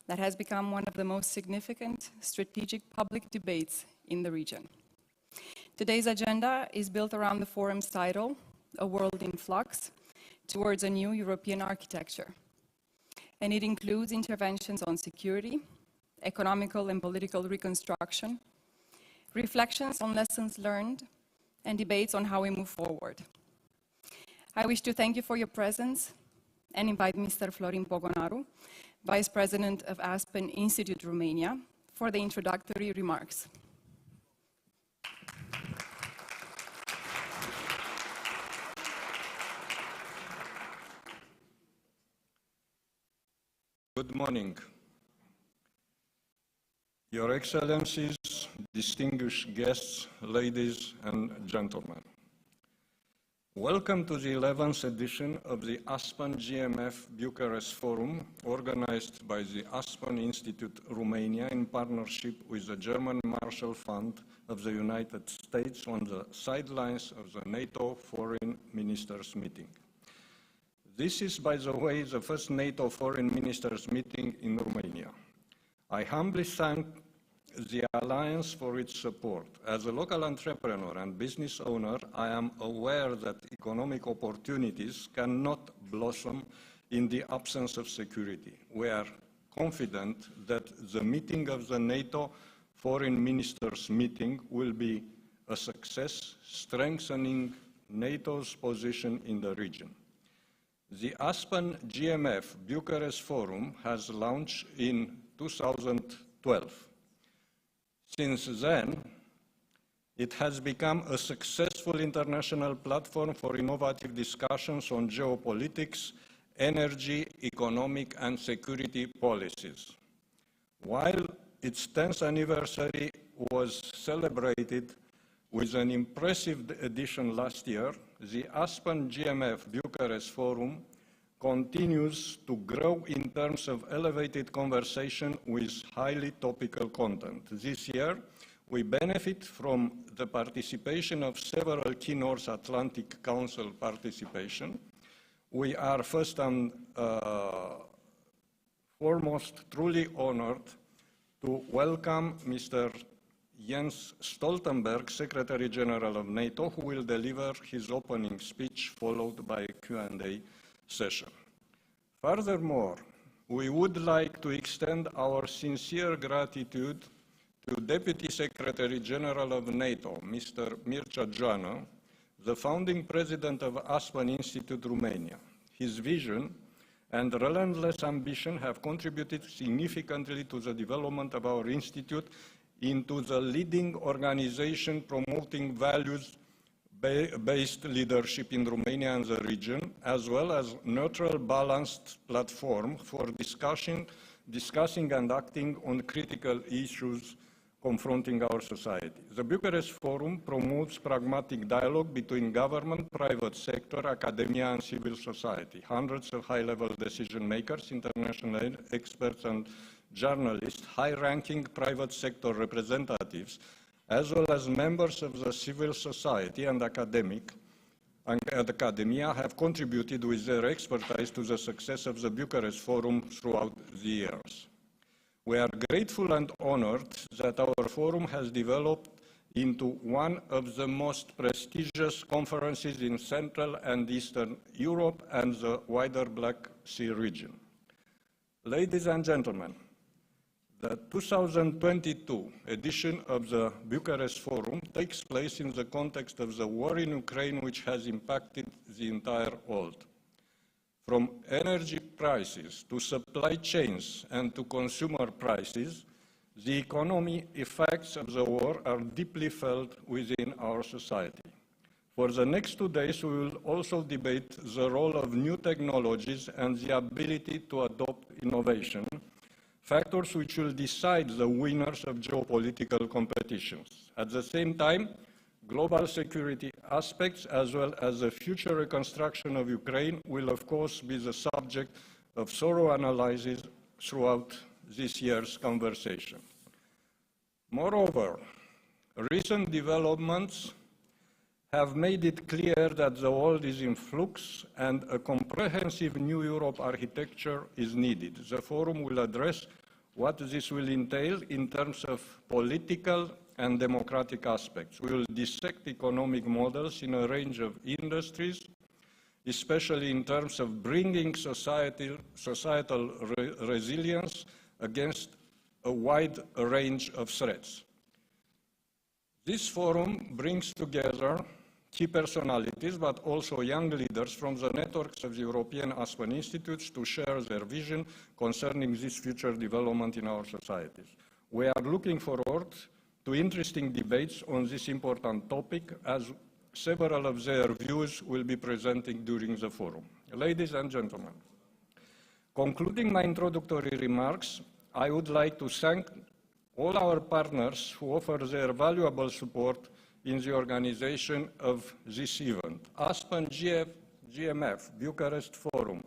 that has become one of the most significant strategic public debates in the region. Today's agenda is built around the forum's title, A World in Flux, Towards a New European Architecture. And it includes interventions on security, economical and political reconstruction, reflections on lessons learned, and debates on how we move forward. I wish to thank you for your presence and invite Mr. Florin Pogonaru, Vice President of Aspen Institute Romania, for the introductory remarks. Good morning. Your Excellencies, distinguished guests, ladies and gentlemen. Welcome to the 11th edition of the Aspen GMF Bucharest Forum, organized by the Aspen Institute Romania in partnership with the German Marshall Fund of the United States on the sidelines of the NATO Foreign Ministers meeting. This is, by the way, the first NATO Foreign Ministers meeting in Romania. I humbly thank the Alliance for its support. As a local entrepreneur and business owner, I am aware that economic opportunities cannot blossom in the absence of security. We are confident that the meeting of the NATO Foreign Ministers meeting will be a success, strengthening NATO's position in the region. The Aspen GMF Bucharest Forum has launched in 2012. Since then, it has become a successful international platform for innovative discussions on geopolitics, energy, economic and security policies. While its 10th anniversary was celebrated with an impressive edition last year, the Aspen GMF Bucharest Forum continues to grow in terms of elevated conversation with highly topical content. This year, we benefit from the participation of several key North Atlantic Council participation. We are first and foremost truly honored to welcome Mr. Jens Stoltenberg, Secretary General of NATO, who will deliver his opening speech, followed by a Q&A session. Furthermore, we would like to extend our sincere gratitude to Deputy Secretary General of NATO, Mr. Mircea Joană, the founding president of Aspen Institute Romania. His vision and relentless ambition have contributed significantly to the development of our institute into the leading organization promoting values-based leadership in Romania and the region, as well as neutral, balanced platform for discussing and acting on critical issues confronting our society. The Bucharest Forum promotes pragmatic dialogue between government, private sector, academia and civil society. Hundreds of high-level decision makers, international experts and journalists, high-ranking private sector representatives, as well as members of the civil society and academia have contributed with their expertise to the success of the Bucharest Forum throughout the years. We are grateful and honored that our forum has developed into one of the most prestigious conferences in Central and Eastern Europe and the wider Black Sea region. Ladies and gentlemen, the 2022 edition of the Bucharest Forum takes place in the context of the war in Ukraine, which has impacted the entire world. From energy prices to supply chains and to consumer prices, the economic effects of the war are deeply felt within our society. For the next 2 days, we will also debate the role of new technologies and the ability to adopt innovation, factors which will decide the winners of geopolitical competitions. At the same time, global security aspects as well as the future reconstruction of Ukraine will of course be the subject of thorough analysis throughout this year's conversation. Moreover, recent developments have made it clear that the world is in flux and a comprehensive new Europe architecture is needed. The forum will address what this will entail in terms of political and democratic aspects. We will dissect economic models in a range of industries, especially in terms of bringing societal resilience against a wide range of threats. This forum brings together key personalities, but also young leaders from the networks of the European Aspen Institutes to share their vision concerning this future development in our societies. We are looking forward to interesting debates on this important topic, as several of their views will be presented during the forum. Ladies and gentlemen, concluding my introductory remarks, I would like to thank all our partners who offer their valuable support in the organization of this event. Aspen GMF Bucharest Forum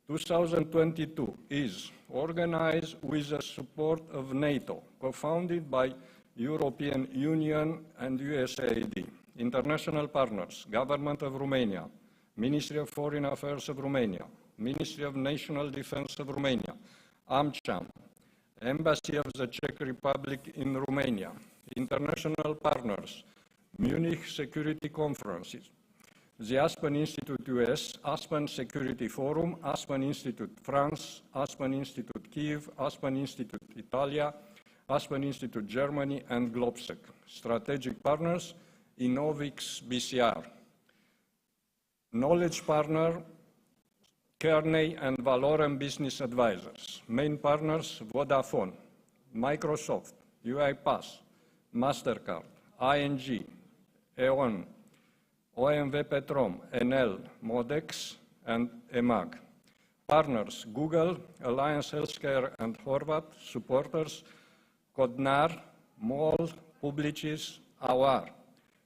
2022 is organized with the support of NATO, co-founded by European Union and USAID. International partners, Government of Romania, Ministry of Foreign Affairs of Romania, Ministry of National Defense of Romania, AmCham, Embassy of the Czech Republic in Romania, international partners, Munich Security Conferences, the Aspen Institute US, Aspen Security Forum, Aspen Institute France, Aspen Institute Kiev, Aspen Institute Italia, Aspen Institute Germany, and Globsec. Strategic partners, Innovix BCR. Knowledge partner, Kearney and Valorem Business Advisors. Main partners, Vodafone, Microsoft, UiPath, MasterCard, ING, E.ON, OMV Petrom, Enel, Modex, and EMAG. Partners, Google, Alliance Healthcare and Horvat. Supporters, Codnar, MOL, Publicis, AUAR.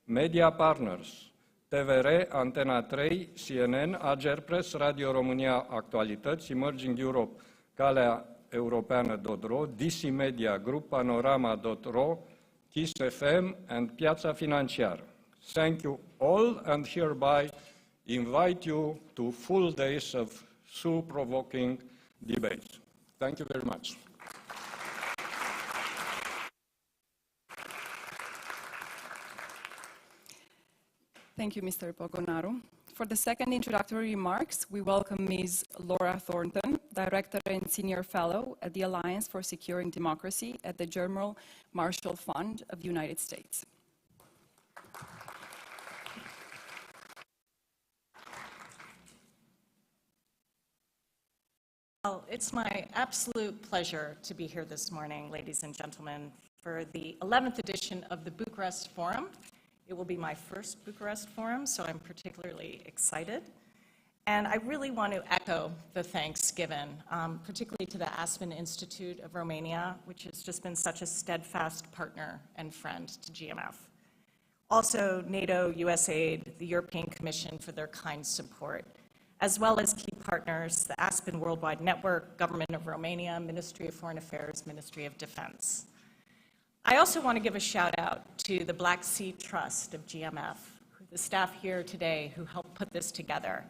Media partners, TVR, Antena 3, CNN, Agerpress, Radio România Actualități, Emerging Europe, Calea Europeană.ro, DC Media Group, Panorama.ro, Kiss FM, and Piața Financiară. Thank you all, and hereby invite you to full days of thought-provoking debates. Thank you very much. Thank you, Mr. Pogonaru. For the second introductory remarks, we welcome Ms. Laura Thornton, Director and Senior Fellow at the Alliance for Securing Democracy at the German Marshall Fund of the United States. Well, it's my absolute pleasure to be here this morning, ladies and gentlemen, for the 11th edition of the Bucharest Forum. It will be my first Bucharest Forum, so I'm particularly excited. And I really want to echo the thanks given, particularly to the Aspen Institute of Romania, which has just been such a steadfast partner and friend to GMF. Also, NATO, USAID, the European Commission for their kind support, as well as key partners, the Aspen Worldwide Network, Government of Romania, Ministry of Foreign Affairs, Ministry of Defense. I also want to give a shout out to the Black Sea Trust of GMF, the staff here today who helped put this together,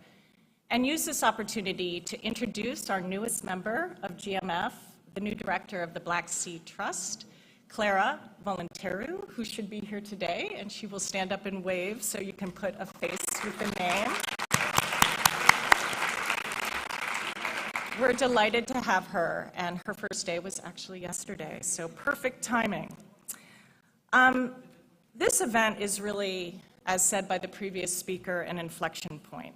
and use this opportunity to introduce our newest member of GMF, the new director of the Black Sea Trust, Clara Volunteru, who should be here today, and she will stand up and wave so you can put a face with the name. We're delighted to have her, and her first day was actually yesterday, so perfect timing. This event is really, as said by the previous speaker, an inflection point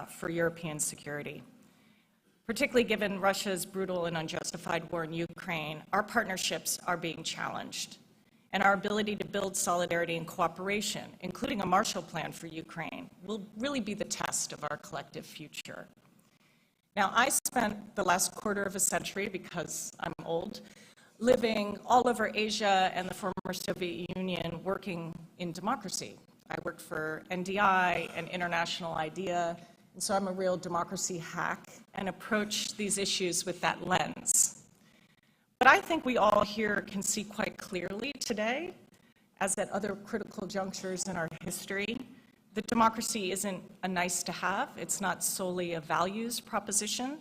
for European security. Particularly given Russia's brutal and unjustified war in Ukraine, our partnerships are being challenged, and our ability to build solidarity and cooperation, including a Marshall Plan for Ukraine, will really be the test of our collective future. Now, I spent the last quarter of a century, because I'm old, living all over Asia and the former Soviet Union working in democracy. I worked for NDI and International IDEA, and so I'm a real democracy hack and approach these issues with that lens. But I think we all here can see quite clearly today, as at other critical junctures in our history, that democracy isn't a nice to have. It's not solely a values proposition.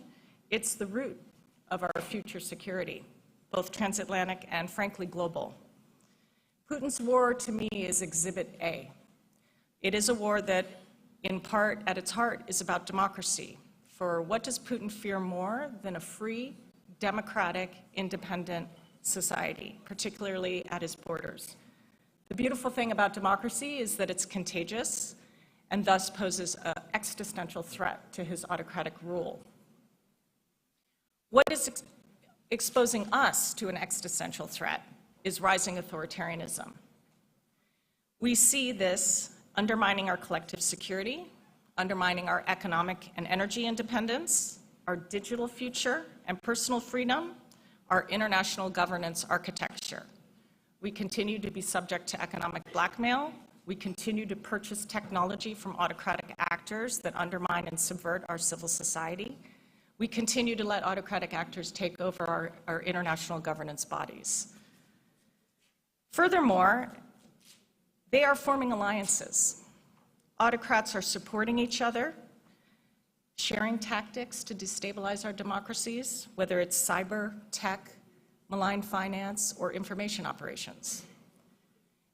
It's the root of our future security. both transatlantic and frankly global. Putin's war to me is Exhibit A. It is a war that, in part, at its heart, is about democracy. For what does Putin fear more than a free, democratic, independent society, particularly at his borders? The beautiful thing about democracy is that it's contagious and thus poses an existential threat to his autocratic rule. What is exposing us to an existential threat is rising authoritarianism. We see this undermining our collective security, undermining our economic and energy independence, our digital future and personal freedom, our international governance architecture. We continue to be subject to economic blackmail. We continue to purchase technology from autocratic actors that undermine and subvert our civil society. We continue to let autocratic actors take over our international governance bodies. Furthermore, they are forming alliances. Autocrats are supporting each other, sharing tactics to destabilize our democracies, whether it's cyber, tech, malign finance, or information operations.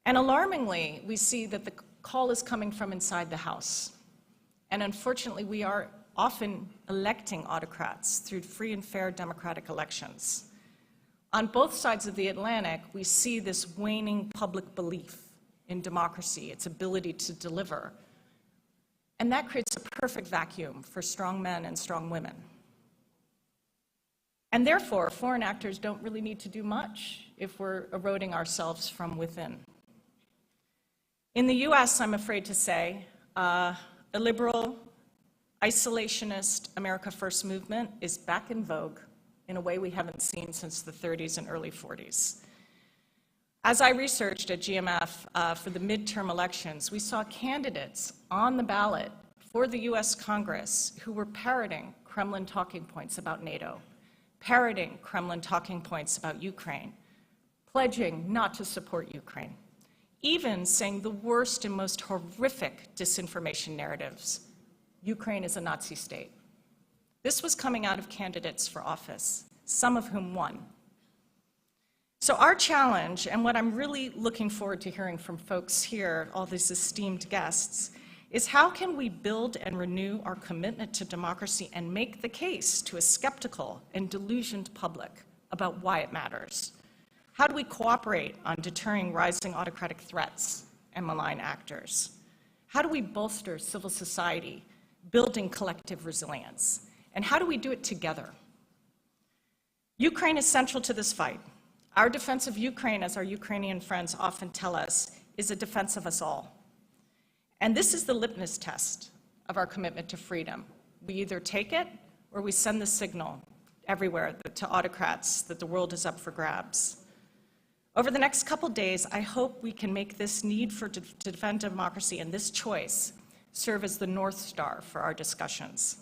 And alarmingly, we see that the call is coming from inside the House. And unfortunately, we are often electing autocrats through free and fair democratic elections. On both sides of the Atlantic, we see this waning public belief in democracy, its ability to deliver. And that creates a perfect vacuum for strong men and strong women. And therefore, foreign actors don't really need to do much if we're eroding ourselves from within. In the US, I'm afraid to say, a liberal, isolationist America First movement is back in vogue in a way we haven't seen since the 30s and early 40s. As I researched at GMF for the midterm elections, we saw candidates on the ballot for the US Congress who were parroting Kremlin talking points about NATO, parroting Kremlin talking points about Ukraine, pledging not to support Ukraine, even saying the worst and most horrific disinformation narratives. Ukraine is a Nazi state. This was coming out of candidates for office, some of whom won. So our challenge, and what I'm really looking forward to hearing from folks here, all these esteemed guests, is how can we build and renew our commitment to democracy and make the case to a skeptical and delusioned public about why it matters? How do we cooperate on deterring rising autocratic threats and malign actors? How do we bolster civil society, building collective resilience? And how do we do it together? Ukraine is central to this fight. Our defense of Ukraine, as our Ukrainian friends often tell us, is a defense of us all. And this is the litmus test of our commitment to freedom. We either take it or we send the signal everywhere to autocrats that the world is up for grabs. Over the next couple days, I hope we can make this need to defend democracy and this choice serve as the North Star for our discussions.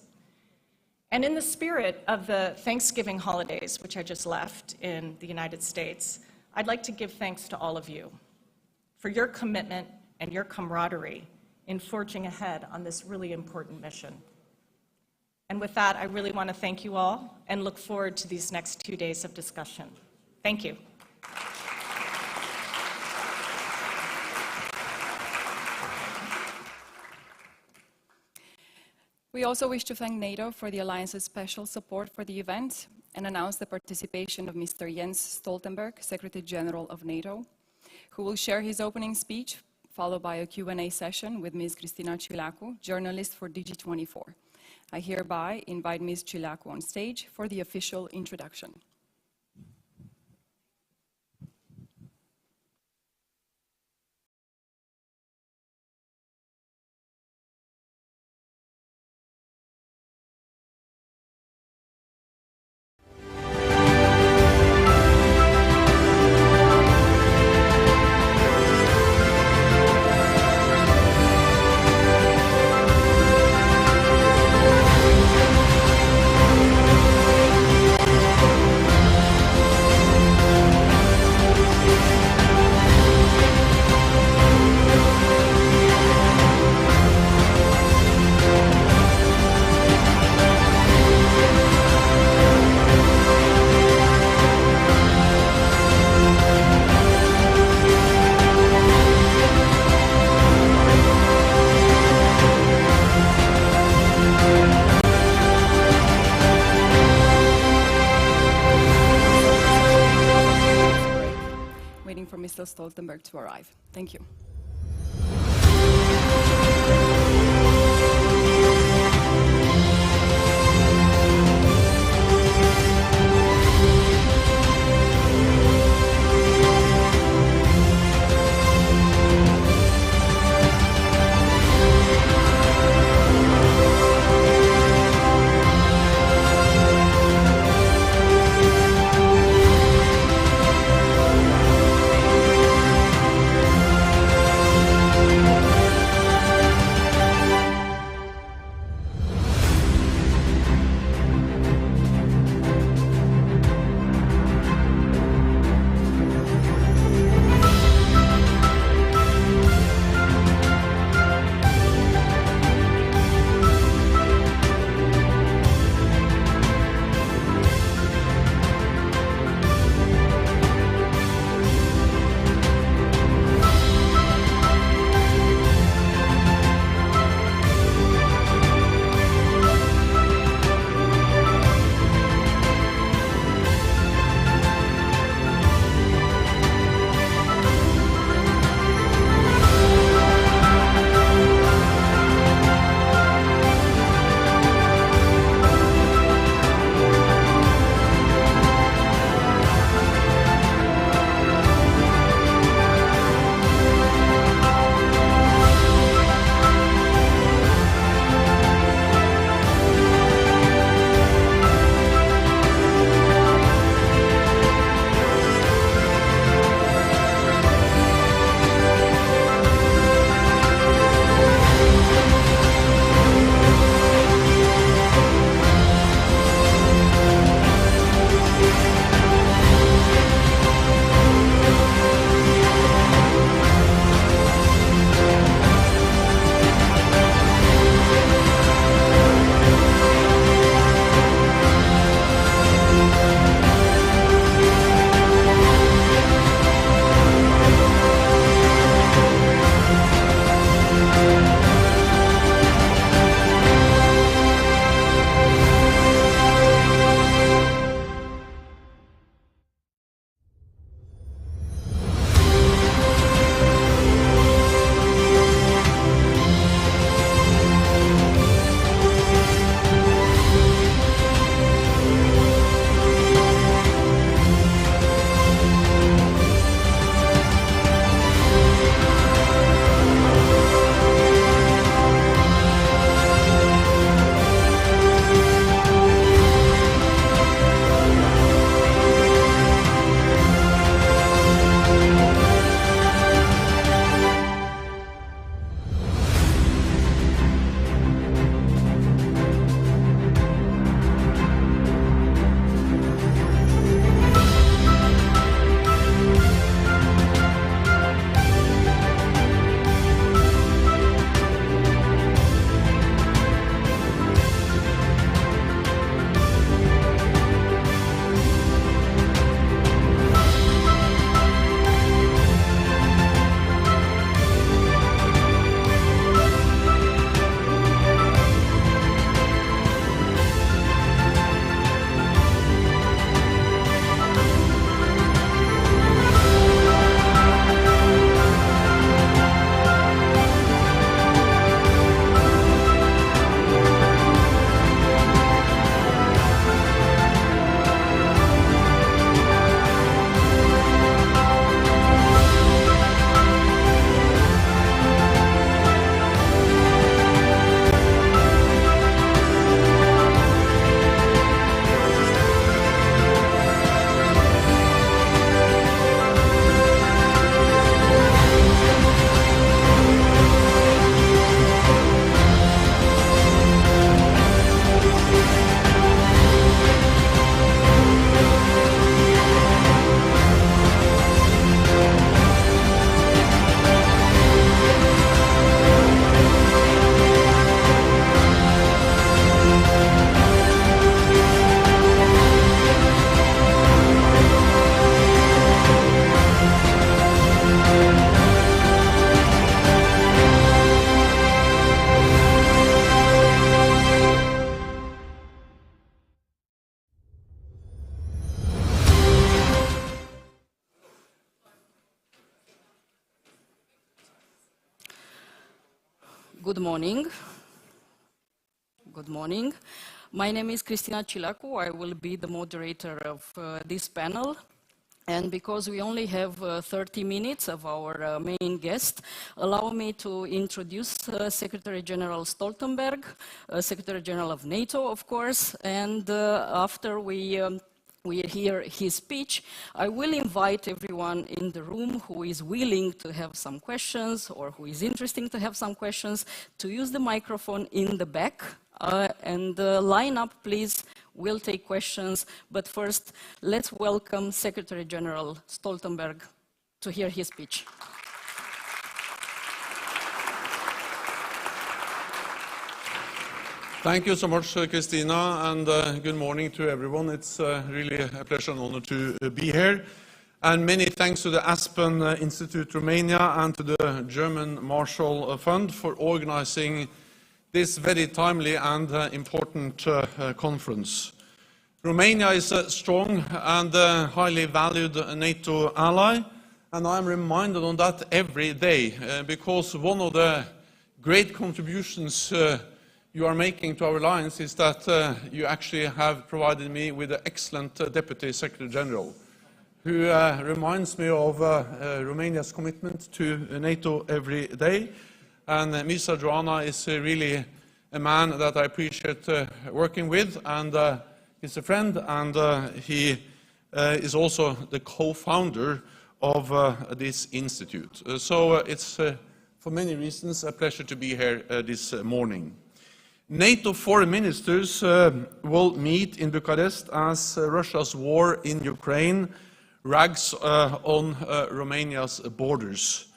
And in the spirit of the Thanksgiving holidays, which I just left in the United States, I'd like to give thanks to all of you for your commitment and your camaraderie in forging ahead on this really important mission. And with that, I really want to thank you all and look forward to these next 2 days of discussion. Thank you. We also wish to thank NATO for the Alliance's special support for the event and announce the participation of Mr. Jens Stoltenberg, Secretary General of NATO, who will share his opening speech, followed by a Q&A session with Ms. Cristina Ciulacu, journalist for Digi24. I hereby invite Ms. Ciulacu on stage for the official introduction. Stoltenberg to arrive. Thank you. Good morning. Good morning. My name is Cristina Cilacu. I will be the moderator of this panel. And because we only have 30 minutes of our main guest, allow me to introduce Secretary General Stoltenberg, Secretary General of NATO, of course, and after we hear his speech, I will invite everyone in the room who is willing to have some questions or who is interested to have some questions to use the microphone in the back and line up, please. We'll take questions, but first, let's welcome Secretary General Stoltenberg to hear his speech. Thank you so much, Christina, and good morning to everyone. It's really a pleasure and honor to be here. And many thanks to the Aspen Institute Romania and to the German Marshall Fund for organizing this very timely and important conference. Romania is a strong and highly valued NATO ally, and I'm reminded on that every day because one of the great contributions you are making to our alliance is that you actually have provided me with an excellent Deputy Secretary General who reminds me of Romania's commitment to NATO every day. And Mr. Joanna is really a man that I appreciate working with, and he's a friend, and he is also the co-founder of this institute. So it's, for many reasons, a pleasure to be here this morning. NATO foreign ministers will meet in Bucharest as Russia's war in Ukraine rags on Romania's borders,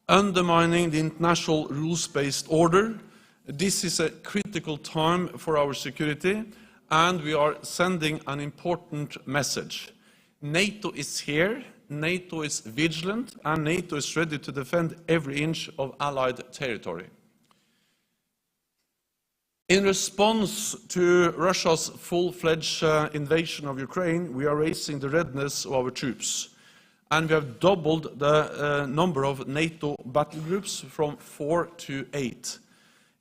undermining the international rules-based order. This is a critical time for our security, and we are sending an important message. NATO is here, NATO is vigilant, and NATO is ready to defend every inch of Allied territory. In response to Russia's full-fledged invasion of Ukraine, we are raising the readiness of our troops. And we have doubled the number of NATO battle groups from 4 to 8,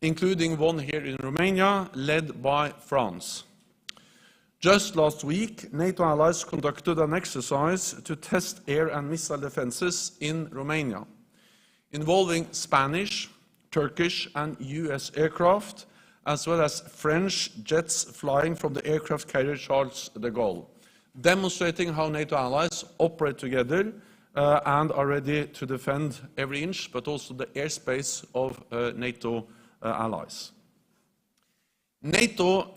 including one here in Romania, led by France. Just last week, NATO allies conducted an exercise to test air and missile defenses in Romania, involving Spanish, Turkish, and US aircraft, as well as French jets flying from the aircraft carrier Charles de Gaulle, demonstrating how NATO allies operate together and are ready to defend every inch, but also the airspace of NATO allies. NATO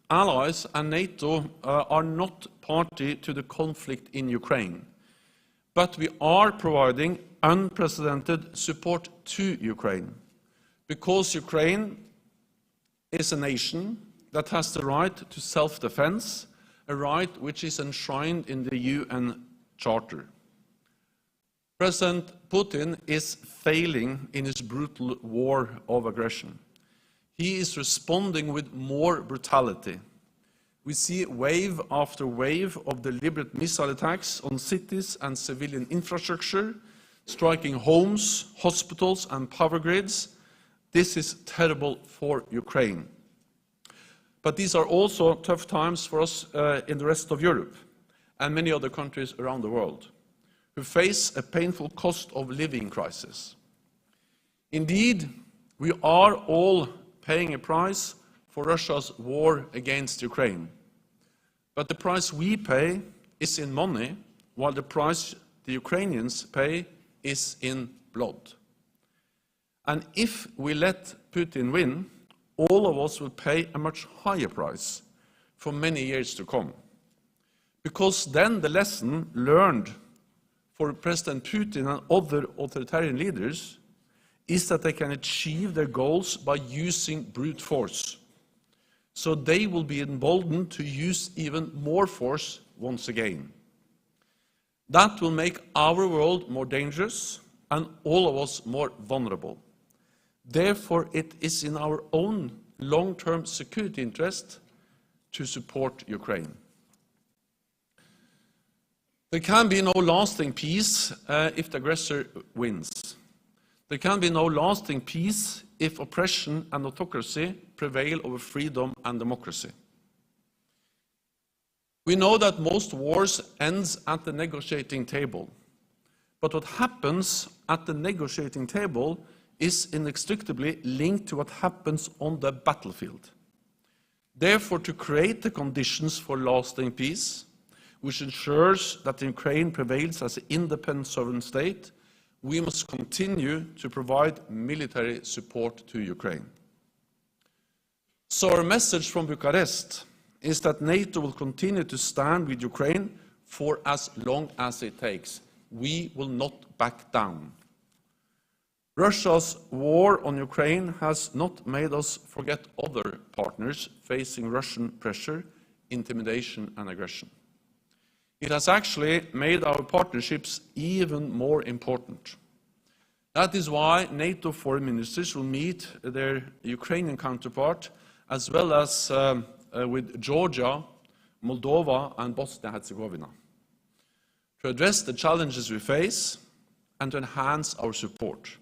allies and NATO are not party to the conflict in Ukraine, but we are providing unprecedented support to Ukraine, because Ukraine is a nation that has the right to self-defense, a right which is enshrined in the UN Charter. President Putin is failing in his brutal war of aggression. He is responding with more brutality. We see wave after wave of deliberate missile attacks on cities and civilian infrastructure, striking homes, hospitals, and power grids. This is terrible for Ukraine. But these are also tough times for us in the rest of Europe and many other countries around the world who face a painful cost of living crisis. Indeed, we are all paying a price for Russia's war against Ukraine. But the price we pay is in money, while the price the Ukrainians pay is in blood. And if we let Putin win, all of us will pay a much higher price for many years to come. Because then the lesson learned for President Putin and other authoritarian leaders is that they can achieve their goals by using brute force. So they will be emboldened to use even more force once again. That will make our world more dangerous and all of us more vulnerable. Therefore, it is in our own long-term security interest to support Ukraine. There can be no lasting peace if the aggressor wins. There can be no lasting peace if oppression and autocracy prevail over freedom and democracy. We know that most wars ends at the negotiating table. But what happens at the negotiating table is inextricably linked to what happens on the battlefield. Therefore, to create the conditions for lasting peace, which ensures that Ukraine prevails as an independent sovereign state, we must continue to provide military support to Ukraine. So our message from Bucharest is that NATO will continue to stand with Ukraine for as long as it takes. We will not back down. Russia's war on Ukraine has not made us forget other partners facing Russian pressure, intimidation and aggression. It has actually made our partnerships even more important. That is why NATO foreign ministers will meet their Ukrainian counterpart, as well as with Georgia, Moldova and Bosnia-Herzegovina, to address the challenges we face and to enhance our support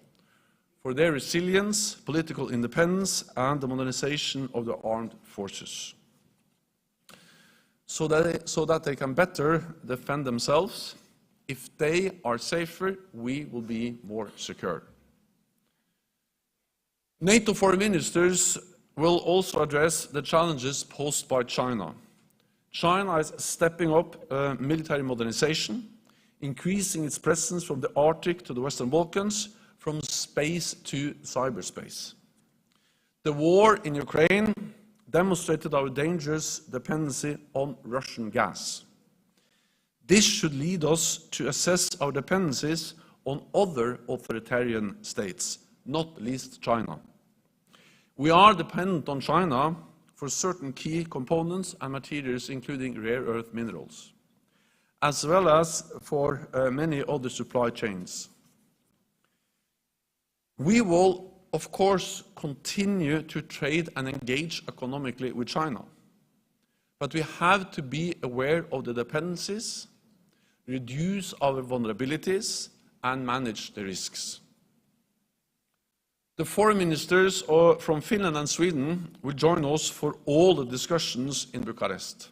for their resilience, political independence and the modernization of the armed forces, so that they can better defend themselves. If they are safer, we will be more secure. NATO foreign ministers will also address the challenges posed by China. China is stepping up military modernization, increasing its presence from the Arctic to the Western Balkans, from space to cyberspace. The war in Ukraine demonstrated our dangerous dependency on Russian gas. This should lead us to assess our dependencies on other authoritarian states, not least China. We are dependent on China for certain key components and materials, including rare earth minerals, as well as for many other supply chains. We will, of course, continue to trade and engage economically with China. But we have to be aware of the dependencies, reduce our vulnerabilities, and manage the risks. The foreign ministers from Finland and Sweden will join us for all the discussions in Bucharest.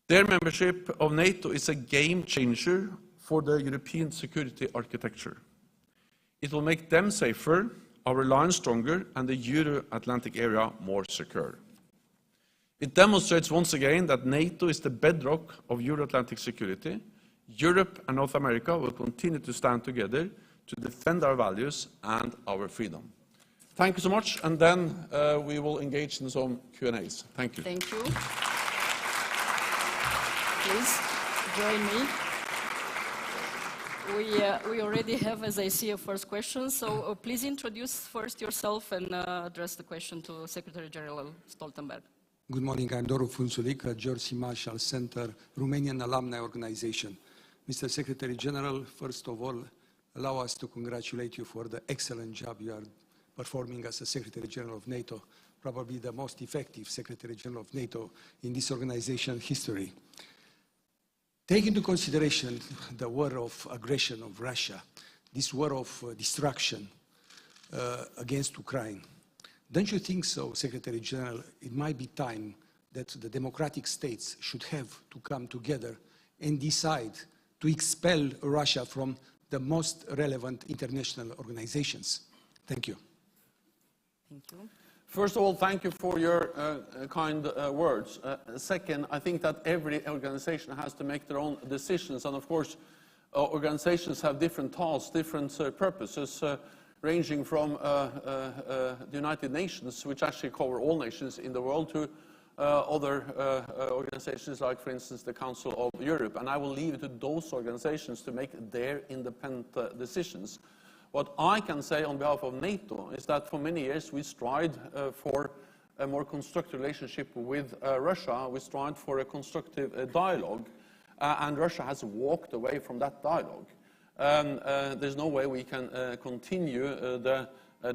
Their membership of NATO is a game changer for the European security architecture. It will make them safer, our alliance stronger, and the Euro-Atlantic area more secure. It demonstrates once again that NATO is the bedrock of Euro-Atlantic security. Europe and North America will continue to stand together to defend our values and our freedom. Thank you so much, and then we will engage in some Q&As. Thank you. Thank you. Please join me. We already have, as I see, a first question, so please introduce first yourself and address the question to Secretary General Stoltenberg. Good morning, I'm Doru Funsulic, George C. Marshall Center, Romanian Alumni Organization. Mr. Secretary General, first of all, allow us to congratulate you for the excellent job you are performing as a Secretary General of NATO, probably the most effective Secretary General of NATO in this organization's history. Take into consideration the war of aggression of Russia, this war of destruction against Ukraine. Don't you think so, Secretary General, it might be time that the democratic states should have to come together and decide to expel Russia from the most relevant international organizations? Thank you. Thank you. First of all, thank you for your kind words. Second, I think that every organization has to make their own decisions, and of course, organizations have different tasks, different purposes, ranging from the United Nations, which actually cover all nations in the world, to other organizations like, for instance, the Council of Europe. And I will leave it to those organizations to make their independent decisions. What I can say on behalf of NATO is that for many years we strived for a more constructive relationship with Russia. We strived for a constructive dialogue, and Russia has walked away from that dialogue. There's no way we can continue the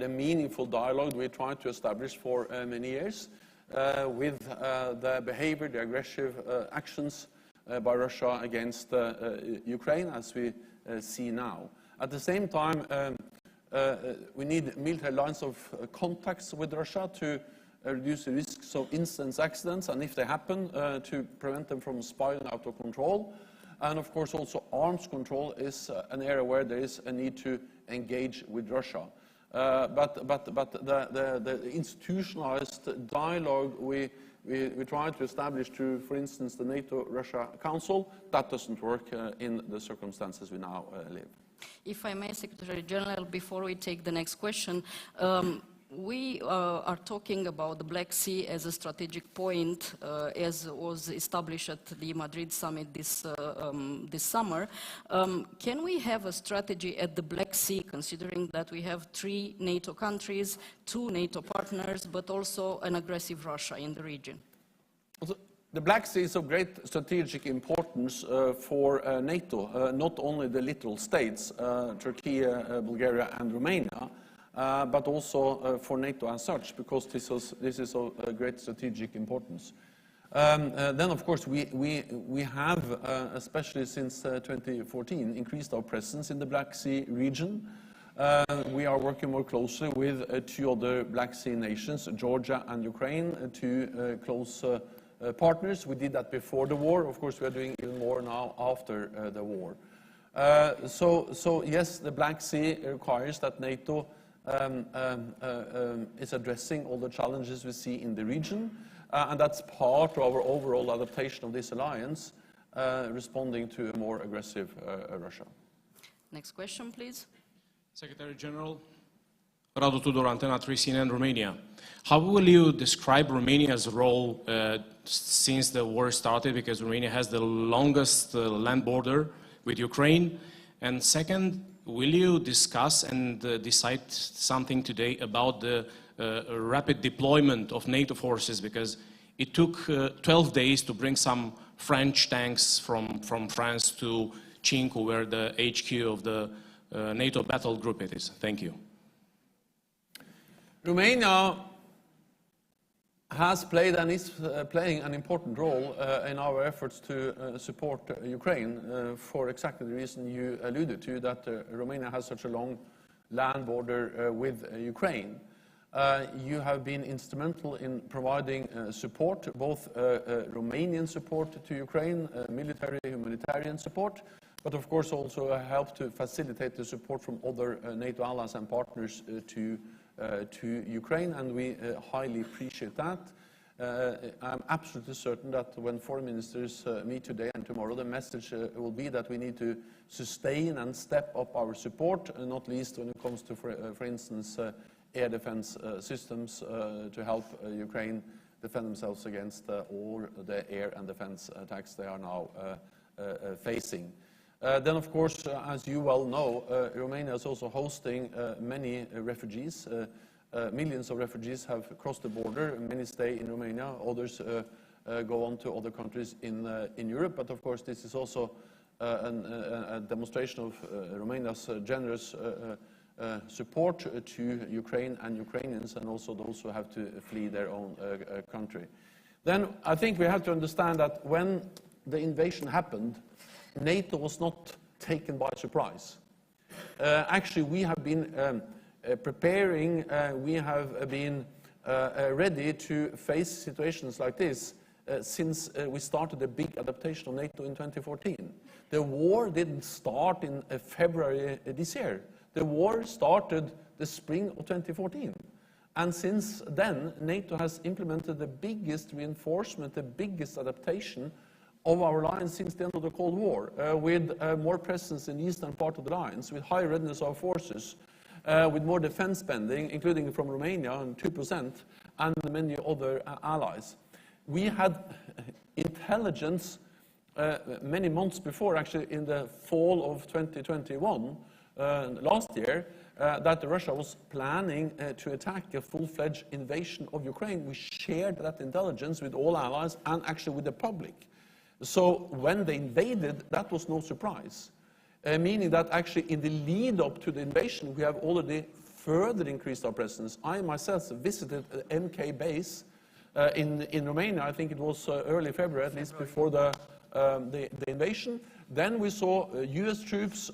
meaningful dialogue we tried to establish for many years with the behavior, the aggressive actions by Russia against Ukraine, as we see now. At the same time, we need military lines of contacts with Russia to reduce the risks of incidents, accidents, and if they happen, to prevent them from spiraling out of control. And of course also arms control is an area where there is a need to engage with Russia. But the institutionalized dialogue we try to establish through, for instance, the NATO-Russia Council, that doesn't work in the circumstances we now live. If I may, Secretary General, before we take the next question, we are talking about the Black Sea as a strategic point, as was established at the Madrid summit this summer. Can we have a strategy at the Black Sea, considering that we have 3 NATO countries, 2 NATO partners, but also an aggressive Russia in the region? The Black Sea is of great strategic importance for NATO, not only the littoral states, Turkey, Bulgaria and Romania, but also for NATO as such, because this is of great strategic importance. Then, of course, we have, especially since 2014, increased our presence in the Black Sea region. We are working more closely with 2 other Black Sea nations, Georgia and Ukraine, 2 close partners. We did that before the war. Of course, we are doing even more now after the war. So yes, the Black Sea requires that NATO is addressing all the challenges we see in the region, and that's part of our overall adaptation of this alliance, responding to a more aggressive Russia. Next question, please. Secretary General, Radu Tudor, Antena 3 CNN, Romania. How will you describe Romania's role since the war started, because Romania has the longest land border with Ukraine? And second, will you discuss and decide something today about the rapid deployment of NATO forces? Because it took 12 days to bring some French tanks from France to Cinque, where the HQ of the NATO battle group it is. Thank you. Romania has played and is playing an important role in our efforts to support Ukraine for exactly the reason you alluded to, that Romania has such a long land border with Ukraine. You have been instrumental in providing support, both Romanian support to Ukraine, military, humanitarian support, but of course also helped to facilitate the support from other NATO allies and partners to Ukraine, and we highly appreciate that. I'm absolutely certain that when foreign ministers meet today and tomorrow, the message will be that we need to sustain and step up our support, not least when it comes to, for instance, air defense systems to help Ukraine defend themselves against all the air and defense attacks they are now facing. Then, of course, as you well know, Romania is also hosting many refugees. Millions of refugees have crossed the border. Many stay in Romania. Others go on to other countries in Europe. But, of course, this is also a demonstration of Romania's generous support to Ukraine and Ukrainians, and also those who have to flee their own country. Then I think we have to understand that when the invasion happened, NATO was not taken by surprise. Actually, we have been preparing, we have been ready to face situations like this since we started a big adaptation of NATO in 2014. The war didn't start in February this year. The war started the spring of 2014. And since then, NATO has implemented the biggest reinforcement, the biggest adaptation of our alliance since the end of the Cold War, with more presence in the eastern part of the alliance, with high readiness of our forces, with more defense spending, including from Romania, and 2%, and many other allies. We had intelligence many months before, actually in the fall of 2021, last year, that Russia was planning to attack a full-fledged invasion of Ukraine. We shared that intelligence with all allies and actually with the public. So when they invaded, that was no surprise, meaning that actually in the lead up to the invasion, we have already further increased our presence. I myself visited MK base in Romania. I think it was early February, at least before the invasion. Then we saw US troops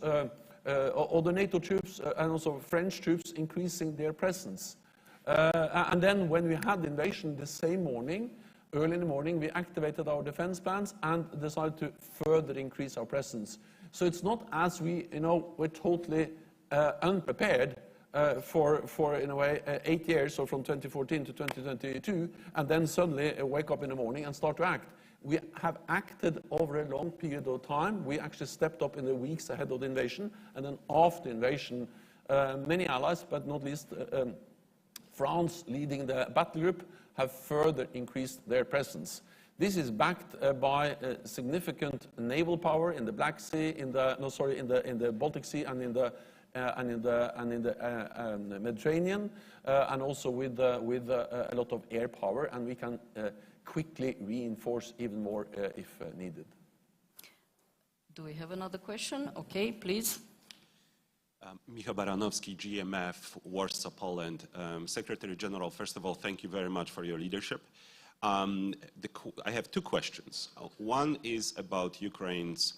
or the NATO troops and also French troops increasing their presence. And then when we had the invasion the same morning, early in the morning, we activated our defense plans and decided to further increase our presence. So it's not as we, we're totally unprepared for, in a way, 8 years, or from 2014 to 2022, and then suddenly wake up in the morning and start to act. We have acted over a long period of time. We actually stepped up in the weeks ahead of the invasion, and then after the invasion, many allies, but not least France, leading the battle group, have further increased their presence. This is backed by significant naval power in the Black Sea, in the Baltic Sea, and in the Mediterranean, and also with a lot of air power, and we can quickly reinforce even more if needed. Do we have another question? Okay, please. Michał Baranowski, GMF, Warsaw, Poland. Secretary General, first of all, thank you very much for your leadership. I have two questions. One is about Ukraine's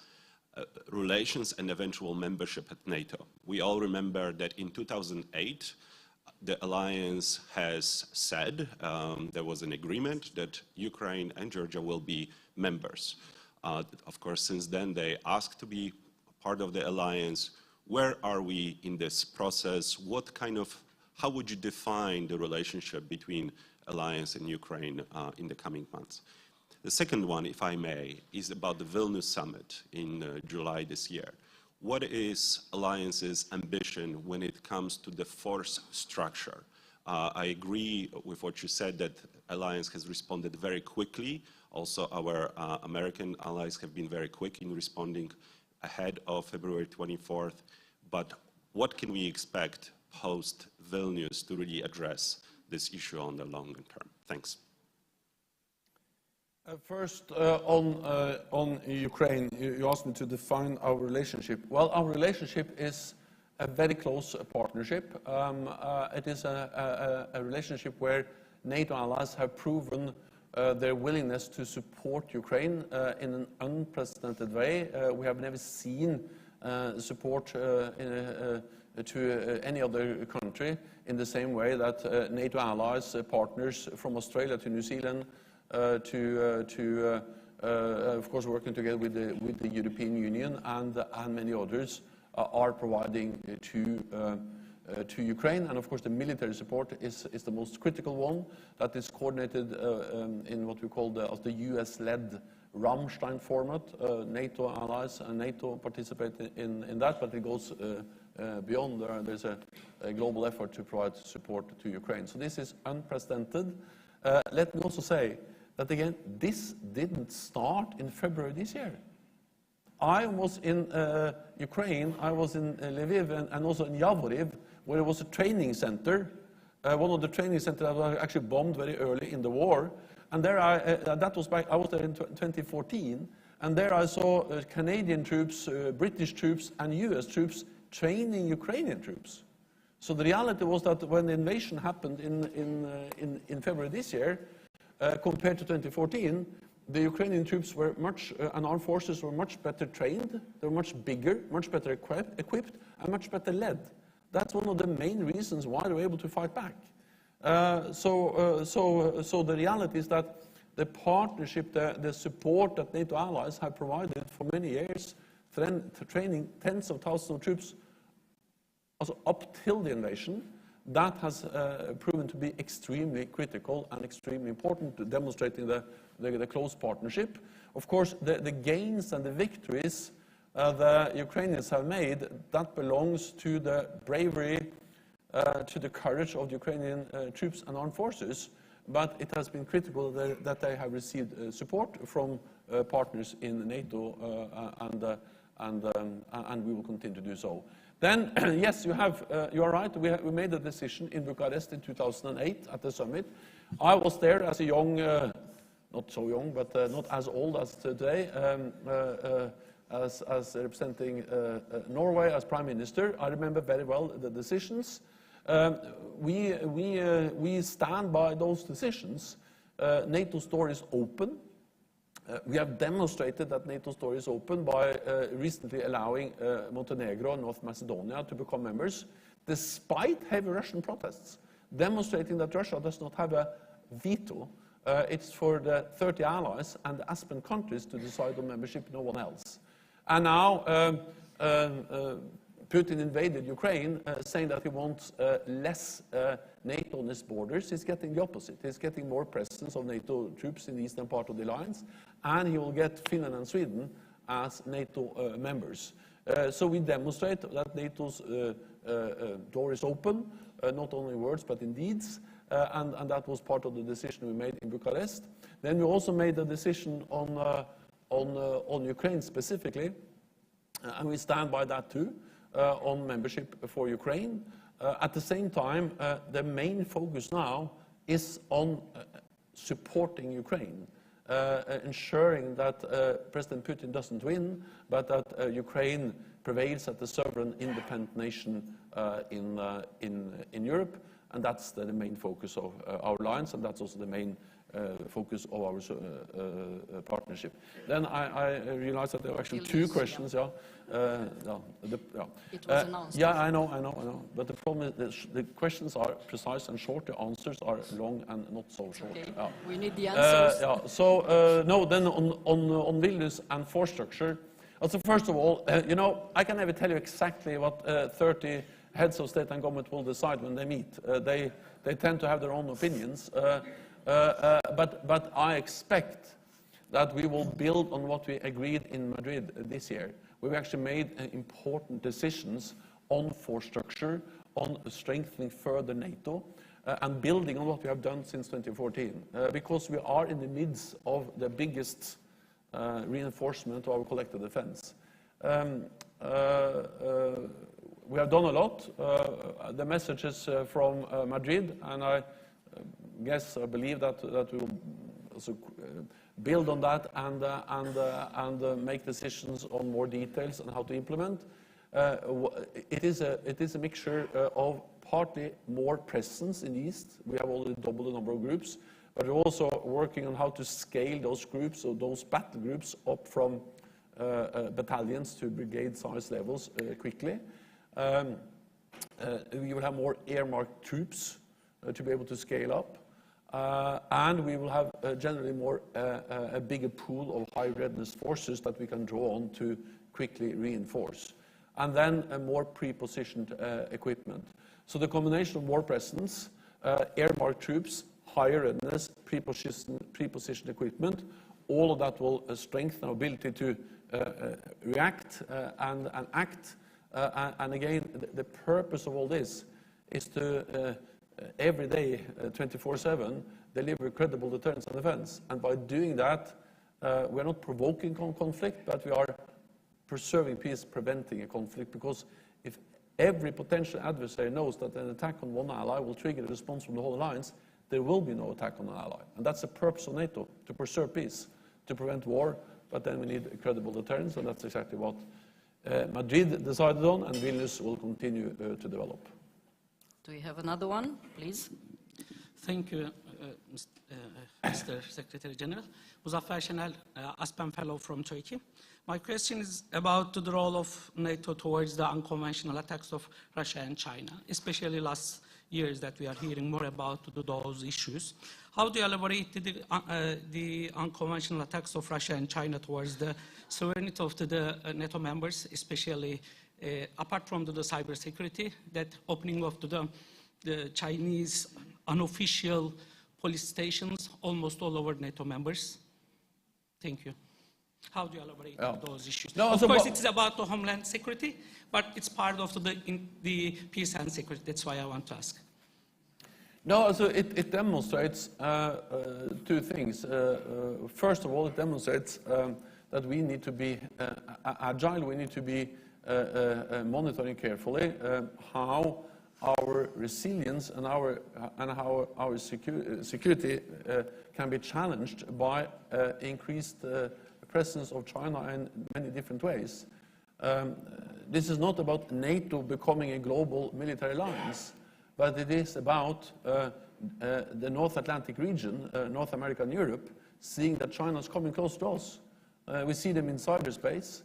relations and eventual membership at NATO. We all remember that in 2008, the alliance has said there was an agreement that Ukraine and Georgia will be members. Of course, since then, they asked to be part of the alliance. Where are we in this process? How would you define the relationship between alliance and Ukraine in the coming months? The second one, if I may, is about the Vilnius summit in July this year. What is alliance's ambition when it comes to the force structure? I agree with what you said, that alliance has responded very quickly. Also, our American allies have been very quick in responding ahead of February 24th. But what can we expect post Vilnius to really address this issue on the longer term? Thanks. First, on Ukraine, you asked me to define our relationship. Well, our relationship is a very close partnership. It is a relationship where NATO allies have proven their willingness to support Ukraine in an unprecedented way. We have never seen support to any other country in the same way that NATO allies, partners from Australia to New Zealand, of course, working together with the European Union and many others, are providing to Ukraine. And of course, the military support is the most critical one, that is coordinated in what we call the US-led Rammstein format. NATO allies and NATO participate in that, but it goes beyond. There's a global effort to provide support to Ukraine. So this is unprecedented. Let me also say that, again, this didn't start in February this year. I was in Ukraine, I was in Lviv and also in Yavoriv, where there was a training center, one of the training centers that was actually bombed very early in the war. And there I was there in 2014, and there I saw Canadian troops, British troops, and US troops training Ukrainian troops. So the reality was that when the invasion happened in February this year, compared to 2014, the Ukrainian troops were and armed forces were much better trained, they were much bigger, much better equipped, and much better led. That's one of the main reasons why they were able to fight back. So the reality is that the partnership, the support that NATO allies have provided for many years, training tens of thousands of troops, also up till the invasion, that has proven to be extremely critical and extremely important, demonstrating the close partnership. Of course, the gains and the victories the Ukrainians have made, that belongs to the bravery, to the courage of the Ukrainian troops and armed forces, but it has been critical that they have received support from partners in NATO, and we will continue to do so. Then, yes, you are right, we made a decision in Bucharest in 2008 at the summit. I was there as a young, not so young, but not as old as today, as representing Norway as Prime Minister. I remember very well the decisions. We stand by those decisions. NATO's door is open. We have demonstrated that NATO's door is open by recently allowing Montenegro and North Macedonia to become members, despite heavy Russian protests, demonstrating that Russia does not have a veto. It's for the 30 allies and the Aspen countries to decide on membership, no one else. And now Putin invaded Ukraine, saying that he wants less NATO on his borders. He's getting the opposite. He's getting more presence of NATO troops in the eastern part of the alliance, and he will get Finland and Sweden as NATO members. So we demonstrate that NATO's door is open, not only in words but in deeds, and that was part of the decision we made in Bucharest. Then we also made a decision on Ukraine specifically, and we stand by that too, on membership for Ukraine. At the same time, the main focus now is on supporting Ukraine, ensuring that President Putin doesn't win, but that Ukraine prevails as a sovereign, independent nation in Europe, and that's the main focus of our alliance, and that's also the main focus of our partnership. Then I realized that there were actually two questions. Yeah. It was announced. Yeah, I know. But the problem is the questions are precise and short. The answers are long and not so short. Okay. Yeah. We need the answers. So no. Then on Vilnius and force structure. Also, first of all, I can never tell you exactly what 30 heads of state and government will decide when they meet. They tend to have their own opinions. But I expect that we will build on what we agreed in Madrid this year. We've actually made important decisions on force structure, on strengthening further NATO, and building on what we have done since 2014, because we are in the midst of the biggest reinforcement of our collective defense. We have done a lot. The messages from Madrid, and I believe that we will also build on that and make decisions on more details on how to implement. It is a mixture of partly more presence in the East. We have already doubled the number of groups, but we're also working on how to scale those groups, or those battle groups, up from battalions to brigade size levels quickly. We will have more earmarked troops to be able to scale up. And we will have generally a bigger pool of high readiness forces that we can draw on to quickly reinforce. And then a more pre-positioned equipment. So the combination of more presence, earmarked troops, higher readiness, pre-positioned equipment, all of that will strengthen our ability to react and act. And again, the purpose of all this is to every day, 24/7, deliver credible deterrence and defense. And by doing that, we're not provoking conflict, but we are preserving peace, preventing a conflict. Because if every potential adversary knows that an attack on one ally will trigger a response from the whole alliance, there will be no attack on an ally. And that's the purpose of NATO, to preserve peace, to prevent war, but then we need a credible deterrence, and that's exactly what Madrid decided on, and Vilnius will continue to develop. Do we have another one, please? Thank you, Mr. Secretary General. Muzaffer Şenel, Aspen Fellow from Turkey. My question is about the role of NATO towards the unconventional attacks of Russia and China, especially last years that we are hearing more about those issues. How do you elaborate the unconventional attacks of Russia and China towards the sovereignty of the NATO members, especially apart from the cybersecurity, that opening of the Chinese unofficial police stations almost all over NATO members? Thank you. How do you elaborate on those issues? No, of course, it's about the homeland security, but it's part of the peace and security. That's why I want to ask. No, so it demonstrates two things. First of all, it demonstrates that we need to be agile. We need to be monitoring carefully how our resilience and how our security can be challenged by increased presence of China in many different ways. This is not about NATO becoming a global military alliance, but it is about the North Atlantic region, North America and Europe, seeing that China is coming close to us. We see them in cyberspace,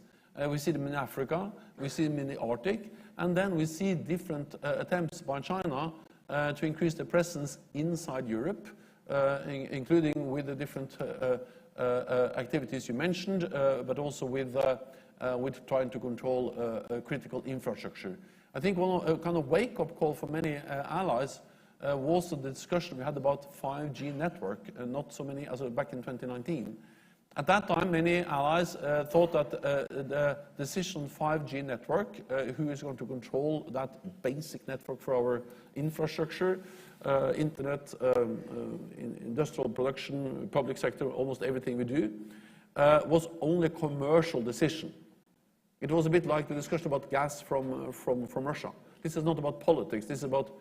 we see them in Africa, we see them in the Arctic, and then we see different attempts by China to increase their presence inside Europe, including with the different activities you mentioned, but also with trying to control critical infrastructure. I think one kind of wake-up call for many allies was the discussion we had about 5G network, not so many as back in 2019. At that time, many allies thought that the decision on 5G network, who is going to control that basic network for our infrastructure, internet, industrial production, public sector, almost everything we do, was only a commercial decision. It was a bit like the discussion about gas from Russia. This is not about politics, this is about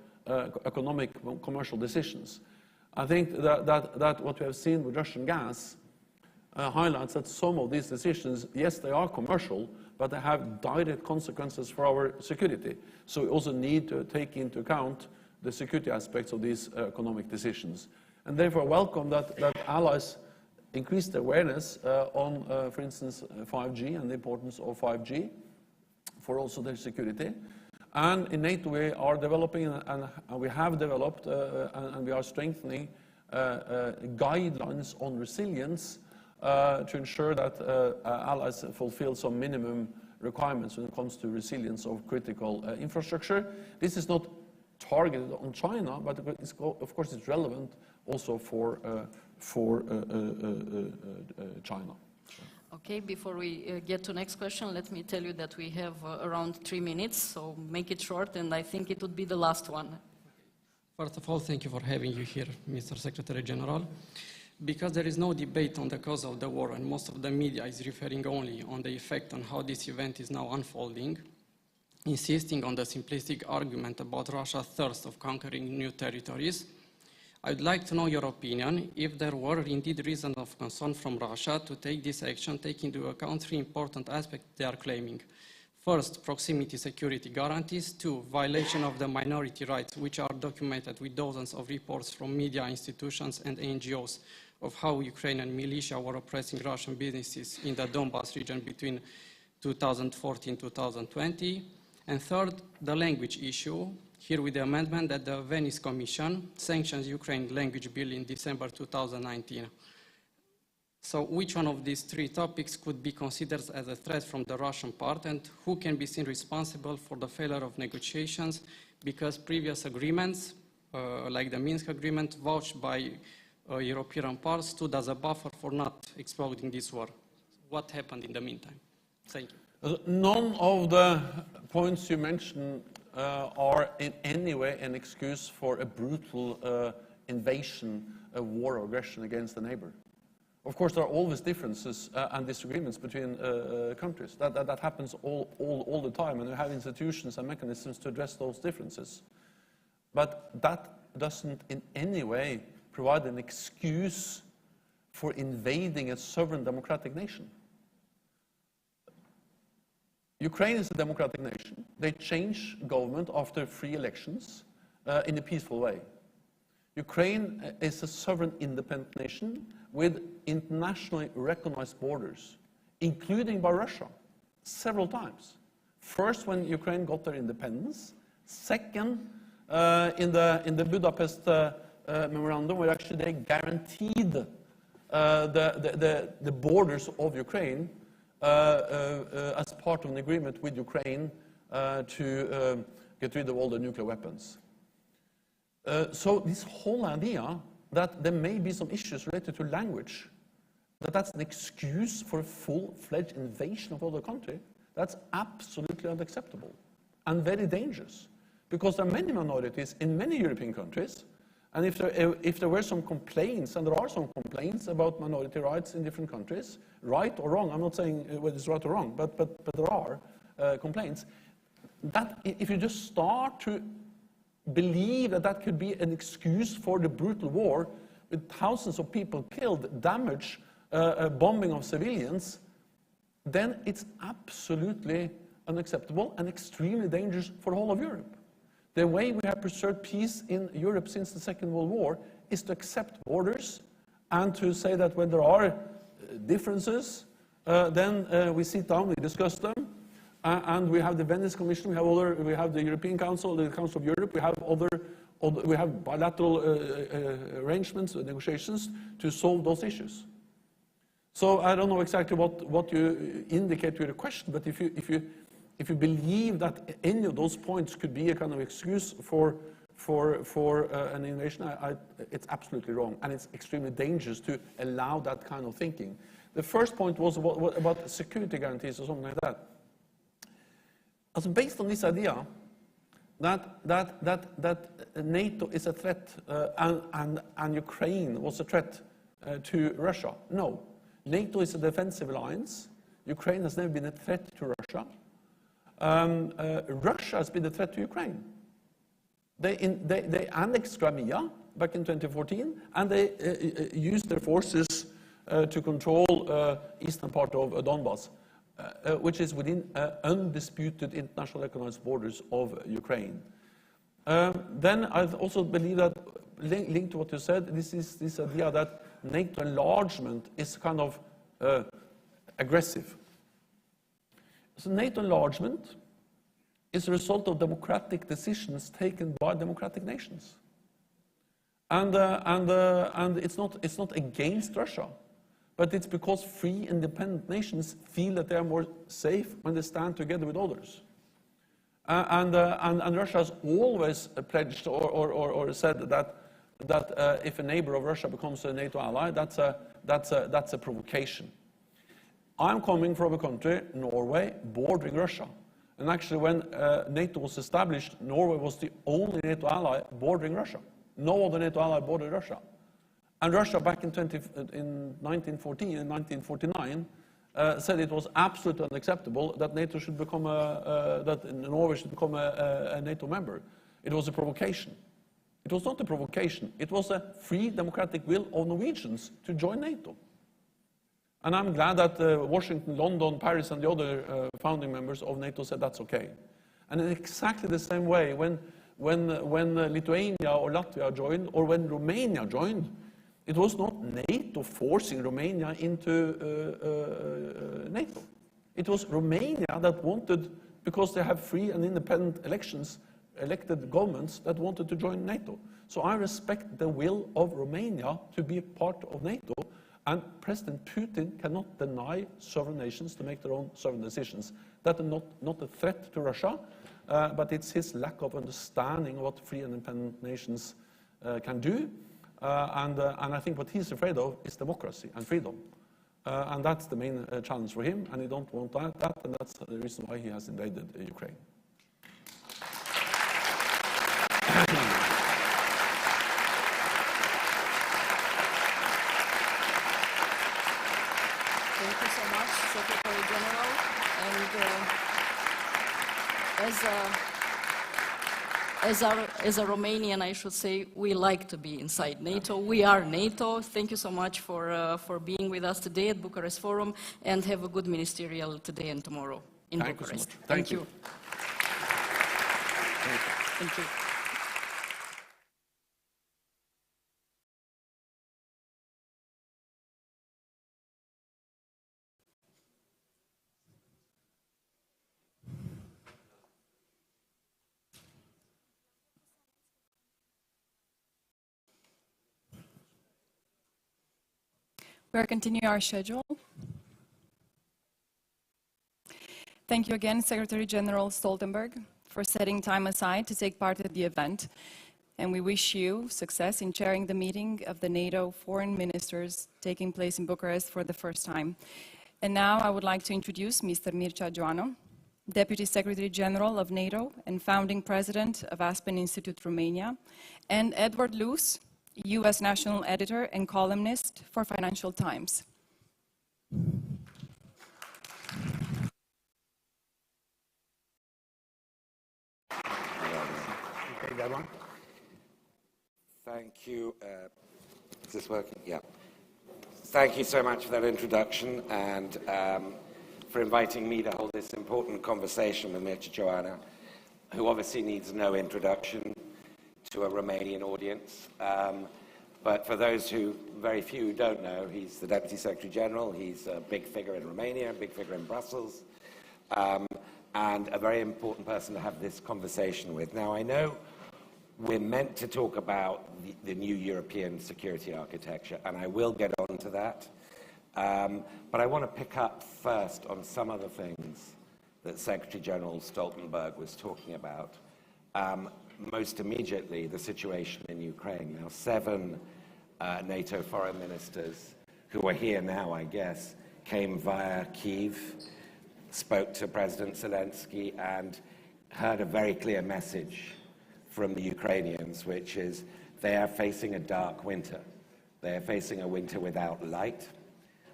economic, commercial decisions. I think that what we have seen with Russian gas highlights that some of these decisions, yes, they are commercial, but they have direct consequences for our security. So we also need to take into account the security aspects of these economic decisions. And therefore, welcome that allies increased awareness on, for instance, 5G and the importance of 5G for also their security. And in NATO, we are developing, and we have developed, and we are strengthening guidelines on resilience to ensure that allies fulfill some minimum requirements when it comes to resilience of critical infrastructure. This is not targeted on China, but it's, of course it's relevant also for China. Okay, before we get to next question, let me tell you that we have around 3 minutes, so make it short, and I think it would be the last one. First of all, thank you for having you here, Mr. Secretary General. Because there is no debate on the cause of the war, and most of the media is referring only on the effect on how this event is now unfolding, insisting on the simplistic argument about Russia's thirst of conquering new territories, I'd like to know your opinion if there were indeed reasons of concern from Russia to take this action, taking into account 3 important aspects they are claiming. First, proximity security guarantees. 2, violation of the minority rights, which are documented with dozens of reports from media institutions and NGOs of how Ukrainian militia were oppressing Russian businesses in the Donbas region between 2014-2020. And third, the language issue, here with the amendment that the Venice Commission sanctions Ukraine language bill in December 2019. So which one of these 3 topics could be considered as a threat from the Russian part, and who can be seen responsible for the failure of negotiations, because previous agreements, like the Minsk agreement, vouched by European parts, stood as a buffer for not exploding this war. What happened in the meantime? Thank you. None of the points you mentioned are in any way an excuse for a brutal invasion, a war or aggression against a neighbor. Of course, there are always differences and disagreements between countries. That happens all the time, and we have institutions and mechanisms to address those differences. But that doesn't in any way provide an excuse for invading a sovereign democratic nation. Ukraine is a democratic nation. They change government after free elections in a peaceful way. Ukraine is a sovereign independent nation with internationally recognized borders, including by Russia, several times. First, when Ukraine got their independence. Second, in the Budapest memorandum, where actually they guaranteed the borders of Ukraine as part of an agreement with Ukraine to get rid of all the nuclear weapons. So this whole idea that there may be some issues related to language, that's an excuse for a full-fledged invasion of other country, that's absolutely unacceptable and very dangerous. Because there are many minorities in many European countries, and if there were some complaints, and there are some complaints about minority rights in different countries, right or wrong, I'm not saying whether it's right or wrong, but there are complaints, that if you just start to believe that that could be an excuse for the brutal war with thousands of people killed, damage, bombing of civilians, then it's absolutely unacceptable and extremely dangerous for the whole of Europe. The way we have preserved peace in Europe since the Second World War is to accept borders and to say that when there are differences, then we sit down, we discuss them, and we have the Venice Commission, we have the European Council, the Council of Europe, we have bilateral arrangements, negotiations to solve those issues. So I don't know exactly what you indicate with your question, but if you believe that any of those points could be a kind of excuse for an invasion, it's absolutely wrong, and it's extremely dangerous to allow that kind of thinking. The first point was about security guarantees or something like that. As based on this idea that NATO is a threat and Ukraine was a threat to Russia. No, NATO is a defensive alliance. Ukraine has never been a threat to Russia. Russia has been a threat to Ukraine. They annexed Crimea back in 2014, and they used their forces to control eastern part of Donbass, which is within undisputed international recognized borders of Ukraine. Then I also believe that, linked to what you said, this idea that NATO enlargement is kind of aggressive. So NATO enlargement is a result of democratic decisions taken by democratic nations. And it's not against Russia, but it's because free, independent nations feel that they are more safe when they stand together with others. And Russia has always pledged or said that if a neighbor of Russia becomes a NATO ally, that's a provocation. I'm coming from a country, Norway, bordering Russia. And actually, when NATO was established, Norway was the only NATO ally bordering Russia. No other NATO ally bordered Russia. And Russia, back in 1914 and 1949, said it was absolutely unacceptable that NATO should become that Norway should become a NATO member. It was a provocation. It was not a provocation. It was a free democratic will of Norwegians to join NATO. And I'm glad that Washington, London, Paris, and the other founding members of NATO said that's okay. And in exactly the same way, when Lithuania or Latvia joined, or when Romania joined, it was not NATO forcing Romania into NATO. It was Romania that wanted, because they have free and independent elections, elected governments that wanted to join NATO. So I respect the will of Romania to be a part of NATO, and President Putin cannot deny sovereign nations to make their own sovereign decisions. That is not a threat to Russia, but it's his lack of understanding of what free and independent nations can do. And I think what he's afraid of is democracy and freedom. And that's the main challenge for him, and he don't want that, and that's the reason why he has invaded Ukraine. Thank you so much, Secretary General. And as a Romanian, I should say, we like to be inside NATO. We are NATO. Thank you so much for being with us today at Bucharest Forum, and have a good ministerial today and tomorrow in Bucharest. Thank you. Thank you. We are continuing our schedule. Thank you again, Secretary General Stoltenberg, for setting time aside to take part in the event. And we wish you success in chairing the meeting of the NATO foreign ministers taking place in Bucharest for the first time. And now I would like to introduce Mr. Mircea Joanu, Deputy Secretary General of NATO and founding president of Aspen Institute Romania, and Edward Luce, U.S. National Editor and columnist for Financial Times. Take that one. Thank you. Is this working? Yeah. Thank you so much for that introduction, and for inviting me to hold this important conversation with Mircea Joanu, who obviously needs no introduction to a Romanian audience. But for those who, very few who don't know, he's the Deputy Secretary General. He's a big figure in Romania, a big figure in Brussels, and a very important person to have this conversation with. Now, I know we're meant to talk about the new European security architecture, and I will get on to that. But I want to pick up first on some of the things that Secretary General Stoltenberg was talking about. Most immediately, the situation in Ukraine. Now, 7 NATO foreign ministers who are here now, I guess, came via Kyiv, spoke to President Zelensky, and heard a very clear message from the Ukrainians, which is they are facing a dark winter. They are facing a winter without light,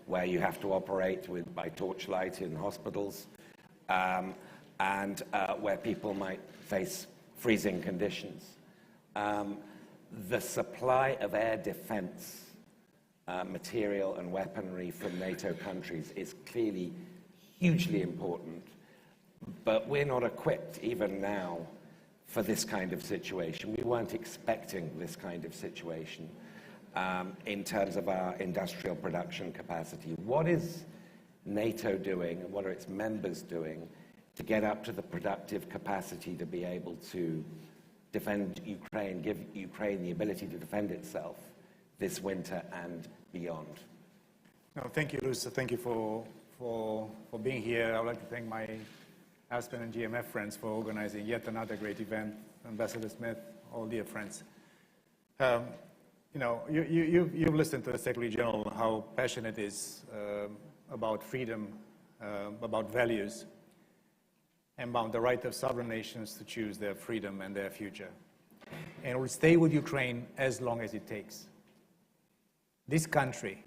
where you have to operate by torchlight in hospitals, and where people might face freezing conditions. The supply of air defense material and weaponry from NATO countries is clearly hugely important, but we're not equipped even now for this kind of situation. We weren't expecting this kind of situation in terms of our industrial production capacity. What is NATO doing, and what are its members doing to get up to the productive capacity to be able to defend Ukraine, give Ukraine the ability to defend itself this winter and beyond? No, thank you, Luz. Thank you for being here. I would like to thank my Aspen and GMF friends for organizing yet another great event. Ambassador Smith, all dear friends. You know, you've listened to the Secretary General, how passionate it is about freedom, about values, and about the right of sovereign nations to choose their freedom and their future. And will stay with Ukraine as long as it takes. This country,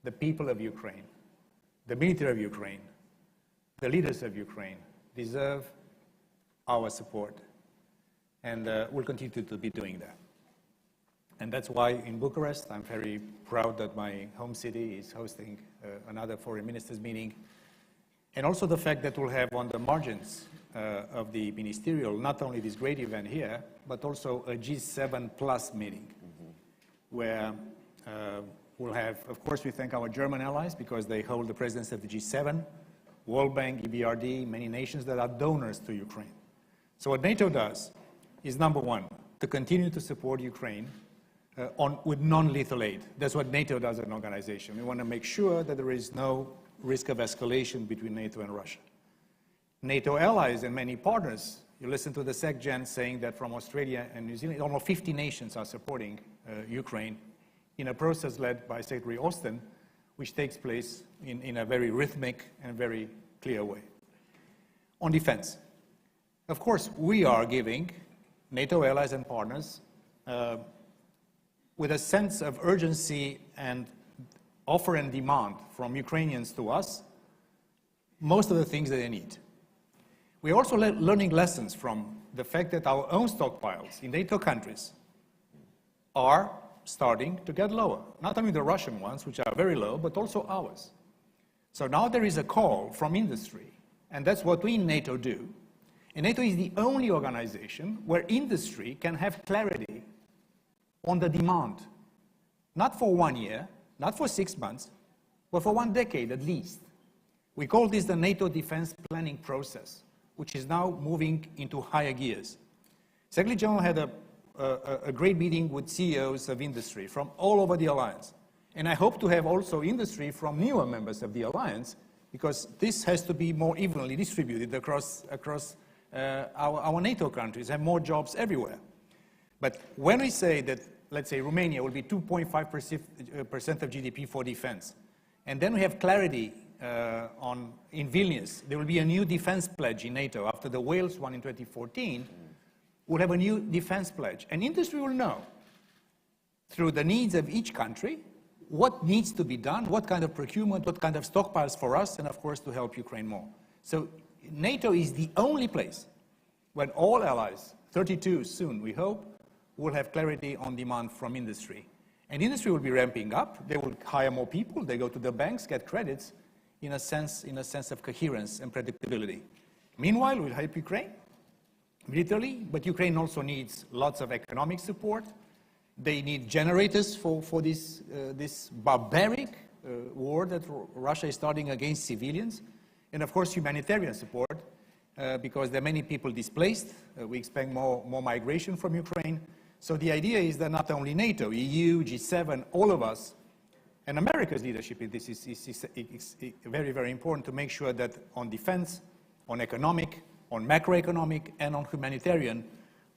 the people of Ukraine, the military of Ukraine, the leaders of Ukraine deserve our support, and we'll continue to be doing that. And that's why in Bucharest, I'm very proud that my home city is hosting another foreign ministers meeting. And also the fact that we'll have on the margins of the ministerial, not only this great event here, but also a G7 plus meeting, where we'll have, of course, we thank our German allies because they hold the presidency of the G7, World Bank, EBRD, many nations that are donors to Ukraine. So what NATO does is, number one, to continue to support Ukraine with non-lethal aid. That's what NATO does as an organization. We want to make sure that there is no risk of escalation between NATO and Russia. NATO allies and many partners, you listen to the SecGen saying that from Australia and New Zealand, almost 50 nations are supporting Ukraine in a process led by Secretary Austin, which takes place in a very rhythmic and very clear way. On defense, of course, we are giving NATO allies and partners with a sense of urgency and offer and demand from Ukrainians to us, most of the things that they need. We're also learning lessons from the fact that our own stockpiles in NATO countries are starting to get lower. Not only the Russian ones, which are very low, but also ours. So now there is a call from industry, and that's what we in NATO do. And NATO is the only organization where industry can have clarity on the demand, not for 1 year, not for 6 months, but for 1 decade at least. We call this the NATO defense planning process, which is now moving into higher gears. Secretary General had a great meeting with CEOs of industry from all over the alliance. And I hope to have also industry from newer members of the alliance, because this has to be more evenly distributed across our NATO countries and more jobs everywhere. But when we say that, let's say, Romania will be 2.5% of GDP for defense, and then we have clarity in Vilnius, there will be a new defense pledge in NATO after the Wales one in 2014, we'll have a new defense pledge. And industry will know, through the needs of each country, what needs to be done, what kind of procurement, what kind of stockpiles for us, and of course to help Ukraine more. So NATO is the only place when all allies, 32 soon, we hope, will have clarity on demand from industry. And industry will be ramping up. They will hire more people. They go to the banks, get credits, in a sense of coherence and predictability. Meanwhile, we'll help Ukraine militarily, but Ukraine also needs lots of economic support. They need generators for this, this barbaric war that Russia is starting against civilians. And of course, humanitarian support, because there are many people displaced. We expect more migration from Ukraine. So the idea is that not only NATO, EU, G7, all of us, and America's leadership in this is very, very important to make sure that on defense, on economic, on macroeconomic, and on humanitarian,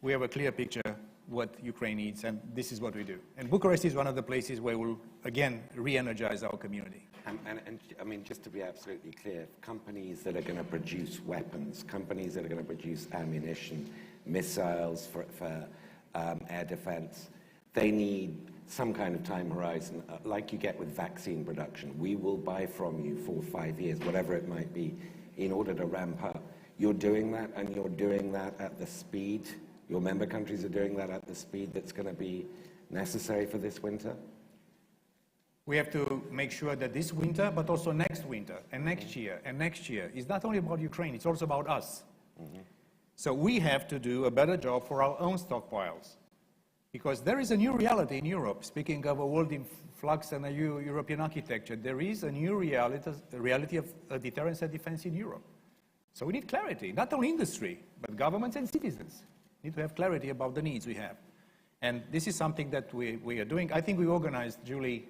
we have a clear picture what Ukraine needs, and this is what we do. And Bucharest is one of the places where we'll, again, re-energize our community. And I mean, just to be absolutely clear, companies that are going to produce weapons, companies that are going to produce ammunition, missiles for air defense, they need some kind of time horizon, like you get with vaccine production. We will buy from you for 5 years, whatever it might be, in order to ramp up. You're doing that, and you're doing that at the speed, your member countries are doing that at the speed that's going to be necessary for this winter? We have to make sure that this winter, but also next winter, and next year, and next year, is not only about Ukraine, it's also about us. So we have to do a better job for our own stockpiles. Because there is a new reality in Europe. Speaking of a world in flux and a European architecture, there is a new reality of deterrence and defense in Europe. So we need clarity, not only industry, but governments and citizens need to have clarity about the needs we have. And this is something that we are doing. I think we organized, Julie,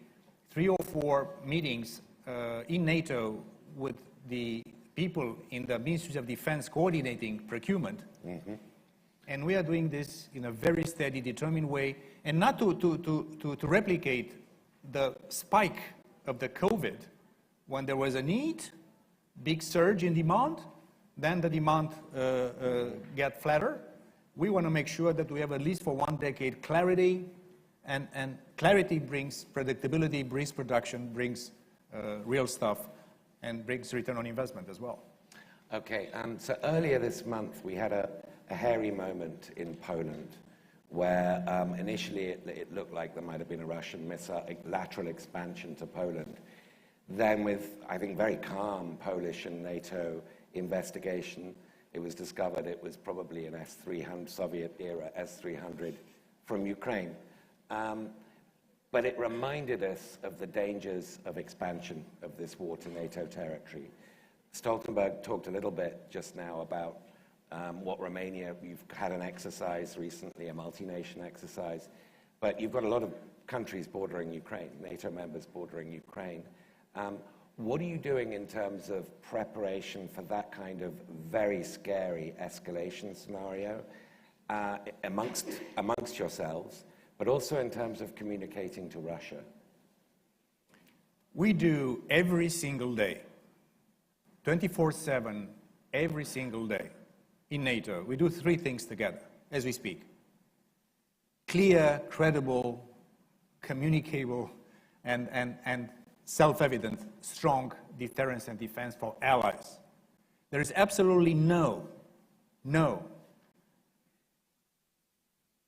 3 or 4 meetings in NATO with the people in the Ministries of Defense coordinating procurement. And we are doing this in a very steady, determined way, and not to replicate the spike of the COVID. When there was a need, big surge in demand, then the demand got flatter. We want to make sure that we have at least for 1 decade clarity, and clarity brings predictability, brings production, brings real stuff, and brings return on investment as well. Okay, so earlier this month we had a hairy moment in Poland where initially it looked like there might have been a Russian missile lateral expansion to Poland. Then with, I think, very calm Polish and NATO investigation, it was discovered it was probably an S-300, Soviet-era S-300 from Ukraine. But it reminded us of the dangers of expansion of this war to NATO territory. Stoltenberg talked a little bit just now about what Romania, you've had an exercise recently, a multi-nation exercise, but you've got a lot of countries bordering Ukraine, NATO members bordering Ukraine. What are you doing in terms of preparation for that kind of very scary escalation scenario amongst yourselves, but also in terms of communicating to Russia? We do every single day, 24/7, every single day in NATO. We do 3 things together as we speak. Clear, credible, communicable, and self-evident, strong deterrence and defense for allies. There is absolutely no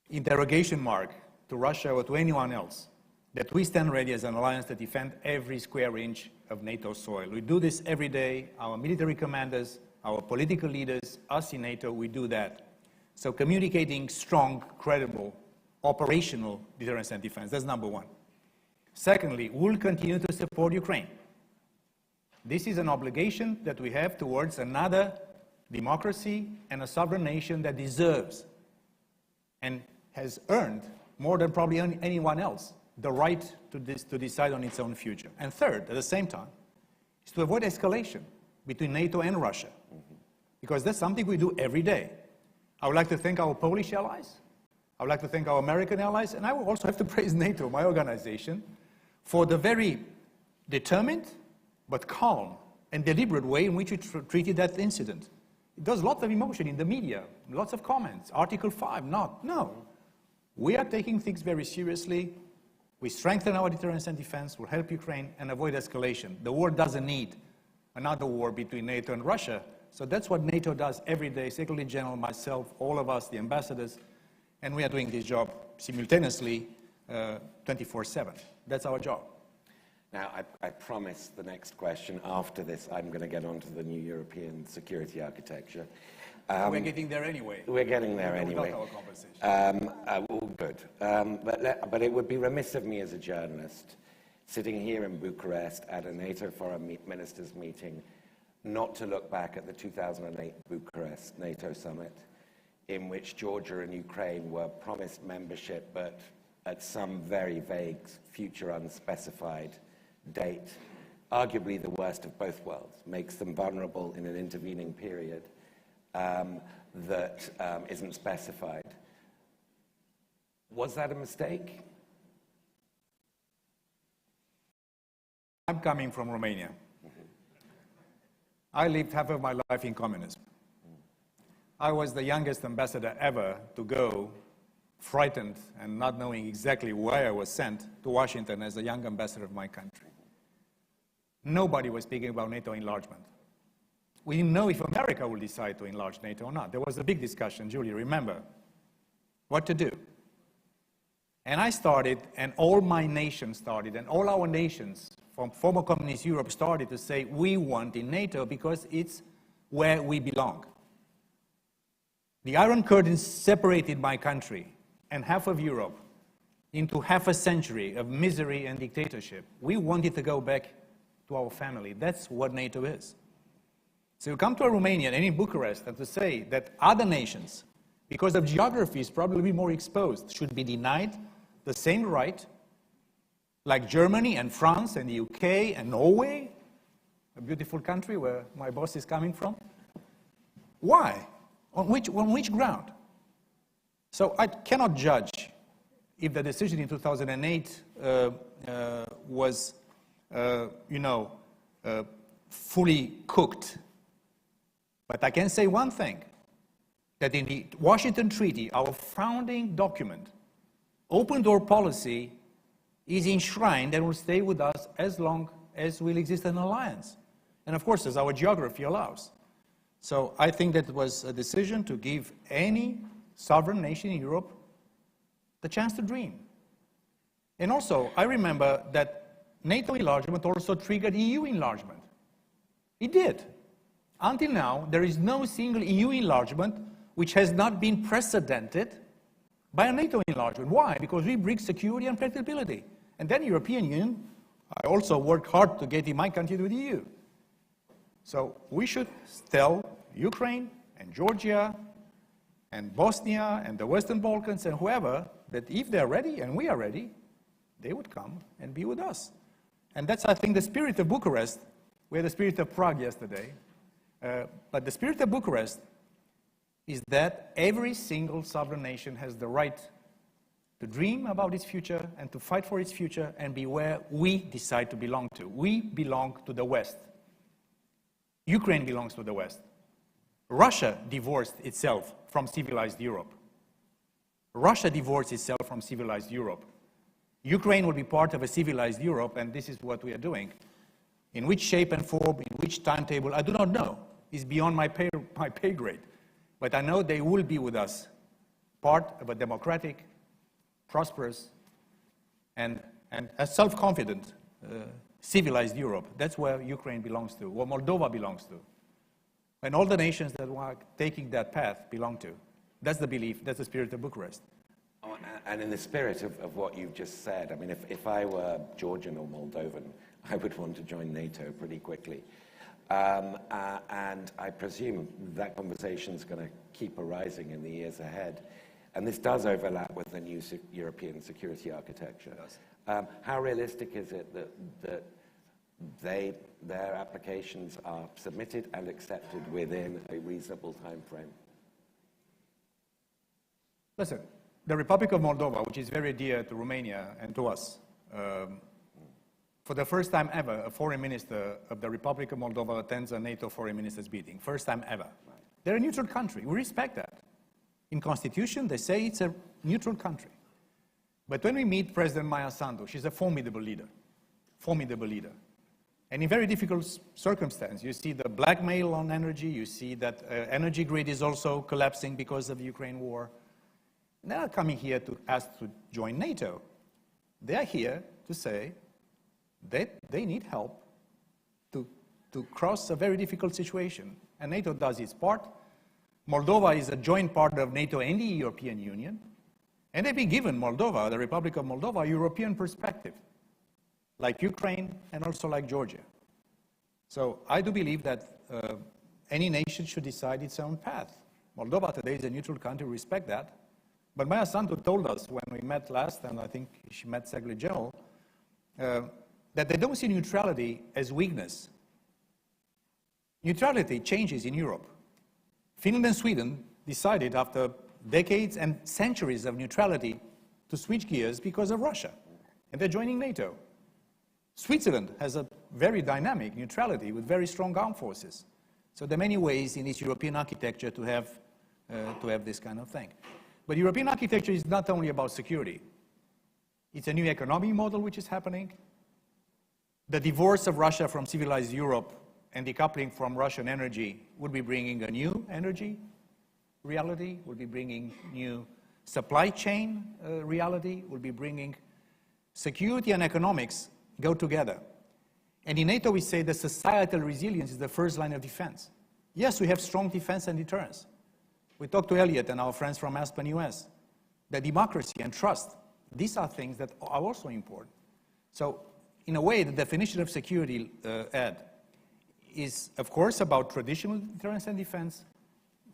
interrogation mark to Russia or to anyone else that we stand ready as an alliance to defend every square inch of NATO soil. We do this every day. Our military commanders, our political leaders, us in NATO, we do that. So communicating strong, credible, operational deterrence and defense, that's number 1. Secondly, we'll continue to support Ukraine. This is an obligation that we have towards another democracy and a sovereign nation that deserves and has earned, more than probably anyone else, the right to decide on its own future. And third, at the same time, is to avoid escalation between NATO and Russia, because that's something we do every day. I would like to thank our Polish allies, I would like to thank our American allies, and I would also have to praise NATO, my organization, for the very determined but calm and deliberate way in which we treated that incident. There's lots of emotion in the media, lots of comments, Article 5, no. We are taking things very seriously. We strengthen our deterrence and defense, we'll help Ukraine and avoid escalation. The war doesn't need another war between NATO and Russia, so that's what NATO does every day, Secretary General, myself, all of us, the ambassadors, and we are doing this job simultaneously 24/7. That's our job. Now, I promise the next question after this, I'm going to get onto the new European security architecture. We're getting there anyway. We're getting there anyway. Without our conversation. All good. But it would be remiss of me as a journalist, sitting here in Bucharest at a NATO foreign ministers meeting, not to look back at the 2008 Bucharest NATO summit, in which Georgia and Ukraine were promised membership, but at some very vague, future unspecified date, arguably the worst of both worlds, makes them vulnerable in an intervening period that isn't specified. Was that a mistake? I'm coming from Romania. I lived half of my life in communism. I was the youngest ambassador ever to go, frightened and not knowing exactly why I was sent to Washington as a young ambassador of my country. Nobody was speaking about NATO enlargement. We didn't know if America would decide to enlarge NATO or not. There was a big discussion, Julie, remember, what to do. And I started, and all my nations started, and all our nations from former communist Europe started to say, we want in NATO because it's where we belong. The Iron Curtain separated my country and half of Europe into half a century of misery and dictatorship. We wanted to go back to our family. That's what NATO is. So you come to a Romanian and in Bucharest and to say that other nations, because of geography, is probably more exposed, should be denied the same right, like Germany and France and the UK and Norway, a beautiful country where my boss is coming from. Why? On which ground? So I cannot judge if the decision in 2008 was, fully cooked. But I can say one thing, that in the Washington Treaty, our founding document, open door policy is enshrined and will stay with us as long as will exist an alliance. And of course, as our geography allows. So I think that was a decision to give any sovereign nation in Europe the chance to dream. And also, I remember that NATO enlargement also triggered EU enlargement. It did. Until now, there is no single EU enlargement which has not been precedented by a NATO enlargement. Why? Because we bring security and predictability. And then European Union, I also worked hard to get in my country to the EU. So we should tell Ukraine and Georgia and Bosnia and the Western Balkans and whoever that if they're ready and we are ready, they would come and be with us. And that's, I think, the spirit of Bucharest. We had the spirit of Prague yesterday. But the spirit of Bucharest is that every single sovereign nation has the right to dream about its future and to fight for its future and be where we decide to belong to. We belong to the West. Ukraine belongs to the West. Russia divorced itself from civilized Europe. Russia divorced itself from civilized Europe. Ukraine will be part of a civilized Europe, and this is what we are doing. In which shape and form, in which timetable, I do not know. It's beyond my pay grade. But I know they will be with us, part of a democratic, prosperous, and a self-confident, civilized Europe. That's where Ukraine belongs to, where Moldova belongs to. And all the nations that are taking that path belong to. That's the belief, that's the spirit of Bucharest. Oh, and in the spirit of what you've just said, I mean, if I were Georgian or Moldovan, I would want to join NATO pretty quickly. And I presume that conversation is going to keep arising in the years ahead. And this does overlap with the new European security architecture. How realistic is it that their applications are submitted and accepted within a reasonable time frame? Listen, the Republic of Moldova, which is very dear to Romania and to us, for the first time ever, a foreign minister of the Republic of Moldova attends a NATO foreign ministers meeting. First time ever. Right. They're a neutral country. We respect that. In Constitution, they say it's a neutral country. But when we meet President Maya Sandu, she's a formidable leader. Formidable leader. And in very difficult circumstances, you see the blackmail on energy, you see that energy grid is also collapsing because of the Ukraine war. And they're not coming here to ask to join NATO. They are here to say that they need help to cross a very difficult situation. And NATO does its part. Moldova is a joint partner of NATO and the European Union, and they've been given Moldova, the Republic of Moldova, a European perspective, like Ukraine and also like Georgia. So I do believe that any nation should decide its own path. Moldova today is a neutral country, we respect that. But Maya Sandu told us when we met last, and I think she met Secretary General, that they don't see neutrality as weakness. Neutrality changes in Europe. Finland and Sweden decided after decades and centuries of neutrality to switch gears because of Russia, and they're joining NATO. Switzerland has a very dynamic neutrality with very strong armed forces. So there are many ways in its European architecture to have this kind of thing. But European architecture is not only about security. It's a new economic model which is happening. The divorce of Russia from civilized Europe and decoupling from Russian energy would be bringing a new energy reality, will be bringing new supply chain reality, will be bringing security and economics go together. And in NATO we say that societal resilience is the first line of defense. Yes, we have strong defense and deterrence. We talked to Elliot and our friends from Aspen, US. That democracy and trust, these are things that are also important. So in a way, the definition of security, Ed, is of course about traditional deterrence and defense,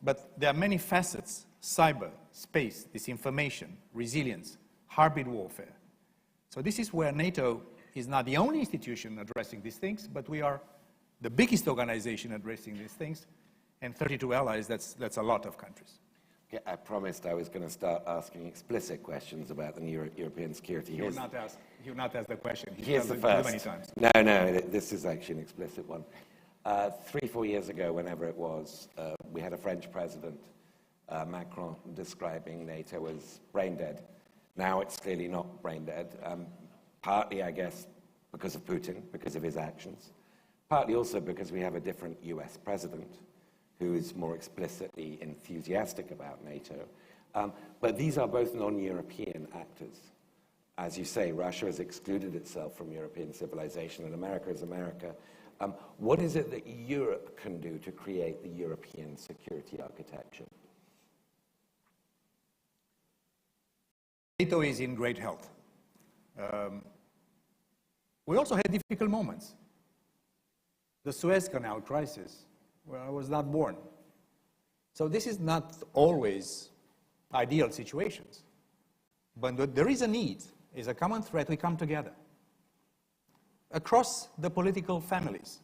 but there are many facets: cyber, space, disinformation, resilience, hybrid warfare. So this is where NATO is not the only institution addressing these things, but we are the biggest organization addressing these things, and 32 allies, that's a lot of countries. Okay, I promised I was going to start asking explicit questions about the new European security. You'll not ask the question. Here's the first. Many times. No, this is actually an explicit one. 3-4 years ago, whenever it was, we had a French president, Macron, describing NATO as brain dead. Now it's clearly not brain dead, partly, I guess, because of Putin, because of his actions, partly also because we have a different US president who is more explicitly enthusiastic about NATO. But these are both non-European actors. As you say, Russia has excluded itself from European civilization, and America is America. What is it that Europe can do to create the European security architecture? NATO is in great health. We also had difficult moments. The Suez Canal crisis, where I was not born. So this is not always ideal situations. But there is a need, is a common threat, we come together. Across the political families,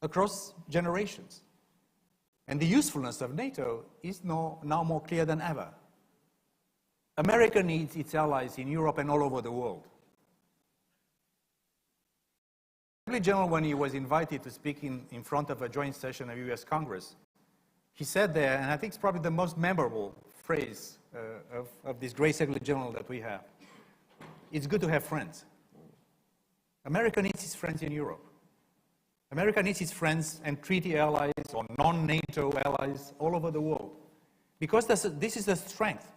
across generations. And the usefulness of NATO is now more clear than ever. America needs its allies in Europe and all over the world. The Secretary General, when he was invited to speak in front of a joint session of US Congress, he said there, and I think it's probably the most memorable phrase of this great Secretary General that we have, it's good to have friends. America needs its friends in Europe. America needs its friends and treaty allies or non-NATO allies all over the world. Because this is the strength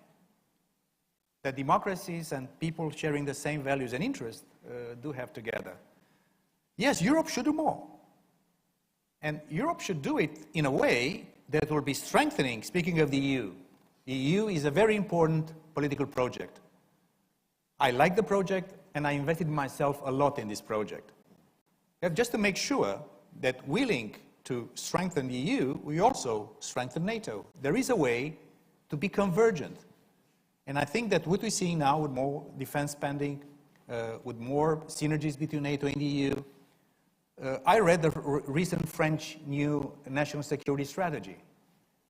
that democracies and people sharing the same values and interests do have together. Yes, Europe should do more. And Europe should do it in a way that will be strengthening, speaking of the EU. The EU is a very important political project. I like the project, and I invested myself a lot in this project. Just to make sure that willing to strengthen the EU, we also strengthen NATO. There is a way to be convergent. And I think that what we're seeing now with more defense spending, with more synergies between NATO and the EU, I read the recent French new national security strategy.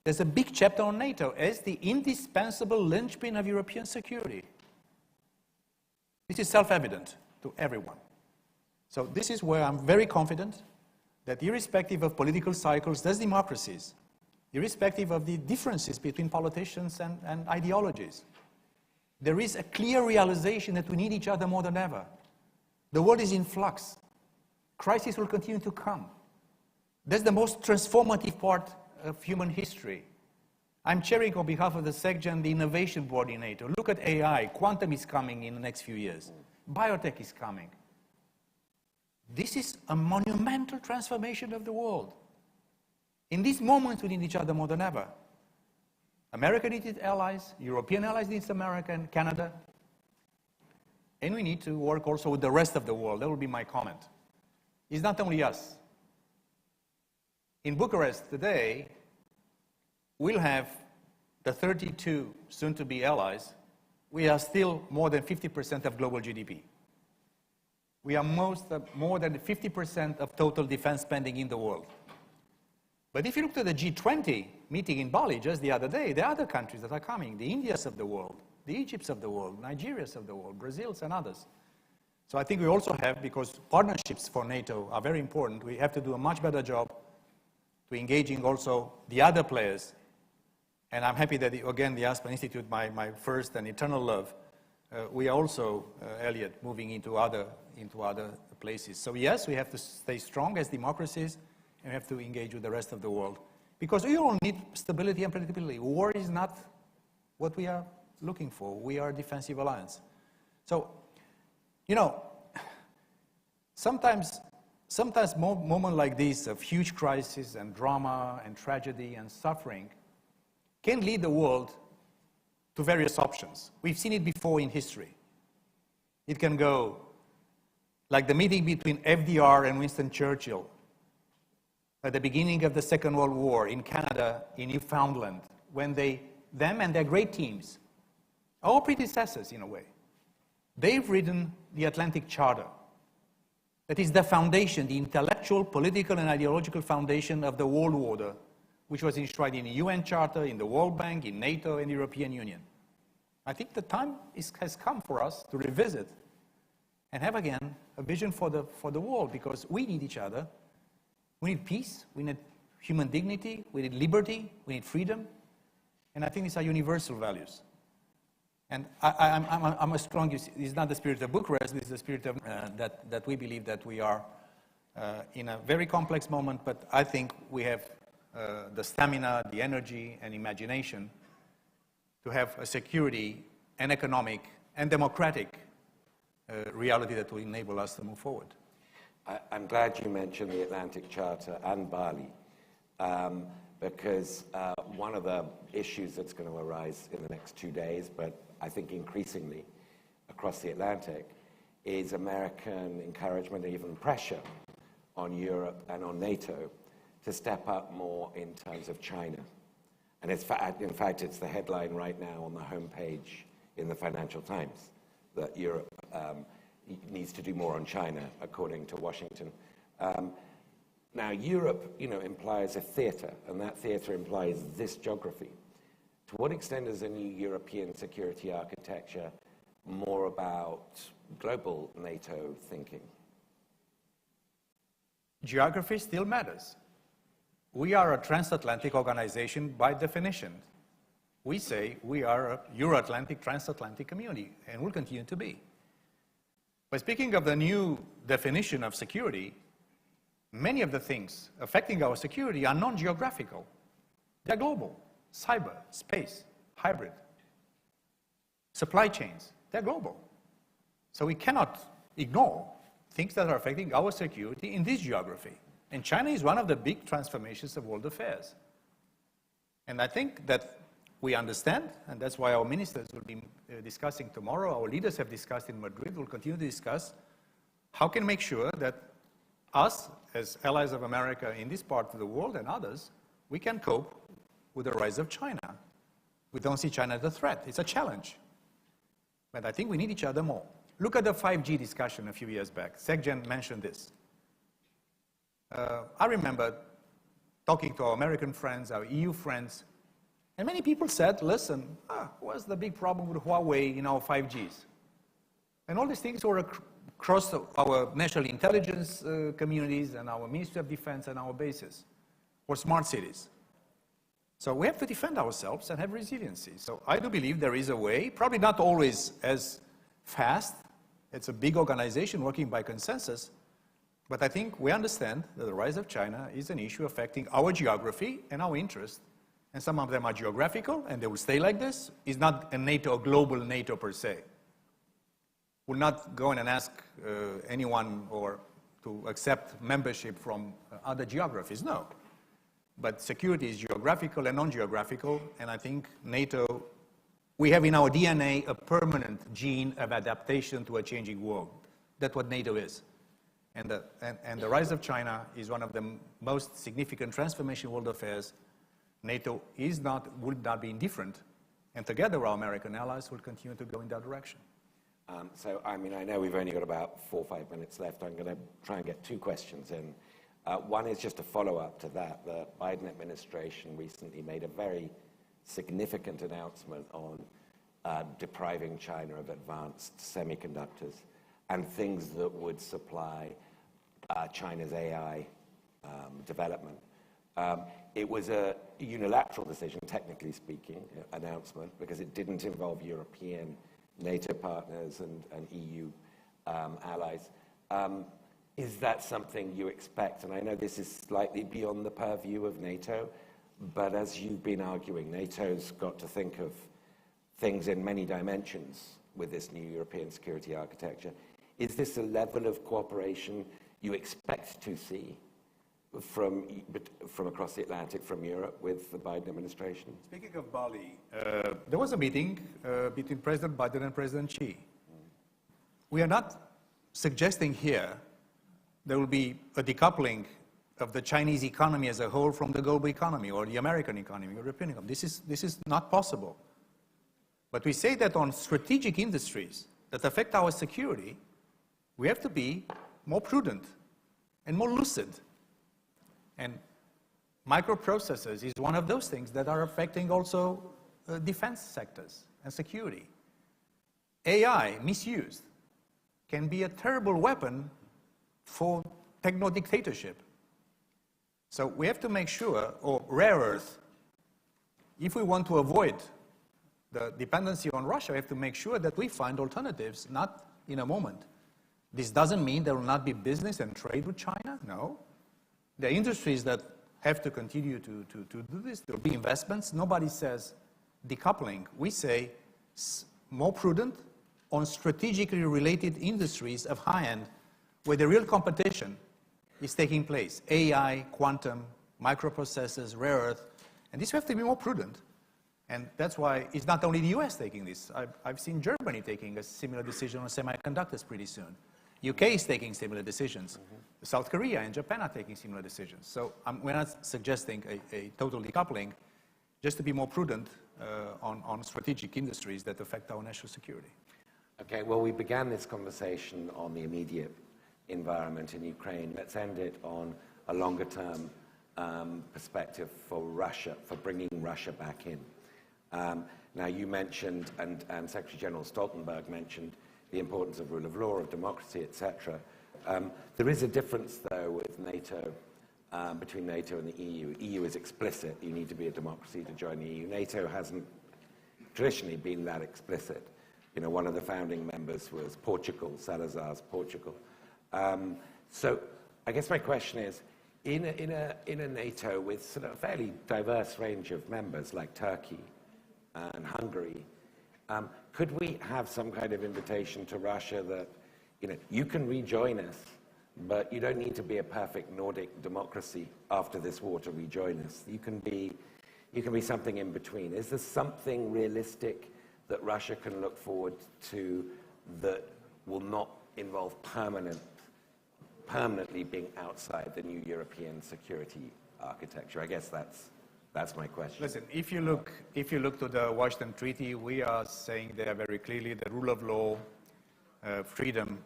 There's a big chapter on NATO as the indispensable linchpin of European security. This is self-evident to everyone. So this is where I'm very confident that irrespective of political cycles, there's democracies, irrespective of the differences between politicians and ideologies. There is a clear realization that we need each other more than ever. The world is in flux. Crises will continue to come. That's the most transformative part of human history. I'm chairing on behalf of the SecGen the innovation board in NATO. Look at AI. Quantum is coming in the next few years. Biotech is coming. This is a monumental transformation of the world. In these moments, we need each other more than ever. America needs its allies, European allies needs America and Canada, and we need to work also with the rest of the world. That would be my comment. It's not only us. In Bucharest today, we'll have the 32 soon-to-be allies. We are still more than 50% of global GDP. We are more than 50% of total defense spending in the world. But if you look at the G20 meeting in Bali just the other day, there are other countries that are coming, the Indias of the world, the Egypts of the world, Nigerias of the world, Brazils and others. So I think we also have, because partnerships for NATO are very important, we have to do a much better job to engaging also the other players. And I'm happy that, again, the Aspen Institute, my first and eternal love, we are also, Elliot, moving into other places. So yes, we have to stay strong as democracies, and we have to engage with the rest of the world. Because we all need stability and predictability. War is not what we are looking for. We are a defensive alliance. So, you know, sometimes moments like this of huge crisis and drama and tragedy and suffering can lead the world to various options. We've seen it before in history. It can go like the meeting between FDR and Winston Churchill at the beginning of the Second World War in Canada, in Newfoundland, when them and their great teams, our predecessors in a way, they've written the Atlantic Charter. That is the foundation, the intellectual, political, and ideological foundation of the world order, which was enshrined in the UN Charter, in the World Bank, in NATO, and the European Union. I think the time has come for us to revisit and have again a vision for the world, because we need each other. We need peace, we need human dignity, we need liberty, we need freedom, and I think these are universal values. And I'm a strong, it's not the spirit of Bucharest, it's the spirit of that we believe that we are in a very complex moment, but I think we have the stamina, the energy, and imagination to have a security and economic and democratic reality that will enable us to move forward. I'm glad you mentioned the Atlantic Charter and Bali, because one of the issues that's going to arise in the next 2 days, but I think increasingly across the Atlantic, is American encouragement and even pressure on Europe and on NATO to step up more in terms of China. And in fact, it's the headline right now on the homepage in the Financial Times, that Europe needs to do more on China, according to Washington. Now, Europe, implies a theater, and that theater implies this geography. To what extent is a new European security architecture more about global NATO thinking? Geography still matters. We are a transatlantic organization by definition. We say we are a Euro-Atlantic, transatlantic community, and will continue to be. But speaking of the new definition of security, many of the things affecting our security are non-geographical. They're global. Cyber, space, hybrid. Supply chains, they're global. So we cannot ignore things that are affecting our security in this geography. And China is one of the big transformations of world affairs. And I think that we understand, and that's why our ministers will be discussing tomorrow, our leaders have discussed in Madrid, will continue to discuss how can we make sure that us, as allies of America in this part of the world and others, we can cope with the rise of China. We don't see China as a threat. It's a challenge. But I think we need each other more. Look at the 5G discussion a few years back. SecGen mentioned this. I remember talking to our American friends, our EU friends, and many people said, listen, what's the big problem with Huawei in our 5Gs? And all these things were across our national intelligence communities and our Ministry of Defense and our bases, or smart cities. So we have to defend ourselves and have resiliency. So I do believe there is a way, probably not always as fast. It's a big organization working by consensus. But I think we understand that the rise of China is an issue affecting our geography and our interests. And some of them are geographical, and they will stay like this. It's not a NATO, a global NATO per se. We'll not go in and ask anyone or to accept membership from other geographies, no. but security is geographical and non-geographical, and I think NATO, we have in our DNA a permanent gene of adaptation to a changing world. That's what NATO is. And the rise of China is one of the most significant transformation in world affairs. NATO would not be indifferent, and together our American allies will continue to go in that direction. I know we've only got about 4 or 5 minutes left. I'm going to try and get 2 questions in. One is just a follow-up to that. The Biden administration recently made a very significant announcement on depriving China of advanced semiconductors and things that would supply China's AI development. It was a unilateral decision, technically speaking, announcement, because it didn't involve European NATO partners and EU allies. Is that something you expect? And I know this is slightly beyond the purview of NATO, but as you've been arguing, NATO's got to think of things in many dimensions with this new European security architecture. Is this a level of cooperation you expect to see from across the Atlantic, from Europe, with the Biden administration? Speaking of Bali, there was a meeting between President Biden and President Xi. We are not suggesting here there will be a decoupling of the Chinese economy as a whole from the global economy or the American economy or European economy. This is not possible. But we say that on strategic industries that affect our security, we have to be more prudent and more lucid. And microprocessors is one of those things that are affecting also defense sectors and security. AI, misused, can be a terrible weapon for techno-dictatorship. So we have to make sure, or rare earth, if we want to avoid the dependency on Russia, we have to make sure that we find alternatives, not in a moment. This doesn't mean there will not be business and trade with China, no. There are industries that have to continue to do this. There will be investments. Nobody says decoupling. We say more prudent on strategically related industries of high-end where the real competition is taking place. AI, quantum, microprocessors, rare earth. And this we have to be more prudent. And that's why it's not only the US taking this. I've seen Germany taking a similar decision on semiconductors pretty soon. UK is taking similar decisions. South Korea and Japan are taking similar decisions. So we're not suggesting a total decoupling, just to be more prudent on strategic industries that affect our national security. Okay, well, we began this conversation on the immediate environment in Ukraine. Let's end it on a longer-term perspective for Russia, for bringing Russia back in. Now, you mentioned, and Secretary General Stoltenberg mentioned, the importance of rule of law, of democracy, etc. There is a difference, though, with NATO, between NATO and the EU. EU is explicit. You need to be a democracy to join the EU. NATO hasn't traditionally been that explicit. You know, one of the founding members was Portugal, Salazar's Portugal. So I guess my question is, in a NATO with sort of a fairly diverse range of members like Turkey and Hungary, could we have some kind of invitation to Russia that, you know, you can rejoin us, but you don't need to be a perfect Nordic democracy after this war to rejoin us. You can be something in between. Is there something realistic that Russia can look forward to that will not involve permanently being outside the new European security architecture? I guess that's my question. Listen, if you look to the Washington Treaty, we are saying there very clearly the rule of law, freedom,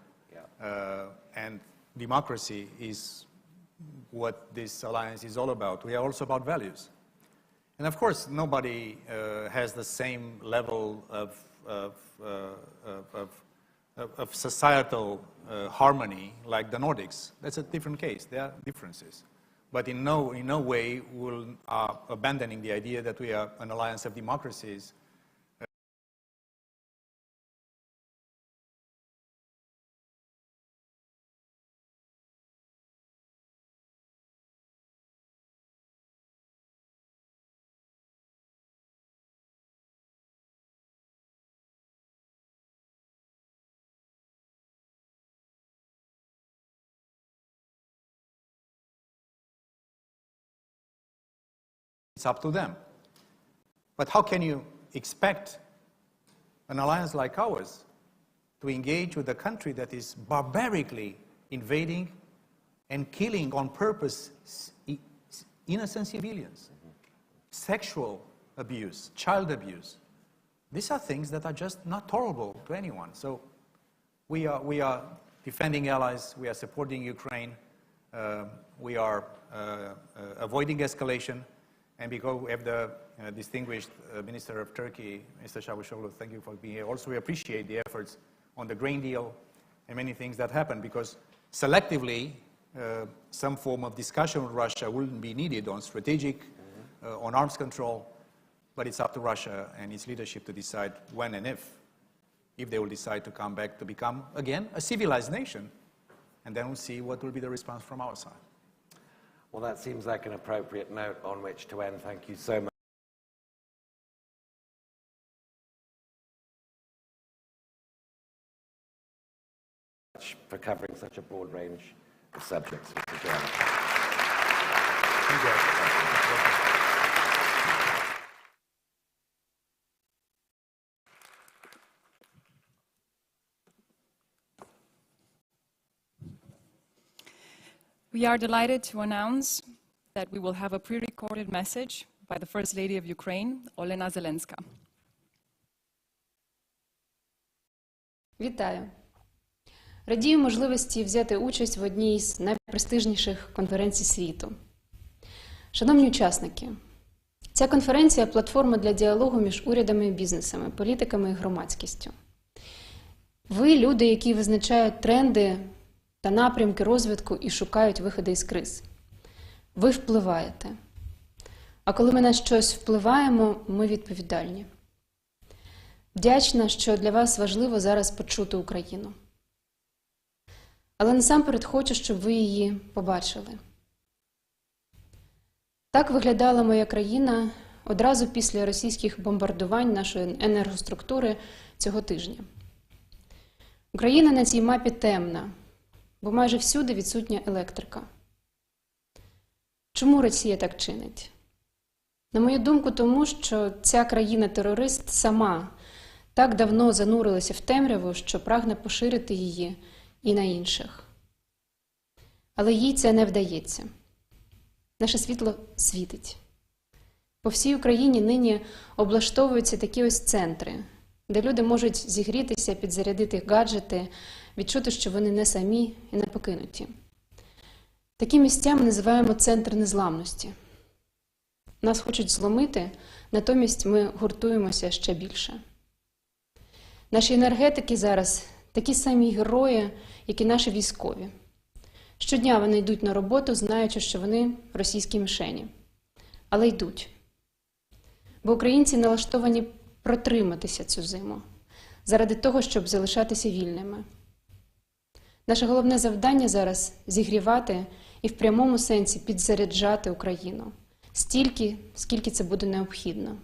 and democracy is what this alliance is all about. We are also about values. And of course, nobody has the same level of societal harmony like the Nordics. That's a different case. There are differences. But in no way will abandoning the idea that we are an alliance of democracies It's up to them. But how can you expect an alliance like ours to engage with a country that is barbarically invading and killing on purpose innocent civilians? Sexual abuse, child abuse. These are things that are just not tolerable to anyone. So we are defending allies, we are supporting Ukraine, we are avoiding escalation, and because we have the distinguished Minister of Turkey, Mr. Çavuşoğlu, thank you for being here. Also, we appreciate the efforts on the grain deal and many things that happened, because selectively, some form of discussion with Russia wouldn't be needed on strategic, on arms control, but it's up to Russia and its leadership to decide when and if they will decide to come back to become, again, a civilized nation. And then we'll see what will be the response from our side. Well, that seems like an appropriate note on which to end. Thank you so much for covering such a broad range of subjects, Mr. Chairman. Thank you. We are delighted to announce that we will have a pre-recorded message by the First Lady of Ukraine, Olena Zelenska. Вітаю! Радію можливості взяти участь в одній з найпрестижніших конференцій світу. Шановні учасники, ця конференція – платформа для діалогу між урядами і бізнесами, політиками і громадськістю. Ви – люди, які визначають тренди та напрямки розвитку і шукають виходи із криз. Ви впливаєте. А коли ми на щось впливаємо, ми відповідальні. Вдячна, що для вас важливо зараз почути Україну. Але насамперед хочу, щоб ви її побачили. Так виглядала моя країна одразу після російських бомбардувань нашої енергоструктури цього тижня. Україна на цій мапі темна, бо майже всюди відсутня електрика. Чому Росія так чинить? На мою думку, тому що ця країна-терорист сама так давно занурилася в темряву, що прагне поширити її і на інших. Але їй це не вдається. Наше світло світить. По всій Україні нині облаштовуються такі ось центри, де люди можуть зігрітися, підзарядити гаджети, відчути, що вони не самі і не покинуті. Такі місця ми називаємо центр незламності. Нас хочуть зломити, натомість ми гуртуємося ще більше. Наші енергетики зараз такі самі герої, як і наші військові. Щодня вони йдуть на роботу, знаючи, що вони російські мішені. Але йдуть. Бо українці налаштовані протриматися цю зиму, заради того, щоб залишатися вільними. Наше головне завдання зараз – зігрівати і в прямому сенсі підзаряджати Україну. Стільки, скільки це буде необхідно.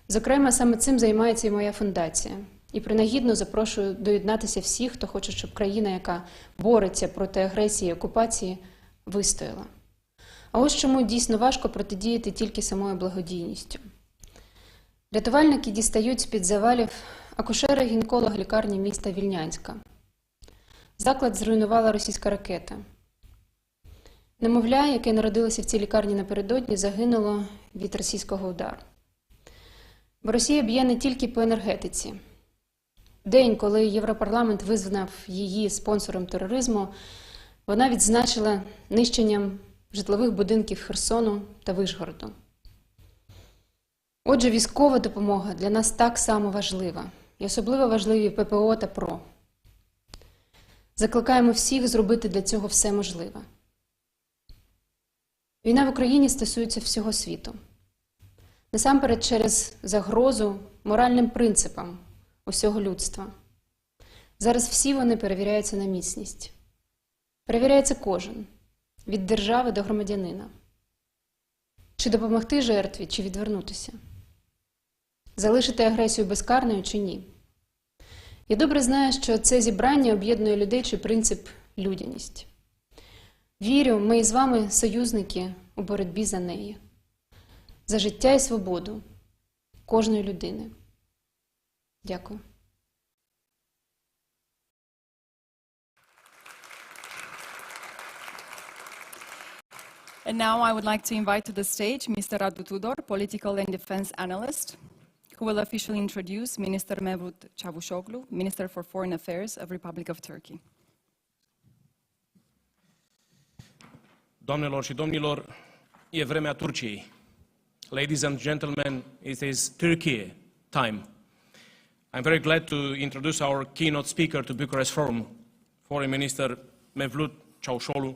Зокрема, саме цим займається і моя фундація. І принагідно запрошую доєднатися всіх, хто хоче, щоб країна, яка бореться проти агресії і окупації, вистояла. А ось чому дійсно важко протидіяти тільки самою благодійністю. Рятувальники дістають з-під завалів акушера-гінеколога лікарні міста Вільнянська. Заклад зруйнувала російська ракета. Немовля, яке народилося в цій лікарні напередодні, загинуло від російського удару. Бо Росія б'є не тільки по енергетиці. День, коли Європарламент визнав її спонсором тероризму, вона відзначила нищенням житлових будинків Херсону та Вишгороду. Отже, військова допомога для нас так само важлива. І особливо важливі ППО та ПРО. Закликаємо всіх зробити для цього все можливе. Війна в Україні стосується всього світу. Насамперед через загрозу моральним принципам усього людства. Зараз всі вони перевіряються на міцність. Перевіряється кожен, від держави до громадянина. Чи допомогти жертві, чи відвернутися? Залишити агресію безкарною чи ні? Я добре знаю, що це зібрання об'єднує людей чи принцип людяність. Вірю, ми із вами союзники у боротьбі за неї. за життя і свободу кожної людини. Дякую. And now I would like to invite to the stage Mr. Radu Tudor, political and defense analyst, who will officially introduce Minister Mevlut Çavuşoğlu, Minister for Foreign Affairs of Republic of Turkey. Doamnelor și domnilor, e vremea Turciei. Ladies and gentlemen, it is Turkey time. I'm very glad to introduce our keynote speaker to Bucharest Forum, Foreign Minister Mevlut Çavuşoğlu,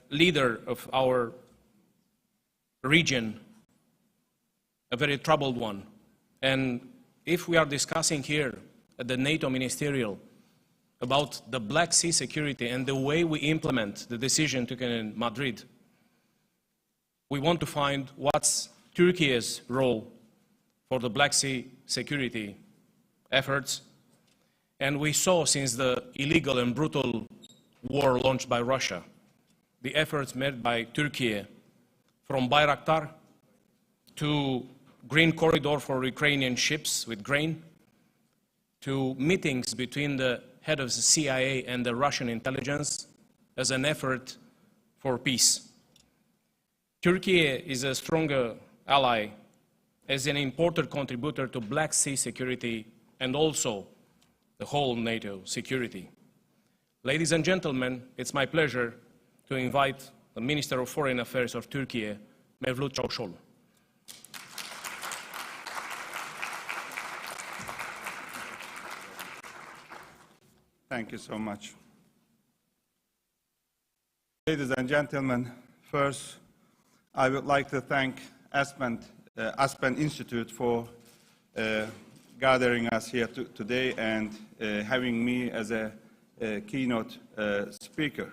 leader of our region, a very troubled one. And if we are discussing here at the NATO Ministerial about the Black Sea security and the way we implement the decision taken in Madrid, we want to find what's Turkey's role for the Black Sea security efforts. And we saw since the illegal and brutal war launched by Russia, the efforts made by Turkey from Bayraktar to Green Corridor for Ukrainian ships with grain, to meetings between the head of the CIA and the Russian intelligence as an effort for peace. Turkey is a stronger ally as an important contributor to Black Sea security and also the whole NATO security. Ladies and gentlemen, it's my pleasure to invite the Minister of Foreign Affairs of Turkey, Mevlut Çavuşoğlu. Thank you so much. Ladies and gentlemen, first, I would like to thank Aspen Institute for gathering us here today and having me as a keynote speaker.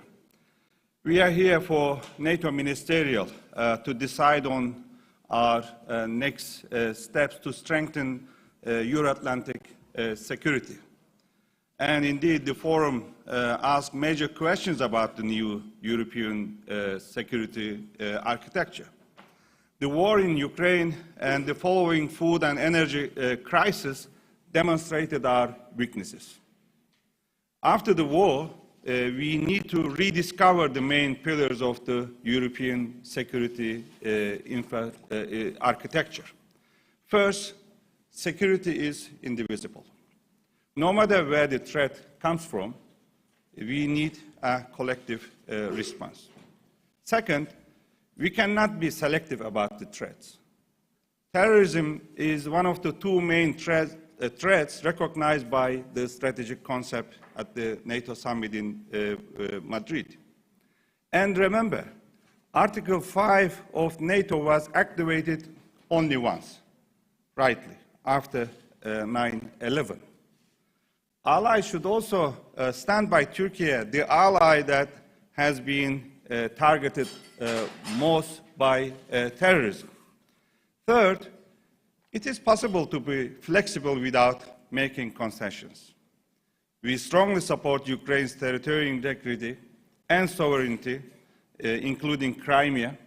We are here for NATO Ministerial to decide on our next steps to strengthen Euro-Atlantic security. And indeed, the forum asked major questions about the new European security architecture. The war in Ukraine and the following food and energy crisis demonstrated our weaknesses. After the war, we need to rediscover the main pillars of the European security architecture. First, security is indivisible. No matter where the threat comes from, we need a collective response. Second, we cannot be selective about the threats. Terrorism is one of the two main threats recognized by the strategic concept at the NATO summit in Madrid. And remember, Article 5 of NATO was activated only once, rightly, after 9/11. Allies should also stand by Turkey, the ally that has been targeted most by terrorism. Third, it is possible to be flexible without making concessions. We strongly support Ukraine's territorial integrity and sovereignty, including Crimea,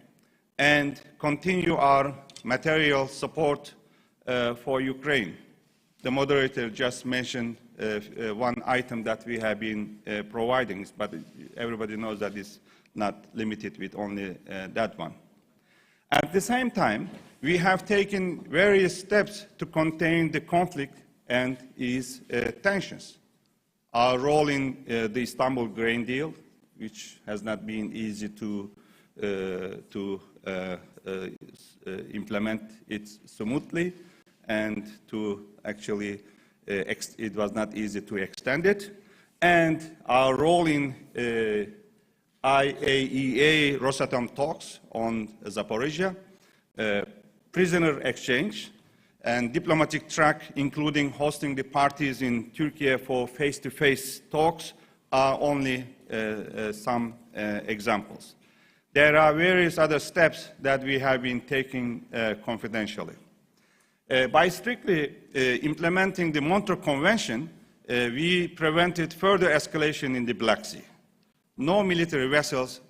and continue our material support for Ukraine. The moderator just mentioned one item that we have been providing, but everybody knows that it's not limited with only that one. At the same time, we have taken various steps to contain the conflict and ease tensions. Our role in the Istanbul grain deal, which has not been easy to implement it smoothly, and to actually, it was not easy to extend it. And our role in IAEA Rosatom talks on Zaporizhia, prisoner exchange, and diplomatic track, including hosting the parties in Turkey for face-to-face talks, are only some examples. There are various other steps that we have been taking confidentially. By strictly implementing the Montreux Convention, we prevented further escalation in the Black Sea. No military vessels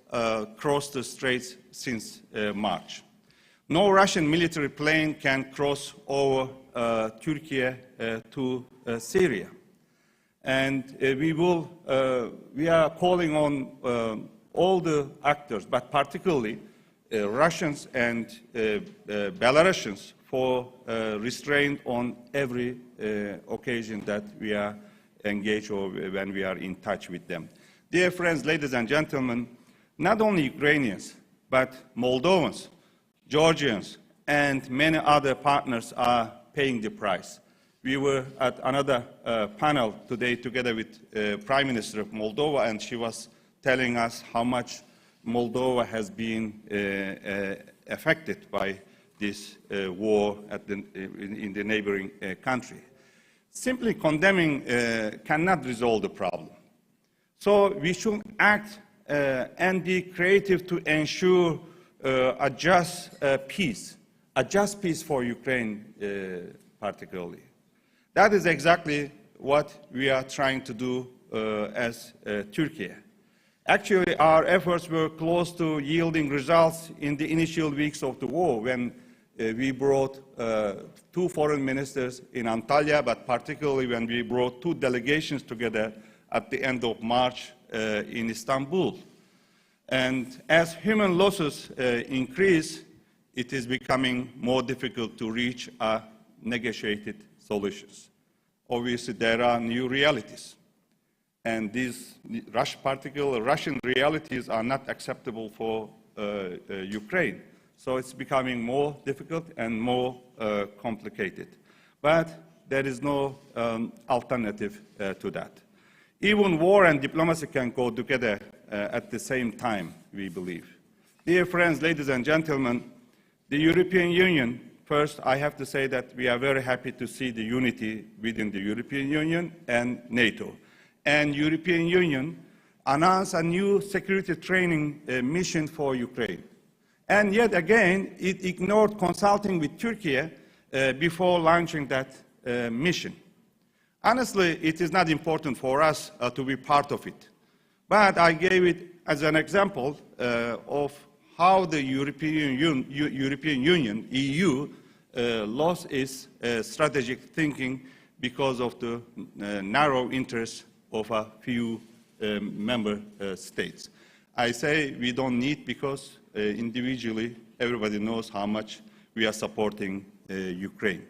crossed the straits since March. No Russian military plane can cross over Turkey to Syria. And we are calling on all the actors, but particularly Russians and Belarusians for restraint on every occasion that we are engaged or when we are in touch with them. Dear friends, ladies and gentlemen, not only Ukrainians, but Moldovans, Georgians, and many other partners are paying the price. We were at another panel today together with Prime Minister of Moldova, and she was telling us how much Moldova has been affected by this war in the neighboring country. Simply condemning cannot resolve the problem. So we should act and be creative to ensure a just peace for Ukraine particularly. That is exactly what we are trying to do as Turkey. Actually, our efforts were close to yielding results in the initial weeks of the war when we brought 2 foreign ministers in Antalya, but particularly when we brought 2 delegations together at the end of March in Istanbul. And as human losses increase, it is becoming more difficult to reach negotiated solutions. Obviously, there are new realities. And these particular Russian realities are not acceptable for Ukraine. So it's becoming more difficult and more complicated. But there is no alternative to that. Even war and diplomacy can go together at the same time, we believe. Dear friends, ladies and gentlemen, the European Union, first I have to say that we are very happy to see the unity within the European Union and NATO. And European Union announced a new security training mission for Ukraine. And yet again, it ignored consulting with Turkey before launching that mission. Honestly, it is not important for us to be part of it. But I gave it as an example of how the European Union, EU, lost its strategic thinking because of the narrow interests of a few member states. I say we don't need because individually everybody knows how much we are supporting Ukraine.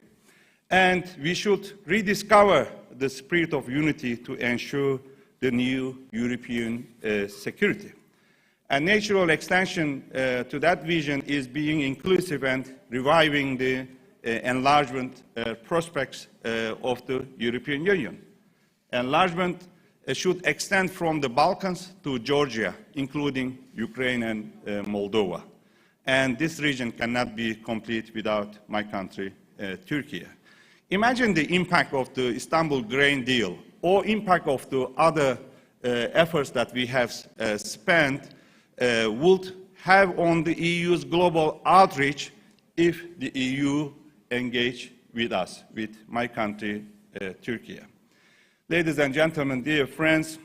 And we should rediscover the spirit of unity to ensure the new European security. A natural extension to that vision is being inclusive and reviving the enlargement prospects of the European Union. Enlargement should extend from the Balkans to Georgia, including Ukraine and Moldova. And this region cannot be complete without my country, Turkey. Imagine the impact of the Istanbul grain deal or impact of the other efforts that we have spent would have on the EU's global outreach if the EU engaged with us, with my country, Turkey. Ladies and gentlemen, dear friends,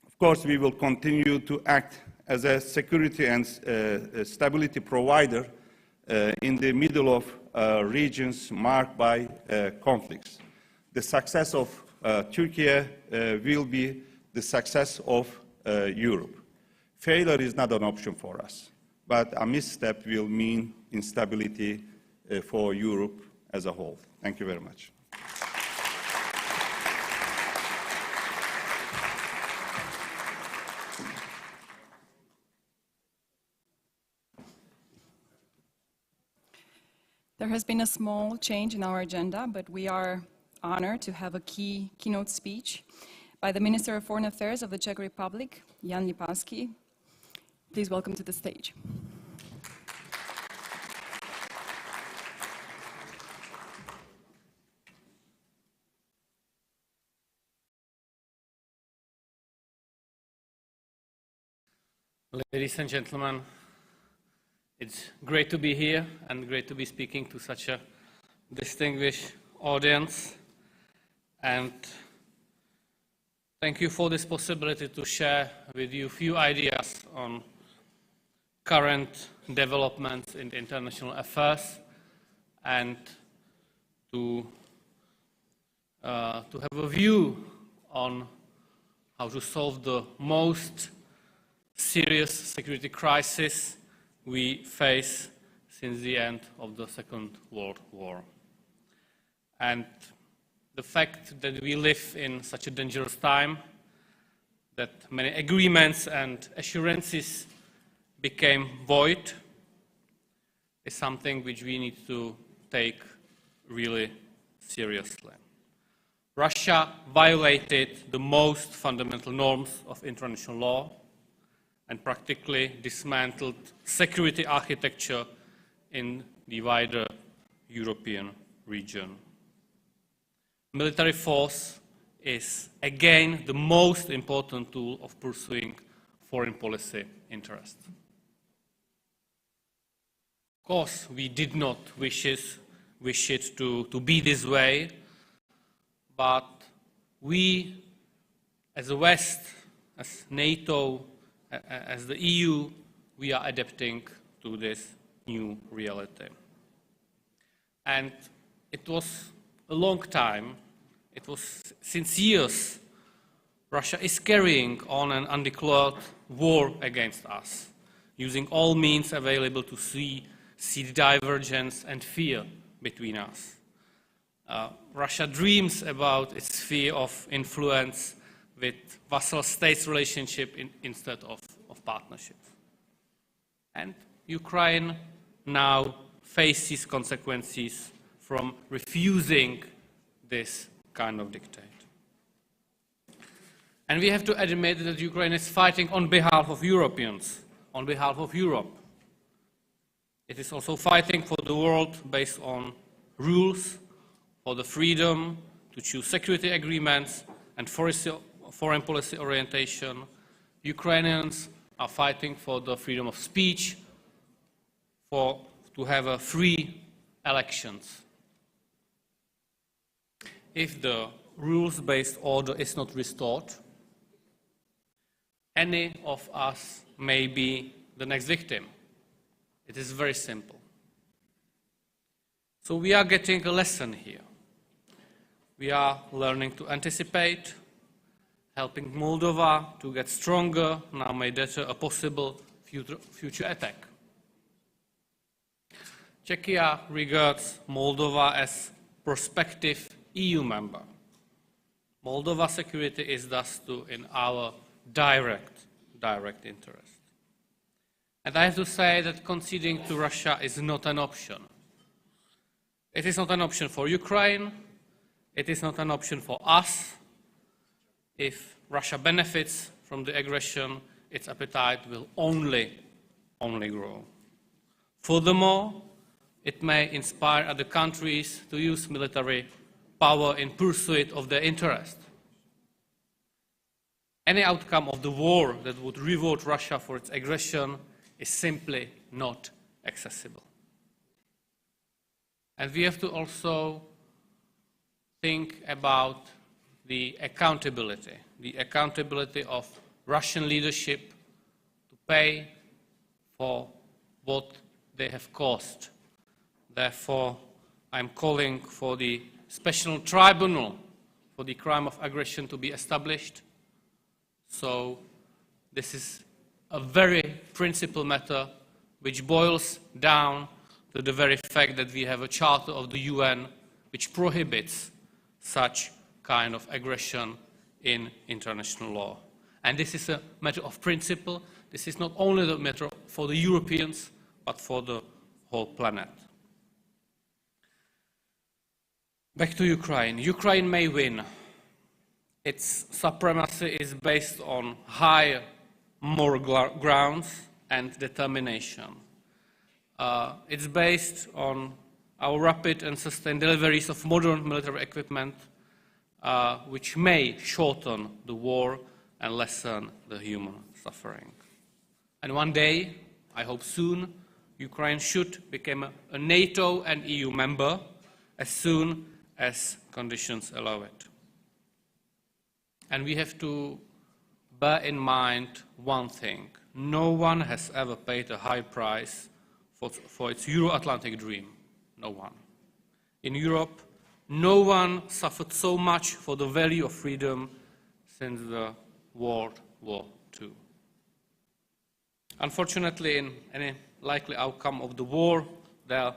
of course we will continue to act as a security and stability provider in the middle of regions marked by conflicts. The success of Turkey will be the success of Europe. Failure is not an option for us, but a misstep will mean instability for Europe as a whole. Thank you very much. There has been a small change in our agenda, but we are honored to have a keynote speech by the Minister of Foreign Affairs of the Czech Republic, Jan Lipavsky. Please welcome to the stage. Ladies and gentlemen, it's great to be here and great to be speaking to such a distinguished audience. And thank you for this possibility to share with you a few ideas on current developments in international affairs and to have a view on how to solve the most serious security crisis we face since the end of the Second World War. And the fact that we live in such a dangerous time, that many agreements and assurances became void, is something which we need to take really seriously. Russia violated the most fundamental norms of international law and practically dismantled security architecture in the wider European region. Military force is again the most important tool of pursuing foreign policy interests. Of course, we did not wish it to be this way, but we, as the West, as NATO, as the EU, we are adapting to this new reality. And it was a long time, it was since years, Russia is carrying on an undeclared war against us, using all means available to see the divergence and fear between us. Russia dreams about its sphere of influence with vassal states relationship instead of partnership. And Ukraine now faces consequences from refusing this kind of dictate. And we have to admit that Ukraine is fighting on behalf of Europeans, on behalf of Europe. It is also fighting for the world based on rules, for the freedom to choose security agreements and foreign policy orientation. Ukrainians are fighting for the freedom of speech, to have free elections. If the rules-based order is not restored, any of us may be the next victim. It is very simple. So we are getting a lesson here. We are learning to anticipate, helping Moldova to get stronger, now may deter a possible future attack. Czechia regards Moldova as prospective EU member. Moldova's security is thus in our direct interest. And I have to say that conceding to Russia is not an option. It is not an option for Ukraine. It is not an option for us. If Russia benefits from the aggression, its appetite will only grow. Furthermore, it may inspire other countries to use military power in pursuit of their interest. Any outcome of the war that would reward Russia for its aggression is simply not accessible. And we have to also think about the accountability of Russian leadership to pay for what they have caused. Therefore, I'm calling for the special tribunal for the crime of aggression to be established. So this is a very principal matter which boils down to the very fact that we have a charter of the UN which prohibits such kind of aggression in international law. And this is a matter of principle. This is not only the matter for the Europeans, but for the whole planet. Back to Ukraine. Ukraine may win. Its supremacy is based on high moral grounds and determination. It's based on our rapid and sustained deliveries of modern military equipment, which may shorten the war and lessen the human suffering. And one day, I hope soon, Ukraine should become a NATO and EU member as soon as conditions allow it. And we have to bear in mind one thing. no one has ever paid a high price for its Euro-Atlantic dream. No one. In Europe, no one suffered so much for the value of freedom since the World War II. Unfortunately, in any likely outcome of the war, there'll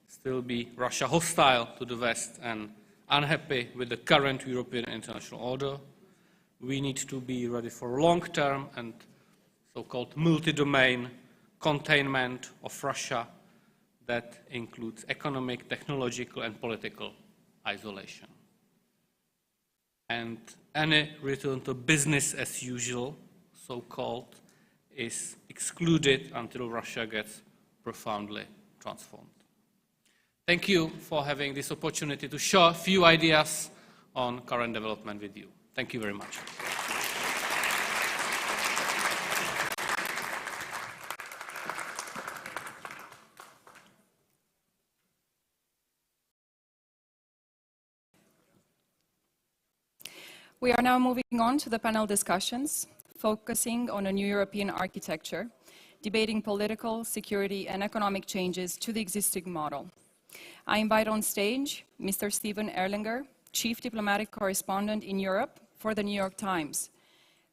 still be Russia hostile to the West and unhappy with the current European international order. We need to be ready for long-term and so-called multi-domain containment of Russia that includes economic, technological, and political isolation. And any return to business as usual, so-called, is excluded until Russia gets profoundly transformed. Thank you for having this opportunity to share a few ideas on current development with you. Thank you very much. We are now moving on to the panel discussions, focusing on a new European architecture, debating political, security, and economic changes to the existing model. I invite on stage Mr. Stephen Erlinger, Chief Diplomatic Correspondent in Europe for the New York Times,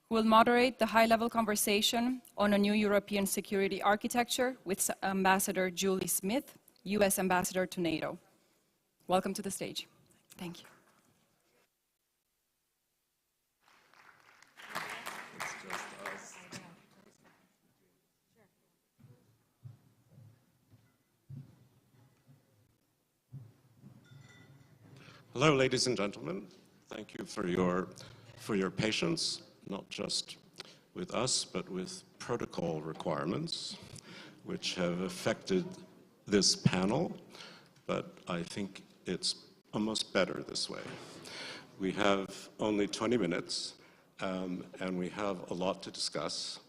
who will moderate the high-level conversation on a new European security architecture with Ambassador Julie Smith, U.S. Ambassador to NATO. Welcome to the stage. Thank you. Hello, ladies and gentlemen. Thank you for your patience, not just with us, but with protocol requirements, which have affected this panel, but I think it's almost better this way. We have only 20 minutes, and we have a lot to discuss.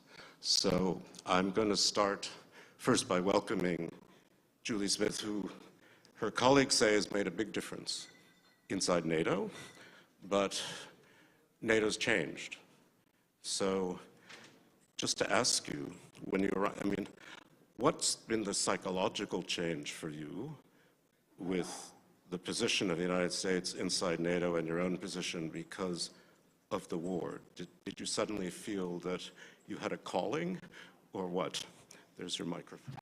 So I'm going to start first by welcoming Julie Smith, who her colleagues say has made a big difference inside NATO, but NATO's changed. So just to ask you, when you arrive, I mean, what's been the psychological change for you with the position of the United States inside NATO and your own position because of the war? Did you suddenly feel that you had a calling, or what? There's your microphone.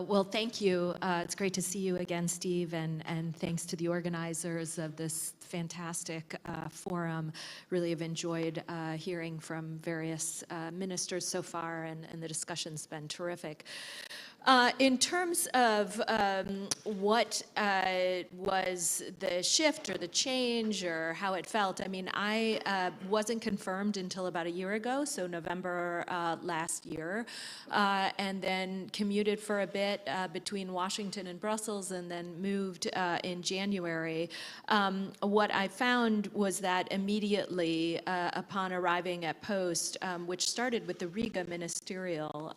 Well, thank you. It's great to see you again, Steve, and thanks to the organizers of this fantastic forum. Really have enjoyed hearing from various ministers so far, and the discussion's been terrific. In terms of what was the shift or the change or how it felt, I mean, I wasn't confirmed until about a year ago, so November last year, and then commuted for a bit between Washington and Brussels, and then moved in January. What I found was that immediately upon arriving at post, which started with the Riga ministerial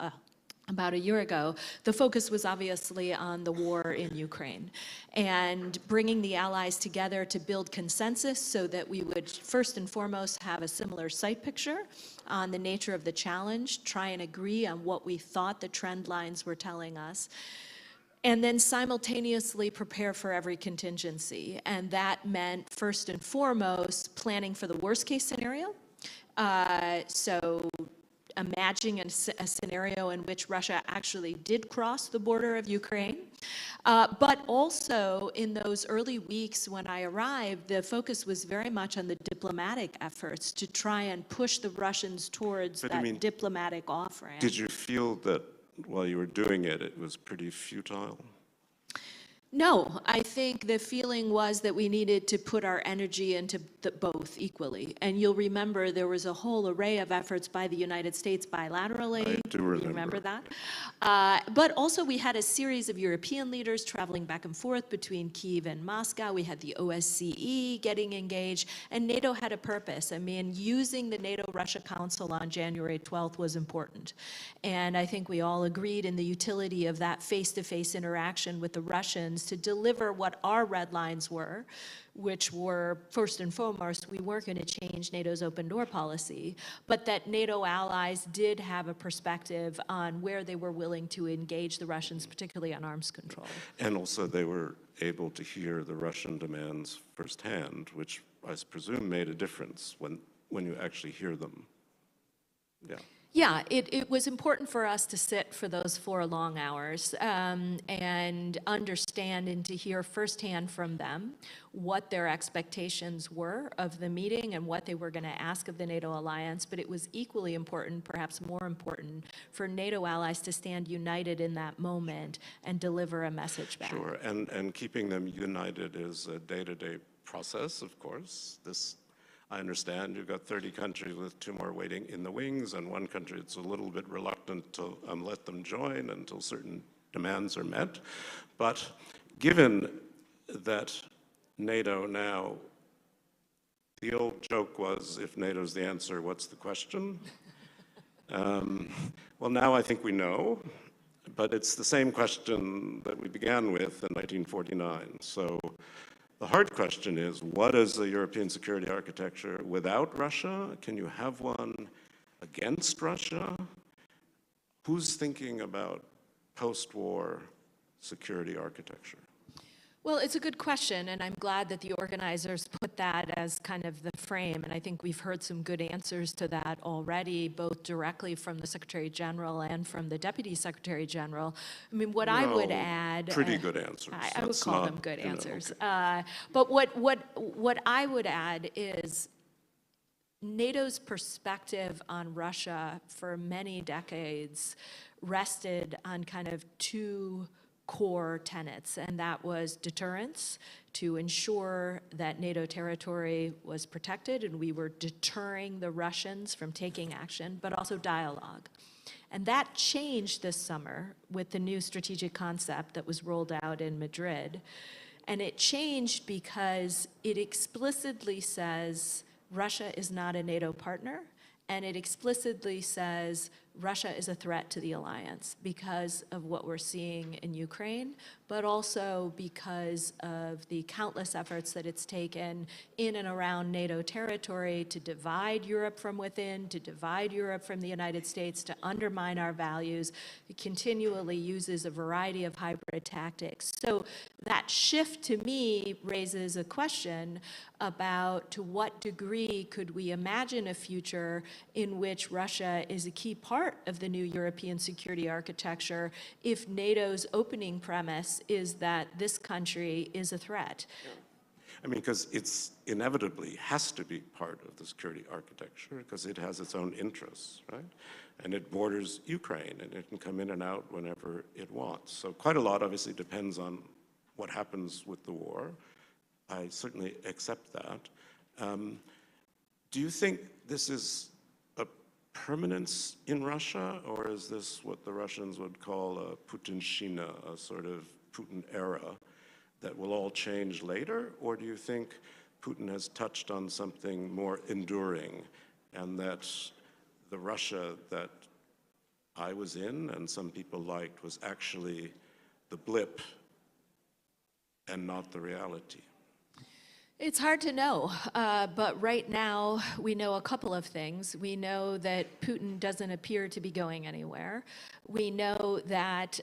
about a year ago, the focus was obviously on the war in Ukraine and bringing the allies together to build consensus so that we would first and foremost have a similar sight picture on the nature of the challenge, try and agree on what we thought the trend lines were telling us, and then simultaneously prepare for every contingency. And that meant first and foremost planning for the worst case scenario. So imagining a scenario in which Russia actually did cross the border of Ukraine. But also in those early weeks when I arrived, the focus was very much on the diplomatic efforts to try and push the Russians towards that diplomatic off-ramp. Did you feel that while you were doing it, it was pretty futile? No, I think the feeling was that we needed to put our energy into both equally. And you'll remember there was a whole array of efforts by the United States bilaterally. I do remember. You remember that? But also we had a series of European leaders traveling back and forth between Kyiv and Moscow. We had the OSCE getting engaged, and NATO had a purpose. I mean, using the NATO-Russia Council on January 12th was important. And I think we all agreed in the utility of that face-to-face interaction with the Russians alliances to deliver what our red lines were, which were, first and foremost, we weren't going to change NATO's open door policy, but that NATO allies did have a perspective on where they were willing to engage the Russians, particularly on arms control. And also they were able to hear the Russian demands firsthand, which I presume made a difference when you actually hear them. Yeah. Yeah, it was important for us to sit for those 4 long hours and understand and to hear firsthand from them what their expectations were of the meeting and what they were going to ask of the NATO alliance. But it was equally important, perhaps more important, for NATO allies to stand united in that moment and deliver a message back. Sure, and keeping them united is a day-to-day process, of course. I understand you've got 30 countries with 2 more waiting in the wings, and 1 country that's a little bit reluctant to let them join until certain demands are met. But given that NATO now, the old joke was, if NATO's the answer, what's the question? Well, now I think we know, but it's the same question that we began with in 1949. So the hard question is, what is the European security architecture without Russia? Can you have one against Russia? Who's thinking about post-war security architecture? Well, it's a good question, and I'm glad that the organizers put that as kind of the frame, and I think we've heard some good answers to that already, both directly from the Secretary General and from the Deputy Secretary General. I mean, what I would add... Pretty good answers. I would call them good answers. Okay. But what I would add is NATO's perspective on Russia for many decades rested on kind of 2 core tenets, and that was deterrence, to ensure that NATO territory was protected and we were deterring the Russians from taking action, but also dialogue. And that changed this summer with the new strategic concept that was rolled out in Madrid. And it changed because it explicitly says Russia is not a NATO partner, and it explicitly says Russia is a threat to the alliance because of what we're seeing in Ukraine, but also because of the countless efforts that it's taken in and around NATO territory to divide Europe from within, to divide Europe from the United States, to undermine our values. It continually uses a variety of hybrid tactics. So that shift to me raises a question about to what degree could we imagine a future in which Russia is a key part of the new European security architecture if NATO's opening premise is that this country is a threat. I mean, because it's inevitably has to be part of the security architecture because it has its own interests, right? And it borders Ukraine, and it can come in and out whenever it wants. So quite a lot obviously depends on what happens with the war. I certainly accept that. Do you think this is a permanence in Russia, or is this what the Russians would call a Putinshina, a sort of Putin era that will all change later? Or do you think Putin has touched on something more enduring, and that the Russia that I was in and some people liked was actually the blip and not the reality? It's hard to know, but right now we know a couple of things. We know that Putin doesn't appear to be going anywhere. We know that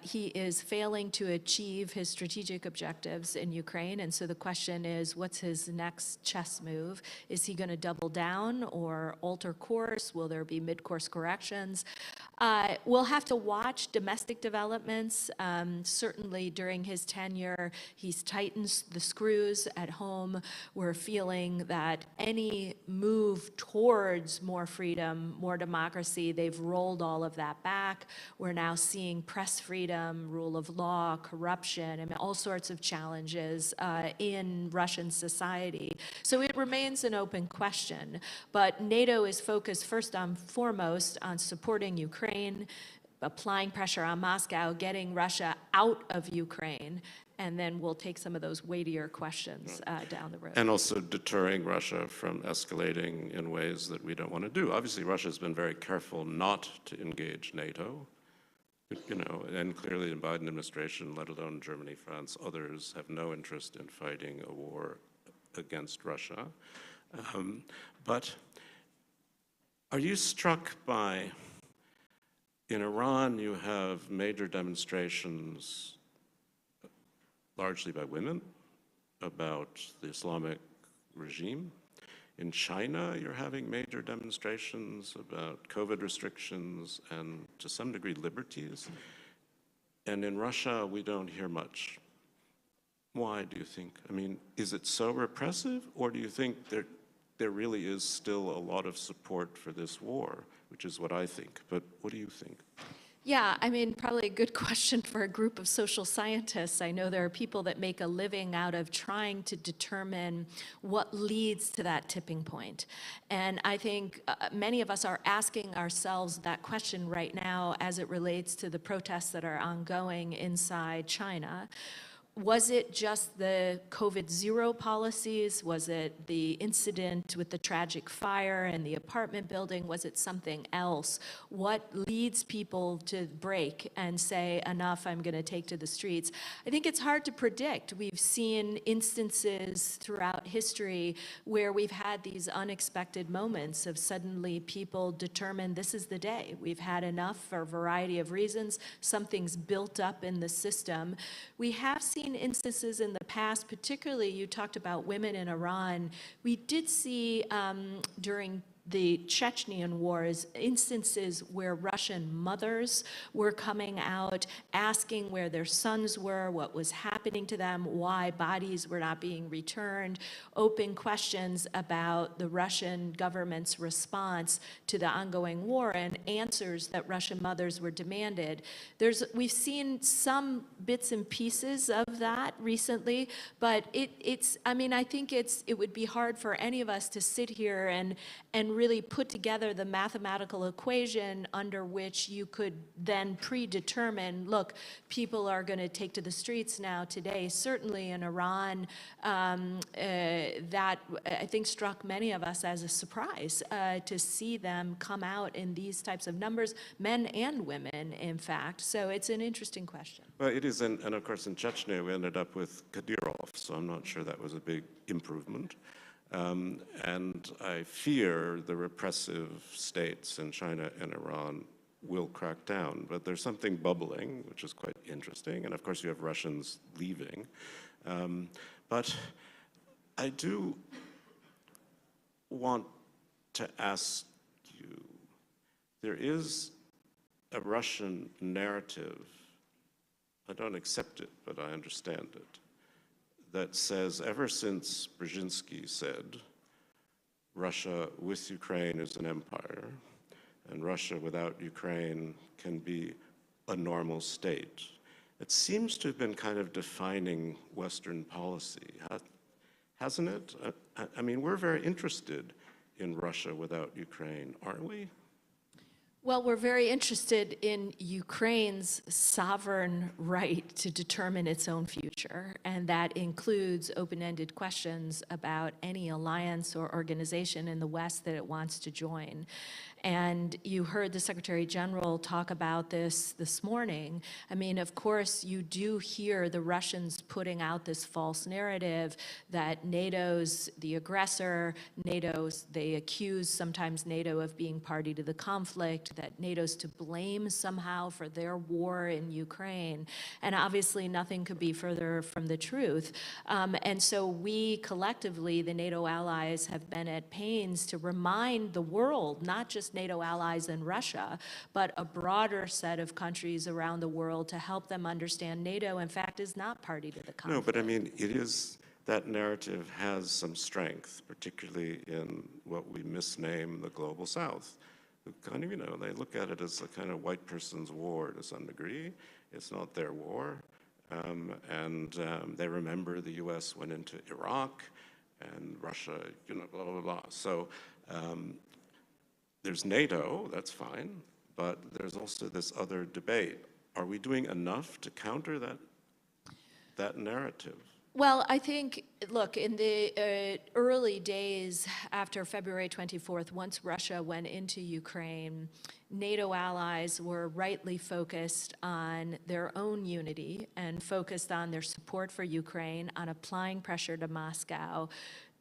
he is failing to achieve his strategic objectives in Ukraine, and so the question is, what's his next chess move? Is he going to double down or alter course? Will there be mid-course corrections? We'll have to watch domestic developments. Certainly during his tenure, he's tightened the screws at home. We're feeling that any move towards more freedom, more democracy, they've rolled all of that back. We're now seeing press freedom, rule of law, corruption, and all sorts of challenges in Russian society. So it remains an open question. But NATO is focused first and foremost on supporting Ukraine, applying pressure on Moscow, getting Russia out of Ukraine, and then we'll take some of those weightier questions down the road. And also deterring Russia from escalating in ways that we don't want to do. Obviously, Russia's been very careful not to engage NATO. You know, and clearly the Biden administration, let alone Germany, France, others have no interest in fighting a war against Russia. But are you struck by, in Iran, you have major demonstrations, largely by women, about the Islamic regime. In China, you're having major demonstrations about COVID restrictions and, to some degree, liberties. And in Russia, we don't hear much. Why, do you think? I mean, is it so repressive, or do you think there really is still a lot of support for this war, which is what I think. But what do you think? Yeah, I mean, probably a good question for a group of social scientists. I know there are people that make a living out of trying to determine what leads to that tipping point. And I think many of us are asking ourselves that question right now as it relates to the protests that are ongoing inside China. Was it just the COVID-0 policies? Was it the incident with the tragic fire in the apartment building? Was it something else? What leads people to break and say, enough, I'm going to take to the streets? I think it's hard to predict. We've seen instances throughout history where we've had these unexpected moments of suddenly people determine this is the day. We've had enough for a variety of reasons. Something's built up in the system. We have seen instances in the past, particularly you talked about women in Iran. We did see during the Chechenian wars, instances where Russian mothers were coming out, asking where their sons were, what was happening to them, why bodies were not being returned, open questions about the Russian government's response to the ongoing war and answers that Russian mothers were demanded. We've seen some bits and pieces of that recently, but I think it would be hard for any of us to sit here and really put together the mathematical equation under which you could then predetermine, look, people are going to take to the streets now today. Certainly in Iran, that I think struck many of us as a surprise to see them come out in these types of numbers, men and women, in fact. So it's an interesting question. Well, it is, and of course in Chechnya we ended up with Kadyrov, so I'm not sure that was a big improvement. And I fear the repressive states in China and Iran will crack down. But there's something bubbling, which is quite interesting. And of course, you have Russians leaving. But I do want to ask you, there is a Russian narrative, I don't accept it, but I understand it, that says ever since Brzezinski said Russia with Ukraine is an empire and Russia without Ukraine can be a normal state, it seems to have been kind of defining Western policy, hasn't it? I mean, we're very interested in Russia without Ukraine, aren't we? Well, we're very interested in Ukraine's sovereign right to determine its own future, and that includes open-ended questions about any alliance or organization in the West that it wants to join. And you heard the Secretary General talk about this morning. I mean, of course, you do hear the Russians putting out this false narrative that NATO's the aggressor, they accuse sometimes NATO of being party to the conflict, that NATO's to blame somehow for their war in Ukraine. And obviously, nothing could be further from the truth. And so we collectively, the NATO allies, have been at pains to remind the world, not just NATO allies in Russia, but a broader set of countries around the world to help them understand NATO, in fact, is not party to the conflict. No, but I mean, that narrative has some strength, particularly in what we misname the Global South. Kind of, they look at it as a kind of white person's war to some degree. It's not their war. And they remember the US went into Iraq and Russia, blah, blah, blah. So there's NATO, that's fine, but there's also this other debate. Are we doing enough to counter that narrative? Well, I think, look, in the early days after February 24th, once Russia went into Ukraine, NATO allies were rightly focused on their own unity and focused on their support for Ukraine, on applying pressure to Moscow.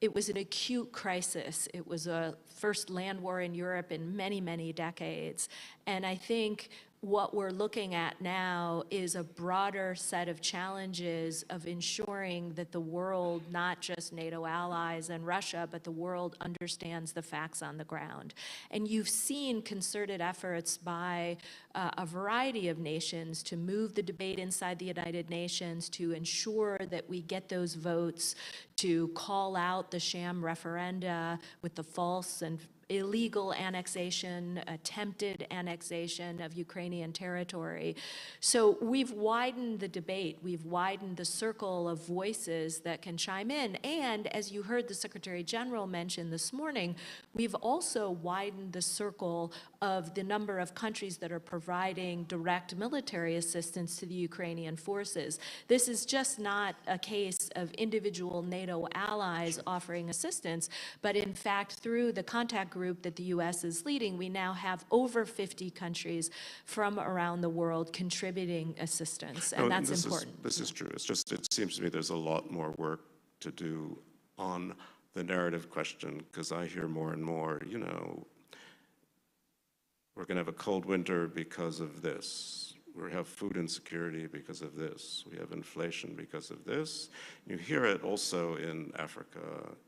It was an acute crisis. It was a first land war in Europe in many, many decades. And I think what we're looking at now is a broader set of challenges of ensuring that the world, not just NATO allies and Russia, but the world understands the facts on the ground. And you've seen concerted efforts by a variety of nations to move the debate inside the United Nations, to ensure that we get those votes, to call out the sham referenda with the false and illegal annexation, attempted annexation of Ukrainian territory. So we've widened the debate. We've widened the circle of voices that can chime in. And as you heard the Secretary General mention this morning, we've also widened the circle of the number of countries that are providing direct military assistance to the Ukrainian forces. This is just not a case of individual NATO allies offering assistance, but in fact, through the contact group that the U.S. is leading, we now have over 50 countries from around the world contributing assistance, and that's important. This is true. It's just, it seems to me there's a lot more work to do on the narrative question, because I hear more and more, you know, we're going to have a cold winter because of this. We have food insecurity because of this. We have inflation because of this. You hear it also in Africa,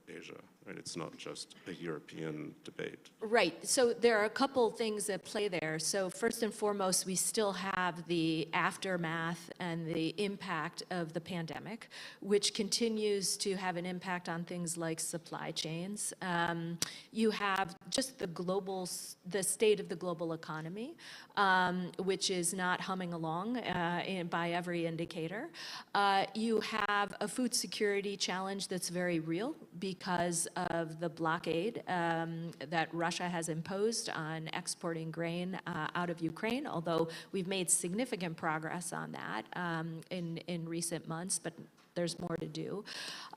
Asia, right? It's not just a European debate. Right. So there are a couple things that play there. So first and foremost, we still have the aftermath and the impact of the pandemic, which continues to have an impact on things like supply chains. You have just the state of the global economy, which is not humming along by every indicator. You have a food security challenge that's very real because of the blockade that Russia has imposed on exporting grain out of Ukraine, although we've made significant progress on that in recent months, but there's more to do.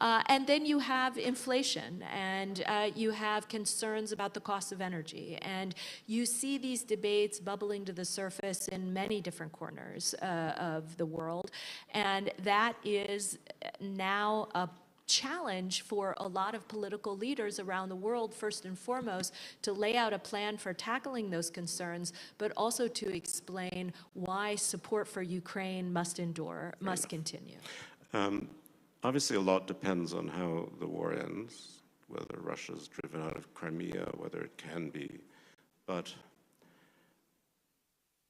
And then you have inflation, and you have concerns about the cost of energy. And you see these debates bubbling to the surface in many different corners of the world. And that is now a challenge for a lot of political leaders around the world, first and foremost, to lay out a plan for tackling those concerns, but also to explain why support for Ukraine must endure, must continue. Obviously, a lot depends on how the war ends, whether Russia's driven out of Crimea, whether it can be. But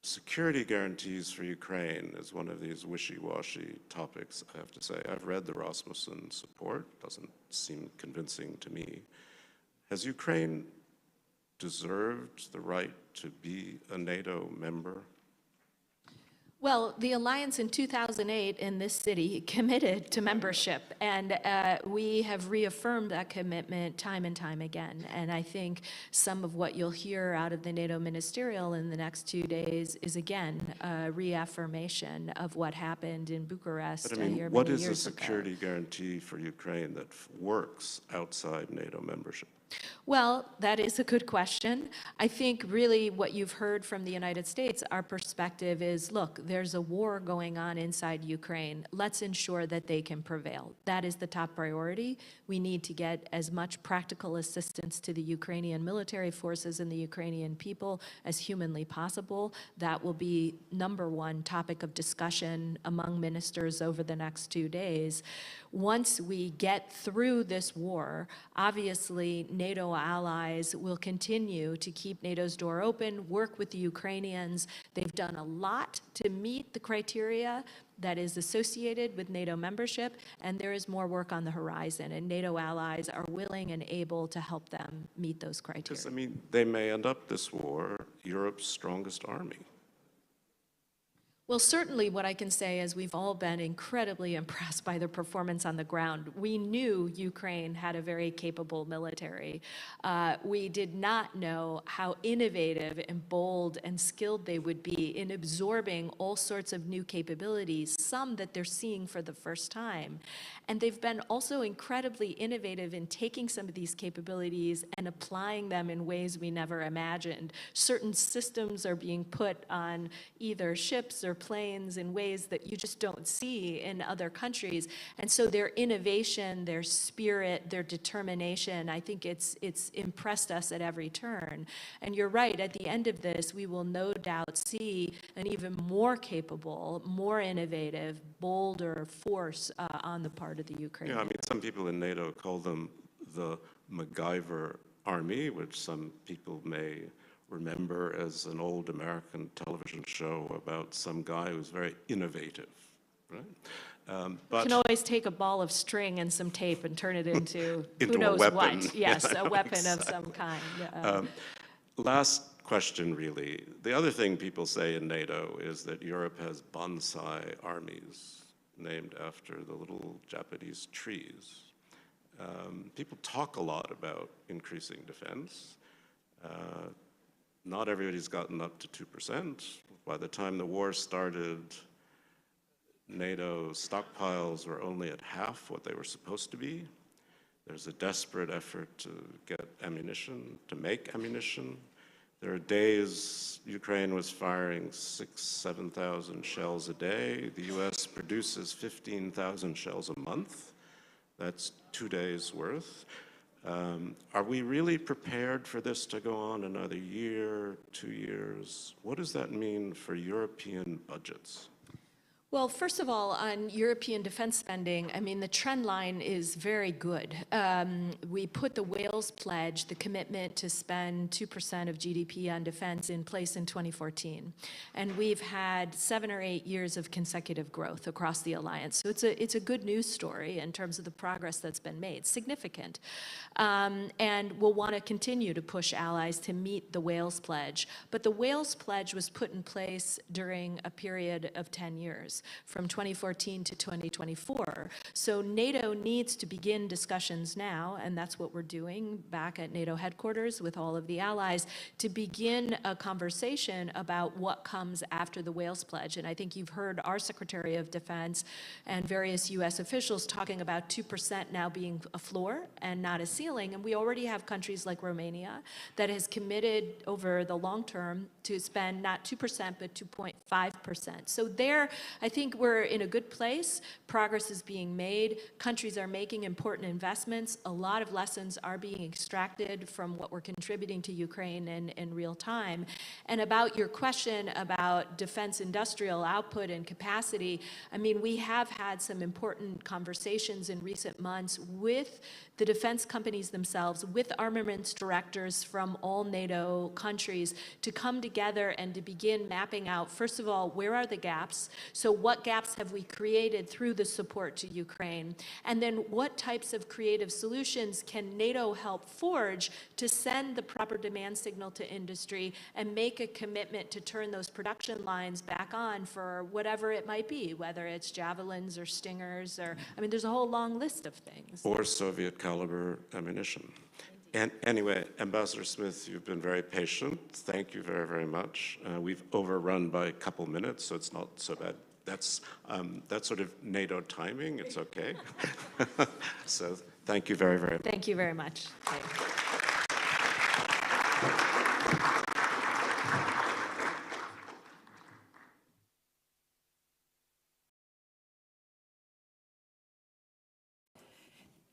security guarantees for Ukraine is one of these wishy-washy topics, I have to say. I've read the Rasmussen support, doesn't seem convincing to me. Has Ukraine deserved the right to be a NATO member? Well, the alliance in 2008 in this city committed to membership, and we have reaffirmed that commitment time and time again. And I think some of what you'll hear out of the NATO ministerial in the next 2 days is, again, a reaffirmation of what happened in Bucharest But I mean, here what many is a years ago. security guarantee for Ukraine that works outside NATO membership? Well, that is a good question. I think really what you've heard from the United States, our perspective is, look, there's a war going on inside Ukraine. Let's ensure that they can prevail. That is the top priority. We need to get as much practical assistance to the Ukrainian military forces and the Ukrainian people as humanly possible. That will be #1 topic of discussion among ministers over the next 2 days. Once we get through this war, obviously NATO allies will continue to keep NATO's door open, work with the Ukrainians. They've done a lot to meet the criteria that is associated with NATO membership, and there is more work on the horizon, and NATO allies are willing and able to help them meet those criteria. Because, I mean, they may end up this war Europe's strongest army. Well, certainly what I can say is we've all been incredibly impressed by the performance on the ground. We knew Ukraine had a very capable military. We did not know how innovative and bold and skilled they would be in absorbing all sorts of new capabilities, some that they're seeing for the first time. And they've been also incredibly innovative in taking some of these capabilities and applying them in ways we never imagined. Certain systems are being put on either ships or planes in ways that you just don't see in other countries. And so their innovation, their spirit, their determination, I think it's impressed us at every turn. And you're right, at the end of this, we will no doubt see an even more capable, more innovative, bolder force on the part of the Ukraine. Yeah, I mean, some people in NATO call them the MacGyver Army, which some people may remember as an old American television show about some guy who's very innovative, right? But you can always take a ball of string and some tape and turn it into into who knows a weapon. what. Yes, Yeah, a weapon exactly. of some kind. Last question, really. The other thing people say in NATO is that Europe has bonsai armies named after the little Japanese trees. People talk a lot about increasing defense. Not everybody's gotten up to 2%. By the time the war started, NATO stockpiles were only at half what they were supposed to be. There's a desperate effort to get ammunition, to make ammunition. There are days Ukraine was firing 6,000, 7,000 shells a day. The US produces 15,000 shells a month. That's 2 days worth. Are we really prepared for this to go on another year, 2 years? What does that mean for European budgets? Well, first of all, on European defense spending, I mean, the trend line is very good. We put the Wales Pledge, the commitment to spend 2% of GDP on defense, in place in 2014. And we've had 7 or 8 years of consecutive growth across the alliance. So it's a good news story in terms of the progress that's been made, significant. And we'll want to continue to push allies to meet the Wales Pledge. But the Wales Pledge was put in place during a period of 10 years. From 2014 to 2024. So NATO needs to begin discussions now, and that's what we're doing back at NATO headquarters with all of the allies, to begin a conversation about what comes after the Wales Pledge. And I think you've heard our Secretary of Defense and various US officials talking about 2% now being a floor and not a ceiling. And we already have countries like Romania that has committed over the long term to spend not 2%, but 2.5%. So there, I think we're in a good place. Progress is being made. Countries are making important investments. A lot of lessons are being extracted from what we're contributing to Ukraine in real time. And about your question about defense industrial output and capacity, I mean, we have had some important conversations in recent months with the defense companies themselves, with armaments directors from all NATO countries, to come together and to begin mapping out, first of all, where are the gaps? So what gaps have we created through the support to Ukraine? And then what types of creative solutions can NATO help forge to send the proper demand signal to industry and make a commitment to turn those production lines back on for whatever it might be, whether it's Javelins or Stingers or, I mean, there's a whole long list of things. Or Soviet caliber ammunition. And anyway, Ambassador Smith, you've been very patient. Thank you very, very much. We've overrun by a couple minutes, so it's not so bad. That's sort of NATO timing. It's okay. So thank you very, very much. Thank you very much.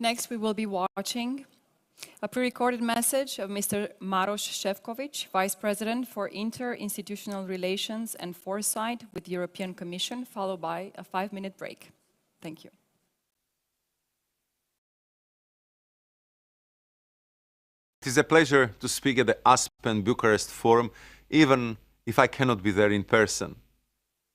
Next, we will be watching a pre-recorded message of Mr. Maroš Šefčovič, Vice President for Interinstitutional Relations and Foresight with the European Commission, followed by a 5-minute break. Thank you. It is a pleasure to speak at the Aspen Bucharest Forum, even if I cannot be there in person.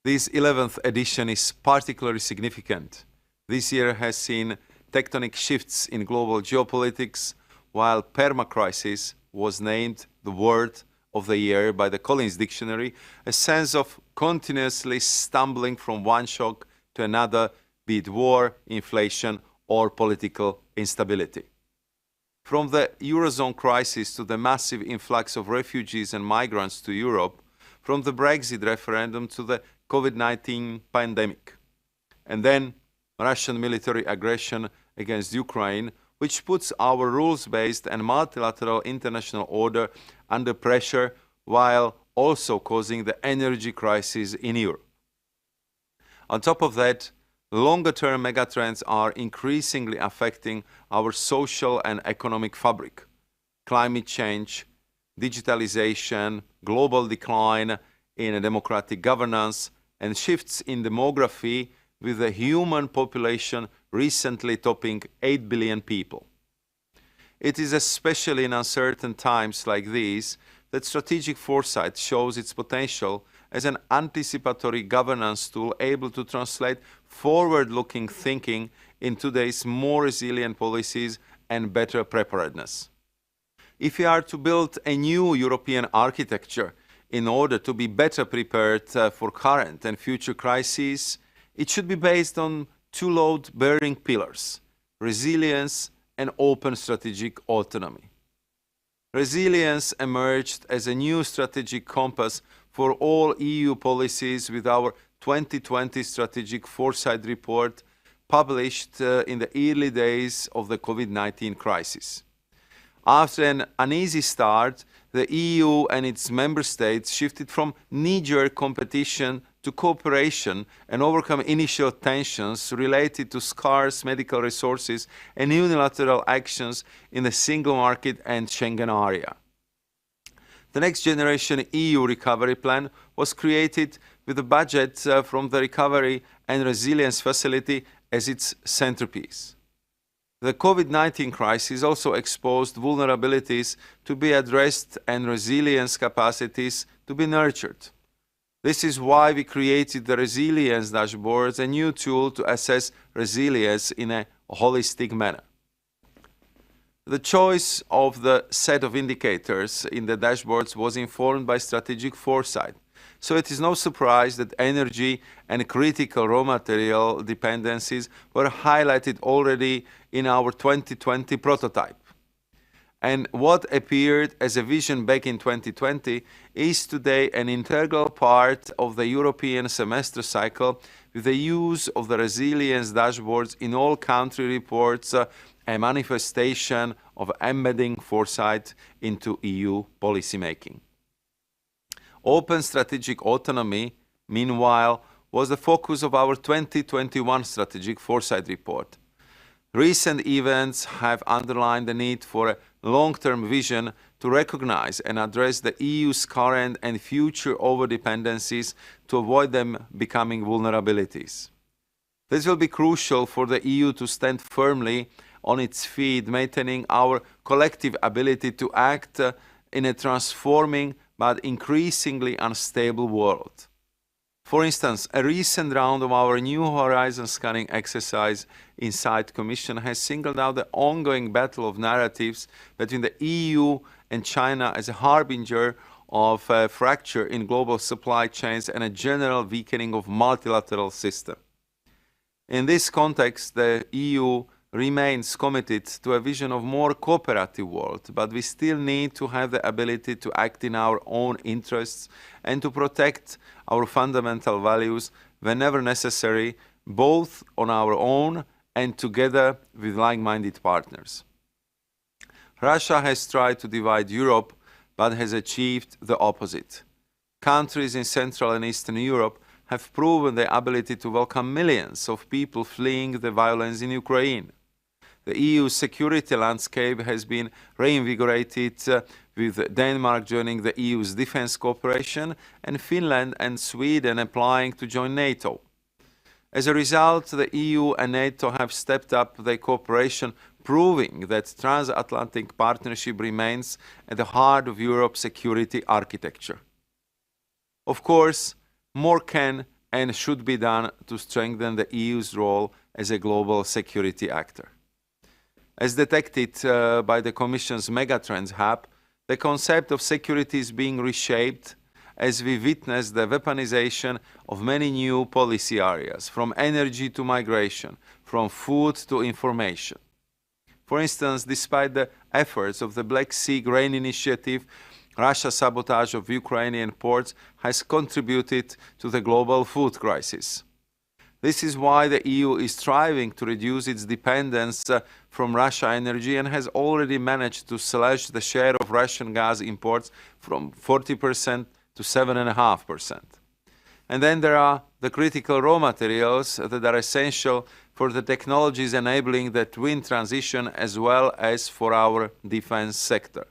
This 11th edition is particularly significant. This year has seen tectonic shifts in global geopolitics, while permacrisis was named the word of the year by the Collins Dictionary, a sense of continuously stumbling from one shock to another, be it war, inflation, or political instability. From the Eurozone crisis to the massive influx of refugees and migrants to Europe, from the Brexit referendum to the COVID-19 pandemic, and then Russian military aggression against Ukraine, which puts our rules-based and multilateral international order under pressure while also causing the energy crisis in Europe. On top of that, longer-term megatrends are increasingly affecting our social and economic fabric. Climate change, digitalization, global decline in democratic governance, and shifts in demography with the human population recently topping 8 billion people. It is especially in uncertain times like these that strategic foresight shows its potential as an anticipatory governance tool able to translate forward-looking thinking in today's more resilient policies and better preparedness. If we are to build a new European architecture in order to be better prepared for current and future crises, it should be based on two load-bearing pillars: resilience and open strategic autonomy. Resilience emerged as a new strategic compass for all EU policies with our 2020 Strategic Foresight Report published in the early days of the COVID-19 crisis. After an uneasy start, the EU and its member states shifted from knee-jerk competition to cooperation and overcome initial tensions related to scarce medical resources and unilateral actions in the single market and Schengen area. The next generation EU recovery plan was created with the budget from the Recovery and Resilience Facility as its centerpiece. The COVID-19 crisis also exposed vulnerabilities to be addressed and resilience capacities to be nurtured. This is why we created the Resilience Dashboards, a new tool to assess resilience in a holistic manner. The choice of the set of indicators in the dashboards was informed by strategic foresight, so it is no surprise that energy and critical raw material dependencies were highlighted already in our 2020 prototype. And what appeared as a vision back in 2020 is today an integral part of the European semester cycle, with the use of the resilience dashboards in all country reports, a manifestation of embedding foresight into EU policymaking. Open strategic autonomy, meanwhile, was the focus of our 2021 Strategic Foresight Report. Recent events have underlined the need for a long-term vision to recognize and address the EU's current and future overdependencies to avoid them becoming vulnerabilities. This will be crucial for the EU to stand firmly on its feet, maintaining our collective ability to act in a transforming but increasingly unstable world. For instance, a recent round of our New Horizons scanning exercise inside Commission has singled out the ongoing battle of narratives between the EU and China as a harbinger of a fracture in global supply chains and a general weakening of multilateral system. In this context, the EU remains committed to a vision of more cooperative world, but we still need to have the ability to act in our own interests and to protect our fundamental values whenever necessary, both on our own and together with like-minded partners. Russia has tried to divide Europe, but has achieved the opposite. Countries in Central and Eastern Europe have proven their ability to welcome millions of people fleeing the violence in Ukraine. The EU security landscape has been reinvigorated with Denmark joining the EU's defense cooperation and Finland and Sweden applying to join NATO. As a result, the EU and NATO have stepped up their cooperation, proving that transatlantic partnership remains at the heart of Europe's security architecture. Of course, more can and should be done to strengthen the EU's role as a global security actor. As detected by the Commission's Megatrends Hub, the concept of security is being reshaped as we witness the weaponization of many new policy areas, from energy to migration, from food to information. For instance, despite the efforts of the Black Sea Grain Initiative, Russia's sabotage of Ukrainian ports has contributed to the global food crisis. This is why the EU is striving to reduce its dependence from Russian energy and has already managed to slash the share of Russian gas imports from 40% to 7.5%. And then there are the critical raw materials that are essential for the technologies enabling the twin transition as well as for our defense sector.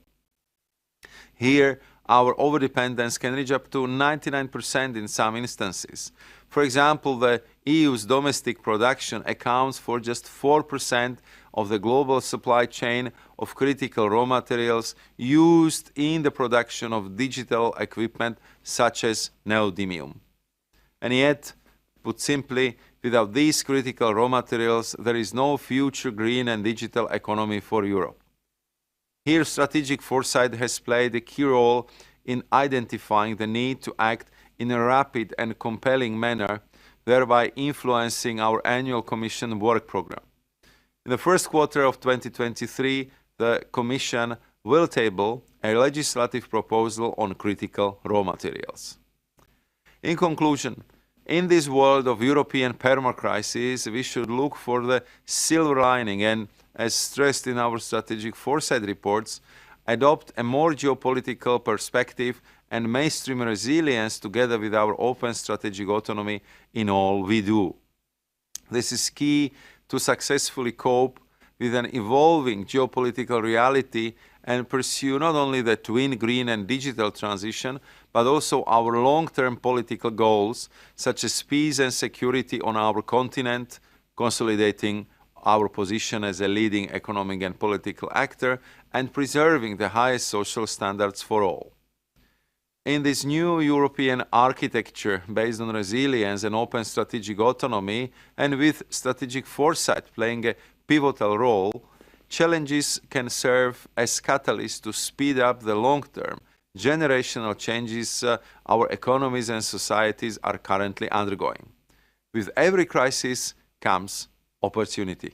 Here, our overdependence can reach up to 99% in some instances. For example, the EU's domestic production accounts for just 4% of the global supply chain of critical raw materials used in the production of digital equipment such as neodymium. And yet, put simply, without these critical raw materials, there is no future green and digital economy for Europe. Here, strategic foresight has played a key role in identifying the need to act in a rapid and compelling manner, thereby influencing our annual Commission work program. In the first quarter of 2023, the Commission will table a legislative proposal on critical raw materials. In conclusion, in this world of European perma-crisis, we should look for the silver lining and, as stressed in our strategic foresight reports, adopt a more geopolitical perspective and mainstream resilience together with our open strategic autonomy in all we do. This is key to successfully cope with an evolving geopolitical reality and pursue not only the twin green and digital transition, but also our long-term political goals, such as peace and security on our continent, consolidating our position as a leading economic and political actor, and preserving the highest social standards for all. In this new European architecture based on resilience and open strategic autonomy, and with strategic foresight playing a pivotal role, challenges can serve as catalysts to speed up the long-term generational changes our economies and societies are currently undergoing. With every crisis comes opportunity.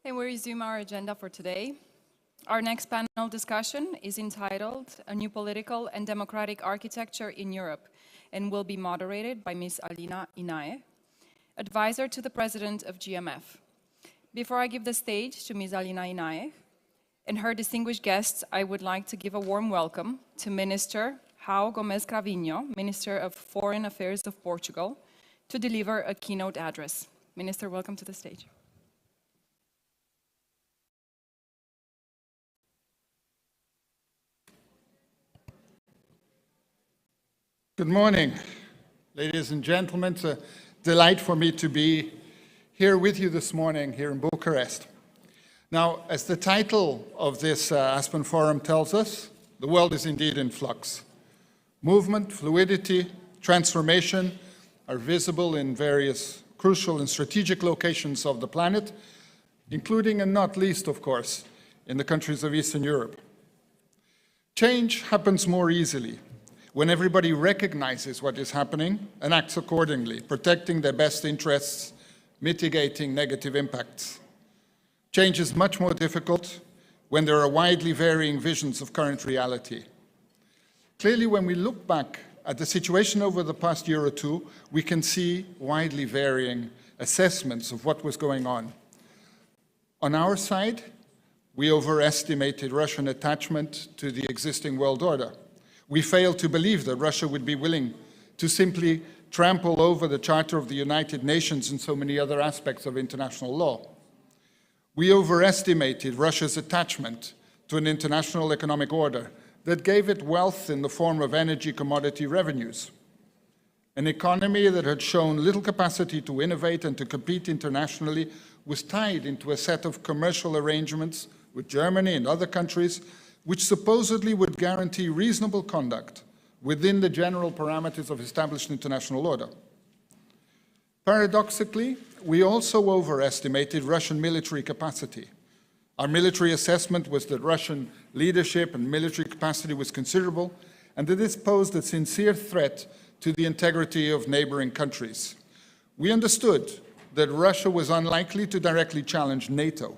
And we resume our agenda for today. Our next panel discussion is entitled A New Political and Democratic Architecture in Europe and will be moderated by Ms. Alina Inae, advisor to the president of GMF. Before I give the stage to Ms. Alina Inae and her distinguished guests, I would like to give a warm welcome to Minister João Gomes Cravinho, Minister of Foreign Affairs of Portugal, to deliver a keynote address. Minister, welcome to the stage. Good morning, ladies and gentlemen. It's a delight for me to be here with you this morning here in Bucharest. Now, as the title of this Aspen Forum tells us, the world is indeed in flux. Movement, fluidity, transformation are visible in various crucial and strategic locations of the planet, including and not least, of course, in the countries of Eastern Europe. Change happens more easily when everybody recognizes what is happening and acts accordingly, protecting their best interests, mitigating negative impacts. Change is much more difficult when there are widely varying visions of current reality. Clearly, when we look back at the situation over the past year or two, we can see widely varying assessments of what was going on. On our side, we overestimated Russian attachment to the existing world order. We failed to believe that Russia would be willing to simply trample over the Charter of the United Nations and so many other aspects of international law. We overestimated Russia's attachment to an international economic order that gave it wealth in the form of energy commodity revenues. An economy that had shown little capacity to innovate and to compete internationally was tied into a set of commercial arrangements with Germany and other countries which supposedly would guarantee reasonable conduct within the general parameters of established international order. Paradoxically, we also overestimated Russian military capacity. Our military assessment was that Russian leadership and military capacity was considerable, and that this posed a sincere threat to the integrity of neighboring countries. We understood that Russia was unlikely to directly challenge NATO,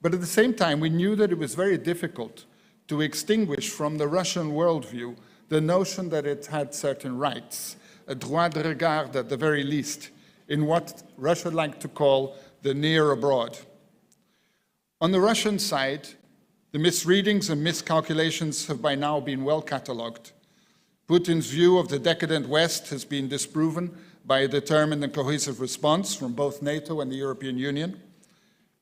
but at the same time, we knew that it was very difficult to extinguish from the Russian worldview the notion that it had certain rights, a droit de regard at the very least, in what Russia liked to call the near abroad. On the Russian side, the misreadings and miscalculations have by now been well catalogued. Putin's view of the decadent West has been disproven by a determined and cohesive response from both NATO and the European Union.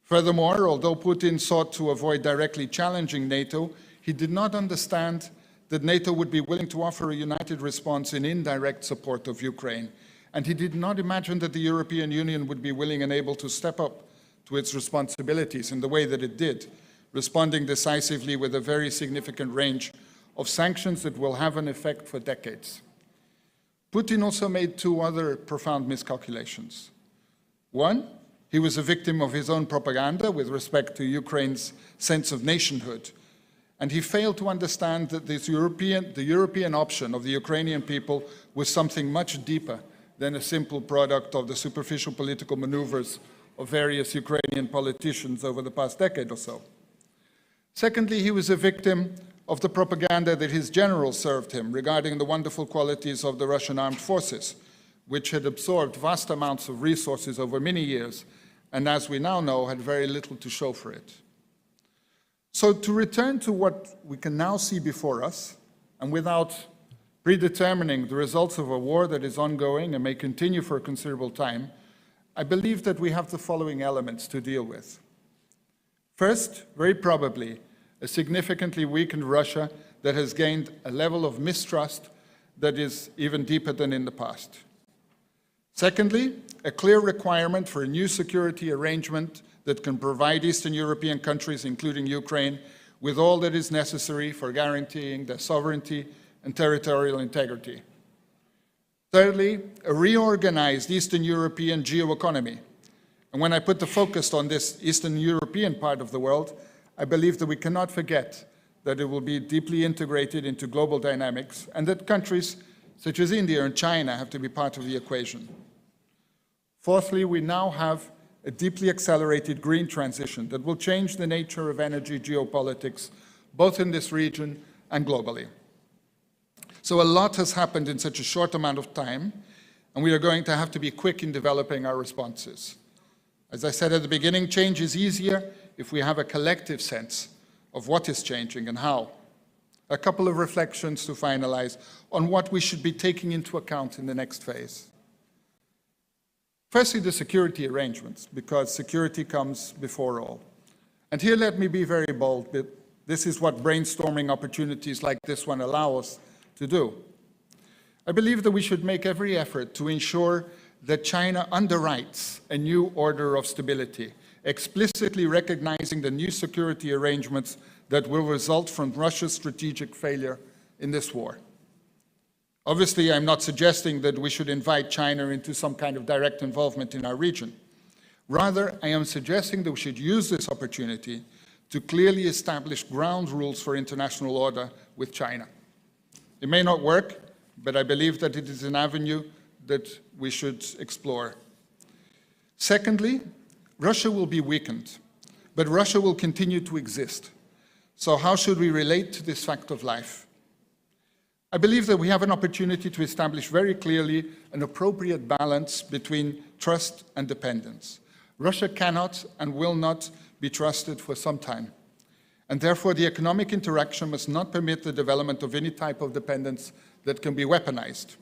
Furthermore, although Putin sought to avoid directly challenging NATO, he did not understand that NATO would be willing to offer a united response in indirect support of Ukraine, and he did not imagine that the European Union would be willing and able to step up to its responsibilities in the way that it did, responding decisively with a very significant range of sanctions that will have an effect for decades. Putin also made two other profound miscalculations. One, he was a victim of his own propaganda with respect to Ukraine's sense of nationhood, and he failed to understand that the European option of the Ukrainian people was something much deeper than a simple product of the superficial political maneuvers of various Ukrainian politicians over the past decade or so. Secondly, he was a victim of the propaganda that his generals served him regarding the wonderful qualities of the Russian armed forces, which had absorbed vast amounts of resources over many years, and as we now know, had very little to show for it. So to return to what we can now see before us, and without predetermining the results of a war that is ongoing and may continue for a considerable time, I believe that we have the following elements to deal with. First, very probably, a significantly weakened Russia that has gained a level of mistrust that is even deeper than in the past. Secondly, a clear requirement for a new security arrangement that can provide Eastern European countries, including Ukraine, with all that is necessary for guaranteeing their sovereignty and territorial integrity. Thirdly, a reorganized Eastern European geoeconomy. And when I put the focus on this Eastern European part of the world, I believe that we cannot forget that it will be deeply integrated into global dynamics and that countries such as India and China have to be part of the equation. Fourthly, we now have a deeply accelerated green transition that will change the nature of energy geopolitics, both in this region and globally. So a lot has happened in such a short amount of time, and we are going to have to be quick in developing our responses. As I said at the beginning, change is easier if we have a collective sense of what is changing and how. A couple of reflections to finalize on what we should be taking into account in the next phase. Firstly, the security arrangements, because security comes before all. And here let me be very bold, but this is what brainstorming opportunities like this one allow us to do. I believe that we should make every effort to ensure that China underwrites a new order of stability, explicitly recognizing the new security arrangements that will result from Russia's strategic failure in this war. Obviously, I'm not suggesting that we should invite China into some kind of direct involvement in our region. Rather, I am suggesting that we should use this opportunity to clearly establish ground rules for international order with China. It may not work, but I believe that it is an avenue that we should explore. Secondly, Russia will be weakened, but Russia will continue to exist. So how should we relate to this fact of life? I believe that we have an opportunity to establish very clearly an appropriate balance between trust and dependence. Russia cannot and will not be trusted for some time. And therefore, the economic interaction must not permit the development of any type of dependence that can be weaponized.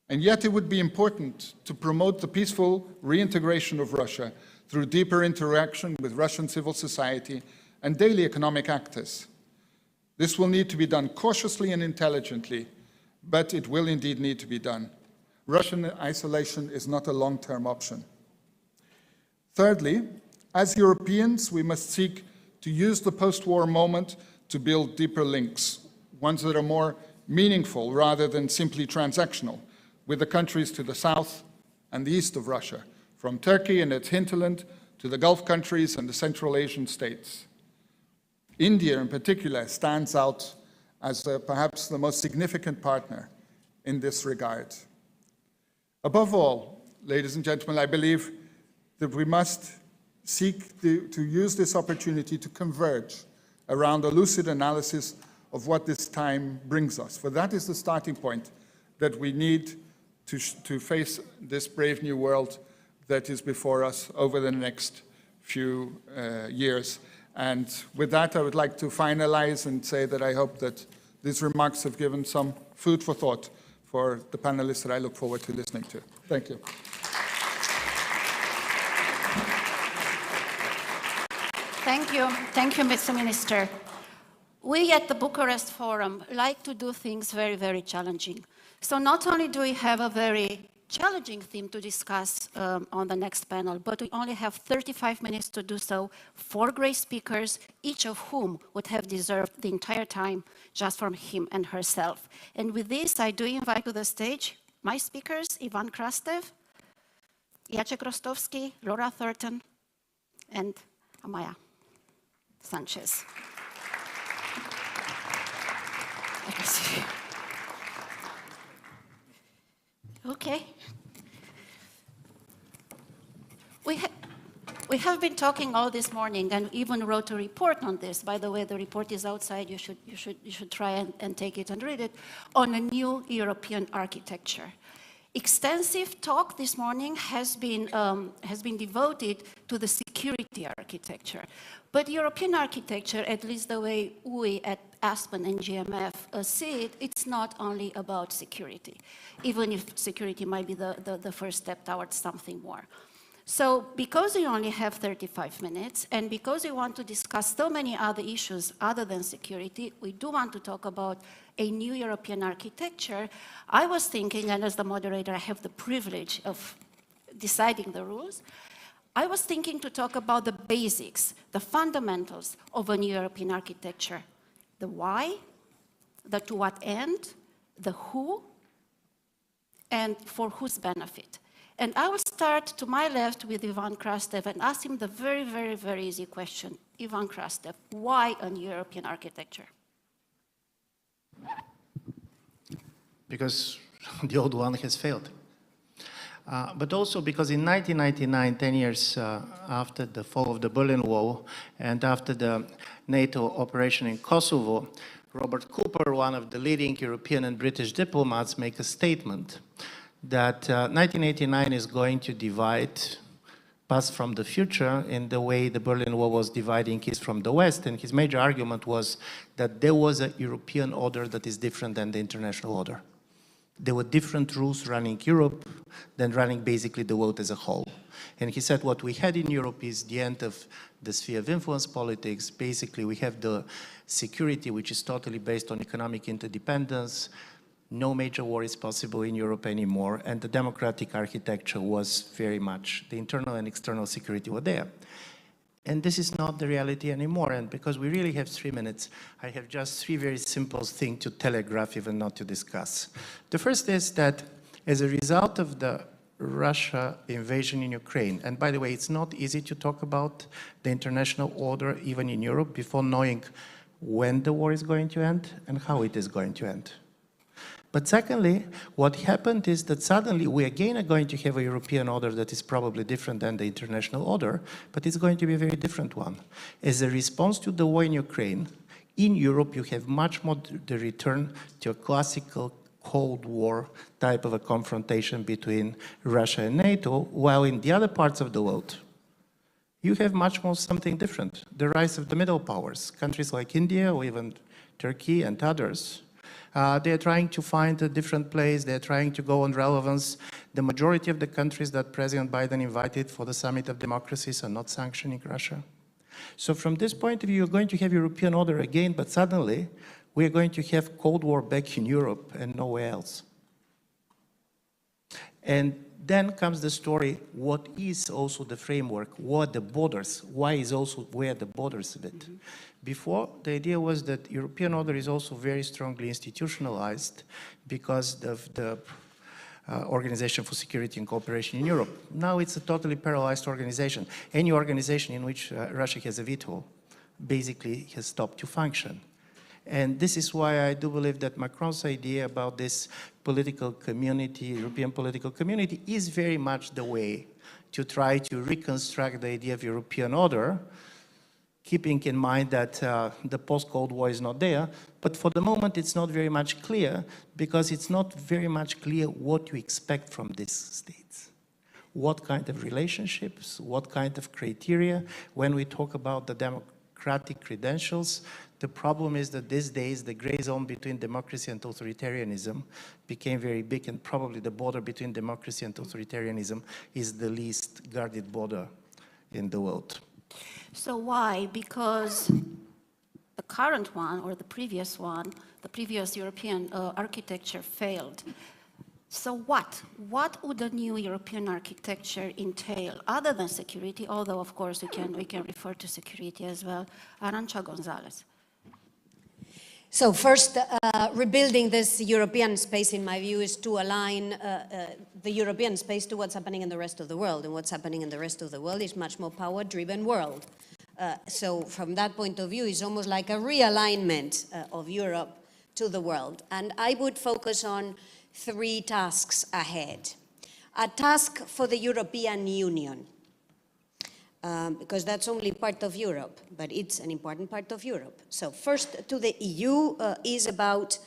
And yet it would be important to promote the peaceful reintegration of Russia through deeper interaction with Russian civil society and daily economic actors. This will need to be done cautiously and intelligently, but it will indeed need to be done. Russian isolation is not a long-term option. Thirdly, as Europeans, we must seek to use the post-war moment to build deeper links, ones that are more meaningful rather than simply transactional, with the countries to the south and the east of Russia, from Turkey and its hinterland to the Gulf countries and the Central Asian states. India, in particular, stands out as perhaps the most significant partner in this regard. Above all, ladies and gentlemen, I believe that we must seek to use this opportunity to converge around a lucid analysis of what this time brings us. For that is the starting point that we need to face this brave new world that is before us over the next few years. And with that, I would like to finalize and say that I hope that these remarks have given some food for thought for the panelists that I look forward to listening to. Thank you. Thank you, Mr. Minister. We at the Bucharest Forum like to do things very, very challenging. So not only do we have a very challenging theme to discuss on the next panel, but we only have 35 minutes to do so, 4 great speakers, each of whom would have deserved the entire time just from him and herself. And with this, I do invite to the stage my speakers, Ivan Krastev, Jacek Rostovsky, Laura Thornton, and Amaya Sanchez. Okay. We have been talking all this morning and even wrote a report on this. By the way, the report is outside. You should try and take it and read it, on a new European architecture. Extensive talk this morning has been devoted to the security architecture. But European architecture, at least the way we at Aspen and GMF see it, it's not only about security, even if security might be the first step towards something more. So because we only have 35 minutes, and because we want to discuss so many other issues other than security, we do want to talk about a new European architecture. I was thinking, and as the moderator, I have the privilege of deciding the rules, I was thinking to talk about the basics, the fundamentals of a new European architecture. The why, the to what end, the who, and for whose benefit. And I will start to my left with Ivan Krastev and ask him the very, very, very easy question. Ivan Krastev, why a new European architecture? Because the old one has failed. but also because in 1999, 10 years after the fall of the Berlin Wall and after the NATO operation in Kosovo, Robert Cooper, one of the leading European and British diplomats, make a statement that 1989 is going to divide past from the future in the way the Berlin Wall was dividing East from the West. And his major argument was that there was a European order that is different than the international order. There were different rules running Europe than running basically the world as a whole. And he said what we had in Europe is the end of the sphere of influence politics. Basically, we have the security, which is totally based on economic interdependence. No major war is possible in Europe anymore, and the democratic architecture was very much, the internal and external security were there. And this is not the reality anymore, and because we really have 3 minutes, I have just 3 very simple things to telegraph, even not to discuss. The first is that as a result of the Russia invasion in Ukraine, and by the way, it's not easy to talk about the international order, even in Europe, before knowing when the war is going to end and how it is going to end. But secondly, what happened is that suddenly we again are going to have a European order that is probably different than the international order, but it's going to be a very different one. As a response to the war in Ukraine, in Europe you have much more the return to a classical Cold War type of a confrontation between Russia and NATO, while in the other parts of the world, you have much more something different. The rise of the middle powers, countries like India or even Turkey and others. They're trying to find a different place. They're trying to go on relevance. The majority of the countries that President Biden invited for the Summit of Democracies are not sanctioning Russia. So from this point of view, you're going to have European order again, but suddenly we're going to have Cold War back in Europe and nowhere else. And then comes the story, what is also the framework, what the borders, why is also where the borders of it. Before, the idea was that European order is also very strongly institutionalized because of the Organization for Security and Cooperation in Europe. Now it's a totally paralyzed organization. Any organization in which Russia has a veto basically has stopped to function. And this is why I do believe that Macron's idea about this political community, European political community, is very much the way to try to reconstruct the idea of European order, keeping in mind that the post-Cold War is not there. But for the moment, it's not very much clear, because it's not very much clear what you expect from these states. What kind of relationships, what kind of criteria. When we talk about the democratic credentials, the problem is that these days the gray zone between democracy and authoritarianism became very big, and probably the border between democracy and authoritarianism is the least guarded border in the world. So why? Because the current one, or the previous one, the previous European architecture failed. So what? What would the new European architecture entail, other than security, although of course we can refer to security as well? Arantxa González. So first, rebuilding this European space, in my view, is to align the European space to what's happening in the rest of the world. And what's happening in the rest of the world is much more power-driven world. So from that point of view, it's almost like a realignment of Europe to the world. And I would focus on 3 tasks ahead. A task for the European Union, because that's only part of Europe, but it's an important part of Europe. So first, to the EU is about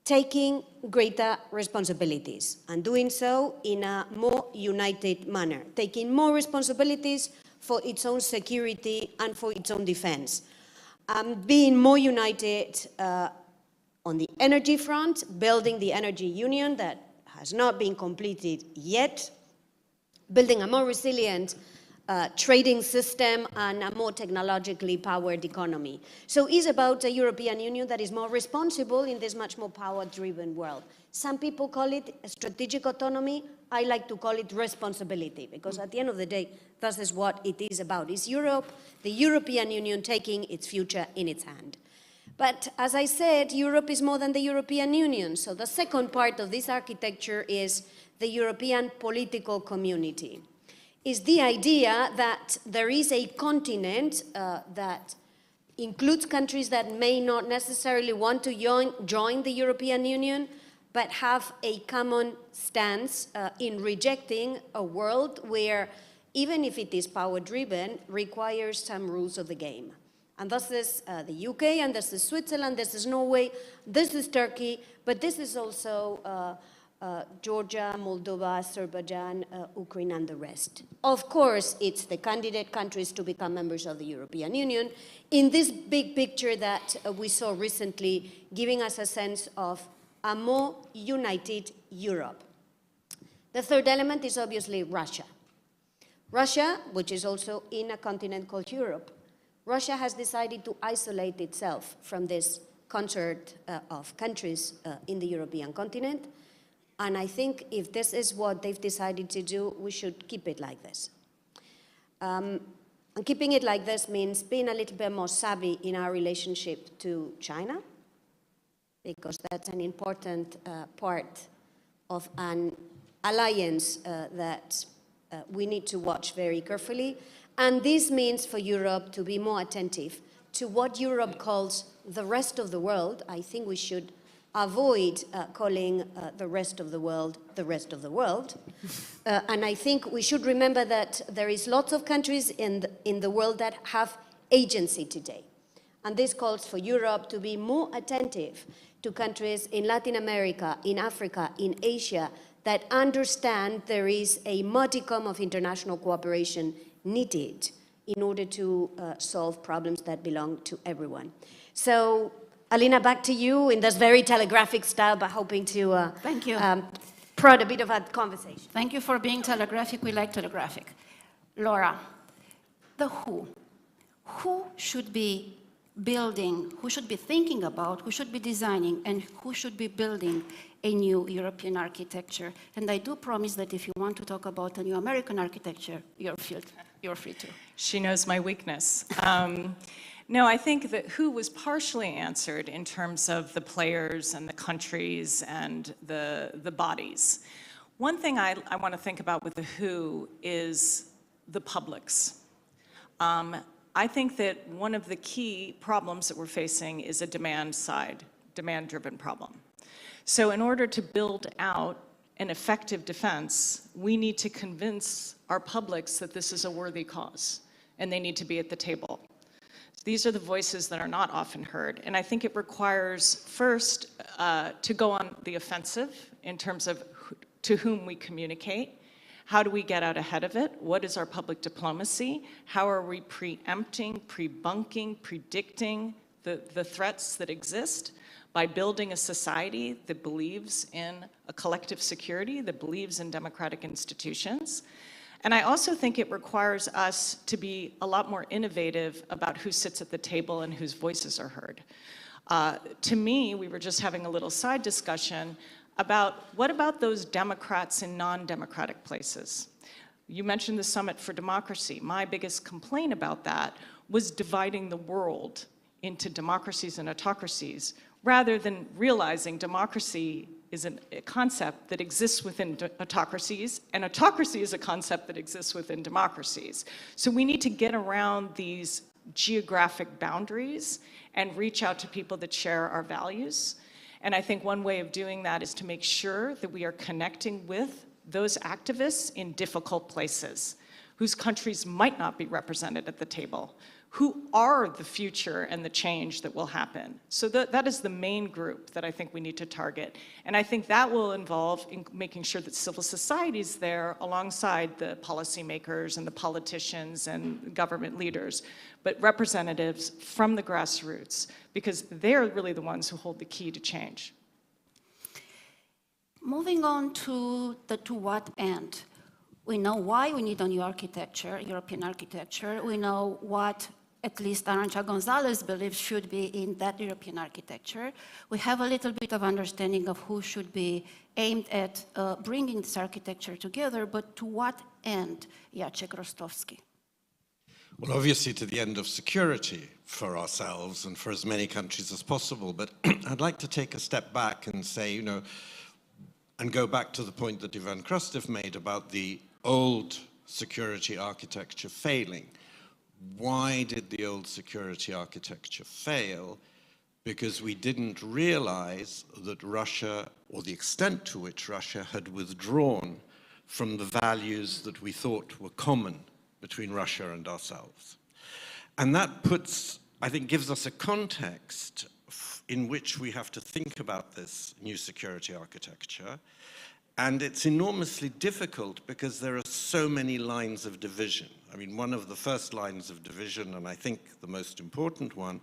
taking greater responsibilities and doing so in a more united manner, taking more responsibilities for its own security and for its own defense. Being more united on the energy front, building the energy union that has not been completed yet, building a more resilient trading system and a more technologically powered economy. So it's about a European Union that is more responsible in this much more power-driven world. Some people call it strategic autonomy. I like to call it responsibility, because at the end of the day, that is what it is about. It's Europe, the European Union taking its future in its hand. But as I said, Europe is more than the European Union. So the second part of this architecture is the European political community. Is the idea that there is a continent that includes countries that may not necessarily want to join the European Union, but have a common stance in rejecting a world where, even if it is power-driven, requires some rules of the game. And this is the UK, and this is Switzerland, this is Norway, this is Turkey, but this is also Georgia, Moldova, Azerbaijan, Ukraine, and the rest. Of course, it's the candidate countries to become members of the European Union in this big picture that we saw recently, giving us a sense of a more united Europe. The third element is obviously Russia. Russia, which is also in a continent called Europe, Russia has decided to isolate itself from this concert of countries in the European continent. And I think if this is what they've decided to do, we should keep it like this. And keeping it like this means being a little bit more savvy in our relationship to China, because that's an important part of an alliance that we need to watch very carefully. And this means for Europe to be more attentive to what Europe calls the rest of the world. I think we should avoid calling the rest of the world the rest of the world. And I think we should remember that there is lots of countries in the world that have agency today. And this calls for Europe to be more attentive to countries in Latin America, in Africa, in Asia, that understand there is a modicum of international cooperation needed in order to solve problems that belong to everyone. So, Alina, back to you in this very telegraphic style, but hoping to Thank you. prod a bit of a conversation. Thank you for being telegraphic. We like telegraphic. Laura, the who. Who should be building, who should be thinking about, who should be designing, and who should be building a new European architecture? And I do promise that if you want to talk about a new American architecture, you're free to. She knows my weakness. No, I think that who was partially answered in terms of the players and the countries and the bodies. One thing I want to think about with the who is the publics. I think that one of the key problems that we're facing is a demand-driven problem. So in order to build out an effective defense, we need to convince our publics that this is a worthy cause, and they need to be at the table. These are the voices that are not often heard. And I think it requires first to go on the offensive in terms of to whom we communicate. How do we get out ahead of it? What is our public diplomacy? How are we preempting, pre-bunking, predicting the threats that exist? By building a society that believes in a collective security, that believes in democratic institutions. And I also think it requires us to be a lot more innovative about who sits at the table and whose voices are heard. To me, we were just having a little side discussion about what about those Democrats in non-democratic places? You mentioned the Summit for Democracy. My biggest complaint about that was dividing the world into democracies and autocracies, rather than realizing democracy is a concept that exists within autocracies, and autocracy is a concept that exists within democracies. So we need to get around these geographic boundaries and reach out to people that share our values. And I think one way of doing that is to make sure that we are connecting with those activists in difficult places, whose countries might not be represented at the table, who are the future and the change that will happen. So that is the main group that I think we need to target. And I think that will involve in making sure that civil society is there alongside the policymakers and the politicians and government leaders, but representatives from the grassroots, because they're really the ones who hold the key to change. Moving on to the to what end. We know why we need a new architecture, European architecture. We know what at least Arantxa González believes should be in that European architecture. We have a little bit of understanding of who should be aimed at bringing this architecture together, but to what end, Jacek Rostowski? Well, obviously to the end of security for ourselves and for as many countries as possible. But I'd like to take a step back and say, you know, and go back to the point that Ivan Krastev made about the old security architecture failing. Why did the old security architecture fail? because we didn't realize that Russia, or the extent to which Russia had withdrawn from the values that we thought were common between Russia and ourselves. And that puts, I think, gives us a context in which we have to think about this new security architecture. And it's enormously difficult because there are so many lines of division. I mean, one of the first lines of division, and I think the most important one,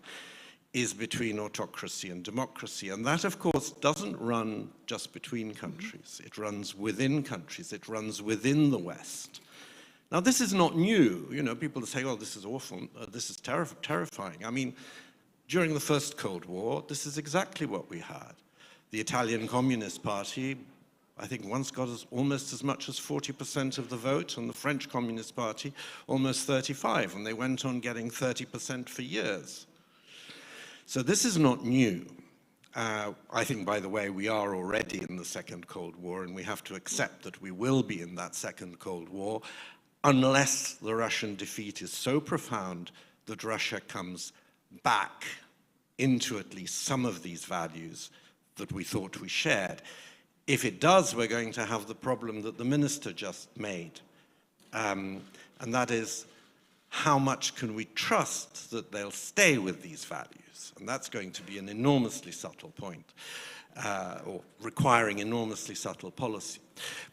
is between autocracy and democracy. And that, of course, doesn't run just between countries. It runs within countries. It runs within the West. Now, this is not new. You know, people say, oh, this is awful. This is terrifying. I mean, during the First Cold War, this is exactly what we had. The Italian Communist Party, I think, once got almost as much as 40% of the vote, and the French Communist Party almost 35%, and they went on getting 30% for years. So this is not new. I think, by the way, we are already in the Second Cold War, and we have to accept that we will be in that Second Cold War unless the Russian defeat is so profound that Russia comes back into at least some of these values that we thought we shared. If it does, we're going to have the problem that the minister just made, and that is, how much can we trust that they'll stay with these values? And that's going to be an enormously subtle point, or requiring enormously subtle policy.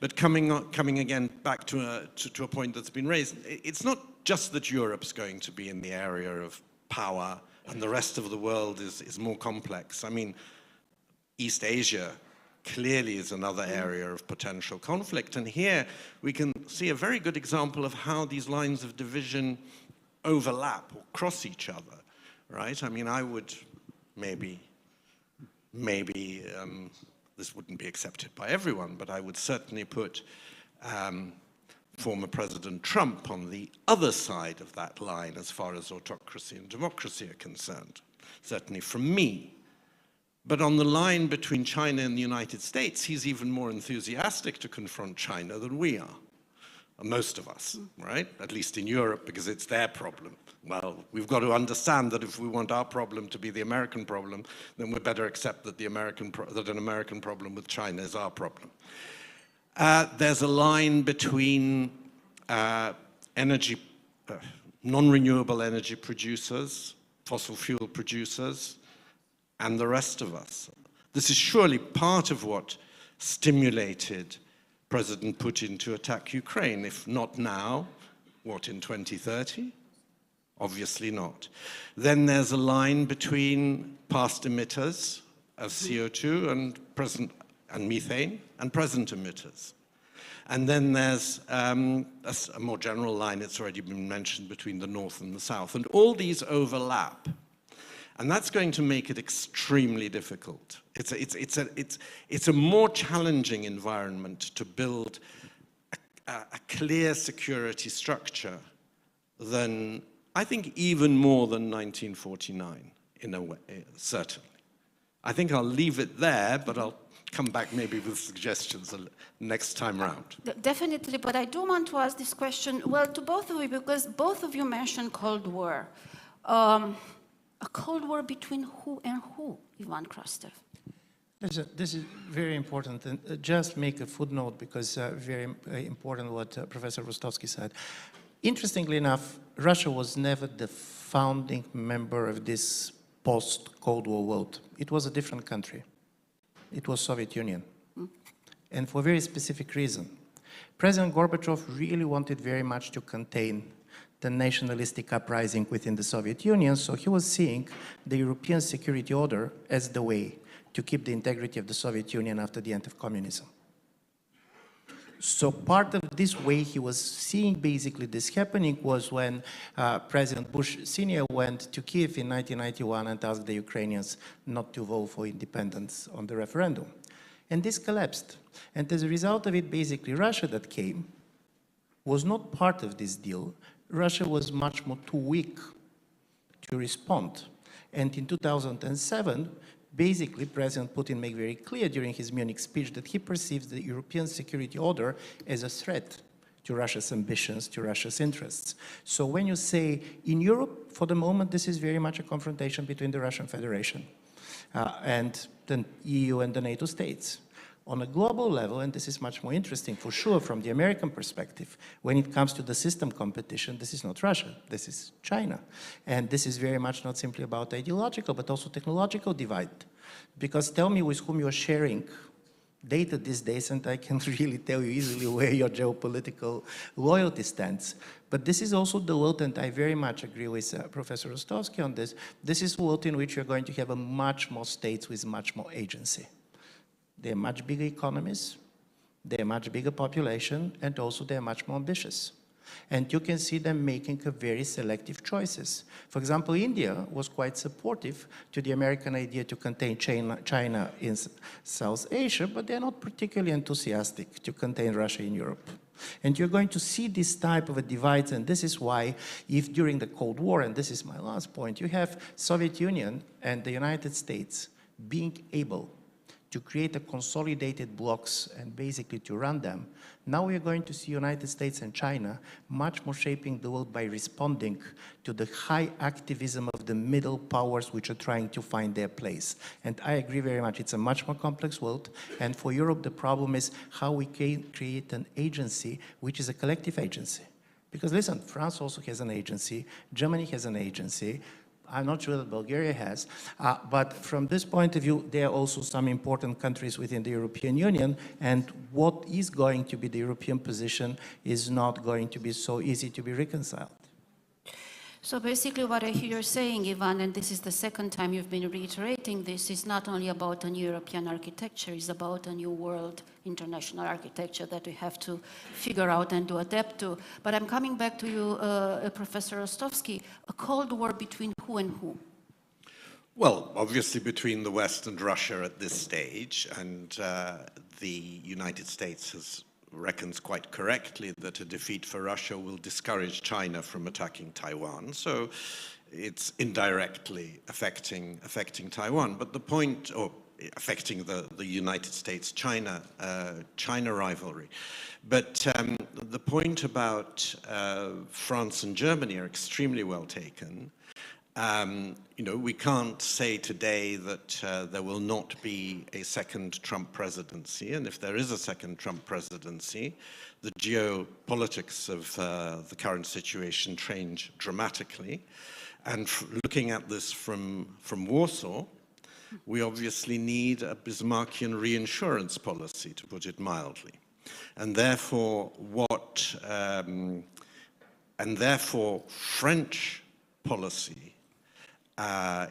But coming again back to a point that's been raised, it's not just that Europe's going to be in the area of power and the rest of the world is more complex. I mean, East Asia clearly is another area of potential conflict. And here we can see a very good example of how these lines of division overlap or cross each other, right? I mean, I would maybe this wouldn't be accepted by everyone, but I would certainly put former President Trump on the other side of that line as far as autocracy and democracy are concerned, certainly from me. But on the line between China and the United States, he's even more enthusiastic to confront China than we are. Most of us, right? At least in Europe, because it's their problem. Well, we've got to understand that if we want our problem to be the American problem, then we better accept that an American problem with China is our problem. There's a line between non-renewable energy producers, fossil fuel producers, and the rest of us. This is surely part of what stimulated President Putin to attack Ukraine. If not now, what, in 2030? Obviously not. Then there's a line between past emitters of CO2 and methane and present emitters. And then there's a more general line, it's already been mentioned, between the North and the South. And all these overlap. And that's going to make it extremely difficult. It's a more challenging environment to build a clear security structure than, I think, even more than 1949, in a way, certainly. I think I'll leave it there, but I'll come back maybe with suggestions next time round. Definitely, but I do want to ask this question, well, to both of you, because both of you mentioned Cold War. A Cold War between who and who, Ivan Krastev? This is very important, and just make a footnote because very important what Professor Rostovsky said. Interestingly enough, Russia was never the founding member of this post-Cold War world. It was a different country. It was Soviet Union, and for a very specific reason. President Gorbachev really wanted very much to contain the nationalistic uprising within the Soviet Union, so he was seeing the European security order as the way to keep the integrity of the Soviet Union after the end of communism. So part of this way he was seeing basically this happening was when President Bush Sr. went to Kiev in 1991 and asked the Ukrainians not to vote for independence on the referendum. And this collapsed. And as a result of it, basically Russia that came was not part of this deal. Russia was much more too weak to respond. And in 2007, basically, President Putin made very clear during his Munich speech that he perceives the European security order as a threat to Russia's ambitions, to Russia's interests. So when you say, in Europe, for the moment, this is very much a confrontation between the Russian Federation and the EU and the NATO states. On a global level, and this is much more interesting for sure from the American perspective, when it comes to the system competition, this is not Russia, this is China. And this is very much not simply about ideological, but also technological divide. Because tell me with whom you're sharing data these days, and I can really tell you easily where your geopolitical loyalty stands. But this is also the world, and I very much agree with Professor Rostovsky on this, this is a world in which you're going to have a much more states with much more agency. They're much bigger economies, they're much bigger population, and also they're much more ambitious. And you can see them making a very selective choices. For example, India was quite supportive to the American idea to contain China in South Asia, but they're not particularly enthusiastic to contain Russia in Europe. And you're going to see this type of a divide, and this is why if during the Cold War, and this is my last point, you have Soviet Union and the United States being able to create a consolidated blocks and basically to run them. Now we are going to see United States and China much more shaping the world by responding to the high activism of the middle powers which are trying to find their place. And I agree very much, it's a much more complex world. And for Europe, the problem is how we can create an agency which is a collective agency. Because listen, France also has an agency, Germany has an agency, I'm not sure that Bulgaria has, but from this point of view, there are also some important countries within the European Union, and what is going to be the European position is not going to be so easy to be reconciled. So basically what I hear you saying, Ivan, and this is the second time you've been reiterating this, is not only about a new European architecture, it's about a new world international architecture that we have to figure out and to adapt to. But I'm coming back to you, Professor Rostovsky, a Cold War between who and who? Well, obviously between the West and Russia at this stage, and the United States reckons quite correctly that a defeat for Russia will discourage China from attacking Taiwan. So it's indirectly affecting Taiwan. But the point, or affecting the United States-China rivalry. But the point about France and Germany are extremely well taken. You know, we can't say today that there will not be a second Trump presidency, and if there is a second Trump presidency, the geopolitics of the current situation change dramatically. And looking at this from Warsaw, we obviously need a Bismarckian reinsurance policy, to put it mildly. And therefore, French policy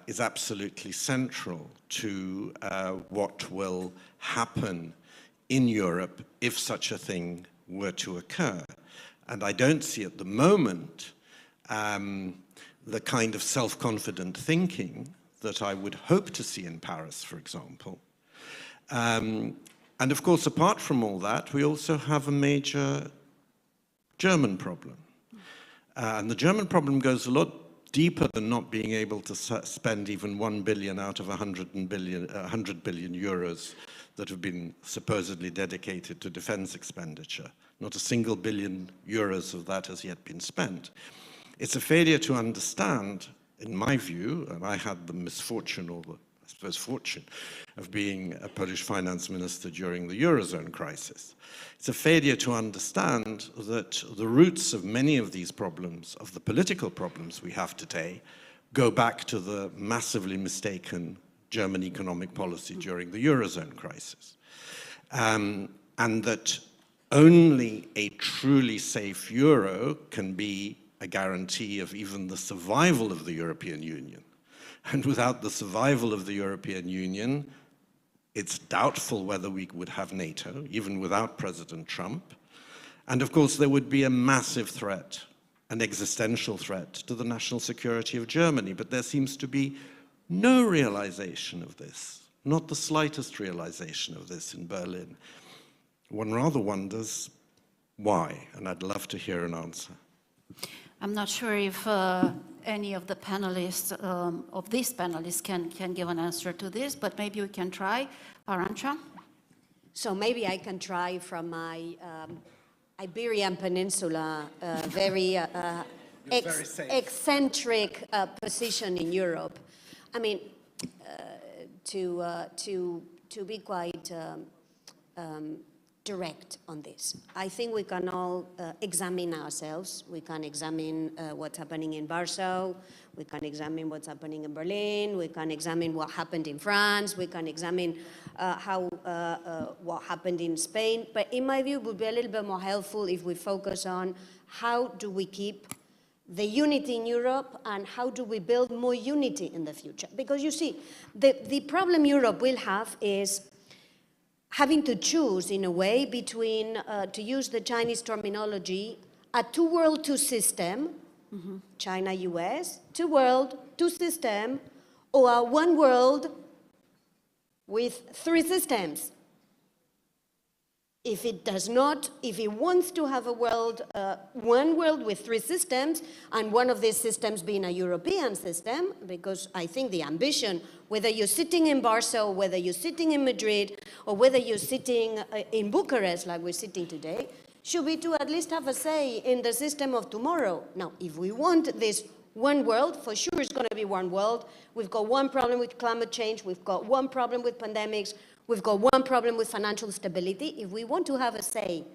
is absolutely central to what will happen in Europe if such a thing were to occur. And I don't see at the moment the kind of self-confident thinking that I would hope to see in Paris, for example. And of course, apart from all that, we also have a major German problem. And the German problem goes a lot deeper than not being able to spend even 1 billion out of 100 billion euros that have been supposedly dedicated to defense expenditure. Not a single billion euros of that has yet been spent. It's a failure to understand, in my view, and I had the misfortune, or the, I suppose, fortune of being a Polish finance minister during the Eurozone crisis. It's a failure to understand that the roots of many of these problems, of the political problems we have today, go back to the massively mistaken German economic policy during the Eurozone crisis. And that only a truly safe euro can be a guarantee of even the survival of the European Union. And without the survival of the European Union, it's doubtful whether we would have NATO, even without President Trump. And of course, there would be a massive threat, an existential threat to the national security of Germany. But there seems to be no realization of this, not the slightest realization of this in Berlin. One rather wonders why, and I'd love to hear an answer. I'm not sure if any of the panelists, of these panelists can give an answer to this, but maybe we can try. Arantxa? So maybe I can try from my Iberian Peninsula, very eccentric position in Europe. I mean, to be quite direct on this. I think we can all examine ourselves. We can examine what's happening in Warsaw. We can examine what's happening in Berlin. We can examine what happened in France. We can examine what happened in Spain. But in my view, it would be a little bit more helpful if we focus on how do we keep the unity in Europe and how do we build more unity in the future. Because you see, the problem Europe will have is having to choose, in a way, between, to use the Chinese terminology, a two-world, two-system, China-US, two-world, two-system, or a one world with three systems. If it does not, if it wants to have a world, one world with three systems, and one of these systems being a European system, because I think the ambition, whether you're sitting in Warsaw, whether you're sitting in Madrid, or whether you're sitting in Bucharest, like we're sitting today, should be to at least have a say in the system of tomorrow. Now, if we want this one world, for sure it's going to be one world. We've got one problem with climate change, we've got one problem with pandemics, we've got one problem with financial stability. If we want to have a say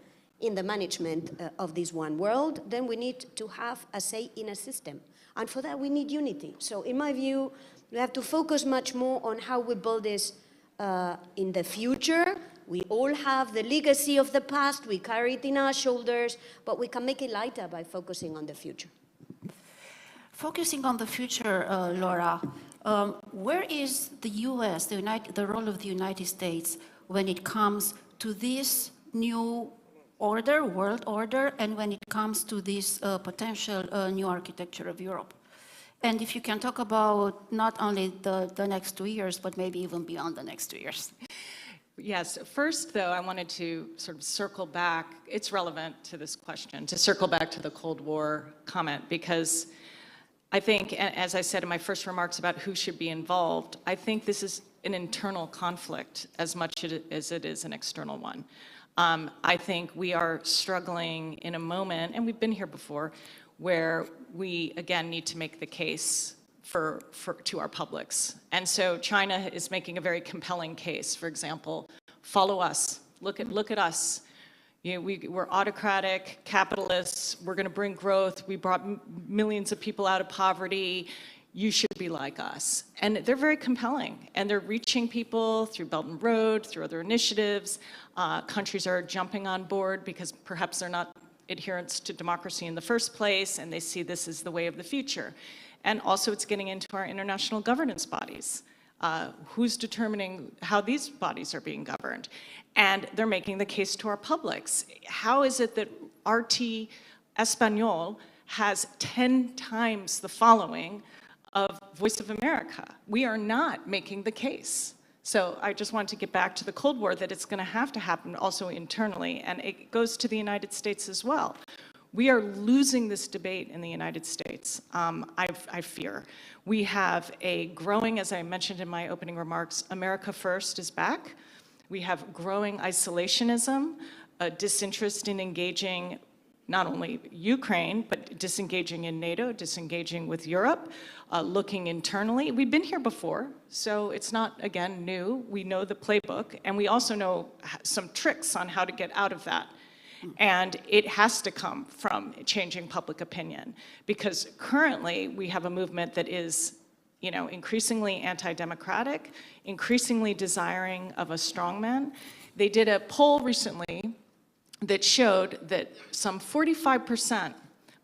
in the management of this one world, then we need to have a say in a system. And for that, we need unity. So in my view, we have to focus much more on how we build this in the future. We all have the legacy of the past, we carry it in our shoulders, but we can make it lighter by focusing on the future. Focusing on the future, Laura, where is the US, the role of the United States when it comes to this new order, world order, and when it comes to this potential new architecture of Europe? And if you can talk about not only the next 2 years, but maybe even beyond the next 2 years. Yes, first though, I wanted to sort of circle back, it's relevant to this question, to circle back to the Cold War comment, because I think, as I said in my first remarks about who should be involved, I think this is an internal conflict as much as it is an external one. I think we are struggling in a moment, and we've been here before, where we, again, need to make the case to our publics. And so China is making a very compelling case. For example, follow us, look at us. You know, we're autocratic, capitalists, we're gonna bring growth, we brought millions of people out of poverty, you should be like us. And they're very compelling, and they're reaching people through Belt and Road, through other initiatives. Countries are jumping on board because perhaps they're not adherents to democracy in the first place, and they see this as the way of the future. And also it's getting into our international governance bodies. Who's determining how these bodies are being governed? And they're making the case to our publics. How is it that RT Espanol has 10 times the following of Voice of America? We are not making the case. So I just wanted to get back to the Cold War, that it's going to have to happen also internally, and it goes to the United States as well. We are losing this debate in the United States, I fear. We have a growing, as I mentioned in my opening remarks, America First is back. We have growing isolationism, a disinterest in engaging not only Ukraine, but disengaging in NATO, disengaging with Europe, looking internally. We've been here before, so it's not, again, new. We know the playbook, and we also know some tricks on how to get out of that. And it has to come from changing public opinion, because currently we have a movement that is, you know, increasingly anti-democratic, increasingly desiring of a strongman. They did a poll recently that showed that some 45%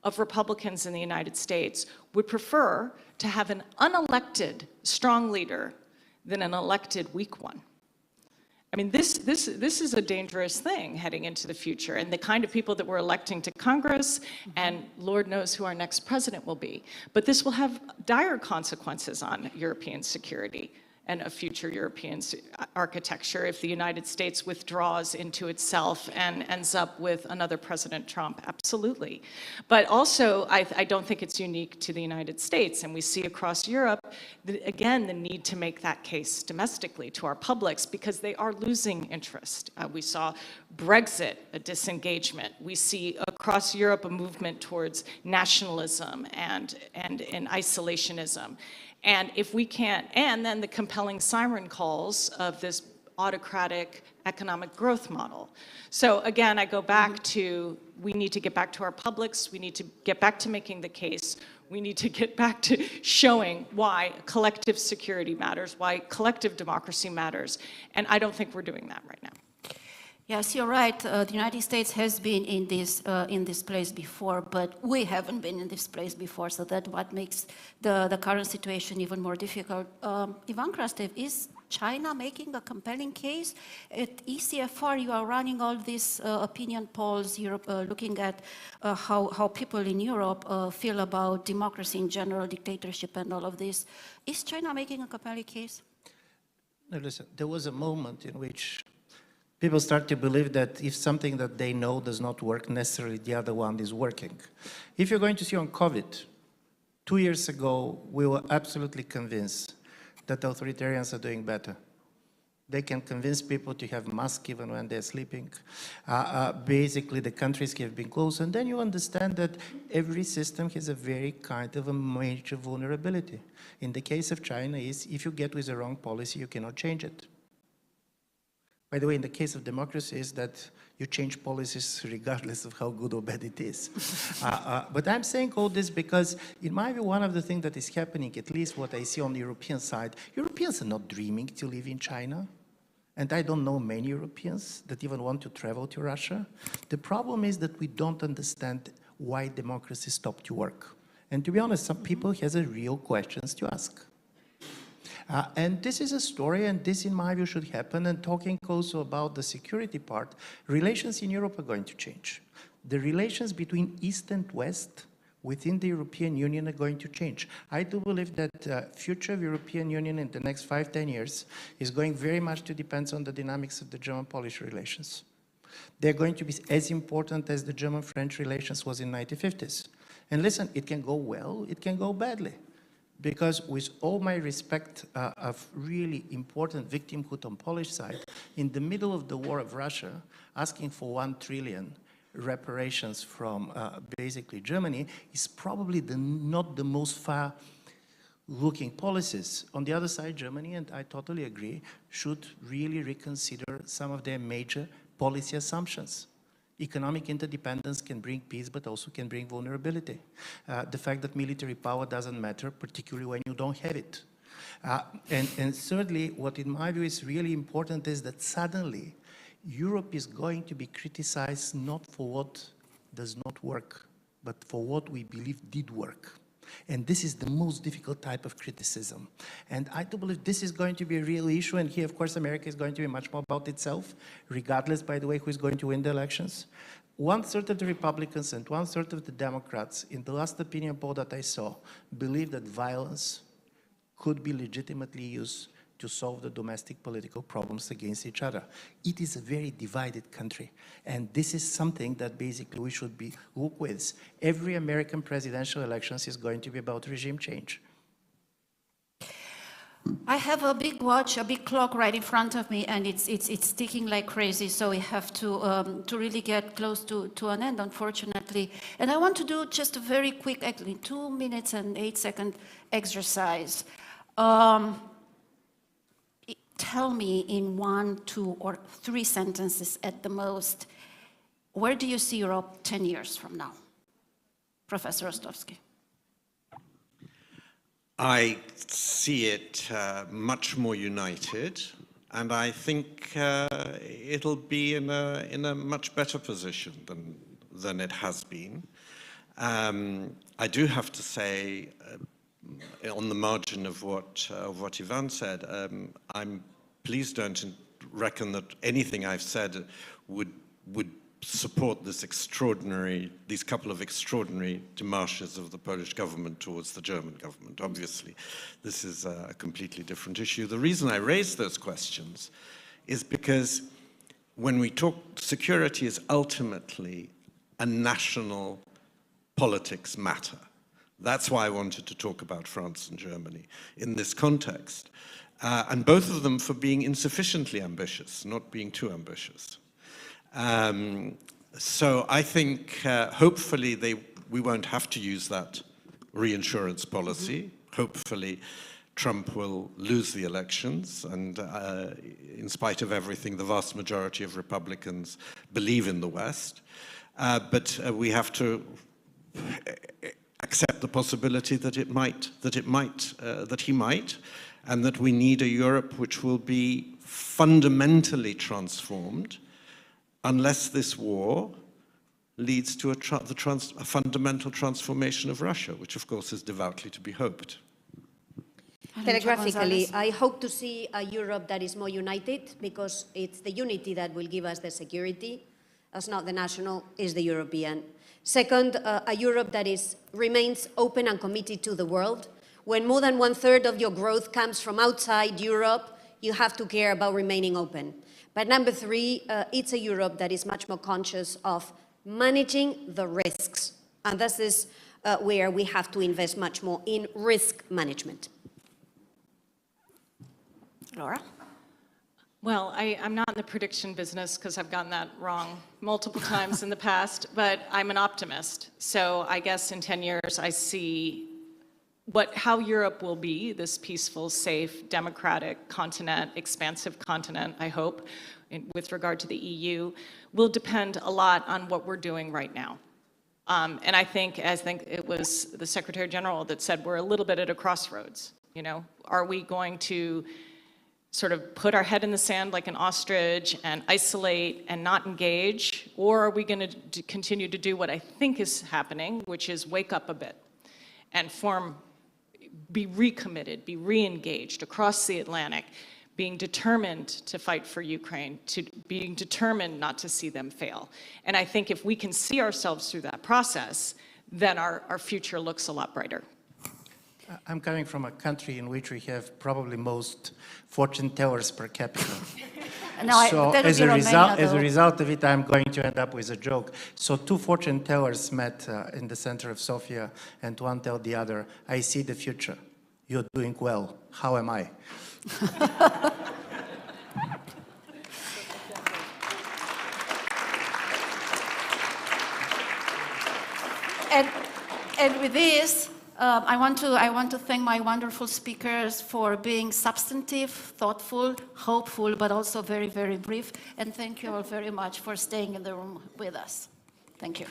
of Republicans in the United States would prefer to have an unelected strong leader than an elected weak one. I mean, this is a dangerous thing heading into the future, and the kind of people that we're electing to Congress, and Lord knows who our next president will be. But this will have dire consequences on European security and a future European architecture if the United States withdraws into itself and ends up with another President Trump, absolutely. But also, I don't think it's unique to the United States, and we see across Europe, again, the need to make that case domestically to our publics, because they are losing interest. We saw Brexit, a disengagement. We see across Europe a movement towards nationalism and isolationism. And if we can't, and then the compelling siren calls of this autocratic economic growth model. So again, I go back to, we need to get back to our publics, we need to get back to making the case, we need to get back to showing why collective security matters, why collective democracy matters, and I don't think we're doing that right now. Yes, you're right. The United States has been in this place before, but we haven't been in this place before, so that's what makes the current situation even more difficult. Ivan Krastev, is China making a compelling case? At ECFR, you are running all these opinion polls, Europe, looking at how people in Europe feel about democracy in general, dictatorship and all of this. Is China making a compelling case? No, listen, there was a moment in which people start to believe that if something that they know does not work, necessarily the other one is working. If you're going to see on COVID, 2 years ago, we were absolutely convinced that authoritarians are doing better. They can convince people to have masks even when they're sleeping. Basically, the countries have been closed, and then you understand that every system has a very kind of a major vulnerability. In the case of China, is if you get with the wrong policy, you cannot change it. By the way, in the case of democracy, is that you change policies regardless of how good or bad it is. But I'm saying all this because, in my view, one of the things that is happening, at least what I see on the European side, Europeans are not dreaming to live in China. And I don't know many Europeans that even want to travel to Russia. The problem is that we don't understand why democracy stopped to work. And to be honest, some people have real questions to ask. And this is a story, and this, in my view, should happen. And talking also about the security part, relations in Europe are going to change. The relations between East and West within the European Union are going to change. I do believe that the future of European Union in the next 5-10 years is going very much to depend on the dynamics of the German-Polish relations. They're going to be as important as the German-French relations was in the 1950s. And listen, it can go well, it can go badly. Because with all my respect of really important victimhood on Polish side, in the middle of the war of Russia, asking for 1 trillion reparations from basically Germany is probably not the most far-looking policies. On the other side, Germany, and I totally agree, should really reconsider some of their major policy assumptions. Economic interdependence can bring peace, but also can bring vulnerability. The fact that military power doesn't matter, particularly when you don't have it. And thirdly, what in my view is really important is that suddenly Europe is going to be criticized not for what does not work, but for what we believe did work. And this is the most difficult type of criticism. And I do believe this is going to be a real issue. And here, of course, America is going to be much more about itself, regardless, by the way, who is going to win the elections. 1/3 of the Republicans and 1/3 of the Democrats, in the last opinion poll that I saw, believe that violence could be legitimately used to solve the domestic political problems against each other. It is a very divided country, and this is something that basically we should be look with. Every American presidential elections is going to be about regime change. I have a big watch, a big clock right in front of me, and it's ticking like crazy. So we have to really get close to an end, unfortunately. And I want to do just a very quick, actually 2 minutes and 8 second exercise. Tell me in 1, 2, or 3 sentences at the most, where do you see Europe 10 years from now? Professor Rostovsky. I see it much more united, and I think it'll be in a much better position than it has been. I do have to say, on the margin of what Ivan said, I'm pleased don't reckon that anything I've said would support these couple of extraordinary démarches of the Polish government towards the German government. Obviously, this is a completely different issue. The reason I raise those questions is because when we talk, security is ultimately a national politics matter. That's why I wanted to talk about France and Germany in this context. And both of them for being insufficiently ambitious, not being too ambitious. So I think hopefully we won't have to use that reinsurance policy. Hopefully Trump will lose the elections, and in spite of everything, the vast majority of Republicans believe in the West. But we have to accept the possibility that he might, and that we need a Europe which will be fundamentally transformed unless this war leads to a fundamental transformation of Russia, which of course is devoutly to be hoped. Telegraphically, I hope to see a Europe that is more united, because it's the unity that will give us the security. That's not the national, it's the European. Second, a Europe that remains open and committed to the world. When more than 1/3 of your growth comes from outside Europe, you have to care about remaining open. But number three, it's a Europe that is much more conscious of managing the risks. And this is where we have to invest much more in risk management. Laura? Well, I'm not in the prediction business because I've gotten that wrong multiple times in the past, but I'm an optimist. So I guess in 10 years I see how Europe will be, this peaceful, safe, democratic continent, expansive continent, I hope, with regard to the EU, will depend a lot on what we're doing right now. And I think it was the Secretary General that said we're a little bit at a crossroads. You know, are we going to sort of put our head in the sand like an ostrich and isolate and not engage, or are we going to continue to do what I think is happening, which is wake up a bit and be recommitted, be re-engaged across the Atlantic, being determined to fight for Ukraine, being determined not to see them fail. And I think if we can see ourselves through that process, then our future looks a lot brighter. I'm coming from a country in which we have probably most fortune tellers per capita. So as a result of it, I'm going to end up with a joke. So two fortune tellers met in the center of Sofia, and one told the other, "I see the future. You're doing well. How am I?" And with this, I want to thank my wonderful speakers for being substantive, thoughtful, hopeful, but also very, very brief. And thank you all very much for staying in the room with us. Thank you.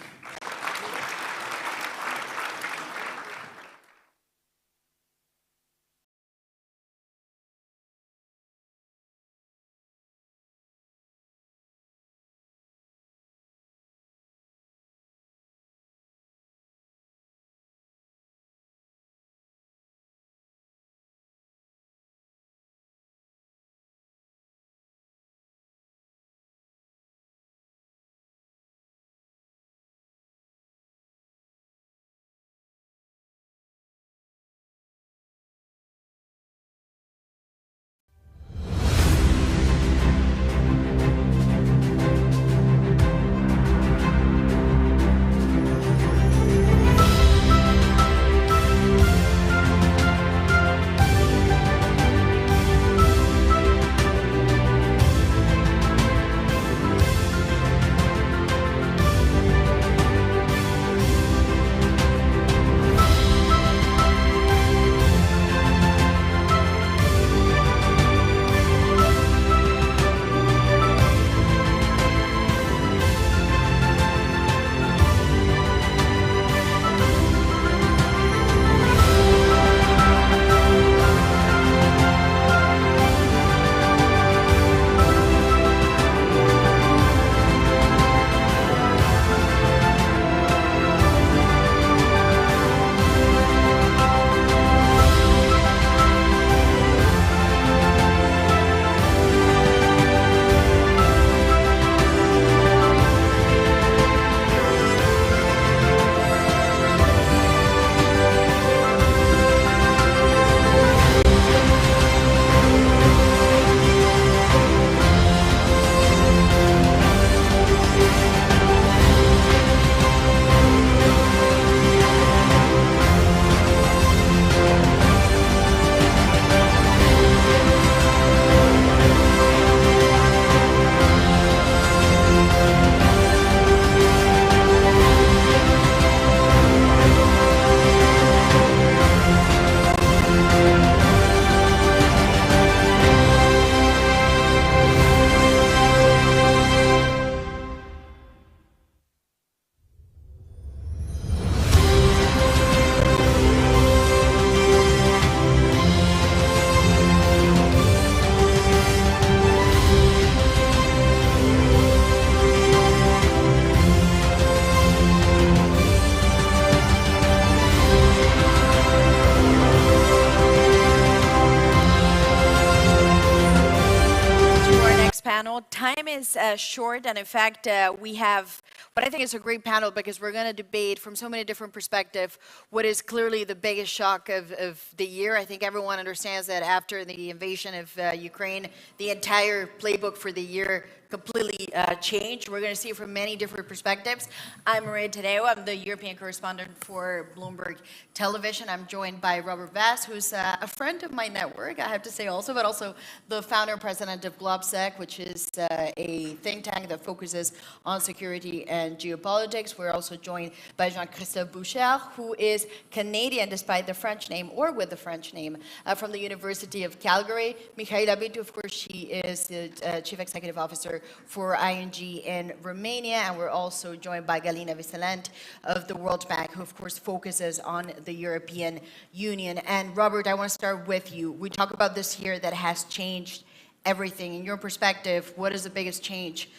time is short, and in fact, we have what I think is a great panel because we're going to debate from so many different perspectives what is clearly the biggest shock of the year. I think everyone understands that after the invasion of Ukraine, the entire playbook for the year completely changed. We're going to see it from many different perspectives. I'm Maria Tadeo. I'm the European correspondent for Bloomberg Television. I'm joined by Robert Vass, who's a friend of my network, I have to say also, but also the founder and president of GlobSec, which is a think tank that focuses on security and geopolitics. We're also joined by Jean-Christophe Bouchard, who is Canadian despite the French name, or with the French name, from the University of Calgary. Mihaela Bitu, of course, she is the Chief Executive Officer for ING in Romania, and we're also joined by Galina Viselent of the World Bank, who of course focuses on the European Union. And Robert, I want to start with you. We talk about this year that has changed everything. In your perspective, what is the biggest change?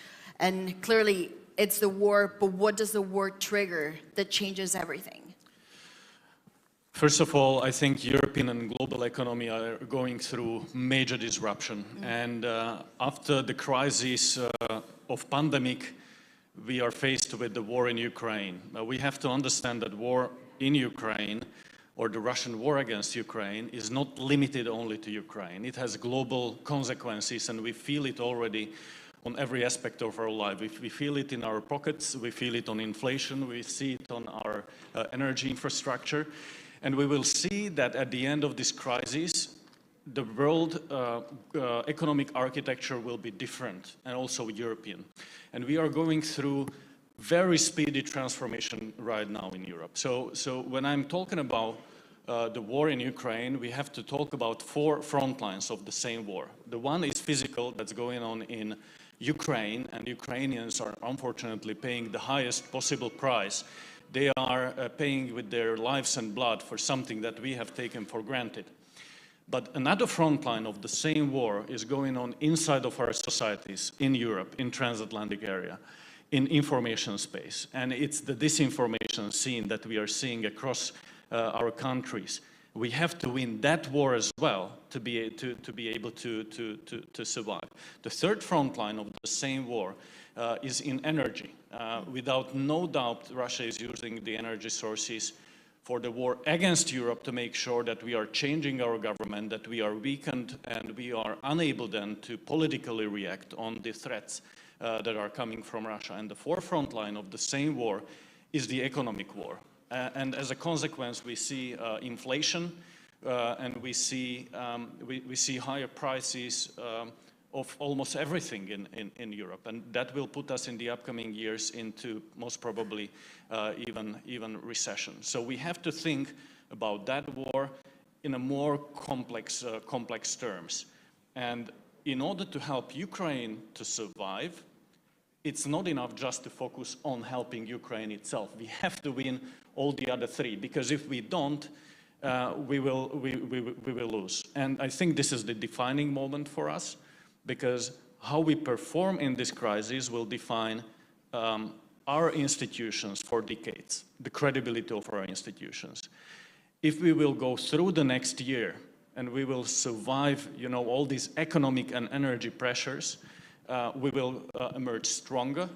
And clearly it's the war, but what does the war trigger that changes everything? First of all, I think European and global economy are going through major disruption. And after the crisis of pandemic, we are faced with the war in Ukraine. We have to understand that war in Ukraine, or the Russian war against Ukraine, is not limited only to Ukraine. It has global consequences, and we feel it already on every aspect of our life. We feel it in our pockets, we feel it on inflation, we see it on our energy infrastructure. And we will see that at the end of this crisis, the world economic architecture will be different, and also European. And we are going through very speedy transformation right now in Europe. So when I'm talking about the war in Ukraine, we have to talk about 4 front lines of the same war. The one is physical, that's going on in Ukraine, and Ukrainians are unfortunately paying the highest possible price. They are paying with their lives and blood for something that we have taken for granted. But another front line of the same war is going on inside of our societies, in Europe, in transatlantic area, in information space. And it's the disinformation scene that we are seeing across our countries. We have to win that war as well to be able to survive. The third front line of the same war is in energy. Without no doubt, Russia is using the energy sources for the war against Europe to make sure that we are changing our government, that we are weakened, and we are unable then to politically react on the threats that are coming from Russia. And the fourth front line of the same war is the economic war. And as a consequence, we see inflation, and we see higher prices of almost everything in Europe, and that will put us in the upcoming years into most probably even recession. So we have to think about that war in a more complex terms. And in order to help Ukraine to survive, it's not enough just to focus on helping Ukraine itself. We have to win all the other 3, because if we don't, we will lose. And I think this is the defining moment for us, because how we perform in this crisis will define our institutions for decades, the credibility of our institutions. If we will go through the next year and we will survive, all these economic and energy pressures, we will emerge stronger.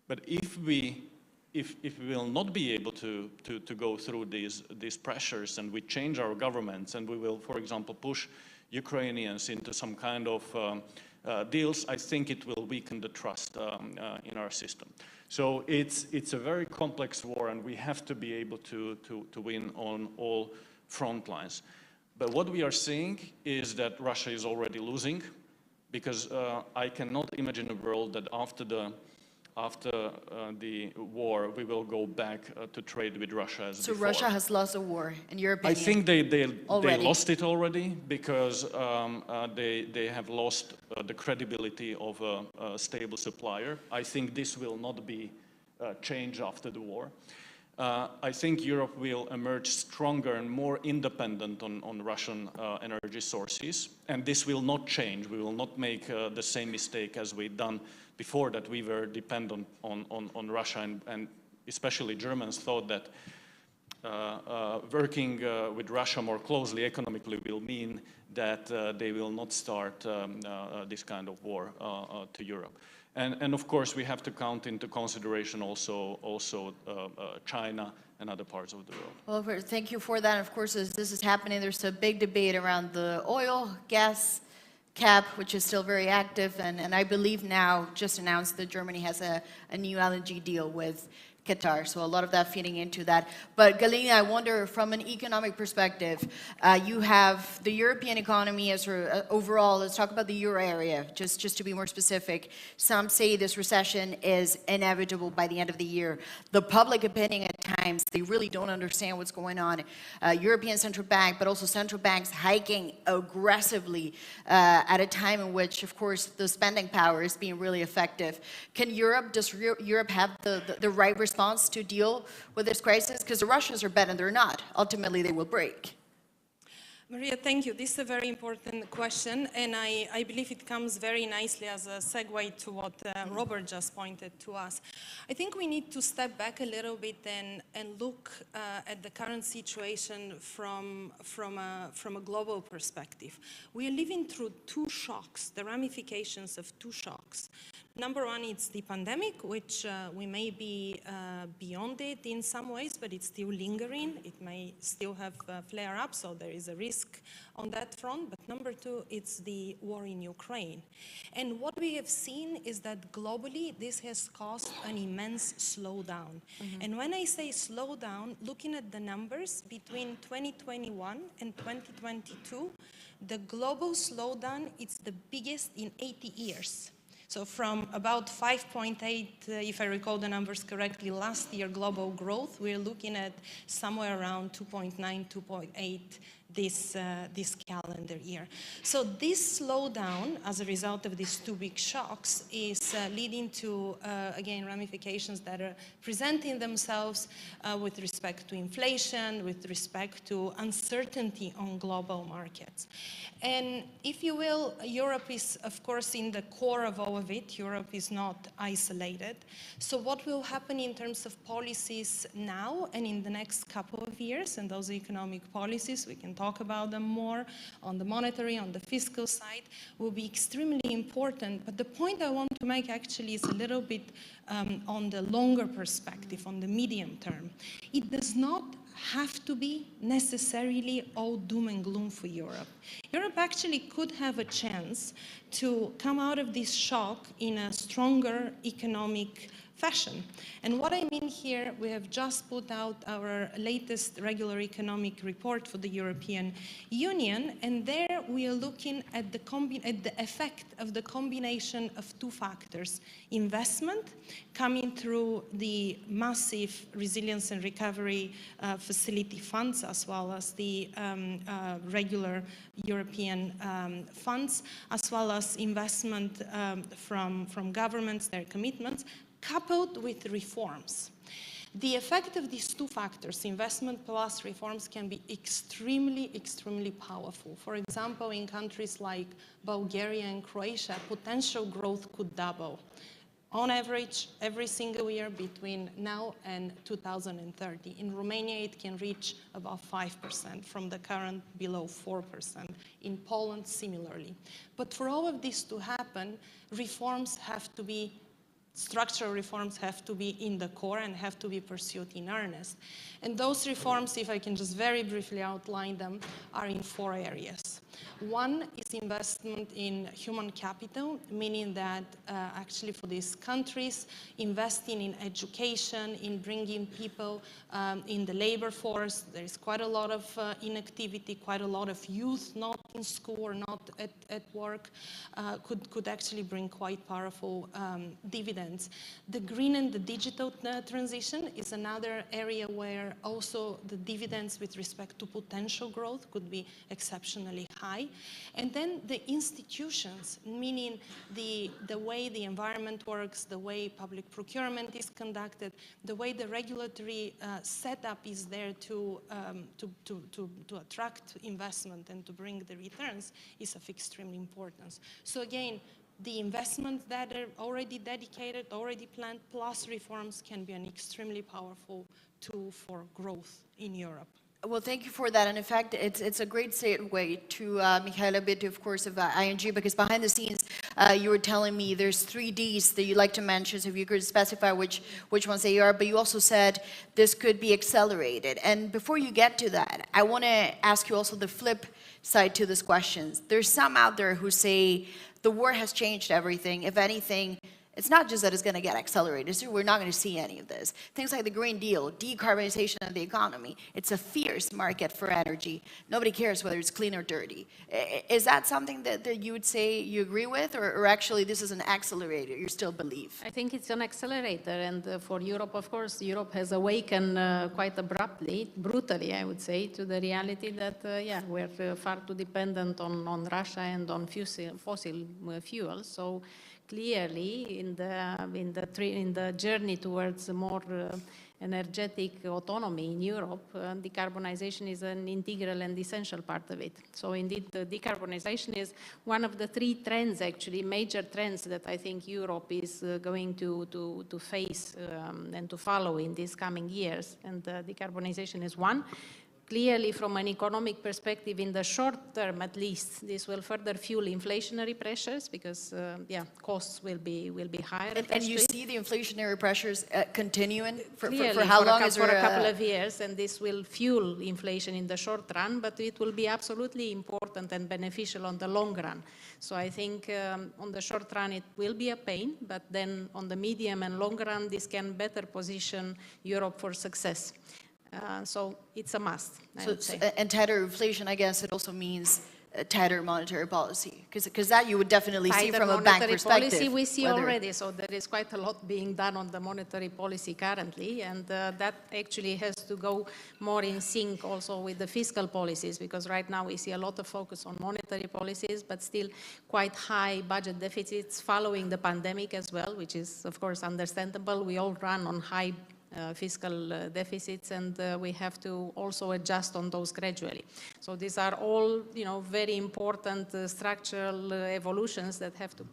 But if we will not be able to go through these pressures, and we change our governments, and we will, for example, push Ukrainians into some kind of deals, I think it will weaken the trust in our system. So it's a very complex war, and we have to be able to win on all front lines. But what we are seeing is that Russia is already losing, because I cannot imagine a world that after the war, we will go back to trade with Russia as before. So Russia has lost a war, in your opinion? I think they lost it already, because they have lost the credibility of a stable supplier. I think this will not be changed after the war. I think Europe will emerge stronger and more independent on Russian energy sources, and this will not change. We will not make the same mistake as we've done before, that we were dependent on Russia, and especially Germans thought that working with Russia more closely economically will mean that they will not start this kind of war to Europe. And of course, we have to count into consideration also China and other parts of the world. Well, thank you for that. Of course, as this is happening, there's a big debate around the oil, gas cap, which is still very active. And I believe now, just announced that Germany has a new LNG deal with Qatar, so a lot of that feeding into that. But Galina, I wonder, from an economic perspective, you have the European economy as overall. Let's talk about the euro area, just to be more specific. Some say this recession is inevitable by the end of the year. The public opinion at times, they really don't understand what's going on. European Central Bank, but also central banks hiking aggressively at a time in which, of course, the spending power is being really effective. Does Europe have the right response to deal with this crisis? Because the Russians are betting they're not. Ultimately, they will break. Maria, thank you. This is a very important question, and I believe it comes very nicely as a segue to what Robert just pointed to us. I think we need to step back a little bit and look at the current situation from a global perspective. We are living through two shocks, the ramifications of two shocks. Number one, it's the pandemic, which we may be beyond it in some ways, but it's still lingering. It may still have flare-ups, so there is a risk on that front. But number two, it's the war in Ukraine. And what we have seen is that globally, this has caused an immense slowdown. And when I say slowdown, looking at the numbers between 2021 and 2022, the global slowdown is the biggest in 80 years. So from about 5.8, if I recall the numbers correctly, last year global growth, we're looking at somewhere around 2.9, 2.8 this calendar year. So this slowdown, as a result of these two big shocks, is leading to, again, ramifications that are presenting themselves with respect to inflation, with respect to uncertainty on global markets. And if you will, Europe is, of course, in the core of all of it. Europe is not isolated. So what will happen in terms of policies now and in the next couple of years, and those economic policies, we can talk about them more on the monetary, on the fiscal side, will be extremely important. But the point I want to make actually is a little bit on the longer perspective, on the medium term. It does not have to be necessarily all doom and gloom for Europe. Europe actually could have a chance to come out of this shock in a stronger economic fashion. And what I mean here, we have just put out our latest regular economic report for the European Union, and there we are looking at the effect of the combination of two factors: investment coming through the massive resilience and recovery facility funds, as well as the regular European funds, as well as investment from governments, their commitments, coupled with reforms. The effect of these two factors, investment plus reforms, can be extremely, extremely powerful. For example, in countries like Bulgaria and Croatia, potential growth could double. On average, every single year between now and 2030. In Romania, it can reach about 5% from the current below 4%. In Poland, similarly. But for all of this to happen, structural reforms have to be in the core and have to be pursued in earnest. And those reforms, if I can just very briefly outline them, are in four areas. One is investment in human capital, meaning that actually for these countries, investing in education, in bringing people in the labor force. There is quite a lot of inactivity, quite a lot of youth not in school or not at work, could actually bring quite powerful dividends. The green and the digital transition is another area where also the dividends with respect to potential growth could be exceptionally high. And then the institutions, meaning the way the environment works, the way public procurement is conducted, the way the regulatory setup is there to attract investment and to bring the returns is of extreme importance. So again, the investments that are already dedicated, already planned, plus reforms can be an extremely powerful tool for growth in Europe. Well, thank you for that. And in fact, it's a great segue to Mihaela Bitu, of course, of ING, because behind the scenes, you were telling me there's 3 Ds that you like to mention, so if you could specify which ones they are, but you also said this could be accelerated. And before you get to that, I want to ask you also the flip side to this question. There's some out there who say the war has changed everything. If anything, it's not just that it's going to get accelerated. We're not going to see any of this. Things like the Green Deal, decarbonization of the economy. It's a fierce market for energy. Nobody cares whether it's clean or dirty. Is that something that you would say you agree with, or actually this is an accelerator you still believe? I think it's an accelerator, and for Europe, of course, Europe has awakened quite abruptly, brutally, I would say, to the reality that, yeah, we're far too dependent on Russia and on fossil fuels. So clearly, in the journey towards a more energetic autonomy in Europe, decarbonization is an integral and essential part of it. So indeed, the decarbonization is one of the 3 trends, actually, major trends that I think Europe is going to face and to follow in these coming years. And decarbonization is one. Clearly, from an economic perspective, in the short term at least, this will further fuel inflationary pressures because, yeah, costs will be higher. And you see the inflationary pressures continuing for Clearly, how long? For a couple of years, and this will fuel inflation in the short run, but it will be absolutely important and beneficial on the long run. So I think on the short run it will be a pain, but then on the medium and long run, this can better position Europe for success. So it's a must, I would say. And tighter inflation, I guess it also means tighter monetary policy, because that you would definitely see from a bank perspective. Policy we see already, so there is quite a lot being done on the monetary policy currently, and that actually has to go more in sync also with the fiscal policies, because right now we see a lot of focus on monetary policies, but still quite high budget deficits following the pandemic as well, which is of course understandable. We all run on high fiscal deficits, and we have to also adjust on those gradually. So these are all, very important structural evolutions that have to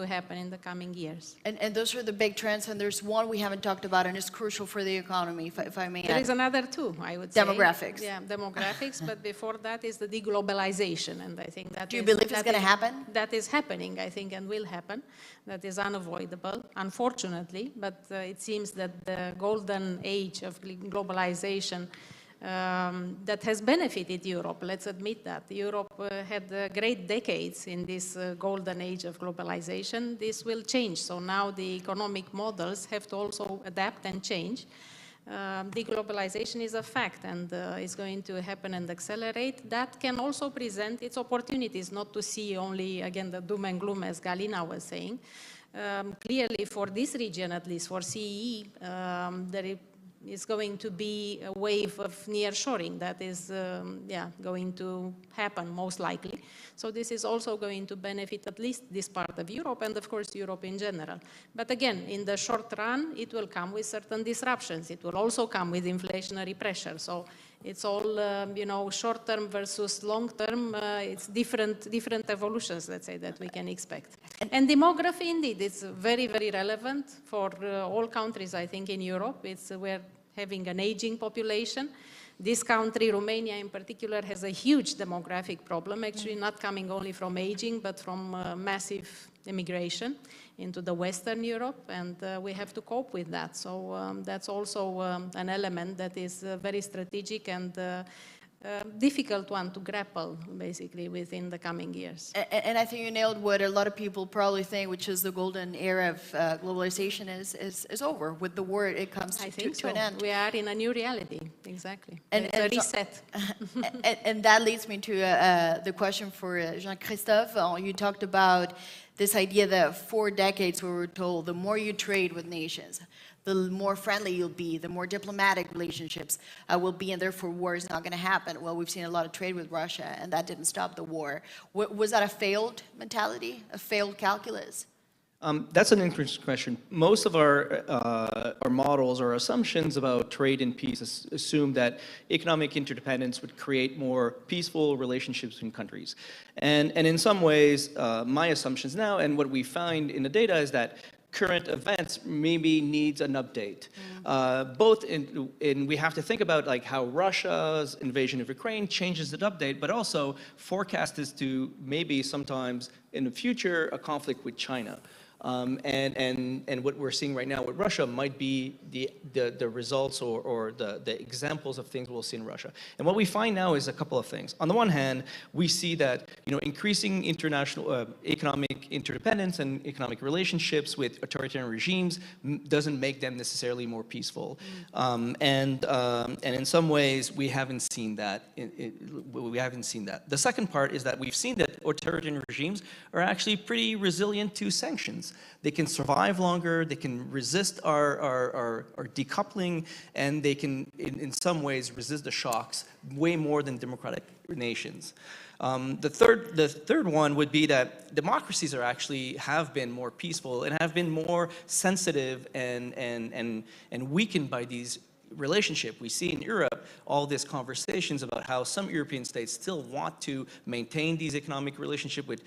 happen in the coming years. And those are the big trends, and there's one we haven't talked about, and it's crucial for the economy, if I may add. There is another too, I would say. Demographics. Yeah, demographics, but before that is the deglobalization, and I think that Do you believe it's going to happen? That is happening, I think, and will happen. That is unavoidable, unfortunately, but it seems that the golden age of globalization that has benefited Europe, let's admit that. Europe had great decades in this golden age of globalization. This will change, so now the economic models have to also adapt and change. Deglobalization is a fact, and is going to happen and accelerate. That can also present its opportunities, not to see only, again, the doom and gloom, as Galina was saying. Clearly, for this region, at least for CEE, there is going to be a wave of nearshoring that is going to happen most likely. So this is also going to benefit at least this part of Europe and of course Europe in general. But again, in the short run, it will come with certain disruptions. It will also come with inflationary pressure. So it's all, short term versus long term. It's different evolutions, let's say, that we can expect. And demography, indeed, it's very, very relevant for all countries, I think, in Europe. We're having an aging population. This country, Romania in particular, has a huge demographic problem, actually not coming only from aging, but from massive immigration into the Western Europe, and we have to cope with that. So that's also an element that is very strategic and difficult one to grapple, basically, within the coming years. And I think you nailed what a lot of people probably think, which is the golden era of globalization is over. With the war, it comes to an end. We are in a new reality, exactly. And a reset. And that leads me to the question for Jean-Christophe. You talked about this idea that 4 decades we were told the more you trade with nations, the more friendly you'll be, the more diplomatic relationships will be, and therefore war is not going to happen. Well, we've seen a lot of trade with Russia, and that didn't stop the war. Was that a failed mentality, a failed calculus? That's an interesting question. Most of our models or assumptions about trade and peace assume that economic interdependence would create more peaceful relationships between countries. And in some ways, my assumptions now and what we find in the data is that current events maybe needs an update. Both in we have to think about like how Russia's invasion of Ukraine changes that update, but also forecast is to maybe sometimes in the future a conflict with China. And what we're seeing right now with Russia might be the results or the examples of things we'll see in Russia. And what we find now is a couple of things. On the one hand, we see that increasing international economic interdependence and economic relationships with authoritarian regimes doesn't make them necessarily more peaceful. And in some ways, we haven't seen that. We haven't seen that. The second part is that we've seen that authoritarian regimes are actually pretty resilient to sanctions. They can survive longer, they can resist our decoupling, and they can, in some ways, resist the shocks way more than democratic nations. The third one would be that democracies have been more peaceful and have been more sensitive and weakened by these relationship. We see in Europe all these conversations about how some European states still want to maintain these economic relationship with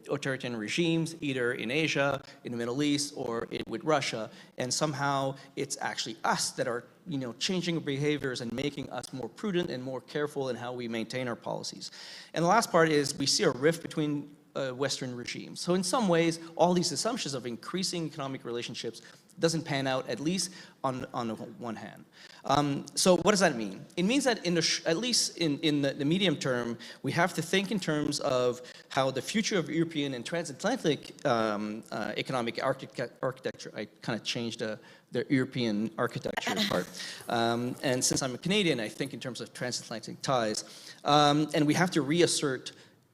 authoritarian regimes, either in Asia, in the Middle East, or with Russia. And somehow it's actually us that are changing our behaviors and making us more prudent and more careful in how we maintain our policies. And the last part is we see a rift between Western regimes. So in some ways, all these assumptions of increasing economic relationships doesn't pan out, at least on the one hand. So what does that mean? It means that at least in the medium term, we have to think in terms of how the future of European and transatlantic economic architecture, I kind of changed the European architecture part. And since I'm a Canadian, I think in terms of transatlantic ties. And we have to reassert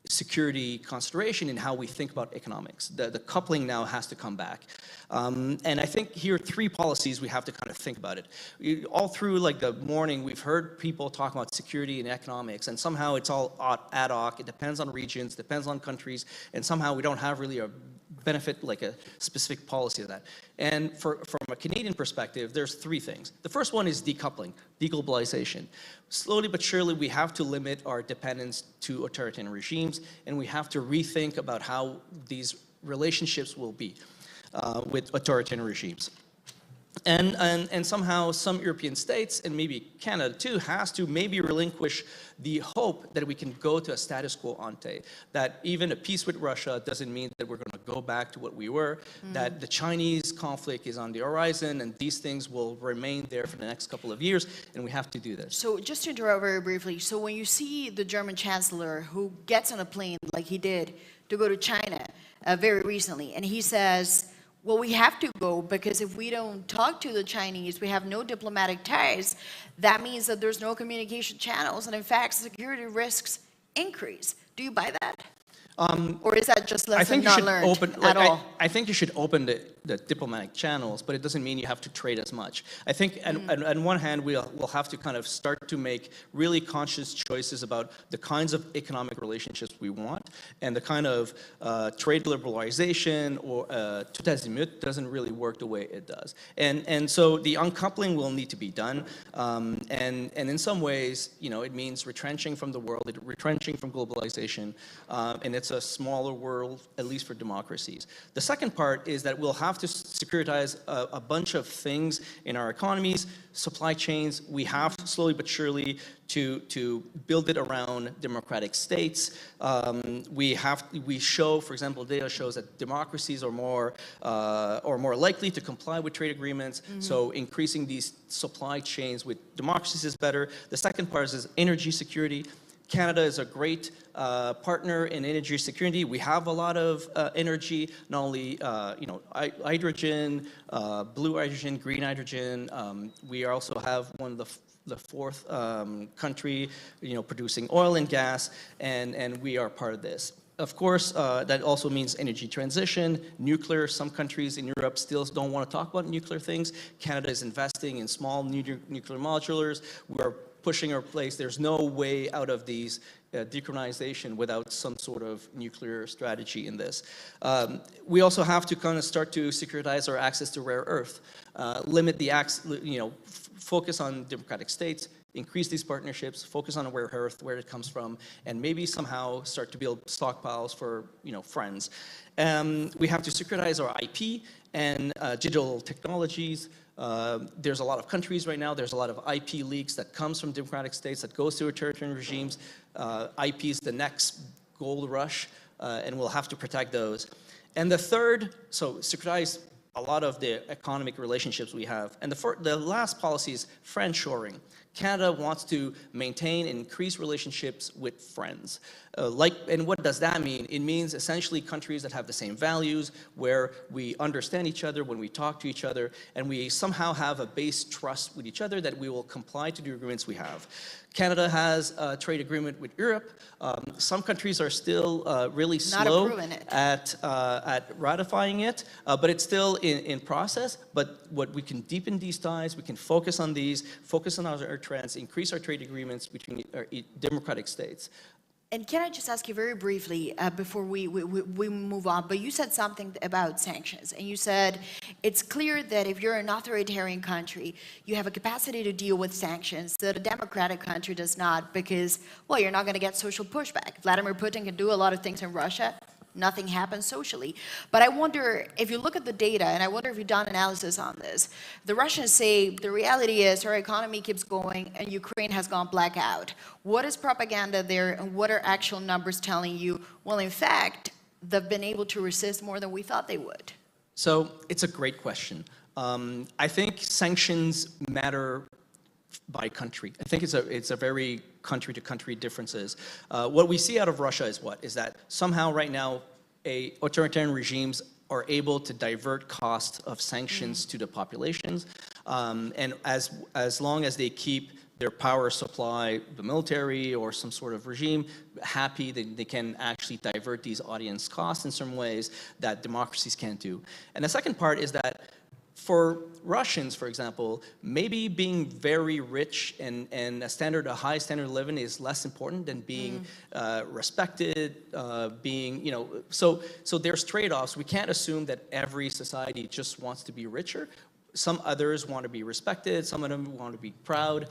security consideration in how we think about economics. The coupling now has to come back. And I think here are three policies we have to kind of think about it. All through like the morning, we've heard people talk about security and economics, and somehow it's all ad hoc. It depends on regions, depends on countries, and somehow we don't have really a benefit, like a specific policy of that. And from a Canadian perspective, there's three things. The first one is decoupling, deglobalization. Slowly but surely, we have to limit our dependence to authoritarian regimes, and we have to rethink about how these relationships will be with authoritarian regimes. And somehow some European states, and maybe Canada too, has to maybe relinquish the hope that we can go to a status quo ante, that even a peace with Russia doesn't mean that we're going to go back to what we were, that the Chinese conflict is on the horizon, and these things will remain there for the next couple of years, and we have to do this. So just to interrupt very briefly, so when you see the German chancellor who gets on a plane like he did to go to China very recently, and he says, well, we have to go because if we don't talk to the Chinese, we have no diplomatic ties. That means that there's no communication channels, and in fact, security risks increase. Do you buy that? Or is that just lesson not learned at all? I think you should open the diplomatic channels, but it doesn't mean you have to trade as much. I think on one hand, we'll have to kind of start to make really conscious choices about the kinds of economic relationships we want, and the kind of trade liberalization or tout azimut doesn't really work the way it does. And so the uncoupling will need to be done, and in some ways, it means retrenching from the world, retrenching from globalization, and it's a smaller world, at least for democracies. The second part is that we'll have to securitize a bunch of things in our economies, supply chains. We have slowly but surely to build it around democratic states. We show, for example, data shows that democracies are more likely to comply with trade agreements. So increasing these supply chains with democracies is better. The second part is energy security. Canada is a great partner in energy security. We have a lot of energy, not only hydrogen, blue hydrogen, green hydrogen. We also have one of the fourth country, producing oil and gas, and we are part of this. Of course, that also means energy transition, nuclear. Some countries in Europe still don't want to talk about nuclear things. Canada is investing in small nuclear modulars. We're pushing our place. There's no way out of these decolonization without some sort of nuclear strategy in this. We also have to kind of start to securitize our access to rare earth, limit the focus on democratic states, increase these partnerships, focus on rare earth, where it comes from, and maybe somehow start to build stockpiles for friends. We have to securitize our IP and digital technologies. There's a lot of countries right now, there's a lot of IP leaks that comes from democratic states that goes to authoritarian regimes. IP is the next gold rush, and we'll have to protect those. And the third, so securitize a lot of the economic relationships we have. And the last policy is friendshoring. Canada wants to maintain and increase relationships with friends. And what does that mean? It means essentially countries that have the same values, where we understand each other when we talk to each other, and we somehow have a base trust with each other that we will comply to the agreements we have. Canada has a trade agreement with Europe. Some countries are still really slow at ratifying it, but it's still in process. But what we can deepen these ties, we can focus on these, focus on our trends, increase our trade agreements between our democratic states. And can I just ask you very briefly before we move on, but you said something about sanctions, and you said it's clear that if you're an authoritarian country, you have a capacity to deal with sanctions that a democratic country does not, because, well, you're not going to get social pushback. Vladimir Putin can do a lot of things in Russia. Nothing happens socially. But I wonder, if you look at the data, and I wonder if you've done analysis on this, the Russians say the reality is our economy keeps going and Ukraine has gone blackout. What is propaganda there, and what are actual numbers telling you? Well, in fact, they've been able to resist more than we thought they would. So it's a great question. I think sanctions matter by country. I think it's a very country-to-country differences. What we see out of Russia is what? Is that somehow right now authoritarian regimes are able to divert costs of sanctions to the populations. And as long as they keep their power supply, the military or some sort of regime, happy, they can actually divert these audience costs in some ways that democracies can't do. And the second part is that for Russians, for example, maybe being very rich and a high standard of living is less important than being respected, so there's trade-offs. We can't assume that every society just wants to be richer. Some others want to be respected, some of them want to be proud,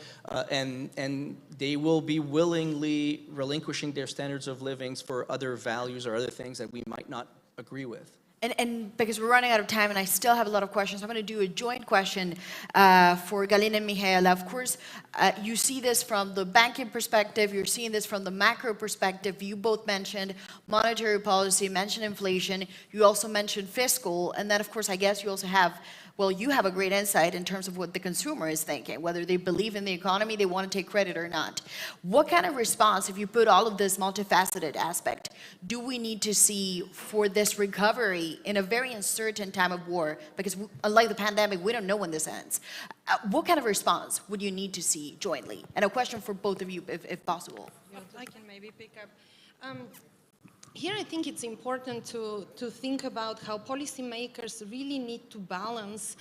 and they will be willingly relinquishing their standards of living for other values or other things that we might not agree with. And because we're running out of time and I still have a lot of questions, I'm going to do a joint question for Galina and Mihaela. Of course, you see this from the banking perspective, you're seeing this from the macro perspective. You both mentioned monetary policy, mentioned inflation, you also mentioned fiscal, and then of course I guess you also have, well, you have a great insight in terms of what the consumer is thinking, whether they believe in the economy, they want to take credit or not. What kind of response, if you put all of this multifaceted aspect, do we need to see for this recovery in a very uncertain time of war? Because unlike the pandemic, we don't know when this ends. What kind of response would you need to see jointly? And a question for both of you, if possible. I can maybe pick up. Here I think it's important to think about how policymakers really need to balance,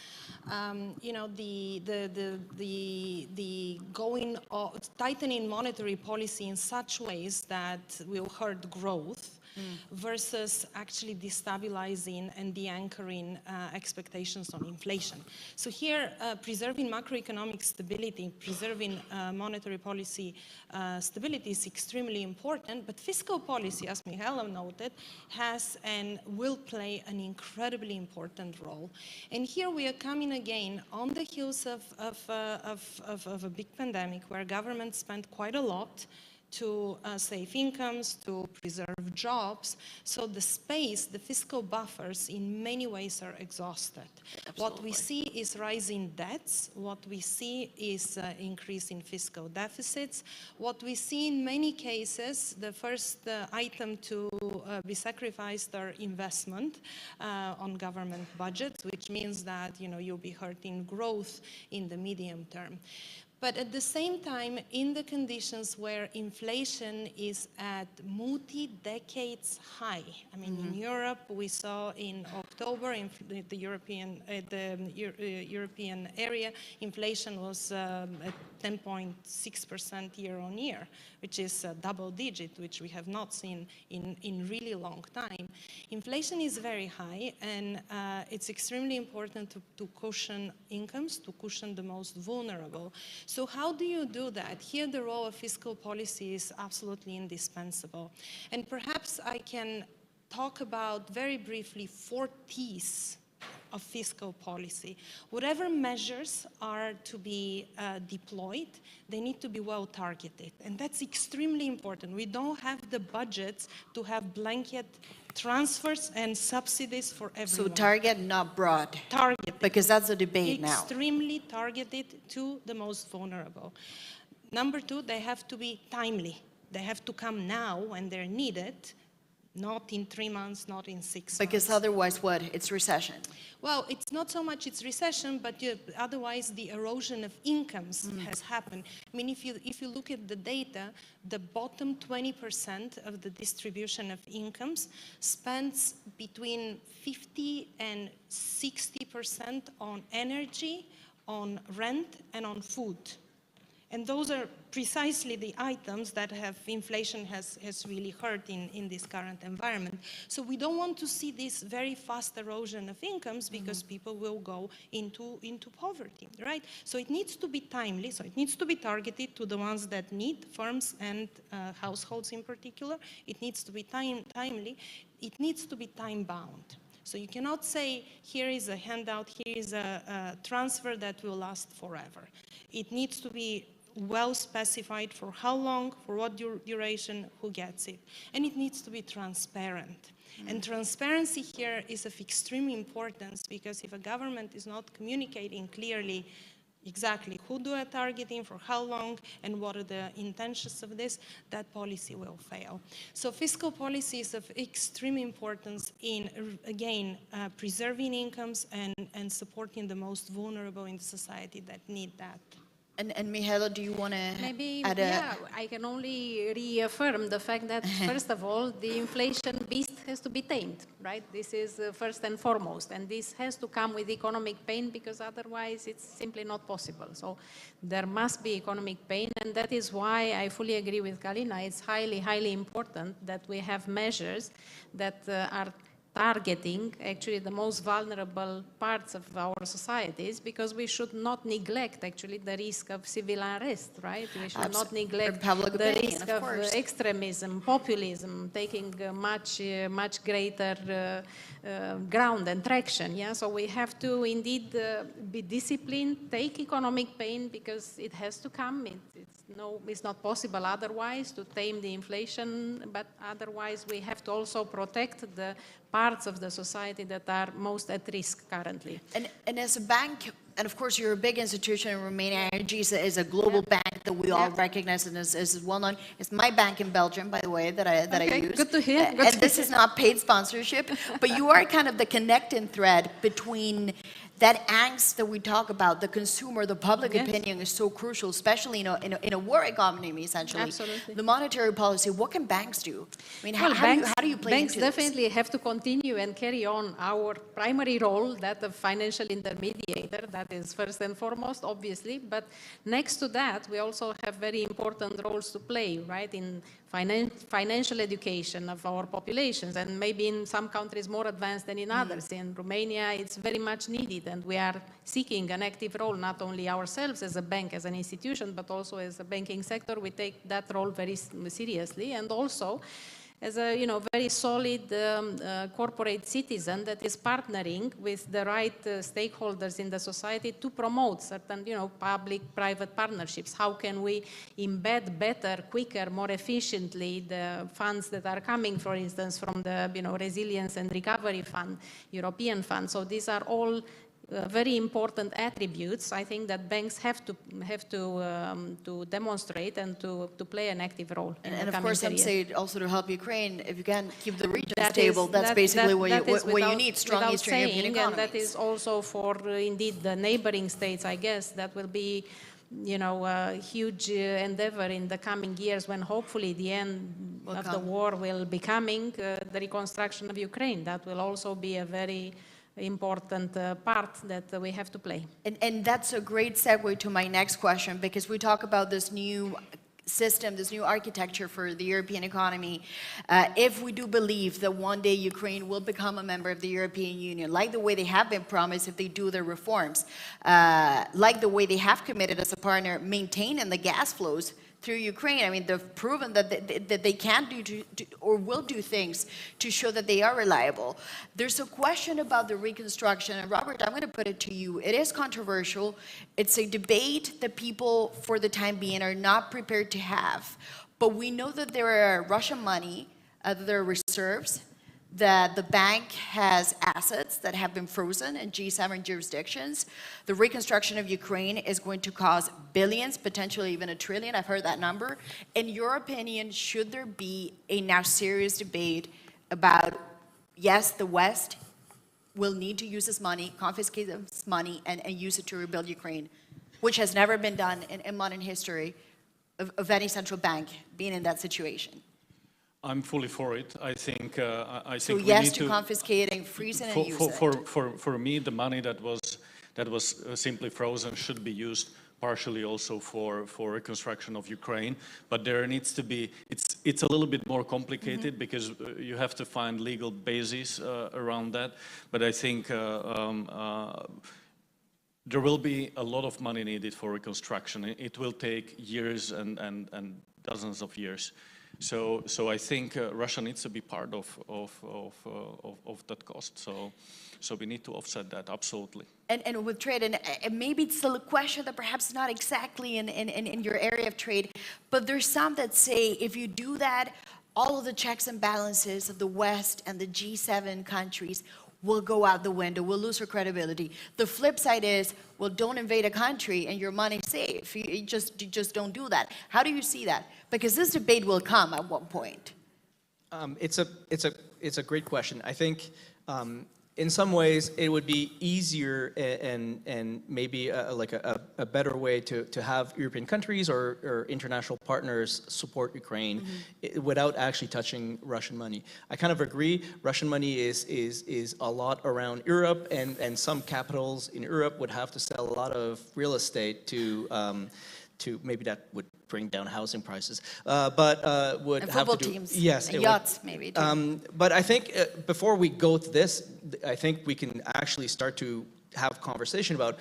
tightening monetary policy in such ways that will hurt growth versus actually destabilizing and de-anchoring expectations on inflation. So here, preserving macroeconomic stability, preserving monetary policy stability is extremely important, but fiscal policy, as Mihaela noted, has and will play an incredibly important role. And here we are coming again on the heels of a big pandemic where governments spent quite a lot to save incomes, to preserve jobs. So the space, the fiscal buffers in many ways are exhausted. Absolutely. What we see is rising debts. What we see is increase in fiscal deficits. What we see in many cases, the first item to be sacrificed are investment on government budgets, which means that you'll be hurting growth in the medium term. But at the same time, in the conditions where inflation is at multi-decades high, I mean, in Europe, we saw in October, in the European area, inflation was at 10.6% year on year, which is a double digit, which we have not seen in really long time. Inflation is very high, and it's extremely important to cushion incomes, to cushion the most vulnerable. So how do you do that? Here the role of fiscal policy is absolutely indispensable. And perhaps I can talk about very briefly 4 T's of fiscal policy. Whatever measures are to be deployed, they need to be well targeted. And that's extremely important. We don't have the budgets to have blanket transfers and subsidies for everyone. So target, not broad. Targeted. Because that's the debate now. Extremely targeted to the most vulnerable. Number 2, they have to be timely. They have to come now when they're needed, not in 3 months, not in 6 months. Because otherwise what? It's recession. Well, it's not so much it's recession, but otherwise the erosion of incomes has happened. I mean, if you look at the data, the bottom 20% of the distribution of incomes spends between 50 and 60% on energy, on rent, and on food. And those are precisely the items that inflation has really hurt in this current environment. So we don't want to see this very fast erosion of incomes because people will go into poverty, right? So it needs to be timely, so it needs to be targeted to the ones that need, firms and households in particular. It needs to be timely. It needs to be time-bound. So you cannot say, here is a handout, here is a transfer that will last forever. It needs to be well specified for how long, for what duration, who gets it. And it needs to be transparent. And transparency here is of extreme importance because if a government is not communicating clearly exactly who do a targeting, for how long, and what are the intentions of this, that policy will fail. So fiscal policy is of extreme importance in, again, preserving incomes and supporting the most vulnerable in the society that need that. And Mihaela, do you want to Maybe, add yeah, I can only reaffirm the fact that, first of all, the inflation beast has to be tamed, right? This is first and foremost, and this has to come with economic pain because otherwise it's simply not possible. So there must be economic pain, and that is why I fully agree with Galina. It's highly, highly important that we have measures that are targeting actually the most vulnerable parts of our societies because we should not neglect actually the risk of civil unrest, right? We should not neglect the risk of extremism, populism, taking much greater ground and traction. Yeah, so we have to indeed be disciplined, take economic pain because it has to come. It's not possible otherwise to tame the inflation, but otherwise we have to also protect the parts of the society that are most at risk currently. And as a bank, and of course you're a big institution in Romania, ING is a global bank that we all recognize and is well known. It's my bank in Belgium, by the way, that I use. Good to hear. And this is not paid sponsorship, but you are kind of the connecting thread between that angst that we talk about, the consumer, the public opinion is so crucial, especially in a war economy, essentially. Absolutely. The monetary policy, what can banks do? I mean, Well, how do you play banks into definitely have to continue and carry on our primary role, that of financial intermediator. That is first and foremost, obviously. But next to that, we also have very important roles to play, right, in financial education of our populations, and maybe in some countries more advanced than in others. In Romania, it's very much needed, and we are seeking an active role, not only ourselves as a bank, as an institution, but also as a banking sector. We take that role very seriously, and also as a very solid corporate citizen that is partnering with the right stakeholders in the society to promote certain public-private partnerships. How can we embed better, quicker, more efficiently the funds that are coming, for instance, from the Resilience and Recovery Fund, European Fund. So these are all very important attributes, I think, that banks have to demonstrate and to play an active role. And of course, some say also to help Ukraine, if you can keep the region stable, that's basically what you need, strong Eastern European economies. And that is also for, indeed, the neighboring states, I guess, that will be a huge endeavor in the coming years when hopefully the end of the war will be coming, the reconstruction of Ukraine. That will also be a very important part that we have to play. And that's a great segue to my next question, because we talk about this new system, this new architecture for the European economy. If we do believe that one day Ukraine will become a member of the European Union, like the way they have been promised if they do their reforms, like the way they have committed as a partner, maintaining the gas flows through Ukraine. I mean, they've proven that they can do or will do things to show that they are reliable. There's a question about the reconstruction, and Robert, I'm going to put it to you. It is controversial. It's a debate that people, for the time being, are not prepared to have. But we know that there are Russian money, there are reserves, that the bank has assets that have been frozen in G7 jurisdictions. The reconstruction of Ukraine is going to cost billions, potentially even $1 trillion. I've heard that number. In your opinion, should there be a now serious debate about, yes, the West will need to use this money, confiscate this money, and use it to rebuild Ukraine, which has never been done in modern history of any central bank being in that situation? I'm fully for it. I think so yes to confiscating, freezing, and using it. For me, the money that was simply frozen should be used partially also for reconstruction of Ukraine. But there needs to be, it's a little bit more complicated because you have to find legal basis around that. But I think there will be a lot of money needed for reconstruction. It will take years and dozens of years. So I think Russia needs to be part of that cost. So we need to offset that, absolutely. And with trade, and maybe it's still a question that perhaps not exactly in your area of trade, but there's some that say if you do that, all of the checks and balances of the West and the G7 countries will go out the window, we'll lose our credibility. The flip side is, well, don't invade a country and your money's safe. You just don't do that. How do you see that? Because this debate will come at one point. It's a great question. I think in some ways it would be easier and maybe like a better way to have European countries or international partners support Ukraine without actually touching Russian money. I kind of agree. Russian money is a lot around Europe, and some capitals in Europe would have to sell a lot of real estate to maybe that would bring down housing prices, but would and have to do teams, yes, and yachts maybe too. But I think before we go to this, I think we can actually start to have conversation about,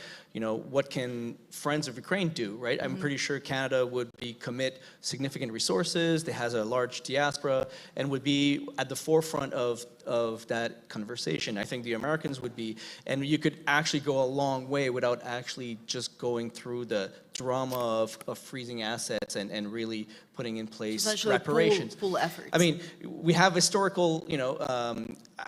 what can friends of Ukraine do, right? I'm pretty sure Canada would commit significant resources. It has a large diaspora and would be at the forefront of that conversation. I think the Americans would be, and you could actually go a long way without actually just going through the drama of freezing assets and really putting in place reparations. Full efforts. I mean, we have historical,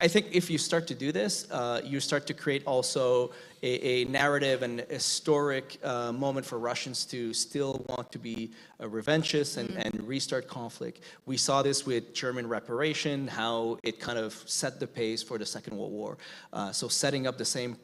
I think if you start to do this, you start to create also a narrative and historic moment for Russians to still want to be revanchist and restart conflict. We saw this with German reparation, how it kind of set the pace for the Second World War. So setting up the same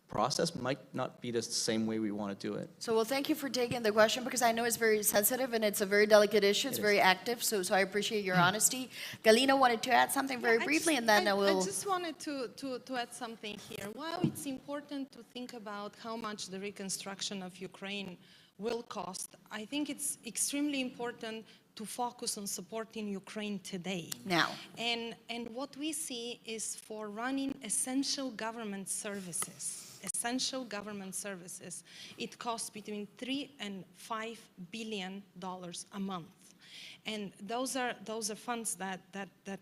process might not be the same way we want to do it. So, well, thank you for taking the question, because I know it's very sensitive and it's a very delicate issue. It's very active, so I appreciate your honesty. Galina wanted to add something very briefly, and then I will... I just wanted to add something here. While it's important to think about how much the reconstruction of Ukraine will cost, I think it's extremely important to focus on supporting Ukraine today. Now. And what we see is for running essential government services, it costs between $3 and $5 billion a month. And those are funds that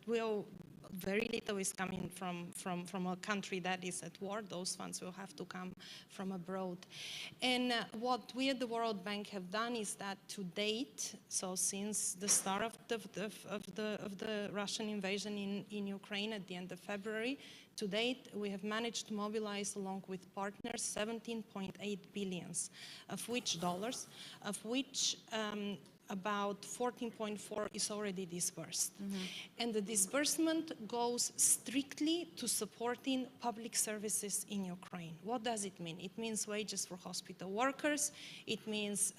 will, very little is coming from a country that is at war. Those funds will have to come from abroad. And what we at the World Bank have done is that to date, so since the start of the Russian invasion in Ukraine at the end of February, to date, we have managed to mobilize, along with partners, 17.8 billion, of which about 14.4 is already disbursed. And the disbursement goes strictly to supporting public services in Ukraine. What does it mean? It means wages for hospital workers. It means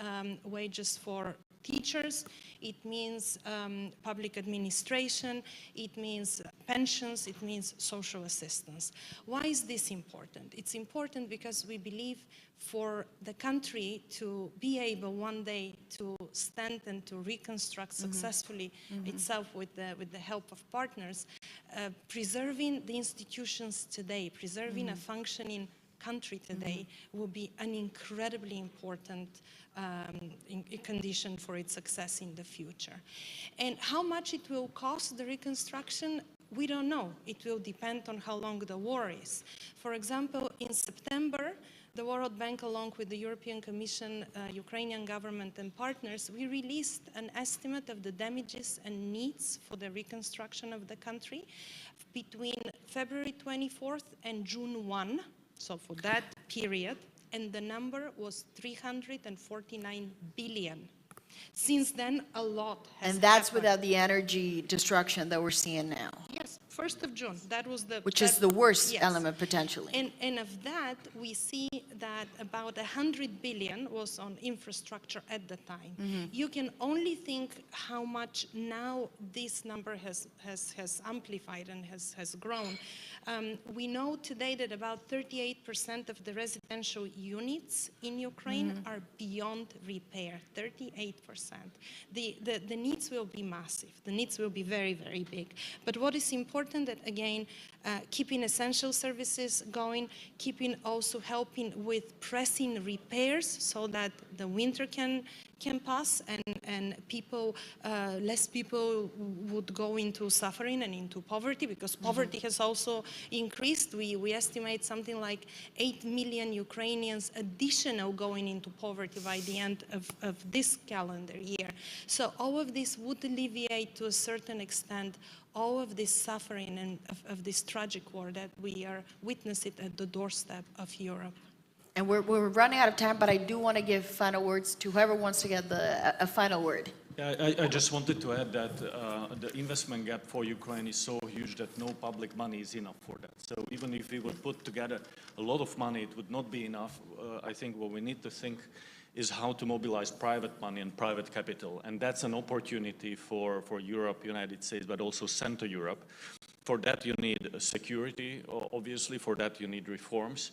wages for teachers, it means public administration, it means pensions, it means social assistance. Why is this important? It's important because we believe for the country to be able one day to stand and to reconstruct successfully itself with the help of partners, preserving the institutions today, preserving a functioning country today will be an incredibly important condition for its success in the future. And how much it will cost the reconstruction, we don't know. It will depend on how long the war is. For example, in September, the World Bank, along with the European Commission, Ukrainian government and partners, we released an estimate of the damages and needs for the reconstruction of the country between February 24th and June 1, so for that period, and the number was 349 billion. Since then, a lot has And that's happened. without the energy destruction that we're seeing now. Yes, 1st of June. That was the... Which is the worst element, potentially. And of that, we see that about 100 billion was on infrastructure at the time. You can only think how much now this number has amplified and has grown. We know today that about 38% of the residential units in Ukraine are beyond repair, 38%. The needs will be massive. The needs will be very, very big. But what is important that, again, keeping essential services going, keeping also helping with pressing repairs so that the winter can pass and people, less people would go into suffering and into poverty, because poverty has also increased. We estimate something like 8 million Ukrainians additional going into poverty by the end of this calendar year. So all of this would alleviate to a certain extent all of this suffering and of this tragic war that we are witnessing at the doorstep of Europe. And we're running out of time, but I do want to give final words to whoever wants to get a final word. I just wanted to add that the investment gap for Ukraine is so huge that no public money is enough for that. So even if we would put together a lot of money, it would not be enough. I think what we need to think is how to mobilize private money and private capital. And that's an opportunity for Europe, United States, but also Central Europe. For that you need security, obviously. For that you need reforms.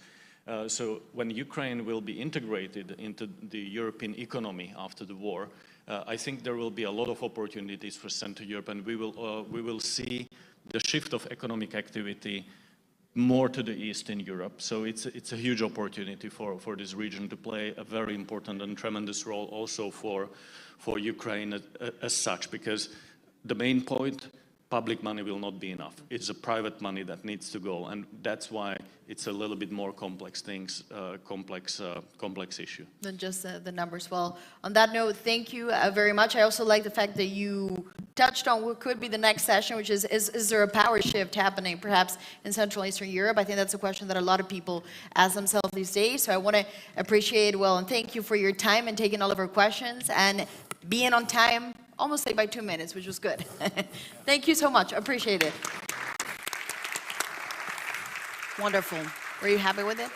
So when Ukraine will be integrated into the European economy after the war, I think there will be a lot of opportunities for Central Europe, and we will see the shift of economic activity more to the east in Europe. So it's a huge opportunity for this region to play a very important and tremendous role also for Ukraine as such, because the main point, public money will not be enough. It's the private money that needs to go, and that's why it's a little bit more complex complex issue Than just the numbers. Well, on that note, thank you very much. I also like the fact that you touched on what could be the next session, which is there a power shift happening perhaps in Central and Eastern Europe? I think that's a question that a lot of people ask themselves these days. So I want to appreciate, well, and thank you for your time and taking all of our questions and being on time, almost late by 2 minutes, which was good. Thank you so much. Appreciate it. Wonderful. Were you happy with it?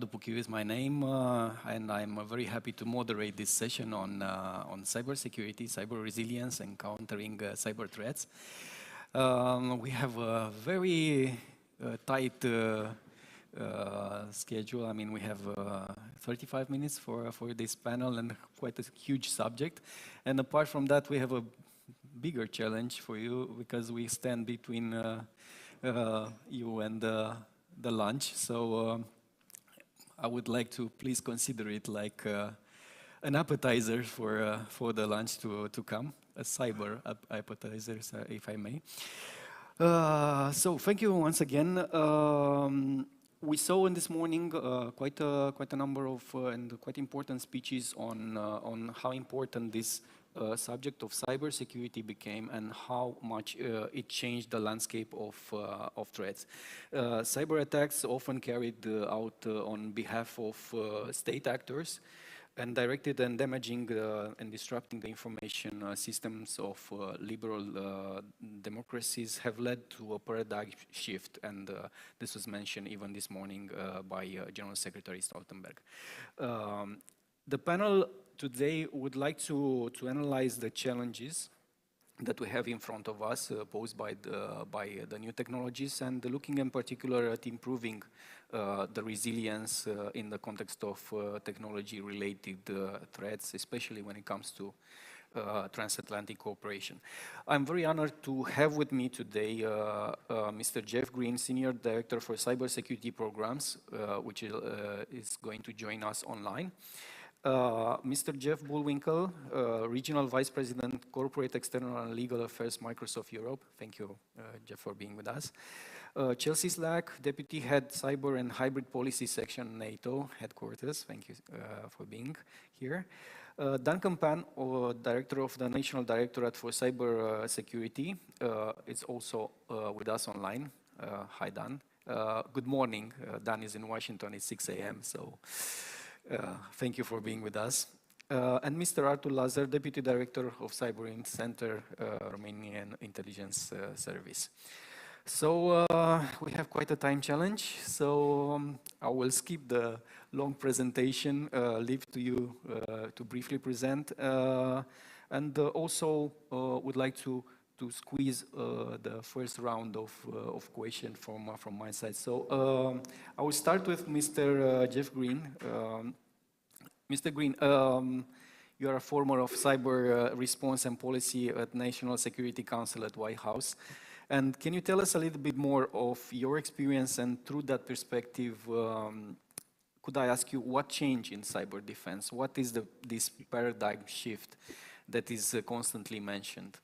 Puchiu is my name, and I'm very happy to moderate this session on cybersecurity, cyber resilience, and countering cyber threats. We have a very tight schedule. I mean, we have 35 minutes for this panel and quite a huge subject. And apart from that, we have a bigger challenge for you because we stand between you and the lunch. So I would like to please consider it like an appetizer for the lunch to come, a cyber appetizer, if I may. So thank you once again. We saw in this morning quite a number of and quite important speeches on how important this subject of cybersecurity became and how much it changed the landscape of threats. Cyber attacks often carried out on behalf of state actors and directed and damaging and disrupting the information systems of liberal democracies have led to a paradigm shift, and this was mentioned even this morning by General Secretary Stoltenberg. The panel today would like to analyze the challenges that we have in front of us posed by the new technologies, and looking in particular at improving the resilience in the context of technology-related threats, especially when it comes to transatlantic cooperation. I'm very honored to have with me today Mr. Jeff Green, Senior Director for Cybersecurity Programs, which is going to join us online. Mr. Jeff Bullwinkle, Regional Vice President, Corporate External and Legal Affairs, Microsoft Europe. Thank you, Jeff, for being with us. Chelsea Slack, Deputy Head, Cyber and Hybrid Policy Section, NATO Headquarters. Thank you for being here. Duncan Pan, Director of the National Directorate for Cyber Security, is also with us online. Hi, Dan. Good morning. Dan is in Washington. It's 6 a.m., so thank you for being with us. And Mr. Artur Lazar, Deputy Director of Cyber Center, Romanian Intelligence Service. So we have quite a time challenge, so I will skip the long presentation, leave to you to briefly present, and also would like to squeeze the first round of questions from my side. So I will start with Mr. Jeff Green. Mr. Green, you are a former of Cyber Response and Policy at National Security Council at White House. And can you tell us a little bit more of your experience, and through that perspective, could I ask you what changed in cyber defense? What is this paradigm shift that is constantly mentioned?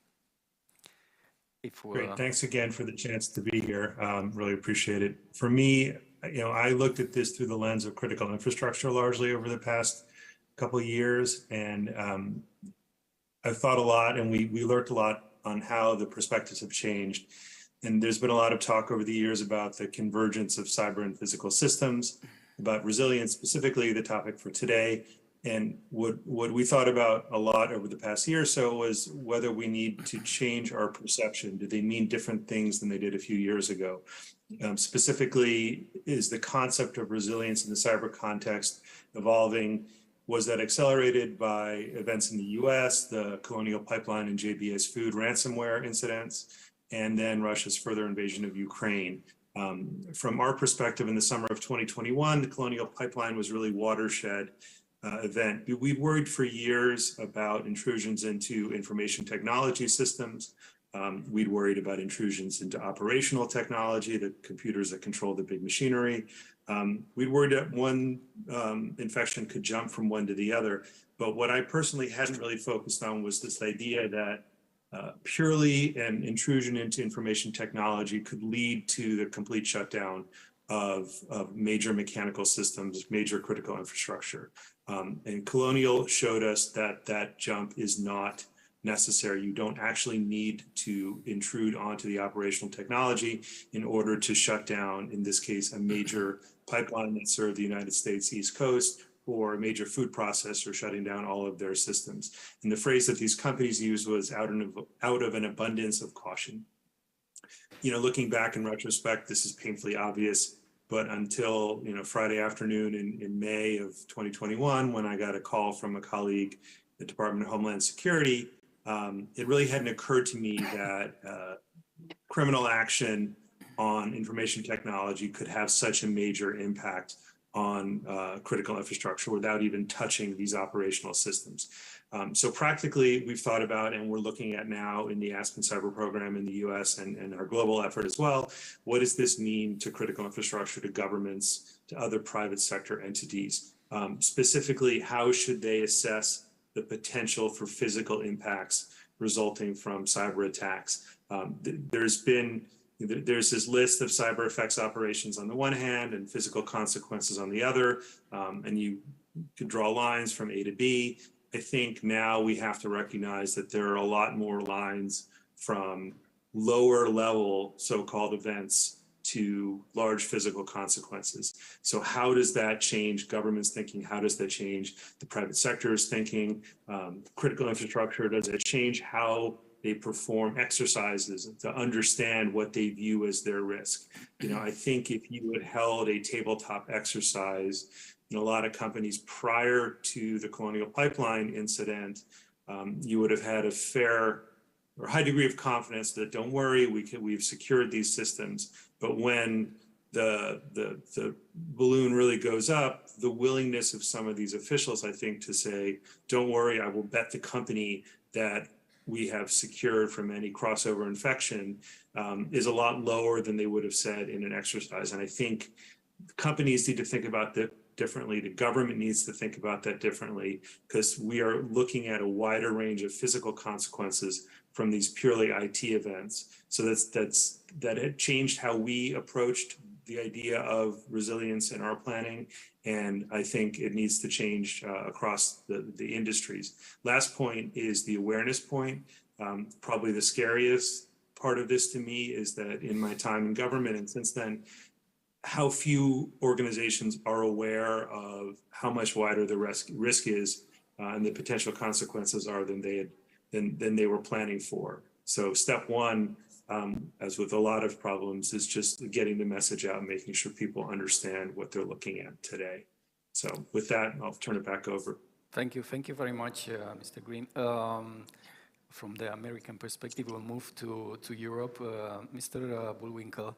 Great, thanks again for the chance to be here. Really appreciate it. For me, I looked at this through the lens of critical infrastructure largely over the past couple of years, and I've thought a lot, and we learned a lot on how the perspectives have changed. And there's been a lot of talk over the years about the convergence of cyber and physical systems, about resilience, specifically the topic for today. And what we thought about a lot over the past year or so was whether we need to change our perception. Do they mean different things than they did a few years ago? Specifically, is the concept of resilience in the cyber context evolving? Was that accelerated by events in the US, the Colonial Pipeline and JBS Food ransomware incidents, and then Russia's further invasion of Ukraine? From our perspective, in the summer of 2021, the Colonial Pipeline was really watershed event. We worried for years about intrusions into information technology systems. We'd worried about intrusions into operational technology, the computers that control the big machinery. We'd worried that one infection could jump from one to the other. But what I personally hadn't really focused on was this idea that purely an intrusion into information technology could lead to the complete shutdown of major mechanical systems, major critical infrastructure. And Colonial showed us that that jump is not necessary. You don't actually need to intrude onto the operational technology in order to shut down, in this case, a major pipeline that served the United States East Coast, or a major food processor shutting down all of their systems. And the phrase that these companies used was out of an abundance of caution. Looking back in retrospect, this is painfully obvious, but until Friday afternoon in May of 2021, when I got a call from a colleague at the Department of Homeland Security, it really hadn't occurred to me that criminal action on information technology could have such a major impact on critical infrastructure without even touching these operational systems. So practically, we've thought about, and we're looking at now in the Aspen Cyber Program in the US and our global effort as well, what does this mean to critical infrastructure, to governments, to other private sector entities? Specifically, how should they assess the potential for physical impacts resulting from cyber attacks? There's this list of cyber effects operations on the one hand and physical consequences on the other, and you could draw lines from A to B. I think now we have to recognize that there are a lot more lines from lower level so-called events to large physical consequences. So how does that change government's thinking? How does that change the private sector's thinking? Critical infrastructure, does it change how they perform exercises to understand what they view as their risk? I think if you had held a tabletop exercise in a lot of companies prior to the Colonial Pipeline incident, you would have had a fair or high degree of confidence that don't worry, we've secured these systems. But when the balloon really goes up, the willingness of some of these officials, I think, to say, don't worry, I will bet the company that we have secured from any crossover infection is a lot lower than they would have said in an exercise. And I think companies need to think about that differently. The government needs to think about that differently, because we are looking at a wider range of physical consequences from these purely IT events. So that had changed how we approached the idea of resilience in our planning. And I think it needs to change across the industries. Last point is the awareness point. Probably the scariest part of this to me is that in my time in government and since then, how few organizations are aware of how much wider the risk is and the potential consequences are than they were planning for. So step one, as with a lot of problems, is just getting the message out and making sure people understand what they're looking at today. So with that, I'll turn it back over. Thank you very much, Mr. Green. From the American perspective, we'll move to Europe. Mr. Bullwinkle,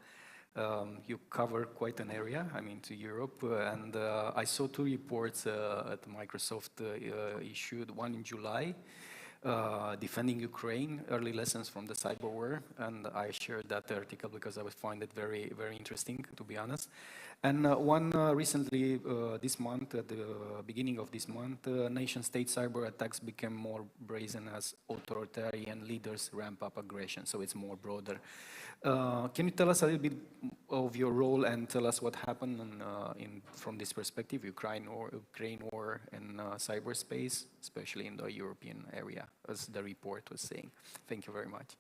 you cover quite an area, to Europe, and I saw two reports that Microsoft issued, one in July, defending Ukraine, early lessons from the cyber war, and I shared that article because I found it very, very interesting, to be honest. And one recently, this month, at the beginning of this month, nation-state cyber attacks became more brazen as authoritarian leaders ramp up aggression, so it's more broader. Can you tell us a little bit of your role and tell us what happened from this perspective, Ukraine war in cyberspace, especially in the European area, as the report was saying? Thank you very much.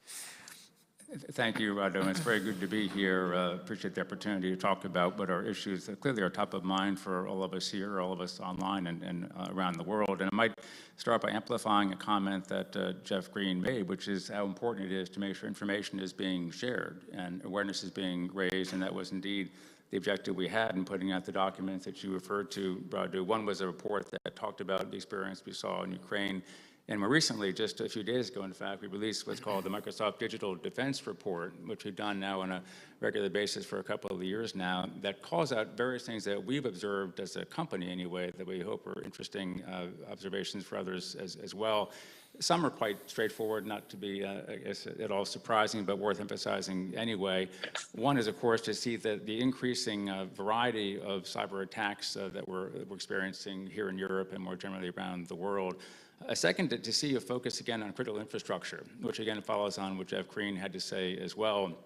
Thank you, Rado. It's very good to be here. Appreciate the opportunity to talk about what our issues clearly are top of mind for all of us here, all of us online and around the world. And I might start by amplifying a comment that Jeff Green made, which is how important it is to make sure information is being shared and awareness is being raised. And that was indeed the objective we had in putting out the documents that you referred to, Rado. One was a report that talked about the experience we saw in Ukraine. And more recently, just a few days ago, in fact, we released what's called the Microsoft Digital Defense Report, which we've done now on a regular basis for a couple of years now, that calls out various things that we've observed as a company anyway, that we hope are interesting observations for others as well. Some are quite straightforward, not to be, I guess, at all surprising, but worth emphasizing anyway. One is, of course, to see that the increasing variety of cyber attacks that we're experiencing here in Europe and more generally around the world. A second, to see a focus again on critical infrastructure, which again follows on what Jeff Green had to say as well.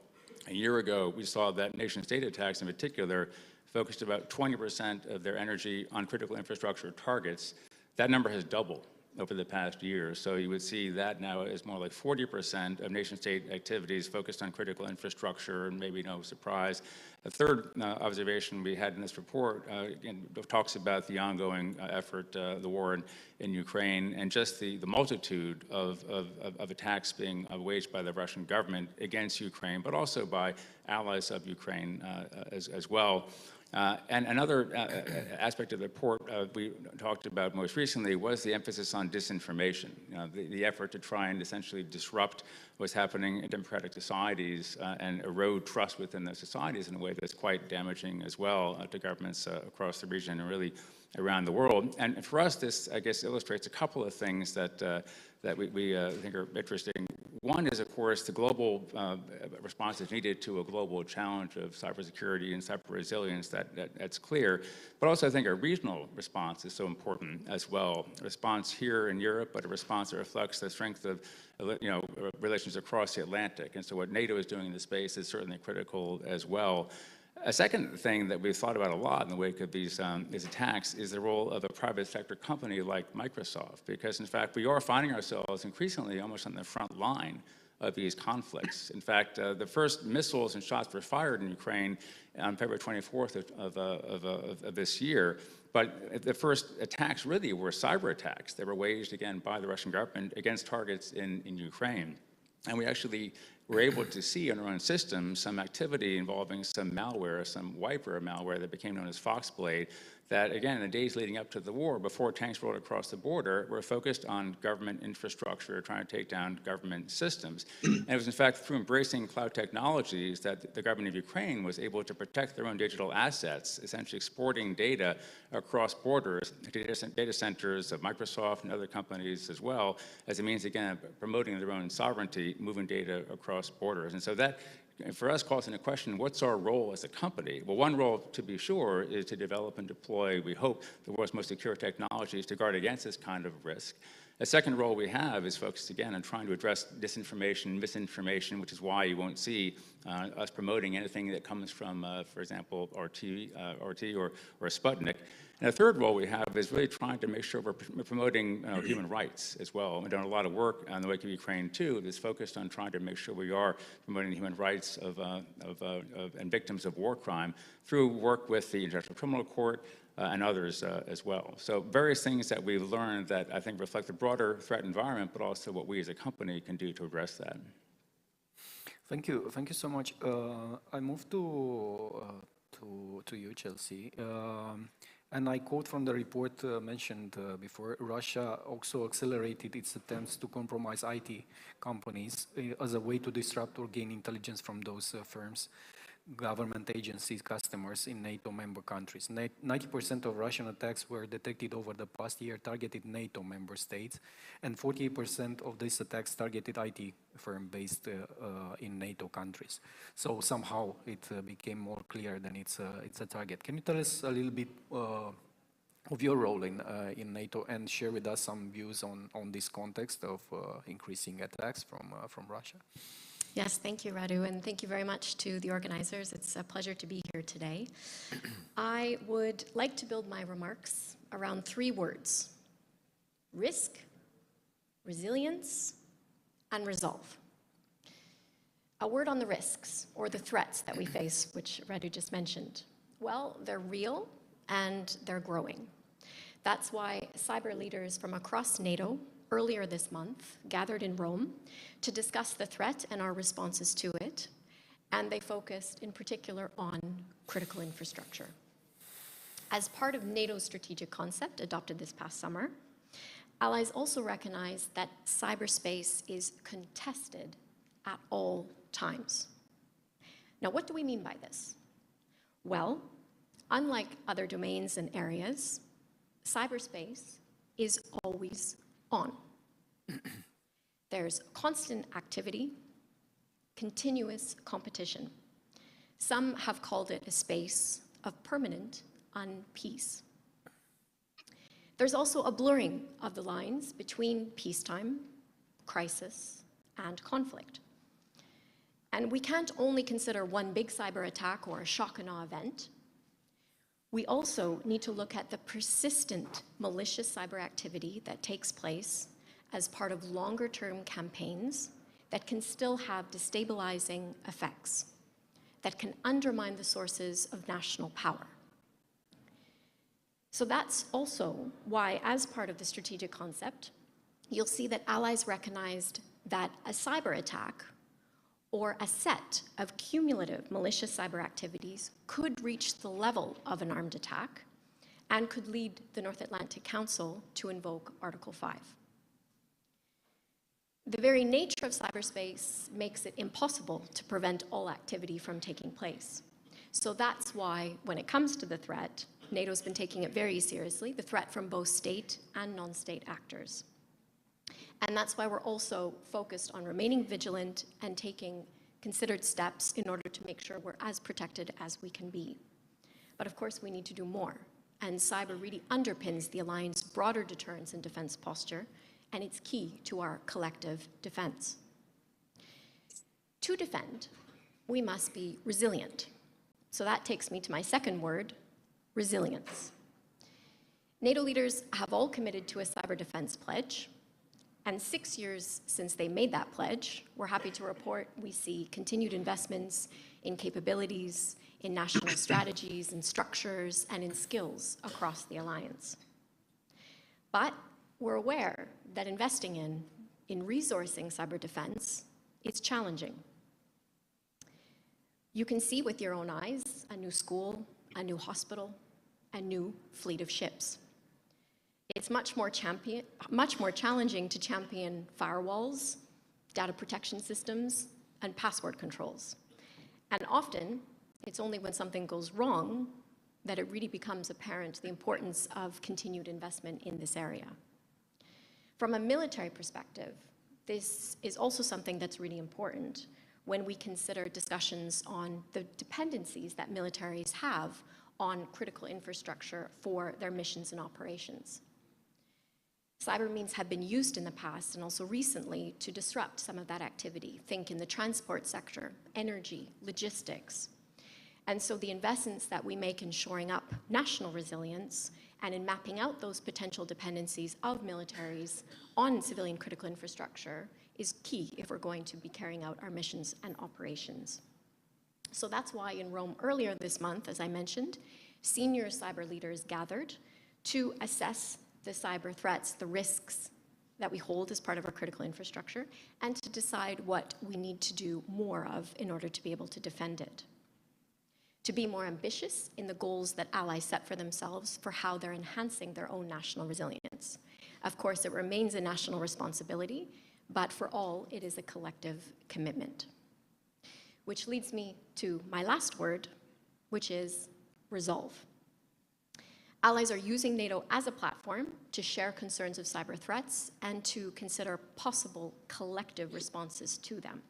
A year ago, we saw that nation-state attacks in particular focused about 20% of their energy on critical infrastructure targets. That number has doubled over the past year. So you would see that now as more like 40% of nation-state activities focused on critical infrastructure, and maybe no surprise. A third observation we had in this report again, talks about the ongoing effort, the war in Ukraine, and just the multitude of attacks being waged by the Russian government against Ukraine, but also by allies of Ukraine as well. And another aspect of the report we talked about most recently was the emphasis on disinformation, the effort to try and essentially disrupt what's happening in democratic societies and erode trust within those societies in a way that's quite damaging as well to governments across the region and really around the world. And for us, this, I guess, illustrates a couple of things that we think are interesting. One is, of course, the global response is needed to a global challenge of cybersecurity and cyber resilience. That's clear. But also, I think a regional response is so important as well. A response here in Europe, but a response that reflects the strength of relations across the Atlantic. And so what NATO is doing in the space is certainly critical as well. A second thing that we've thought about a lot in the wake of these attacks is the role of a private sector company like Microsoft, because in fact we are finding ourselves increasingly almost on the front line of these conflicts. In fact, the first missiles and shots were fired in Ukraine on February 24th of this year, but the first attacks really were cyber attacks that were waged again by the Russian government against targets in Ukraine. And we actually were able to see on our own system some activity involving some malware, some wiper malware that became known as Foxblade, that again, in the days leading up to the war, before tanks rolled across the border, were focused on government infrastructure, trying to take down government systems. And it was in fact through embracing cloud technologies that the government of Ukraine was able to protect their own digital assets, essentially exporting data across borders to data centers of Microsoft and other companies as well, as a means, again, of promoting their own sovereignty, moving data across borders. And so that, for us, calls into question, what's our role as a company? Well, one role, to be sure, is to develop and deploy, we hope, the world's most secure technologies to guard against this kind of risk. A second role we have is focused, again, on trying to address disinformation, misinformation, which is why you won't see us promoting anything that comes from, for example, RT or Sputnik. And a third role we have is really trying to make sure we're promoting human rights as well. We've done a lot of work on the wake of Ukraine, too, that's focused on trying to make sure we are promoting the human rights of and victims of war crime through work with the International Criminal Court and others as well. So various things that we've learned that I think reflect the broader threat environment, but also what we as a company can do to address that. Thank you so much. I move to you, Chelsea. And I quote from the report mentioned before, Russia also accelerated its attempts to compromise IT companies as a way to disrupt or gain intelligence from those firms, government agencies, customers in NATO member countries. 90% of Russian attacks were detected over the past year, targeted NATO member states, and 48% of these attacks targeted IT firm based in NATO countries. So somehow it became more clear than it's a target. Can you tell us a little bit of your role in NATO and share with us some views on this context of increasing attacks from Russia? Yes, thank you, Radu, and thank you very much to the organizers. It's a pleasure to be here today. I would like to build my remarks around 3 words: risk, resilience, and resolve. A word on the risks, or the threats that we face, which Radu just mentioned. Well, they're real and they're growing. That's why cyber leaders from across NATO earlier this month gathered in Rome to discuss the threat and our responses to it, and they focused in particular on critical infrastructure. As part of NATO's strategic concept adopted this past summer, allies also recognize that cyberspace is contested at all times. Now, what do we mean by this? Well, unlike other domains and areas, cyberspace is always on. There's constant activity, continuous competition. Some have called it a space of permanent unpeace. There's also a blurring of the lines between peacetime, crisis, and conflict. And we can't only consider one big cyber attack or a shock and awe event. We also need to look at the persistent malicious cyber activity that takes place as part of longer-term campaigns that can still have destabilizing effects, that can undermine the sources of national power. So that's also why, as part of the strategic concept, you'll see that allies recognized that a cyber attack or a set of cumulative malicious cyber activities could reach the level of an armed attack and could lead the North Atlantic Council to invoke Article 5. The very nature of cyberspace makes it impossible to prevent all activity from taking place. So that's why, when it comes to the threat, NATO's been taking it very seriously, the threat from both state and non-state actors. And that's why we're also focused on remaining vigilant and taking considered steps in order to make sure we're as protected as we can be. But of course, we need to do more. And cyber really underpins the alliance's broader deterrence and defense posture, and it's key to our collective defense. To defend, we must be resilient. So that takes me to my second word, resilience. NATO leaders have all committed to a cyber defense pledge, and 6 years since they made that pledge, we're happy to report we see continued investments in capabilities, in national strategies and structures, and in skills across the alliance. But we're aware that investing in resourcing cyber defense is challenging. You can see with your own eyes a new school, a new hospital, a new fleet of ships. It's much more challenging to champion firewalls, data protection systems, and password controls. And often, it's only when something goes wrong that it really becomes apparent the importance of continued investment in this area. From a military perspective, this is also something that's really important when we consider discussions on the dependencies that militaries have on critical infrastructure for their missions and operations. Cyber means have been used in the past and also recently to disrupt some of that activity. Think in the transport sector, energy, logistics. And so the investments that we make in shoring up national resilience and in mapping out those potential dependencies of militaries on civilian critical infrastructure is key if we're going to be carrying out our missions and operations. So that's why in Rome earlier this month, as I mentioned, senior cyber leaders gathered to assess the cyber threats, the risks that we hold as part of our critical infrastructure, and to decide what we need to do more of in order to be able to defend it. To be more ambitious in the goals that allies set for themselves for how they're enhancing their own national resilience. Of course, it remains a national responsibility, but for all, it is a collective commitment. Which leads me to my last word, which is resolve. Allies are using NATO as a platform to share concerns of cyber threats and to consider possible collective responses to them.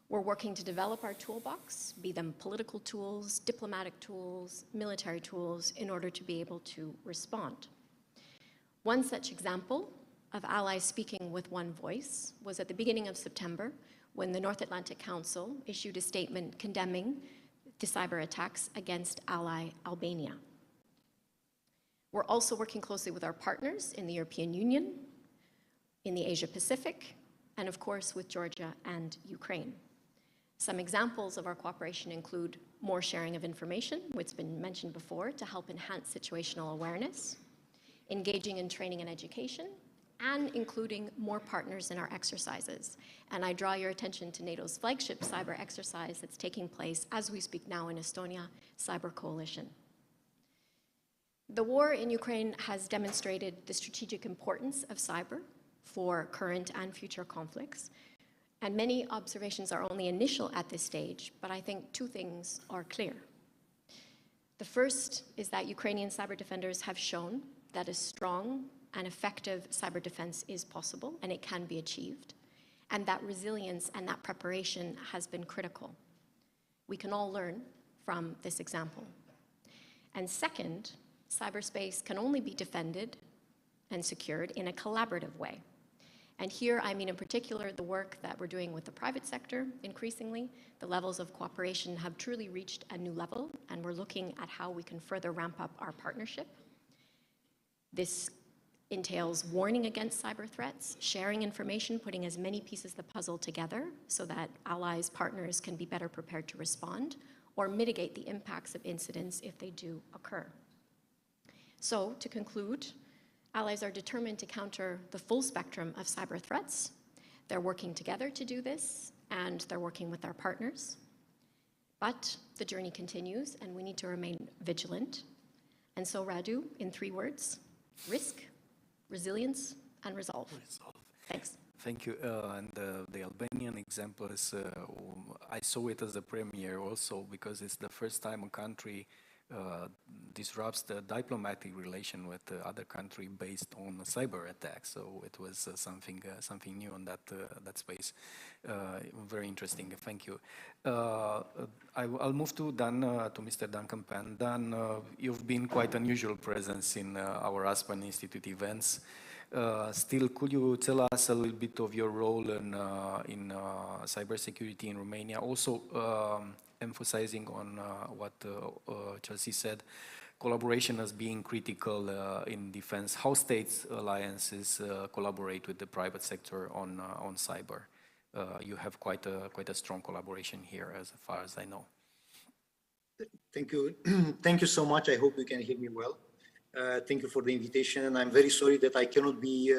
We're working to develop our toolbox, be them political tools, diplomatic tools, military tools, in order to be able to respond. One such example of allies speaking with one voice was at the beginning of September, when the North Atlantic Council issued a statement condemning the cyber attacks against ally Albania. We're also working closely with our partners in the European Union, in the Asia Pacific, and of course with Georgia and Ukraine. Some examples of our cooperation include more sharing of information, which has been mentioned before, to help enhance situational awareness, engaging in training and education, and including more partners in our exercises. And I draw your attention to NATO's flagship cyber exercise that's taking place as we speak now in Estonia, Cyber Coalition. The war in Ukraine has demonstrated the strategic importance of cyber for current and future conflicts. And many observations are only initial at this stage, but I think two things are clear. The first is that Ukrainian cyber defenders have shown that a strong and effective cyber defense is possible and it can be achieved, and that resilience and that preparation has been critical. We can all learn from this example. And second, cyberspace can only be defended and secured in a collaborative way. And here, I mean in particular, the work that we're doing with the private sector increasingly. The levels of cooperation have truly reached a new level, and we're looking at how we can further ramp up our partnership. This entails warning against cyber threats, sharing information, putting as many pieces of the puzzle together so that allies, partners can be better prepared to respond or mitigate the impacts of incidents if they do occur. So, to conclude, allies are determined to counter the full spectrum of cyber threats. They're working together to do this, and they're working with our partners. But the journey continues, and we need to remain vigilant. And so, Radu, in 3 words: risk, resilience, and resolve. Thanks. Thank you. And the Albanian example is, I saw it as a premiere also because it's the first time a country disrupts the diplomatic relation with the other country based on a cyber attack. So it was something new on that space. Very interesting. Thank you. I'll move to Dan, to Mr. Duncan Penn. Dan, you've been quite unusual presence in our Aspen Institute events. Still, could you tell us a little bit of your role in cybersecurity in Romania? Also, emphasizing on what Chelsea said, collaboration as being critical in defense. How states alliances collaborate with the private sector on cyber? You have quite a strong collaboration here, as far as I know. Thank you. Thank you so much. I hope you can hear me well. Thank you for the invitation, and I'm very sorry that I cannot be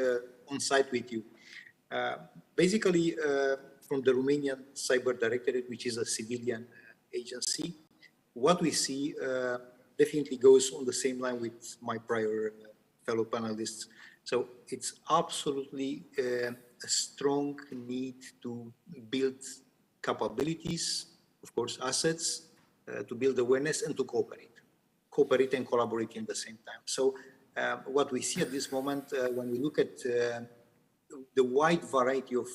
on site with you. Basically, from the Romanian Cyber Directorate, which is a civilian agency, what we see definitely goes on the same line with my prior fellow panelists. So it's absolutely a strong need to build capabilities, of course, assets, to build awareness and to cooperate and collaborate in the same time. So what we see at this moment, when we look at the wide variety of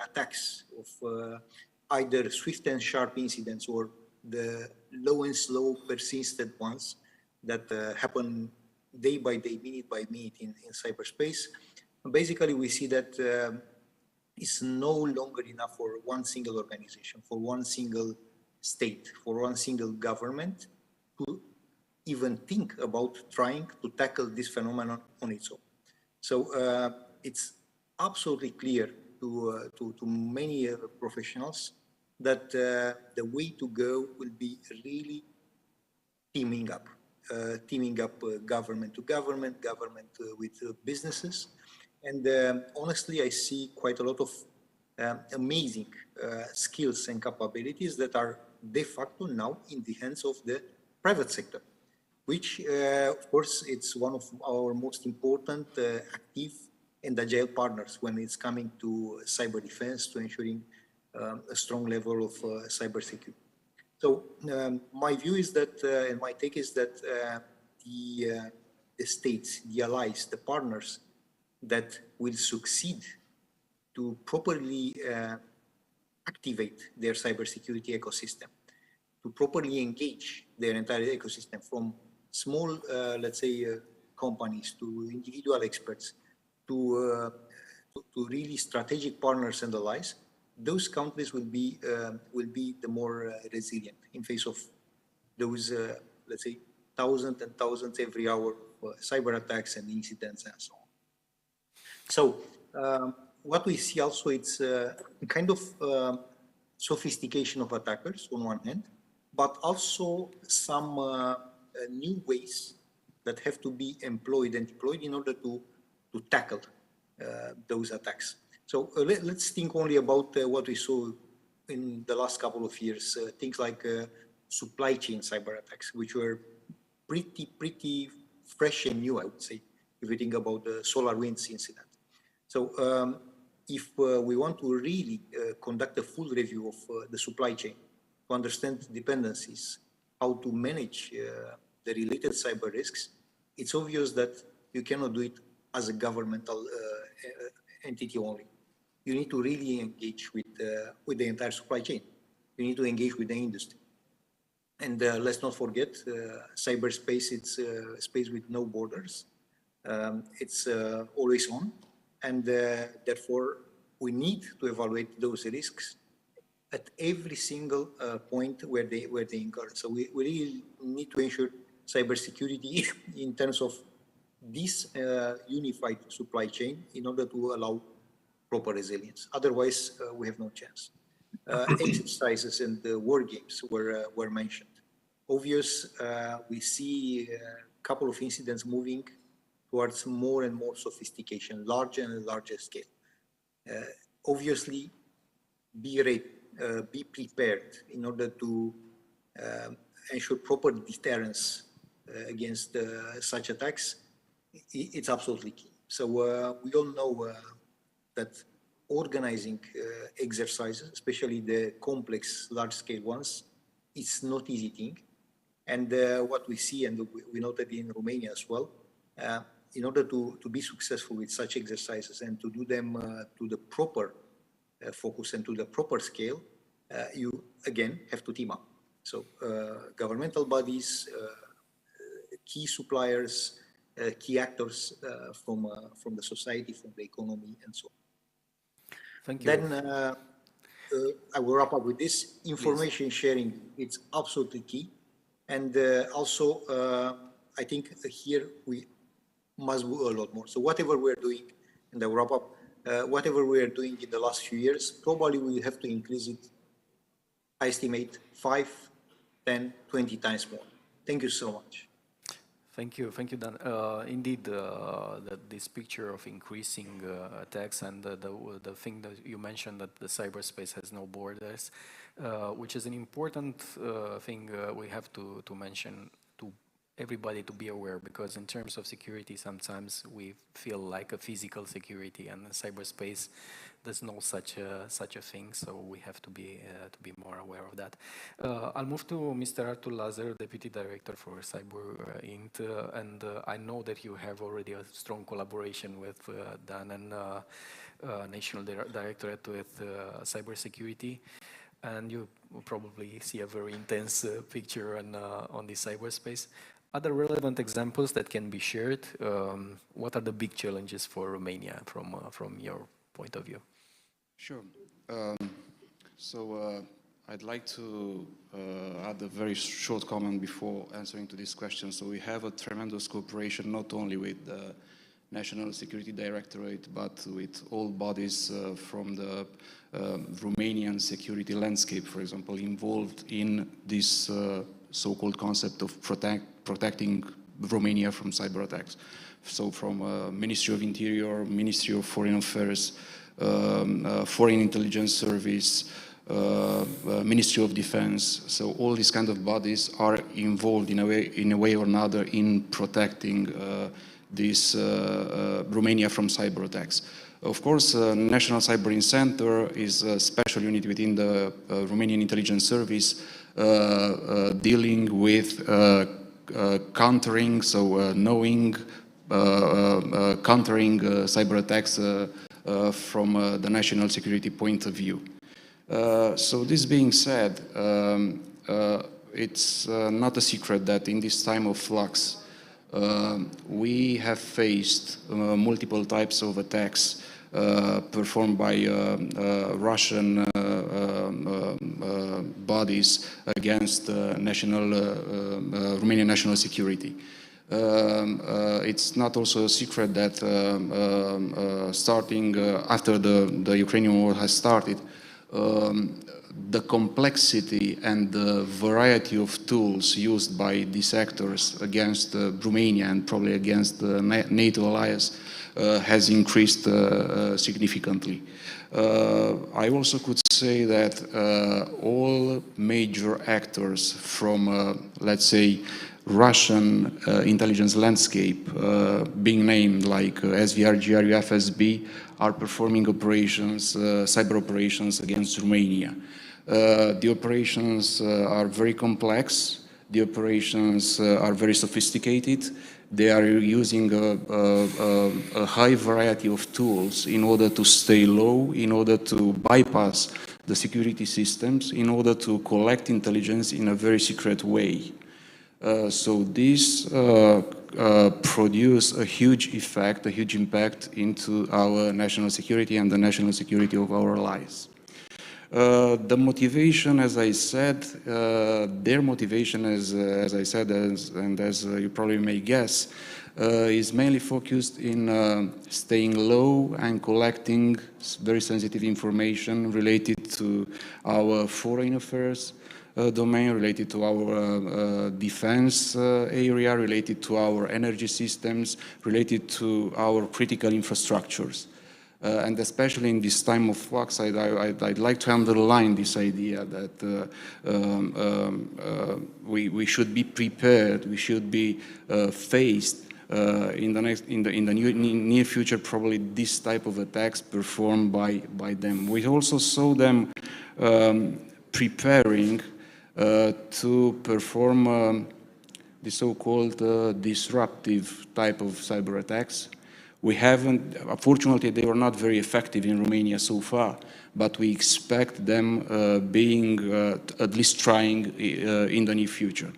attacks, of either swift and sharp incidents or the low and slow persistent ones that happen day by day, minute by minute in cyberspace, basically we see that it's no longer enough for one single organization, for one single state, for one single government to even think about trying to tackle this phenomenon on its own. So it's absolutely clear to many professionals that the way to go will be really teaming up government to government, government with businesses. And honestly, I see quite a lot of amazing skills and capabilities that are de facto now in the hands of the private sector, which of course it's one of our most important active and agile partners when it's coming to cyber defense, to ensuring a strong level of cybersecurity. So my view is that, and my take is that the states, the allies, the partners that will succeed to properly activate their cybersecurity ecosystem, to properly engage their entire ecosystem from small, let's say, companies to individual experts to really strategic partners and allies, those countries will be the more resilient in face of those, let's say, thousands and thousands every hour of cyber attacks and incidents and so on. So what we see also, it's a kind of sophistication of attackers on one hand, but also some new ways that have to be employed and deployed in order to tackle those attacks. So let's think only about what we saw in the last couple of years, things like supply chain cyber attacks, which were pretty fresh and new, I would say, if you think about the SolarWinds incident. So if we want to really conduct a full review of the supply chain, to understand dependencies, how to manage the related cyber risks, it's obvious that you cannot do it as a governmental entity only. You need to really engage with the entire supply chain. You need to engage with the industry. And let's not forget, cyberspace, it's a space with no borders. It's always on. And therefore, we need to evaluate those risks at every single point where they occur. So we really need to ensure cybersecurity in terms of this unified supply chain in order to allow proper resilience. Otherwise, we have no chance. Exercises and war games were mentioned. Obvious, we see a couple of incidents moving towards more and more sophistication, larger and larger scale. Obviously, be be prepared in order to ensure proper deterrence against such attacks, it's absolutely key. So we all know that organizing exercises, especially the complex, large-scale ones, it's not easy thing. And what we see, and we noted in Romania as well, in order to be successful with such exercises and to do them to the proper focus and to the proper scale, you again have to team up. So governmental bodies, key suppliers, key actors from the society, from the economy, and so on. Thank you. Then I will wrap up with this. Information sharing, it's absolutely key. And also, I think here we must do a lot more. So whatever we're doing, and I will wrap up, whatever we are doing in the last few years, probably we have to increase it, I estimate, 5, 10, 20 times more. Thank you so much. Thank you, Dan. Indeed, this picture of increasing attacks and the thing that you mentioned, that the cyberspace has no borders, which is an important thing we have to mention to everybody to be aware, because in terms of security, sometimes we feel like a physical security, and the cyberspace there's no such a thing, so we have to be more aware of that. I'll move to Mr. Artur Lazar, Deputy Director for Cyber Int, and I know that you have already a strong collaboration with Dan and National Directorate with Cybersecurity, and you will probably see a very intense picture on the cyberspace. Other relevant examples that can be shared, what are the big challenges for Romania from your point of view? Sure. I'd like to add a very short comment before answering to this question. So we have a tremendous cooperation not only with the National Security Directorate, but with all bodies from the Romanian security landscape, for example, involved in this so-called concept of protecting Romania from cyber attacks. So from Ministry of Interior, Ministry of Foreign Affairs, Foreign Intelligence Service, Ministry of Defense. So all these kind of bodies are involved in a way or another in protecting this Romania from cyber attacks. Of course, National Cyber Center is a special unit within the Romanian Intelligence Service dealing with countering, so knowing, countering cyber attacks from the national security point of view. So this being said, it's not a secret that in this time of flux, we have faced multiple types of attacks performed by Russian bodies against Romanian national security. It's not also a secret that starting after the Ukrainian war has started, the complexity and the variety of tools used by these actors against Romania and probably against the NATO alliance has increased significantly. I also could say that all major actors from, let's say, Russian intelligence landscape, being named like SVR, GRU, FSB, are performing operations, cyber operations against Romania. The operations are very complex. The operations are very sophisticated. They are using a high variety of tools in order to stay low, in order to bypass the security systems, in order to collect intelligence in a very secret way. So this produce a huge effect, a huge impact into our national security and the national security of our allies. The motivation, as I said, their motivation, as I said, and as you probably may guess, is mainly focused in staying low and collecting very sensitive information related to our foreign affairs domain, related to our defense area, related to our energy systems, related to our critical infrastructures. And especially in this time of flux, I'd like to underline this idea that we should be prepared, we should be faced in the near future, probably this type of attacks performed by them. We also saw them preparing to perform the so-called disruptive type of cyber attacks. We haven't, unfortunately, they were not very effective in Romania so far, but we expect them being, at least trying in the near future.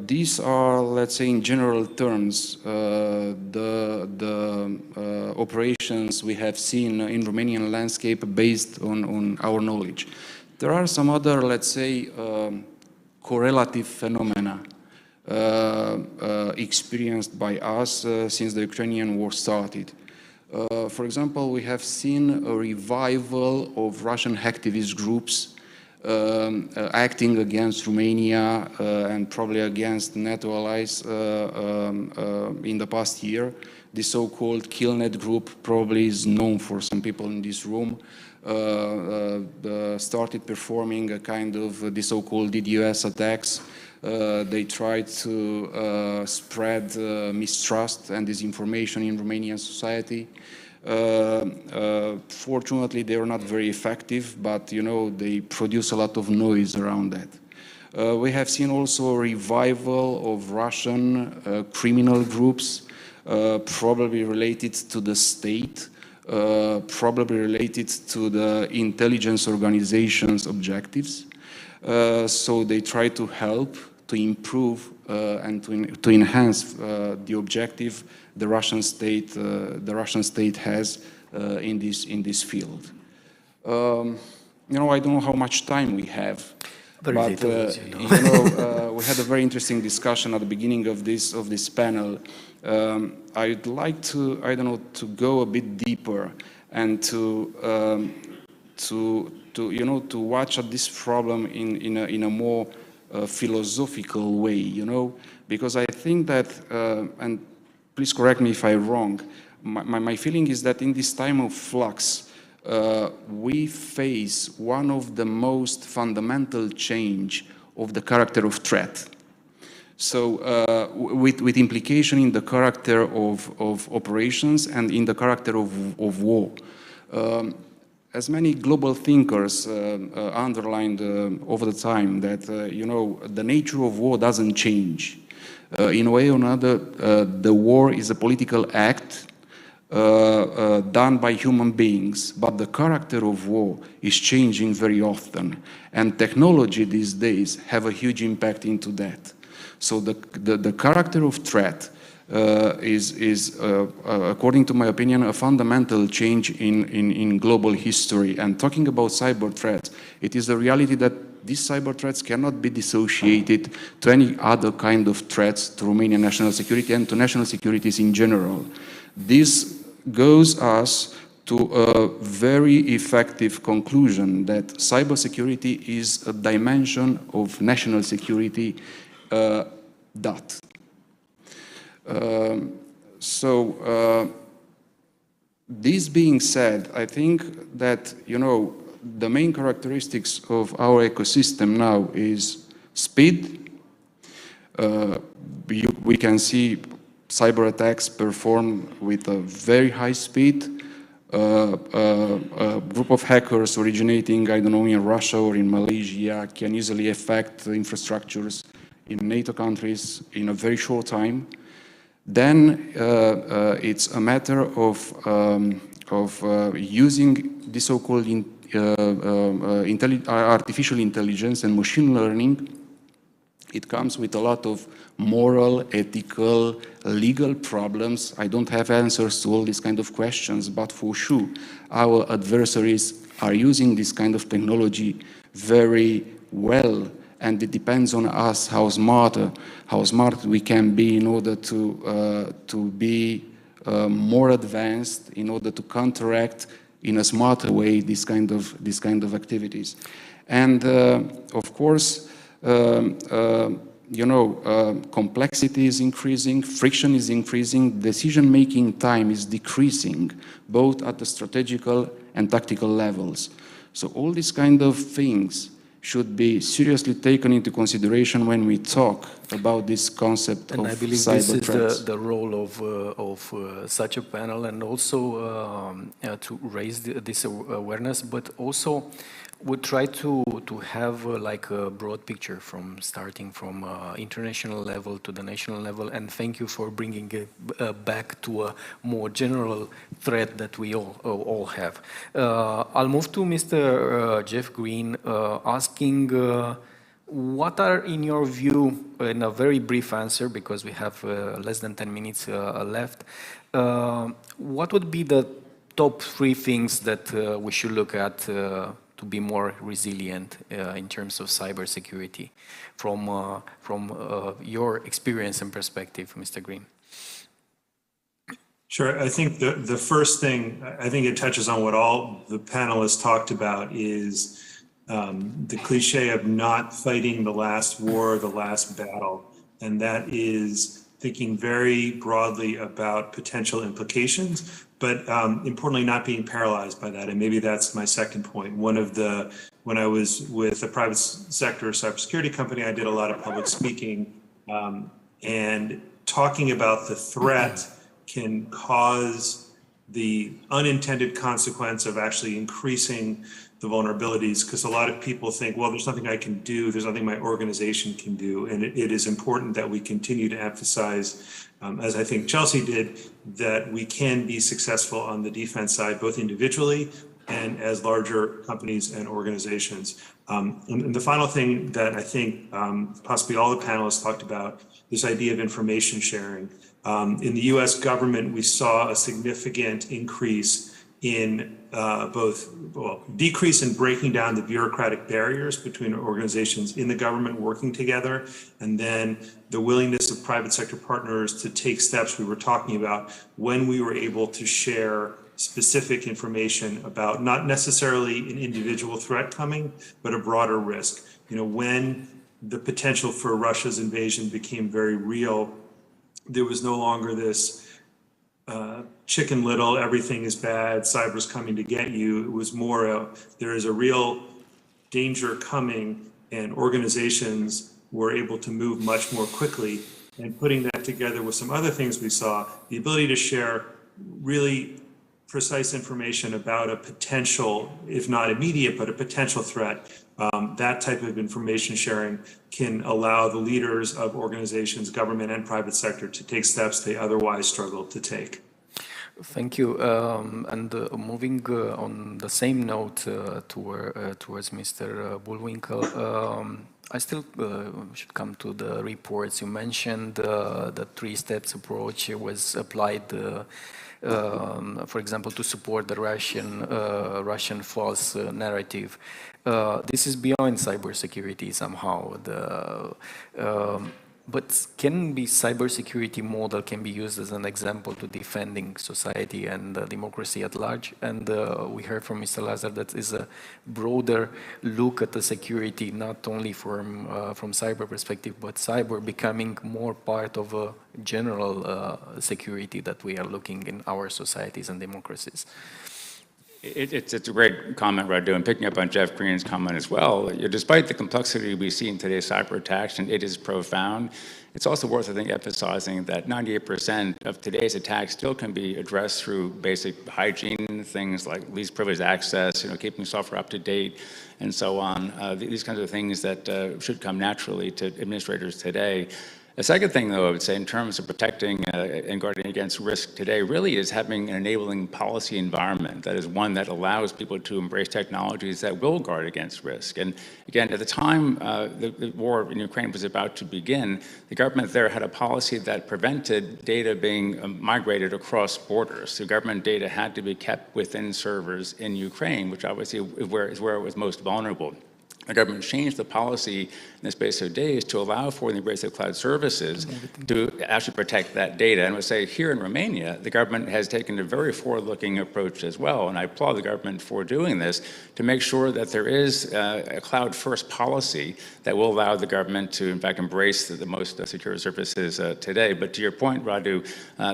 These are, let's say, in general terms, the operations we have seen in Romanian landscape based on our knowledge. There are some other, let's say, correlative phenomena experienced by us since the Ukrainian war started. For example, we have seen a revival of Russian hacktivist groups acting against Romania and probably against NATO allies in the past year. The so-called Killnet group probably is known for some people in this room. Started performing a kind of the so-called DDoS attacks. They tried to spread mistrust and disinformation in Romanian society. Fortunately, they are not very effective, but they produce a lot of noise around that. We have seen also a revival of Russian criminal groups, probably related to the state, probably related to the intelligence organization's objectives. So they try to help, to improve, and to enhance the objective the Russian state has in this field. I don't know how much time we have, but we had a very interesting discussion at the beginning of this panel. I'd like to, to go a bit deeper and to watch at this problem in a more philosophical way, because I think that, and please correct me if I'm wrong, my feeling is that in this time of flux, we face one of the most fundamental change of the character of threat. So with implication in the character of operations and in the character of war. As many global thinkers underlined over the time that, the nature of war doesn't change. In a way or another, the war is a political act done by human beings, but the character of war is changing very often. And technology these days have a huge impact into that. So the character of threat is according to my opinion, a fundamental change in global history. And talking about cyber threats, it is a reality that these cyber threats cannot be dissociated to any other kind of threats to Romanian national security and to national securities in general. This goes us to a very effective conclusion that cybersecurity is a dimension of national security. This being said, I think that, the main characteristics of our ecosystem now is speed. We can see cyber attacks performed with a very high speed. A group of hackers originating, I don't know, in Russia or in Malaysia can easily affect infrastructures in NATO countries in a very short time. Then it's a matter of using the so-called artificial intelligence and machine learning. It comes with a lot of moral, ethical, legal problems. I don't have answers to all these kind of questions, but for sure, our adversaries are using this kind of technology very well. And it depends on us how smart we can be in order to be more advanced, in order to counteract in a smarter way this kind of activities. And of course, complexity is increasing, friction is increasing, decision-making time is decreasing, both at the strategical and tactical levels. So all these kind of things should be seriously taken into consideration when we talk about this concept of cyber threats. And I believe this is the role of such a panel, and also to raise this awareness, but also would try to have like a broad picture from starting from international level to the national level. And thank you for bringing it back to a more general threat that we all have. I'll move to Mr. Jeff Green, asking what are, in your view, in a very brief answer, because we have less than 10 minutes left, what would be the top 3 things that we should look at to be more resilient in terms of cybersecurity from your experience and perspective, Mr. Green? Sure. I think the first thing, I think it touches on what all the panelists talked about, is the cliche of not fighting the last war, the last battle. And that is thinking very broadly about potential implications, but importantly, not being paralyzed by that. And maybe that's my second point. When I was with a private sector cybersecurity company, I did a lot of public speaking, and talking about the threat can cause the unintended consequence of actually increasing the vulnerabilities, because a lot of people think, well, there's nothing I can do, there's nothing my organization can do. And it is important that we continue to emphasize, as I think Chelsea did, that we can be successful on the defense side, both individually and as larger companies and organizations. And the final thing that I think possibly all the panelists talked about, this idea of information sharing. In the US government, we saw a significant increase in decrease in breaking down the bureaucratic barriers between organizations in the government working together, and then the willingness of private sector partners to take steps we were talking about when we were able to share specific information about not necessarily an individual threat coming, but a broader risk. When the potential for Russia's invasion became very real, there was no longer this Chicken Little, everything is bad, cyber's coming to get you. It was more there is a real danger coming, and organizations were able to move much more quickly. And putting that together with some other things we saw, the ability to share really precise information about a potential, if not immediate, but a potential threat, that type of information sharing can allow the leaders of organizations, government and private sector, to take steps they otherwise struggle to take. Thank you. And moving on the same note towards Mr. Bullwinkle, I still should come to the reports. You mentioned the 3-steps approach was applied, for example, to support the Russian false narrative. This is beyond cybersecurity somehow. But can be cybersecurity model can be used as an example to defending society and democracy at large. And we heard from Mr. Lazar that is a broader look at the security, not only from cyber perspective, but cyber becoming more part of a general security that we are looking in our societies and democracies. It's a great comment, Radu, and picking up on Jeff Green's comment as well. Despite the complexity we see in today's cyber attacks, and it is profound, it's also worth, I think, emphasizing that 98% of today's attacks still can be addressed through basic hygiene, things like least privileged access, keeping software up to date, and so on. These kinds of things that should come naturally to administrators today. The second thing, though, I would say in terms of protecting and guarding against risk today really is having an enabling policy environment that is one that allows people to embrace technologies that will guard against risk. And again, at the time the war in Ukraine was about to begin, the government there had a policy that prevented data being migrated across borders. So government data had to be kept within servers in Ukraine, which obviously is where it was most vulnerable. the government changed the policy in the space of days to allow for the embrace of cloud services to actually protect that data. And I would say here in Romania, the government has taken a very forward-looking approach as well, and I applaud the government for doing this to make sure that there is a cloud-first policy that will allow the government to, in fact, embrace the most secure services today. But to your point, Radu,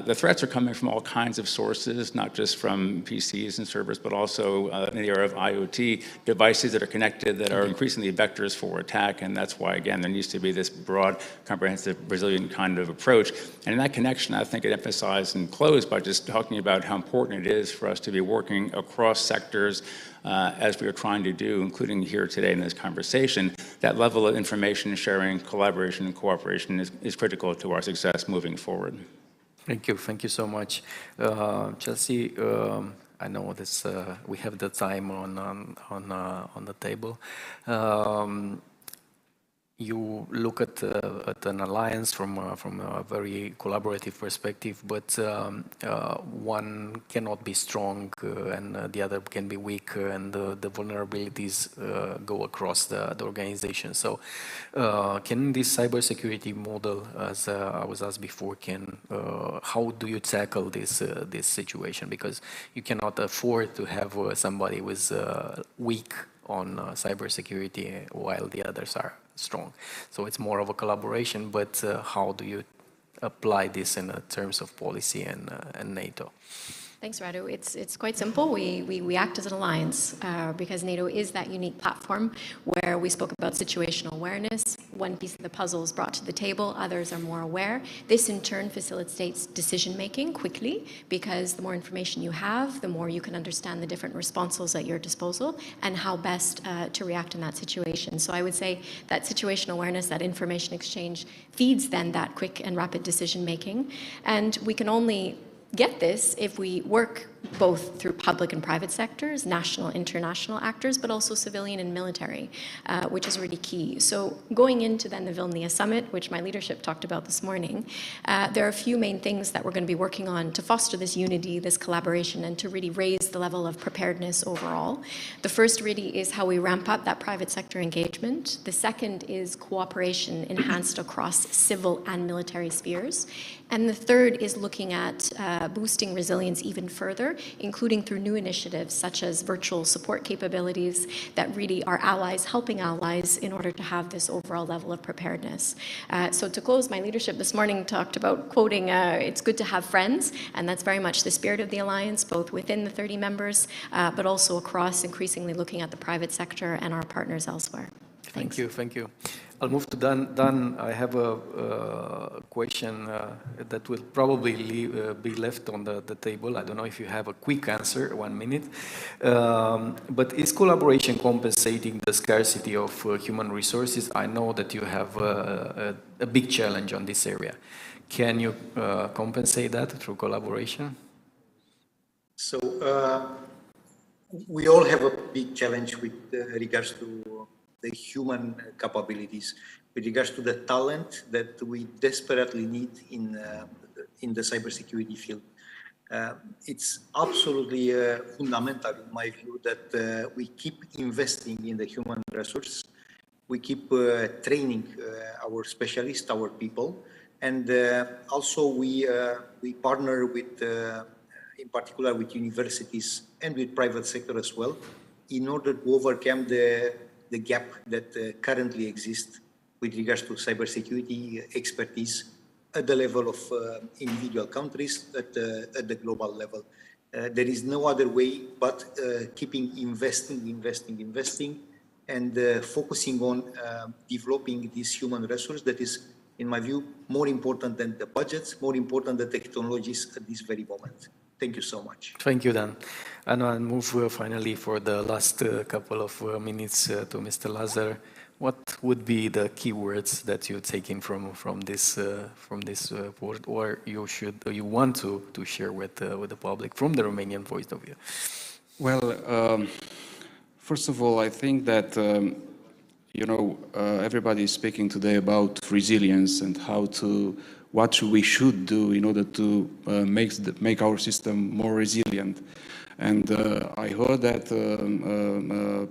the threats are coming from all kinds of sources, not just from PCs and servers, but also in the area of IoT devices that are connected that are increasingly vectors for attack, and that's why, again, there needs to be this broad, comprehensive, resilient kind of approach. And in that connection, I think I'd emphasize and close by just talking about how important it is for us to be working across sectors as we are trying to do, including here today in this conversation. That level of information sharing, collaboration, and cooperation is critical to our success moving forward. Thank you so much. Chelsea, I know this. We have the time on the table. You look at an alliance from a very collaborative perspective, but one cannot be strong and the other can be weak, and the vulnerabilities go across the organization. So can this cybersecurity model, as I was asked before, how do you tackle this situation? Because you cannot afford to have somebody who is weak on cybersecurity while the others are strong. So it's more of a collaboration, but how do you apply this in terms of policy and NATO? Thanks, Radu. It's quite simple. We act as an alliance because NATO is that unique platform where we spoke about situational awareness. One piece of the puzzle is brought to the table, others are more aware. This in turn facilitates decision-making quickly, because the more information you have, the more you can understand the different responses at your disposal and how best to react in that situation. So I would say that situational awareness, that information exchange, feeds then that quick and rapid decision-making. And we can only get this if we work both through public and private sectors, national, international actors, but also civilian and military, which is really key. So going into then the Vilnius summit, which my leadership talked about this morning, there are a few main things that we're going to be working on to foster this unity, this collaboration, and to really raise the level of preparedness overall. The first really is how we ramp up that private sector engagement. The second is cooperation enhanced across civil and military spheres. And the third is looking at boosting resilience even further, including through new initiatives such as virtual support capabilities that really are allies, helping allies in order to have this overall level of preparedness. So to close, my leadership this morning talked about quoting, it's good to have friends, and that's very much the spirit of the alliance, both within the 30 members, but also across, increasingly looking at the private sector and our partners elsewhere. Thanks. Thank you. I'll move to Dan. Dan, I have a question that will probably be left on the table. I don't know if you have a quick answer, 1 minute. But is collaboration compensating the scarcity of human resources? I know that you have a big challenge on this area. Can you compensate that through collaboration? So we all have a big challenge with regards to the human capabilities, with regards to the talent that we desperately need in the cybersecurity field. It's absolutely fundamental, in my view, that we keep investing in the human resource. We keep training our specialists, our people, and also we partner with, in particular, with universities and with private sector as well, in order to overcome the gap that currently exists with regards to cybersecurity expertise at the level of individual countries, at the global level. There is no other way but keeping investing, and focusing on developing this human resource that is, in my view, more important than the budgets, more important than technologies at this very moment. Thank you so much. Thank you, Dan. And I'll move finally for the last couple of minutes to Mr. Lazar. What would be the keywords that you're taking from this report, or you want to share with the public from the Romanian point of view? Well, first of all, I think that everybody is speaking today about resilience and how to what we should do in order to make our system more resilient. And I heard that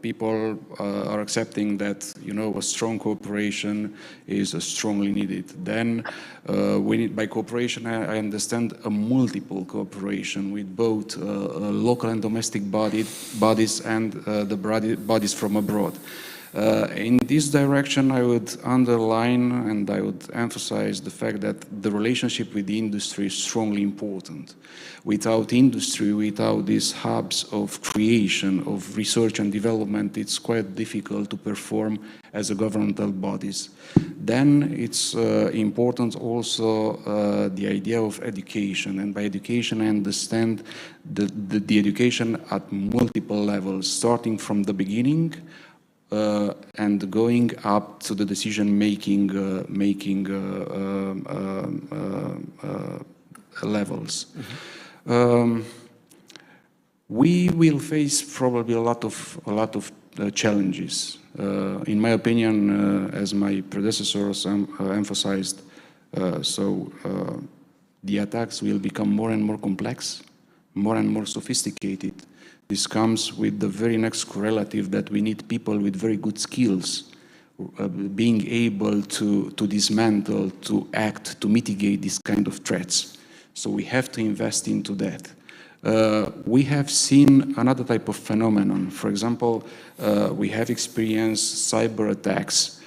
people are accepting that, a strong cooperation is strongly needed. Then we need, by cooperation, I understand a multiple cooperation with both local and domestic bodies and the bodies from abroad. In this direction, I would underline and I would emphasize the fact that the relationship with the industry is strongly important. Without industry, without these hubs of creation, of research and development, it's quite difficult to perform as a governmental bodies. Then it's important also the idea of education. And by education, I understand the education at multiple levels, starting from the beginning, and going up to the decision-making levels. We will face probably a lot of challenges. In my opinion, as my predecessors emphasized, the attacks will become more and more complex, more and more sophisticated. This comes with the very next correlative that we need people with very good skills, being able to dismantle, to act, to mitigate these kind of threats. So we have to invest into that. We have seen another type of phenomenon. For example, we have experienced cyber attacks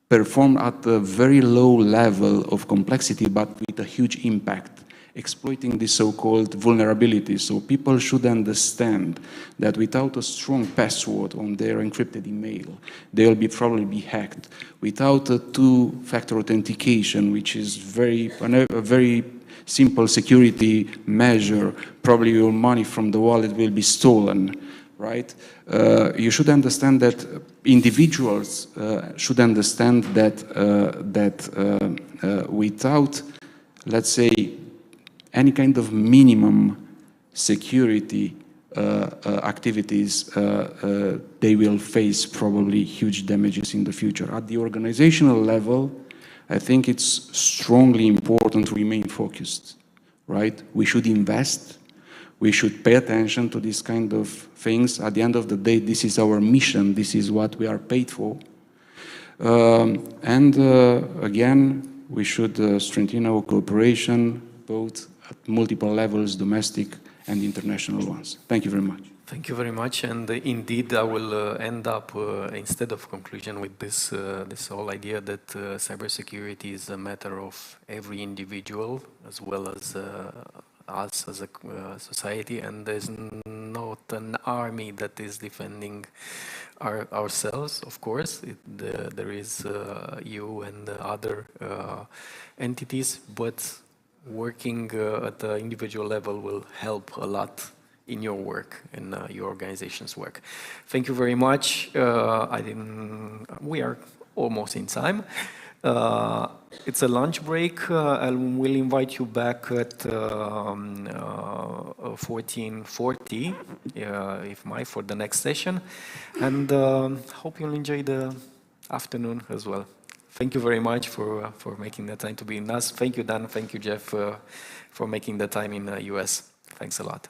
performed at a very low level of complexity, but with a huge impact, exploiting the so-called vulnerabilities. So people should understand that without a strong password on their encrypted email, they will probably be hacked. Without a two-factor authentication, which is a very simple security measure, probably your money from the wallet will be stolen, right? You should understand that individuals should understand that without, let's say, any kind of minimum security activities, they will face probably huge damages in the future. At the organizational level, I think it's strongly important to remain focused, right? We should invest. We should pay attention to these kind of things. At the end of the day, this is our mission. This is what we are paid for. Again, we should strengthen our cooperation, both at multiple levels, domestic and international ones. Thank you very much. Thank you very much. And indeed, I will end up, instead of conclusion, with this whole idea that cybersecurity is a matter of every individual as well as us as a society, and there's not an army that is defending ourselves, of course. There is you and the other entities, but working at the individual level will help a lot in your work and your organization's work. Thank you very much. We are almost in time. It's a lunch break, and we'll invite you back at 14:40, for the next session. And hope you'll enjoy the afternoon as well. Thank you very much for making the time to be with us. Thank you, Dan. Thank you, Jeff, for making the time in the US. Thanks a lot.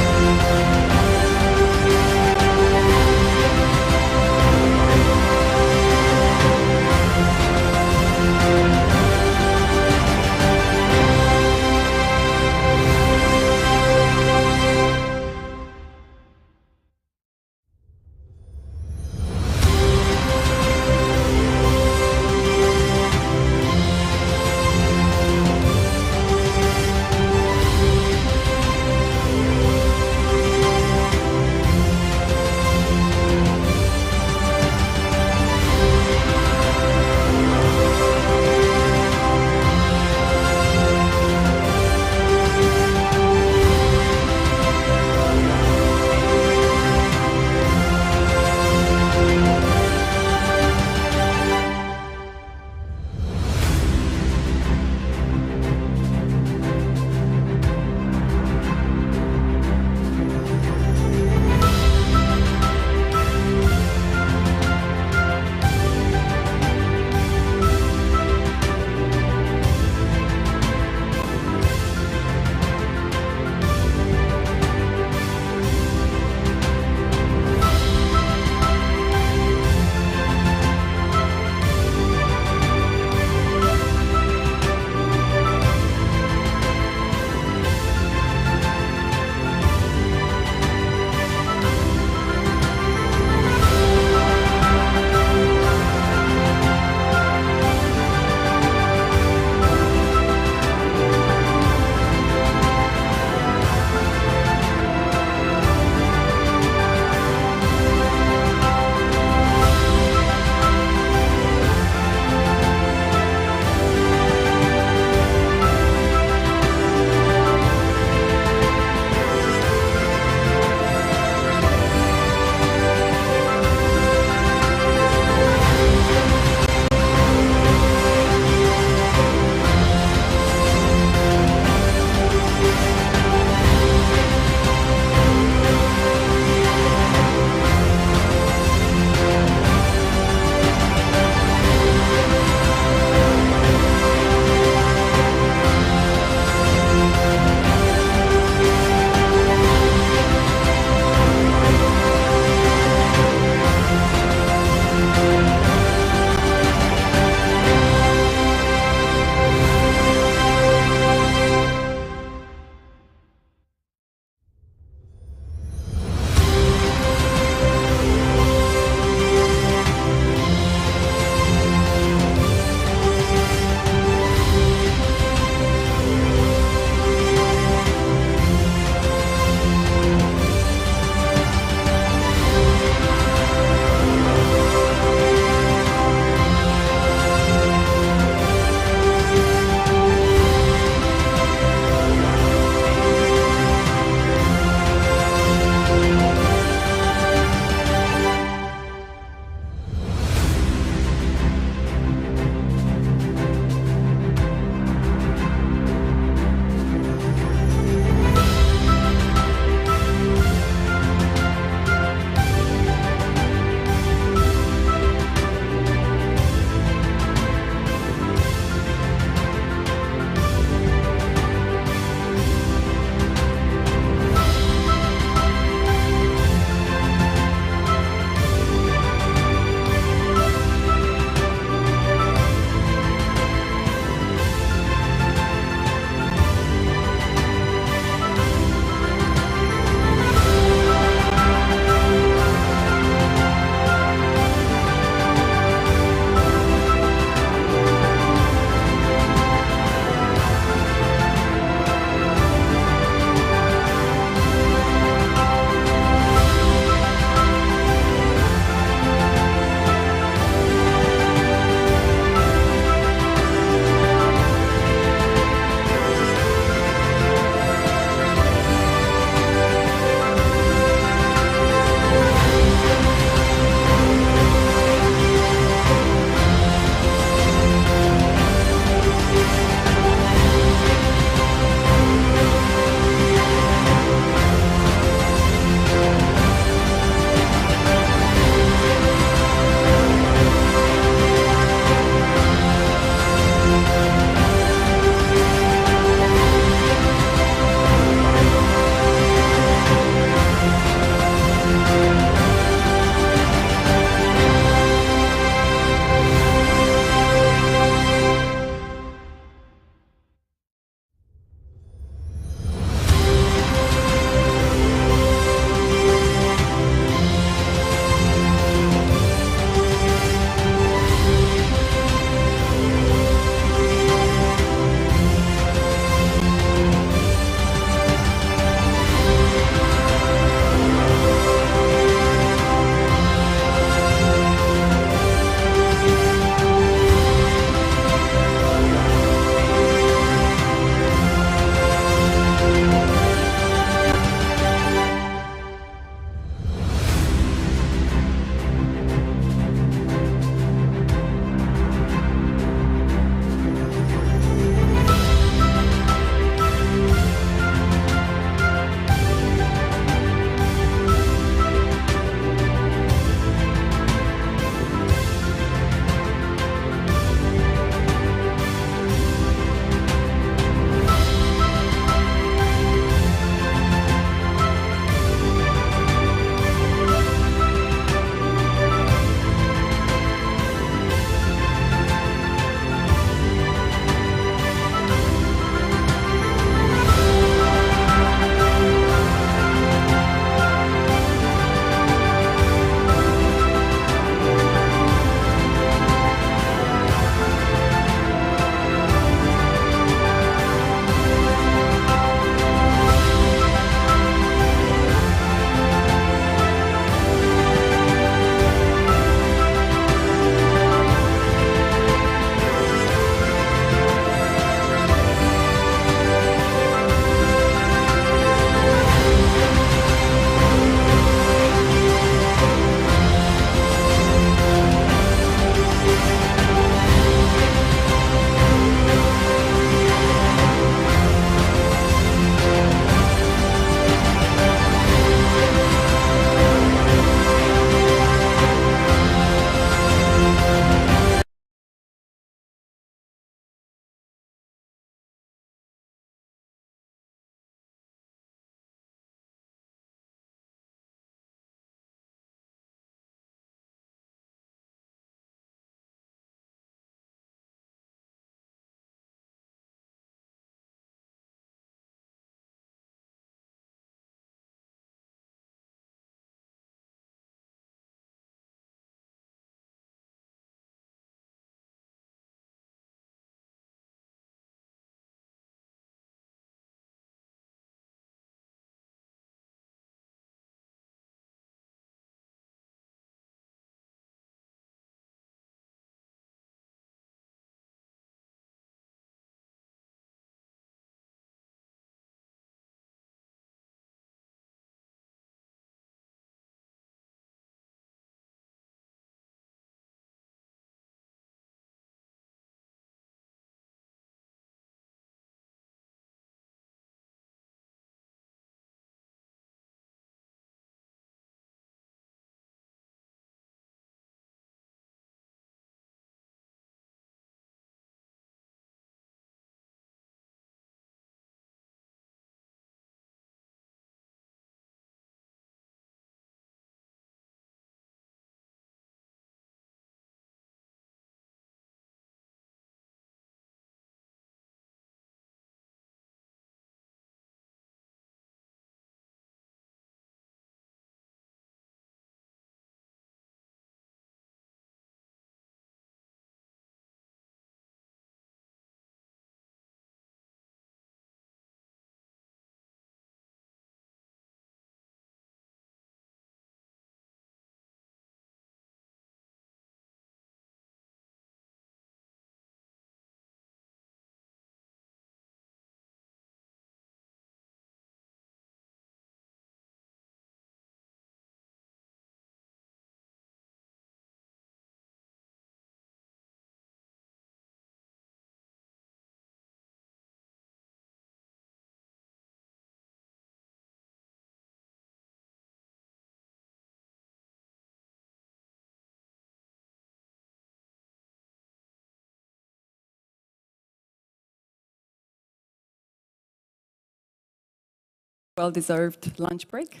well-deserved lunch break.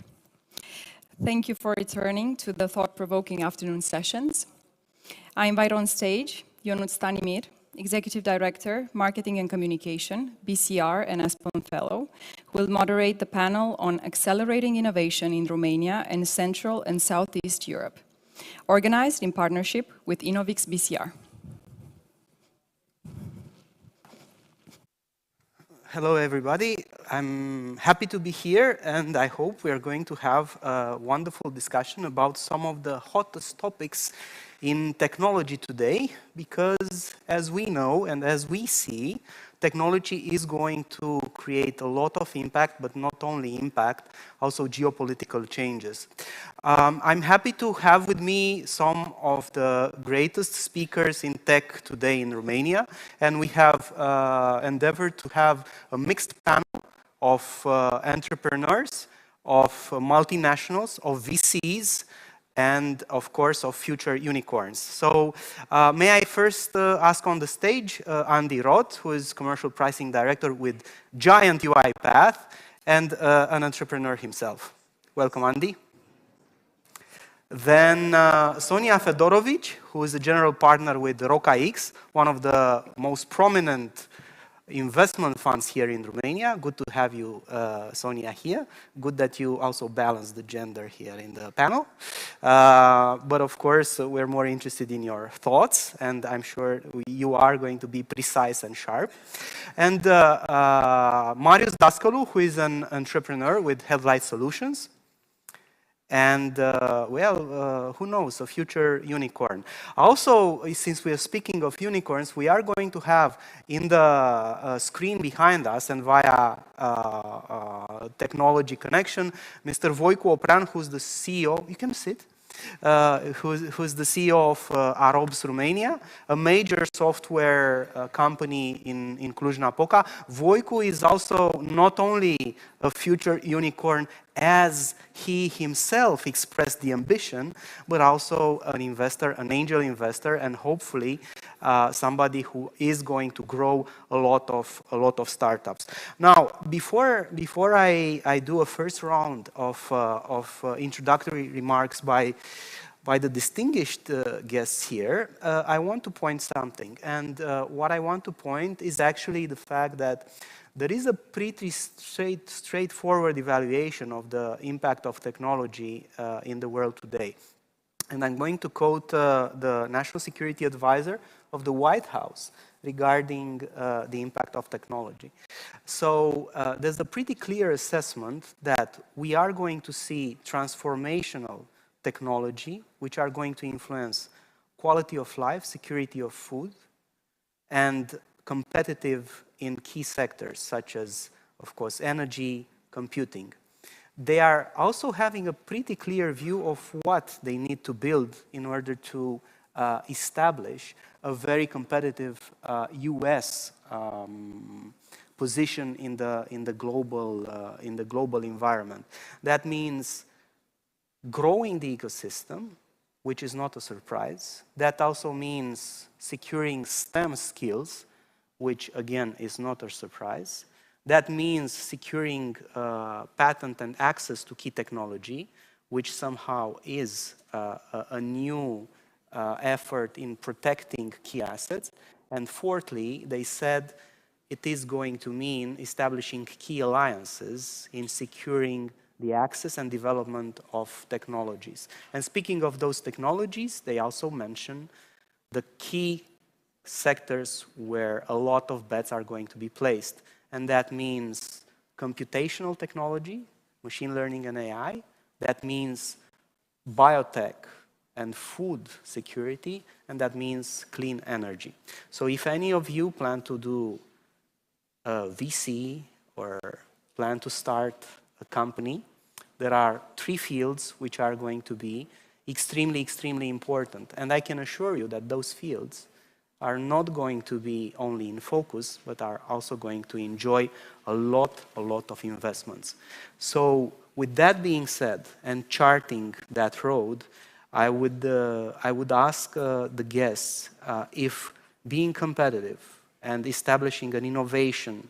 Thank you for returning to the thought-provoking afternoon sessions. I invite on stage Ionut Stanimir, Executive Director, Marketing and Communication, BCR and Aspen Fellow, who will moderate the panel on accelerating innovation in Romania and Central and Southeast Europe, organized in partnership with Innovix BCR. Hello, everybody. I'm happy to be here, and I hope we are going to have a wonderful discussion about some of the hottest topics in technology today, because as we know and as we see, technology is going to create a lot of impact, but not only impact, also geopolitical changes. I'm happy to have with me some of the greatest speakers in tech today in Romania, and we have endeavored to have a mixed panel of entrepreneurs, of multinationals, of VCs, and of course of future unicorns. So may I first ask on the stage Andy Roth, who is Commercial Pricing Director with Giant UiPath and an entrepreneur himself. Welcome, Andy. Then Sonia Fedorovic, who is a general partner with RocaX, one of the most prominent investment funds here in Romania. Good to have you, Sonia, here. Good that you also balance the gender here in the panel. But of course, we're more interested in your thoughts, and I'm sure you are going to be precise and sharp. And Marius Dascalu, who is an entrepreneur with Headlight Solutions. And, who knows, a future unicorn. Also, since we are speaking of unicorns, we are going to have in the screen behind us and via technology connection, Mr. Voicu Opran, who's the CEO, you can sit, who's the CEO of Arobs Romania, a major software company in Cluj-Napoca. Voicu is also not only a future unicorn as he himself expressed the ambition, but also an investor, an angel investor, and hopefully somebody who is going to grow a lot of startups. Now, before I do a first round of introductory remarks by the distinguished guests here, I want to point something. And what I want to point is actually the fact that there is a pretty straightforward evaluation of the impact of technology in the world today. And I'm going to quote the National Security Advisor of the White House regarding the impact of technology. So there's a pretty clear assessment that we are going to see transformational technology, which are going to influence quality of life, security of food, and competitive in key sectors such as, of course, energy, computing. They are also having a pretty clear view of what they need to build in order to establish a very competitive US position in the global environment. That means growing the ecosystem, which is not a surprise. That also means securing STEM skills, which again is not a surprise. That means securing patent and access to key technology, which somehow is a new effort in protecting key assets. And fourthly, they said it is going to mean establishing key alliances in securing the access and development of technologies. And speaking of those technologies, they also mention the key sectors where a lot of bets are going to be placed. And that means computational technology, machine learning and AI. That means biotech and food security. And that means clean energy. So if any of you plan to do a VC or plan to start a company, there are 3 fields which are going to be extremely, extremely important. And I can assure you that those fields are not going to be only in focus, but are also going to enjoy a lot of investments. So with that being said, and charting that road, I would ask the guests if being competitive and establishing an innovation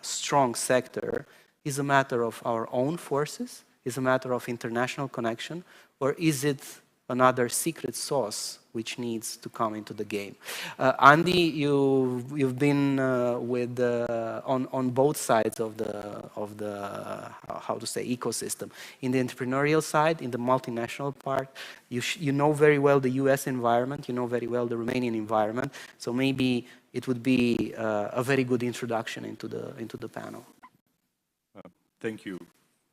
strong sector is a matter of our own forces, is a matter of international connection, or is it another secret sauce which needs to come into the game? Andy, you've been on both sides of the how to say ecosystem. In the entrepreneurial side, in the multinational part, you know very well the US environment, you know very well the Romanian environment. So maybe it would be a very good introduction into the panel. Thank you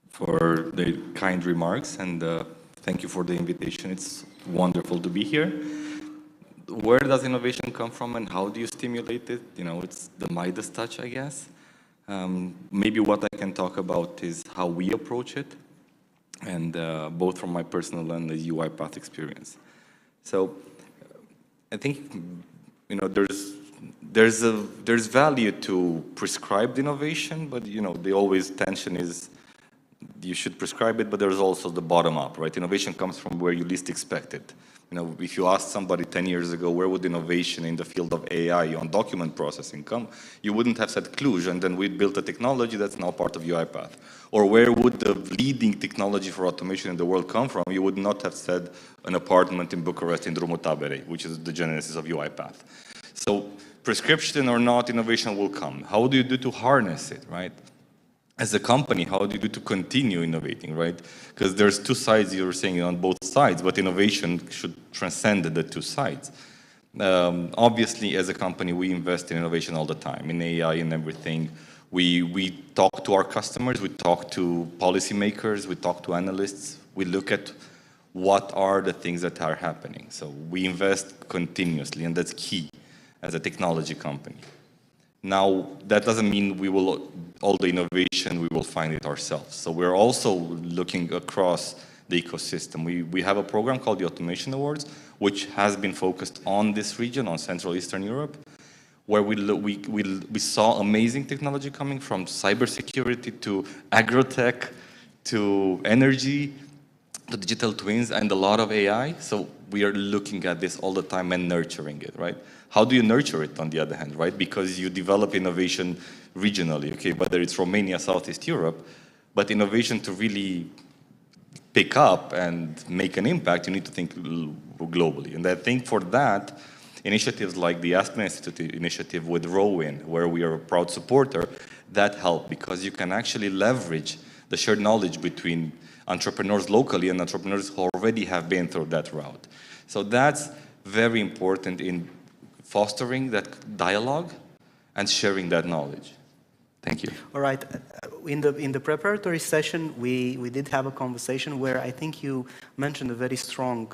for the kind remarks, and thank you for the invitation. It's wonderful to be here. Where does innovation come from and how do you stimulate it? You know, it's the Midas touch, I guess. Maybe what I can talk about is how we approach it, and both from my personal and the UiPath experience. So I think, you know, there's value to prescribed innovation, but, you know, the always tension is you should prescribe it, but there's also the bottom up, right? Innovation comes from where you least expect it. You know, if you asked somebody 10 years ago, where would innovation in the field of AI on document processing come? You wouldn't have said Cluj, and then we'd built a technology that's now part of UiPath. Or where would the leading technology for automation in the world come from? You would not have said an apartment in Bucharest in Drumul Taberei, which is the genesis of UiPath. So prescription or not, innovation will come. How do you do to harness it, right? As a company, how do you do to continue innovating, right? Because there's two sides, you were saying, on both sides, but innovation should transcend the two sides. Obviously, as a company, we invest in innovation all the time, in AI and everything. We talk to our customers, we talk to policymakers, we talk to analysts, we look at what are the things that are happening. So we invest continuously, and that's key as a technology company. Now, that doesn't mean we will, all the innovation, we will find it ourselves. So we're also looking across the ecosystem. We have a program called the Automation Awards, which has been focused on this region, on Central Eastern Europe, where we saw amazing technology coming from cybersecurity to agrotech to energy to digital twins and a lot of AI. So we are looking at this all the time and nurturing it, right? How do you nurture it, on the other hand, right? Because you develop innovation regionally, okay, whether it's Romania, Southeast Europe, but innovation to really pick up and make an impact, you need to think globally. And I think for that, initiatives like the Aspen Institute initiative with Rowin, where we are a proud supporter, that help because you can actually leverage the shared knowledge between entrepreneurs locally and entrepreneurs who already have been through that route. So that's very important in fostering that dialogue and sharing that knowledge. Thank you. All right. In the preparatory session, we did have a conversation where I think you mentioned a very strong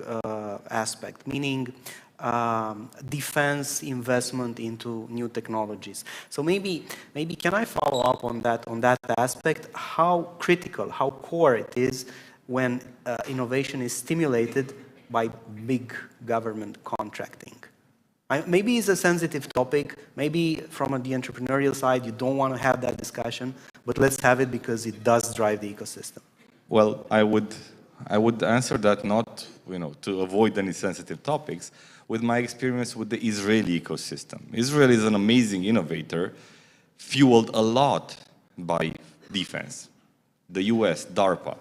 aspect, meaning defense investment into new technologies. So maybe can I follow up on that aspect? How critical, how core it is when innovation is stimulated by big government contracting? Maybe it's a sensitive topic. Maybe from the entrepreneurial side, you don't want to have that discussion, but let's have it because it does drive the ecosystem. Well, I would answer that not, you know, to avoid any sensitive topics, with my experience with the Israeli ecosystem. Israel is an amazing innovator, fueled a lot by defense. The US, DARPA,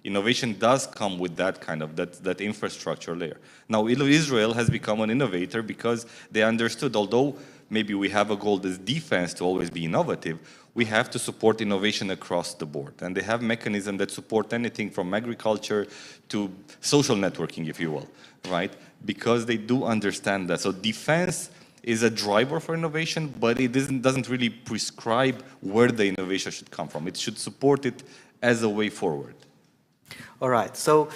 innovation does come with that kind of, that infrastructure layer. Now, Israel has become an innovator because they understood, although maybe we have a goal as defense to always be innovative, we have to support innovation across the board. And they have mechanisms that support anything from agriculture to social networking, if you will, right? Because they do understand that. So defense is a driver for innovation, but it doesn't really prescribe where the innovation should come from. It should support it as a way forward. All right, so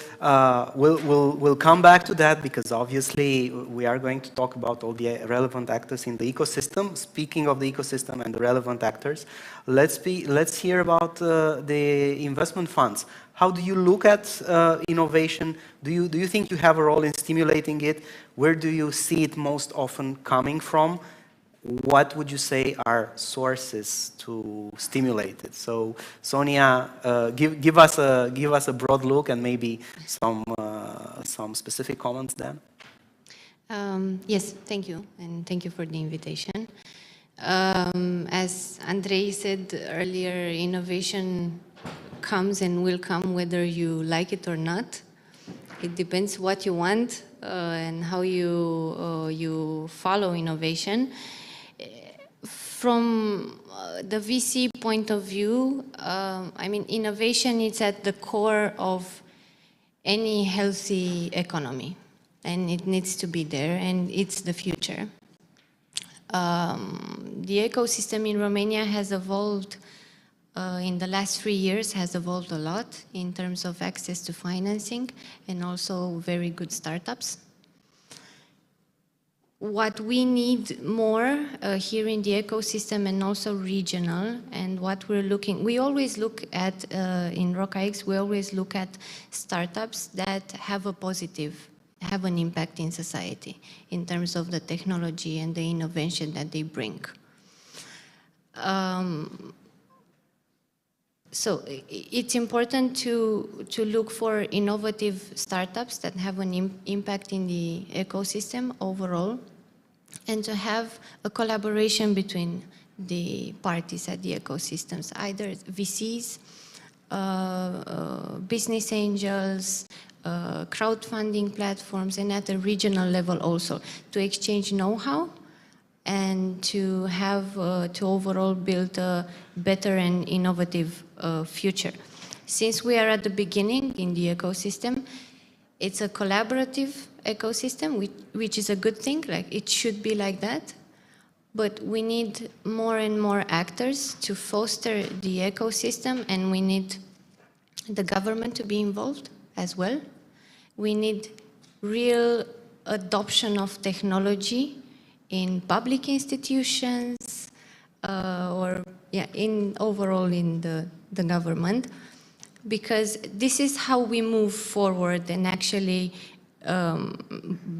we'll come back to that because obviously we are going to talk about all the relevant actors in the ecosystem. Speaking of the ecosystem and the relevant actors, let's hear about the investment funds. How do you look at innovation? Do you think you have a role in stimulating it? Where do you see it most often coming from? What would you say are sources to stimulate it? So, Sonia, give us a broad look and maybe some specific comments then. Yes, thank you, and thank you for the invitation. As Andrei said earlier, innovation comes and will come whether you like it or not. It depends what you want and how you follow innovation. From the VC point of view, I mean, innovation is at the core of any healthy economy, and it needs to be there, and it's the future. The ecosystem in Romania has evolved in the last 3 years, has evolved a lot in terms of access to financing and also very good startups. What we need more here in the ecosystem and also regional, and what we always look at, in RockX, we always look at startups that have an impact in society in terms of the technology and the innovation that they bring. So it's important to look for innovative startups that have an impact in the ecosystem overall, and to have a collaboration between the parties at the ecosystems, either VCs, business angels, crowdfunding platforms, and at a regional level also, to exchange know-how and to have, to overall build a better and innovative future. Since we are at the beginning in the ecosystem, it's a collaborative ecosystem, which is a good thing, like it should be like that. But we need more and more actors to foster the ecosystem, and we need the government to be involved as well. We need real adoption of technology in public institutions, overall in the government, because this is how we move forward and actually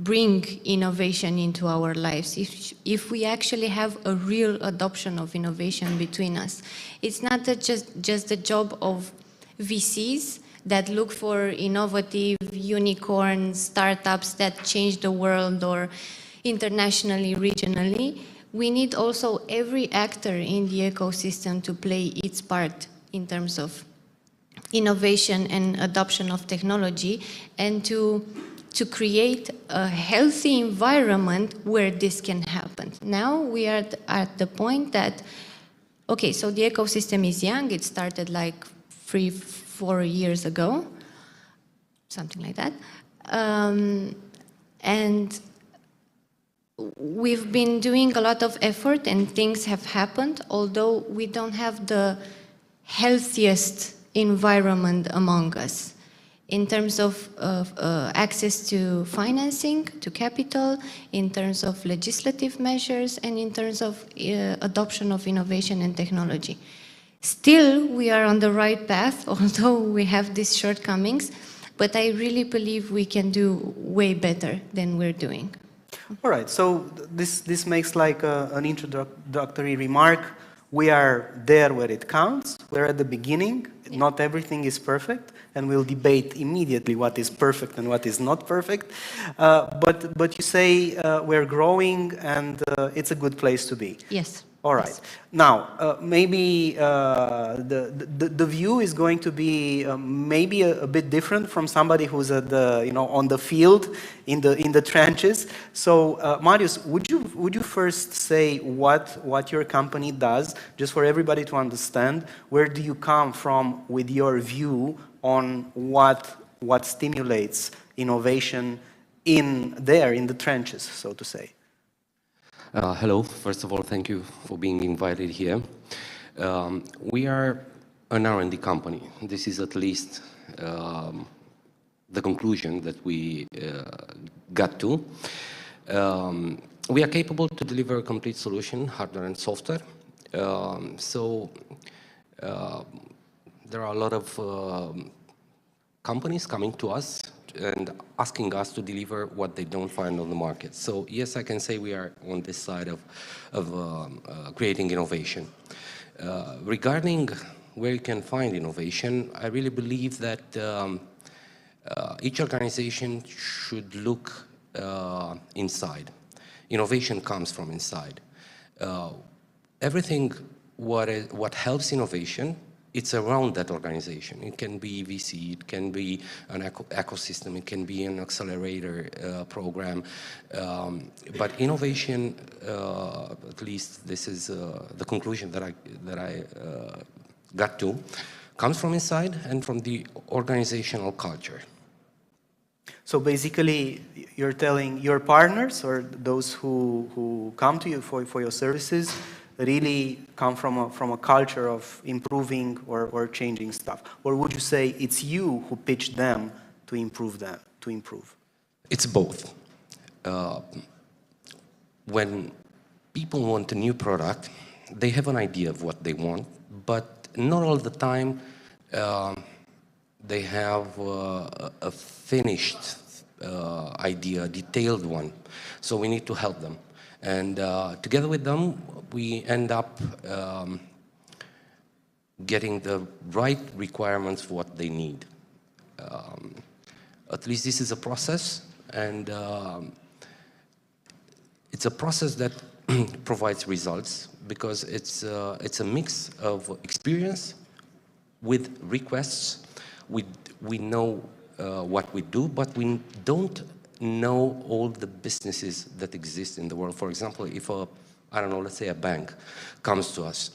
bring innovation into our lives. If we actually have a real adoption of innovation between us, it's not just the job of VCs that look for innovative unicorn startups that change the world or internationally, regionally. We need also every actor in the ecosystem to play its part in terms of innovation and adoption of technology, and to create a healthy environment where this can happen. Now we are at the point that, okay, so the ecosystem is young. It started like 3-4 years ago, something like that. And we've been doing a lot of effort and things have happened, although we don't have the healthiest environment among us in terms of access to financing, to capital, in terms of legislative measures, and in terms of adoption of innovation and technology. Still, we are on the right path, although we have these shortcomings, but I really believe we can do way better than we're doing. All right, so this makes like an introductory remark. We are there where it counts. We're at the beginning. Yeah. Not everything is perfect, and we'll debate immediately what is perfect and what is not perfect. But you say we're growing, and it's a good place to be. Yes. All right. Yes. Now, maybe the view is going to be maybe a bit different from somebody who's at the on the field in the trenches. So, Marius, would you first say what your company does, just for everybody to understand? Where do you come from with your view on what stimulates innovation in the trenches, so to say? Hello. First of all, thank you for being invited here. We are an R&D company. This is at least the conclusion that we got to. We are capable to deliver a complete solution, hardware and software. So there are a lot of companies coming to us and asking us to deliver what they don't find on the market. So yes, I can say we are on this side of creating innovation. Regarding where you can find innovation, I really believe that each organization should look inside. Innovation comes from inside. everything what helps innovation, it's around that organization. It can be VC, it can be an ecosystem, it can be an accelerator program. But innovation, at least this is the conclusion that I got to, comes from inside and from the organizational culture. So basically, you're telling your partners or those who come to you for your services really come from a culture of improving or changing stuff? Or would you say it's you who pitched them to improve? It's both. When people want a new product, they have an idea of what they want, but not all the time they have a finished idea, a detailed one. So we need to help them. And together with them, we end up getting the right requirements for what they need. At least this is a process, and it's a process that provides results because it's a mix of experience with requests. We know what we do, but we don't know all the businesses that exist in the world. For example, if I don't know, let's say a bank comes to us,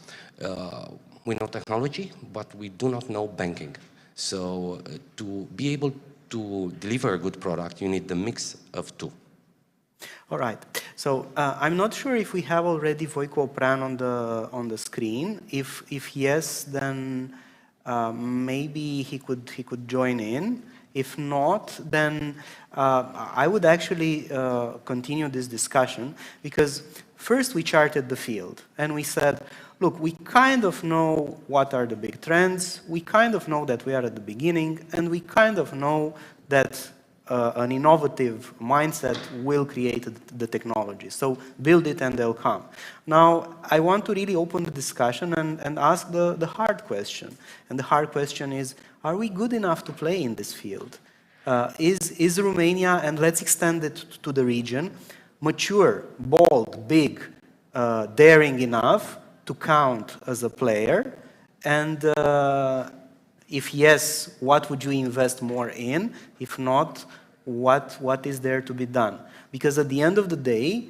we know technology, but we do not know banking. So to be able to deliver a good product, you need the mix of two. All right. So I'm not sure if we have already Voico Opran on the screen. If yes, then maybe he could join in. If not, then I would actually continue this discussion, because first we charted the field and we said, look, we kind of know what are the big trends, we kind of know that we are at the beginning, and we kind of know that an innovative mindset will create the technology. So build it and they'll come. Now, I want to really open the discussion and ask the hard question. And the hard question is, are we good enough to play in this field? Is Romania, and let's extend it to the region, mature, bold, big, daring enough to count as a player? And if yes, what would you invest more in? If not, what is there to be done? Because at the end of the day,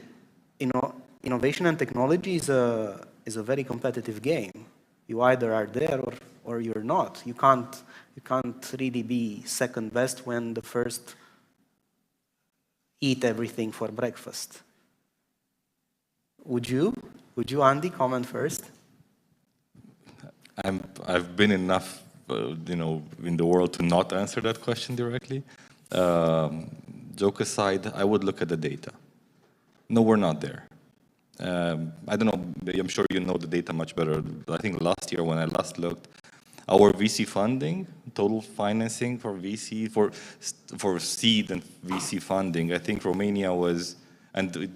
innovation and technology is a very competitive game. You either are there or you're not. You can't really be second best when the first eat everything for breakfast. Would you, Andy, comment first? I've been enough, in the world to not answer that question directly. Joke aside, I would look at the data. No, we're not there. I don't know, I'm sure you know the data much better. I think last year when I last looked, our VC funding, total financing for VC, for seed and VC funding, I think Romania was, and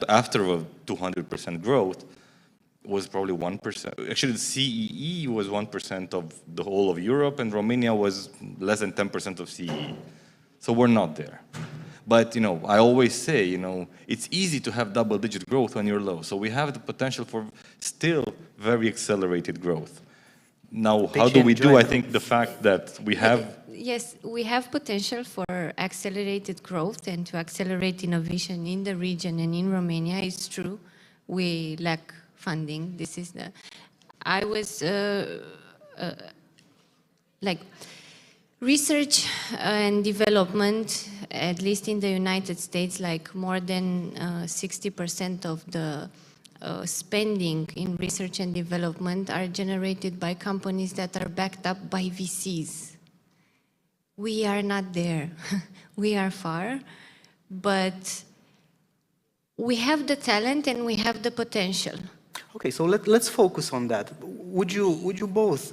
after a 200% growth, was probably 1%. Actually, the CEE was 1% of the whole of Europe, and Romania was less than 10% of CEE. So we're not there. But, I always say, it's easy to have double-digit growth when you're low. So we have the potential for still very accelerated growth. Now, how do we do? I think the fact that we have... Yes, we have potential for accelerated growth and to accelerate innovation in the region and in Romania. It's true. We lack funding. This is the... I was... research and development, at least in the United States, more than 60% of the spending in research and development are generated by companies that are backed up by VCs. We are not there. We are far, but we have the talent and we have the potential. Okay, so let's focus on that. Would you both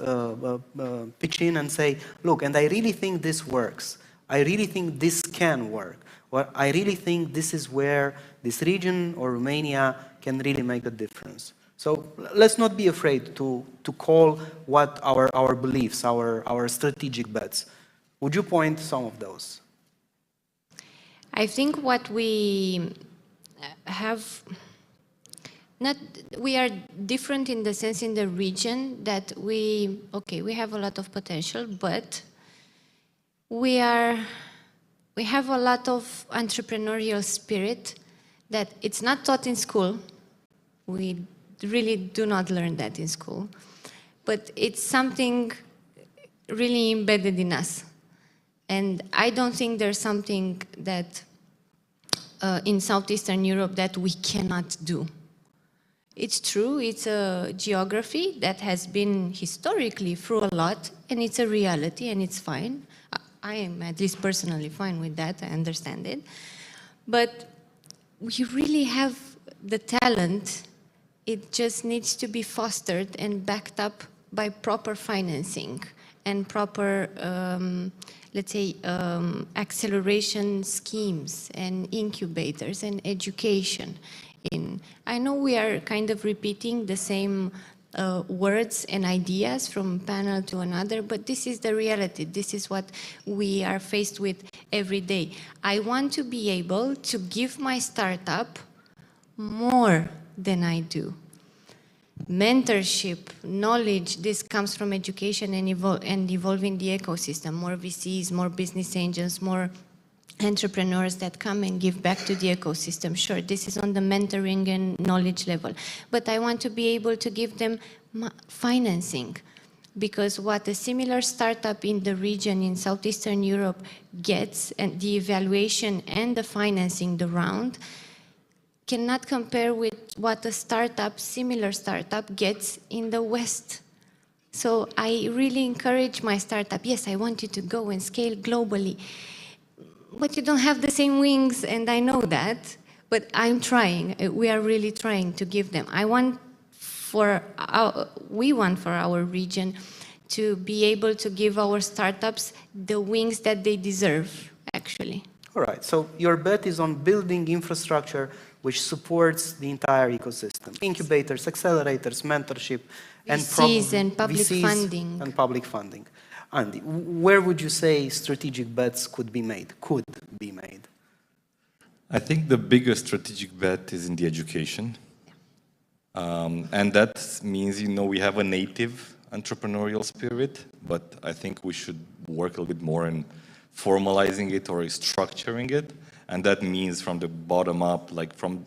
pitch in and say, look, and I really think this works. I really think this can work. Or I really think this is where this region or Romania can really make a difference. So let's not be afraid to call what our beliefs, our strategic bets. Would you point some of those? I think what we have not, we are different in the sense in the region that we have a lot of potential, but we have a lot of entrepreneurial spirit that it's not taught in school. We really do not learn that in school, but it's something really embedded in us. And I don't think there's something that in Southeastern Europe that we cannot do. It's true, it's a geography that has been historically through a lot, and it's a reality, and it's fine. I am at least personally fine with that, I understand it. But we really have the talent. It just needs to be fostered and backed up by proper financing and proper, let's say, acceleration schemes and incubators and education. I know we are kind of repeating the same words and ideas from panel to another, but this is the reality. This is what we are faced with every day. I want to be able to give my startup more than I do. Mentorship, knowledge, this comes from education and evolving the ecosystem. More VCs, more business angels, more entrepreneurs that come and give back to the ecosystem. Sure, this is on the mentoring and knowledge level. But I want to be able to give them financing, because what a similar startup in the region in Southeastern Europe gets, and the evaluation and the financing, the round, cannot compare with what a startup, similar startup, gets in the West. So I really encourage my startup, yes, I want you to go and scale globally, but you don't have the same wings, and I know that, but I'm trying. We are really trying to give them. We want for our region to be able to give our startups the wings that they deserve, actually. All right, so your bet is on building infrastructure which supports the entire ecosystem. Incubators, accelerators, mentorship, VCs and public VCs funding. And public funding. Andy, where would you say strategic bets could be made? I think the biggest strategic bet is in the education. And that means, we have a native entrepreneurial spirit, but I think we should work a little bit more in formalizing it or structuring it. And that means from the bottom up, like from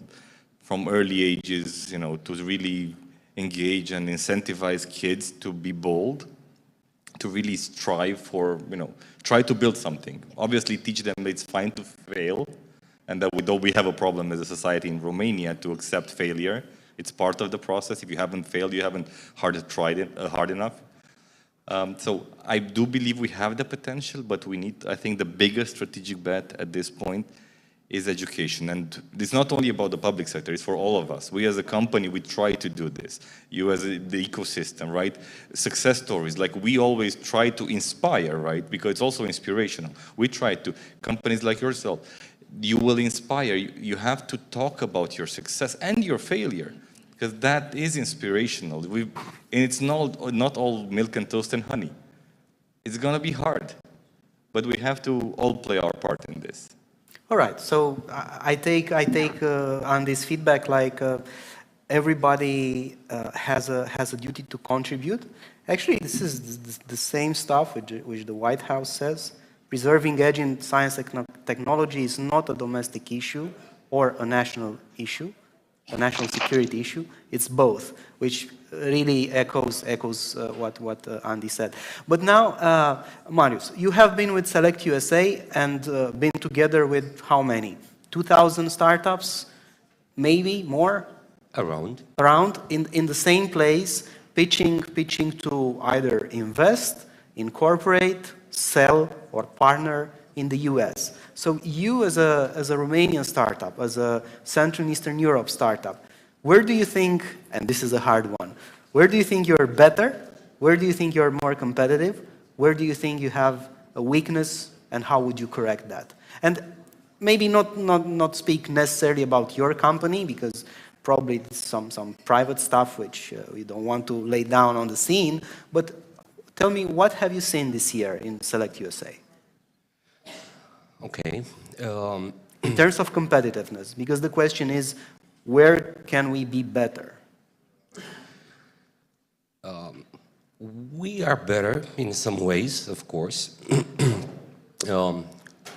early ages, to really engage and incentivize kids to be bold, to really strive for, try to build something. Obviously teach them that it's fine to fail, and that though we have a problem as a society in Romania to accept failure, it's part of the process. If you haven't failed, you haven't tried it hard enough. So I do believe we have the potential, but I think the biggest strategic bet at this point is education. And it's not only about the public sector, it's for all of us. We as a company, we try to do this. You as the ecosystem, right? Success stories, like we always try to inspire, right? Because it's also inspirational. We try to, companies like yourself, you will inspire. You have to talk about your success and your failure, because that is inspirational. And it's not all milk and toast and honey. It's gonna be hard, but we have to all play our part in this. All right, so I take on this feedback like everybody has a duty to contribute. Actually, this is the same stuff which the White House says. Preserving edge in science and technology is not a domestic issue or a national issue, a national security issue. It's both, which really echoes what Andy said. But now, Marius, you have been with Select USA and been together with how many? 2,000 startups, maybe more? Around in the same place, pitching to either invest, incorporate, sell, or partner in the US. So you as a Romanian startup, as a Central and Eastern Europe startup, where do you think, and this is a hard one, where do you think you're better? Where do you think you're more competitive? Where do you think you have a weakness, and how would you correct that? And maybe not speak necessarily about your company, because probably some private stuff which we don't want to lay down on the scene, but tell me, what have you seen this year in Select USA? Okay. In terms of competitiveness, because the question is, Where can we be better? We are better in some ways, of course.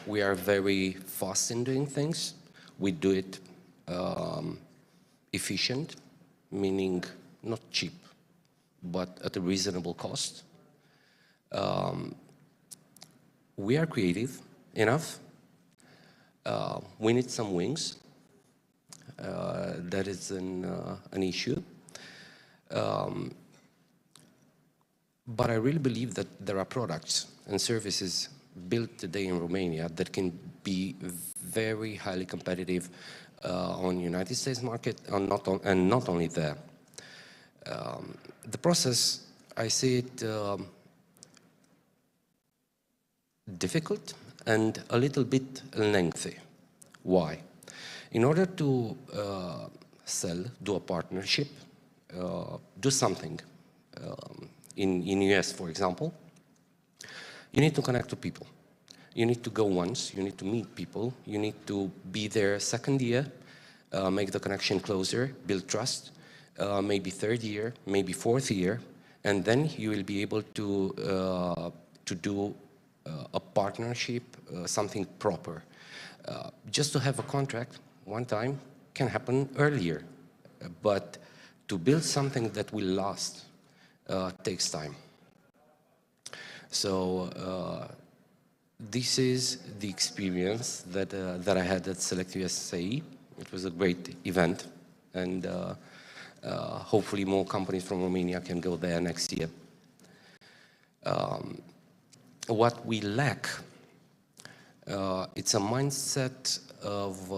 We are very fast in doing things. We do it efficient, meaning not cheap, but at a reasonable cost. We are creative enough. We need some wings. That is an issue. But I really believe that there are products and services built today in Romania that can be very highly competitive on the United States market and not only there. The process, I see it difficult and a little bit lengthy. Why? In order to sell, do a partnership, do something, in US, for example, you need to connect to people. You need to go once, you need to meet people, you need to be there second year, make the connection closer, build trust, maybe third year, maybe fourth year, and then you will be able to do a partnership, something proper. Just to have a contract one time can happen earlier, but to build something that will last takes time. So this is the experience that I had at Select USA. It was a great event, and hopefully more companies from Romania can go there next year. What we lack, it's a mindset of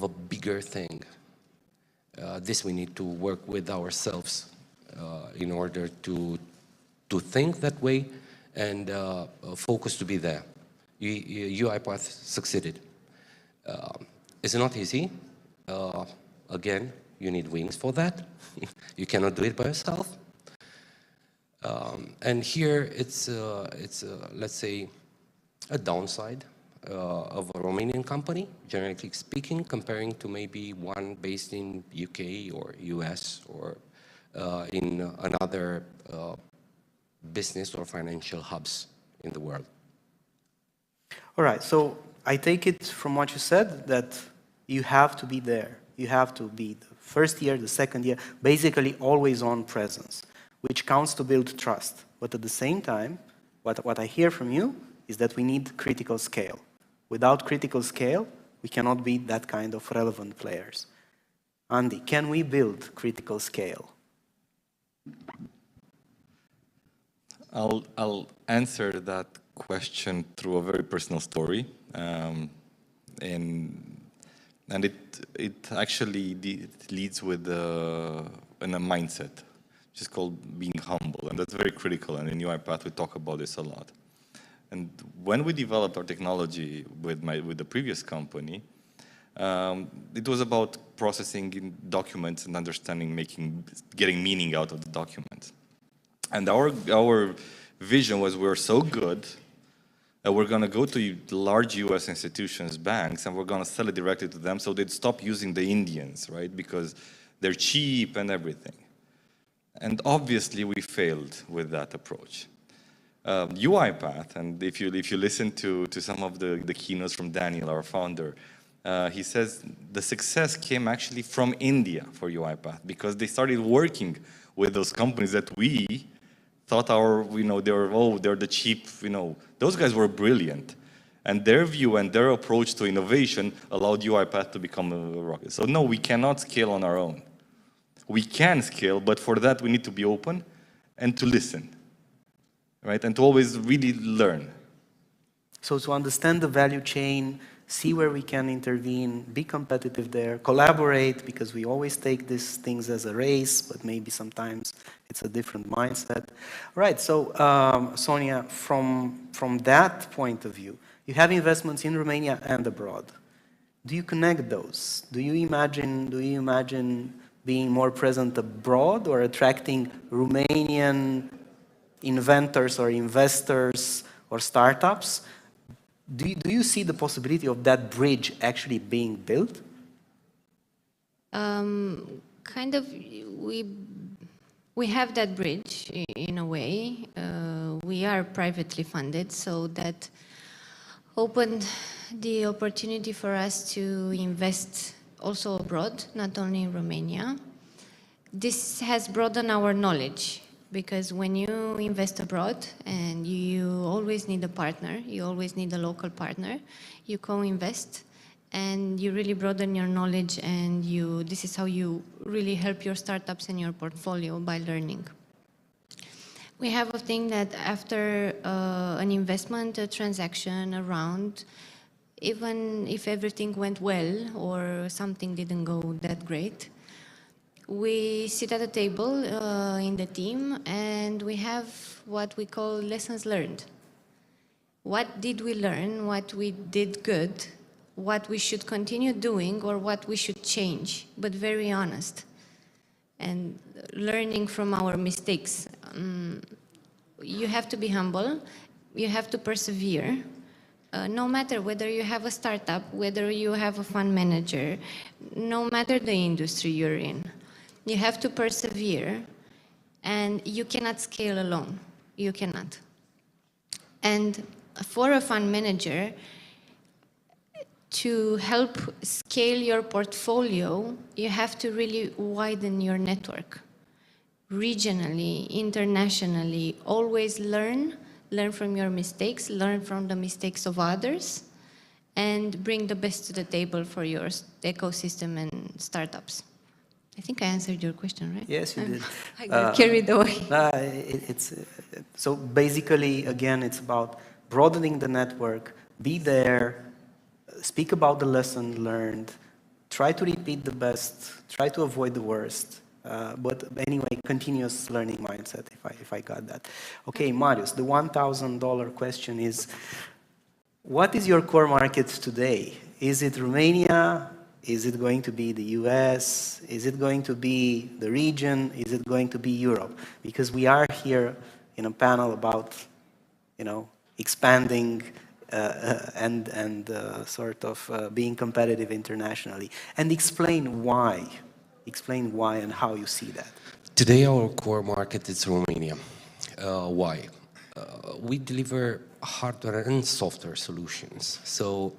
a bigger thing. This we need to work with ourselves in order to think that way and focus to be there. UiPath succeeded. It's not easy. Again, you need wings for that. You cannot do it by yourself. And here it's let's say, a downside of a Romanian company, generally speaking, comparing to maybe one based in UK or US or in another business or financial hubs in the world. All right, so I take it from what you said that you have to be there. You have to be the first year, the second year, basically always on presence, which counts to build trust. But at the same time, what I hear from you is that we need critical scale. Without critical scale, we cannot be that kind of relevant players. Andy, can we build critical scale? I'll answer that question through a very personal story, and it actually leads with a mindset, which is called being humble, and that's very critical. And in UiPath, we talk about this a lot. And when we developed our technology with the previous company, it was about processing documents and understanding, getting meaning out of the documents. And our vision was we're so good that we're going to go to large US institutions, banks, and we're going to sell it directly to them so they'd stop using the Indians, right? Because they're cheap and everything. And obviously we failed with that approach. UiPath, and if you listen to some of the keynotes from Daniel, our founder, he says the success came actually from India for UiPath because they started working with those companies that we thought they're the cheap, those guys were brilliant. And their view and their approach to innovation allowed UiPath to become a rocket. So no, we cannot scale on our own. We can scale, but for that we need to be open and to listen, right? And to always really learn. So to understand the value chain, see where we can intervene, be competitive there, collaborate, because we always take these things as a race, but maybe sometimes it's a different mindset. Right, so Sonia, from that point of view, you have investments in Romania and abroad. Do you connect those? Do you imagine being more present abroad or attracting Romanian inventors or investors or startups? Do you see the possibility of that bridge actually being built? Kind of, we have that bridge in a way. We are privately funded, so that opened the opportunity for us to invest also abroad, not only in Romania. This has broadened our knowledge, because when you invest abroad and you always need a partner, you always need a local partner, you co-invest and you really broaden your knowledge, and this is how you really help your startups and your portfolio, by learning. We have a thing that after an investment, a transaction, a round, even if everything went well or something didn't go that great, we sit at a table in the team and we have what we call lessons learned. What did we learn, what we did good, what we should continue doing, or what we should change, but very honest. And learning from our mistakes. You have to be humble, you have to persevere, no matter whether you have a startup, whether you have a fund manager, no matter the industry you're in. You have to persevere, and you cannot scale alone. You cannot. And for a fund manager, to help scale your portfolio, you have to really widen your network. Regionally, internationally, always learn from your mistakes, learn from the mistakes of others, and bring the best to the table for your ecosystem and startups. I think I answered your question, right? Yes, you did. I got carried away. So basically, again, it's about broadening the network, be there, speak about the lesson learned, try to repeat the best, try to avoid the worst. But anyway, continuous learning mindset, if I got that. Okay, Marius, the $1,000 question is, what is your core market today? Is it Romania? Is it going to be the US? Is it going to be the region? Is it going to be Europe? Because we are here in a panel about, expanding and sort of being competitive internationally. And explain why. Explain why and how you see that. Today our core market is Romania. Why? We deliver hardware and software solutions. So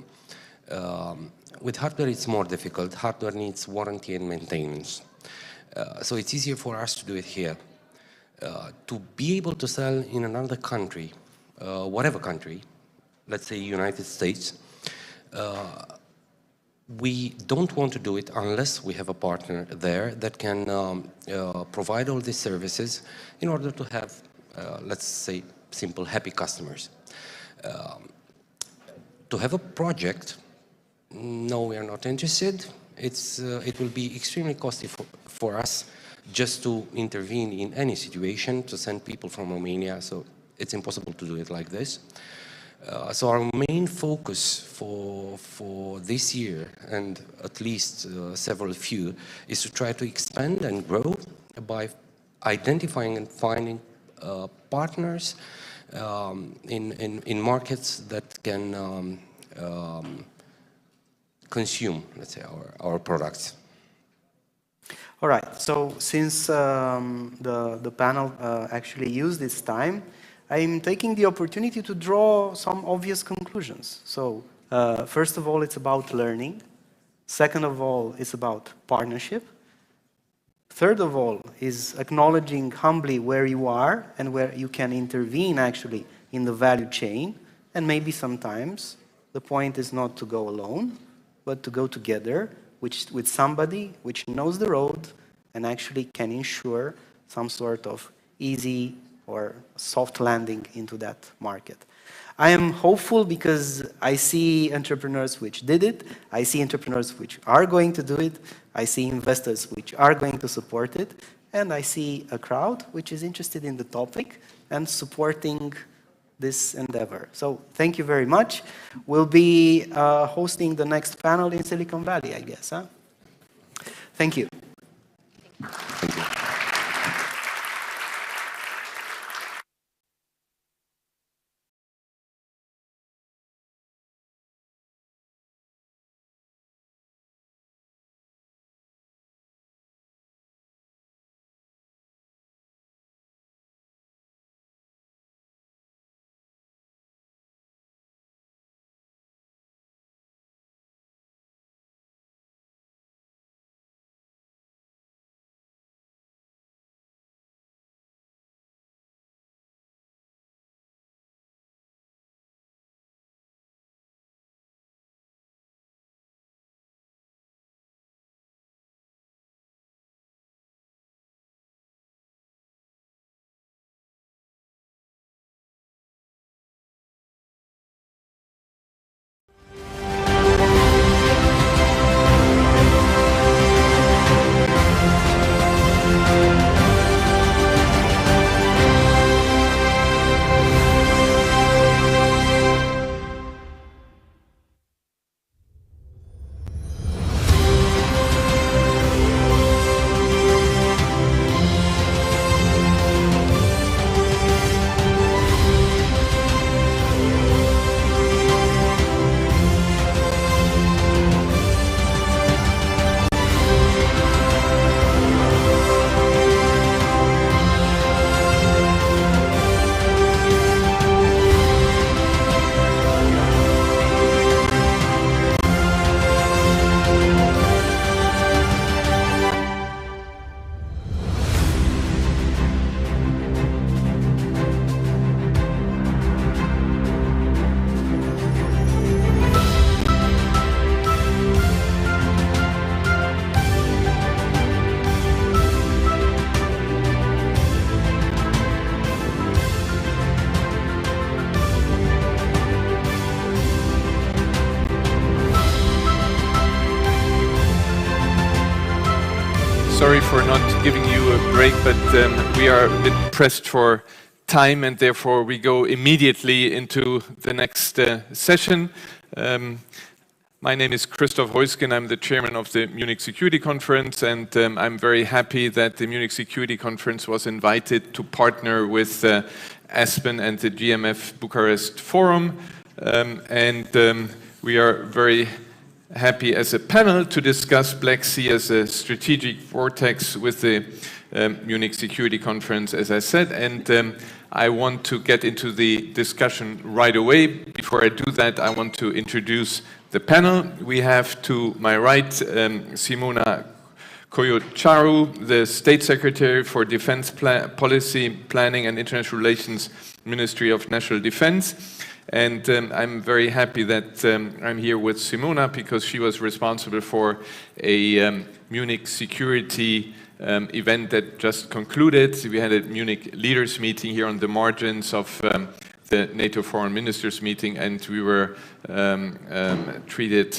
with hardware it's more difficult. Hardware needs warranty and maintenance. So it's easier for us to do it here. To be able to sell in another country, whatever country, let's say United States, we don't want to do it unless we have a partner there that can provide all these services in order to have, let's say, simple, happy customers. To have a project, no, we are not interested. It will be extremely costly for us just to intervene in any situation, to send people from Romania, so it's impossible to do it like this. So our main focus for this year, and at least several few, is to try to expand and grow by identifying and finding partners in markets that can consume, let's say, our products. All right, so since the panel actually used its time, I'm taking the opportunity to draw some obvious conclusions. So first of all, it's about learning. Second of all, it's about partnership. Third of all is acknowledging humbly where you are and where you can intervene actually in the value chain. And maybe sometimes the point is not to go alone, but to go together with somebody which knows the road and actually can ensure some sort of easy or soft landing into that market. I am hopeful because I see entrepreneurs which did it, I see entrepreneurs which are going to do it, I see investors which are going to support it, and I see a crowd which is interested in the topic and supporting this endeavor. So thank you very much. We'll be hosting the next panel in Silicon Valley, I guess. Huh? Thank you. Thank you. sorry for not giving you a break, but we are a bit pressed for time, and therefore we go immediately into the next session. My name is Christoph Heusgen. I'm the chairman of the Munich Security Conference, and I'm very happy that the Munich Security Conference was invited to partner with Aspen and the GMF Bucharest Forum. We are very happy as a panel to discuss Black Sea as a strategic vortex with the Munich Security Conference, as I said, and I want to get into the discussion right away. Before I do that, I want to introduce the panel. We have to my right Simona Koyocharu, the State Secretary for Defense Policy, Planning and International Relations, Ministry of National Defense. And I'm very happy that I'm here with Simona because she was responsible for a Munich security event that just concluded. We had a Munich leaders meeting here on the margins of the NATO Foreign Ministers meeting, and we were treated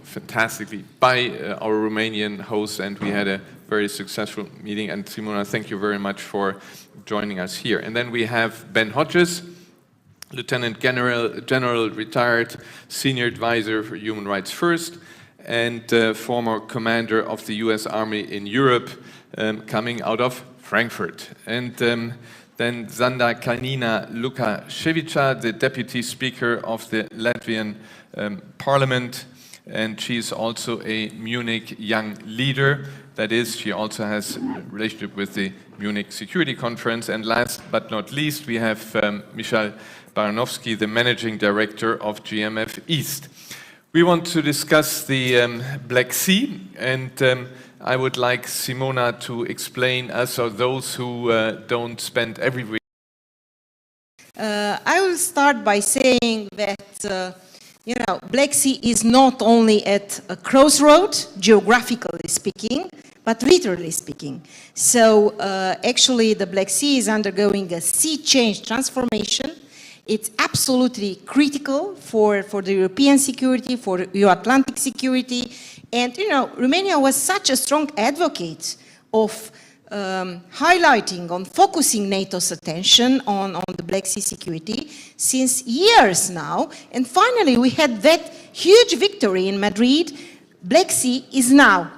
fantastically by our Romanian hosts, and we had a very successful meeting. And Simona, thank you very much for joining us here. And then we have Ben Hodges, Lieutenant General, retired Senior Advisor for Human Rights First, and former Commander of the US Army in Europe, coming out of Frankfurt. And then Zanda Kalnina Lukaševica, the Deputy Speaker of the Latvian Parliament, and she's also a Munich Young Leader. That is, she also has a relationship with the Munich Security Conference. And last but not least, we have Michal Baranowski, the Managing Director of GMF East. We want to discuss the Black Sea, and I would like Simona to explain us, or those who don't spend every week. I will start by saying that Black Sea is not only at a crossroad, geographically speaking, but literally speaking. So actually the Black Sea is undergoing a sea change transformation. It's absolutely critical for the European security, for Euro-Atlantic security. And, Romania was such a strong advocate of highlighting, on focusing NATO's attention on the Black Sea security since years now. And finally, we had that huge victory in Madrid. Black Sea is now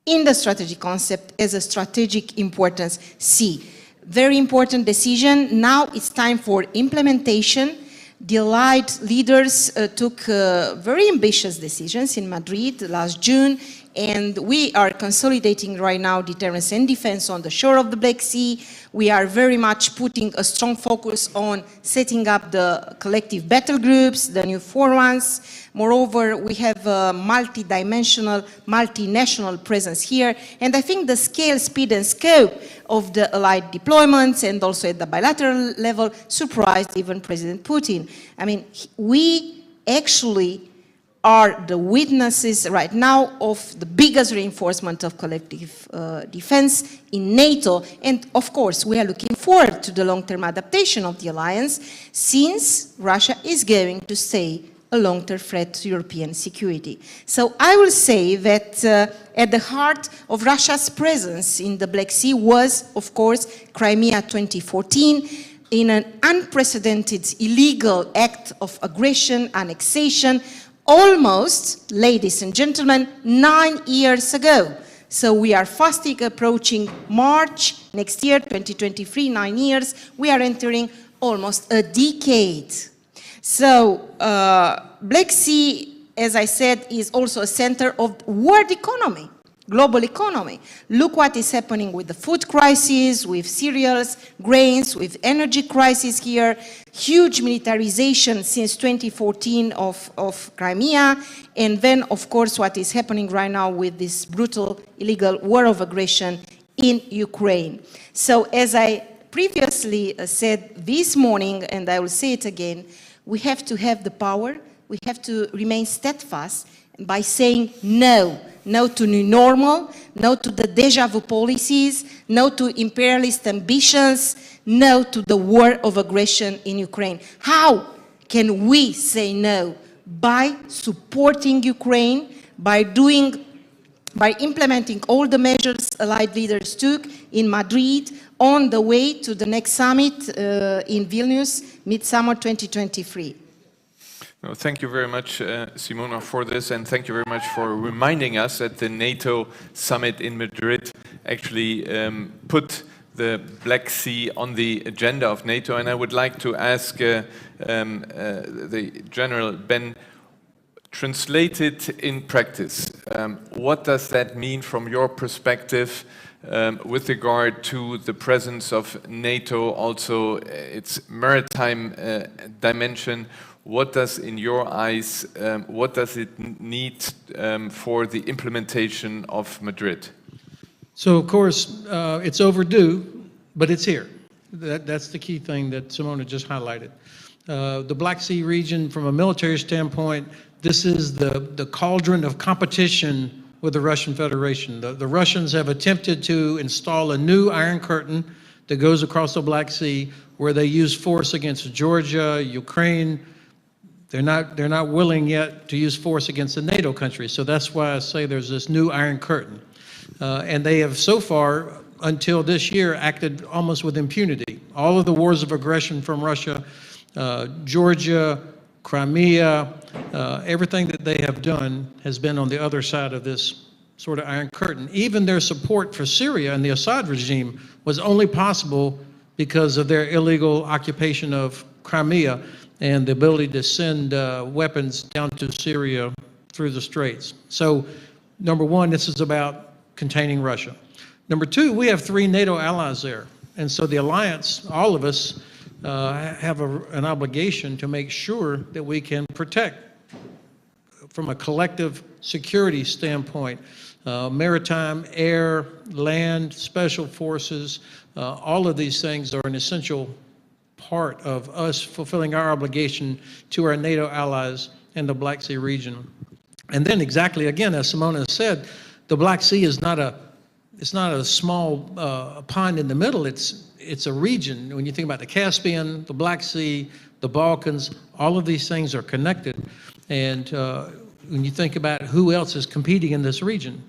in the strategic concept as a strategic importance sea. Very important decision. Now it's time for implementation. The Allied leaders took very ambitious decisions in Madrid last June, and we are consolidating right now deterrence and defense on the shore of the Black Sea. We are very much putting a strong focus on setting up the collective battle groups, the new 4-1s. Moreover, we have a multi-dimensional, multinational presence here, and I think the scale, speed, and scope of the Allied deployments and also at the bilateral level surprised even President Putin. I mean, we actually are the witnesses right now of the biggest reinforcement of collective defense in NATO. And of course, we are looking forward to the long-term adaptation of the alliance, since Russia is going to stay a long-term threat to European security. So I will say that at the heart of Russia's presence in the Black Sea was, of course, Crimea 2014, in an unprecedented illegal act of aggression, annexation, almost, ladies and gentlemen, 9 years ago. So we are fastly approaching March next year, 2023, 9 years. We are entering almost a decade. So Black Sea, as I said, is also a center of world economy, global economy. Look what is happening with the food crisis, with cereals, grains, with energy crisis here. Huge militarization since 2014 of Crimea. And then, of course, what is happening right now with this brutal, illegal war of aggression in Ukraine. So as I previously said this morning, and I will say it again, we have to have the power, we have to remain steadfast by saying no. No to new normal, no to the deja vu policies, no to imperialist ambitions, no to the war of aggression in Ukraine. How can we say no? By supporting Ukraine, by doing by implementing all the measures allied leaders took in Madrid on the way to the next summit in Vilnius, midsummer 2023. Well, thank you very much, Simona, for this, and thank you very much for reminding us that the NATO summit in Madrid actually put the Black Sea on the agenda of NATO. And I would like to ask the General Ben, translated in practice, what does that mean from your perspective with regard to the presence of NATO, also its maritime dimension? What does, in your eyes, what does it need for the implementation of Madrid? So, of course, it's overdue, but it's here. That's the key thing that Simona just highlighted. The Black Sea region, from a military standpoint, this is the cauldron of competition with the Russian Federation. The Russians have attempted to install a new Iron Curtain that goes across the Black Sea, where they use force against Georgia, Ukraine. They're not willing yet to use force against the NATO countries. So that's why I say there's this new Iron Curtain. And they have so far, until this year, acted almost with impunity. All of the wars of aggression from Russia, Georgia, Crimea, everything that they have done has been on the other side of this sort of Iron Curtain. Even their support for Syria and the Assad regime was only possible because of their illegal occupation of Crimea and the ability to send weapons down to Syria through the Straits. So, number one, this is about containing Russia. Number two, we have 3 NATO allies there. And so the alliance, all of us, have an obligation to make sure that we can protect, from a collective security standpoint, maritime, air, land, special forces, all of these things are an essential part of us fulfilling our obligation to our NATO allies in the Black Sea region. And then exactly, again, as Simona said, the Black Sea is not a small pond in the middle. It's a region. When you think about the Caspian, the Black Sea, the Balkans, all of these things are connected. And when you think about who else is competing in this region,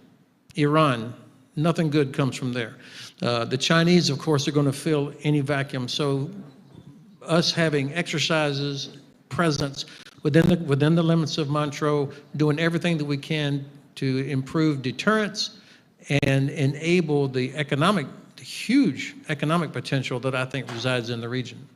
Iran, nothing good comes from there. The Chinese, of course, are going to fill any vacuum. So us having exercises, presence within the limits of Montreux, doing everything that we can to improve deterrence and enable the huge economic potential that I think resides in the region.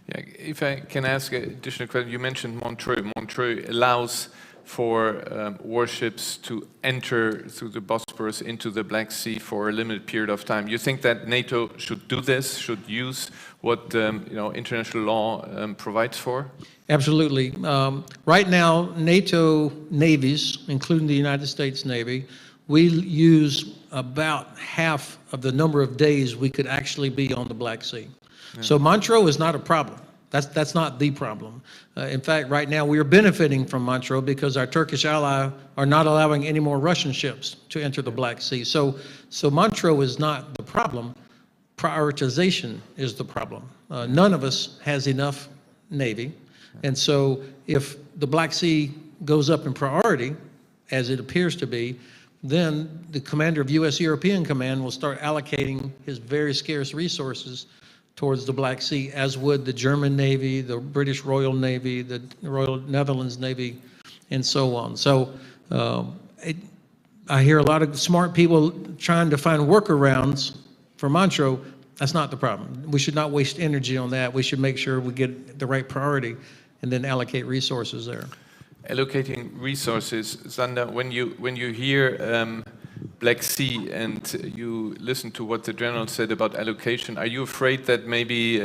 Yeah, if I can ask an additional question, you mentioned Montreux. Montreux allows for warships to enter through the Bosporus into the Black Sea for a limited period of time. You think that NATO should do this, should use what international law provides for? Absolutely. Right now, NATO navies, including the United States Navy, we use about half of the number of days we could actually be on the Black Sea. Yeah. So Montreux is not a problem. That's not the problem. In fact, right now we are benefiting from Montreux because our Turkish ally are not allowing any more Russian ships to enter the Black Sea. So Montreux is not the problem. Prioritization is the problem. None of us has enough Navy. And so if the Black Sea goes up in priority, as it appears to be, then the commander of U.S. European Command will start allocating his very scarce resources towards the Black Sea, as would the German Navy, the British Royal Navy, the Royal Netherlands Navy, and so on. So I hear a lot of smart people trying to find workarounds for Montreux. That's not the problem. We should not waste energy on that. We should make sure we get the right priority and then allocate resources there. Allocating resources, Sander, when you hear Black Sea and you listen to what the General said about allocation, are you afraid that maybe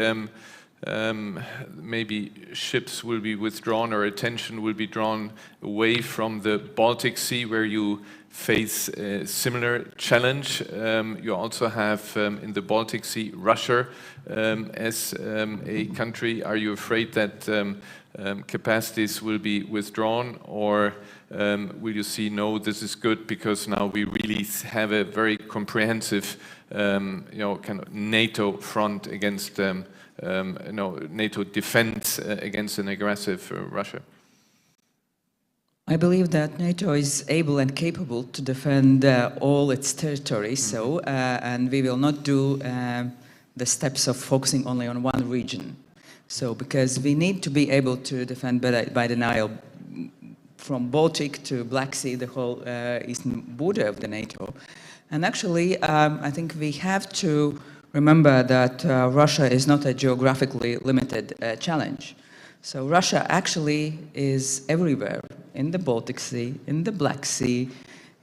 ships will be withdrawn or attention will be drawn away from the Baltic Sea, where you face a similar challenge? You also have in the Baltic Sea Russia as a country. Are you afraid that capacities will be withdrawn, or will you see, no, this is good because now we really have a very comprehensive kind of NATO front against NATO defense against an aggressive Russia? I believe that NATO is able and capable to defend all its territory, and we will not do the steps of focusing only on one region. So, because we need to be able to defend by the Nile from Baltic to Black Sea, the whole eastern border of the NATO. And actually, I think we have to remember that Russia is not a geographically limited challenge. So Russia actually is everywhere, in the Baltic Sea, in the Black Sea,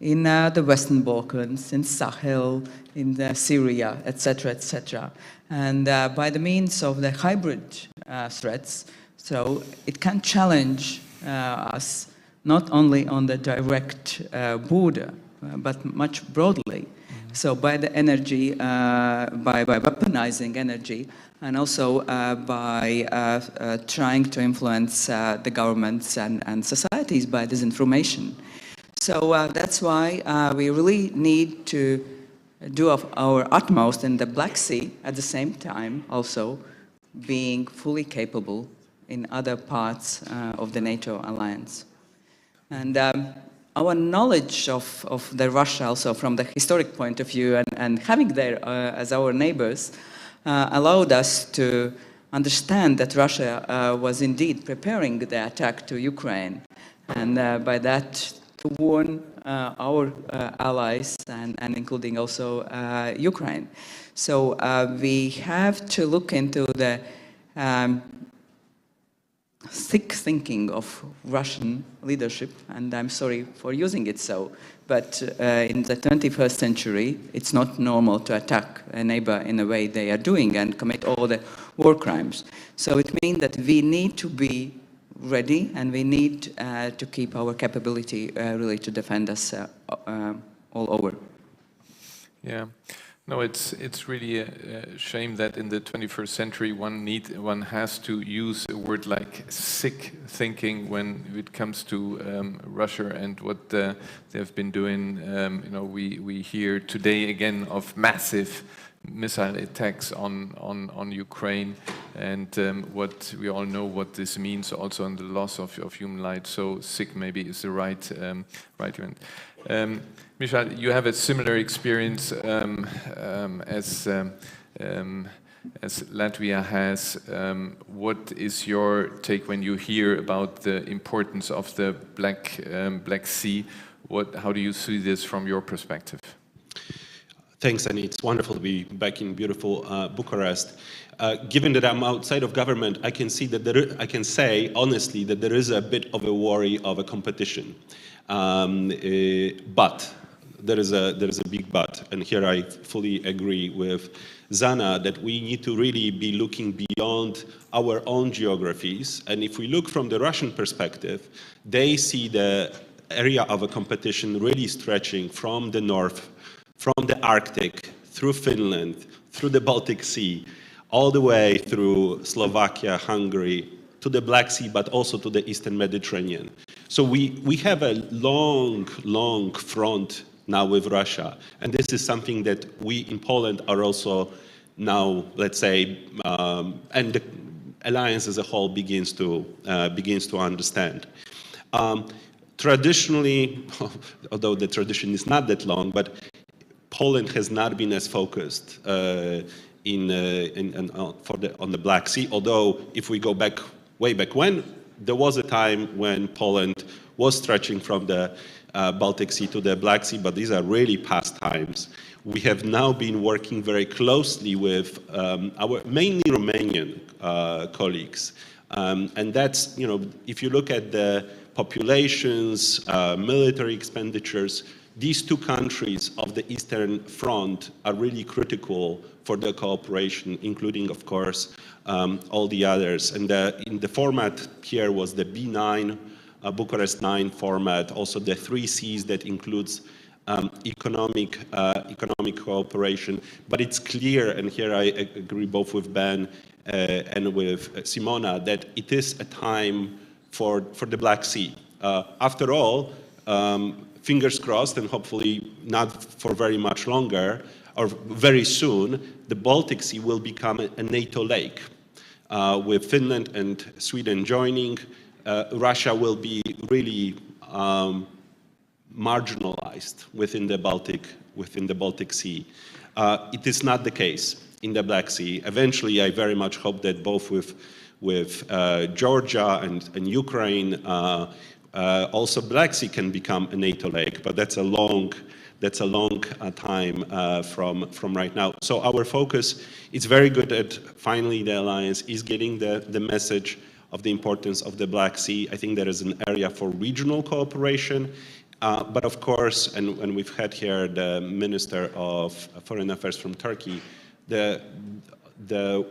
in the Western Balkans, in Sahel, in Syria, etc., etc. And by the means of the hybrid threats, so it can challenge us not only on the direct border, but much broadly. So by the energy, by weaponizing energy, and also by trying to influence the governments and societies by disinformation. So that's why we really need to do our utmost in the Black Sea, at the same time also being fully capable in other parts of the NATO alliance. And our knowledge of the Russia also from the historic point of view and having there as our neighbors allowed us to understand that Russia was indeed preparing the attack to Ukraine, and by that to warn our allies and including also Ukraine. So we have to look into the thick thinking of Russian leadership, and I'm sorry for using it so, but in the 21st century, it's not normal to attack a neighbor in the way they are doing and commit all the war crimes. So it means that we need to be ready, and we need to keep our capability really to defend us all over. Yeah. No, it's really a shame that in the 21st century one has to use a word like sick thinking when it comes to Russia and what they have been doing. You know, we hear today again of massive missile attacks on Ukraine, and what we all know what this means also on the loss of human life. So sick maybe is the right word. Michal, you have a similar experience as Latvia has. What is your take when you hear about the importance of the Black Sea? How do you see this from your perspective? Thanks, and it's wonderful to be back in beautiful Bucharest. Given that I'm outside of government, I can see that I can say honestly that there is a bit of a worry of a competition, but there is a big but, and here I fully agree with Zana that we need to really be looking beyond our own geographies. And if we look from the Russian perspective, they see the area of a competition really stretching from the north, from the Arctic, through Finland, through the Baltic Sea, all the way through Slovakia, Hungary, to the Black Sea, but also to the Eastern Mediterranean. So we have a long front now with Russia, and this is something that we in Poland are also now, let's say, and the alliance as a whole begins to understand. Traditionally, although the tradition is not that long, but Poland has not been as focused on the Black Sea. Although, if we go back way back when, there was a time when Poland was stretching from the Baltic Sea to the Black Sea, but these are really past times. We have now been working very closely with our mainly Romanian colleagues, and that's, you know, if you look at the populations, military expenditures, these two countries of the Eastern Front are really critical for the cooperation, including, of course, all the others. And in the format here was the B9, Bucharest 9 format, also the 3 Cs that includes economic cooperation. But it's clear, and here I agree both with Ben and with Simona, that it is a time for the Black Sea. After all, fingers crossed, and hopefully not for very much longer, or very soon, the Baltic Sea will become a NATO lake. With Finland and Sweden joining, Russia will be really marginalized within the Baltic Sea. It is not the case in the Black Sea. Eventually, I very much hope that both with Georgia and Ukraine, also Black Sea can become a NATO lake, but that's a long time from right now. So our focus is very good at finally the alliance is getting the message of the importance of the Black Sea. I think there is an area for regional cooperation, but of course, and we've had here the Minister of Foreign Affairs from Turkey, the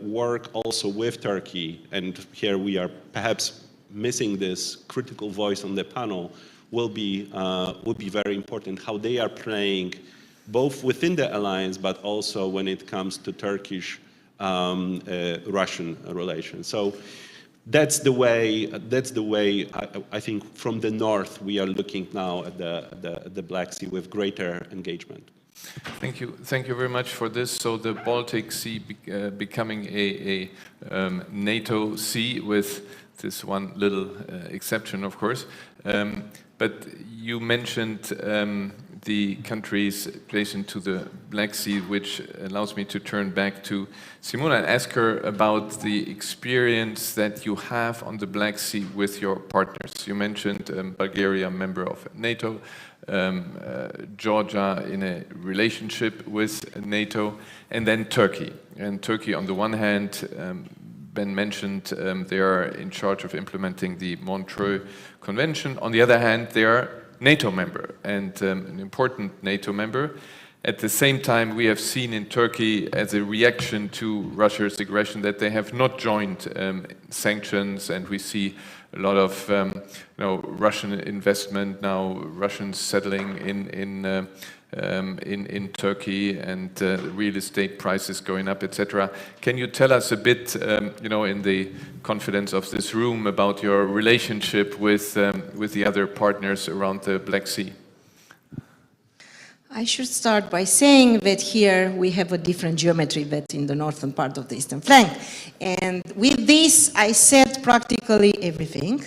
work also with Turkey, and here we are perhaps missing this critical voice on the panel, will be very important, how they are playing both within the alliance, but also when it comes to Turkish-Russian relations. So that's the way I think from the north we are looking now at the Black Sea with greater engagement. Thank you very much for this. So the Baltic Sea becoming a NATO sea with this one little exception, of course. But you mentioned the countries placed into the Black Sea, which allows me to turn back to Simona and ask her about the experience that you have on the Black Sea with your partners. You mentioned Bulgaria, member of NATO, Georgia in a relationship with NATO, and then Turkey. And Turkey, on the one hand, Ben mentioned they are in charge of implementing the Montreux Convention. On the other hand, they are NATO member and an important NATO member. At the same time, we have seen in Turkey, as a reaction to Russia's aggression, that they have not joined sanctions, and we see a lot of Russian investment now, Russians settling in Turkey, and real estate prices going up, etc. Can you tell us a bit, in the confidence of this room, about your relationship with the other partners around the Black Sea? I should start by saying that here we have a different geometry than in the northern part of the eastern flank. And with this, I said practically everything.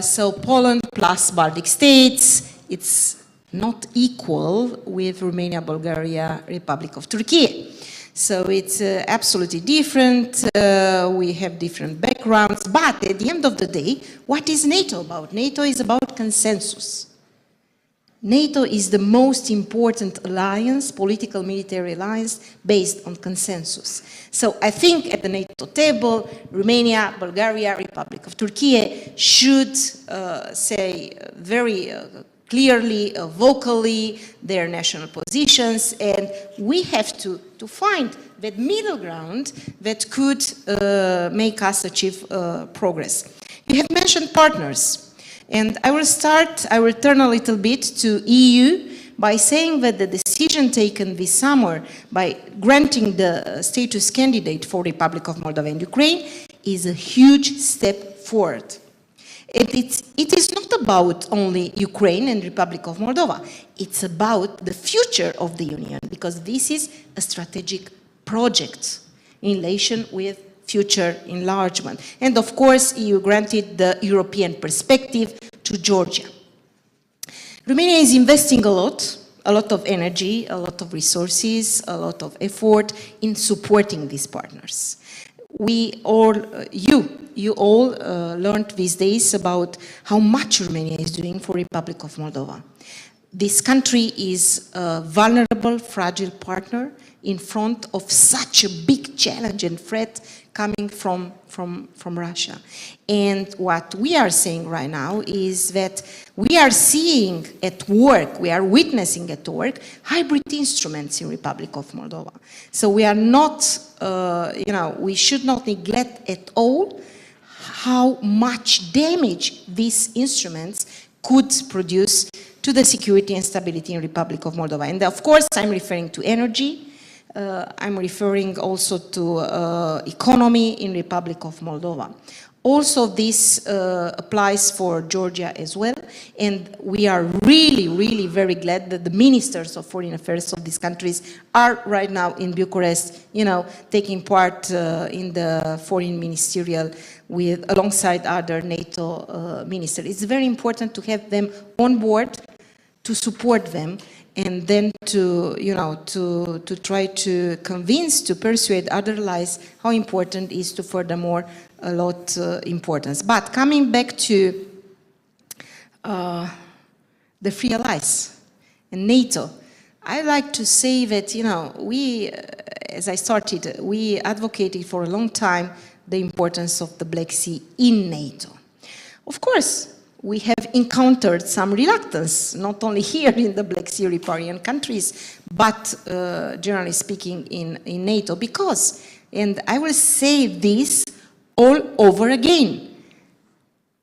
So Poland plus Baltic states, it's not equal with Romania, Bulgaria, Republic of Turkey. So it's absolutely different. We have different backgrounds. But at the end of the day, what is NATO about? NATO is about consensus. NATO is the most important alliance, political military alliance, based on consensus. So I think at the NATO table, Romania, Bulgaria, Republic of Turkey should say very clearly, vocally, their national positions, and we have to find that middle ground that could make us achieve progress. You have mentioned partners. And I will turn a little bit to EU by saying that the decision taken this summer by granting the status candidate for Republic of Moldova and Ukraine is a huge step forward. It is not about only Ukraine and Republic of Moldova. It's about the future of the Union, because this is a strategic project in relation with future enlargement. And of course, EU granted the European perspective to Georgia. Romania is investing a lot of energy, a lot of resources, a lot of effort in supporting these partners. We all, you all learned these days about how much Romania is doing for Republic of Moldova. This country is a vulnerable, fragile partner in front of such a big challenge and threat coming from Russia. And what we are saying right now is that we are seeing at work, we are witnessing at work, hybrid instruments in Republic of Moldova. So we are not, we should not neglect at all how much damage these instruments could produce to the security and stability in Republic of Moldova. And of course, I'm referring to energy. I'm referring also to economy in Republic of Moldova. Also, this applies for Georgia as well. And we are really, really very glad that the ministers of foreign affairs of these countries are right now in Bucharest, taking part in the foreign ministerial alongside other NATO ministers. It's very important to have them on board, to support them, and then to try to convince, to persuade other allies how important it is to furthermore a lot importance. But coming back to the free allies and NATO, I like to say that, we, as I started, we advocated for a long time the importance of the Black Sea in NATO. Of course, we have encountered some reluctance, not only here in the Black Sea riparian countries, but generally speaking in NATO, because, and I will say this all over again,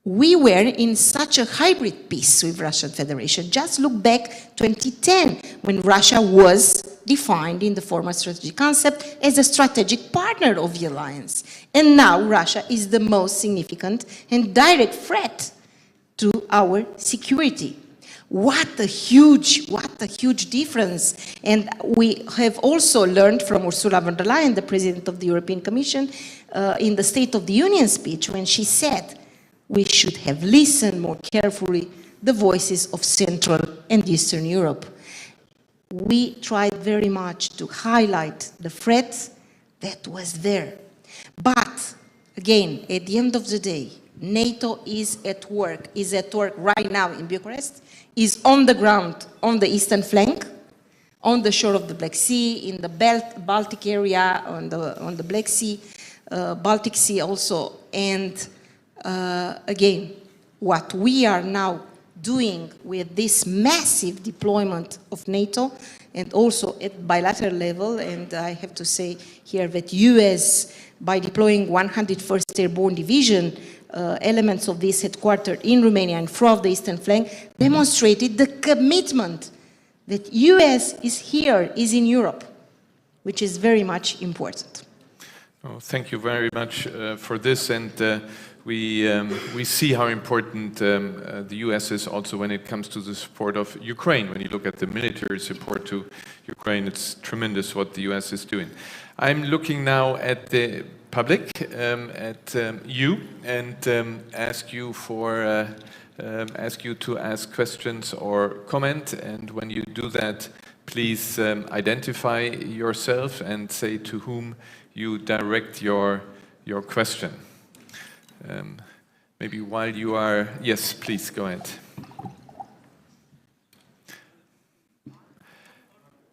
we were in such a hybrid peace with Russian Federation. Just look back 2010, when Russia was defined in the former strategic concept as a strategic partner of the alliance. And now Russia is the most significant and direct threat to our security. What a huge difference. And we have also learned from Ursula von der Leyen, the President of the European Commission, in the State of the Union speech, when she said we should have listened more carefully the voices of Central and Eastern Europe. We tried very much to highlight the threat that was there. But again, at the end of the day, NATO is at work right now in Bucharest, is on the ground on the eastern flank, on the shore of the Black Sea, in the Baltic area, on the Black Sea, Baltic Sea also. And again, what we are now doing with this massive deployment of NATO, and also at bilateral level, and I have to say here that US, by deploying 101st Airborne Division, elements of this headquartered in Romania and from the eastern flank, demonstrated the commitment that US is here, is in Europe, which is very much important. Oh, thank you very much for this, and we see how important the US is also when it comes to the support of Ukraine. When you look at the military support to Ukraine, it's tremendous what the US is doing. I'm looking now at the public, at you, and ask you to ask questions or comment. And when you do that, please identify yourself and say to whom you direct your question. Maybe while you are, yes, please go ahead.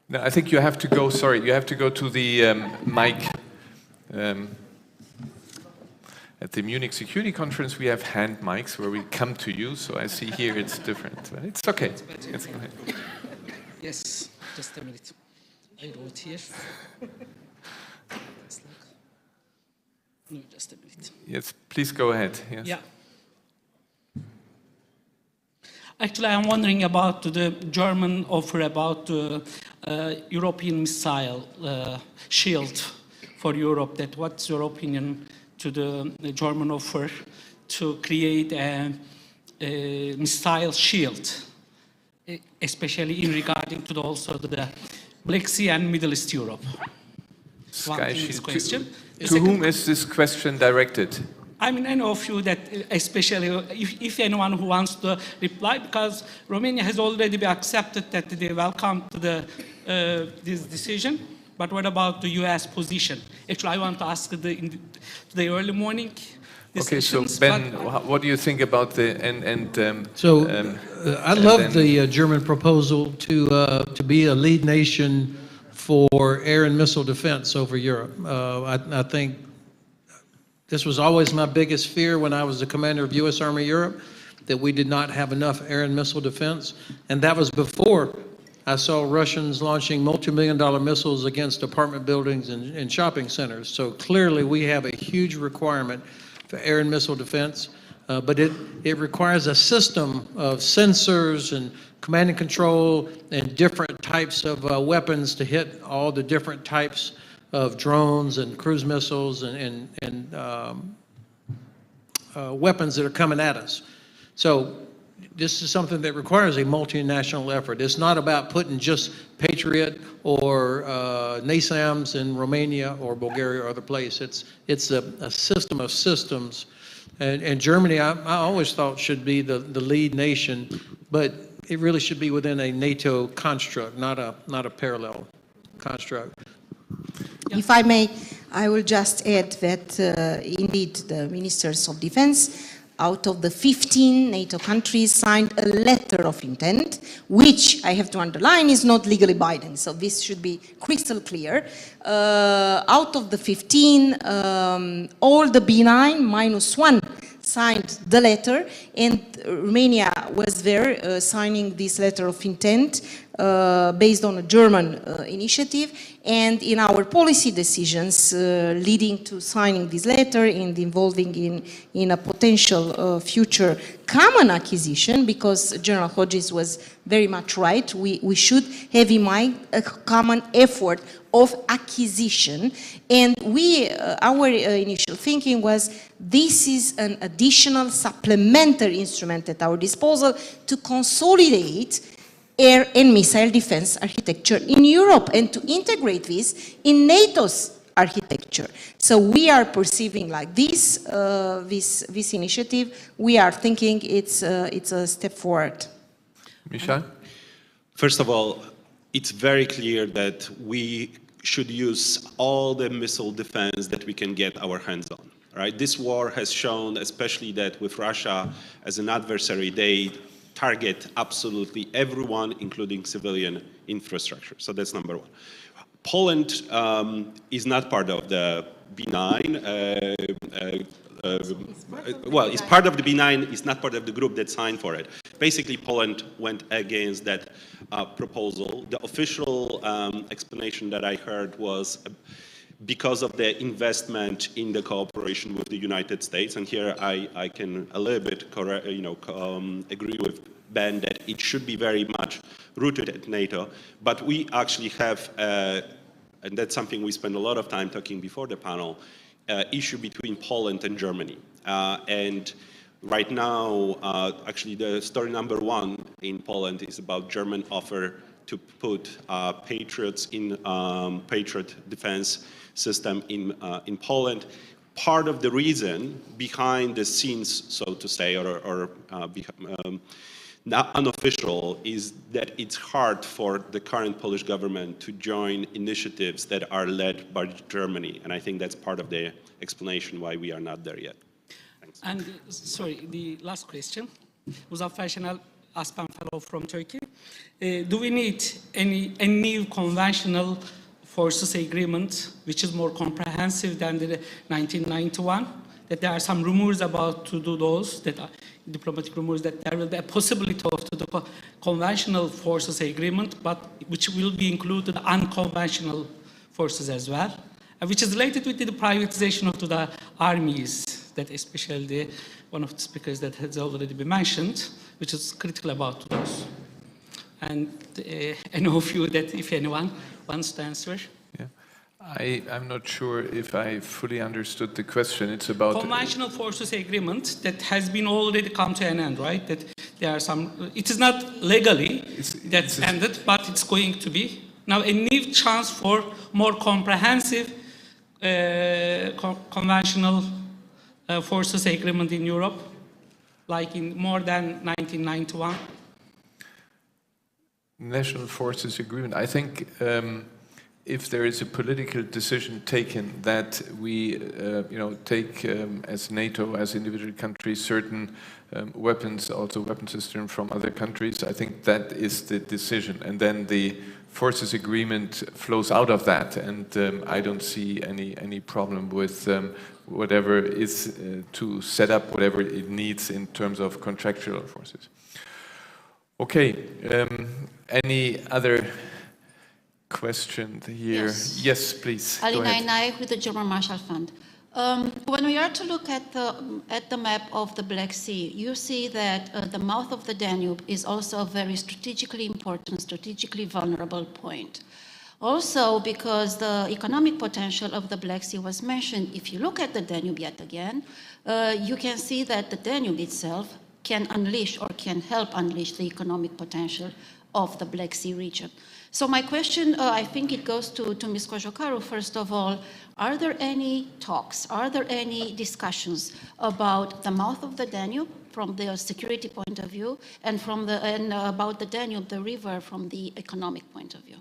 No, I think you have to go, sorry, you have to go to the mic. At the Munich Security Conference, we have hand mics where we come to you, so I see here it's different. But it's okay. Yes, go ahead. Yes, just a minute. I wrote here. No, just a minute. Yes, please go ahead. Yes. Yeah. Actually, I'm wondering about the German offer about European missile shield for Europe. That what's your opinion to the German offer to create a missile shield, especially in regarding to also the Black Sea and Middle East Europe? Sky shield. To whom is this question directed? I mean, I know a few that, especially if anyone who wants to reply, because Romania has already been accepted that they welcome to this decision. But what about the U.S. position? Actually, I want to ask the early morning discussions. Okay, so Ben, what do you think about the I love the German proposal to be a lead nation for air and missile defense over Europe. I think this was always my biggest fear when I was the commander of U.S. Army Europe, that we did not have enough air and missile defense. And that was before I saw Russians launching multi-million-dollar missiles against apartment buildings and shopping centers. So clearly we have a huge requirement for air and missile defense, but it requires a system of sensors and command and control and different types of weapons to hit all the different types of drones and cruise missiles and weapons that are coming at us. So this is something that requires a multinational effort. It's not about putting just Patriot or NASAMS in Romania or Bulgaria or other place. It's a system of systems. And Germany, I always thought should be the lead nation, but it really should be within a NATO construct, not a parallel construct. If I may, I will just add that indeed the ministers of defense out of the 15 NATO countries signed a letter of intent, which I have to underline is not legally binding. So this should be crystal clear. Out of the 15, all the B9 minus one signed the letter, and Romania was there signing this letter of intent based on a German initiative. And in our policy decisions leading to signing this letter and involving in a potential future common acquisition, because General Hodges was very much right, we should have in mind a common effort of acquisition. And our initial thinking was this is an additional supplementary instrument at our disposal to consolidate air and missile defense architecture in Europe and to integrate this in NATO's architecture. So we are perceiving like this, this initiative. We are thinking it's a step forward. Michel? First of all, it's very clear that we should use all the missile defense that we can get our hands on. Right? This war has shown, especially that with Russia as an adversary, they target absolutely everyone, including civilian infrastructure. So that's number one. Poland is not part of the B9. Well, it's part of the B9. It's not part of the group that signed for it. Basically, Poland went against that proposal. The official explanation that I heard was because of the investment in the cooperation with the United States. And here I can a little bit agree with Ben that it should be very much rooted at NATO. But we actually have, and that's something we spend a lot of time talking before the panel, issue between Poland and Germany. And right now, actually the story number one in Poland is about German offer to put Patriots in Patriot defense system in Poland. Part of the reason behind the scenes, so to say, or not unofficial, is that it's hard for the current Polish government to join initiatives that are led by Germany. And I think that's part of the explanation why we are not there yet. Thanks. And sorry, the last question. Muzaffer Şenel, Aspen Fellow from Turkey. Do we need a new conventional forces agreement, which is more comprehensive than the 1991? That there are some rumors about to do those, that are diplomatic rumors, that there will be a possibility of to the conventional forces agreement, but which will be included unconventional forces as well, which is related with the privatization of the armies, that especially one of the speakers that has already been mentioned, which is critical about those. And I know of you that if anyone wants to answer. Yeah. I'm not sure if I fully understood the question. It's about conventional forces agreement that has been already come to an end, right? That there are some. It is not legally that's ended, but it's going to be now a new chance for more comprehensive conventional forces agreement in Europe, like in more than 1991. National Forces Agreement. I think if there is a political decision taken that we, take as NATO, as individual countries, certain weapons, also weapon systems from other countries, I think that is the decision. And then the Forces Agreement flows out of that. And I don't see any problem with whatever is to set up whatever it needs in terms of contractual forces. Okay. Any other question here? Yes, please. Alina Inaik with the German Marshall Fund. When we are to look at the map of the Black Sea, you see that the mouth of the Danube is also a very strategically important, strategically vulnerable point. Also, because the economic potential of the Black Sea was mentioned, if you look at the Danube yet again, you can see that the Danube itself can unleash or can help unleash the economic potential of the Black Sea region. So my question, I think it goes to Ms. Cojocaru, first of all, are there any talks, are there any discussions about the mouth of the Danube from the security point of view and about the Danube, the river, from the economic point of view?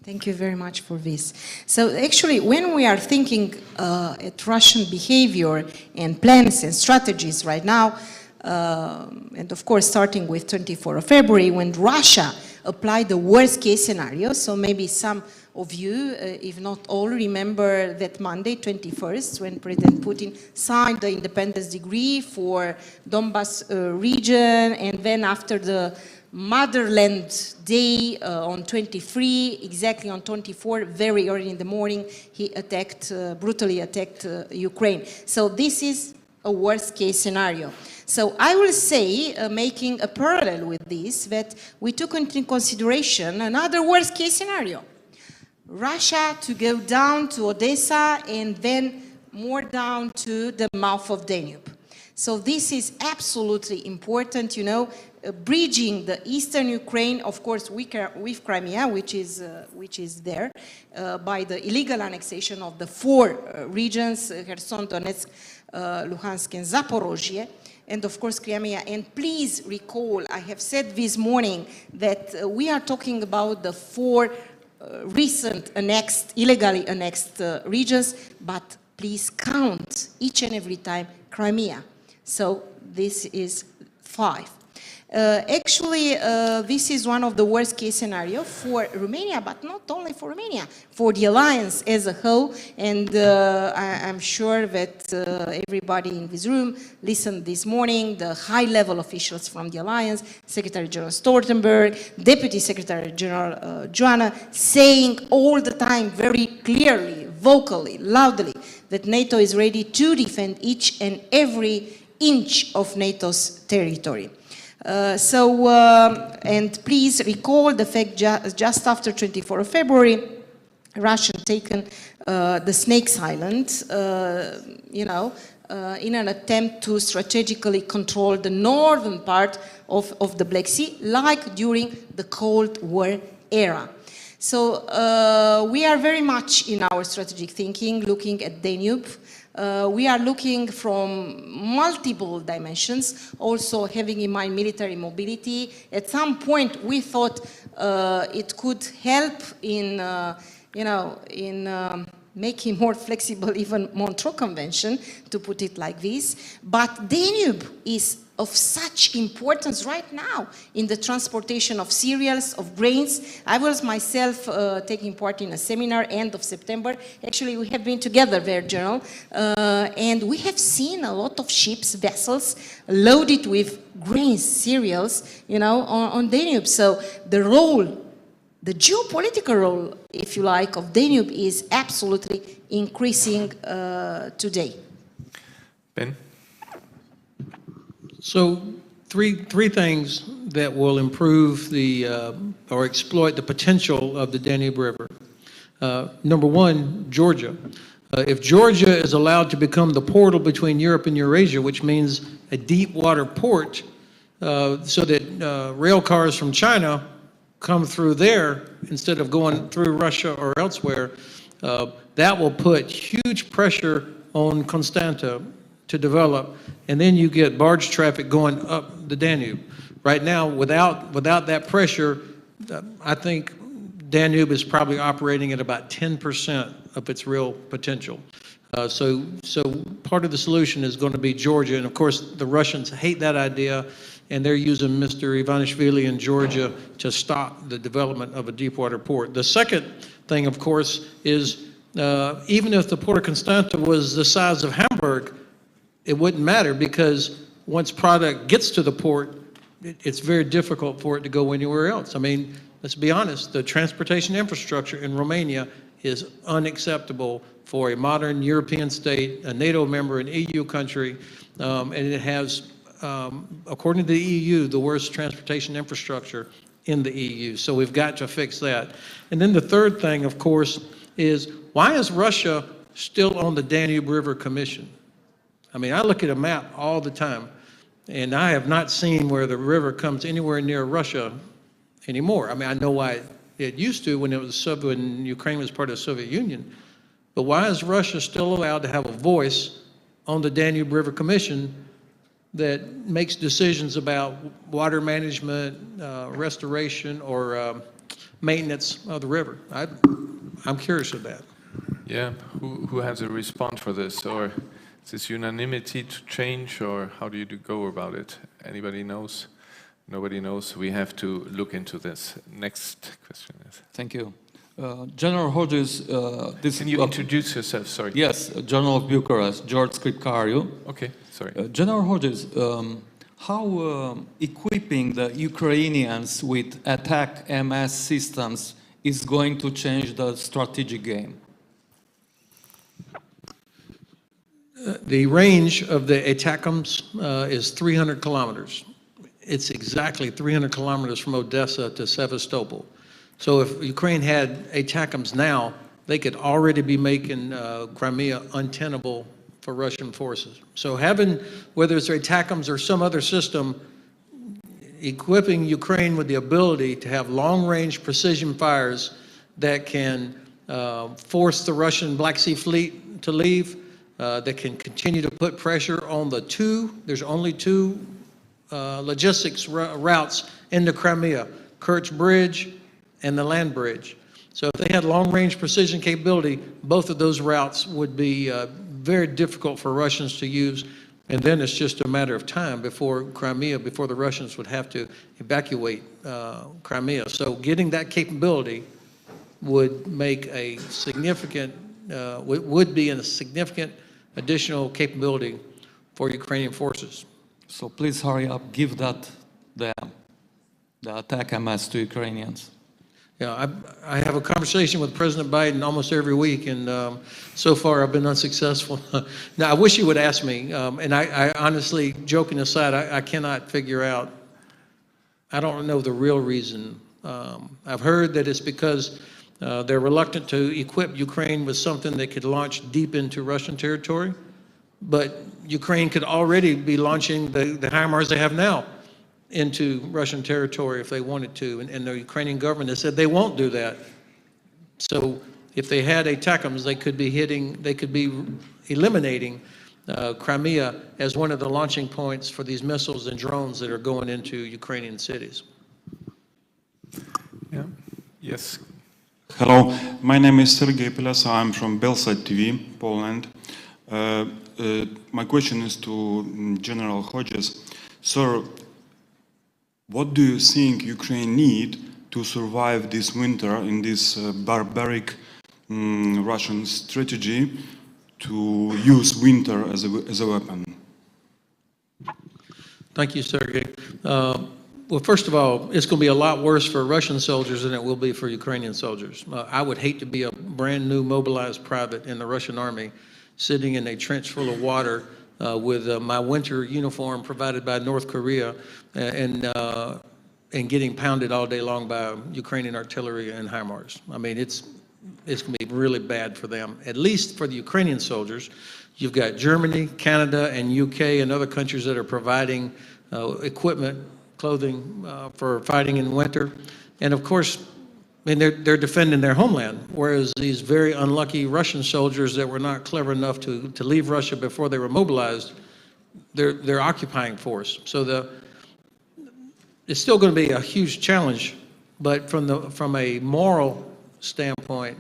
Thank you very much for this. So actually, when we are thinking at Russian behavior and plans and strategies right now, and of course starting with 24th of February, when Russia applied the worst case scenario, so maybe some of you, if not all, remember that Monday, 21st, when President Putin signed the independence decree for Donbas region, and then after the Motherland Day on 23, exactly on 24, very early in the morning, he attacked, brutally attacked Ukraine. So this is a worst case scenario. So I will say, making a parallel with this, that we took into consideration another worst case scenario. Russia to go down to Odessa and then more down to the mouth of Danube. So this is absolutely important, you know, bridging the eastern Ukraine, of course, with Crimea, which is there, by the illegal annexation of the four regions, Kherson, Donetsk, Luhansk, and Zaporozhye, and of course Crimea. And please recall, I have said this morning that we are talking about the four recent annexed, illegally annexed regions, but please count each and every time Crimea. So this is 5. Actually, this is one of the worst case scenarios for Romania, but not only for Romania, for the alliance as a whole. And I'm sure that everybody in this room listened this morning, the high-level officials from the alliance, Secretary General Stoltenberg, Deputy Secretary General Joanna, saying all the time very clearly, vocally, loudly, that NATO is ready to defend each and every inch of NATO's territory. And please recall the fact just after 24th of February, Russia taken the Snakes Island, in an attempt to strategically control the northern part of the Black Sea, like during the Cold War era. So we are very much in our strategic thinking, looking at Danube. We are looking from multiple dimensions, also having in mind military mobility. At some point, we thought it could help in, making more flexible even Montreux Convention, to put it like this. But Danube is of such importance right now in the transportation of cereals, of grains. I was myself taking part in a seminar end of September. Actually, we have been together there, General, and we have seen a lot of ships, vessels, loaded with grains, cereals, on Danube. So the role, the geopolitical role, if you like, of Danube is absolutely increasing today. Ben? So three things that will improve or exploit the potential of the Danube River. Number one, Georgia. If Georgia is allowed to become the portal between Europe and Eurasia, which means a deep water port, so that rail cars from China come through there instead of going through Russia or elsewhere, that will put huge pressure on Constanta to develop, and then you get barge traffic going up the Danube. Right now, without that pressure, I think Danube is probably operating at about 10% of its real potential. So part of the solution is going to be Georgia, and of course the Russians hate that idea, and they're using Mr. Ivanishvili in Georgia to stop the development of a deepwater port. The second thing, of course, is even if the Port of Constanta was the size of Hamburg, it wouldn't matter, because once product gets to the port, it's very difficult for it to go anywhere else. I mean, let's be honest, the transportation infrastructure in Romania is unacceptable for a modern European state, a NATO member, an EU country, and it has, according to the EU, the worst transportation infrastructure in the EU. So we've got to fix that. And then the third thing, of course, is why is Russia still on the Danube River Commission? I mean, I look at a map all the time, and I have not seen where the river comes anywhere near Russia anymore. I mean, I know why it used to when it was when Ukraine was part of the Soviet Union, but why is Russia still allowed to have a voice on the Danube River Commission that makes decisions about water management, restoration, or maintenance of the river? I'm curious of that. Yeah, who has a response for this? Or is this unanimity to change, or how do you go about it? Anybody knows? Nobody knows. We have to look into this. Next question is. Thank you. General Hodges, Can you introduce yourself? Sorry. Yes, Journal of Bucharest, George Scripcariu. Okay, sorry. General Hodges, how equipping the Ukrainians with attack MS systems is going to change the strategic game? The range of the ATACMS is 300 kilometers. It's exactly 300 kilometers from Odessa to Sevastopol. So if Ukraine had ATACMS now, they could already be making Crimea untenable for Russian forces. So having, whether it's ATACMS or some other system, equipping Ukraine with the ability to have long-range precision fires that can force the Russian Black Sea Fleet to leave, that can continue to put pressure on there's only two logistics routes into Crimea, Kerch Bridge and the land bridge. So if they had long-range precision capability, both of those routes would be very difficult for Russians to use, and then it's just a matter of time before the Russians would have to evacuate Crimea. So getting that capability would make a significant, would be a significant additional capability for Ukrainian forces. So please hurry up, give that the attack MS to Ukrainians. Yeah, I have a conversation with President Biden almost every week, and so far I've been unsuccessful. Now, I wish he would ask me, and I honestly, joking aside, I cannot figure out, I don't know the real reason. I've heard that it's because they're reluctant to equip Ukraine with something that could launch deep into Russian territory, but Ukraine could already be launching the HIMARS they have now into Russian territory if they wanted to, and the Ukrainian government has said they won't do that. So if they had ATACMS, they could be eliminating Crimea as one of the launching points for these missiles and drones that are going into Ukrainian cities. Yeah. Yes. Hello, my name is Sergei Pelesa. I'm from Belsat TV, Poland. My question is to General Hodges. Sir, what do you think Ukraine need to survive this winter in this barbaric Russian strategy to use winter as a weapon? Thank you, Sergei. Well, first of all, it's going to be a lot worse for Russian soldiers than it will be for Ukrainian soldiers. I would hate to be a brand new mobilized private in the Russian army sitting in a trench full of water with my winter uniform provided by North Korea and getting pounded all day long by Ukrainian artillery and HIMARS. I mean, it's going to be really bad for them, at least for the Ukrainian soldiers. You've got Germany, Canada, and UK and other countries that are providing equipment, clothing for fighting in winter. And of course, I mean, they're defending their homeland, whereas these very unlucky Russian soldiers that were not clever enough to leave Russia before they were mobilized, they're occupying force. So it's still going to be a huge challenge, but from a moral standpoint,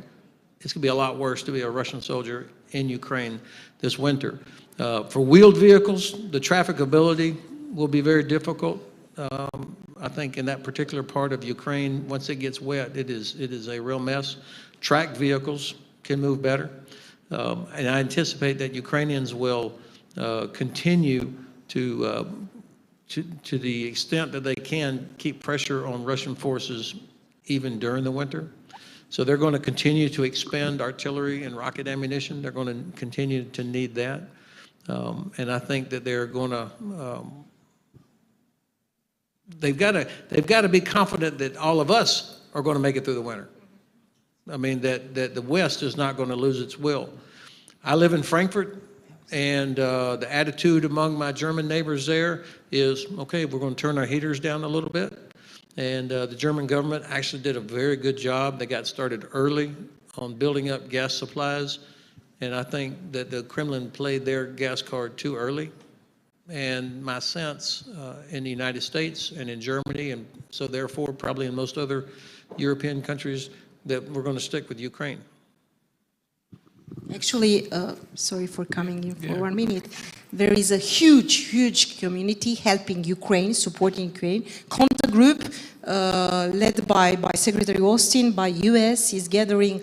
it's going to be a lot worse to be a Russian soldier in Ukraine this winter. For wheeled vehicles, the trafficability will be very difficult. I think in that particular part of Ukraine, once it gets wet, it is a real mess. Tracked vehicles can move better. And I anticipate that Ukrainians will continue to the extent that they can keep pressure on Russian forces even during the winter. So they're going to continue to expend artillery and rocket ammunition. They're going to continue to need that. And I think that they're going to they've got to be confident that all of us are going to make it through the winter. I mean, that the West is not going to lose its will. I live in Frankfurt, and the attitude among my German neighbors there is, okay, we're going to turn our heaters down a little bit. And the German government actually did a very good job. They got started early on building up gas supplies. And I think that the Kremlin played their gas card too early. And my sense in the United States and in Germany, and so therefore probably in most other European countries, that we're going to stick with Ukraine. Actually, sorry for coming in for 1 minute. There is a huge, huge community helping Ukraine, supporting Ukraine. Contact group led by Secretary Austin, by US, is gathering,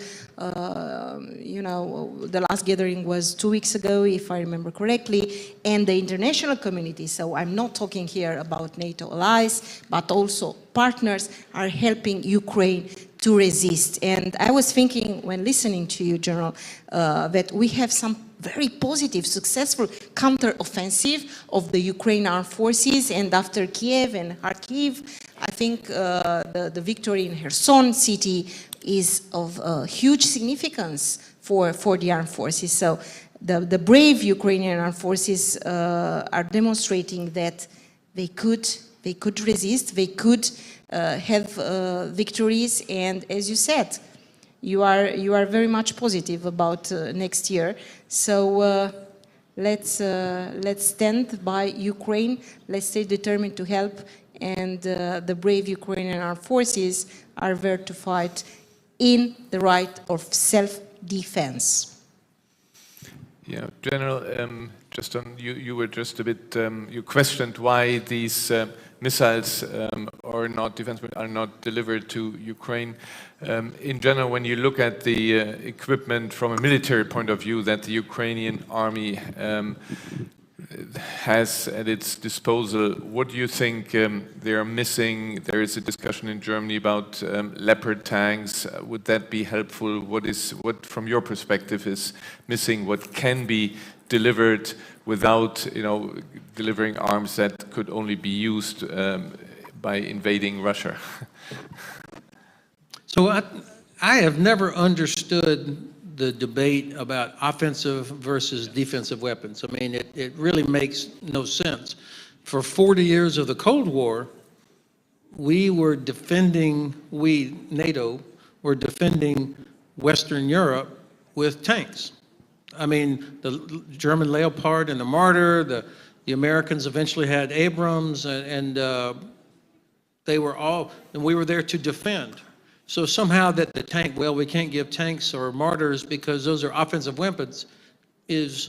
the last gathering was 2 weeks ago, if I remember correctly, and the international community, so I'm not talking here about NATO allies, but also partners are helping Ukraine to resist. And I was thinking when listening to you, General, that we have some very positive, successful counter-offensive of the Ukraine armed forces, and after Kiev and Kharkiv, I think the victory in Kherson city is of huge significance for the armed forces. So the brave Ukrainian armed forces are demonstrating that they could resist, they could have victories, and as you said, you are very much positive about next year. So let's stand by Ukraine. Let's stay determined to help, and the brave Ukrainian armed forces are there to fight in the right of self-defense. Yeah, General, just on you were just a bit, you questioned why these missiles are not delivered to Ukraine. In general, when you look at the equipment from a military point of view that the Ukrainian army has at its disposal, what do you think they are missing? There is a discussion in Germany about Leopard tanks. Would that be helpful? What from your perspective is missing? What can be delivered without, delivering arms that could only be used by invading Russia? So I have never understood the debate about offensive versus defensive weapons. I mean, it really makes no sense. For 40 years of the Cold War, NATO were defending Western Europe with tanks. I mean, the German Leopard and the Marder, the Americans eventually had Abrams, and we were there to defend. So somehow that the tank, well, we can't give tanks or Martyrs because those are offensive weapons, it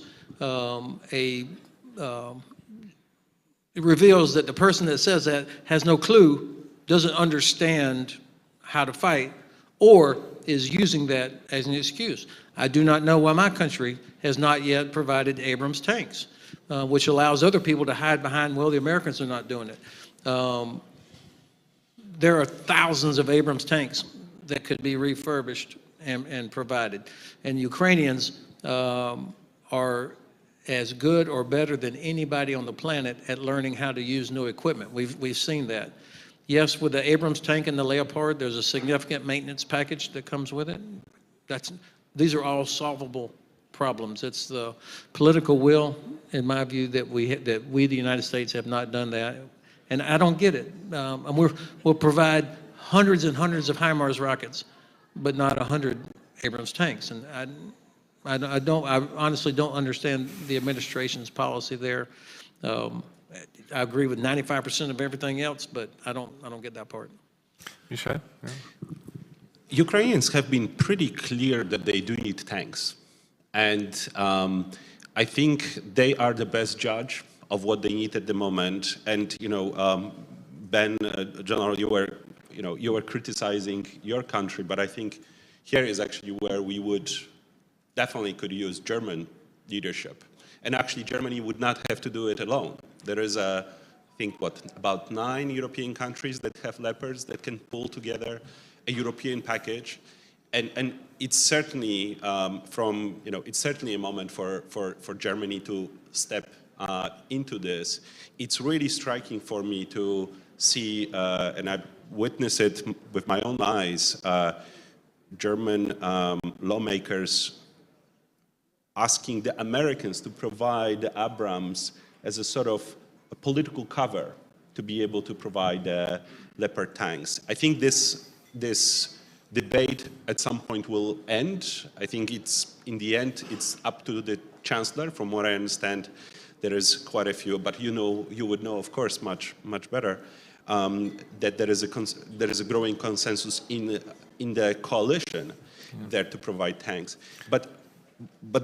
reveals that the person that says that has no clue, doesn't understand how to fight, or is using that as an excuse. I do not know why my country has not yet provided Abrams tanks, which allows other people to hide behind, well, the Americans are not doing it. There are thousands of Abrams tanks that could be refurbished and provided. And Ukrainians are as good or better than anybody on the planet at learning how to use new equipment. We've seen that. Yes, with the Abrams tank and the Leopard, there's a significant maintenance package that comes with it. These are all solvable problems. It's the political will, in my view, that we, the United States, have not done that. And I don't get it. And we'll provide hundreds and hundreds of HIMARS rockets, but not 100 Abrams tanks. And I honestly don't understand the administration's policy there. I agree with 95% of everything else, but I don't get that part. Michel? Yeah. Ukrainians have been pretty clear that they do need tanks. And I think they are the best judge of what they need at the moment. And Ben, General, you were criticizing your country, but I think here is actually where we definitely could use German leadership. And actually, Germany would not have to do it alone. There is I think about 9 European countries that have Leopards that can pull together a European package. And it's certainly it's certainly a moment for Germany to step into this. It's really striking for me to see, and I've witnessed it with my own eyes, German lawmakers asking the Americans to provide the Abrams as a sort of a political cover to be able to provide Leopard tanks. I think this debate at some point will end. I think in the end, it's up to the Chancellor. From what I understand, there is quite a few, but you would know, of course, much better, that there is a growing consensus in the coalition there to provide tanks. But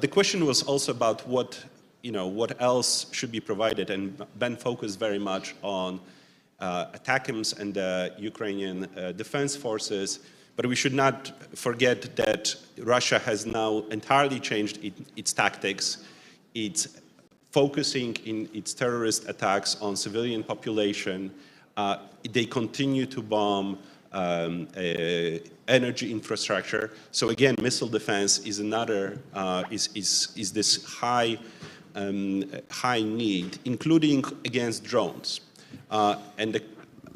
the question was also about what else should be provided, and Ben focused very much on ATACMS and the Ukrainian defense forces. But we should not forget that Russia has now entirely changed its tactics. It's focusing in its terrorist attacks on civilian population. They continue to bomb energy infrastructure. So again, missile defense is another is this high need, including against drones. And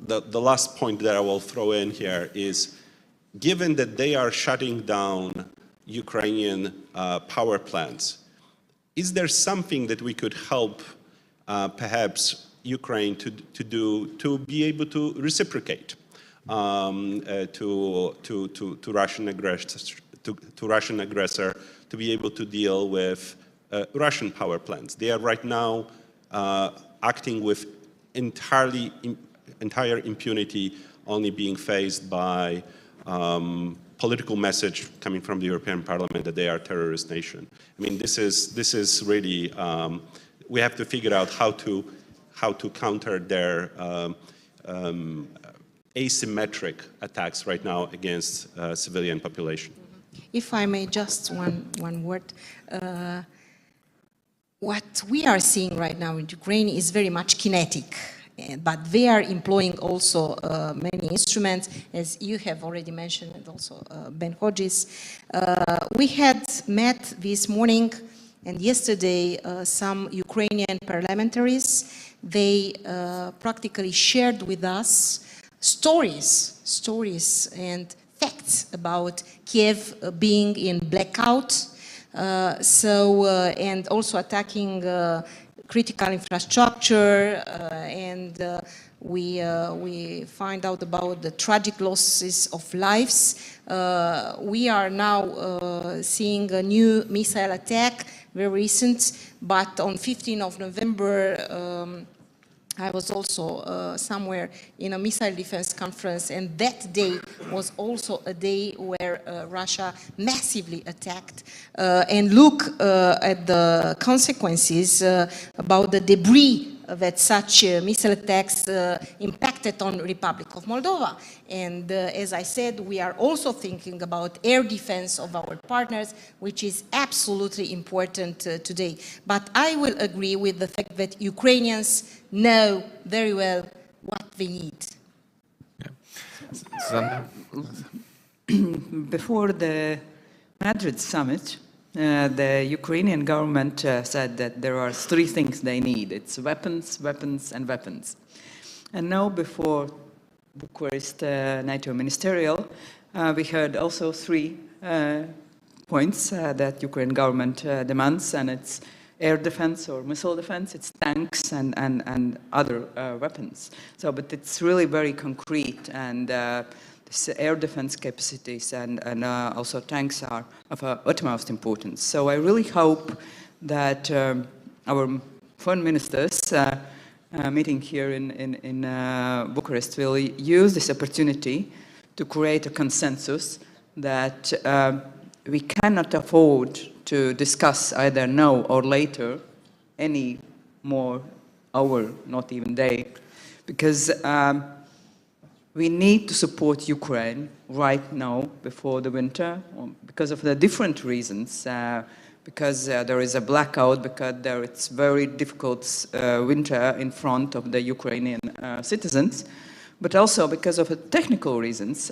the last point that I will throw in here is, given that they are shutting down Ukrainian power plants, is there something that we could help perhaps Ukraine to do to be able to reciprocate to Russian aggressor to be able to deal with Russian power plants? They are right now acting with entire impunity, only being faced by political message coming from the European Parliament that they are a terrorist nation. I mean, this is really we have to figure out how to counter their asymmetric attacks right now against civilian population. If I may, just one word. What we are seeing right now in Ukraine is very much kinetic, but they are employing also many instruments, as you have already mentioned, and also Ben Hodges. We had met this morning and yesterday some Ukrainian parliamentaries. They practically shared with us stories and facts about Kiev being in blackout, and also attacking critical infrastructure, and we find out about the tragic losses of lives. We are now seeing a new missile attack, very recent, but on 15th of November, I was also somewhere in a missile defense conference, and that day was also a day where Russia massively attacked. And look at the consequences about the debris that such missile attacks impacted on Republic of Moldova. And as I said, we are also thinking about air defense of our partners, which is absolutely important today. But I will agree with the fact that Ukrainians know very well what they need. Yeah. Before the Madrid summit, the Ukrainian government said that there are three things they need. It's weapons, weapons, and weapons. And now before Bucharest NATO ministerial, we heard also three points that Ukrainian government demands, and it's air defense or missile defense, it's tanks and other weapons. So, but it's really very concrete, and air defense capacities and also tanks are of utmost importance. So I really hope that our foreign ministers meeting here in Bucharest will use this opportunity to create a consensus that we cannot afford to discuss either now or later any more hour, not even day, because we need to support Ukraine right now before the winter because of the different reasons, because there is a blackout, because it's very difficult winter in front of the Ukrainian citizens, but also because of technical reasons.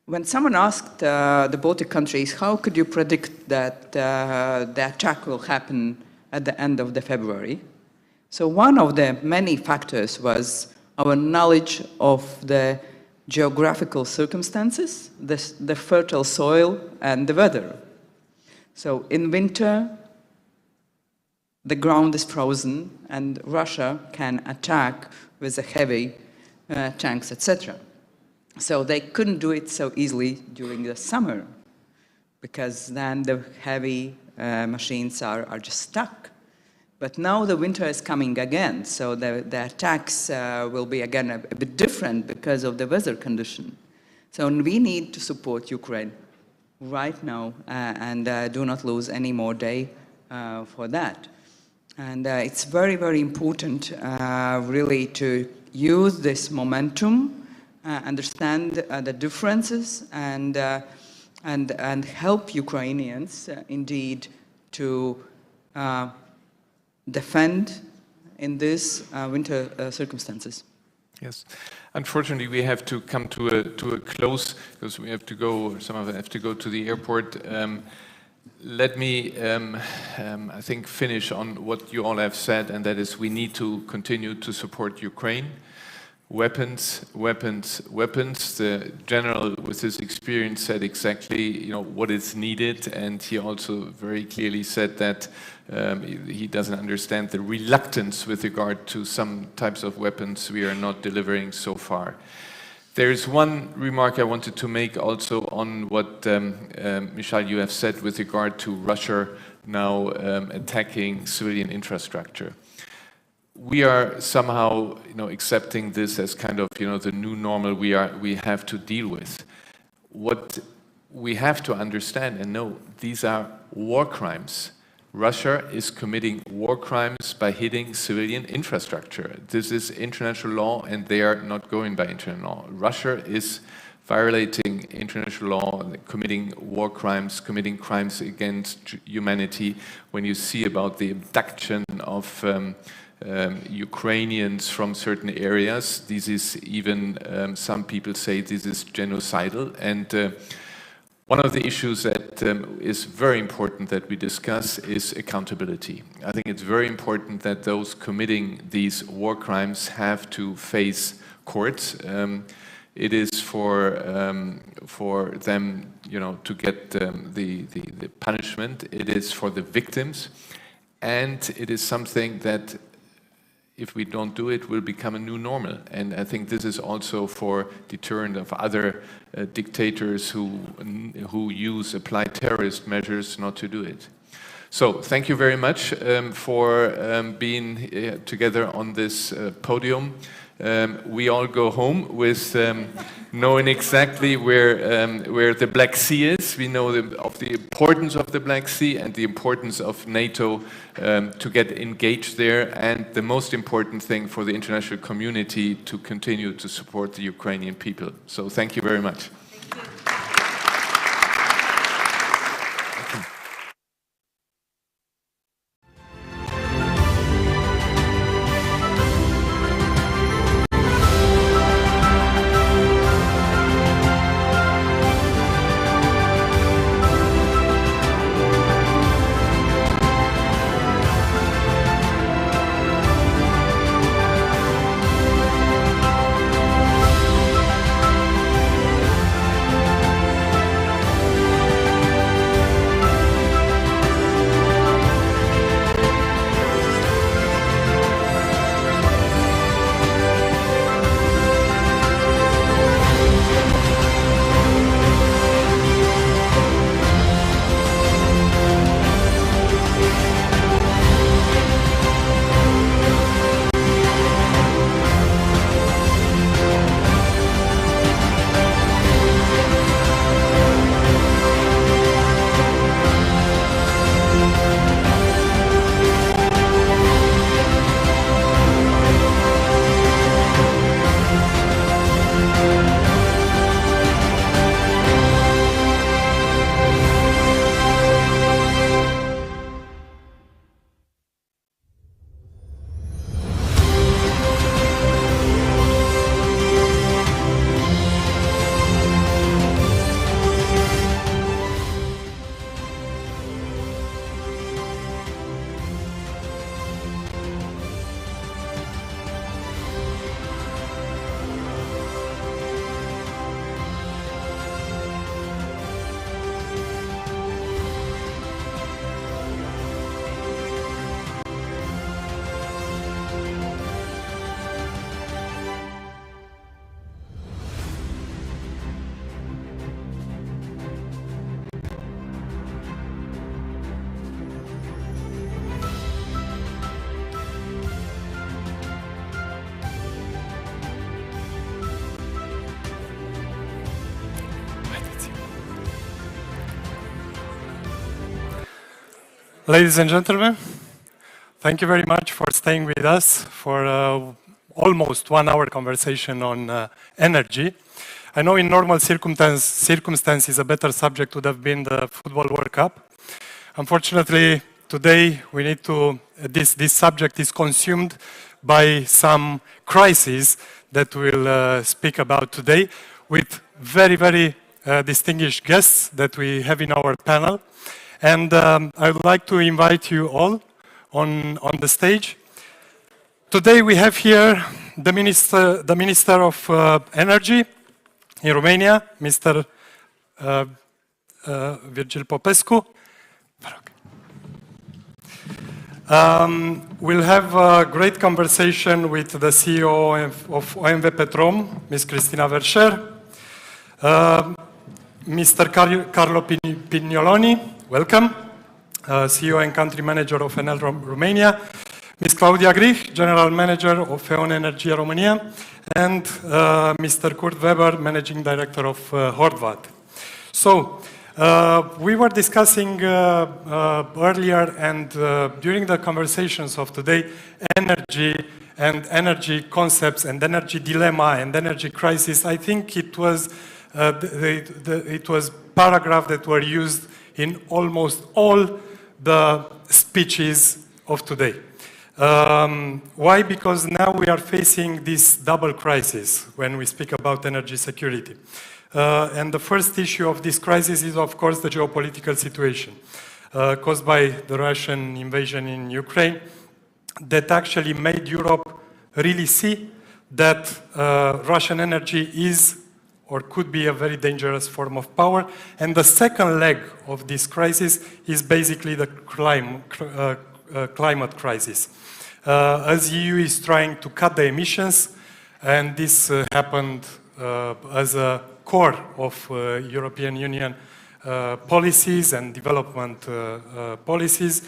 When someone asked the Baltic countries, how could you predict that the attack will happen at the end of February? So one of the many factors was our knowledge of the geographical circumstances, the fertile soil, and the weather. So in winter, the ground is frozen, and Russia can attack with the heavy tanks, etc. So they couldn't do it so easily during the summer, because then the heavy machines are just stuck. But now the winter is coming again, so the attacks will be again a bit different because of the weather condition. So we need to support Ukraine right now and do not lose any more day for that. And it's very, very important really to use this momentum, understand the differences, and help Ukrainians indeed to defend in these winter circumstances. Yes. Unfortunately, we have to come to a close because we have to go. Some of us have to go to the airport. Let me, I think, finish on what you all have said, and that is we need to continue to support Ukraine. Weapons, weapons, weapons. The general, with his experience, said exactly what is needed, and he also very clearly said that he doesn't understand the reluctance with regard to some types of weapons we are not delivering so far. There is one remark I wanted to make also on what Michal, you have said with regard to Russia now attacking civilian infrastructure. We are somehow, accepting this as kind of, the new normal we have to deal with. What we have to understand and know, these are war crimes. Russia is committing war crimes by hitting civilian infrastructure. This is international law, and they are not going by international law. Russia is violating international law, committing war crimes, committing crimes against humanity. When you see about the abduction of Ukrainians from certain areas, this is even, some people say this is genocidal. And one of the issues that is very important that we discuss is accountability. I think it's very important that those committing these war crimes have to face courts. It is for them, to get the punishment. It is for the victims, and it is something that, if we don't do it, will become a new normal. And I think this is also for deterrent of other dictators who apply terrorist measures not to do it. So thank you very much for being together on this podium. We all go home with knowing exactly where the Black Sea is. We know of the importance of the Black Sea and the importance of NATO to get engaged there, and the most important thing for the international community to continue to support the Ukrainian people. So thank you very much. Ladies and gentlemen, thank you very much for staying with us for almost 1 hour conversation on energy. I know in normal circumstances a better subject would have been the Football World Cup. Unfortunately, today we need to, this subject is consumed by some crises that we'll speak about today with very, very distinguished guests that we have in our panel. And I would like to invite you all on the stage. Today we have here the Minister of Energy in Romania, Mr. Virgil Popescu. We'll have a great conversation with the CEO of OMV Petrom, Ms. Cristina Vercher, Mr. Carlo Pignoloni, welcome, CEO and Country Manager of Enel Romania, Ms. Claudia Grich, General Manager of E.ON Energia Romania, and Mr. Kurt Weber, Managing Director of Horvat. So, we were discussing earlier and during the conversations of today, energy and energy concepts and energy dilemma and energy crisis. I think it was paragraphs that were used in almost all the speeches of today. Why? Because now we are facing this double crisis when we speak about energy security. And the first issue of this crisis is, of course, the geopolitical situation caused by the Russian invasion in Ukraine that actually made Europe really see that Russian energy is or could be a very dangerous form of power. And the second leg of this crisis is basically the climate crisis. As EU is trying to cut the emissions, and this happened as a core of European Union policies and development policies.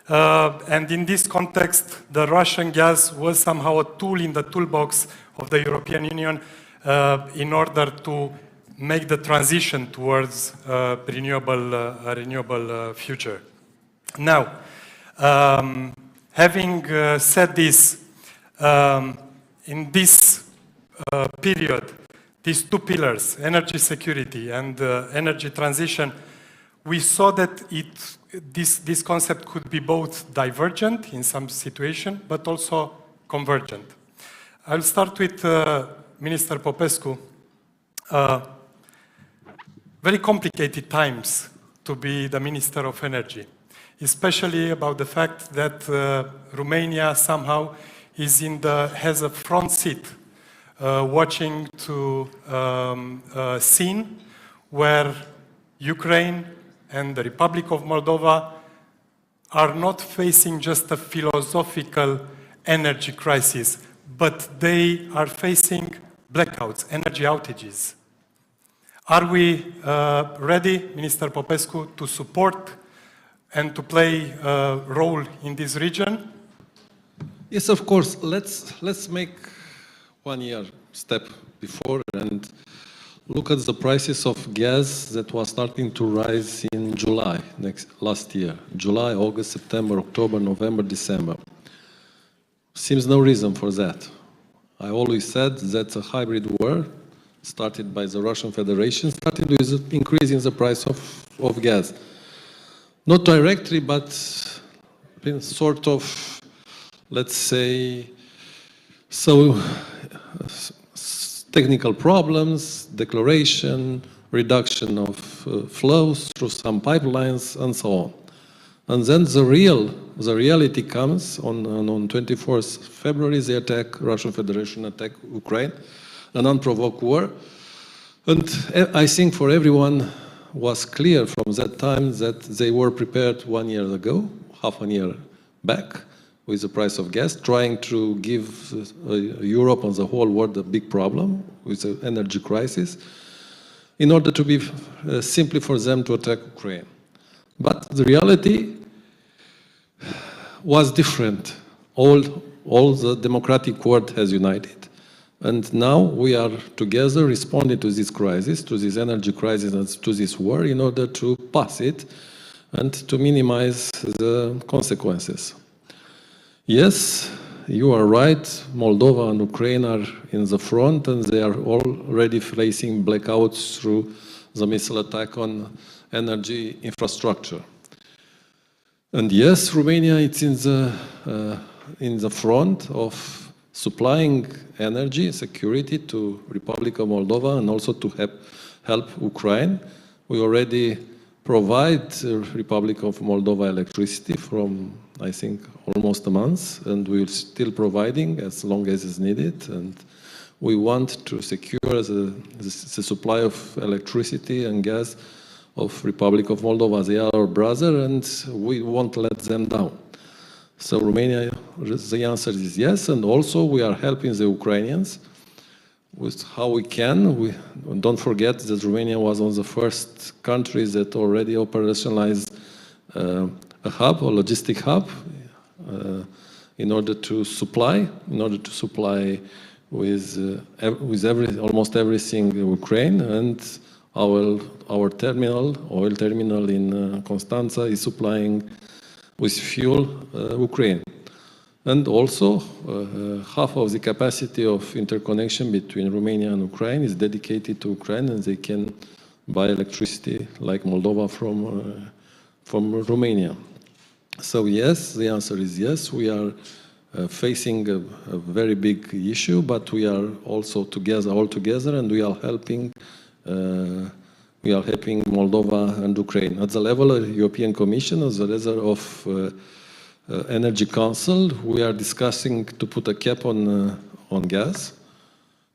And in this context, the Russian gas was somehow a tool in the toolbox of the European Union in order to make the transition towards a renewable future. Now, having said this, in this period, these two pillars, energy security and energy transition, we saw that this concept could be both divergent in some situation, but also convergent. I'll start with Minister Popescu. Very complicated times to be the Minister of Energy, especially about the fact that Romania somehow has a front seat watching to a scene where Ukraine and the Republic of Moldova are not facing just a philosophical energy crisis, but they are facing blackouts, energy outages. Are we ready, Minister Popescu, to support and to play a role in this region? Yes, of course. Let's make 1 year step before and look at the prices of gas that was starting to rise in July last year. July, August, September, October, November, December. Seems no reason for that. I always said that a hybrid war started by the Russian Federation started with increasing the price of gas. Not directly, but sort of, let's say, so technical problems, declaration, reduction of flows through some pipelines, and so on. And then the reality comes on 24th February, the Russian Federation attacked Ukraine, an unprovoked war. And I think for everyone was clear from that time that they were prepared 1 year ago, half a year back, with the price of gas, trying to give Europe and the whole world a big problem with the energy crisis, in order to be simply for them to attack Ukraine. But the reality was different. All the democratic world has united. And now we are together responding to this crisis, to this energy crisis and to this war in order to pass it and to minimize the consequences. Yes, you are right, Moldova and Ukraine are in the front and they are already facing blackouts through the missile attack on energy infrastructure. And yes, Romania is in the front of supplying energy security to Republic of Moldova and also to help Ukraine. We already provide Republic of Moldova electricity from, I think, almost a month, and we're still providing as long as is needed. And we want to secure the supply of electricity and gas of Republic of Moldova. They are our brother, and we won't let them down. So Romania, the answer is yes, and also we are helping the Ukrainians with how we can. We don't forget that Romania was one of the first countries that already operationalized a hub, a logistic hub, in order to supply with almost everything Ukraine, and our terminal, oil terminal in Constanța, is supplying with fuel Ukraine. And also, half of the capacity of interconnection between Romania and Ukraine is dedicated to Ukraine, and they can buy electricity like Moldova from Romania. So yes, the answer is yes. We are facing a very big issue, but we are also all together, and we are helping Moldova and Ukraine. At the level of the European Commission, as the level of Energy Council, we are discussing to put a cap on gas,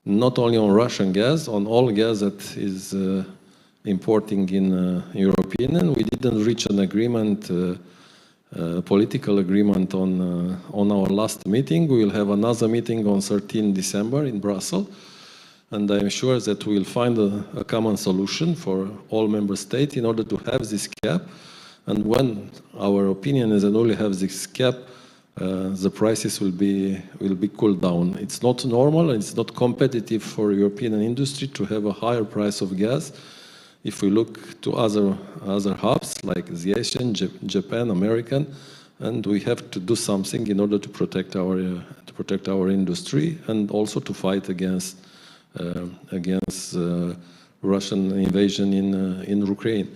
not only on Russian gas, on all gas that is importing in European. And we didn't reach an agreement, political agreement on our last meeting. We will have another meeting on 13 December in Brussels. And I'm sure that we will find a common solution for all member states in order to have this cap. And when our opinion is that only have this cap, the prices will be cooled down. It's not normal, and it's not competitive for European industry to have a higher price of gas. If we look to other hubs like the Asian, Japan, American, and we have to do something in order to protect our industry and also to fight against Russian invasion in Ukraine.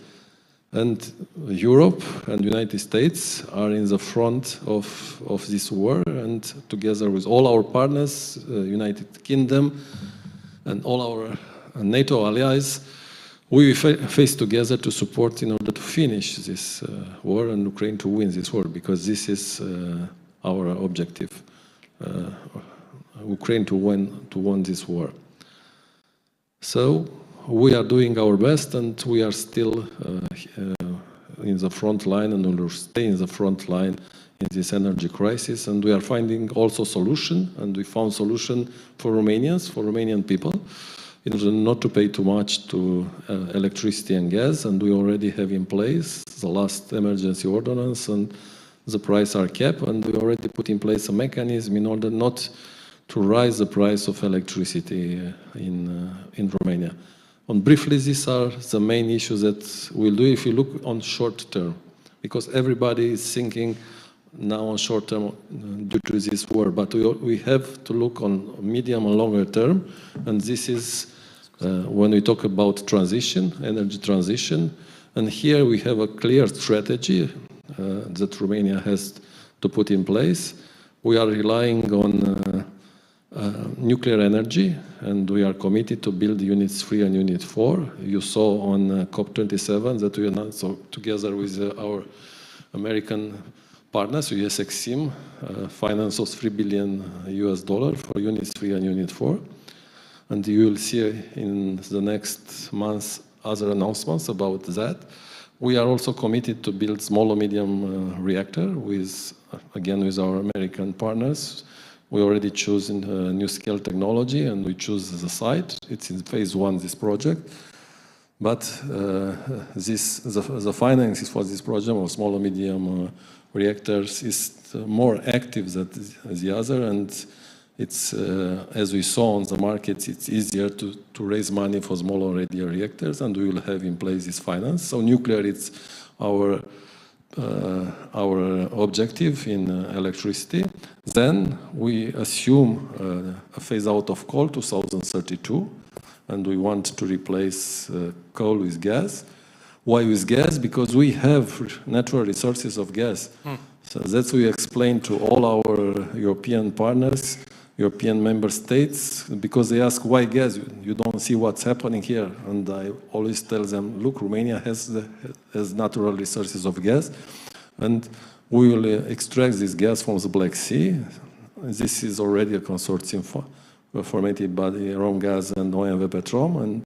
And Europe and United States are in the front of this war, and together with all our partners, United Kingdom and all our NATO allies, we face together to support in order to finish this war and Ukraine to win this war, because this is our objective, Ukraine to win this war. So we are doing our best, and we are still in the front line, and we will stay in the front line in this energy crisis. And we are finding also solution, and we found solution for Romanians, for Romanian people, in order not to pay too much to electricity and gas. And we already have in place the last emergency ordinance, and the price are capped, and we already put in place a mechanism in order not to rise the price of electricity in Romania. And briefly, these are the main issues that we'll do if you look on short term, because everybody is thinking now on short term due to this war, but we have to look on medium and longer term, and this is when we talk about transition, energy transition, and here we have a clear strategy that Romania has to put in place. We are relying on nuclear energy, and we are committed to build Units 3 and Unit 4. You saw on COP27 that we announced, so together with our American partners, US Exim, finance of $3 billion for Units 3 and Unit 4. And you will see in the next months other announcements about that. We are also committed to build small or medium reactor with our American partners. We already chosen NuScale technology, and we choose the site. It's in phase 1, this project. But the finances for this project of small or medium reactors is more active than the other, and it's as we saw on the markets, it's easier to raise money for small or medium reactors, and we will have in place this finance. So nuclear, it's our our objective in electricity. Then we assume a phase out of coal 2032, and we want to replace coal with gas. Why with gas? Because we have natural resources of gas. So that's we explain to all our European partners, European member states, because they ask why gas? You don't see what's happening here. And I always tell them, look, Romania has natural resources of gas, and we will extract this gas from the Black Sea. This is already a consortium formed by Romgaz and OMV Petrom, and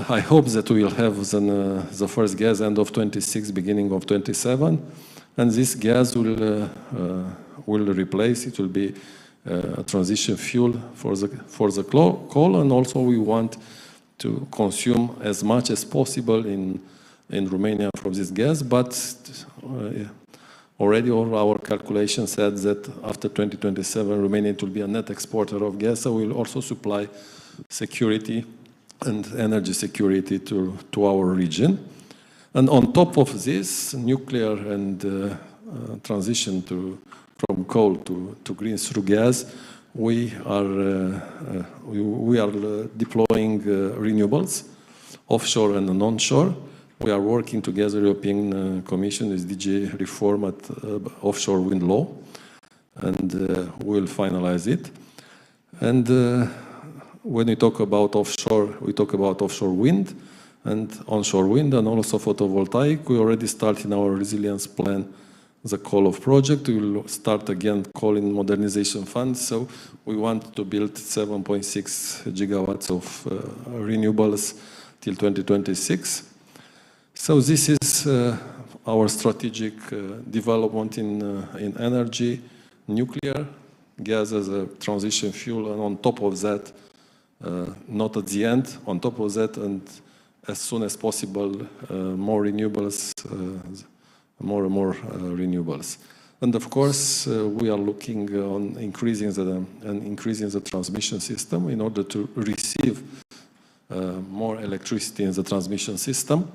I hope that we will have then, the first gas end of 26, beginning of 27, and this gas will replace, it will be a transition fuel for the coal, and also we want to consume as much as possible in Romania from this gas, but already all our calculations said that after 2027 Romania will be a net exporter of gas, so we will also supply security and energy security to our region. And on top of this, nuclear and transition from coal to green through gas, we are deploying renewables, offshore and onshore. We are working together, European Commission with DG Reform at offshore wind law, and we'll finalize it. And when we talk about offshore, we talk about offshore wind and onshore wind and also photovoltaic. We already start in our resilience plan the call of project. We will start again calling modernization funds. So we want to build 7.6 gigawatts of renewables till 2026. So this is our strategic development in energy, nuclear, gas as a transition fuel, and on top of that, not at the end, on top of that, and as soon as possible, more renewables, more and more renewables. And of course, we are looking on increasing the transmission system in order to receive more electricity in the transmission system.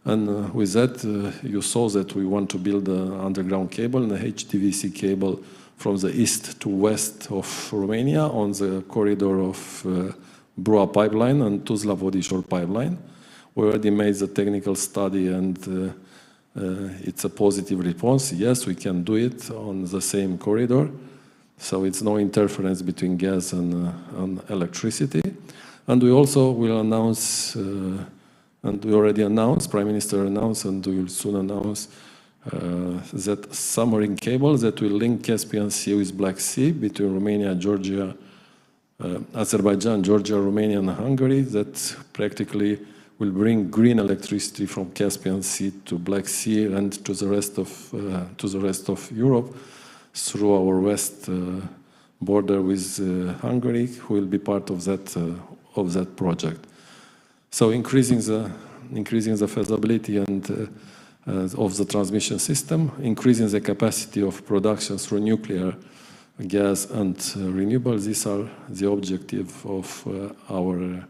And with that, you saw that we want to build an underground cable, an HVDC cable from the east to west of Romania on the corridor of Brua pipeline and Tuzla-Vodishor pipeline. We already made the technical study, and it's a positive response. Yes, we can do it on the same corridor. So it's no interference between gas and electricity. And we also will announce, and we already announced, Prime Minister announced, and we will soon announce that submarine cable that will link Caspian Sea with Black Sea between Romania, Georgia, Azerbaijan, Georgia, Romania, and Hungary, that practically will bring green electricity from Caspian Sea to Black Sea and to the rest of Europe through our west border with Hungary, who will be part of that project. So increasing the feasibility and of the transmission system, increasing the capacity of production through nuclear, gas, and renewables. These are the objective of our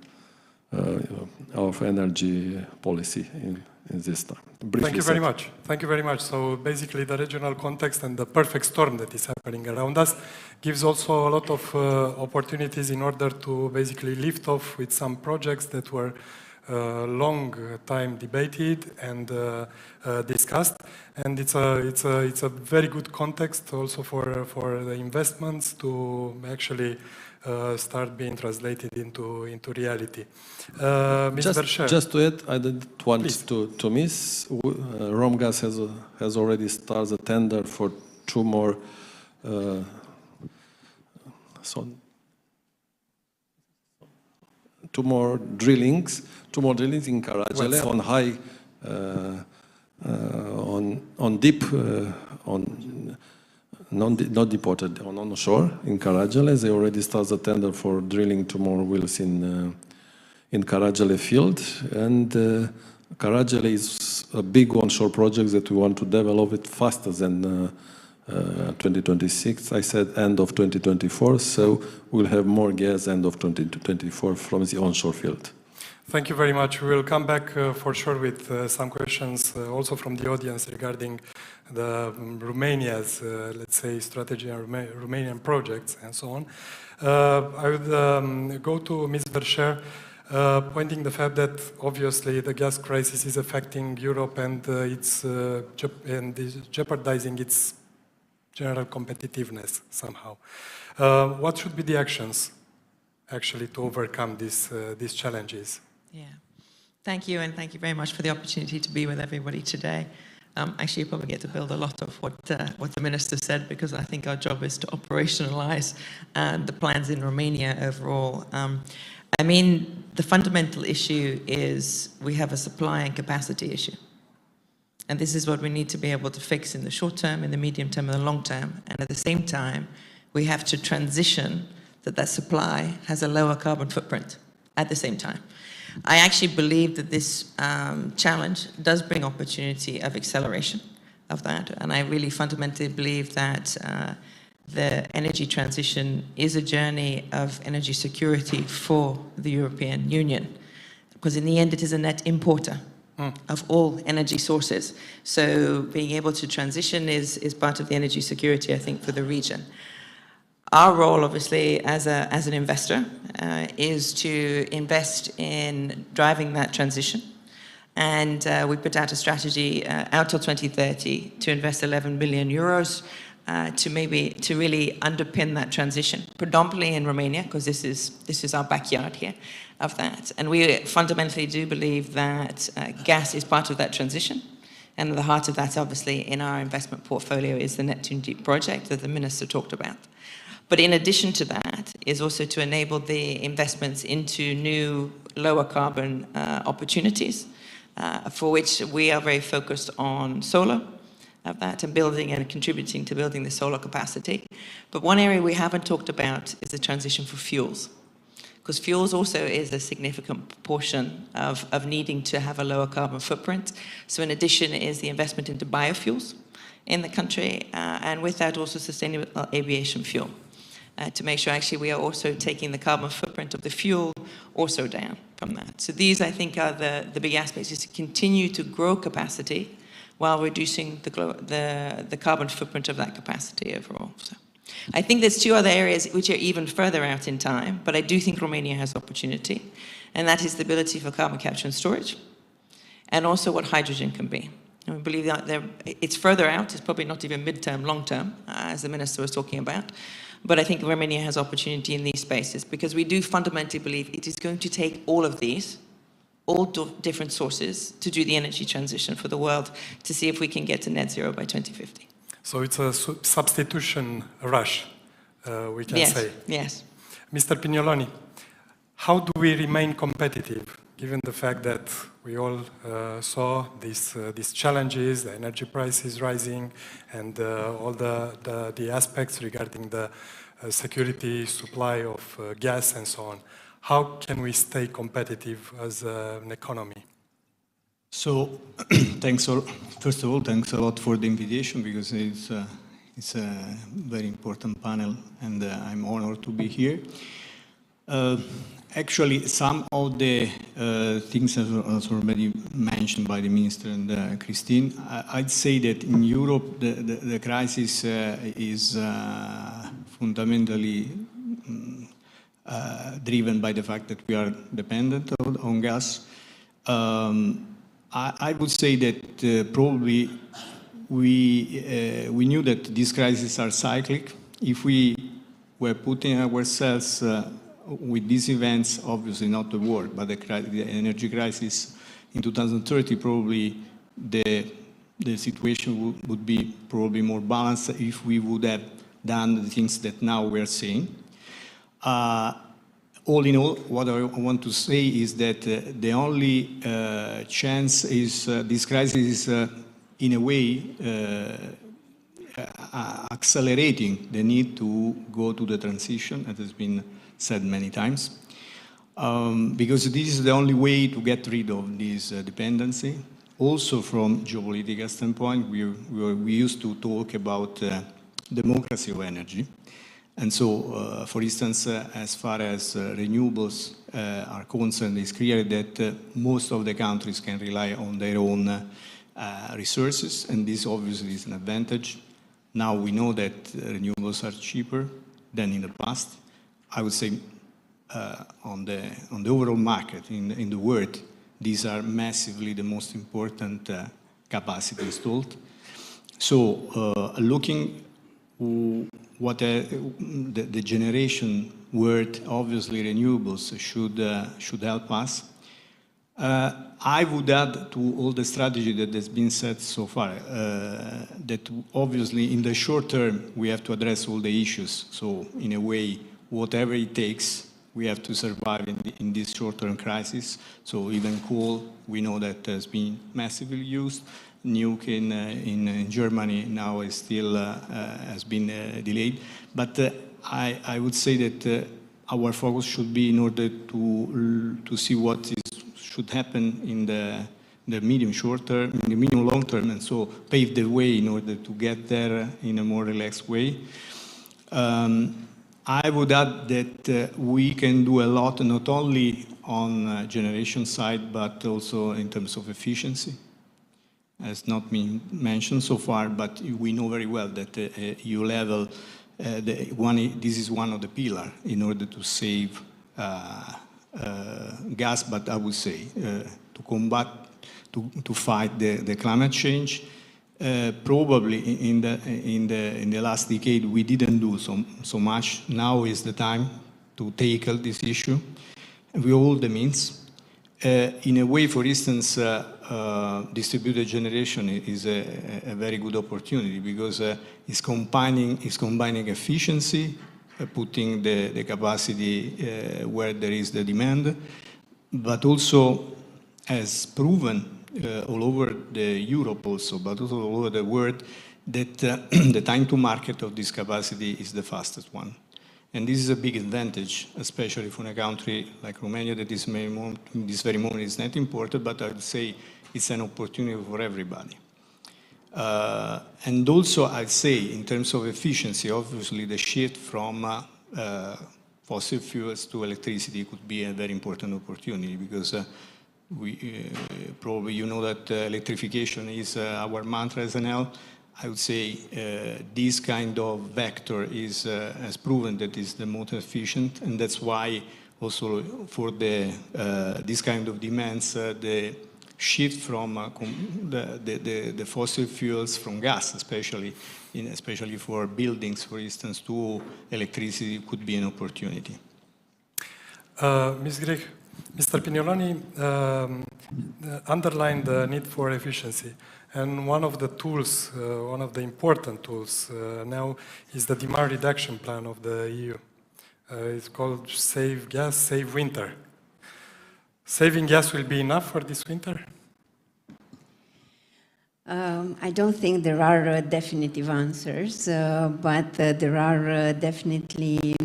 energy policy in this time. Thank you very much. Thank you very much. So basically the regional context and the perfect storm that is happening around us gives also a lot of opportunities in order to basically lift off with some projects that were long time debated and discussed, and it's a very good context also for the investments to actually start being translated into reality. Mr. Sher. Just to add, I didn't want to miss. Romgaz has already started the tender for two more drillings in Caragele on high, on deep, not deported, on onshore in Caragele. They already started the tender for drilling two more wells in Caragele field, and Caragele is a big onshore project that we want to develop it faster than 2026. I said end of 2024, so we'll have more gas end of 2024 from the onshore field. Thank you very much. We will come back for sure with some questions also from the audience regarding the Romania's, let's say, strategy and Romanian projects and so on. I would go to Ms. Vercher, pointing the fact that obviously the gas crisis is affecting Europe and it's jeopardizing its general competitiveness somehow. What should be the actions actually to overcome these challenges? Yeah, thank you, and thank you very much for the opportunity to be with everybody today. Actually, you probably get to build a lot of what the Minister said, because I think our job is to operationalize the plans in Romania overall. I mean, the fundamental issue is we have a supply and capacity issue. And this is what we need to be able to fix in the short term, in the medium term, and the long term. And at the same time, we have to transition that supply has a lower carbon footprint at the same time. I actually believe that this challenge does bring opportunity of acceleration of that. And I really fundamentally believe that the energy transition is a journey of energy security for the European Union. Because in the end, it is a net importer of all energy sources. So being able to transition is part of the energy security, I think, for the region. Our role, obviously, as an investor, is to invest in driving that transition. And we put out a strategy out till 2030 to invest 11 billion euros to really underpin that transition, predominantly in Romania, because this is our backyard here of that. And we fundamentally do believe that gas is part of that transition. And at the heart of that, obviously, in our investment portfolio is the Neptune Deep project that the Minister talked about. But in addition to that is also to enable the investments into new lower carbon opportunities, for which we are very focused on solar of that and building and contributing to building the solar capacity. But one area we haven't talked about is the transition for fuels, because fuels also is a significant portion of needing to have a lower carbon footprint. So in addition is the investment into biofuels in the country, and with that also sustainable aviation fuel. To make sure actually we are also taking the carbon footprint of the fuel also down from that. So these, I think, are the big aspects, is to continue to grow capacity while reducing the carbon footprint of that capacity overall. So I think there's two other areas which are even further out in time, but I do think Romania has opportunity, and that is the ability for carbon capture and storage, and also what hydrogen can be. And we believe that it's further out, it's probably not even mid-term, long-term, as the Minister was talking about. But I think Romania has opportunity in these spaces, because we do fundamentally believe it is going to take all of these, all different sources, to do the energy transition for the world, to see if we can get to net zero by 2050. So it's a substitution rush, we can say. Yes. Mr. Pignoloni, how do we remain competitive, given the fact that we all saw these challenges, the energy prices rising, and all the aspects regarding the security, supply of gas, and so on? How can we stay competitive as an economy? So, first of all, thanks a lot for the invitation, because it's a very important panel, and I'm honored to be here. Actually, some of the things as already mentioned by the Minister and Christine, I'd say that in Europe the crisis is fundamentally driven by the fact that we are dependent on gas. I would say that probably we knew that these crises are cyclic. If we were putting ourselves with these events, obviously not the war, but the energy crisis in 2030, probably the situation would be probably more balanced if we would have done the things that now we're seeing. All in all, what I want to say is that the only chance is this crisis is in a way accelerating the need to go to the transition, as has been said many times, because this is the only way to get rid of this dependency. Also from geopolitical standpoint, we used to talk about democracy of energy, And so, for instance, as far as renewables are concerned, it's clear that most of the countries can rely on their own resources, and this obviously is an advantage. Now we know that renewables are cheaper than in the past. I would say on the overall market in the world, these are massively the most important capacity installed. So looking what the generation world, obviously renewables should help us. I would add to all the strategy that has been said so far that obviously in the short term we have to address all the issues. So in a way, whatever it takes, we have to survive in this short-term crisis. So even coal, we know that has been massively used. Nuke in Germany now is still has been delayed. But I would say that our focus should be in order to see what should happen in the medium short term, in the medium long term, and so pave the way in order to get there in a more relaxed way. I would add that we can do a lot, not only on generation side, but also in terms of efficiency. Has not been mentioned so far, but we know very well that EU level, this is one of the pillars in order to save gas, but I would say to combat, to fight the climate change. Probably in the last decade we didn't do so much. Now is the time to tackle this issue with all the means. In a way, for instance, distributed generation is a very good opportunity because it's combining efficiency, putting the capacity where there is the demand, but also has proven all over Europe also, but also all over the world, that the time to market of this capacity is the fastest one. And this is a big advantage, especially for a country like Romania that in this very moment is net importer, but I would say it's an opportunity for everybody. And also I'd say in terms of efficiency, obviously the shift from fossil fuels to electricity could be a very important opportunity because probably you know that electrification is our mantra as NL. I would say this kind of vector has proven that is the most efficient, and that's why also for this kind of demands, the shift from the fossil fuels from gas, especially for buildings, for instance, to electricity could be an opportunity. Ms. Grech, Mr. Pignoloni underlined the need for efficiency. And one of the tools, one of the important tools now is the demand reduction plan of the EU. It's called Save Gas, Save Winter. Saving gas will be enough for this winter? I don't think there are definitive answers, but there are definitely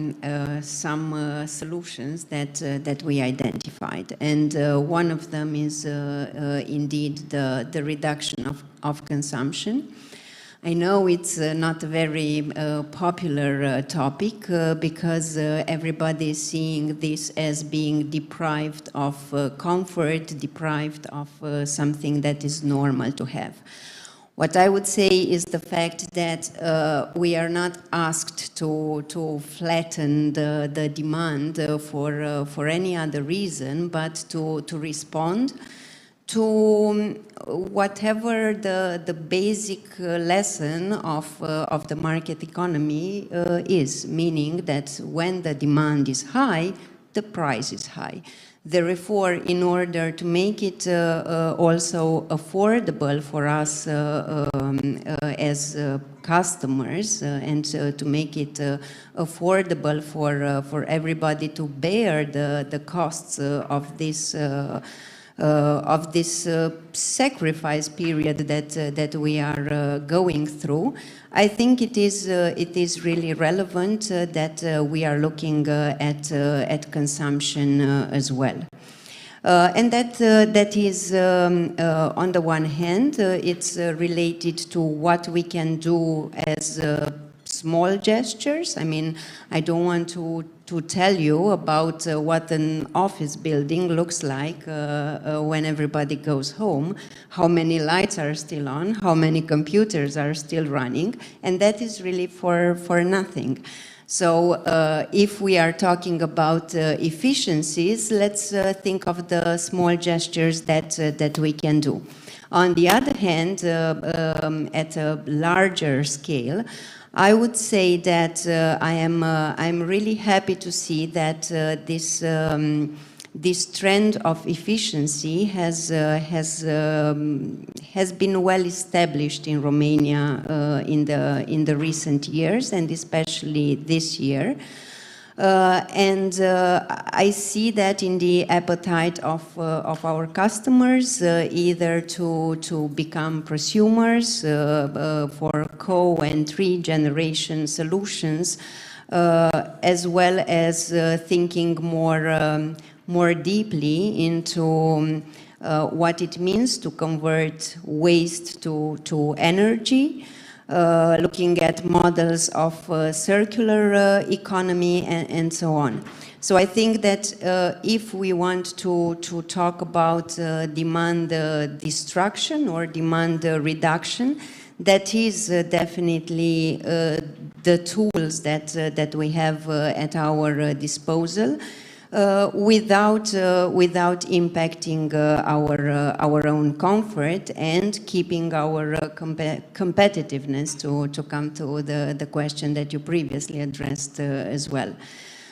some solutions that we identified. And one of them is indeed the reduction of consumption. I know it's not a very popular topic because everybody is seeing this as being deprived of comfort, deprived of something that is normal to have. What I would say is the fact that we are not asked to flatten the demand for any other reason, but to respond to whatever the basic lesson of the market economy is, meaning that when the demand is high, the price is high. Therefore, in order to make it also affordable for us as customers and to make it affordable for everybody to bear the costs of this sacrifice period that we are going through, I think it is really relevant that we are looking at consumption as well. And that is, on the one hand, it's related to what we can do as small gestures. I mean, I don't want to tell you about what an office building looks like when everybody goes home, how many lights are still on, how many computers are still running, and that is really for nothing. So if we are talking about efficiencies, let's think of the small gestures that we can do. On the other hand, at a larger scale, I would say that I'm really happy to see that this trend of efficiency has been well established in Romania in the recent years, and especially this year. I see that in the appetite of our customers, either to become prosumers for co- and three-generation solutions, as well as thinking more deeply into what it means to convert waste to energy. Looking at models of circular economy and so on. So I think that if we want to talk about demand destruction or demand reduction, that is definitely the tools that we have at our disposal. Without impacting our own comfort and keeping our competitiveness, to come to the question that you previously addressed as well.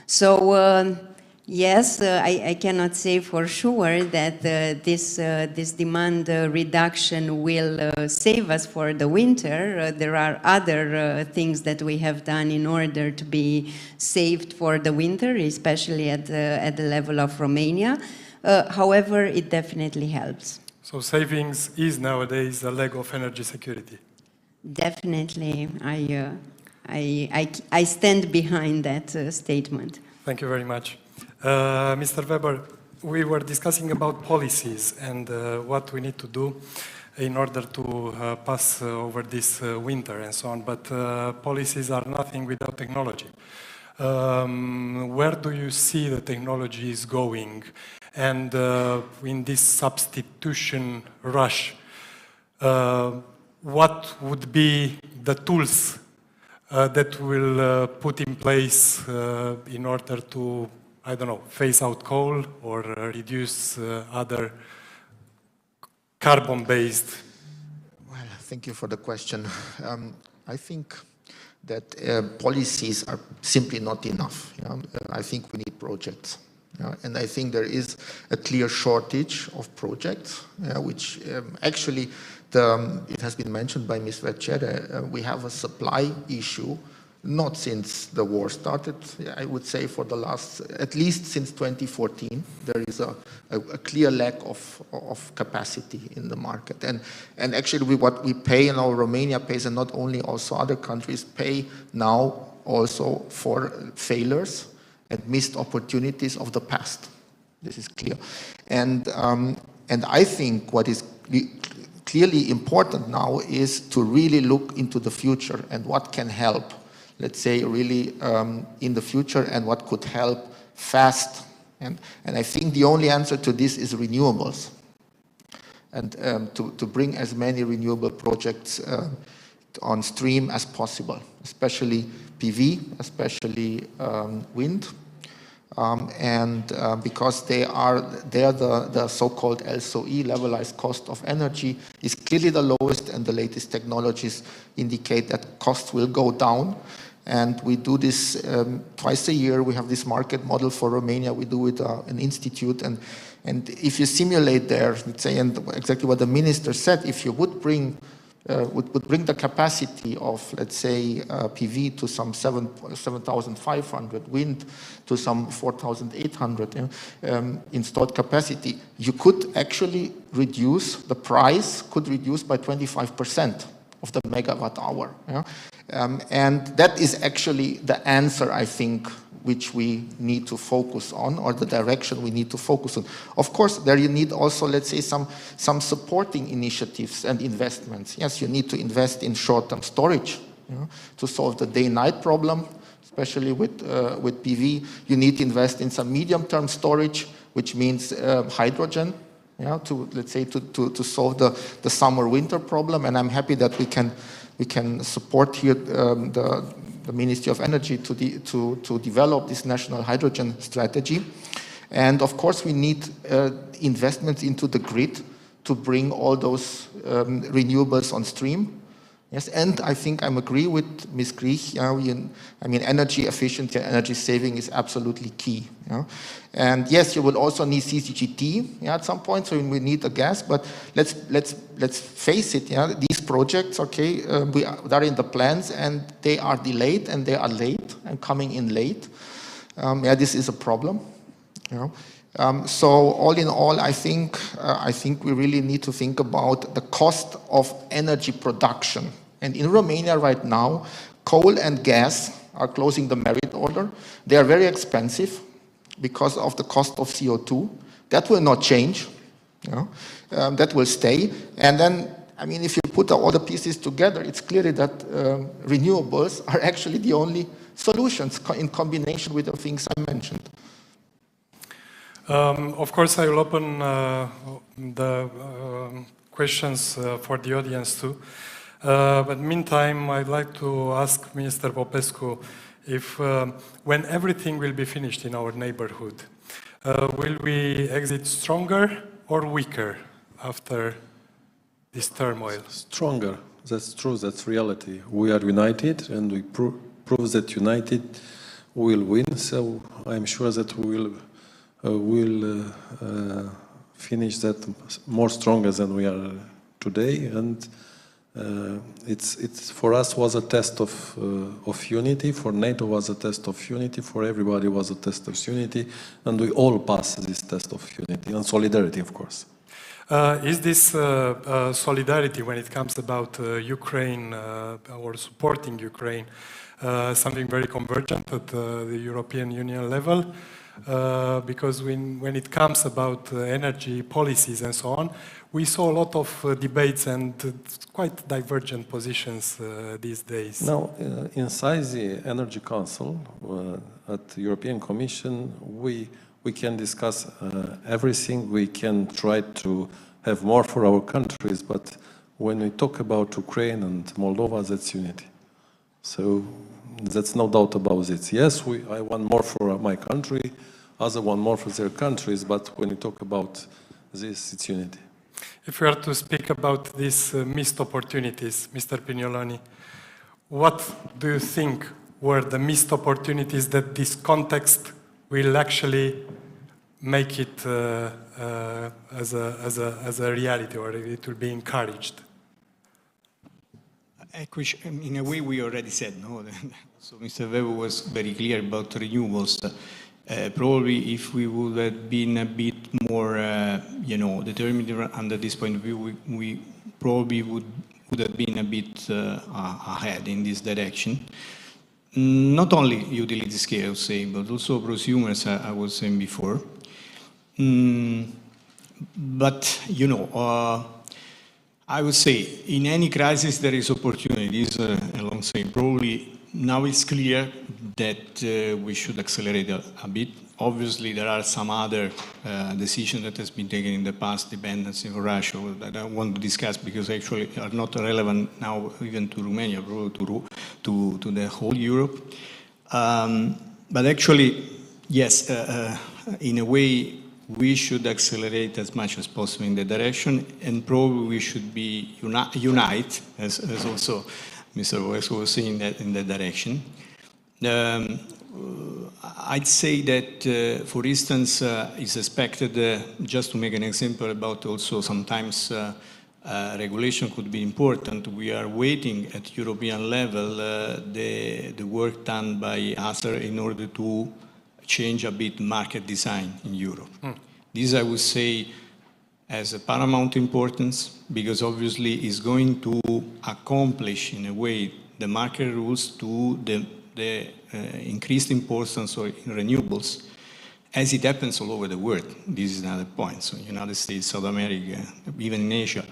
So yes, I cannot say for sure that this demand reduction will save us for the winter. There are other things that we have done in order to be saved for the winter, especially at the level of Romania. However, it definitely helps. So savings is nowadays a leg of energy security. Definitely, I stand behind that statement. Thank you very much. Mr. Weber, we were discussing about policies and what we need to do in order to pass over this winter and so on, but policies are nothing without technology. Where do you see the technology is going? And in this substitution rush, what would be the tools that will put in place in order to, I don't know, phase out coal or reduce other carbon-based? Well, thank you for the question. I think that policies are simply not enough. I think we need projects. And I think there is a clear shortage of projects, which actually, it has been mentioned by Ms. Vercere, we have a supply issue, not since the war started, I would say for the last, at least since 2014, there is a clear lack of capacity in the market. And actually what we pay, and now Romania pays, and not only also other countries pay now also for failures and missed opportunities of the past. This is clear. And I think what is clearly important now is to really look into the future and what can help, let's say, really in the future, and what could help fast. And I think the only answer to this is renewables. And to bring as many renewable projects on stream as possible, especially PV, especially wind. Because they are the so-called LCOE, levelized cost of energy, is clearly the lowest, and the latest technologies indicate that costs will go down. And we do this twice a year. We have this market model for Romania. We do with an institute. And if you simulate there, let's say, and exactly what the minister said, if you would bring the capacity of, let's say, PV to some 7,500, wind to some 4,800 installed capacity, you could actually reduce, the price could reduce by 25% of the megawatt hour. And that is actually the answer, I think, which we need to focus on, or the direction we need to focus on. Of course, there you need also, let's say, some supporting initiatives and investments. Yes, you need to invest in short-term storage. to solve the day-night problem, especially with PV. You need to invest in some medium-term storage, which means hydrogen, to, let's say, to solve the summer-winter problem. And I'm happy that we can support here the Ministry of Energy to develop this national hydrogen strategy. And of course, we need investments into the grid to bring all those renewables on stream. Yes, and I think I agree with Ms. Griech. I mean, energy efficiency and energy saving is absolutely key. And yes, you will also need CCGT at some point, so we need the gas. But let's face it. These projects, they're in the plans, and they are delayed, and they are late, and coming in late. This is a problem. So all in all, I think we really need to think about the cost of energy production. And in Romania right now, coal and gas are closing the merit order. They are very expensive because of the cost of CO2. That will not change. That will stay. And then, I mean, if you put all the pieces together, it's clear that renewables are actually the only solutions in combination with the things I mentioned. Of course, I will open the questions for the audience too. But meantime, I'd like to ask Minister Popescu if when everything will be finished in our neighborhood, will we exit stronger or weaker after this turmoil? Stronger. That's true. That's reality. We are united, and we prove that united will win. So I'm sure that we will finish that more stronger than we are today. And it's for us was a test of unity. For NATO was a test of unity. For everybody was a test of unity, and we all passed this test of unity and solidarity, of course. Is this solidarity when it comes about Ukraine or supporting Ukraine something very convergent at the European Union level? Because when it comes about energy policies and so on, we saw a lot of debates and quite divergent positions these days. Now, inside the Energy Council at the European Commission, we can discuss everything. We can try to have more for our countries, but when we talk about Ukraine and Moldova, that's unity. So that's no doubt about it. Yes, I want more for my country, others want more for their countries, but when we talk about this, it's unity. If we are to speak about these missed opportunities, Mr. Pignoloni, what do you think were the missed opportunities that this context will actually make it as a reality, or it will be encouraged? In a way, we already said, no? So Mr. Weber was very clear about renewables. Probably if we would have been a bit more, determined under this point of view, we probably would have been a bit ahead in this direction. Not only utility scale, I would say, but also prosumers, I was saying before. But, I would say in any crisis there is opportunities alongside. Probably now it's clear that we should accelerate a bit. Obviously, there are some other decisions that has been taken in the past, dependency of Russia, that I want to discuss because actually are not relevant now even to Romania, probably to the whole Europe. But actually, yes, in a way, we should accelerate as much as possible in the direction, and probably we should be unite, as also Mr. West was saying, that in that direction. I'd say that, for instance, it's expected, just to make an example about also sometimes regulation could be important. We are waiting at European level the work done by ACER in order to change a bit market design in Europe. This, I would say, has a paramount importance because obviously it's going to accomplish, in a way, the market rules to the increased importance of renewables. as it happens all over the world. This is another point. So United States, South America, even in Asia,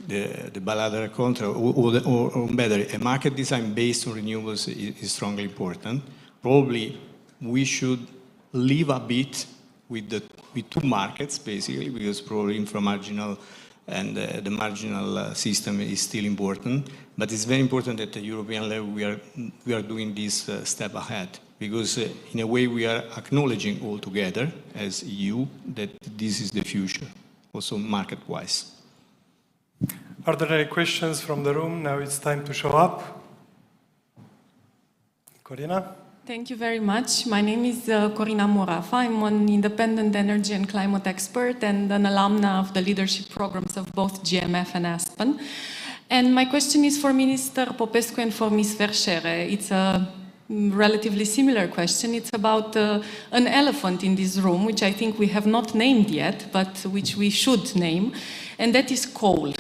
the bilateral contract, or better, a market design based on renewables is strongly important. Probably we should live a bit with two markets, basically, because probably inframarginal and the marginal system is still important. But it's very important that at the European level we are doing this step ahead, because in a way we are acknowledging all together as EU that this is the future, also market-wise. Are there any questions from the room? Now it's time to show up. Corina? Thank you very much. My name is Corina Morafa. I'm an independent energy and climate expert and an alumna of the leadership programs of both GMF and Aspen. And my question is for Minister Popescu and for Ms. Verschere. It's a relatively similar question. It's about an elephant in this room, which I think we have not named yet, but which we should name, and that is coal.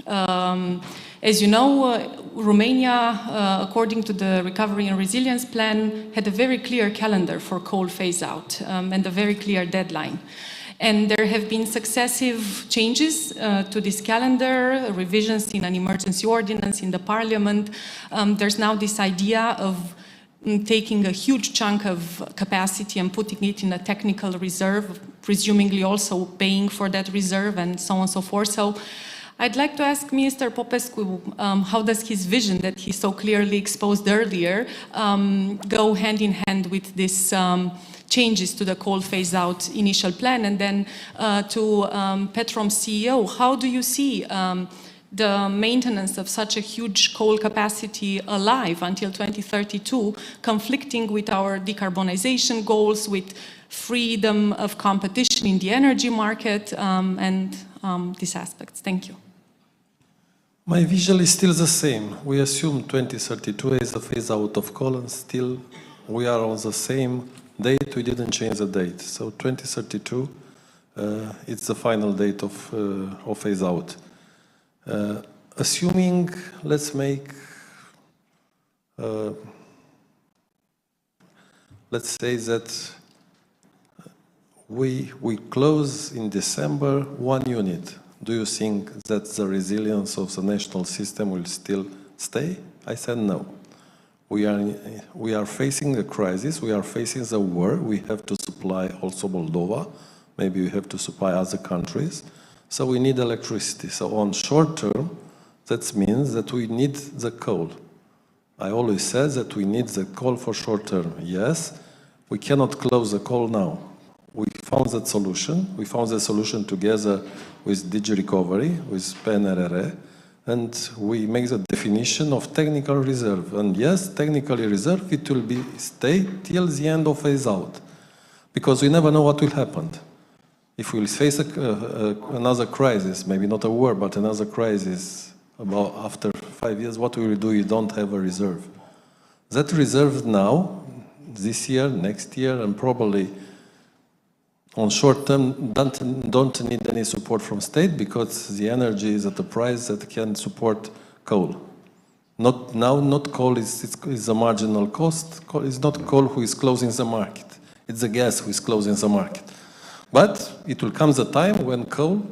As you know, Romania, according to the Recovery and Resilience Plan, had a very clear calendar for coal phase-out and a very clear deadline. And there have been successive changes to this calendar, revisions in an emergency ordinance in the parliament. There's now this idea of taking a huge chunk of capacity and putting it in a technical reserve, presumably also paying for that reserve and so on and so forth. So I'd like to ask Minister Popescu, how does his vision that he so clearly exposed earlier go hand in hand with this changes to the coal phase-out initial plan? And then to Petrom's CEO, how do you see the maintenance of such a huge coal capacity alive until 2032, conflicting with our decarbonization goals, with freedom of competition in the energy market, and these aspects? Thank you. My vision is still the same. We assume 2032 is the phase out of coal, and still we are on the same date. We didn't change the date. So 2032, it's the final date of phase out. Assuming, let's say that we close in December 1 unit. Do you think that the resilience of the national system will still stay? I said no. We are facing a crisis. We are facing the war. We have to supply also Moldova. Maybe we have to supply other countries. So we need electricity. So on short term, that means that we need the coal. I always said that we need the coal for short term. Yes, we cannot close the coal now. We found that solution. We found the solution together with DG Recovery, with PNRR, and we make the definition of technical reserve. And yes, technically reserve, it will be stay till the end of phase out, because we never know what will happen. If we will face another crisis, maybe not a war, but another crisis about after 5 years, what we will do? You don't have a reserve. That reserve now, this year, next year, and probably on short term, don't need any support from state, because the energy is at a price that can support coal. Not coal is a marginal cost. It's not coal who is closing the market. It's the gas who is closing the market. But it will come the time when coal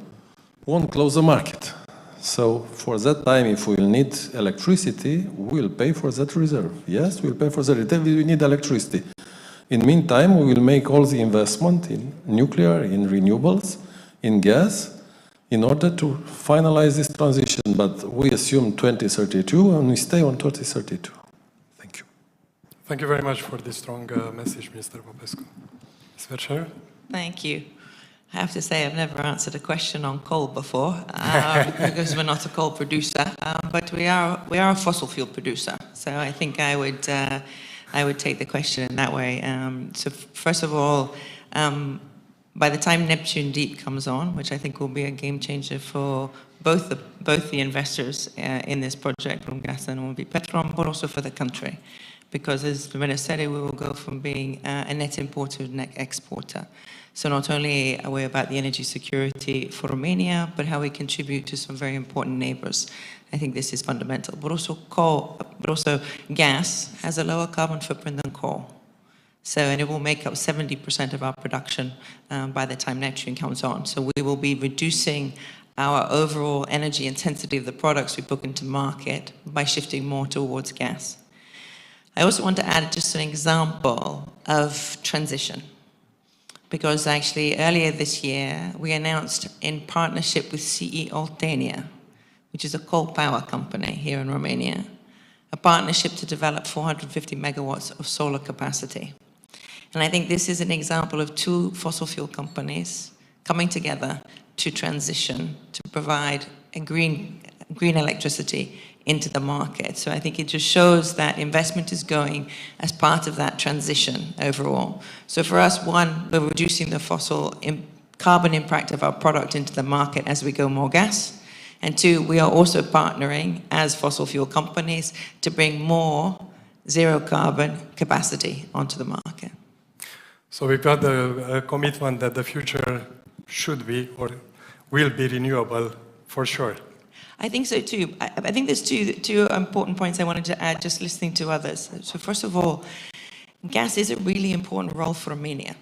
won't close the market. So for that time, if we will need electricity, we will pay for that reserve. Yes, we will pay for the reserve. We need electricity. In the meantime, we will make all the investment in nuclear, in renewables, in gas, in order to finalize this transition. But we assume 2032, and we stay on 2032. Thank you. Thank you very much for this strong message, Mr. Popescu. Ms. Verschere? Thank you. I have to say I've never answered a question on coal before because we're not a coal producer, but we are a fossil fuel producer. So I think I would take the question in that way. So first of all, by the time Neptune Deep comes on, which I think will be a game changer for both the investors in this project, from gas and will be Petrom, but also for the country, because as the Minister said, we will go from being a net importer to a net exporter. So not only are we about the energy security for Romania, but how we contribute to some very important neighbors. I think this is fundamental. But also gas has a lower carbon footprint than coal. So, and it will make up 70% of our production by the time Neptune comes on. So we will be reducing our overall energy intensity of the products we put into market by shifting more towards gas. I also want to add just an example of transition, because actually earlier this year we announced in partnership with CE Oltenia, which is a coal power company here in Romania, a partnership to develop 450 megawatts of solar capacity. And I think this is an example of two fossil fuel companies coming together to transition, to provide a green electricity into the market. So I think it just shows that investment is going as part of that transition overall. So for us, one, we're reducing the carbon impact of our product into the market as we go more gas. And two, we are also partnering as fossil fuel companies to bring more zero carbon capacity onto the market. So we've got a commitment that the future should be or will be renewable for sure. I think so too. I think there's two important points I wanted to add just listening to others. So first of all, gas is a really important role for Romania.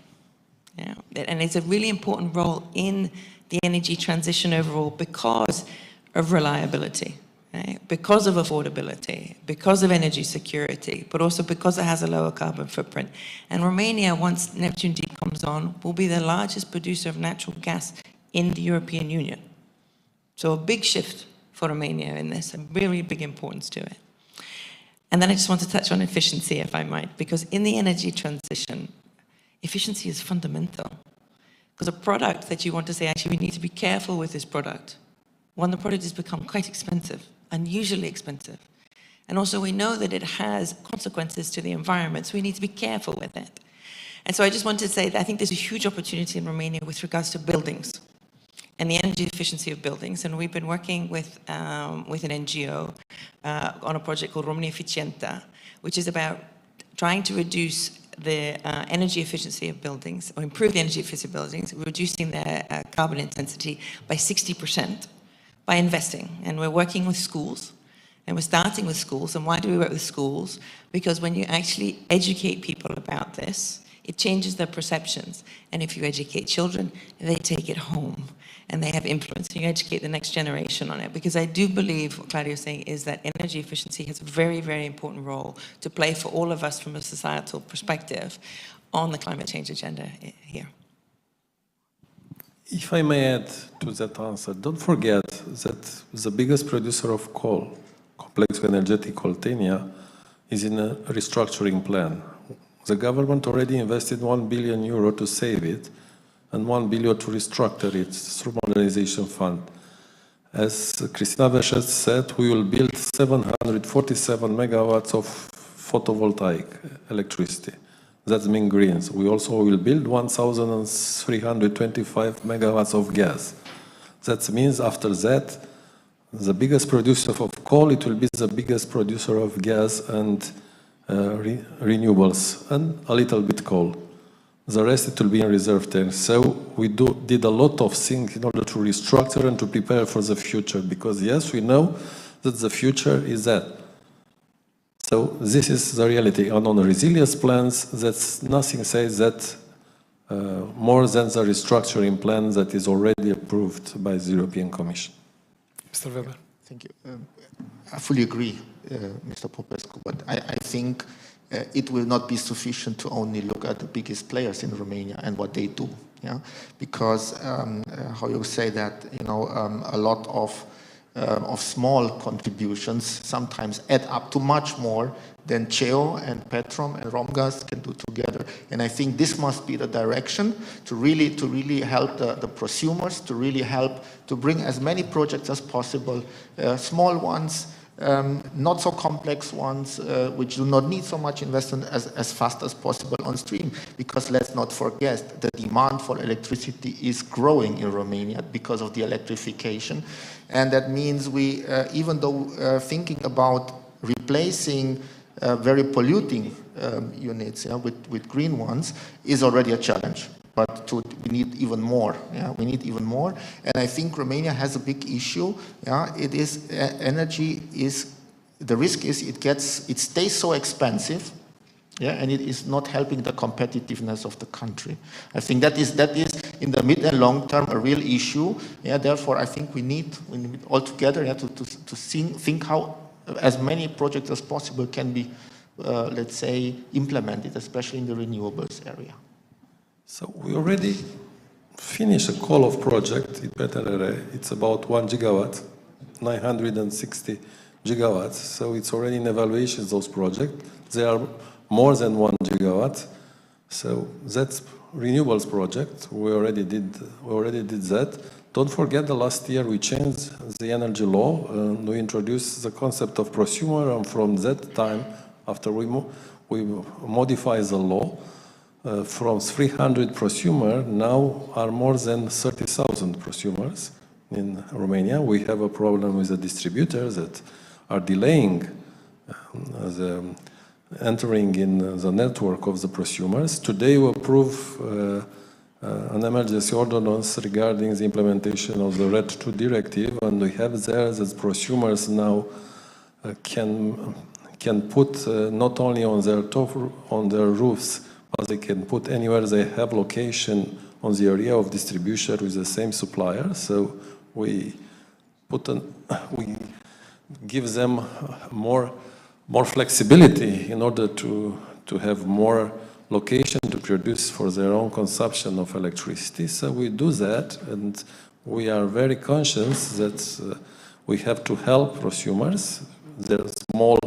Yeah, and it's a really important role in the energy transition overall because of reliability, right? Because of affordability, because of energy security, but also because it has a lower carbon footprint. And Romania, once Neptune Deep comes on, will be the largest producer of natural gas in the European Union. So a big shift for Romania in this, and really big importance to it. And then I just want to touch on efficiency, if I might, because in the energy transition, efficiency is fundamental. Because a product that you want to say, actually, we need to be careful with this product. One, the product has become quite expensive, unusually expensive. And also we know that it has consequences to the environment, so we need to be careful with it. And so I just wanted to say that I think there's a huge opportunity in Romania with regards to buildings and the energy efficiency of buildings. And we've been working with an NGO on a project called România Eficientă, which is about trying to reduce the energy efficiency of buildings, or improve the energy efficiency of buildings, reducing their carbon intensity by 60% by investing. And we're working with schools, and we're starting with schools. And why do we work with schools? Because when you actually educate people about this, it changes their perceptions. And if you educate children, they take it home and they have influence, and you educate the next generation on it. Because I do believe what Claudia is saying is that energy efficiency has a very, very important role to play for all of us from a societal perspective on the climate change agenda here. If I may add to that answer, don't forget that the biggest producer of coal, Complexul Energetic Oltenia, is in a restructuring plan. The government already invested €1 billion to save it, and 1 billion to restructure it through modernization fund. As Cristina Veșet said, we will build 747 megawatts of photovoltaic electricity. That means greens. We also will build 1,325 megawatts of gas. That means after that, the biggest producer of coal, it will be the biggest producer of gas and renewables, and a little bit coal. The rest, it will be in reserve tanks. So we did a lot of things in order to restructure and to prepare for the future, because yes, we know that the future is that. So this is the reality. And on the resilience plans, that's nothing says that more than the restructuring plan that is already approved by the European Commission. Mr. Weber. Thank you. I fully agree, Mr. Popescu, but I think it will not be sufficient to only look at the biggest players in Romania and what they do, yeah? Because how you say that, you know, a lot of small contributions sometimes add up to much more than CEO and Petrom and Romgaz can do together. And I think this must be the direction to really help the prosumers, to really help to bring as many projects as possible, small ones, not so complex ones, which do not need so much investment as fast as possible on stream. Because let's not forget, the demand for electricity is growing in Romania because of the electrification. And that means we, even though thinking about replacing very polluting units, yeah, with green ones is already a challenge. But we need even more. Yeah, we need even more. And I think Romania has a big issue. Yeah, it is energy is the risk is it stays so expensive Yeah, and it is not helping the competitiveness of the country. I think that is in the mid and long term a real issue. Yeah, therefore I think we need all together, yeah, to think how as many projects as possible can be, let's say, implemented, especially in the renewables area. So we already finished a call of project in Peterere. It's about 1 gigawatt, 960 gigawatts. So it's already in evaluations, those projects. They are more than 1 gigawatt. So that's renewables project. We already did that. Don't forget the last year we changed the energy law and we introduced the concept of prosumer, and from that time, after we modified the law, from 300 prosumer now are more than 30,000 prosumers in Romania. We have a problem with the distributors that are delaying entering in the network of the prosumers. Today we approve an emergency ordinance regarding the implementation of the RED II directive, and we have there that prosumers now can put not only on their top, on their roofs, but they can put anywhere they have location on the area of distribution with the same supplier. So we give them more flexibility in order to have more location to produce for their own consumption of electricity. So we do that, and we are very conscious that we have to help prosumers. There's more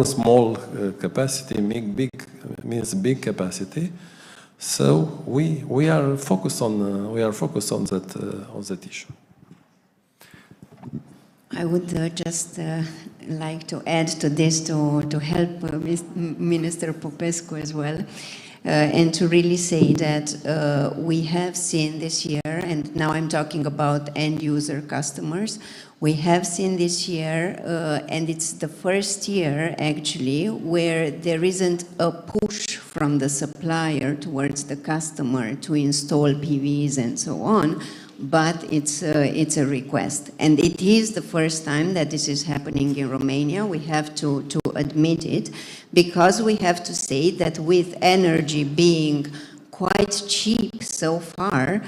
small capacity, big means big capacity. So we are focused on that issue. I would just like to add to this to help Minister Popescu as well, and to really say that we have seen this year, and now I'm talking about end user customers, we have seen this year, and it's the first year actually where there isn't a push from the supplier towards the customer to install PVs and so on, but it's a request. And it is the first time that this is happening in Romania. We have to admit it, because we have to say that with energy being quite cheap so far,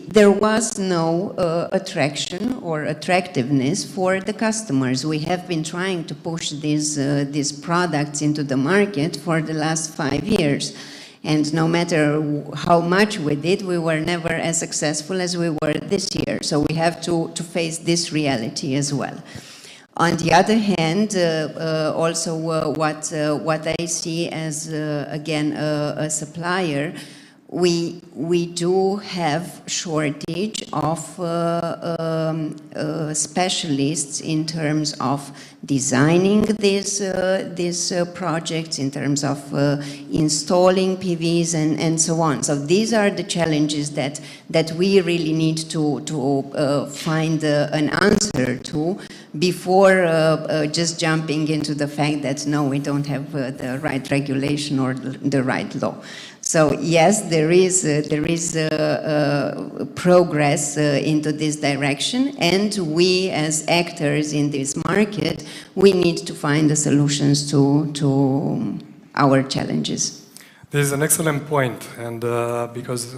there was no attraction or attractiveness for the customers. We have been trying to push these products into the market for the last 5 years. And no matter how much we did, we were never as successful as we were this year. So we have to face this reality as well. On the other hand, also what I see as, again, a supplier, we do have shortage of specialists in terms of designing these projects, in terms of installing PVs and so on. So these are the challenges that we really need to find an answer to before just jumping into the fact that no, we don't have the right regulation or the right law. So yes, there is progress into this direction, and we as actors in this market, we need to find the solutions to our challenges. This is an excellent point, and because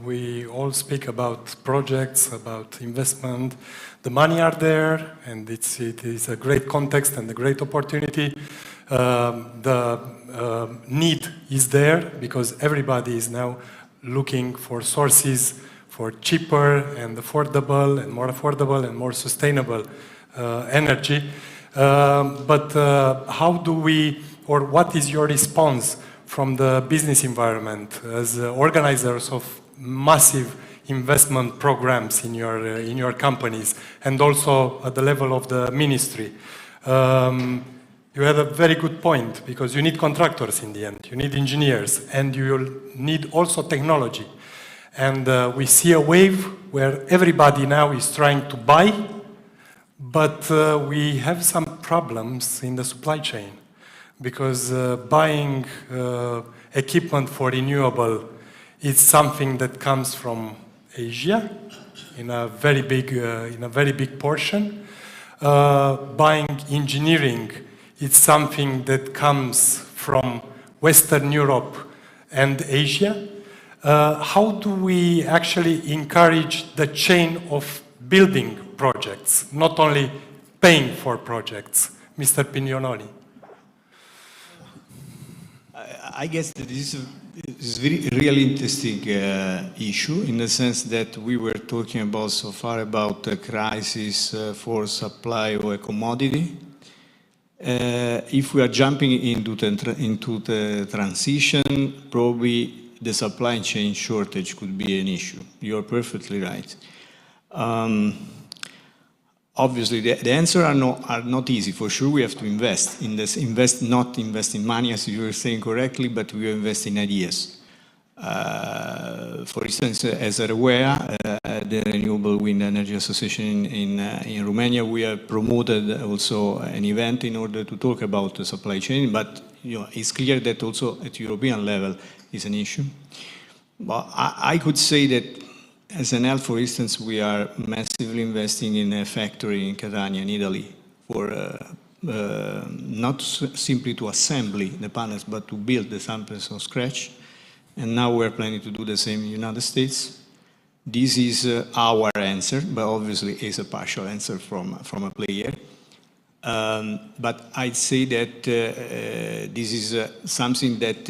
we all speak about projects, about investment, the money are there, and it is a great context and a great opportunity. The need is there because everybody is now looking for sources for cheaper and affordable and more sustainable energy. But how do we, or what is your response from the business environment as organizers of massive investment programs in your companies, and also at the level of the ministry? You had a very good point, because you need contractors in the end, you need engineers, and you need also technology. And we see a wave where everybody now is trying to buy, but we have some problems in the supply chain, because buying equipment for renewable is something that comes from Asia in a very big portion. Buying engineering, it's something that comes from Western Europe and Asia. How do we actually encourage the chain of building projects, not only paying for projects? Mr. Pignonoli. I guess that this is a really interesting issue in the sense that we were talking about so far about the crisis for supply of a commodity. If we are jumping into the transition, probably the supply chain shortage could be an issue. You're perfectly right. Obviously, the answer are not easy. For sure, we have to invest in this. Not invest in money, as you were saying correctly, but we invest in ideas. For instance, as a RWEA, the Renewable Wind Energy Association in Romania, we have promoted also an event in order to talk about the supply chain. But it's clear that also at European level is an issue. But I could say that. As an Enel, for instance, we are massively investing in a factory in Catania, in Italy, for not simply to assemble the panels, but to build the samples from scratch. And now we're planning to do the same in the United States. This is our answer, but obviously it's a partial answer from a player. But I'd say that this is something that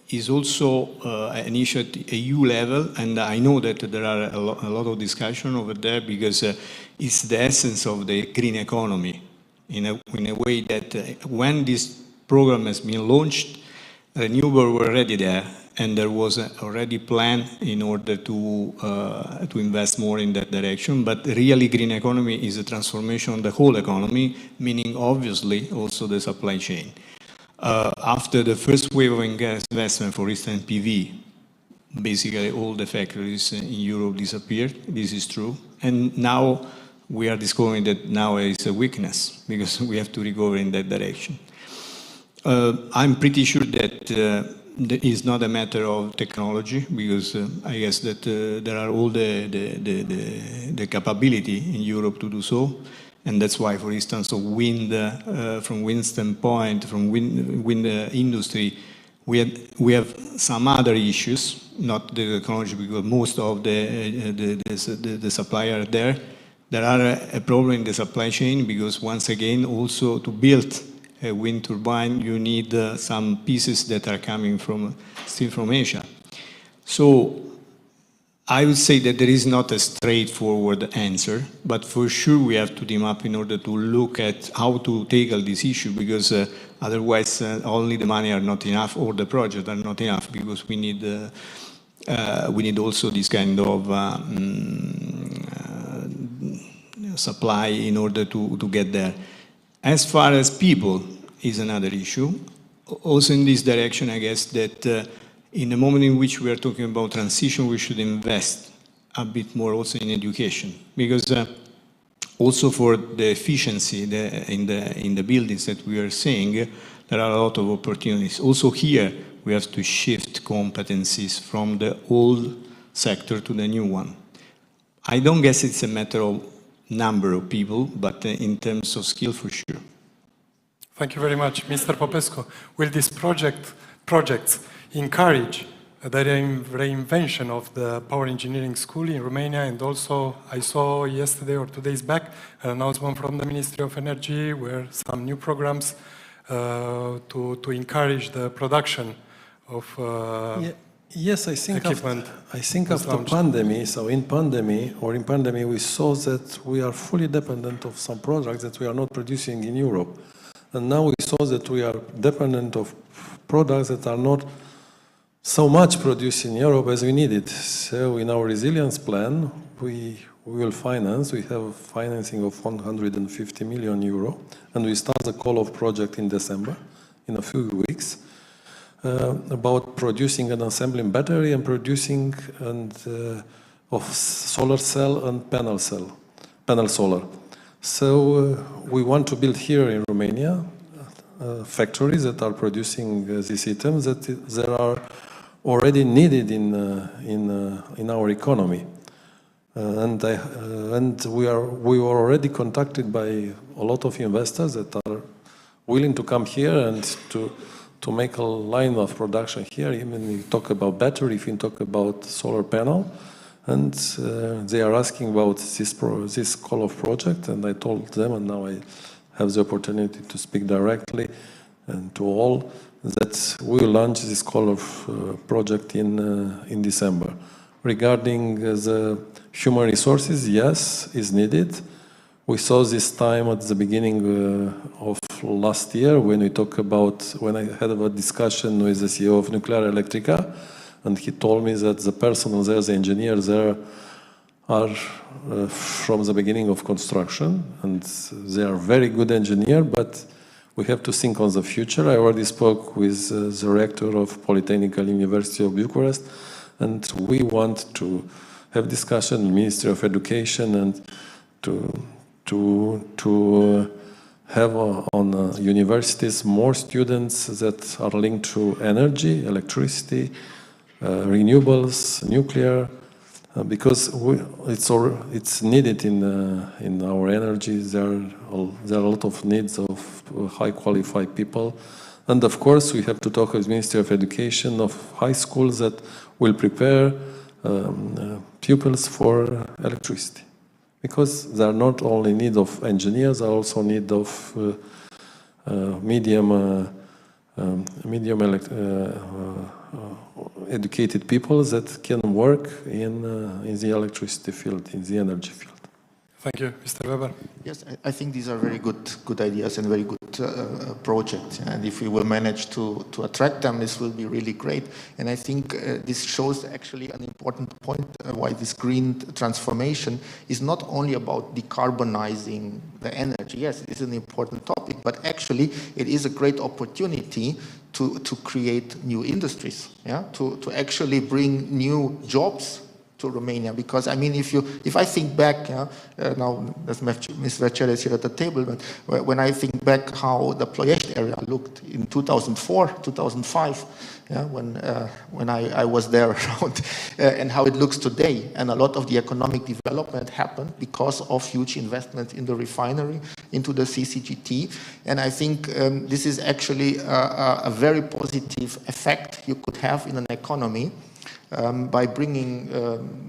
is also an issue at EU level, and I know that there are a lot of discussion over there because it's the essence of the green economy in a way that when this program has been launched, renewable were already there, and there was already plan in order to invest more in that direction. But really, green economy is a transformation of the whole economy, meaning obviously also the supply chain. After the first wave of investment, for instance, PV, basically all the factories in Europe disappeared. This is true. And now we are discovering that now it's a weakness because we have to recover in that direction. I'm pretty sure that it's not a matter of technology because I guess that there are all the capability in Europe to do so. And that's why, for instance, wind, from wind standpoint, from wind industry, we have some other issues, not the technology, because most of the supplier there are a problem in the supply chain because once again, also to build a wind turbine, you need some pieces that are coming still from Asia. So I would say that there is not a straightforward answer, but for sure we have to team up in order to look at how to tackle this issue because otherwise only the money are not enough or the projects are not enough because we need also this kind of supply in order to get there. As far as people is another issue. Also in this direction, I guess that in the moment in which we are talking about transition, we should invest a bit more also in education, because also for the efficiency in the buildings that we are seeing, there are a lot of opportunities. Also here, we have to shift competencies from the old sector to the new one. I don't guess it's a matter of number of people, but in terms of skill, for sure. Thank you very much. Mr. Popescu, will these projects encourage the reinvention of the power engineering school in Romania? And also, I saw yesterday or 2 days back an announcement from the Ministry of Energy where some new programs to encourage the production of yes, I think equipment. I think after pandemic, so in pandemic we saw that we are fully dependent of some products that we are not producing in Europe. And now we saw that we are dependent of products that are not so much produced in Europe as we needed. So in our resilience plan, we will finance, we have financing of 150 million euro, and we start the call-off project in December, in a few weeks, about producing and assembling battery and producing of solar cell and panel solar. So we want to build here in Romania factories that are producing these items that are already needed in our economy. And we were already contacted by a lot of investors that are willing to come here and to make a line of production here. Even we talk about battery, if you talk about solar panel, and they are asking about this call of project, and I told them, and now I have the opportunity to speak directly and to all, that we will launch this call of project in December. Regarding the human resources, yes, is needed. We saw this time at the beginning of last year when I had a discussion with the CEO of Nuclear Electrica, and he told me that the personnel there, the engineers there, are from the beginning of construction, and they are very good engineers, but we have to think on the future. I already spoke with the rector of Polytechnical University of Bucharest, and we want to have discussion with the Ministry of Education and to have on universities more students that are linked to energy, electricity, renewables, nuclear, because it's needed in our energy. There are a lot of needs of high qualified people, and of course we have to talk with Ministry of Education of high schools that will prepare pupils for electricity, because there are not only need of engineers, there are also need of medium educated people that can work in the electricity field, in the energy field. Thank you, Mr. Weber. Yes, I think these are very good ideas and very good projects. And if we will manage to attract them, this will be really great. And I think this shows actually an important point why this green transformation is not only about decarbonizing the energy. Yes, it is an important topic, but actually it is a great opportunity to create new industries, yeah? to actually bring new jobs to Romania, because I mean, if I think back, now there's Ms. Vecere is here at the table, but when I think back how the Ploiești area looked in 2004, 2005, when I was there around, and how it looks today, and a lot of the economic development happened because of huge investment in the refinery, into the CCGT, and I think this is actually a very positive effect you could have in an economy. By bringing,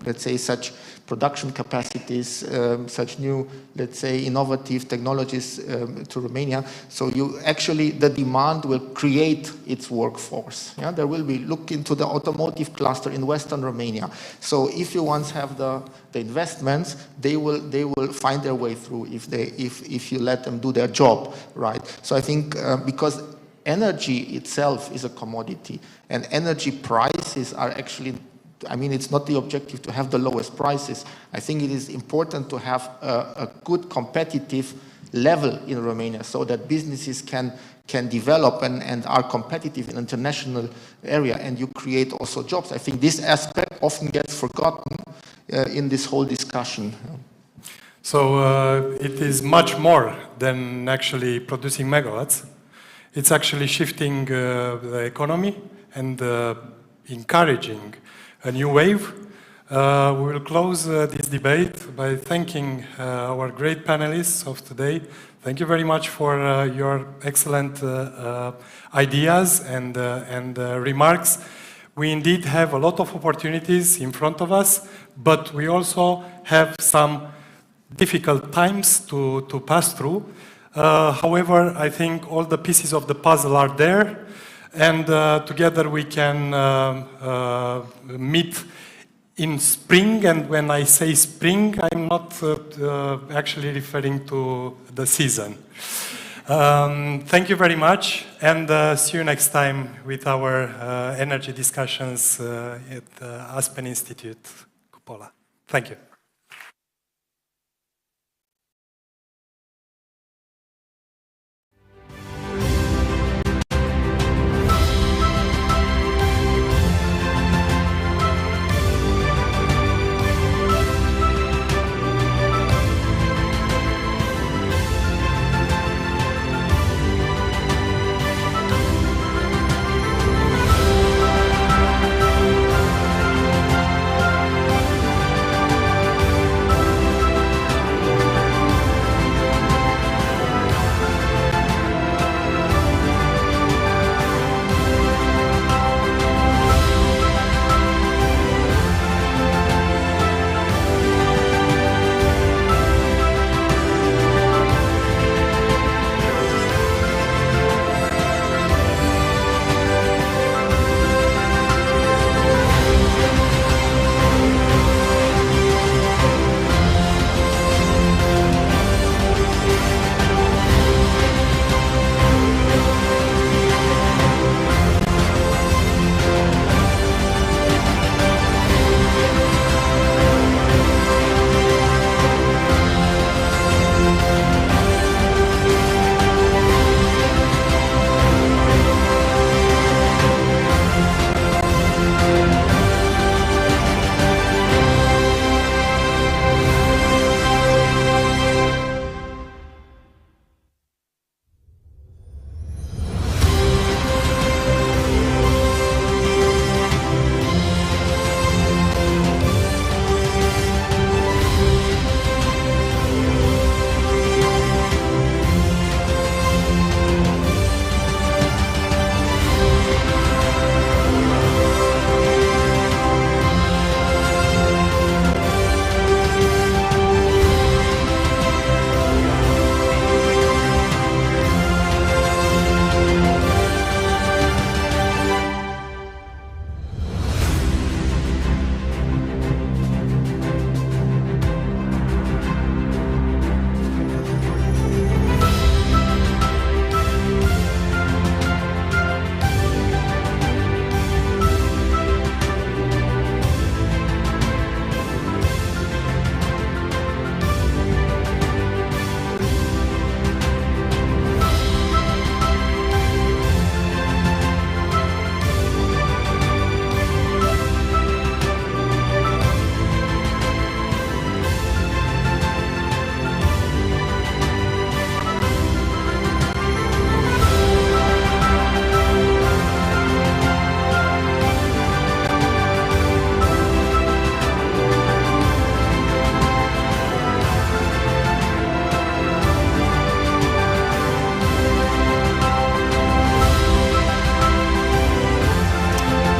let's say, such production capacities, such new, let's say, innovative technologies to Romania. So the demand will create its workforce. Yeah? There will be, look into the automotive cluster in Western Romania. So if you once have the investments, they will find their way through if you let them do their job, right? So I think because energy itself is a commodity, and energy prices are actually, I mean, it's not the objective to have the lowest prices. I think it is important to have a good competitive level in Romania so that businesses can develop and are competitive in international area, and you create also jobs. I think this aspect often gets forgotten in this whole discussion. So it is much more than actually producing megawatts. It's actually shifting the economy and encouraging a new wave. We will close this debate by thanking our great panelists of today. Thank you very much for your excellent ideas and remarks. We indeed have a lot of opportunities in front of us, but we also have some difficult times to pass through. However, I think all the pieces of the puzzle are there, and together we can meet in spring. And when I say spring, I'm not actually referring to the season. Thank you very much, and see you next time with our energy discussions at Aspen Institute, Cupola. Thank you.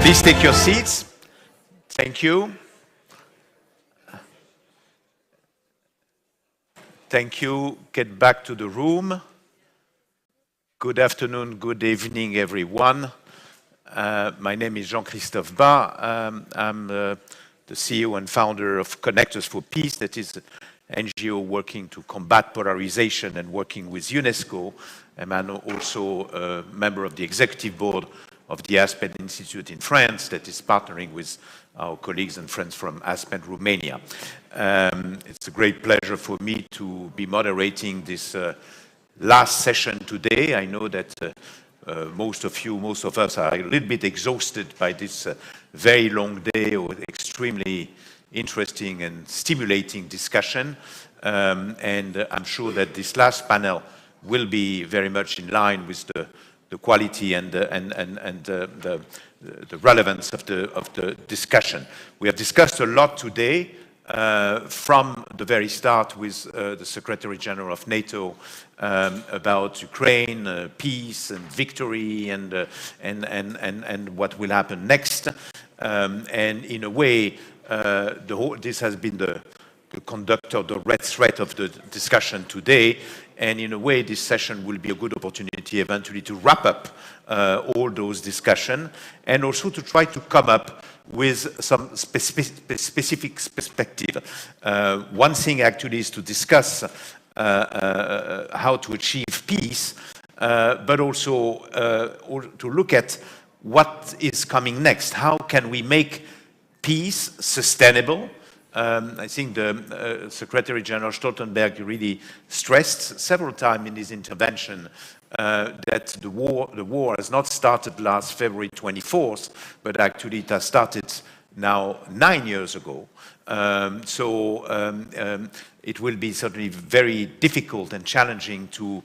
Please take your seats. Thank you. Thank you. Get back to the room. Good afternoon, good evening, everyone. My name is Jean-Christophe Bas. I'm the CEO and founder of Connectors for Peace, that is an NGO working to combat polarization and working with UNESCO. And I'm also a member of the executive board of the Aspen Institute in France that is partnering with our colleagues and friends from Aspen, Romania. It's a great pleasure for me to be moderating this last session today. I know that most of us are a little bit exhausted by this very long day or extremely interesting and stimulating discussion. And I'm sure that this last panel will be very much in line with the quality and the relevance of the discussion. We have discussed a lot today from the very start with the Secretary General of NATO about Ukraine, peace and victory and what will happen next. And in a way, this has been the conductor, the red thread of the discussion today. And in a way, this session will be a good opportunity eventually to wrap up all those discussions and also to try to come up with some specific perspective. One thing actually is to discuss how to achieve peace, but also to look at what is coming next. How can we make peace sustainable? I think the Secretary General Stoltenberg really stressed several times in his intervention that the war has not started last February 24th, but actually it has started now 9 years ago. It will be certainly very difficult and challenging to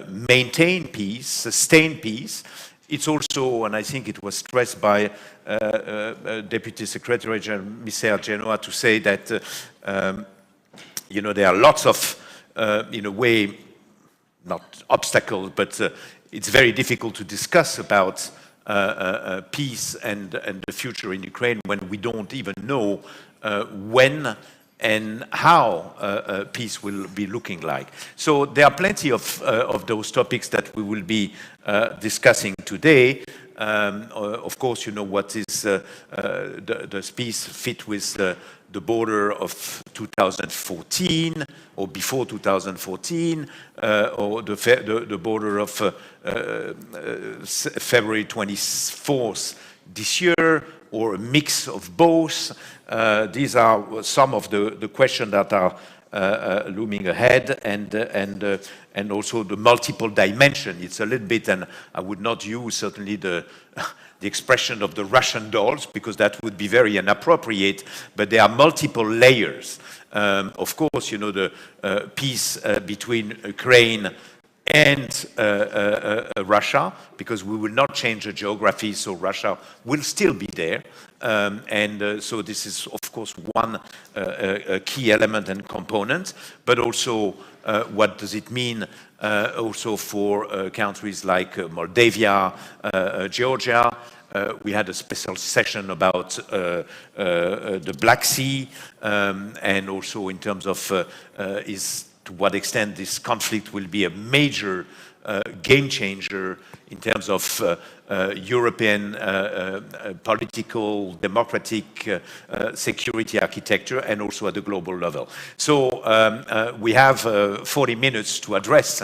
maintain peace, sustain peace. It's also, and I think it was stressed by Deputy Secretary General Michel Genoa to say that, there are lots of, in a way, not obstacles, but it's very difficult to discuss about peace and the future in Ukraine when we don't even know when and how peace will be looking like. So there are plenty of those topics that we will be discussing today. Of course, you know what is the peace fit with the border of 2014 or before 2014, or the border of February 24th this year, or a mix of both. These are some of the questions that are looming ahead, and also the multiple dimension. It's a little bit, and I would not use certainly the expression of the Russian dolls, because that would be very inappropriate, but there are multiple layers. Of course, the peace between Ukraine and Russia, because we will not change the geography, so Russia will still be there. So this is, of course, one key element and component, but also what does it mean also for countries like Moldavia, Georgia. We had a special session about the Black Sea, and also in terms of to what extent this conflict will be a major game changer in terms of European political, democratic security architecture, and also at the global level. So we have 40 minutes to address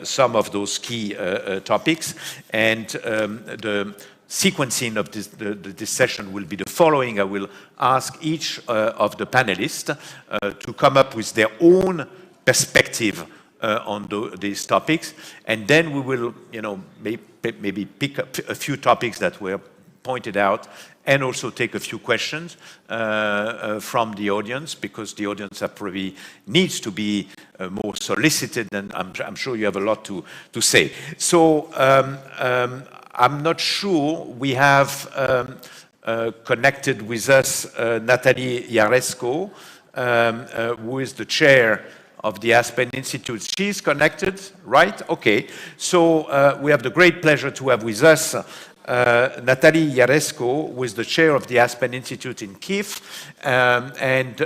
some of those key topics, and the sequencing of this session will be the following. I will ask each of the panelists to come up with their own perspective on these topics, and then we will, maybe pick up a few topics that were pointed out, and also take a few questions from the audience, because the audience probably needs to be more solicited, and I'm sure you have a lot to say. So I'm not sure we have connected with us Natalie Yaresko, who is the chair of the Aspen Institute. She's connected, right? Okay. So we have the great pleasure to have with us Natalie Yaresko, who is the chair of the Aspen Institute in Kyiv, and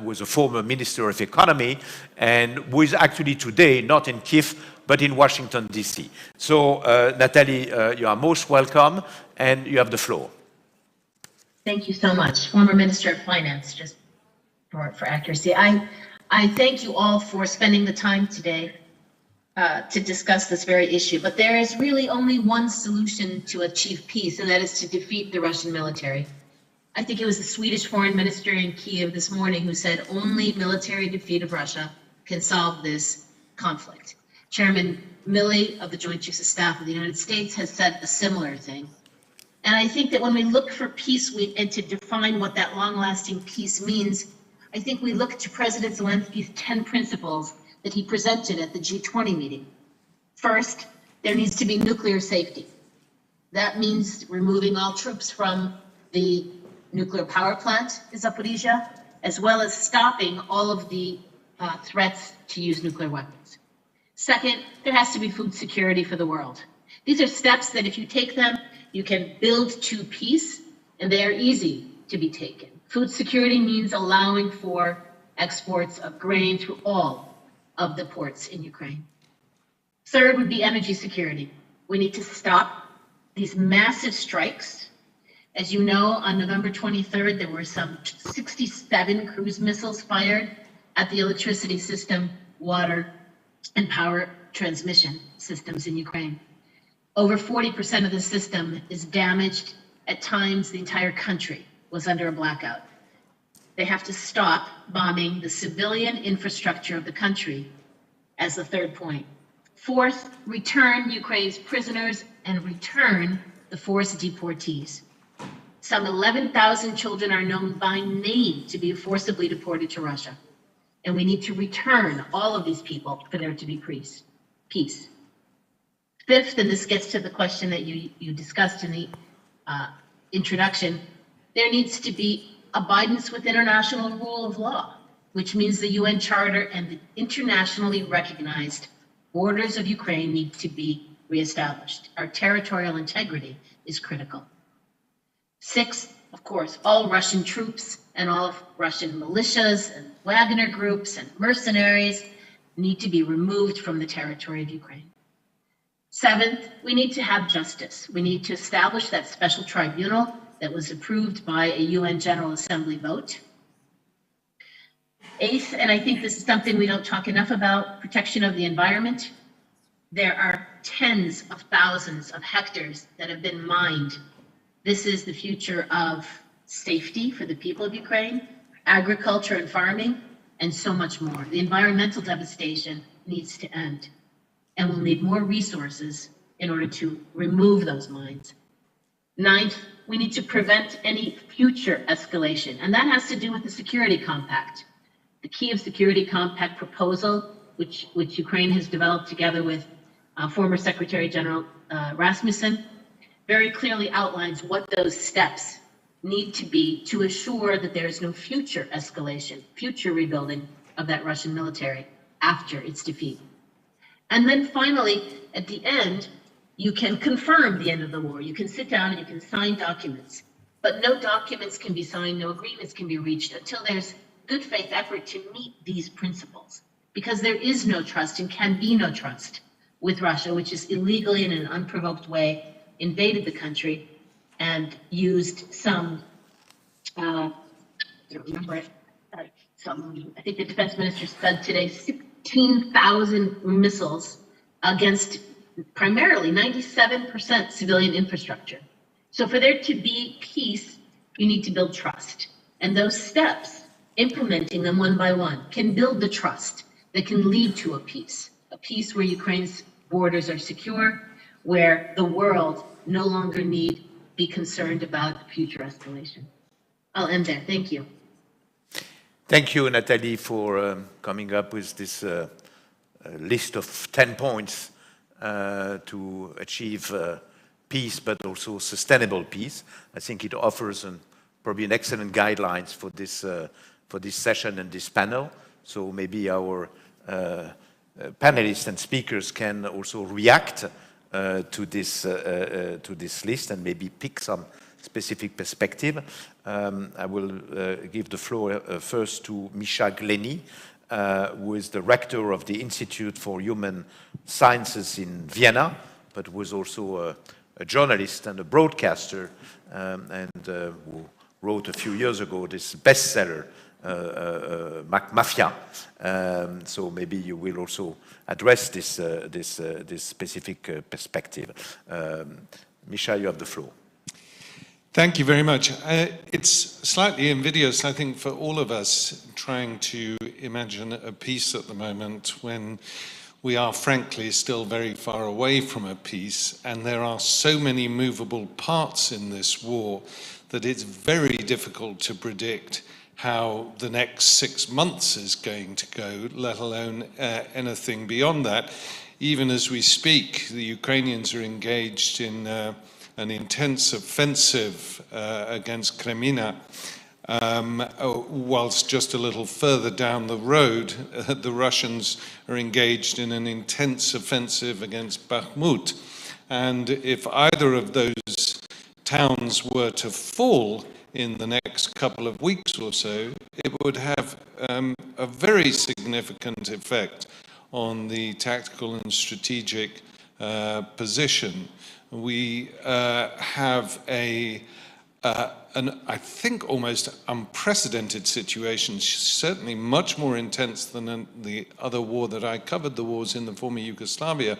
was a former Minister of Economy, and who is actually today not in Kyiv, but in Washington, D.C. So, Natalie, you are most welcome, and you have the floor. Thank you so much. Former Minister of Finance, just for accuracy. I thank you all for spending the time today to discuss this very issue. But there is really only one solution to achieve peace, and that is to defeat the Russian military. I think it was the Swedish foreign minister in Kyiv this morning who said only military defeat of Russia can solve this conflict. Chairman Milley of the Joint Chiefs of Staff of the United States has said a similar thing. And I think that when we look for peace and to define what that long-lasting peace means, I think we look to President Zelensky's 10 principles that he presented at the G20 meeting. First, there needs to be nuclear safety. That means removing all troops from the nuclear power plant in Zaporizhia, as well as stopping all of the threats to use nuclear weapons. Second, there has to be food security for the world. These are steps that if you take them, you can build to peace, and they are easy to be taken. Food security means allowing for exports of grain through all of the ports in Ukraine. Third would be energy security. We need to stop these massive strikes. As you know, on November 23rd, there were some 67 cruise missiles fired at the electricity system, water, and power transmission systems in Ukraine. Over 40% of the system is damaged. At times, the entire country was under a blackout. They have to stop bombing the civilian infrastructure of the country as the third point. Fourth, return Ukraine's prisoners and return the forced deportees. Some 11,000 children are known by name to be forcibly deported to Russia. And we need to return all of these people for there to be peace. Fifth, and this gets to the question that you discussed in the introduction, there needs to be abidance with international rule of law, which means the UN Charter and the internationally recognized borders of Ukraine need to be reestablished. Our territorial integrity is critical. Sixth, of course, all Russian troops and all of Russian militias and Wagner groups and mercenaries need to be removed from the territory of Ukraine. Seventh, we need to have justice. We need to establish that special tribunal that was approved by a UN General Assembly vote. Eighth, and I think this is something we don't talk enough about, protection of the environment. There are tens of thousands of hectares that have been mined. This is the future of safety for the people of Ukraine, agriculture and farming, and so much more. The environmental devastation needs to end. And we'll need more resources in order to remove those mines. Ninth, we need to prevent any future escalation, and that has to do with the Security Compact. The Kyiv Security Compact proposal, which Ukraine has developed together with former Secretary General Rasmussen, very clearly outlines what those steps need to be to assure that there is no future escalation, future rebuilding of that Russian military after its defeat. And then finally, at the end, you can confirm the end of the war. You can sit down and you can sign documents. But no documents can be signed, no agreements can be reached until there's good faith effort to meet these principles. Because there is no trust and can be no trust with Russia, which is illegally in an unprovoked way invaded the country and used some, I don't remember it, I think the defense minister said today, 16,000 missiles against primarily 97% civilian infrastructure. So for there to be peace, you need to build trust. And those steps, implementing them one by one, can build the trust that can lead to a peace where Ukraine's borders are secure, where the world no longer need be concerned about future escalation. I'll end there. Thank you. Thank you, Natalie, for coming up with this list of 10 points to achieve peace, but also sustainable peace. I think it offers probably an excellent guidelines for this session and this panel. So maybe our panelists and speakers can also react to this list and maybe pick some specific perspective. I will give the floor first to Misha Gleni, who is the rector of the Institute for Human Sciences in Vienna, but was also a journalist and a broadcaster, and who wrote a few years ago this bestseller, Mafia. So maybe you will also address this specific perspective. Misha, you have the floor. Thank you very much. It's slightly invidious, I think, for all of us trying to imagine a peace at the moment when we are frankly still very far away from a peace, and there are so many movable parts in this war that it's very difficult to predict how the next 6 months is going to go, let alone anything beyond that. Even as we speak, the Ukrainians are engaged in an intense offensive against Kremina, whilst just a little further down the road, the Russians are engaged in an intense offensive against Bakhmut. And if either of those towns were to fall in the next couple of weeks or so, it would have a very significant effect on the tactical and strategic position. We have an, I think, almost unprecedented situation, certainly much more intense than the other war that I covered, the wars in the former Yugoslavia,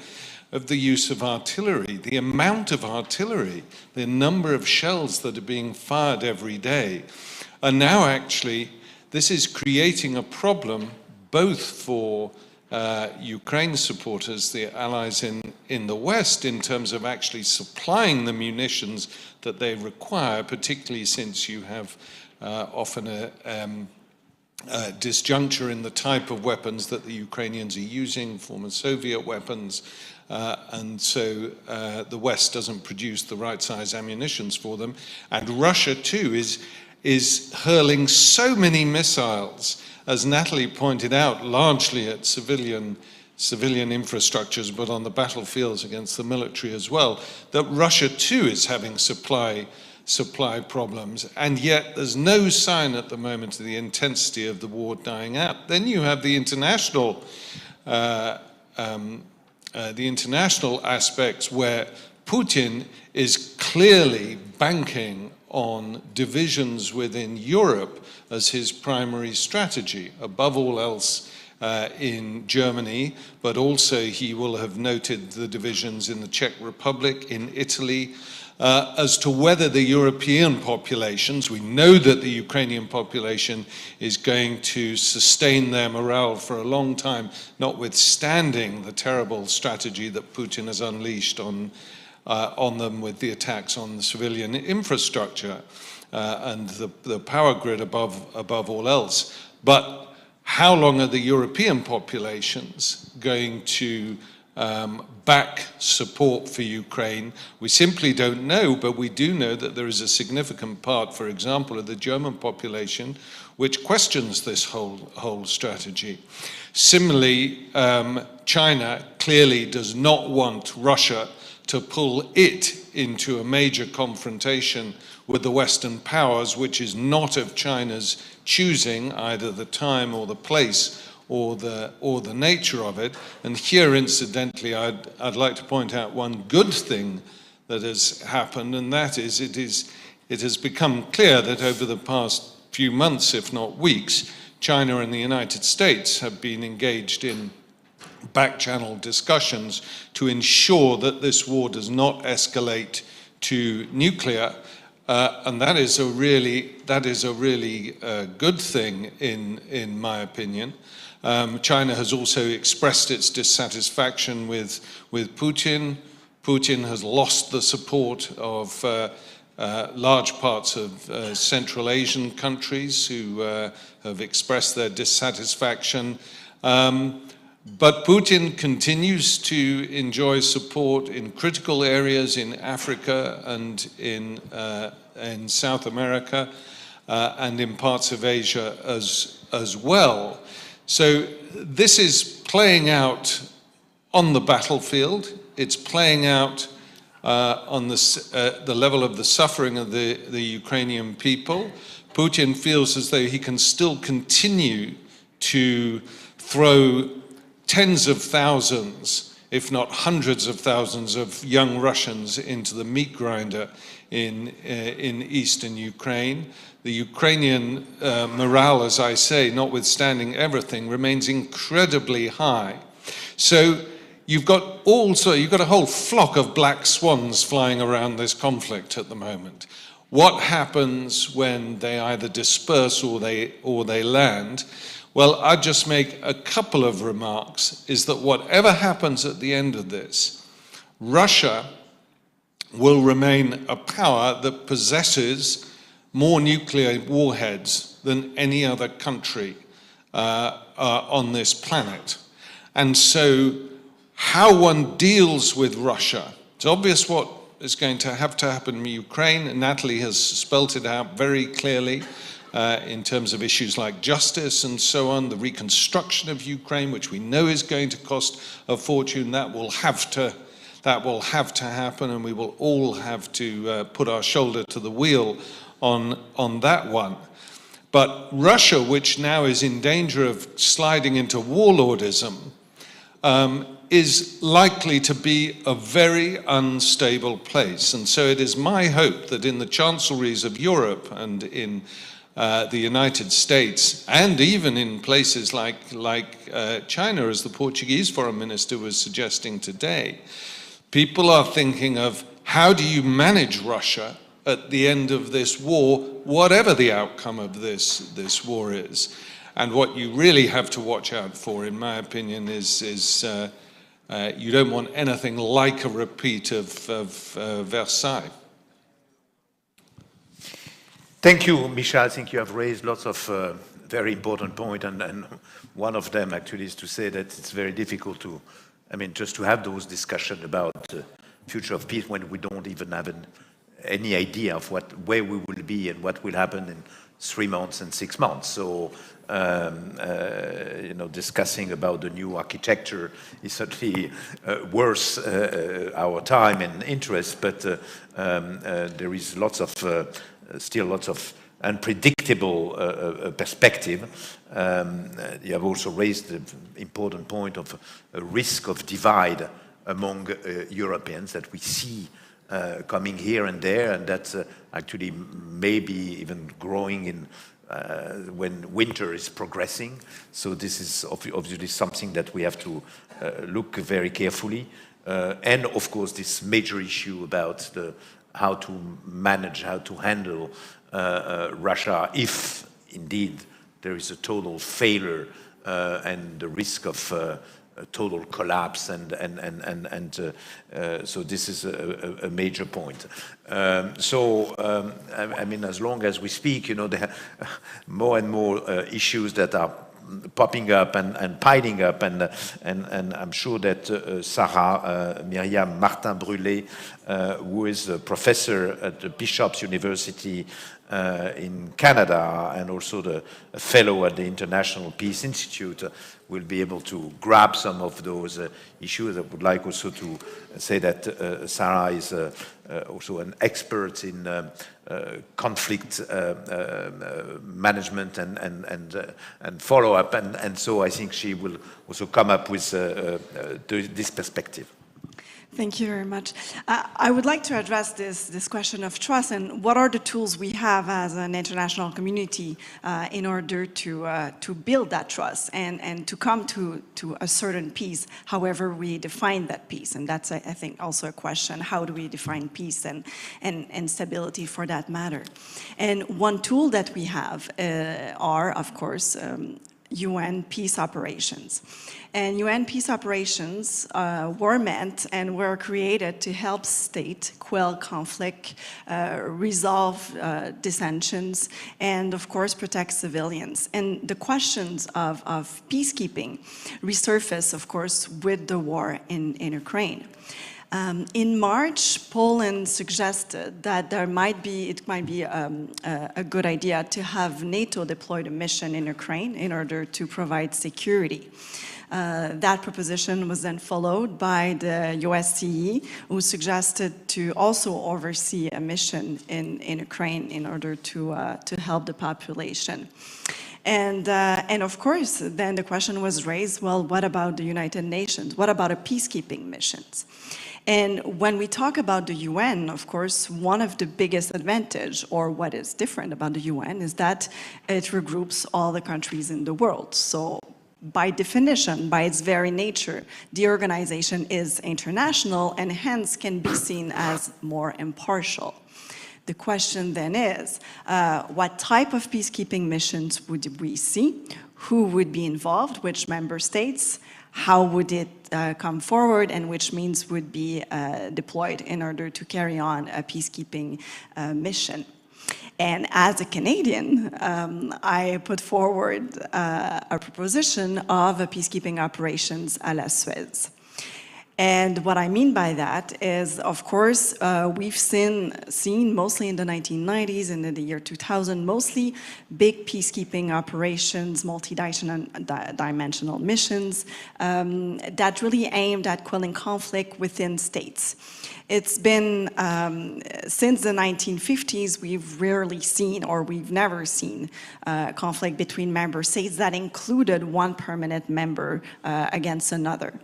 of the use of artillery. The amount of artillery, the number of shells that are being fired every day. And now actually, this is creating a problem both for Ukraine supporters, the allies in the West, in terms of actually supplying the munitions that they require, particularly since you have often a disjuncture in the type of weapons that the Ukrainians are using, former Soviet weapons, and so the West doesn't produce the right size ammunitions for them. And Russia too is hurling so many missiles, as Natalie pointed out, largely at civilian infrastructures, but on the battlefields against the military as well, that Russia too is having supply problems, and yet there's no sign at the moment of the intensity of the war dying out. Then you have the international aspects where Putin is clearly banking on divisions within Europe as his primary strategy, above all else in Germany, but also he will have noted the divisions in the Czech Republic, in Italy, as to whether the European populations, we know that the Ukrainian population is going to sustain their morale for a long time, notwithstanding the terrible strategy that Putin has unleashed on them with the attacks on the civilian infrastructure and the power grid above all else. But how long are the European populations going to back support for Ukraine? We simply don't know, but we do know that there is a significant part, for example, of the German population which questions this whole strategy. Similarly, China clearly does not want Russia to pull it into a major confrontation with the Western powers, which is not of China's choosing, either the time or the place or the nature of it. And here, incidentally, I'd like to point out one good thing that has happened, and that is it has become clear that over the past few months, if not weeks, China and the United States have been engaged in back-channel discussions to ensure that this war does not escalate to nuclear, and that is a really good thing in my opinion. China has also expressed its dissatisfaction with Putin. Putin has lost the support of large parts of Central Asian countries who have expressed their dissatisfaction. But Putin continues to enjoy support in critical areas in Africa and in South America and in parts of Asia as well. So this is playing out on the battlefield. it's playing out on the level of the suffering of the Ukrainian people. Putin feels as though he can still continue to throw tens of thousands, if not hundreds of thousands of young Russians into the meat grinder in eastern Ukraine. The Ukrainian morale, as I say, notwithstanding everything, remains incredibly high. So you've got a whole flock of black swans flying around this conflict at the moment. What happens when they either disperse or they land? Well, I'd just make a couple of remarks, is that whatever happens at the end of this, Russia will remain a power that possesses more nuclear warheads than any other country on this planet. And so how one deals with Russia, it's obvious what is going to have to happen in Ukraine, and Natalie has spelt it out very clearly in terms of issues like justice and so on, the reconstruction of Ukraine, which we know is going to cost a fortune. That will have to happen, and we will all have to put our shoulder to the wheel on that one. But Russia, which now is in danger of sliding into warlordism, is likely to be a very unstable place. And so it is my hope that in the chancelleries of Europe and in the United States, and even in places like China, as the Portuguese foreign minister was suggesting today, people are thinking of how do you manage Russia at the end of this war, whatever the outcome of this war is. And what you really have to watch out for, in my opinion, is you don't want anything like a repeat of Versailles. Thank you, Michel. I think you have raised lots of very important points, and one of them actually is to say that it's very difficult to, just to have those discussions about the future of peace when we don't even have any idea of where we will be and what will happen in 3 months and 6 months. So, discussing about the new architecture is certainly worth our time and interest, but there is still lots of unpredictable perspective. You have also raised the important point of a risk of divide among Europeans that we see coming here and there, and that's actually maybe even growing in when winter is progressing. So this is obviously something that we have to look very carefully. And of course, this major issue about how to manage, how to handle Russia if indeed there is a total failure and the risk of total collapse, and so this is a major point. As long as we speak, there are more and more issues that are popping up and piling up, and I'm sure that Sarah Myriam Martin-Brûlé, who is a professor at the Bishop's University in Canada and also a fellow at the International Peace Institute, will be able to grab some of those issues. I would like also to say that Sarah is also an expert in conflict management and follow-up, and so I think she will also come up with this perspective. Thank you very much. I would like to address this question of trust and what are the tools we have as an international community in order to build that trust and to come to a certain peace, however we define that peace. And that's, I think, also a question, how do we define peace and stability for that matter? And one tool that we have are, of course, UN peace operations. And UN peace operations were meant and were created to help state quell conflict, resolve dissensions, and of course protect civilians. And the questions of peacekeeping resurface, of course, with the war in Ukraine. In March, Poland suggested that it might be a good idea to have NATO deploy a mission in Ukraine in order to provide security. That proposition was then followed by the USCE, who suggested to also oversee a mission in Ukraine in order to help the population. And of course, then the question was raised, well, what about the United Nations? What about a peacekeeping missions? And when we talk about the UN, of course, one of the biggest advantage, or what is different about the UN, is that it regroups all the countries in the world. So by definition, by its very nature, the organization is international and hence can be seen as more impartial. The question then is, what type of peacekeeping missions would we see? Who would be involved? Which member states? How would it come forward, and which means would be deployed in order to carry on a peacekeeping mission? And as a Canadian, I put forward a proposition of a peacekeeping operations à la Suez. And what I mean by that is, of course, we've seen mostly in the 1990s and in the year 2000, mostly big peacekeeping operations, multi-dimensional missions that really aimed at quelling conflict within states. It's been, since the 1950s, we've rarely seen, or we've never seen, conflict between member states that included one permanent member against another.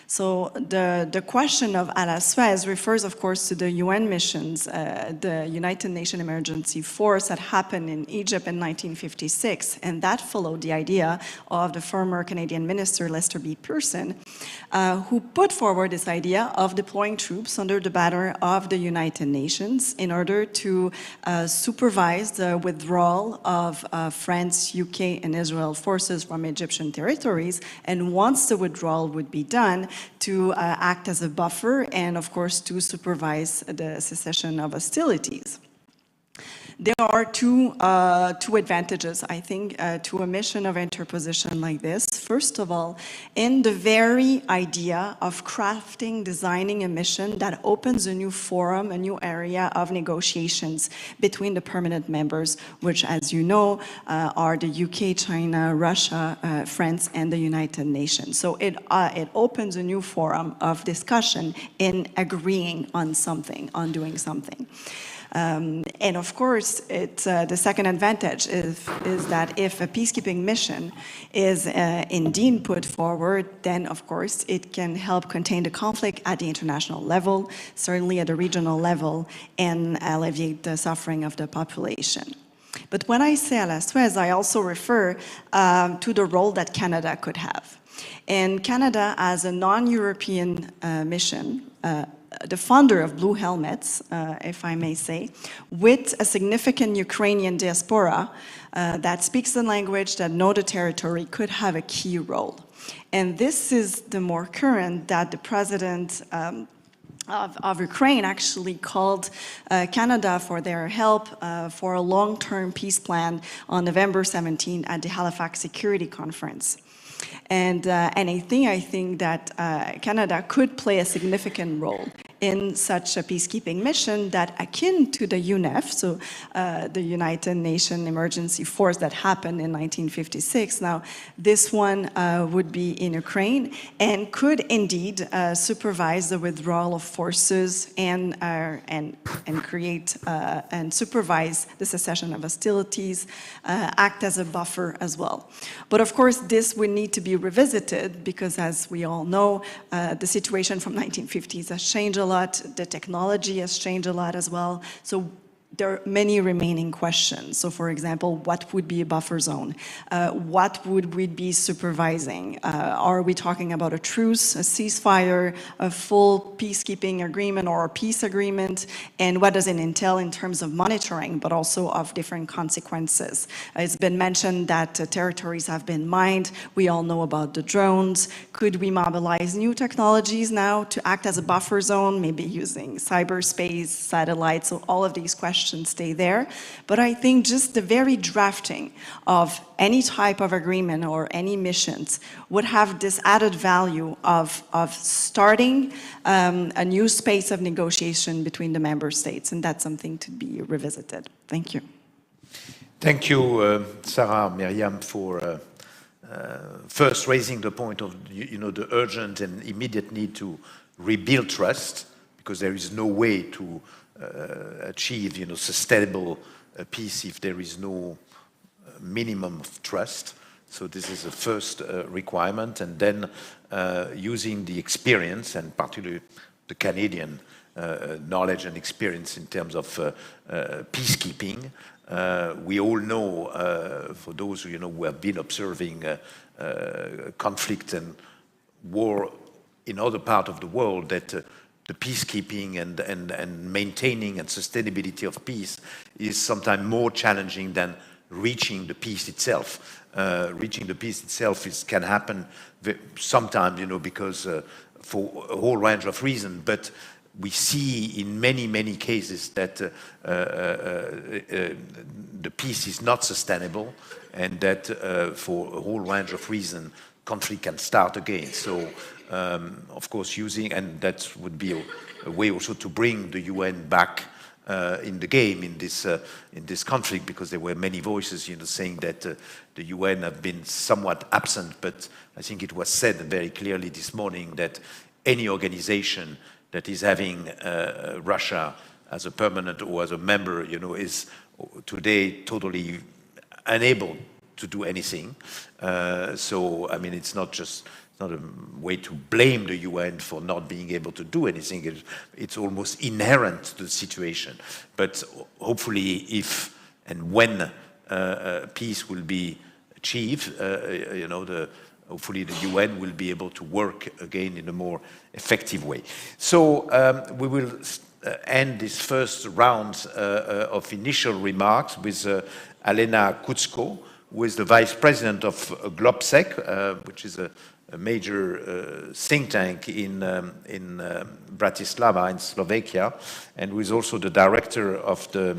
So the question of à la Suez refers, of course, to the UN missions, the United Nations Emergency Force that happened in Egypt in 1956, and that followed the idea of the former Canadian Minister Lester B. Pearson, who put forward this idea of deploying troops under the banner of the United Nations in order to supervise the withdrawal of France, UK, and Israel forces from Egyptian territories, and once the withdrawal would be done, to act as a buffer and, of course, to supervise the cessation of hostilities. There are two advantages, I think, to a mission of interposition like this. First of all, in the very idea of crafting, designing a mission that opens a new forum, a new area of negotiations between the permanent members, which, as you know, are the UK, China, Russia, France, and the United Nations. So it opens a new forum of discussion in agreeing on something, on doing something. And of course, the second advantage is that if a peacekeeping mission is indeed put forward, then of course it can help contain the conflict at the international level, certainly at the regional level, and alleviate the suffering of the population. But when I say à la Suez, I also refer to the role that Canada could have. And Canada, as a non-European mission, the founder of Blue Helmets, if I may say, with a significant Ukrainian diaspora that speaks the language, that know the territory, could have a key role. And this is the more current that the president of Ukraine actually called Canada for their help for a long-term peace plan on November 17 at the Halifax Security Conference. And I think that Canada could play a significant role in such a peacekeeping mission that, akin to the UNEF, so the United Nations Emergency Force that happened in 1956. Now, this one would be in Ukraine and could indeed supervise the withdrawal of forces and create and supervise the cessation of hostilities, act as a buffer as well. But of course, this would need to be revisited because, as we all know, the situation from 1950s has changed a lot. The technology has changed a lot as well. So there are many remaining questions. So, for example, what would be a buffer zone? What would we be supervising? Are we talking about a truce, a ceasefire, a full peacekeeping agreement or a peace agreement? And what does it entail in terms of monitoring, but also of different consequences? It's been mentioned that territories have been mined. We all know about the drones. Could we mobilize new technologies now to act as a buffer zone, maybe using cyberspace, satellites? So all of these questions stay there. But I think just the very drafting of any type of agreement or any missions would have this added value of starting a new space of negotiation between the member states, and that's something to be revisited. Thank you. Thank you, Sarah, Myriam, for first raising the point of the urgent and immediate need to rebuild trust, because there is no way to achieve sustainable peace if there is no minimum of trust. So this is the first requirement, and then using the experience, and particularly the Canadian knowledge and experience in terms of peacekeeping. We all know, for those who have been observing conflict and war in other parts of the world, that the peacekeeping and maintaining and sustainability of peace is sometimes more challenging than reaching the peace itself. Reaching the peace itself can happen sometimes, because for a whole range of reasons, but we see in many cases that the peace is not sustainable, and that for a whole range of reasons, conflict can start again. So, of course, and that would be a way also to bring the UN back in the game in this conflict, because there were many voices, saying that the UN have been somewhat absent. But I think it was said very clearly this morning that any organization that is having Russia as a permanent or as a member, is today totally unable to do anything. So, I mean, it's not a way to blame the UN for not being able to do anything. It's almost inherent to the situation. But hopefully, if and when peace will be achieved, hopefully the UN will be able to work again in a more effective way. So we will end this first round of initial remarks with Alena Kucko, who is the Vice President of GLOBSEC, which is a major think tank in Bratislava in Slovakia, and who is also the Director of the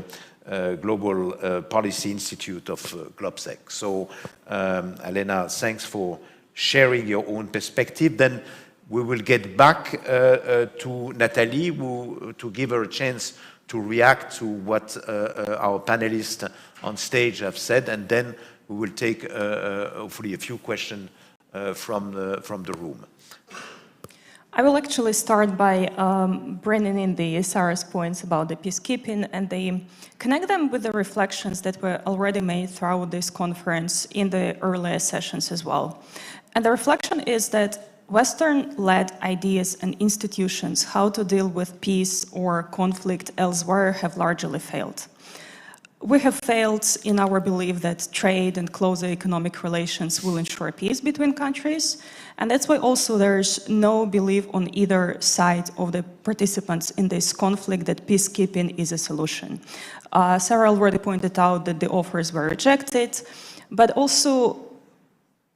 Global Policy Institute of GLOBSEC. So Alena, thanks for sharing your own perspective. Then we will get back to Nathalie to give her a chance to react to what our panelists on stage have said, and then we will take hopefully a few questions from the room. I will actually start by bringing in the Sarah's points about the peacekeeping, and they connect them with the reflections that were already made throughout this conference in the earlier sessions as well. And the reflection is that Western-led ideas and institutions how to deal with peace or conflict elsewhere have largely failed. We have failed in our belief that trade and closer economic relations will ensure peace between countries, and that's why also there's no belief on either side of the participants in this conflict that peacekeeping is a solution. Sarah already pointed out that the offers were rejected, but also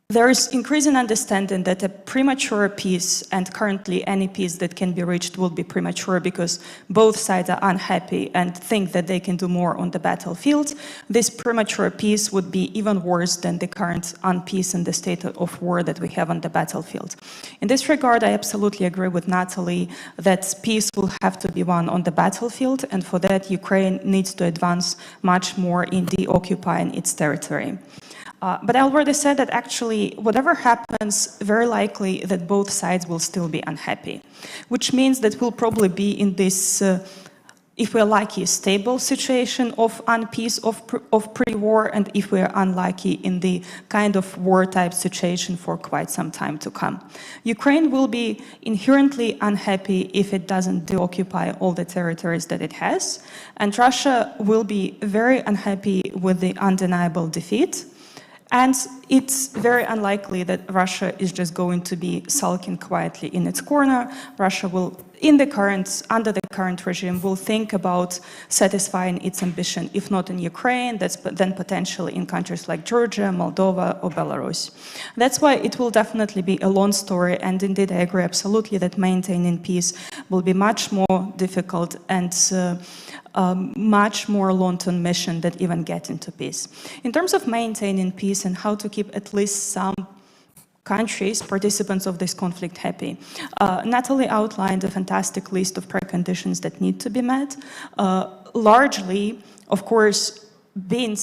there is increasing understanding that a premature peace, and currently any peace that can be reached will be premature because both sides are unhappy and think that they can do more on the battlefield. This premature peace would be even worse than the current unpeace and the state of war that we have on the battlefield. In this regard, I absolutely agree with Natalie that peace will have to be won on the battlefield, and for that Ukraine needs to advance much more in deoccupying its territory. But I already said that actually, whatever happens, very likely that both sides will still be unhappy, which means that we'll probably be in this, if we're lucky, stable situation of unpeace, of pre-war, and if we're unlucky, in the kind of war-type situation for quite some time to come. Ukraine will be inherently unhappy if it doesn't deoccupy all the territories that it has, and Russia will be very unhappy with the undeniable defeat. And it's very unlikely that Russia is just going to be sulking quietly in its corner. Russia will, under the current regime, will think about satisfying its ambition, if not in Ukraine, then potentially in countries like Georgia, Moldova, or Belarus. That's why it will definitely be a long story, and indeed I agree absolutely that maintaining peace will be much more difficult and much more long-term mission than even getting to peace. In terms of maintaining peace and how to keep at least some countries, participants of this conflict, happy, Natalie outlined a fantastic list of preconditions that need to be met. Largely, of course, being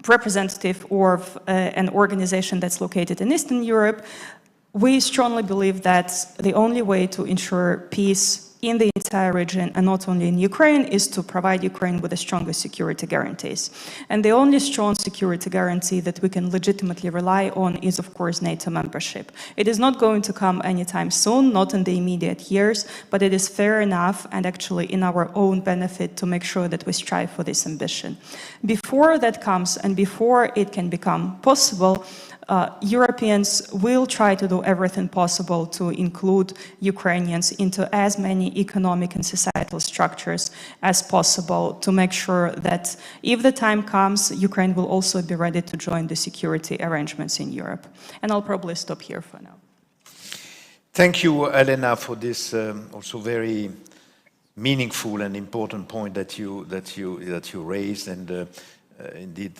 representative of an organization that's located in Eastern Europe, we strongly believe that the only way to ensure peace in the entire region, and not only in Ukraine, is to provide Ukraine with the strongest security guarantees. And the only strong security guarantee that we can legitimately rely on is, of course, NATO membership. It is not going to come anytime soon, not in the immediate years, but it is fair enough and actually in our own benefit to make sure that we strive for this ambition. Before that comes and before it can become possible, Europeans will try to do everything possible to include Ukrainians into as many economic and societal structures as possible to make sure that if the time comes, Ukraine will also be ready to join the security arrangements in Europe. And I'll probably stop here for now. Thank you, Elena, for this also very meaningful and important point that you raised, and indeed,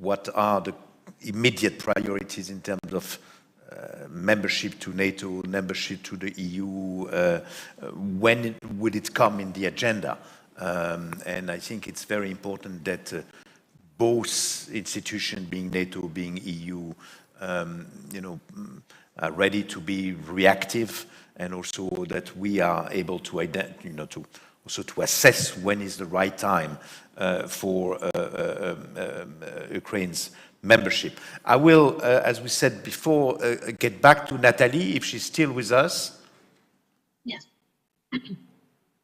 what are the immediate priorities in terms of membership to NATO, membership to the EU, when would it come in the agenda? And I think it's very important that both institutions, being NATO, being EU, are ready to be reactive, and also that we are able to to assess when is the right time for Ukraine's membership. I will, as we said before, get back to Natalie, if she's still with us. Yes.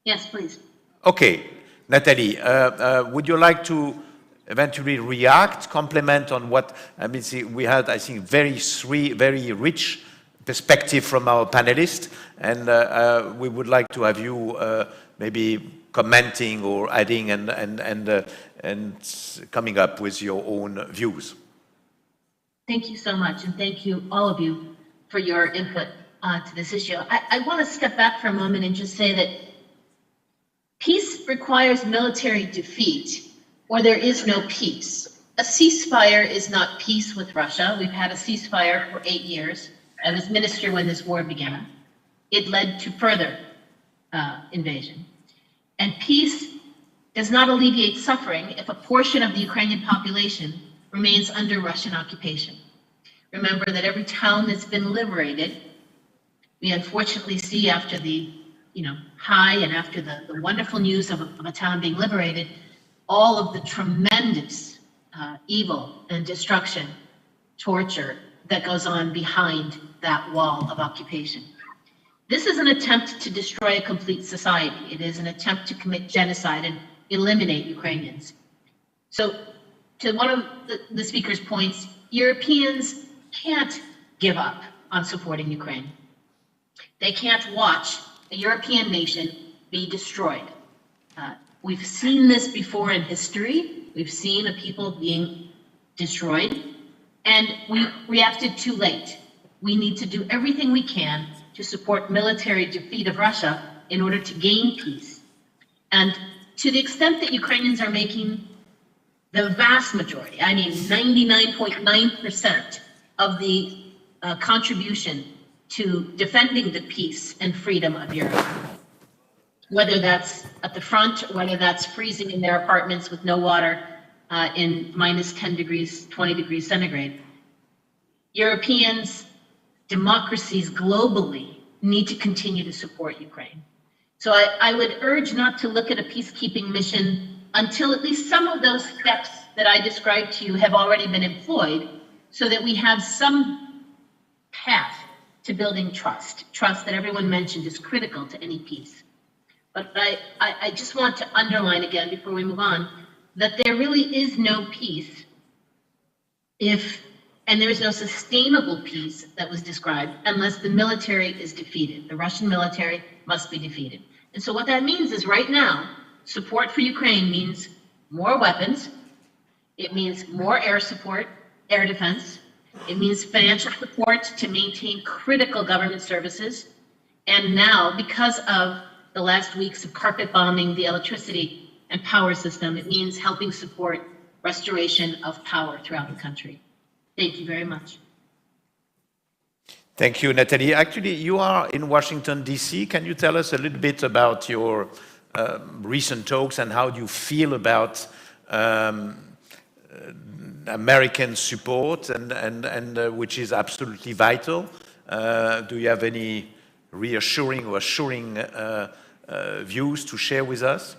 Yes, please. Okay, Natalie, would you like to eventually react, comment on what, we had, I think, very rich perspective from our panelists, and we would like to have you maybe commenting or adding and coming up with your own views. Thank you so much, and thank you, all of you, for your input to this issue. I want to step back for a moment and just say that peace requires military defeat, or there is no peace. A ceasefire is not peace with Russia. We've had a ceasefire for 8 years. I was minister when this war began. It led to further invasion. And peace does not alleviate suffering if a portion of the Ukrainian population remains under Russian occupation. Remember that every town that's been liberated, we unfortunately see after the high and after the wonderful news of a town being liberated, all of the tremendous evil and destruction, torture that goes on behind that wall of occupation. This is an attempt to destroy a complete society. It is an attempt to commit genocide and eliminate Ukrainians. So, to one of the speaker's points, Europeans can't give up on supporting Ukraine. They can't watch a European nation be destroyed. We've seen this before in history. We've seen a people being destroyed, and we reacted too late. We need to do everything we can to support military defeat of Russia in order to gain peace. And to the extent that Ukrainians are making the vast majority, 99.9% of the contribution to defending the peace and freedom of Europe, whether that's at the front, whether that's freezing in their apartments with no water in minus 10 degrees, 20 degrees centigrade. Europeans, democracies globally need to continue to support Ukraine. So I would urge not to look at a peacekeeping mission until at least some of those steps that I described to you have already been employed, so that we have some path to building trust. Trust that everyone mentioned is critical to any peace. But I just want to underline again before we move on, that there really is no peace and there is no sustainable peace that was described unless the military is defeated. The Russian military must be defeated. And so what that means is right now, support for Ukraine means more weapons. It means more air support, air defense. It means financial support to maintain critical government services. And now, because of the last weeks of carpet bombing the electricity and power system, it means helping support restoration of power throughout the country. Thank you very much. Thank you, Natalie. Actually, you are in Washington, D.C. Can you tell us a little bit about your recent talks and how you feel about American support and which is absolutely vital. Do you have any reassuring or assuring views to share with us?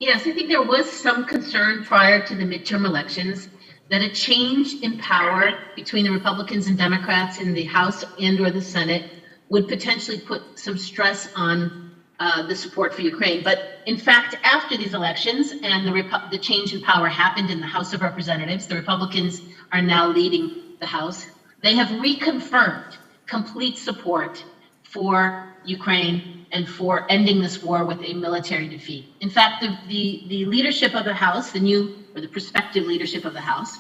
Yes, I think there was some concern prior to the midterm elections that a change in power between the Republicans and Democrats in the House and or the Senate would potentially put some stress on the support for Ukraine. But in fact, after these elections and the change in power happened in the House of Representatives, the Republicans are now leading the House. They have reconfirmed complete support for Ukraine and for ending this war with a military defeat. In fact, the leadership of the House, the prospective leadership of the House,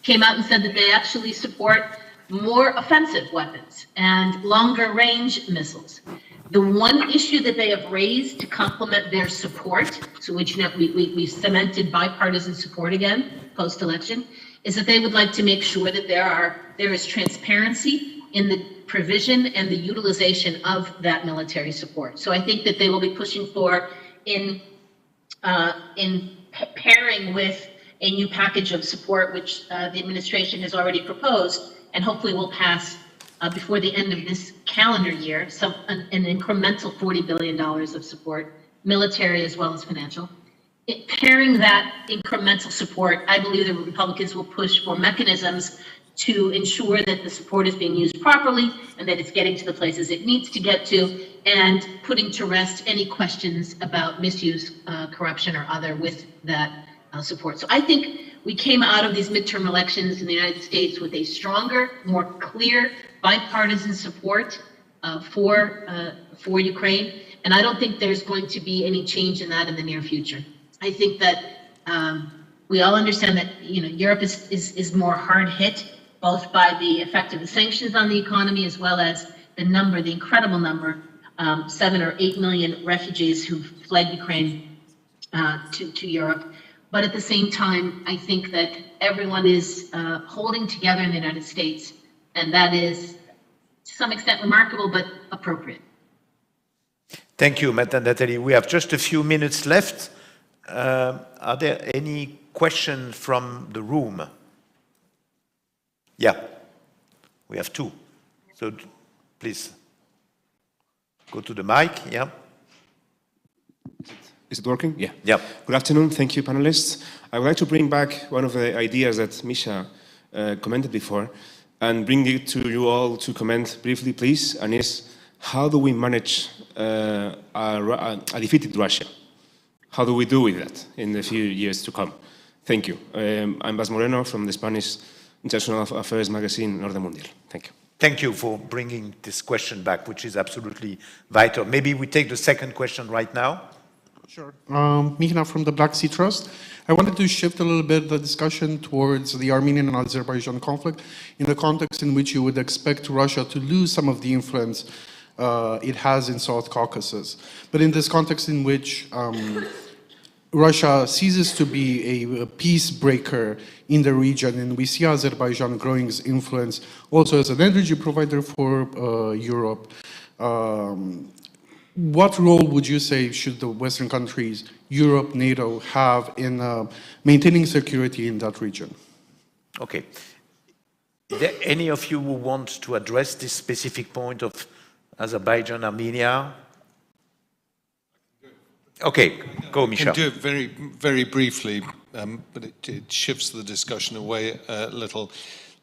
came out and said that they actually support more offensive weapons and longer range missiles. The one issue that they have raised to complement their support, so which we cemented bipartisan support again post-election, is that they would like to make sure that there is transparency in the provision and the utilization of that military support. So I think that they will be pushing for in pairing with a new package of support, which the administration has already proposed and hopefully will pass before the end of this calendar year, an incremental $40 billion of support, military as well as financial. Pairing that incremental support, I believe the Republicans will push for mechanisms to ensure that the support is being used properly and that it's getting to the places it needs to get to, and putting to rest any questions about misuse, corruption, or other with that support. So I think we came out of these midterm elections in the United States with a stronger, more clear, bipartisan support for Ukraine, and I don't think there's going to be any change in that in the near future. I think that we all understand that Europe is more hard hit, both by the effect of the sanctions on the economy as well as the incredible number, 7 or 8 million refugees who fled Ukraine to Europe. But at the same time, I think that everyone is holding together in the United States, and that is to some extent remarkable but appropriate. Thank you, Matt and Natalie. We have just a few minutes left. Are there any questions from the room? Yeah, we have two. So please go to the mic. Yeah. Is it working? Yeah. Yeah. Good afternoon. Thank you, panelists. I would like to bring back one of the ideas that Misha commented before and bring it to you all to comment briefly, please. And is, how do we manage a defeated Russia? How do we do with that in the few years to come? Thank you. I'm Bas Moreno from the Spanish International Affairs magazine, Orden Mundial. Thank you. Thank you for bringing this question back, which is absolutely vital. Maybe we take the second question right now. Sure. Mihna from the Black Sea Trust. I wanted to shift a little bit the discussion towards the Armenian and Azerbaijan conflict in the context in which you would expect Russia to lose some of the influence it has in South Caucasus. But in this context in which Russia ceases to be a peace breaker in the region, and we see Azerbaijan growing its influence also as an energy provider for Europe. What role would you say should the Western countries, Europe, NATO, have in maintaining security in that region? Okay. Is there any of you who want to address this specific point of Azerbaijan, Armenia? Okay, go, Michel. I can do it very, very briefly, but it shifts the discussion away a little.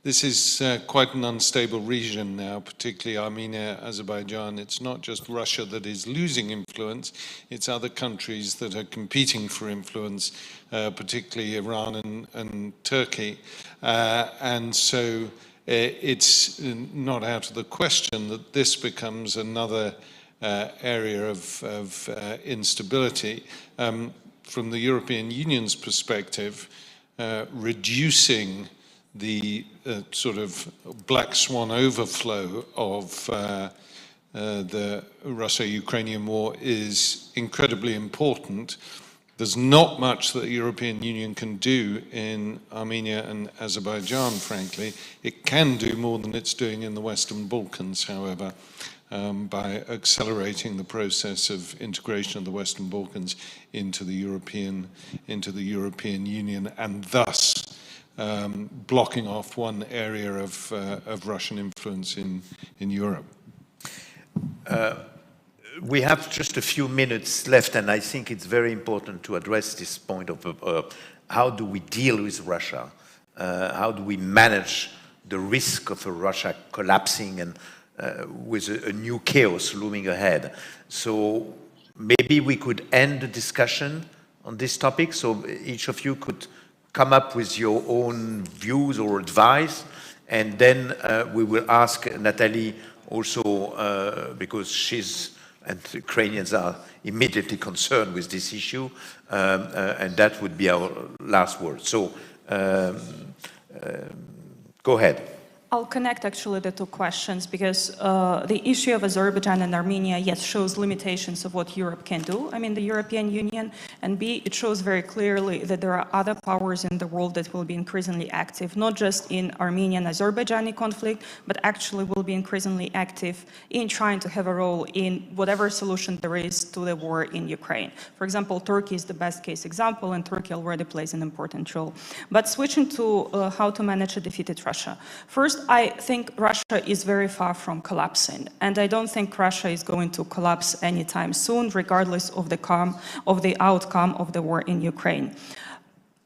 This is quite an unstable region now, particularly Armenia, Azerbaijan. It's not just Russia that is losing influence, it's other countries that are competing for influence, particularly Iran and Turkey. And so it's not out of the question that this becomes another area of instability. From the European Union's perspective, reducing the sort of black swan overflow of the Russia-Ukrainian war is incredibly important. There's not much that the European Union can do in Armenia and Azerbaijan, frankly. It can do more than it's doing in the Western Balkans, however. by accelerating the process of integration of the Western Balkans into the European Union, and thus blocking off one area of Russian influence in Europe. We have just a few minutes left, and I think it's very important to address this point of how do we deal with Russia? How do we manage the risk of a Russia collapsing and with a new chaos looming ahead? So maybe we could end the discussion on this topic, so each of you could come up with your own views or advice, and then we will ask Natalie also, because and Ukrainians are immediately concerned with this issue, and that would be our last word. So, go ahead. I'll connect actually the two questions, because the issue of Azerbaijan and Armenia, yes, shows limitations of what Europe can do, I mean the European Union, and B, it shows very clearly that there are other powers in the world that will be increasingly active, not just in Armenian-Azerbaijani conflict, but actually will be increasingly active in trying to have a role in whatever solution there is to the war in Ukraine. For example, Turkey is the best case example, and Turkey already plays an important role. But switching to how to manage a defeated Russia. First, I think Russia is very far from collapsing, and I don't think Russia is going to collapse anytime soon, regardless of the outcome of the war in Ukraine.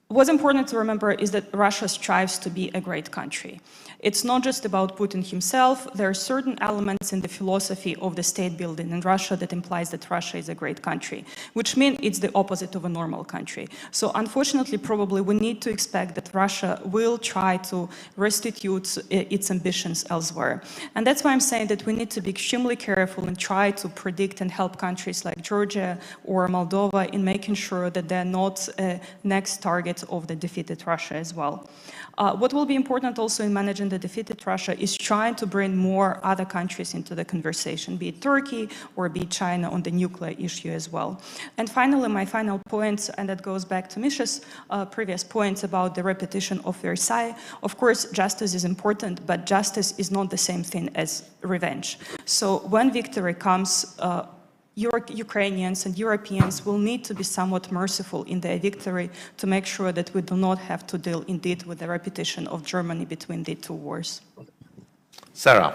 What's important to remember is that Russia strives to be a great country. It's not just about Putin himself. There are certain elements in the philosophy of the state building in Russia that implies that Russia is a great country, which means it's the opposite of a normal country. So unfortunately, probably we need to expect that Russia will try to restitute its ambitions elsewhere. And that's why I'm saying that we need to be extremely careful and try to predict and help countries like Georgia or Moldova in making sure that they're not next targets of the defeated Russia as well. What will be important also in managing the defeated Russia is trying to bring more other countries into the conversation, be it Turkey or be it China on the nuclear issue as well. And finally, my final point, and that goes back to Misha's previous points about the repetition of Versailles. Of course, justice is important, but justice is not the same thing as revenge. So when victory comes, Ukrainians and Europeans will need to be somewhat merciful in their victory to make sure that we do not have to deal indeed with the repetition of Germany between the two wars. Sarah.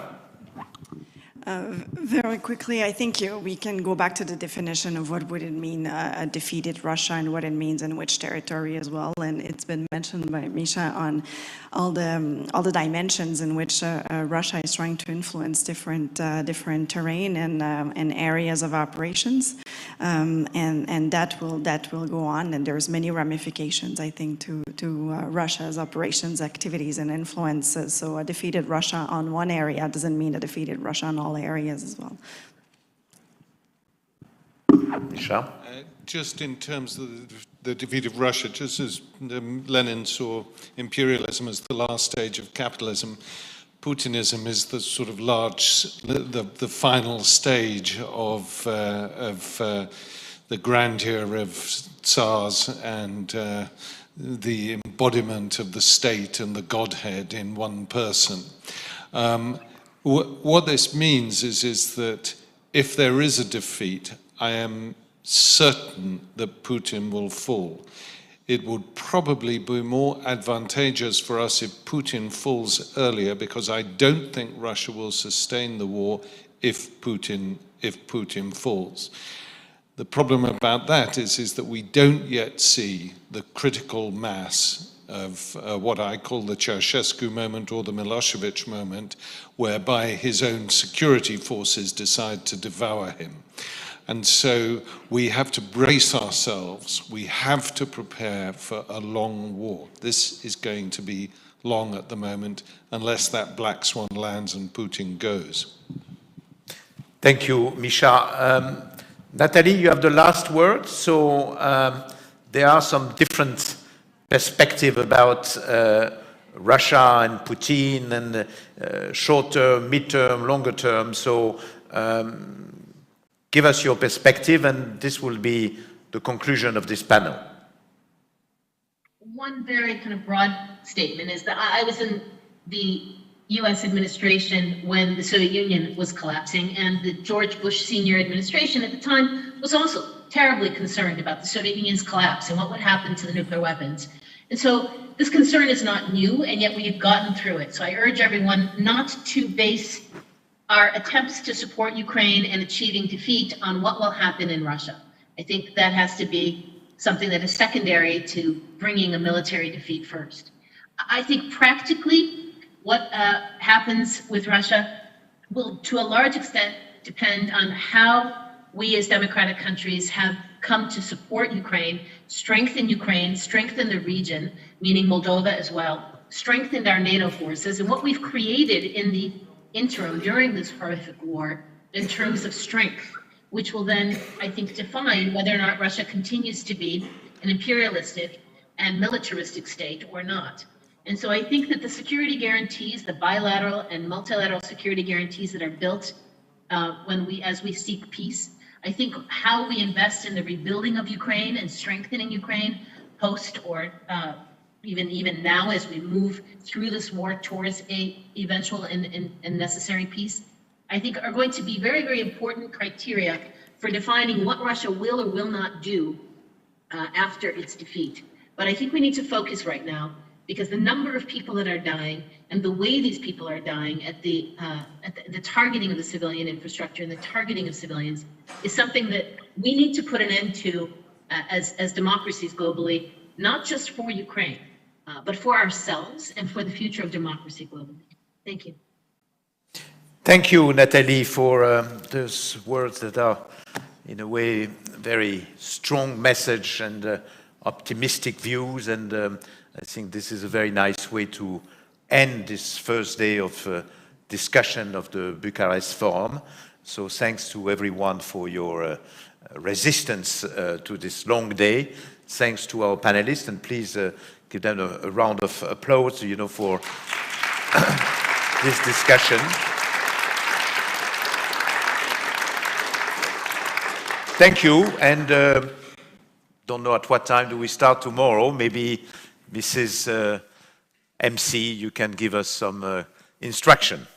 Very quickly, I think we can go back to the definition of what would it mean a defeated Russia and what it means in which territory as well. And it's been mentioned by Misha on all the dimensions in which Russia is trying to influence different terrain and areas of operations, and that will go on. And there's many ramifications, I think, to Russia's operations, activities, and influences. So a defeated Russia on one area doesn't mean a defeated Russia on all areas as well. Misha? Just in terms of the defeat of Russia, just as Lenin saw imperialism as the last stage of capitalism, Putinism is the sort of the final stage of the grandeur of Tsars and the embodiment of the state and the godhead in one person. What this means is that if there is a defeat, I am certain that Putin will fall. It would probably be more advantageous for us if Putin falls earlier, because I don't think Russia will sustain the war if Putin falls. The problem about that is that we don't yet see the critical mass of what I call the Ceausescu moment or the Milosevic moment, whereby his own security forces decide to devour him. And so we have to brace ourselves. We have to prepare for a long war. This is going to be long at the moment, unless that black swan lands and Putin goes. Thank you, Misha. Natalie, you have the last word. So there are some different perspectives about Russia and Putin, and short-term, mid-term, longer-term. So give us your perspective, and this will be the conclusion of this panel. One very kind of broad statement is that I was in the US administration when the Soviet Union was collapsing, and the George Bush Senior administration at the time was also terribly concerned about the Soviet Union's collapse and what would happen to the nuclear weapons. And so this concern is not new, and yet we have gotten through it. So I urge everyone not to base our attempts to support Ukraine and achieving defeat on what will happen in Russia. I think that has to be something that is secondary to bringing a military defeat first. I think practically what happens with Russia will, to a large extent, depend on how we as democratic countries have come to support Ukraine, strengthen the region, meaning Moldova as well, strengthened our NATO forces, and what we've created in the interim during this horrific war in terms of strength, which will then, I think, define whether or not Russia continues to be an imperialistic and militaristic state or not. And so I think that the security guarantees, the bilateral and multilateral security guarantees that are built as we seek peace, I think how we invest in the rebuilding of Ukraine and strengthening Ukraine post or even now as we move through this war towards a eventual and necessary peace, I think are going to be very, very important criteria for defining what Russia will or will not do after its defeat. But I think we need to focus right now, because the number of people that are dying and the way these people are dying at the targeting of the civilian infrastructure and the targeting of civilians is something that we need to put an end to as democracies globally, not just for Ukraine, but for ourselves and for the future of democracy globally. Thank you. Thank you, Nathalie, for those words that are, in a way, very strong message and optimistic views. And I think this is a very nice way to end this first day of discussion of the Bucharest Forum. So thanks to everyone for your resistance to this long day. Thanks to our panelists, and please give them a round of applause, for this discussion. Thank you, and don't know at what time do we start tomorrow. Maybe Mrs. MC, you can give us some instruction.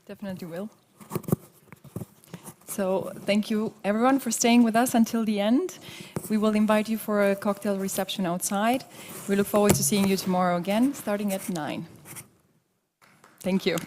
Definitely will. So thank you everyone for staying with us until the end. We will invite you for a cocktail reception outside. We look forward to seeing you tomorrow again, starting at 9. Thank you.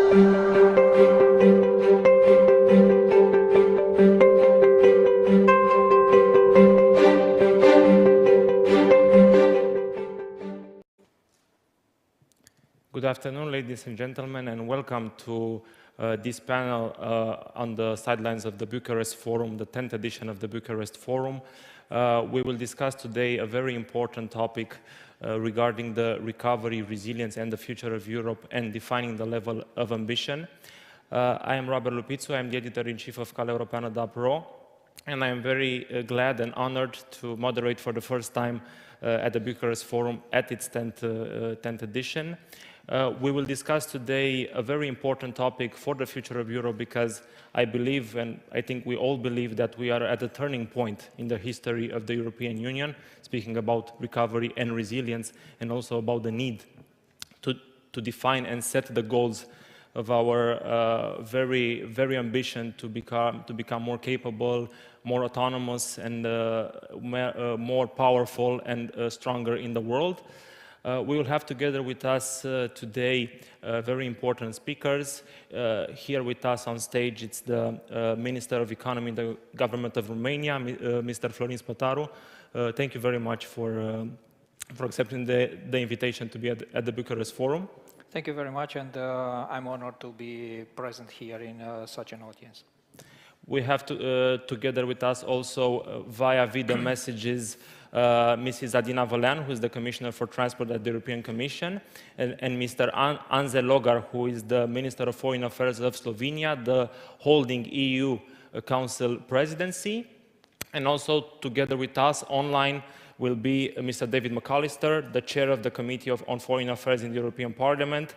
Good afternoon, ladies and gentlemen, and welcome to this panel on the sidelines of the Bucharest Forum, the 10th edition of the Bucharest Forum. We will discuss today a very important topic regarding the recovery, resilience, and the future of Europe, and defining the level of ambition. I am Robert Lupitzu. I am the editor-in-chief of Calea Europeană.ro, and I am very glad and honored to moderate for the first time at the Bucharest Forum at its 10th edition. We will discuss today a very important topic for the future of Europe, because I believe, and I think we all believe, that we are at a turning point in the history of the European Union, speaking about recovery and resilience, and also about the need to define and set the goals of our very ambition to become more capable, more autonomous, and more powerful and stronger in the world. We will have together with us today very important speakers. Here with us on stage, it's the Minister of Economy in the government of Romania, Mr. Florin Spătaru. Thank you very much for accepting the invitation to be at the Bucharest Forum. Thank you very much, and I'm honored to be present here in such an audience. We have together with us also via video messages Mrs. Adina Vălean, who is the Commissioner for Transport at the European Commission, and Mr. Anze Logar, who is the Minister of Foreign Affairs of Slovenia, the holding EU Council presidency. And also together with us online will be Mr. David McAllister, the Chair of the Committee on Foreign Affairs in the European Parliament.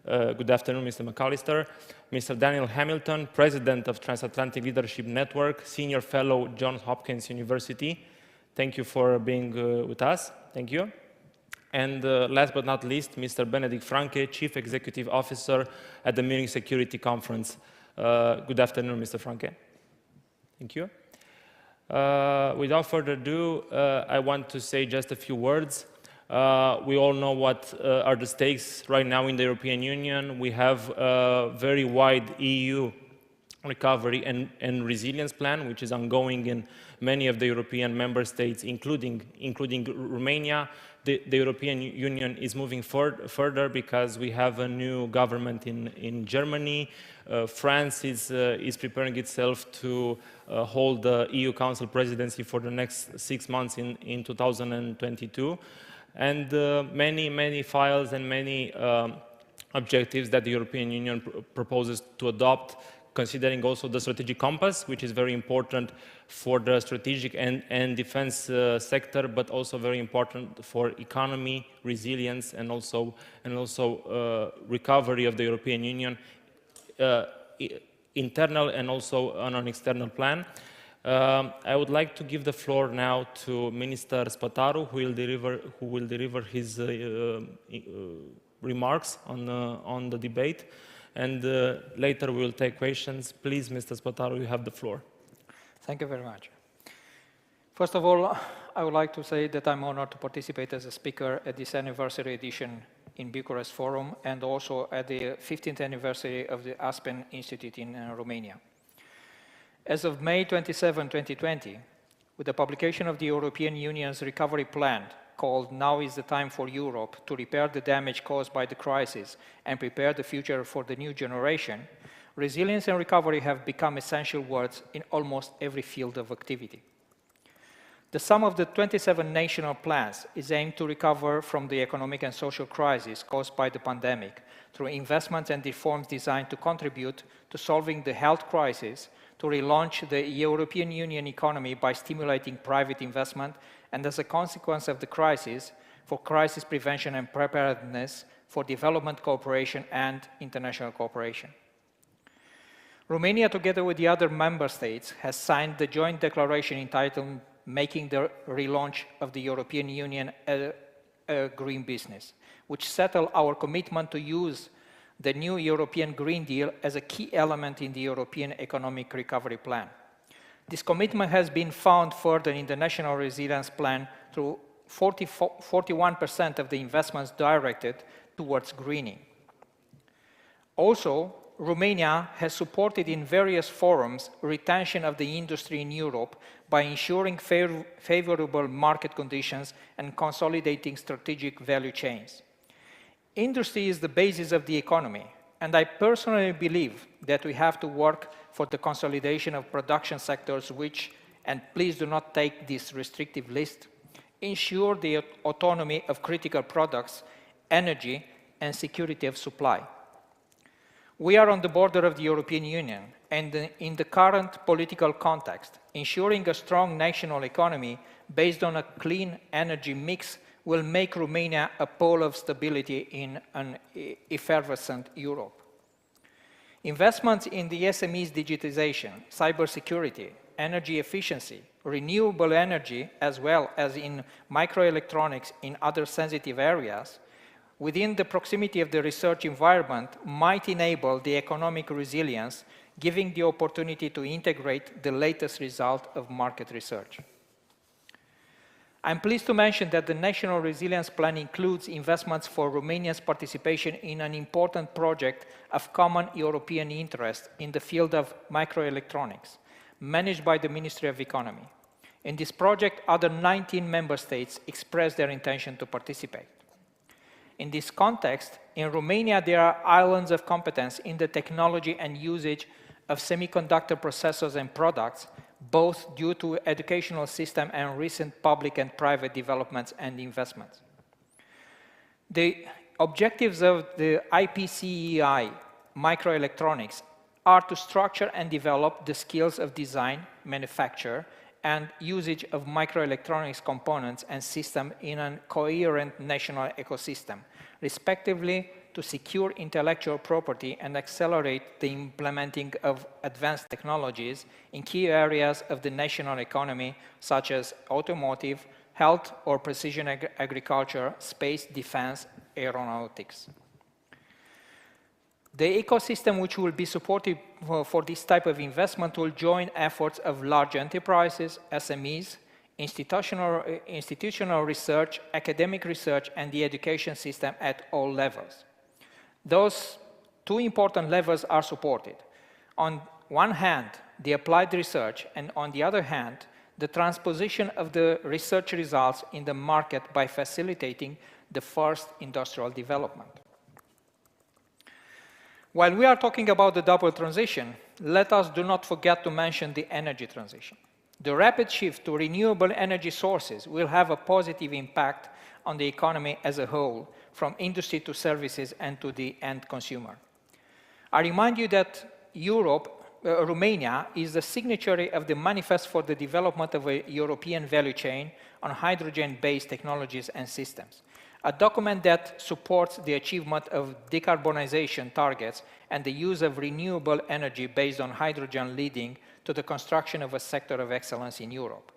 Good afternoon, Mr. McAllister. Mr. Daniel Hamilton, President of Transatlantic Leadership Network, Senior Fellow, Johns Hopkins University. Thank you for being with us. Thank you. And last but not least, Mr. Benedict Franke, Chief Executive Officer at the Munich Security Conference. Good afternoon, Mr. Franke. Thank you. Without further ado, I want to say just a few words. We all know what are the stakes right now in the European Union. We have a very wide EU recovery and resilience plan, which is ongoing in many of the European member states, including Romania. The European Union is moving further because we have a new government in Germany. France is preparing itself to hold the EU Council presidency for the next 6 months in 2022. And many files and many objectives that the European Union proposes to adopt, considering also the strategic compass, which is very important for the strategic and defense sector, but also very important for economy, resilience, and also recovery of the European Union, internal and also on an external plan. I would like to give the floor now to Minister Spătaru, who will deliver his remarks on the debate. And later we will take questions. Please, Mr. Spătaru, you have the floor. Thank you very much. First of all, I would like to say that I'm honored to participate as a speaker at this anniversary edition in Bucharest Forum, and also at the 15th anniversary of the Aspen Institute in Romania. As of May 27, 2020, with the publication of the European Union's recovery plan, called Now is the Time for Europe to repair the damage caused by the crisis and prepare the future for the new generation, resilience and recovery have become essential words in almost every field of activity. The sum of the 27 national plans is aimed to recover from the economic and social crisis caused by the pandemic through investments and reforms designed to contribute to solving the health crisis, to relaunch the European Union economy by stimulating private investment, and as a consequence of the crisis, for crisis prevention and preparedness, for development cooperation and international cooperation. Romania, together with the other member states, has signed the joint declaration entitled Making the Relaunch of the European Union a Green Business, which settle our commitment to use the new European Green Deal as a key element in the European Economic Recovery Plan. This commitment has been found further in the National Resilience Plan through 41% of the investments directed towards greening. Also, Romania has supported in various forums retention of the industry in Europe by ensuring favorable market conditions and consolidating strategic value chains. Industry is the basis of the economy, and I personally believe that we have to work for the consolidation of production sectors which, and please do not take this restrictive list, ensure the autonomy of critical products, energy, and security of supply. We are on the border of the European Union, and in the current political context, ensuring a strong national economy based on a clean energy mix will make Romania a pole of stability in an effervescent Europe. Investments in the SMEs digitization, cybersecurity, energy efficiency, renewable energy, as well as in microelectronics in other sensitive areas, within the proximity of the research environment might enable the economic resilience, giving the opportunity to integrate the latest result of market research. I'm pleased to mention that the National Resilience Plan includes investments for Romania's participation in an important project of common European interest in the field of microelectronics, managed by the Ministry of Economy. In this project, other 19 member states expressed their intention to participate. In this context, in Romania, there are islands of competence in the technology and usage of semiconductor processors and products, both due to educational system and recent public and private developments and investments. The objectives of the IPCEI microelectronics are to structure and develop the skills of design, manufacture, and usage of microelectronics components and systems in a coherent national ecosystem, respectively to secure intellectual property and accelerate the implementing of advanced technologies in key areas of the national economy, such as automotive, health or precision agriculture, space, defense, aeronautics. The ecosystem which will be supported for this type of investment will join efforts of large enterprises, SMEs, institutional research, academic research, and the education system at all levels. Those two important levels are supported. On one hand, the applied research, and on the other hand, the transposition of the research results in the market by facilitating the first industrial development. While we are talking about the double transition, let us do not forget to mention the energy transition. The rapid shift to renewable energy sources will have a positive impact on the economy as a whole, from industry to services and to the end consumer. I remind you that Romania is the signatory of the Manifest for the Development of a European Value Chain on Hydrogen-Based Technologies and Systems, a document that supports the achievement of decarbonization targets and the use of renewable energy based on hydrogen, leading to the construction of a sector of excellence in Europe.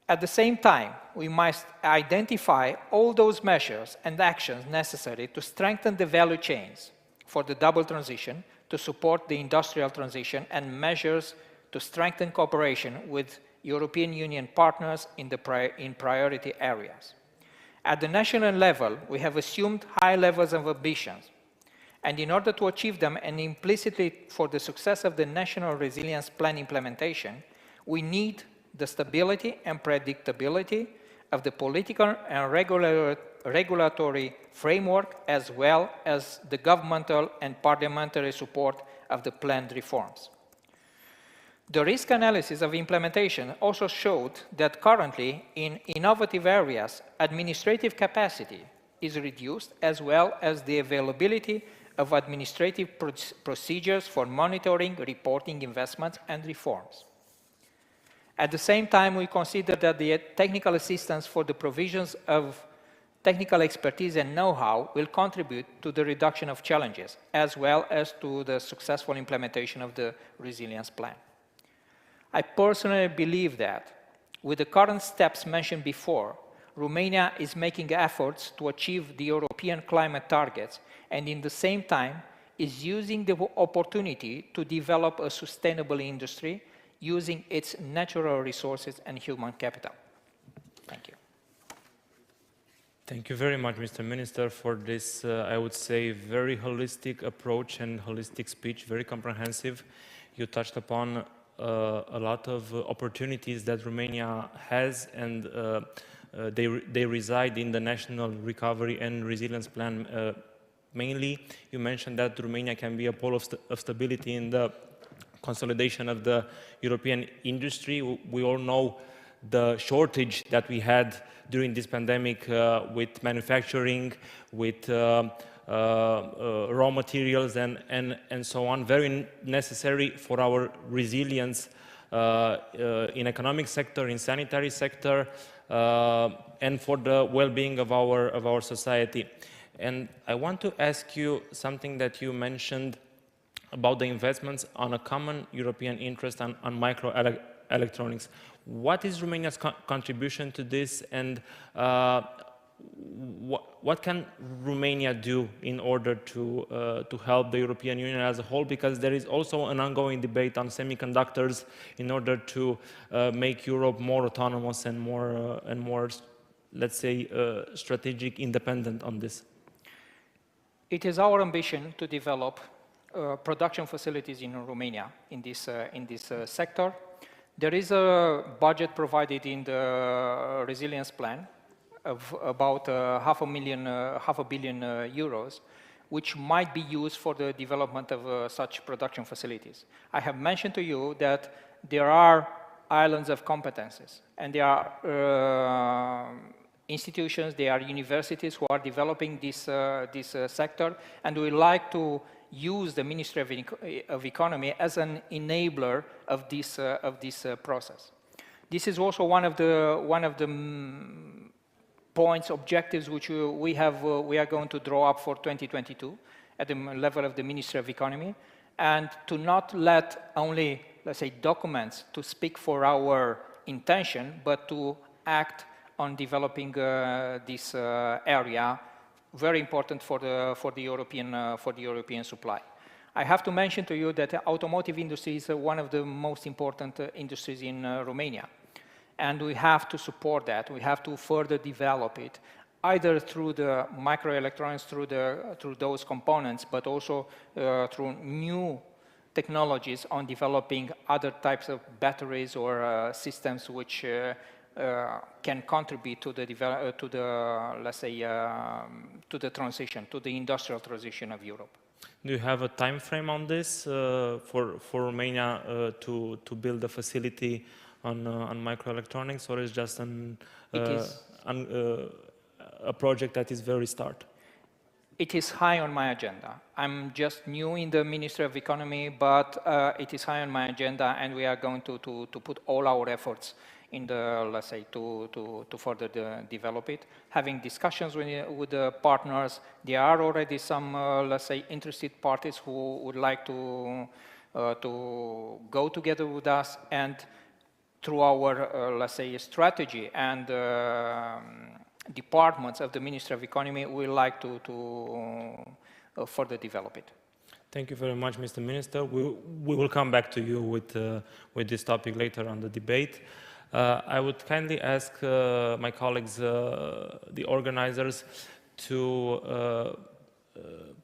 At the same time, we must identify all those measures and actions necessary to strengthen the value chains for the double transition, to support the industrial transition, and measures to strengthen cooperation with European Union partners in priority areas. At the national level, we have assumed high levels of ambitions, and in order to achieve them, and implicitly for the success of the National Resilience Plan implementation, we need the stability and predictability of the political and regulatory framework, as well as the governmental and parliamentary support of the planned reforms. The risk analysis of implementation also showed that currently, in innovative areas, administrative capacity is reduced, as well as the availability of administrative procedures for monitoring, reporting investments and reforms. At the same time, we consider that the technical assistance for the provisions of technical expertise and know-how will contribute to the reduction of challenges, as well as to the successful implementation of the resilience plan. I personally believe that, with the current steps mentioned before, Romania is making efforts to achieve the European climate targets, and in the same time is using the opportunity to develop a sustainable industry using its natural resources and human capital. Thank you. Thank you very much, Mr. Minister, for this, I would say, very holistic approach and holistic speech, very comprehensive. You touched upon a lot of opportunities that Romania has, and they reside in the National Recovery and Resilience Plan. Mainly, you mentioned that Romania can be a pole of stability in the consolidation of the European industry. We all know the shortage that we had during this pandemic with manufacturing, with raw materials and so on, very necessary for our resilience in economic sector, in sanitary sector, and for the well-being of our society. And I want to ask you something that you mentioned about the investments on a common European interest on microelectronics. What is Romania's contribution to this, and what can Romania do in order to help the European Union as a whole? Because there is also an ongoing debate on semiconductors in order to make Europe more autonomous and more, let's say, strategic, independent on this. It is our ambition to develop production facilities in Romania in this sector. There is a budget provided in the resilience plan of about half a billion euros, which might be used for the development of such production facilities. I have mentioned to you that there are islands of competences, and there are institutions, there are universities who are developing this sector, and we like to use the Ministry of Economy as an enabler of this process. This is also one of the points, objectives which we are going to draw up for 2022 at the level of the Ministry of Economy, and to not let only, let's say, documents to speak for our intention, but to act on developing this area, very important for the European supply. I have to mention to you that the automotive industry is one of the most important industries in Romania, and we have to support that. We have to further develop it, either through the microelectronics, through those components, but also through new technologies on developing other types of batteries or systems which can contribute to the let's say, to the transition, to the industrial transition of Europe. Do you have a time frame on this for Romania to build a facility on microelectronics, or is just a project that is very start? It is high on my agenda. I'm just new in the Ministry of Economy, but it is high on my agenda, and we are going to put all our efforts in the, let's say, to further develop it. Having discussions with the partners, there are already some, let's say, interested parties who would like to go together with us, and through our, let's say, strategy and departments of the Ministry of Economy, we like to further develop it. Thank you very much, Mr. Minister. We will come back to you with this topic later on the debate. I would kindly ask my colleagues, the organizers, to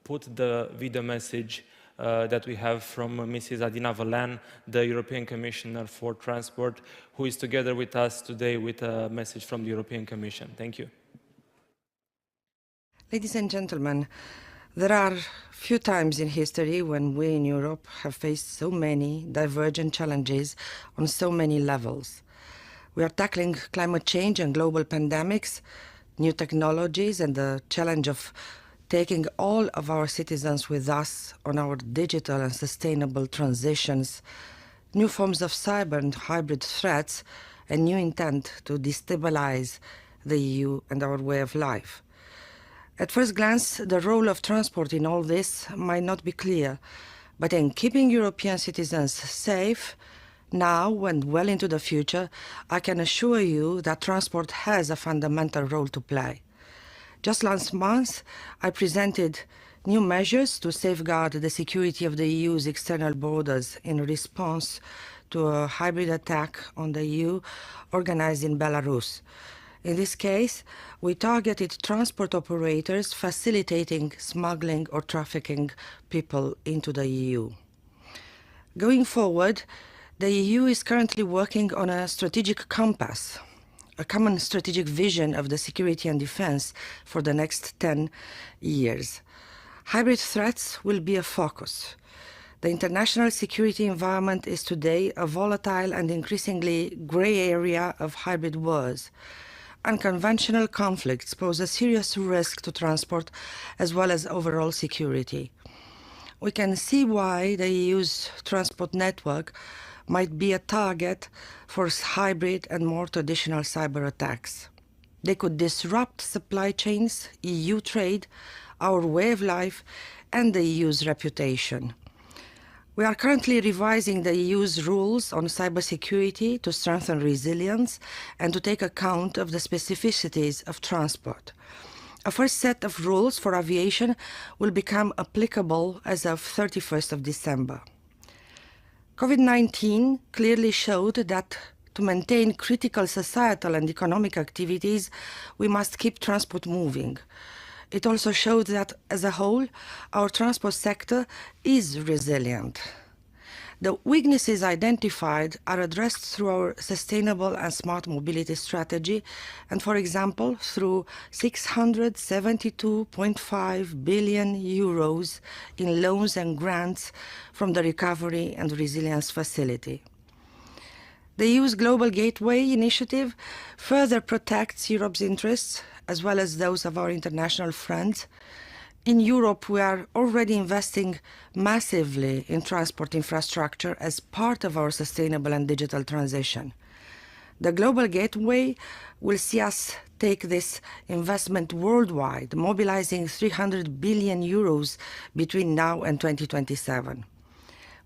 put the video message that we have from Mrs. Adina Vălean, the European Commissioner for Transport, who is together with us today with a message from the European Commission. Thank you. Ladies and gentlemen, there are few times in history when we in Europe have faced so many divergent challenges on so many levels. We are tackling climate change and global pandemics, new technologies, and the challenge of taking all of our citizens with us on our digital and sustainable transitions, new forms of cyber and hybrid threats, and new intent to destabilize the EU and our way of life. At first glance, the role of transport in all this might not be clear, but in keeping European citizens safe, now and well into the future, I can assure you that transport has a fundamental role to play. Just last month, I presented new measures to safeguard the security of the EU's external borders in response to a hybrid attack on the EU organized in Belarus. In this case, we targeted transport operators facilitating smuggling or trafficking people into the EU. Going forward, the EU is currently working on a strategic compass, a common strategic vision of the security and defense for the next 10 years. Hybrid threats will be a focus. The international security environment is today a volatile and increasingly gray area of hybrid wars. Unconventional conflicts pose a serious risk to transport as well as overall security. We can see why the EU's transport network might be a target for hybrid and more traditional cyber attacks. They could disrupt supply chains, EU trade, our way of life, and the EU's reputation. We are currently revising the EU's rules on cybersecurity to strengthen resilience and to take account of the specificities of transport. A first set of rules for aviation will become applicable as of 31st of December. COVID-19 clearly showed that to maintain critical societal and economic activities, we must keep transport moving. It also showed that, as a whole, our transport sector is resilient. The weaknesses identified are addressed through our sustainable and smart mobility strategy and, for example, through 672.5 billion euros in loans and grants from the Recovery and Resilience Facility. The EU's Global Gateway initiative further protects Europe's interests as well as those of our international friends. In Europe, we are already investing massively in transport infrastructure as part of our sustainable and digital transition. The Global Gateway will see us take this investment worldwide, mobilizing 300 billion euros between now and 2027.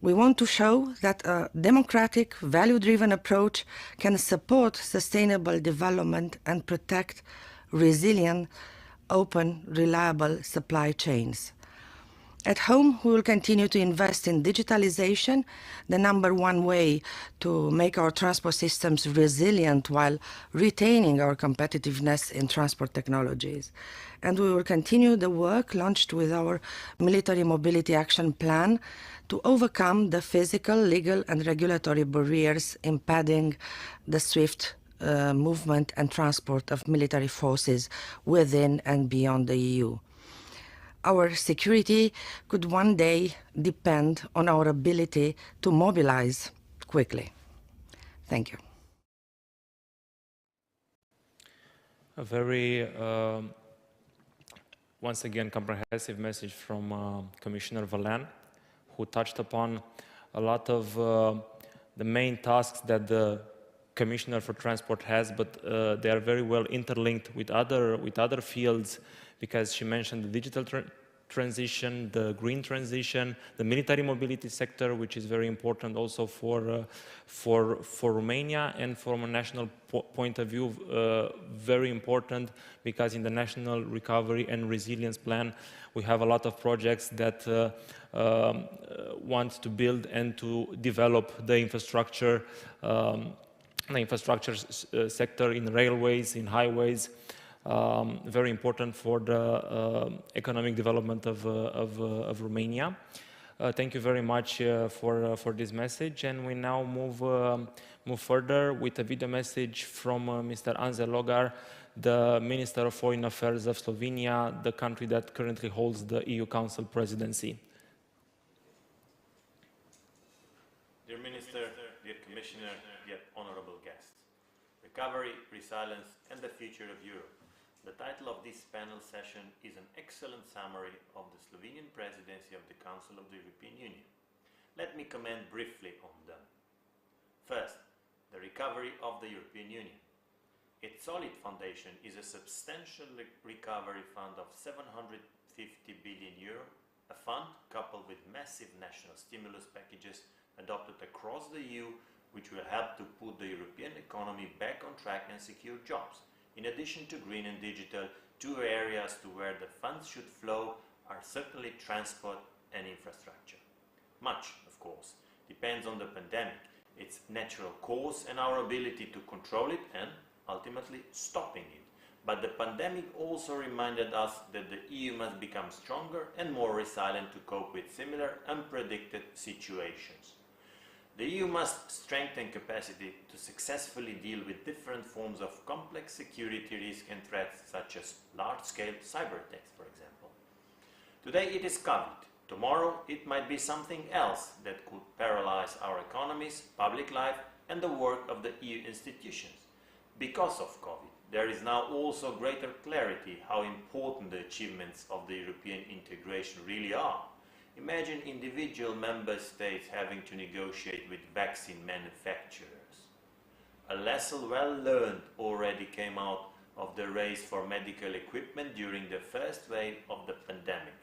We want to show that a democratic, value-driven approach can support sustainable development and protect resilient, open, reliable supply chains. At home, we will continue to invest in digitalization, the number one way to make our transport systems resilient while retaining our competitiveness in transport technologies. And we will continue the work launched with our Military Mobility Action Plan to overcome the physical, legal, and regulatory barriers impeding the swift movement and transport of military forces within and beyond the EU. Our security could one day depend on our ability to mobilize quickly. Thank you. A very, once again, comprehensive message from Commissioner Vălean, who touched upon a lot of the main tasks that the Commissioner for Transport has, but they are very well interlinked with other fields, because she mentioned the digital transition, the green transition, the military mobility sector, which is very important also for Romania, and from a national point of view, very important, because in the National Recovery and Resilience Plan, we have a lot of projects that want to build and to develop the infrastructure sector in railways, in highways, very important for the economic development of Romania. Thank you very much for this message, and we now move further with a video message from Mr. Anže Logar, the Minister of Foreign Affairs of Slovenia, the country that currently holds the EU Council presidency. Dear Minister, dear Commissioner, dear honorable guests, Recovery, Resilience and the Future of Europe. The title of this panel session is an excellent summary of the Slovenian presidency of the Council of the European Union. Let me comment briefly on them. First, the recovery of the European Union. Its solid foundation is a substantial recovery fund of 750 billion euro, a fund coupled with massive national stimulus packages adopted across the EU, which will help to put the European economy back on track and secure jobs. In addition to green and digital, two areas to where the funds should flow are certainly transport and infrastructure. Much, of course, depends on the pandemic, its natural course and our ability to control it and, ultimately stopping it. But the pandemic also reminded us that the EU must become stronger and more resilient to cope with similar unpredicted situations. The EU must strengthen capacity to successfully deal with different forms of complex security risks and threats, such as large-scale cyber attacks, for example. Today it is COVID. Tomorrow it might be something else that could paralyze our economies, public life, and the work of the EU institutions. Because of COVID, there is now also greater clarity how important the achievements of the European integration really are. Imagine individual member states having to negotiate with vaccine manufacturers. A lesson well learned already came out of the race for medical equipment during the first wave of the pandemic.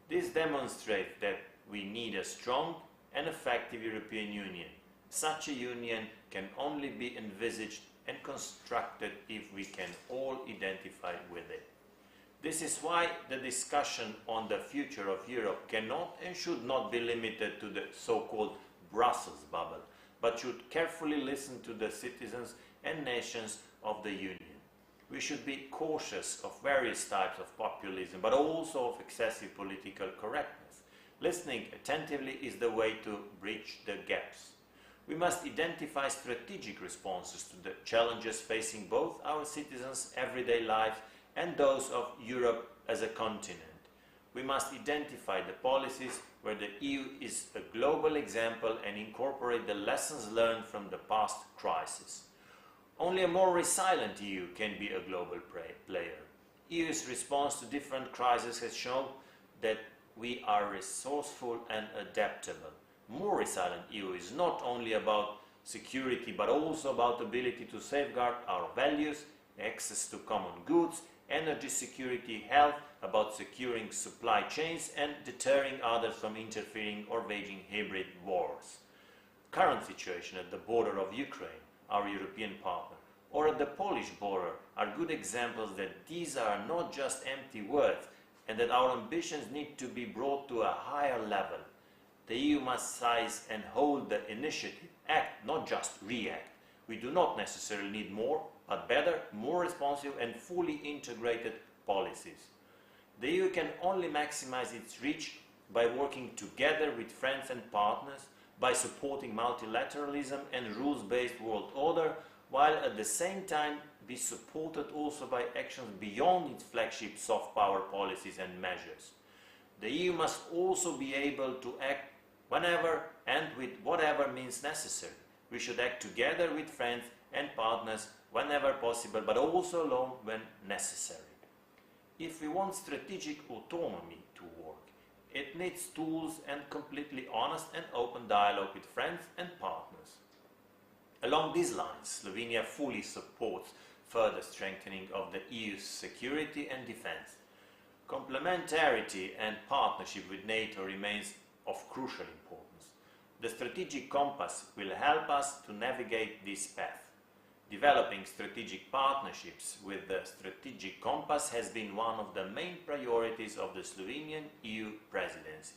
This demonstrates that we need a strong and effective European Union. Such a union can only be envisaged and constructed if we can all identify with it. This is why the discussion on the future of Europe cannot and should not be limited to the so-called Brussels bubble, but should carefully listen to the citizens and nations of the Union. We should be cautious of various types of populism, but also of excessive political correctness. Listening attentively is the way to bridge the gaps. We must identify strategic responses to the challenges facing both our citizens' everyday life and those of Europe as a continent. We must identify the policies where the EU is a global example and incorporate the lessons learned from the past crisis. Only a more resilient EU can be a global player. EU's response to different crises has shown that we are resourceful and adaptable. More resilient EU is not only about security, but also about the ability to safeguard our values, access to common goods, energy security, health, about securing supply chains and deterring others from interfering or waging hybrid wars. Current situation at the border of Ukraine, our European partner, or at the Polish border are good examples that these are not just empty words and that our ambitions need to be brought to a higher level. The EU must seize and hold the initiative, act, not just react. We do not necessarily need more, but better, more responsive and fully integrated policies. The EU can only maximize its reach by working together with friends and partners, by supporting multilateralism and rules-based world order, while at the same time be supported also by actions beyond its flagship soft power policies and measures. The EU must also be able to act whenever and with whatever means necessary. We should act together with friends and partners whenever possible, but also alone when necessary. If we want strategic autonomy to work, it needs tools and completely honest and open dialogue with friends and partners. Along these lines, Slovenia fully supports further strengthening of the EU's security and defense. Complementarity and partnership with NATO remains of crucial importance. The strategic compass will help us to navigate this path. Developing strategic partnerships with the strategic compass has been one of the main priorities of the Slovenian EU presidency.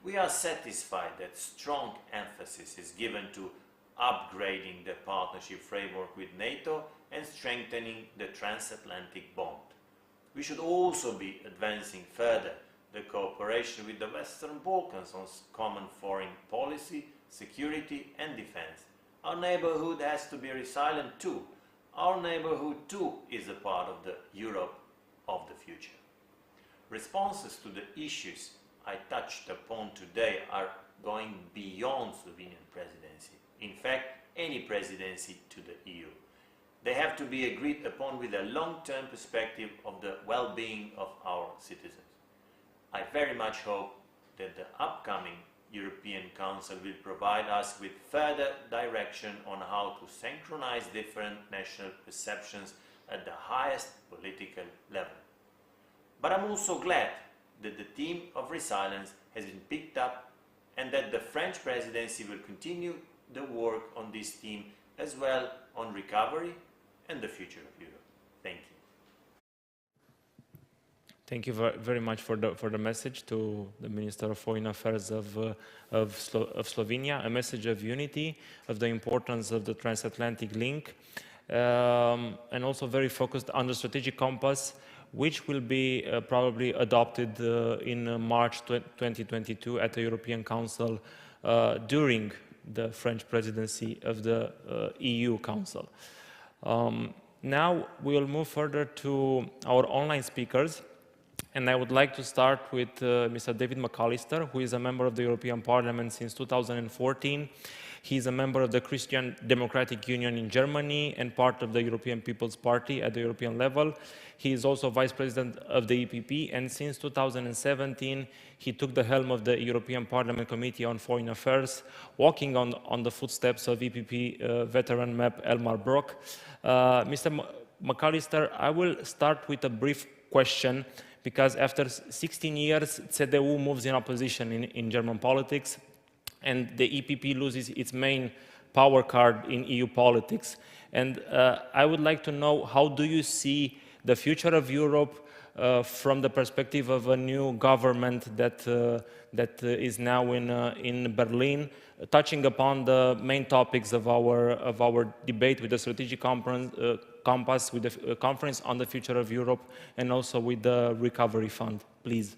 We are satisfied that strong emphasis is given to upgrading the partnership framework with NATO and strengthening the transatlantic bond. We should also be advancing further the cooperation with the Western Balkans on common foreign policy, security and defense. Our neighborhood has to be resilient too. Our neighborhood too is a part of the Europe of the future. Responses to the issues I touched upon today are going beyond Slovenian presidency. In fact, any presidency to the EU. They have to be agreed upon with a long-term perspective of the well-being of our citizens. I very much hope that the upcoming European Council will provide us with further direction on how to synchronize different national perceptions at the highest political level. But I'm also glad that the theme of resilience has been picked up and that the French presidency will continue the work on this theme as well on recovery and the future of Europe. Thank you. Thank you very much for the message to the Minister of Foreign Affairs of Slovenia, a message of unity, of the importance of the transatlantic link, and also very focused on the strategic compass, which will be probably adopted in March 2022 at the European Council during the French presidency of the EU Council. Now we'll move further to our online speakers, and I would like to start with Mr. David McAllister, who is a member of the European Parliament since 2014. He is a member of the Christian Democratic Union in Germany and part of the European People's Party at the European level. He is also Vice President of the EPP, and since 2017, he took the helm of the European Parliament Committee on Foreign Affairs, walking on the footsteps of EPP veteran MEP Elmar Brok. Mr. McAllister, I will start with a brief question, because after 16 years, CDU moves in opposition in German politics, and the EPP loses its main power card in EU politics. And I would like to know, how do you see the future of Europe from the perspective of a new government that is now in Berlin, touching upon the main topics of our debate with the strategic compass, with the conference on the future of Europe, and also with the recovery fund, please.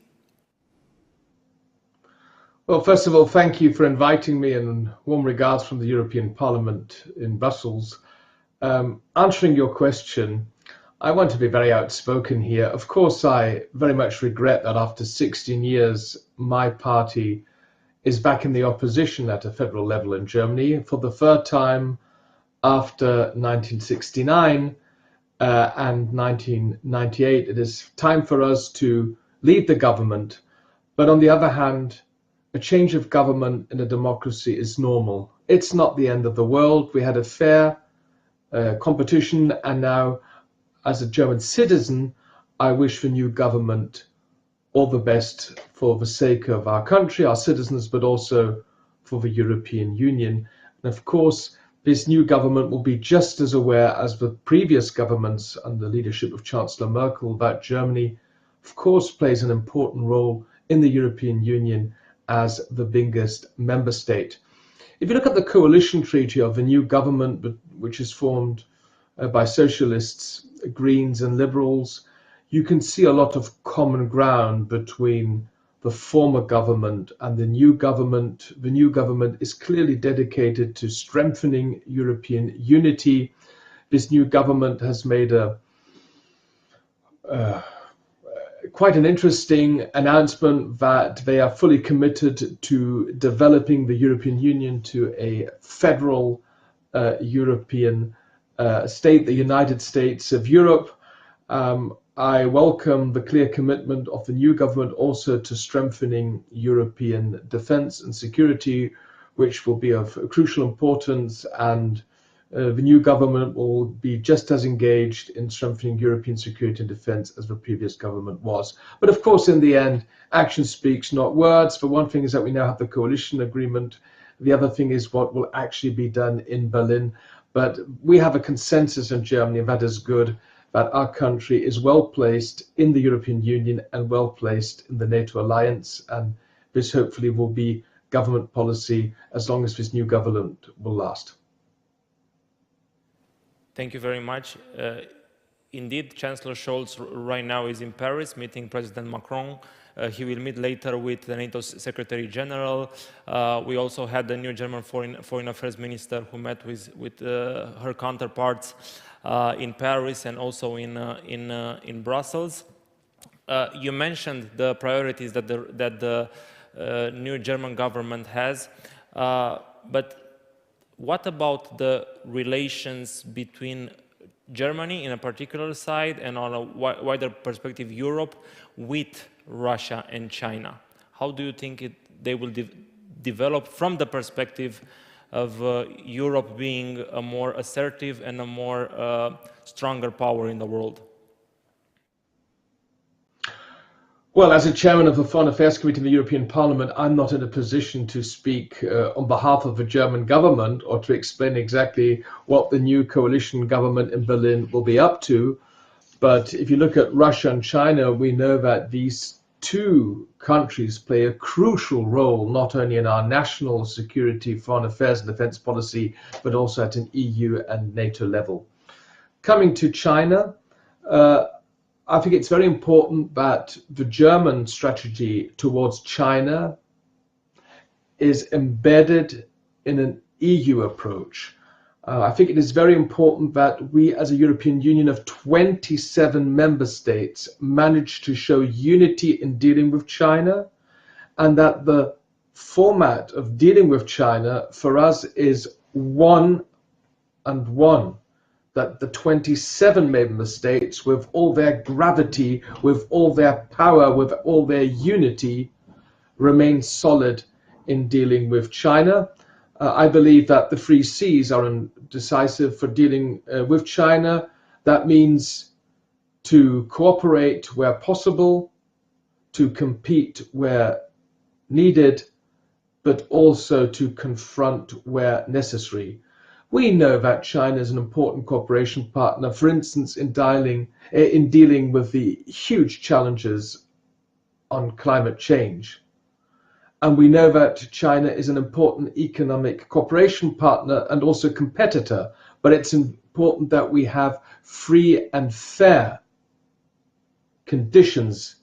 Well, first of all, thank you for inviting me, and warm regards from the European Parliament in Brussels. Answering your question, I want to be very outspoken here. Of course, I very much regret that after 16 years, my party is back in the opposition at a federal level in Germany for the third time after 1969 and 1998. It is time for us to leave the government, but on the other hand, a change of government in a democracy is normal. It's not the end of the world. We had a fair competition, and now, as a German citizen, I wish the new government all the best for the sake of our country, our citizens, but also for the European Union. And of course, this new government will be just as aware as the previous governments under the leadership of Chancellor Merkel that Germany, of course, plays an important role in the European Union as the biggest member state. If you look at the coalition treaty of the new government, which is formed by socialists, Greens and Liberals, you can see a lot of common ground between the former government and the new government. The new government is clearly dedicated to strengthening European unity. This new government has made quite an interesting announcement that they are fully committed to developing the European Union to a federal European state, the United States of Europe. I welcome the clear commitment of the new government also to strengthening European defense and security, which will be of crucial importance, and the new government will be just as engaged in strengthening European security and defense as the previous government was. But of course, in the end, action speaks, not words. For one thing is that we now have the coalition agreement. The other thing is what will actually be done in Berlin. But we have a consensus in Germany, and that is good, that our country is well placed in the European Union and well placed in the NATO alliance. And this hopefully will be government policy as long as this new government will last. Thank you very much. Indeed, Chancellor Scholz right now is in Paris meeting President Macron. He will meet later with the NATO Secretary General. We also had the new German Foreign Affairs Minister who met with her counterparts in Paris and also in Brussels. You mentioned the priorities that the new German government has, but what about the relations between Germany in a particular side and on a wider perspective Europe with Russia and China? How do you think they will develop from the perspective of Europe being a more assertive and a more stronger power in the world? Well, as a chairman of the Foreign Affairs Committee in the European Parliament, I'm not in a position to speak on behalf of the German government or to explain exactly what the new coalition government in Berlin will be up to. But if you look at Russia and China, we know that these two countries play a crucial role, not only in our national security, foreign affairs and defense policy, but also at an EU and NATO level. Coming to China, I think it's very important that the German strategy towards China is embedded in an EU approach. I think it is very important that we as a European Union of 27 member states manage to show unity in dealing with China, and that the format of dealing with China for us is one and one, that the 27 member states, with all their gravity, with all their power, with all their unity, remain solid in dealing with China. I believe that the Free Seas are decisive for dealing with China. That means to cooperate where possible, to compete where needed, but also to confront where necessary. We know that China is an important cooperation partner, for instance, in dealing with the huge challenges on climate change. And we know that China is an important economic cooperation partner and also competitor, but it's important that we have free and fair conditions,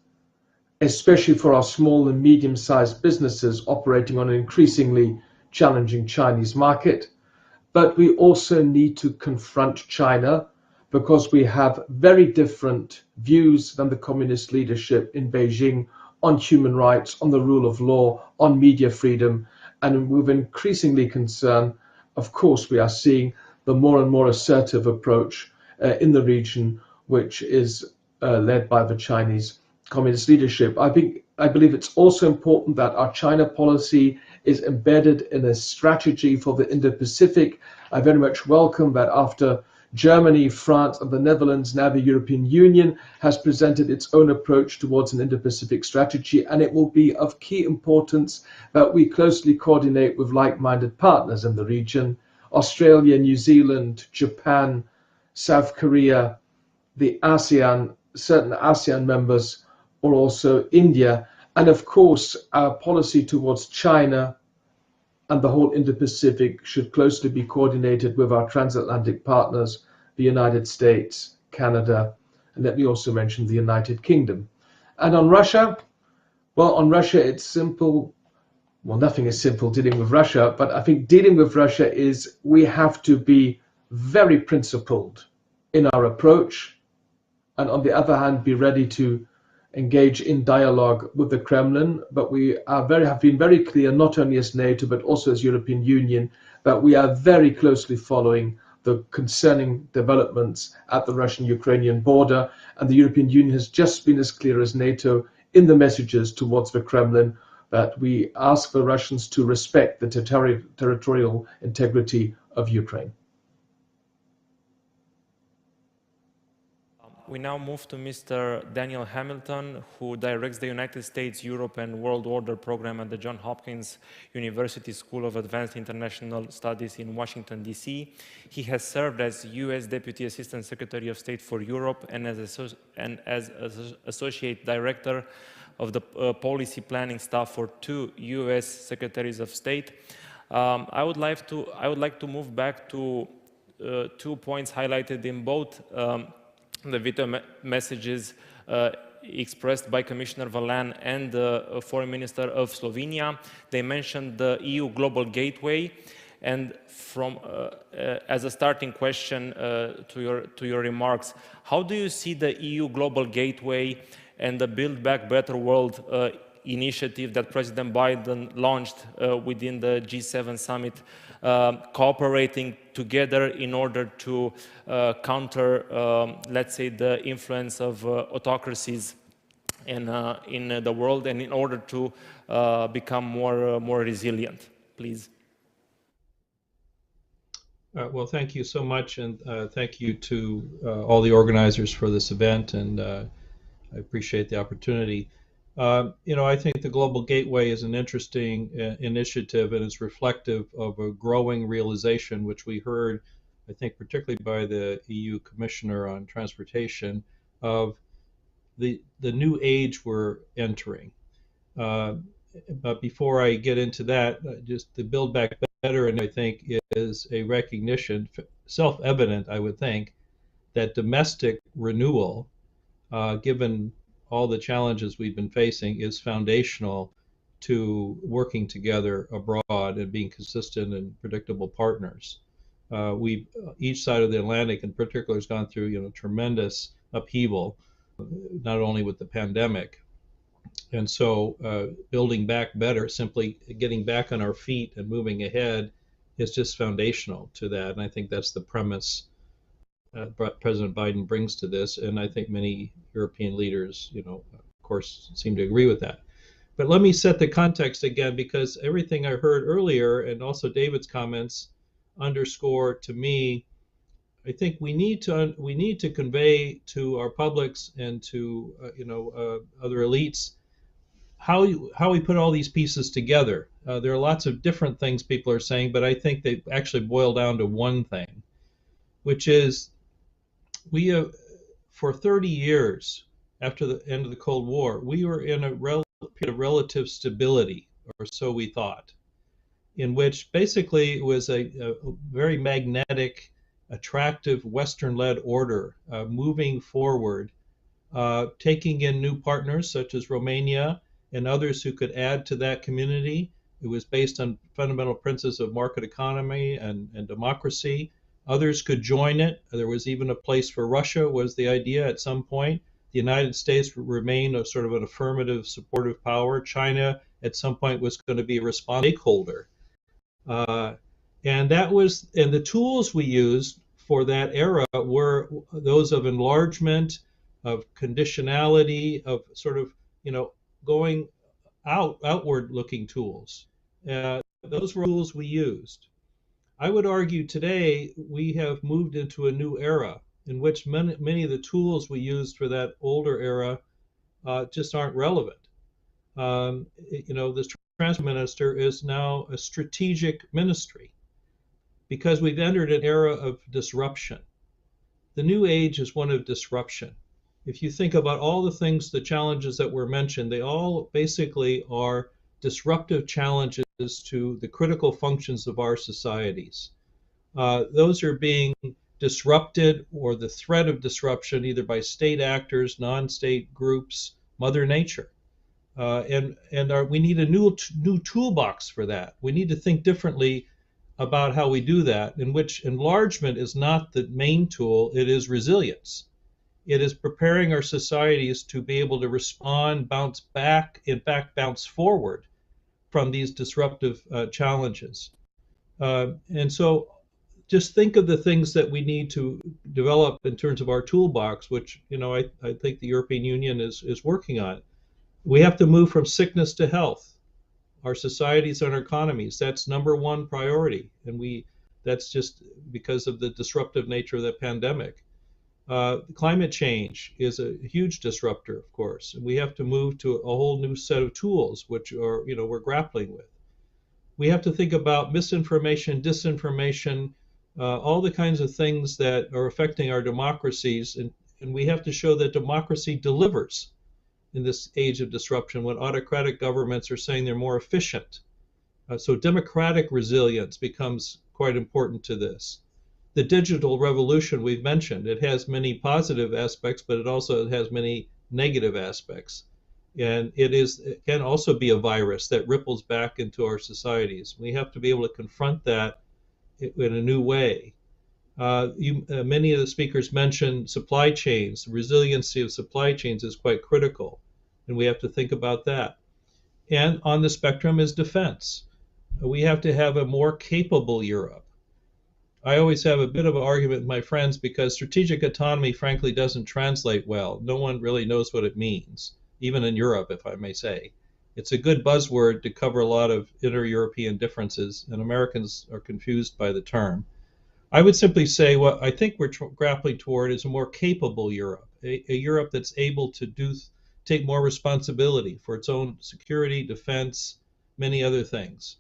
especially for our small and medium-sized businesses operating on an increasingly challenging Chinese market. But we also need to confront China because we have very different views than the communist leadership in Beijing on human rights, on the rule of law, on media freedom. And with increasingly concern, of course, we are seeing the more and more assertive approach in the region, which is led by the Chinese communist leadership. I believe it's also important that our China policy is embedded in a strategy for the Indo-Pacific. I very much welcome that after Germany, France, and the Netherlands, now the European Union has presented its own approach towards an Indo-Pacific strategy, and it will be of key importance that we closely coordinate with like-minded partners in the region: Australia, New Zealand, Japan, South Korea, the ASEAN, certain ASEAN members, or also India. And of course, our policy towards China and the whole Indo-Pacific should closely be coordinated with our transatlantic partners, the United States, Canada, and let me also mention the United Kingdom. And on Russia, well, on Russia, it's simple. Well, nothing is simple dealing with Russia, but I think dealing with Russia is we have to be very principled in our approach, and on the other hand, be ready to engage in dialogue with the Kremlin. But we have been very clear, not only as NATO, but also as European Union, that we are very closely following the concerning developments at the Russian-Ukrainian border. And the European Union has just been as clear as NATO in the messages towards the Kremlin that we ask the Russians to respect the territorial integrity of Ukraine. We now move to Mr. Daniel Hamilton, who directs the United States, Europe, and World Order program at the Johns Hopkins University School of Advanced International Studies in Washington, D.C. He has served as U.S. Deputy Assistant Secretary of State for Europe and as Associate Director of the Policy Planning Staff for 2 U.S. Secretaries of State. I would like to move back to 2 points highlighted in both the video messages expressed by Commissioner Vălean and the Foreign Minister of Slovenia. They mentioned the EU Global Gateway, and from as a starting question to your remarks, how do you see the EU Global Gateway and the Build Back Better World initiative that President Biden launched within the G7 summit cooperating together in order to counter, let's say, the influence of autocracies in the world, and in order to become more resilient, please? Well, thank you so much, and thank you to all the organizers for this event, and I appreciate the opportunity. I think the Global Gateway is an interesting initiative, and it's reflective of a growing realization, which we heard, I think, particularly by the EU Commissioner on Transportation, of the new age we're entering. But before I get into that, just the Build Back Better, and I think is a recognition, self-evident, I would think, that domestic renewal, given all the challenges we've been facing, is foundational to working together abroad and being consistent and predictable partners. Each side of the Atlantic in particular has gone through tremendous upheaval, not only with the pandemic. And so building back better, simply getting back on our feet and moving ahead is just foundational to that. And I think that's the premise President Biden brings to this. And I think many European leaders, of course, seem to agree with that. But let me set the context again, because everything I heard earlier and also David's comments underscore to me, I think we need to convey to our publics and to other elites how we put all these pieces together. There are lots of different things people are saying, but I think they actually boil down to one thing, which is we have, for 30 years after the end of the Cold War, we were in a period of relative stability, or so we thought, in which basically it was a very magnetic, attractive Western-led order moving forward, taking in new partners such as Romania and others who could add to that community. It was based on fundamental principles of market economy and democracy. Others could join it. There was even a place for Russia, was the idea at some point. The United States would remain a sort of an affirmative, supportive power. China at some point was going to be a responsible stakeholder. And the tools we used for that era were those of enlargement, of conditionality, of sort of, going outward looking tools. Those were tools we used. I would argue today we have moved into a new era in which many of the tools we used for that older era just aren't relevant. The transport minister is now a strategic ministry because we've entered an era of disruption. The new age is one of disruption. If you think about all the challenges that were mentioned, they all basically are disruptive challenges to the critical functions of our societies. Those are being disrupted, or the threat of disruption, either by state actors, non-state groups, Mother Nature. We need a new toolbox for that. We need to think differently about how we do that, in which enlargement is not the main tool, it is resilience. It is preparing our societies to be able to respond, bounce back, in fact, bounce forward from these disruptive challenges. And so just think of the things that we need to develop in terms of our toolbox, which I think the European Union is working on. We have to move from sickness to health. Our societies and our economies, that's number one priority. And that's just because of the disruptive nature of the pandemic. Climate change is a huge disruptor, of course, and we have to move to a whole new set of tools, which are, we're grappling with. We have to think about misinformation, disinformation, all the kinds of things that are affecting our democracies, and we have to show that democracy delivers in this age of disruption when autocratic governments are saying they're more efficient. So democratic resilience becomes quite important to this. The digital revolution we've mentioned, it has many positive aspects, but it also has many negative aspects. And it can also be a virus that ripples back into our societies. We have to be able to confront that in a new way. Many of the speakers mentioned supply chains. The resiliency of supply chains is quite critical, and we have to think about that. And on the spectrum is defense. We have to have a more capable Europe. I always have a bit of an argument with my friends because strategic autonomy, frankly, doesn't translate well. No one really knows what it means, even in Europe, if I may say. It's a good buzzword to cover a lot of inter-European differences, and Americans are confused by the term. I would simply say what I think we're grappling toward is a more capable Europe, a Europe that's able to take more responsibility for its own security, defense, many other things.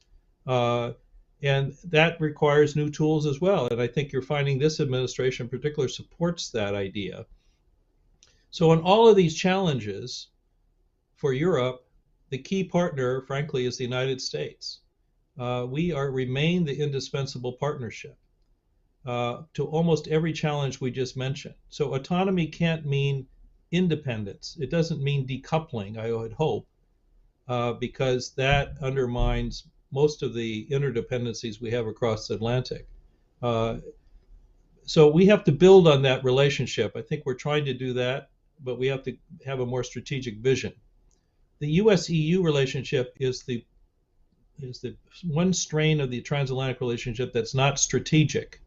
And that requires new tools as well. And I think you're finding this administration in particular supports that idea. So in all of these challenges for Europe, the key partner, frankly, is the United States. We remain the indispensable partnership. to almost every challenge we just mentioned. So autonomy can't mean independence. It doesn't mean decoupling, I would hope, because that undermines most of the interdependencies we have across the Atlantic. So we have to build on that relationship. I think we're trying to do that, but we have to have a more strategic vision. The US-EU relationship is the one strain of the transatlantic relationship that's not strategic.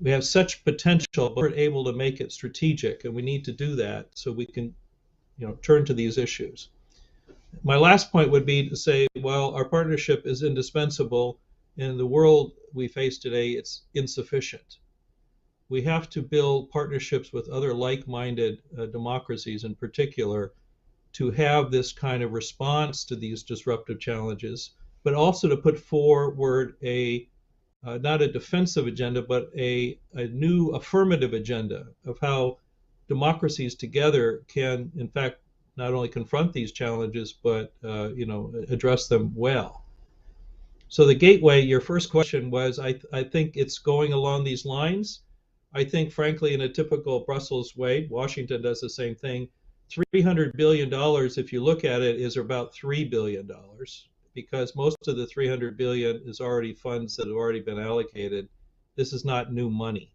We have such potential, but we're able to make it strategic, and we need to do that so we can, turn to these issues. My last point would be to say, well, our partnership is indispensable. In the world we face today, it's insufficient. We have to build partnerships with other like-minded democracies in particular to have this kind of response to these disruptive challenges, but also to put forward not a defensive agenda, but a new affirmative agenda of how democracies together can, in fact, not only confront these challenges, but address them well. So the gateway, your first question was, I think it's going along these lines. I think, frankly, in a typical Brussels way, Washington does the same thing. $300 billion, if you look at it, is about $3 billion, because most of the $300 billion is already funds that have already been allocated. This is not new money.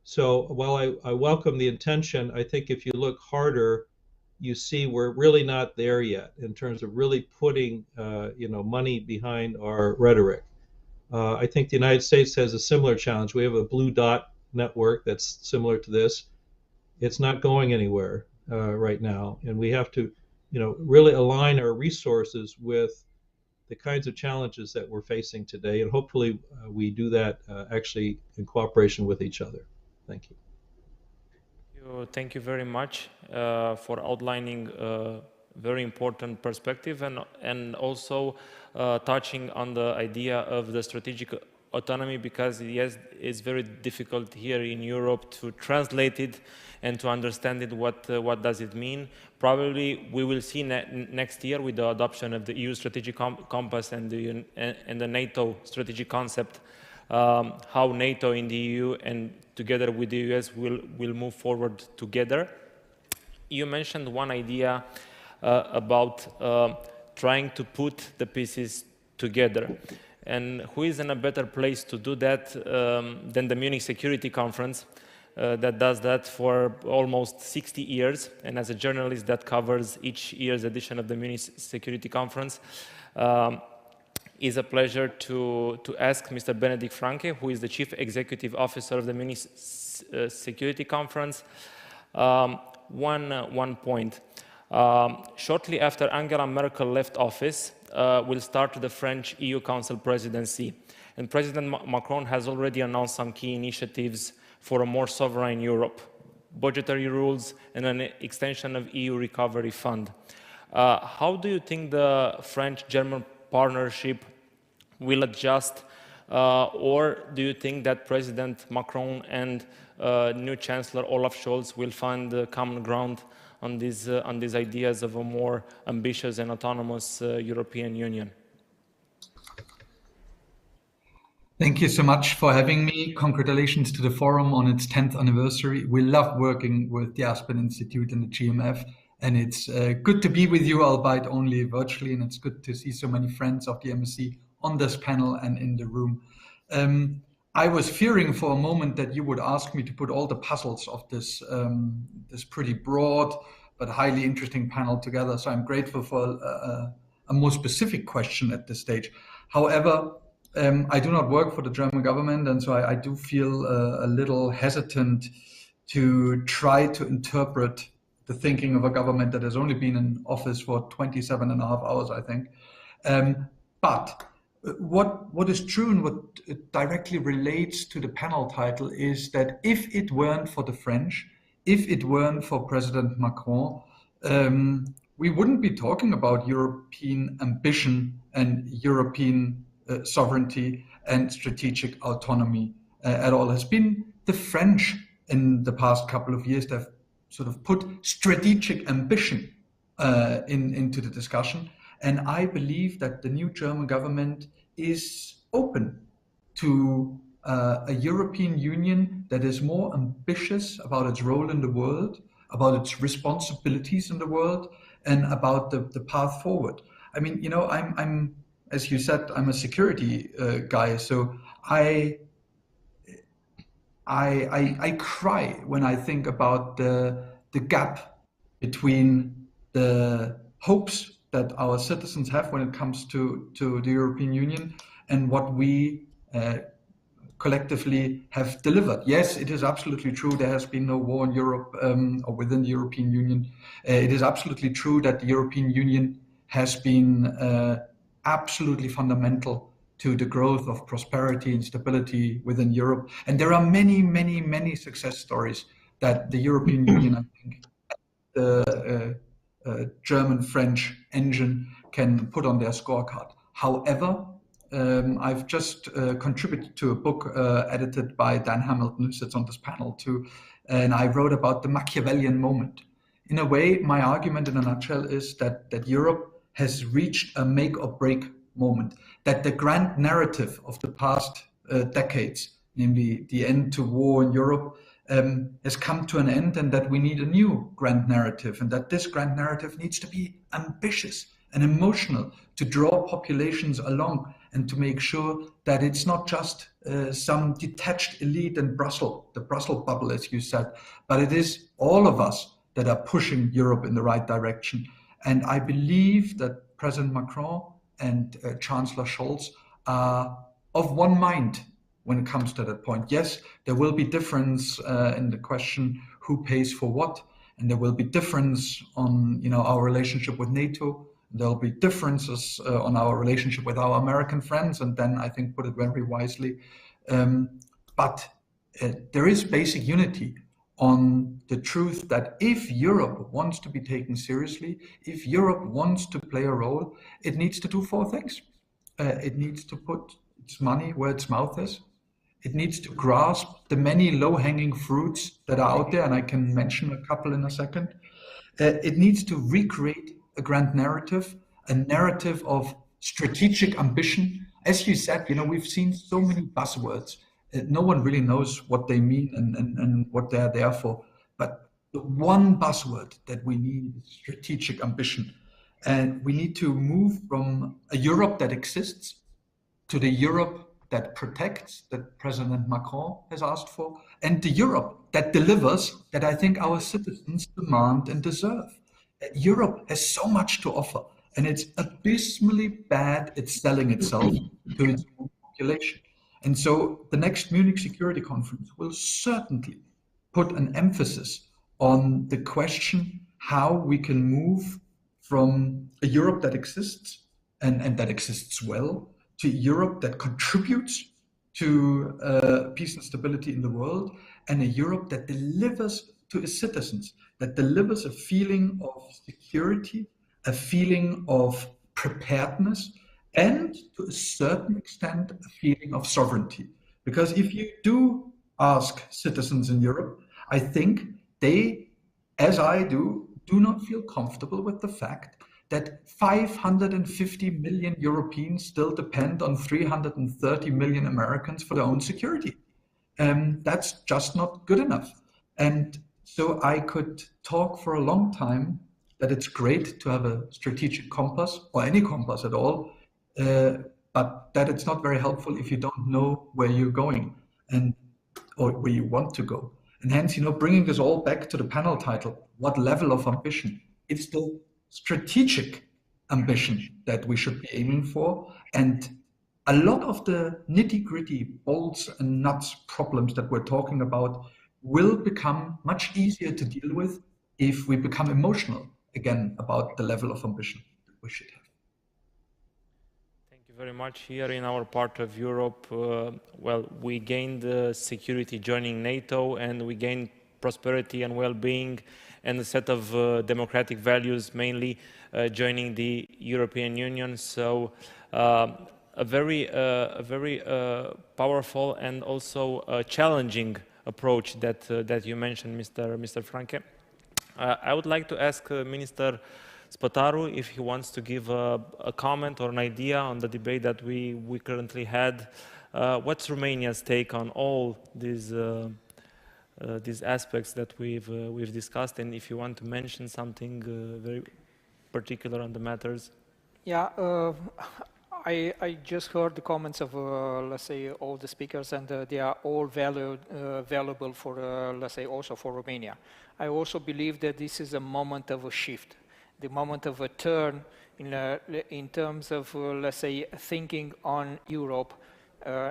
So while I welcome the intention, I think if you look harder, you see we're really not there yet in terms of really putting money behind our rhetoric. I think the United States has a similar challenge. We have a blue dot network that's similar to this. It's not going anywhere right now, and we have to really align our resources with the kinds of challenges that we're facing today, and hopefully we do that actually in cooperation with each other. Thank you. Thank you very much for outlining a very important perspective and also touching on the idea of the strategic autonomy, because yes, it's very difficult here in Europe to translate it and to understand it. What does it mean? Probably we will see next year with the adoption of the EU strategic compass and the NATO strategic concept, how NATO in the EU and together with the US will move forward together. You mentioned one idea about trying to put the pieces together. And who is in a better place to do that than the Munich Security Conference that does that for almost 60 years. And as a journalist that covers each year's edition of the Munich Security Conference, it's a pleasure to ask Mr. Benedikt Franke, who is the Chief Executive Officer of the Munich Security Conference, one point. Shortly after Angela Merkel left office, will start the French EU Council presidency. And President Macron has already announced some key initiatives for a more sovereign Europe, budgetary rules, and an extension of EU Recovery Fund. How do you think the French-German partnership will adjust, or do you think that President Macron and new Chancellor Olaf Scholz will find common ground on these ideas of a more ambitious and autonomous European Union? Thank you so much for having me. Congratulations to the forum on its 10th anniversary. We love working with the Aspen Institute and the GMF, and it's good to be with you, albeit only virtually, and it's good to see so many friends of the MSC on this panel and in the room. I was fearing for a moment that you would ask me to put all the puzzles of this this pretty broad but highly interesting panel together. So I'm grateful for a more specific question at this stage. However, I do not work for the German government, and so I do feel a little hesitant to try to interpret the thinking of a government that has only been in office for 27.5 hours, I think. But what is true and what directly relates to the panel title is that if it weren't for the French, if it weren't for President Macron, we wouldn't be talking about European ambition and European sovereignty and strategic autonomy at all. It has been the French in the past couple of years that have sort of put strategic ambition into the discussion. And I believe that the new German government is open to a European Union that is more ambitious about its role in the world, about its responsibilities in the world, and about the path forward. I mean, you know, I'm as you said, I'm a security guy, so I cry when I think about the gap between the hopes that our citizens have when it comes to the European Union and what we collectively have delivered. Yes, it is absolutely true there has been no war in Europe or within the European Union. It is absolutely true that the European Union has been absolutely fundamental to the growth of prosperity and stability within Europe. And there are many, many, many success stories that the European Union, I think, the German-French engine can put on their scorecard. However, I've just contributed to a book edited by Dan Hamilton, who sits on this panel too, and I wrote about the Machiavellian moment. In a way, my argument in a nutshell is that Europe has reached a make or break moment, that the grand narrative of the past decades, namely the end to war in Europe, has come to an end, and that we need a new grand narrative, and that this grand narrative needs to be ambitious and emotional to draw populations along and to make sure that it's not just some detached elite in Brussels, the Brussels bubble, as you said, but it is all of us that are pushing Europe in the right direction. And I believe that President Macron and Chancellor Scholz are of one mind when it comes to that point. Yes, there will be difference in the question who pays for what, and there will be difference on our relationship with NATO. There'll be differences on our relationship with our American friends, and then I think put it very wisely. But there is basic unity on the truth that if Europe wants to be taken seriously, if Europe wants to play a role, it needs to do four things. It needs to put its money where its mouth is. It needs to grasp the many low-hanging fruits that are out there, and I can mention a couple in a second. It needs to recreate a grand narrative, a narrative of strategic ambition. As you said, we've seen so many buzzwords. No one really knows what they mean and what they're there for. But the one buzzword that we need is strategic ambition. And we need to move from a Europe that exists to the Europe that protects, that President Macron has asked for, and the Europe that delivers, that I think our citizens demand and deserve. Europe has so much to offer, and it's abysmally bad at selling itself to its own population. And so the next Munich Security Conference will certainly put an emphasis on the question how we can move from a Europe that exists and that exists well to Europe that contributes to peace and stability in the world, and a Europe that delivers to its citizens, that delivers a feeling of security, a feeling of preparedness, and to a certain extent, a feeling of sovereignty. Because if you do ask citizens in Europe, I think they, as I do not feel comfortable with the fact that 550 million Europeans still depend on 330 million Americans for their own security. That's just not good enough. And so I could talk for a long time that it's great to have a strategic compass, or any compass at all, but that it's not very helpful if you don't know where you're going or where you want to go. And hence, bringing this all back to the panel title, what level of ambition? It's the strategic ambition that we should be aiming for. And a lot of the nitty-gritty bolts and nuts problems that we're talking about will become much easier to deal with if we become emotional again about the level of ambition that we should have. Thank you very much. Here in our part of Europe, well, we gained security joining NATO, and we gained prosperity and well-being and a set of democratic values, mainly joining the European Union. So a very powerful and also challenging approach that you mentioned, Mr. Franke. I would like to ask Minister Spătaru if he wants to give a comment or an idea on the debate that we currently had What's Romania's take on all these aspects that we've discussed, and if you want to mention something very particular on the matters? Yeah, I just heard the comments of, let's say, all the speakers, and they are all valuable for, let's say, also for Romania. I also believe that this is a moment of a shift, the moment of a turn in terms of, let's say, thinking on Europe,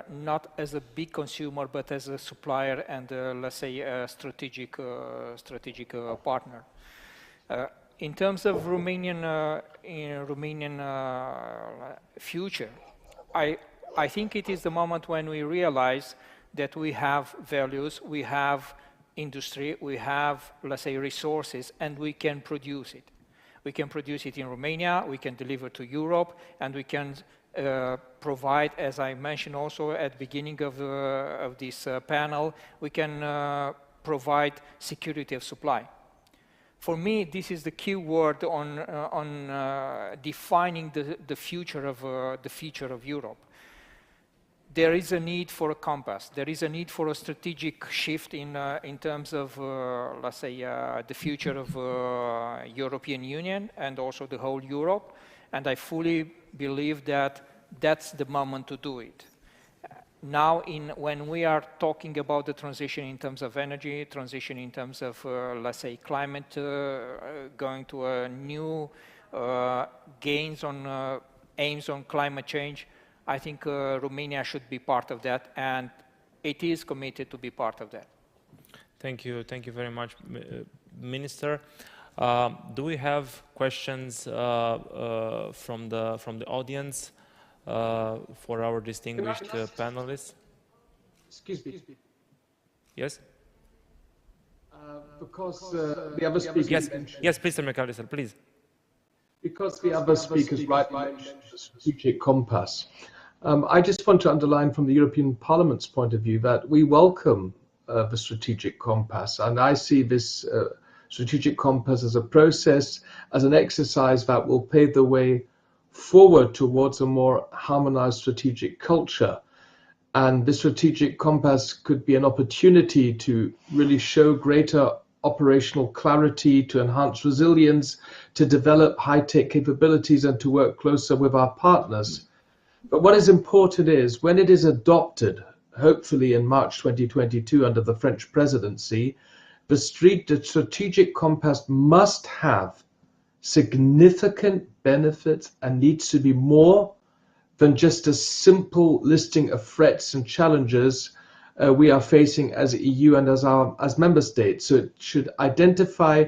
not as a big consumer, but as a supplier and, let's say, a strategic partner. In terms of Romanian future, I think it is the moment when we realize that we have values, we have industry, we have, let's say, resources, and we can produce it. We can produce it in Romania, we can deliver to Europe, and we can provide, as I mentioned also at the beginning of this panel, we can provide security of supply. For me, this is the key word on defining the future of Europe. There is a need for a compass. There is a need for a strategic shift in terms of, let's say, the future of European Union and also the whole Europe. And I fully believe that that's the moment to do it. Now, when we are talking about the transition in terms of energy, transition in terms of, let's say, climate, going to a new aims on climate change, I think Romania should be part of that, and it is committed to be part of that. Thank you very much, Minister. Do we have questions from the audience? For our distinguished panelists. Excuse me. Yes? Because the other speakers... Yes, please, Mr. McAllister, please. Because the other speakers rightly mentioned the strategic compass, I just want to underline from the European Parliament's point of view that we welcome the strategic compass, and I see this strategic compass as a process, as an exercise that will pave the way forward towards a more harmonized strategic culture. And the strategic compass could be an opportunity to really show greater operational clarity, to enhance resilience, to develop high-tech capabilities, and to work closer with our partners. But what is important is when it is adopted, hopefully in March 2022 under the French presidency, the strategic compass must have significant benefits and needs to be more than just a simple listing of threats and challenges we are facing as EU and as member states. So it should identify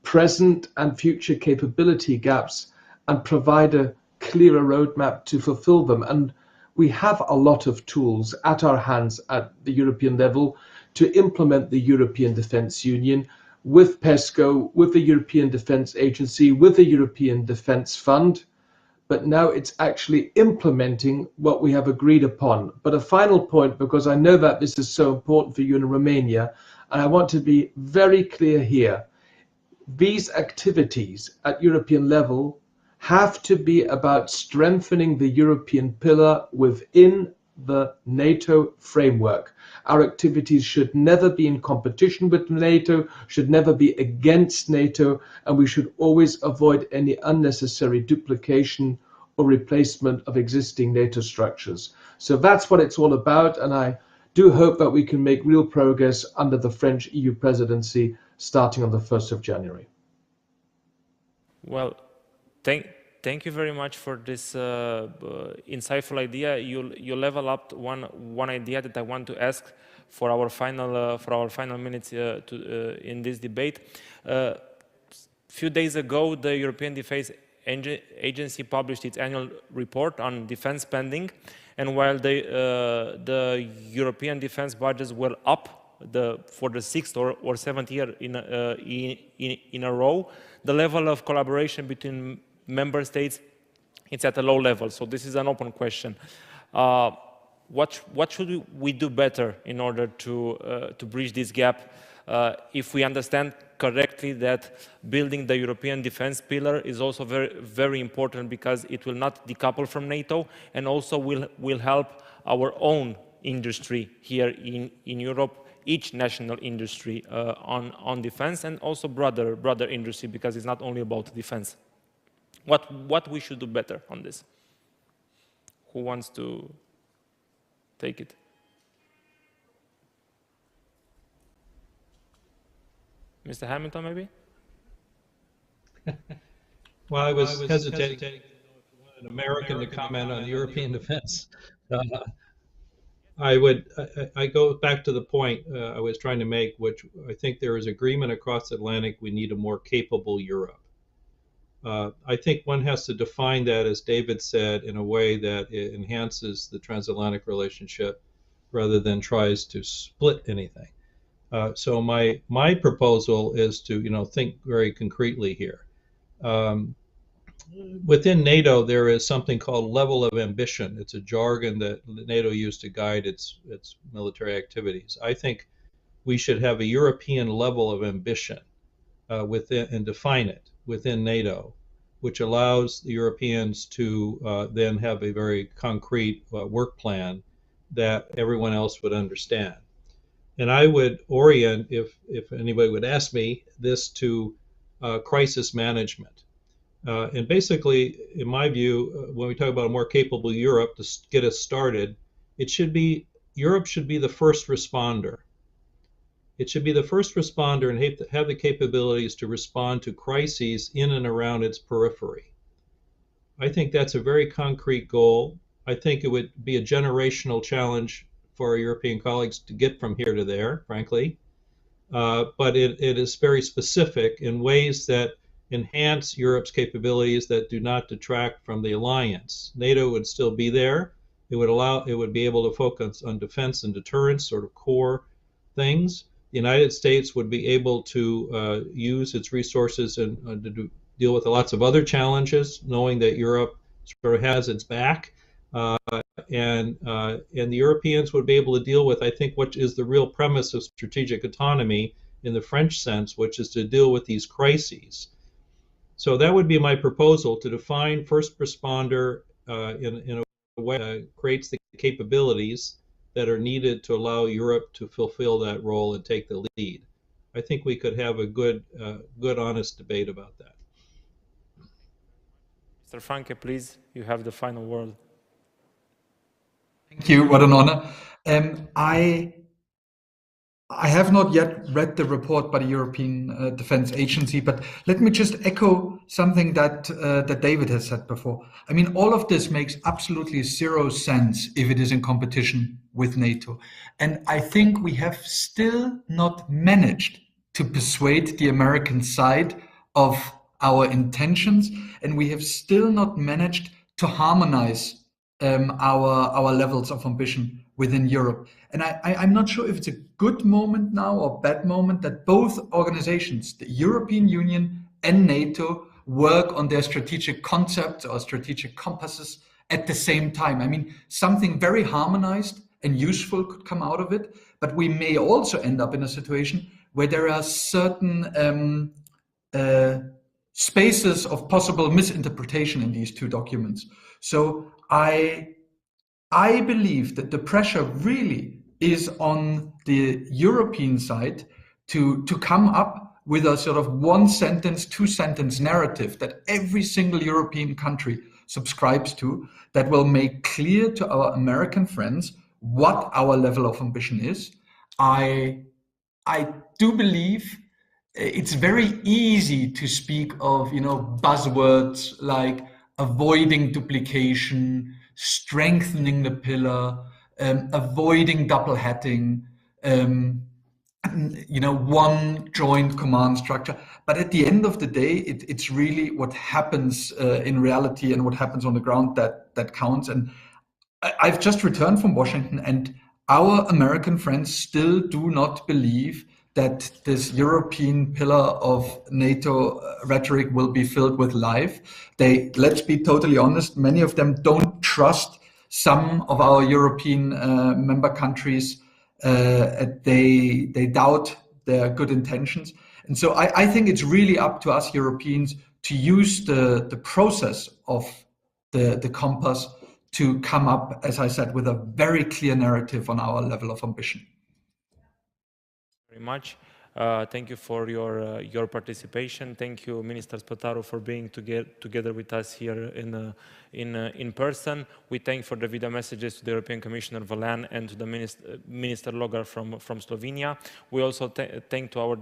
present and future capability gaps and provide a clearer roadmap to fulfill them. And we have a lot of tools at our hands at the European level to implement the European Defence Union, with PESCO, with the European Defence Agency, with the European Defence Fund, but now it's actually implementing what we have agreed upon. But a final point, because I know that this is so important for you in Romania, and I want to be very clear here, these activities at European level have to be about strengthening the European pillar within the NATO framework. Our activities should never be in competition with NATO, should never be against NATO, and we should always avoid any unnecessary duplication or replacement of existing NATO structures. So that's what it's all about, and I do hope that we can make real progress under the French EU presidency starting on the 1st of January. Well, thank you very much for this insightful idea. You level up one idea that I want to ask for our final minutes in this debate. Few days ago, the European Defence Agency published its annual report on defense spending, and while the European defense budgets were up for the 6th or 7th year in a row, the level of collaboration between member states, it's at a low level. So this is an open question. What should we do better in order to bridge this gap? If we understand correctly that building the European defense pillar is also very, very important, because it will not decouple from NATO, and also will help our own industry here in Europe, each national industry on defense, and also broader industry, because it's not only about defense. What we should do better on this? Who wants to take it? Mr. Hamilton, maybe? Well, I was hesitating to know if you want an American to comment on European defense. I go back to the point I was trying to make, which I think there is agreement across the Atlantic. We need a more capable Europe. I think one has to define that, as David said, in a way that it enhances the transatlantic relationship rather than tries to split anything. So my proposal is to think very concretely here. Within NATO, there is something called level of ambition. It's a jargon that NATO used to guide its military activities. I think we should have a European level of ambition within, and define it within NATO, which allows the Europeans to then have a very concrete work plan that everyone else would understand. And I would orient, if anybody would ask me, this to crisis management. And basically, in my view, when we talk about a more capable Europe, to get us started, Europe should be the first responder. It should be the first responder and have the capabilities to respond to crises in and around its periphery. I think that's a very concrete goal. I think it would be a generational challenge for our European colleagues to get from here to there, frankly. But it is very specific in ways that enhance Europe's capabilities that do not detract from the alliance. NATO would still be there. It would be able to focus on defense and deterrence, sort of core things. The United States would be able to use its resources and to deal with lots of other challenges, knowing that Europe sort of has its back. And the Europeans would be able to deal with, I think, what is the real premise of strategic autonomy in the French sense, which is to deal with these crises. So that would be my proposal, to define first responder in a way that creates the capabilities that are needed to allow Europe to fulfill that role and take the lead. I think we could have a good, honest debate about that. Mr. Franke, please, you have the final word. Thank you. What an honor. I have not yet read the report by the European Defence Agency, but let me just echo something that David has said before. I mean, all of this makes absolutely zero sense if it is in competition with NATO. And I think we have still not managed to persuade the American side of our intentions, and we have still not managed to harmonize our levels of ambition within Europe. And I'm not sure if it's a good moment now or bad moment that both organizations, the European Union and NATO, work on their strategic concepts or strategic compasses at the same time. I mean, something very harmonized and useful could come out of it, but we may also end up in a situation where there are certain spaces of possible misinterpretation in these two documents. So I believe that the pressure really is on the European side to come up with a sort of one sentence, two sentence narrative that every single European country subscribes to, that will make clear to our American friends what our level of ambition is. I do believe it's very easy to speak of, buzzwords like avoiding duplication, strengthening the pillar, avoiding double hatting, one joint command structure. But at the end of the day, it's really what happens in reality and what happens on the ground that counts. And I've just returned from Washington, and our American friends still do not believe that this European pillar of NATO rhetoric will be filled with life. Let's be totally honest, many of them don't trust some of our European member countries. They doubt their good intentions. And so I think it's really up to us Europeans to use the process of the compass to come up, as I said, with a very clear narrative on our level of ambition. Very much. Thank you for your participation. Thank you, Minister Spătaru, for being together with us here in person. We thank for the video messages to the European Commissioner Vălean and to the Minister Logar from Slovenia. We also thank to our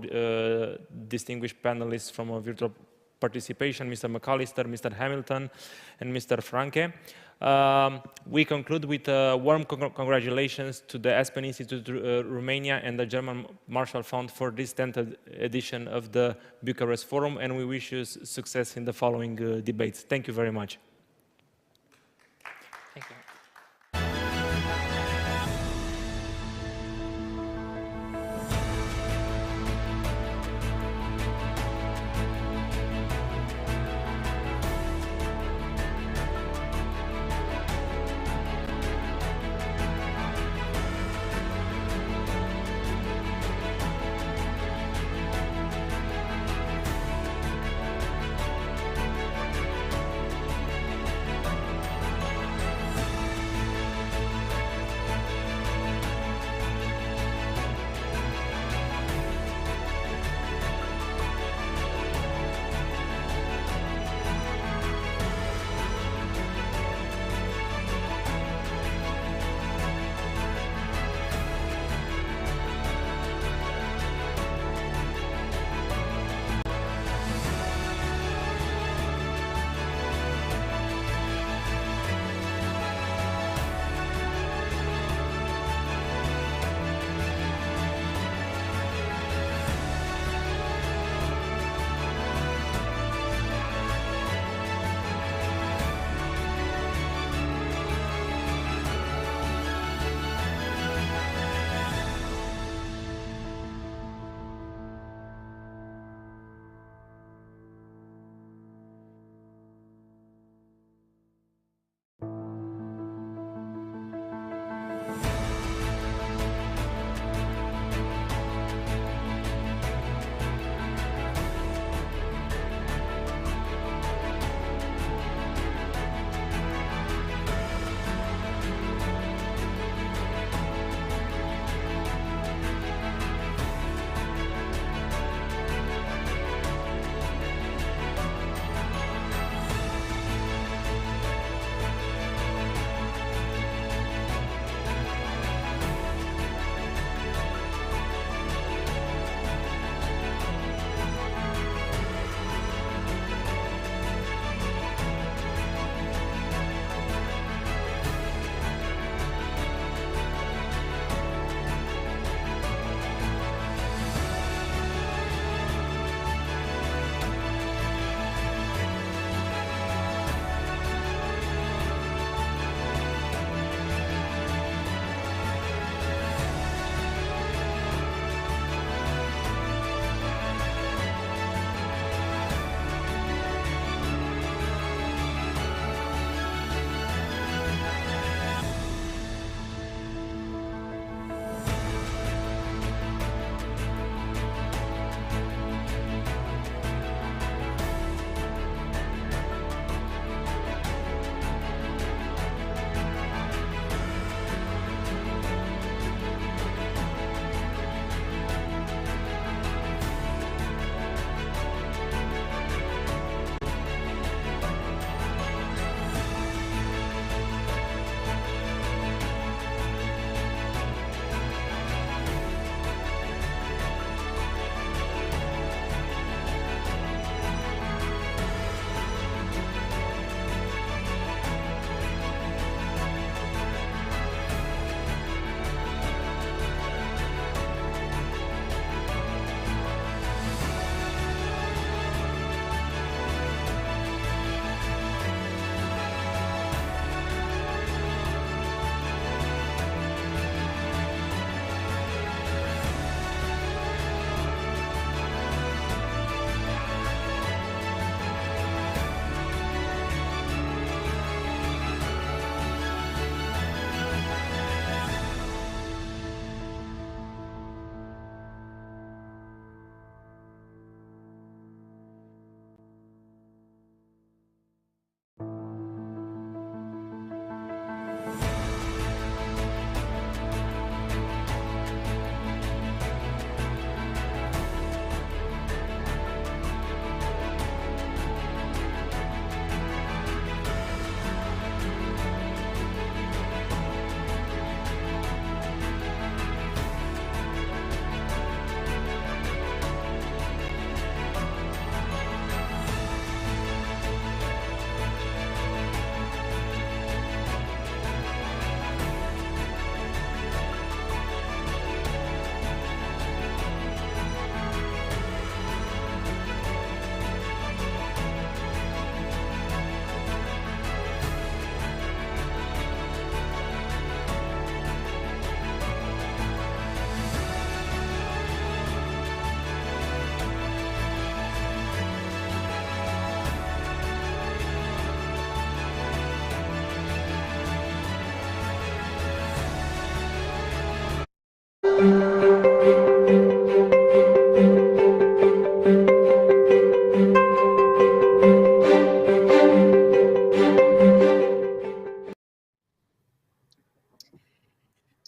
distinguished panelists from our virtual participation, Mr. McAllister, Mr. Hamilton, and Mr. Franke. We conclude with warm congratulations to the Aspen Institute Romania and the German Marshall Fund for this 10th edition of the Bucharest Forum, and we wish you success in the following debates. Thank you very much.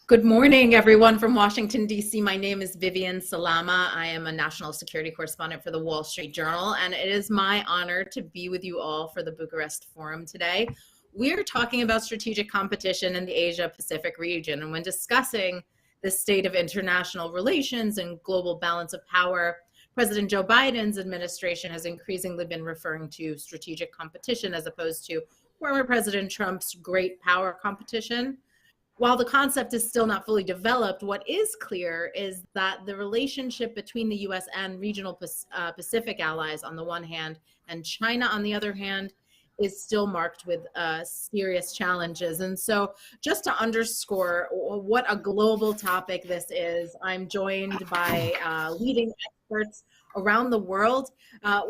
Good morning, everyone from Washington, D.C. My name is Vivian Salama. I am a national security correspondent for the Wall Street Journal, and it is my honor to be with you all for the Bucharest Forum today. We're talking about strategic competition in the Asia-Pacific region, and when discussing the state of international relations and global balance of power, President Joe Biden's administration has increasingly been referring to strategic competition as opposed to former President Trump's great power competition. While the concept is still not fully developed, what is clear is that the relationship between the US and regional Pacific allies on the one hand and China on the other hand is still marked with serious challenges. And so just to underscore what a global topic this is, I'm joined by leading experts around the world.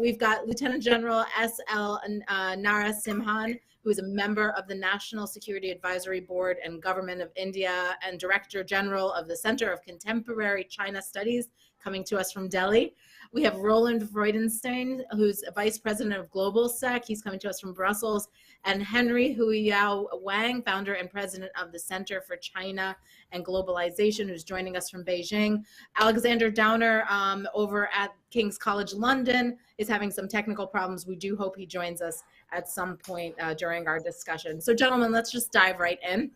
We've got Lieutenant General S.L. Narasimhan, who is a member of the National Security Advisory Board and Government of India and Director General of the Center of Contemporary China Studies, coming to us from Delhi. We have Roland Freudenstein, who's Vice President of Global Sec. He's coming to us from Brussels. And Henry Huiyao Wang, founder and president of the Center for China and Globalization, who's joining us from Beijing. Alexander Downer over at King's College London is having some technical problems. We do hope he joins us at some point during our discussion. So gentlemen, let's just dive right in.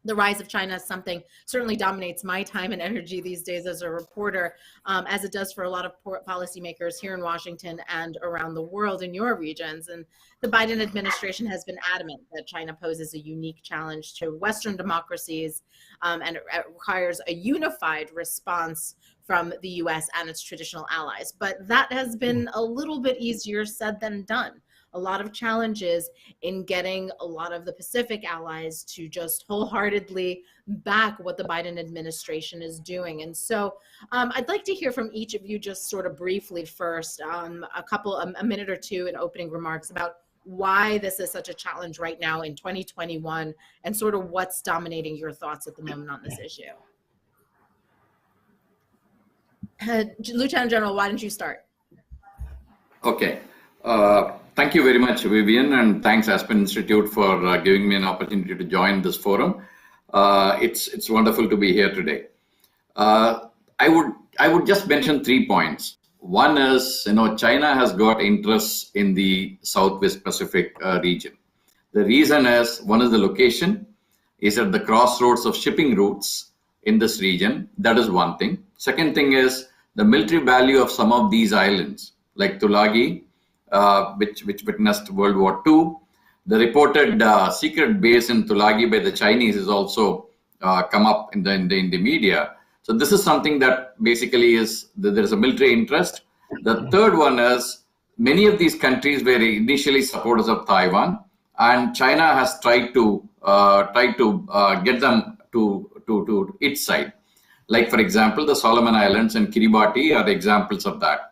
The rise of China is something certainly dominates my time and energy these days as a reporter, as it does for a lot of policymakers here in Washington and around the world in your regions. And the Biden administration has been adamant that China poses a unique challenge to Western democracies and it requires a unified response from the US and its traditional allies. But that has been a little bit easier said than done. A lot of challenges in getting a lot of the Pacific allies to just wholeheartedly back what the Biden administration is doing. And so I'd like to hear from each of you just sort of briefly first, a minute or two in opening remarks about why this is such a challenge right now in 2021 and sort of what's dominating your thoughts at the moment on this issue. Lieutenant General, why don't you start? Okay. Thank you very much, Vivian, and thanks Aspen Institute for giving me an opportunity to join this forum. It's wonderful to be here today. I would just mention 3 points. One is, China has got interests in the Southwest Pacific region. The reason is, one is the location is at the crossroads of shipping routes in this region. That is one thing. Second thing is the military value of some of these islands, like Tulagi, which witnessed World War II. The reported secret base in Tulagi by the Chinese is also come up in the media. So this is something that basically is there is a military interest. The third one is many of these countries were initially supporters of Taiwan, and China has tried to get them to its side. Like for example, the Solomon Islands and Kiribati are examples of that.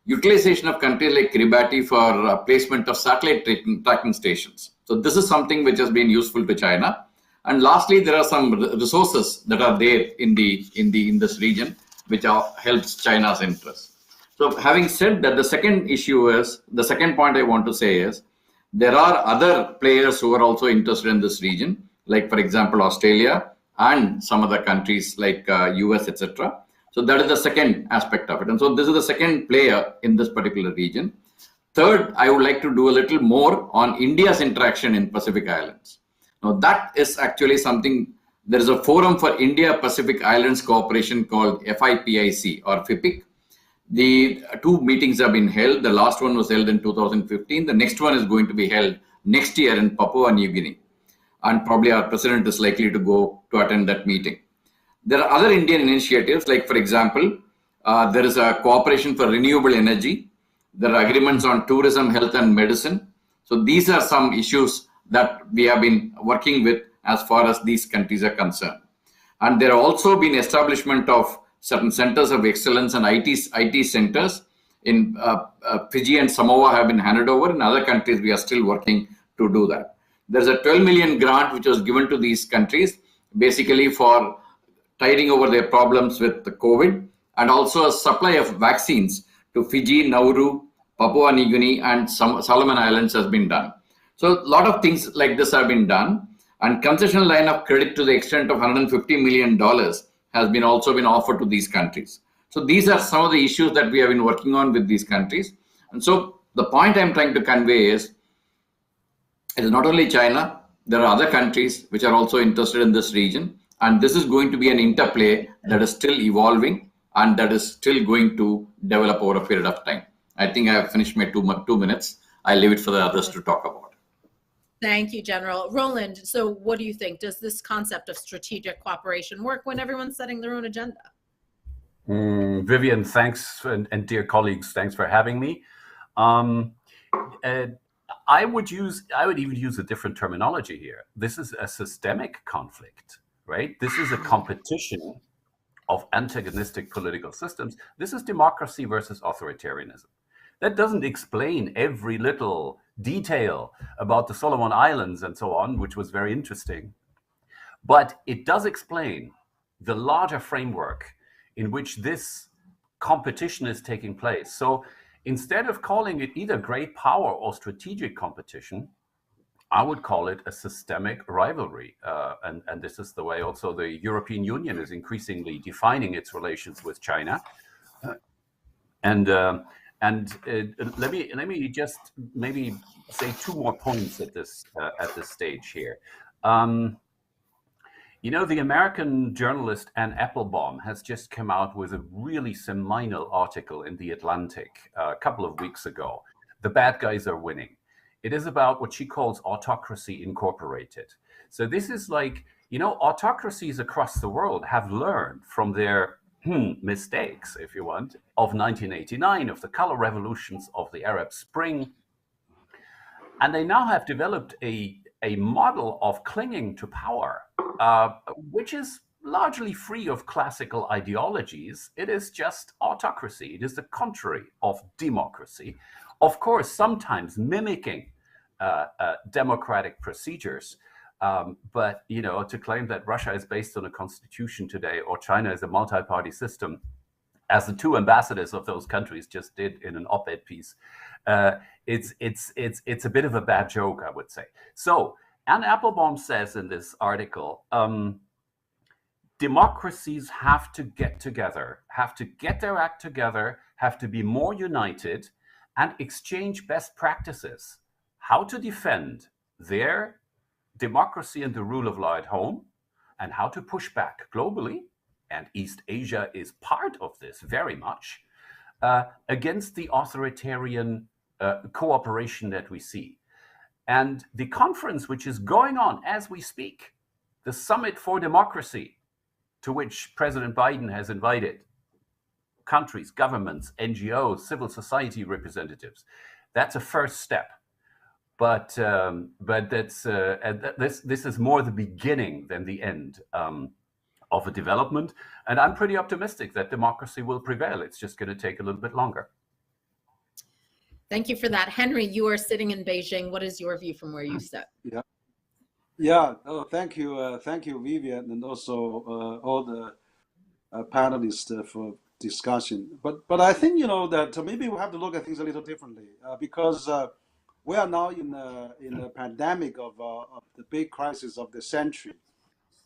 Utilization of countries like Kiribati for placement of satellite tracking stations. So this is something which has been useful to China. And lastly, there are some resources that are there in this region, which helps China's interests. So having said that, the second point I want to say is, there are other players who are also interested in this region, like for example, Australia and some other countries like US, etc. So that is the second aspect of it. And so this is the second player in this particular region. Third, I would like to do a little more on India's interaction in Pacific Islands. Now that is actually something, there is a forum for India-Pacific Islands Cooperation called FIPIC or FIPIC. The 2 meetings have been held. The last one was held in 2015. The next one is going to be held next year in Papua New Guinea. And probably our president is likely to go to attend that meeting. There are other Indian initiatives, like for example, there is a cooperation for renewable energy. There are agreements on tourism, health and medicine. So these are some issues that we have been working with as far as these countries are concerned. And there have also been establishment of certain centers of excellence and IT centers in Fiji and Samoa have been handed over. In other countries, we are still working to do that. There's a 12 million grant which was given to these countries, basically for tiding over their problems with the COVID, and also a supply of vaccines to Fiji, Nauru, Papua New Guinea, and some Solomon Islands has been done. So a lot of things like this have been done. And concession line of credit to the extent of $150 million has also been offered to these countries. So these are some of the issues that we have been working on with these countries. And so the point I'm trying to convey is, it is not only China, there are other countries which are also interested in this region. And this is going to be an interplay that is still evolving and that is still going to develop over a period of time. I think I have finished my 2 minutes. I'll leave it for the others to talk about. Thank you, General. Roland, so what do you think? Does this concept of strategic cooperation work when everyone's setting their own agenda? Vivian, thanks, and dear colleagues, thanks for having me. I would even use a different terminology here. This is a systemic conflict, right? This is a competition of antagonistic political systems. This is democracy versus authoritarianism. That doesn't explain every little detail about the Solomon Islands and so on, which was very interesting. But it does explain the larger framework in which this competition is taking place. So instead of calling it either great power or strategic competition, I would call it a systemic rivalry. And this is the way also the European Union is increasingly defining its relations with China. Let me just maybe say 2 more points at this stage here. You know, the American journalist Ann Applebaum has just come out with a really seminal article in The Atlantic a couple of weeks ago. The bad guys are winning. It is about what she calls autocracy incorporated. So this is like, you know, autocracies across the world have learned from their mistakes, if you want, of 1989, of the color revolutions, of the Arab Spring. And they now have developed a model of clinging to power, which is largely free of classical ideologies. It is just autocracy. It is the contrary of democracy. Of course, sometimes mimicking democratic procedures. But, you know, to claim that Russia is based on a constitution today or China is a multi-party system, as the 2 ambassadors of those countries just did in an op-ed piece, it's a bit of a bad joke, I would say. So Ann Applebaum says in this article, democracies have to get together, have to get their act together, have to be more united and exchange best practices, how to defend their democracy and the rule of law at home, and how to push back globally, and East Asia is part of this very much, against the authoritarian cooperation that we see. And the conference, which is going on as we speak, the Summit for Democracy, to which President Biden has invited countries, governments, NGOs, civil society representatives, that's a first step. But that's this is more the beginning than the end of a development. And I'm pretty optimistic that democracy will prevail. It's just going to take a little bit longer. Thank you for that. Henry, you are sitting in Beijing. What is your view from where you sit? Yeah. Oh, thank you, Vivian, and also all the panelists for discussion. But I think, you know, that maybe we have to look at things a little differently because we are now in a pandemic of the big crisis of the century.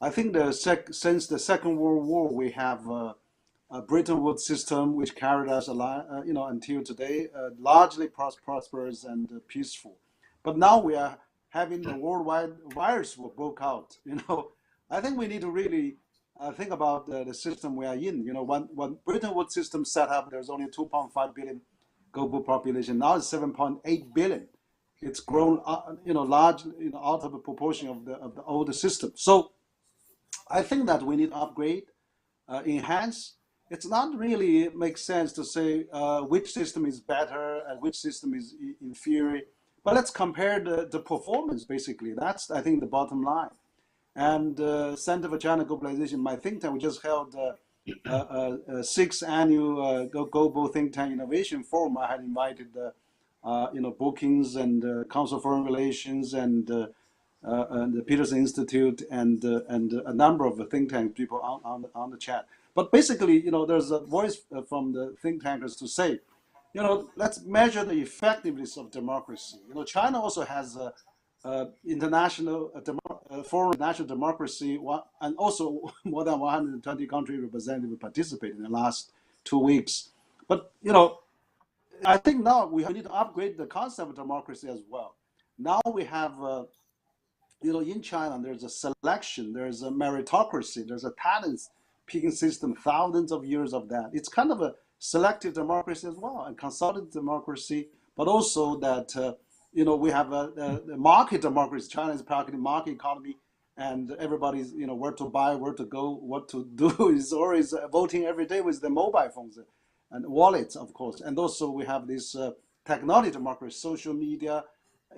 I think since the Second World War, we have a Bretton Woods system which carried us until today, largely prosperous and peaceful. But now we are having a worldwide virus broke out. You know, I think we need to really think about the system we are in. You know, when Bretton Woods system set up, there's only 2.5 billion global population. Now it's 7.8 billion. It's grown, largely, out of the proportion of the older system. So I think that we need to upgrade, enhance. It's not really makes sense to say which system is better and which system is inferior. But let's compare the performance, basically. That's, I think, the bottom line. And Center for China Globalization, my think tank, we just held a 6th annual Global Think Tank Innovation Forum. I had invited Brookings and Council of Foreign Relations and the Peterson Institute and a number of the think tank people on the chat. But basically, there's a voice from the think tankers to say, let's measure the effectiveness of democracy. China also has international forum of national democracy, and also more than 120 country representatives participated in the last 2 weeks. But I think now we need to upgrade the concept of democracy as well. Now we have, in China, there's a selection, there's a meritocracy, there's a talent picking system, thousands of years of that. It's kind of a selective democracy as well, and consolidated democracy, but also that, we have a market democracy. China is practically market economy, and everybody's, where to buy, where to go, what to do is always voting every day with the mobile phones and wallets, of course. And also we have this technology democracy, social media,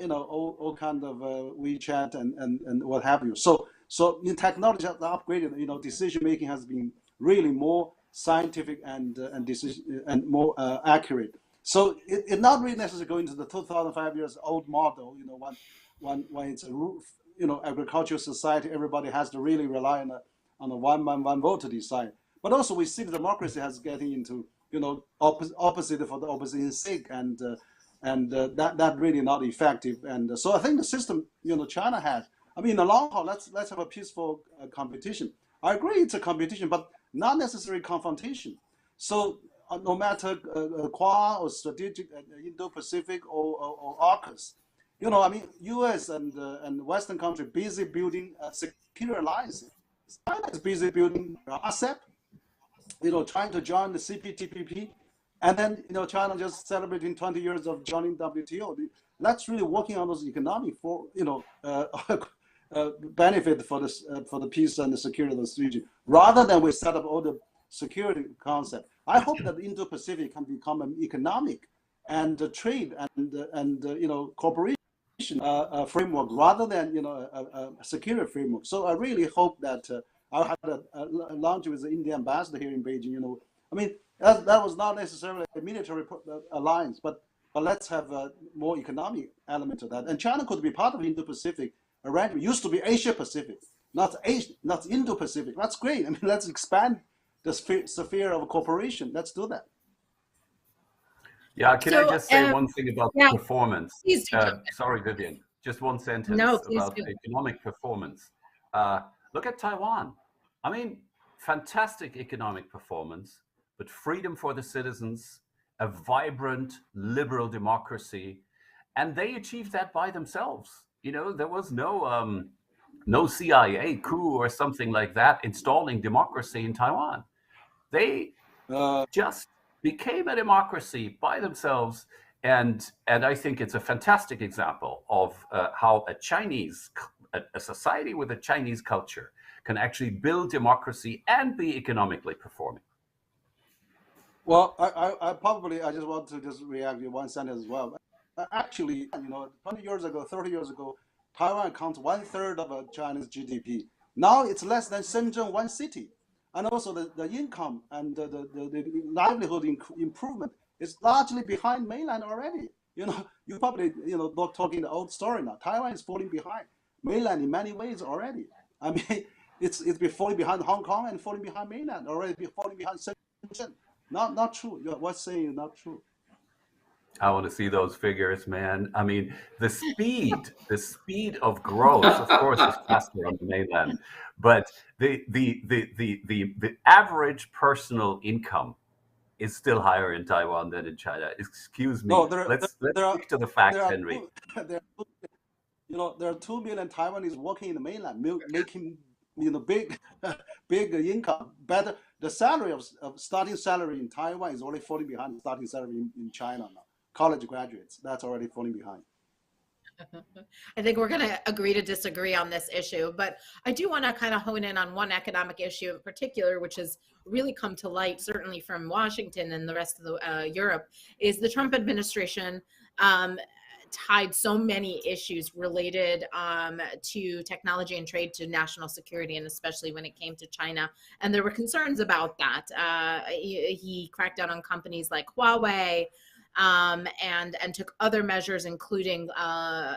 all kind of WeChat and what have you. So in technology upgraded, decision making has been really more scientific and decision and more accurate. So it's not really necessary going to the 2005 years old model. When it's a agricultural society, everybody has to really rely on a one man one vote to decide. But also we see the democracy has getting into opposite for the opposite's sake, and that really not effective. And so I think the system China has. I mean, in the long haul, let's have a peaceful competition. I agree, it's a competition, but not necessarily confrontation. So no matter Quad or strategic Indo-Pacific or AUKUS, I mean, U.S. and Western country busy building security alliances. China is busy building ASEP, trying to join the CPTPP, and then China just celebrating 20 years of joining WTO. That's really working on those economic benefit for the peace and the security of this region, rather than we set up all the security concept. I hope that the Indo-Pacific can become an economic and trade and cooperation framework rather than a security framework. So I really hope that I had a lunch with the Indian ambassador here in Beijing. I mean, that was not necessarily a military alliance, but let's have a more economic element to that. And China could be part of Indo-Pacific arrangement. It used to be Asia-Pacific, not Indo-Pacific. That's great. I mean, let's expand the sphere of cooperation. Let's do that. Yeah, can I just say one thing about performance? Sorry, Vivian, just one sentence about economic performance. Look at Taiwan. I mean, fantastic economic performance, but freedom for the citizens, a vibrant liberal democracy, and they achieved that by themselves. There was no CIA coup or something like that installing democracy in Taiwan. They just became a democracy by themselves, and I think it's a fantastic example of how a society with a Chinese culture can actually build democracy and be economically performing. Well, I just want to just react in one sentence as well. Actually, 20 years ago, 30 years ago, Taiwan accounts 1/3 of China's GDP. Now it's less than Shenzhen, one city. And also the income and the livelihood improvement is largely behind mainland already. You probably not talking the old story now. Taiwan is falling behind mainland in many ways already. I mean, it's been falling behind Hong Kong and falling behind mainland already, falling behind Shenzhen. Not true. What's saying is not true. I want to see those figures, man. I mean, the speed of growth, of course, is faster on the mainland, but the average personal income is still higher in Taiwan than in China. Excuse me. No, let's stick to the facts, Henry. There are 2 million Taiwanese working in the mainland, making big income. Better the salary of starting salary in Taiwan is already falling behind starting salary in China now. College graduates, that's already falling behind. I think we're going to agree to disagree on this issue, but I do want to kind of hone in on one economic issue in particular, which has really come to light, certainly from Washington and the rest of Europe, is the Trump administration tied so many issues related to technology and trade to national security, and especially when it came to China. And there were concerns about that. He cracked down on companies like Huawei, and took other measures, including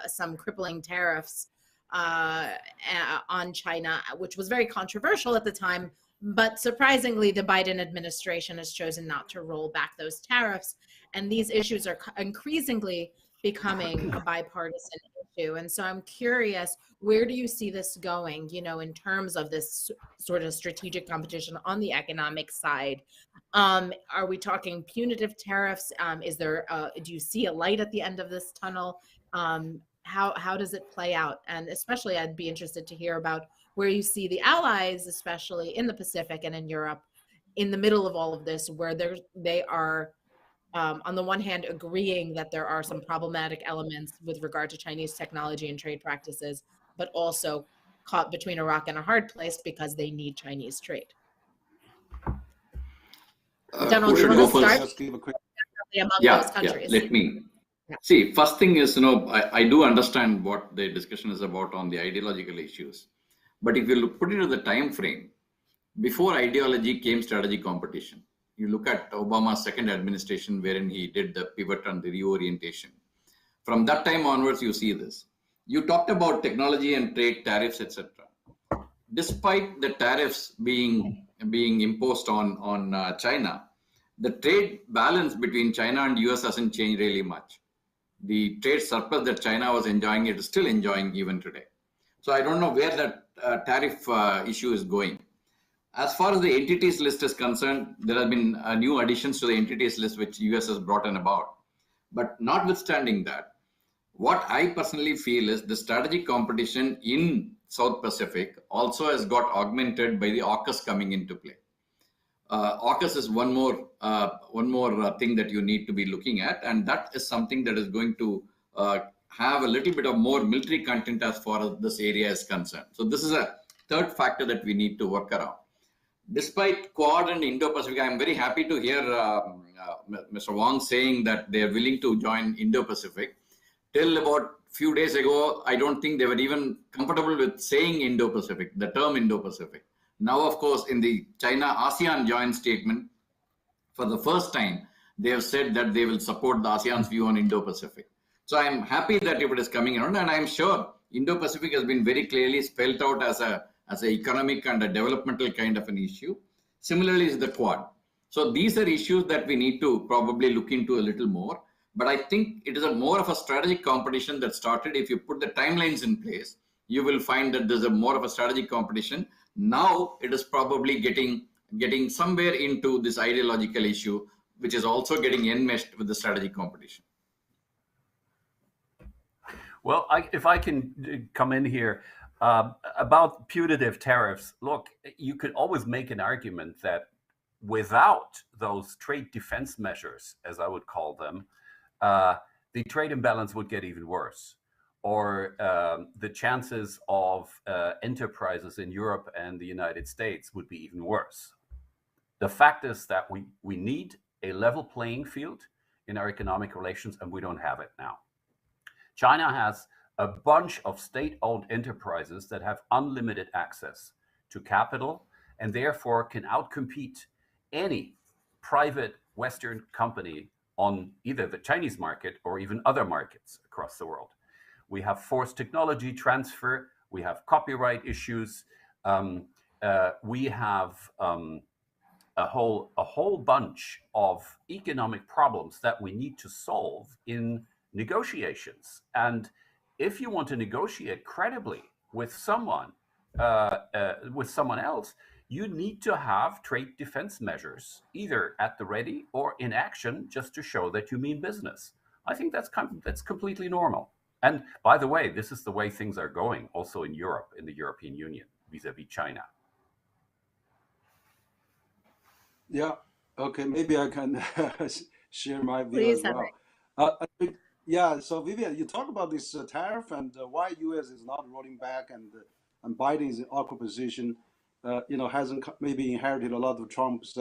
some crippling tariffs on China, which was very controversial at the time. But surprisingly, the Biden administration has chosen not to roll back those tariffs. And these issues are increasingly becoming a bipartisan issue. And so I'm curious, where do you see this going, you know, in terms of this sort of strategic competition on the economic side? Are we talking punitive tariffs? Is there, do you see a light at the end of this tunnel? How does it play out? And especially I'd be interested to hear about where you see the allies, especially in the Pacific and in Europe, in the middle of all of this, where they are on the one hand, agreeing that there are some problematic elements with regard to Chinese technology and trade practices, but also caught between a rock and a hard place because they need Chinese trade. Who should go first? Among those countries? Let me. See, first thing is, I do understand what the discussion is about on the ideological issues. But if you put it into the time frame, before ideology came strategy competition. You look at Obama's second administration, wherein he did the pivot and the reorientation. From that time onwards, you see this. You talked about technology and trade tariffs, etc. Despite the tariffs being imposed on China, the trade balance between China and US hasn't changed really much. The trade surplus that China was enjoying, it is still enjoying even today. So I don't know where that tariff issue is going. As far as the entities list is concerned, there have been new additions to the entities list which US has brought in about. But notwithstanding that, what I personally feel is the strategic competition in South Pacific also has got augmented by the AUKUS coming into play. AUKUS is one more thing that you need to be looking at, and that is something that is going to have a little bit of more military content as far as this area is concerned. So this is a third factor that we need to work around. Despite Quad and Indo-Pacific, I'm very happy to hear Mr. Wang saying that they are willing to join Indo-Pacific. Till about few days ago, I don't think they were even comfortable with saying Indo-Pacific, the term Indo-Pacific. Now, of course, in the China-ASEAN joint statement, for the first time, they have said that they will support the ASEAN's view on Indo-Pacific. So I'm happy that if it is coming around, and I'm sure Indo-Pacific has been very clearly spelled out as an economic and a developmental kind of an issue. Similarly is the Quad. So these are issues that we need to probably look into a little more. But I think it is more of a strategic competition that started. If you put the timelines in place, you will find that there's more of a strategic competition. Now it is probably getting somewhere into this ideological issue, which is also getting enmeshed with the strategic competition. Well, if I can come in here, about punitive tariffs, look, you could always make an argument that without those trade defense measures, as I would call them, the trade imbalance would get even worse, or the chances of enterprises in Europe and the United States would be even worse. The fact is that we need a level playing field in our economic relations, and we don't have it now. China has a bunch of state-owned enterprises that have unlimited access to capital and therefore can outcompete any private Western company on either the Chinese market or even other markets across the world. We have forced technology transfer, we have copyright issues, we have a whole bunch of economic problems that we need to solve in negotiations. And if you want to negotiate credibly with someone else, you need to have trade defense measures either at the ready or in action, just to show that you mean business. I think that's completely normal. And by the way, this is the way things are going also in Europe, in the European Union, vis-a-vis China. Yeah. Okay. Maybe I can share my view as well. Yeah. So Vivian, you talk about this tariff and why U.S. is not rolling back, and Biden is in awkward position. Hasn't maybe inherited a lot of Trump's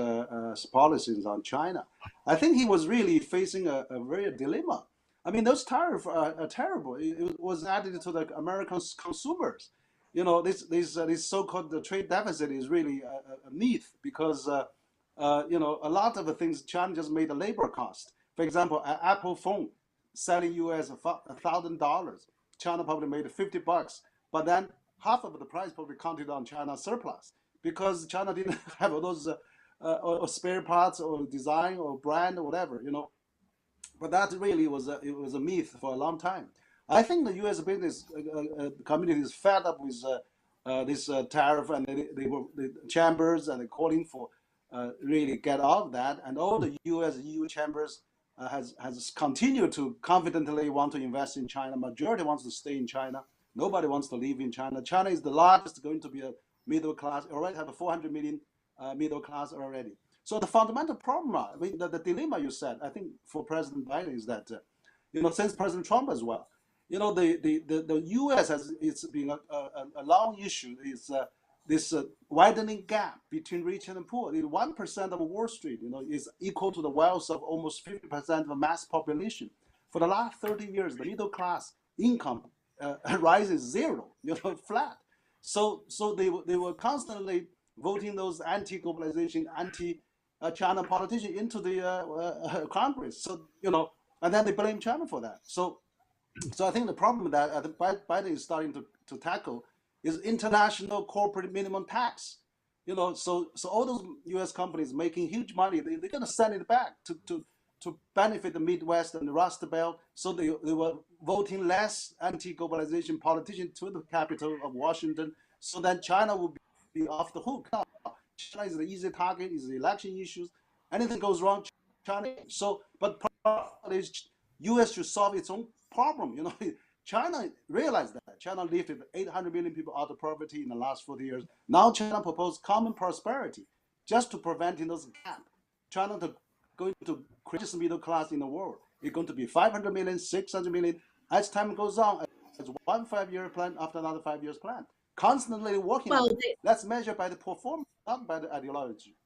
policies on China. I think he was really facing a very dilemma. I mean, those tariffs are terrible. It was added to the American consumers. This so-called trade deficit is really a myth, because a lot of the things China just made a labor cost. For example, an Apple phone selling US $1,000, China probably made $50, but then half of the price probably counted on China's surplus, because China didn't have all those or spare parts or design or brand or whatever, But that really was a myth for a long time. I think the U.S. business community is fed up with this tariff, and the chambers and calling for really get out of that. And all the U.S. EU chambers has continued to confidently want to invest in China. Majority wants to stay in China. Nobody wants to live in China. China is the largest, going to be a middle class. Already have a 400 million middle class already. So the fundamental problem, I mean, the dilemma you said, I think for President Biden is that, since President Trump as well, the U.S. it's been a long issue. Is this widening gap between rich and poor. 1% of Wall Street, is equal to the wealth of almost 50% of the mass population. For the last 30 years, the middle class income rises zero, flat. So they were constantly voting those anti-globalization, anti-China politicians into the Congress. So and then they blame China for that. So I think the problem that Biden is starting to tackle is international corporate minimum tax. So all those U.S. companies making huge money, they're going to send it back to benefit the Midwest and the Rust Belt. So they were voting less anti-globalization politicians to the capital of Washington. So then China will be off the hook. Now, China is the easy target, is the election issues. Anything goes wrong, China. But probably U.S. should solve its own problem. China realized that. China lifted 800 million people out of poverty in the last 40 years. Now China proposed common prosperity just to prevent those gaps. China going to create the middle class in the world. It's going to be 500 million, 600 million. As time goes on, it's one 5-year plan after another 5 years plan. Constantly working on it. Let's measure by the performance, not by the ideology.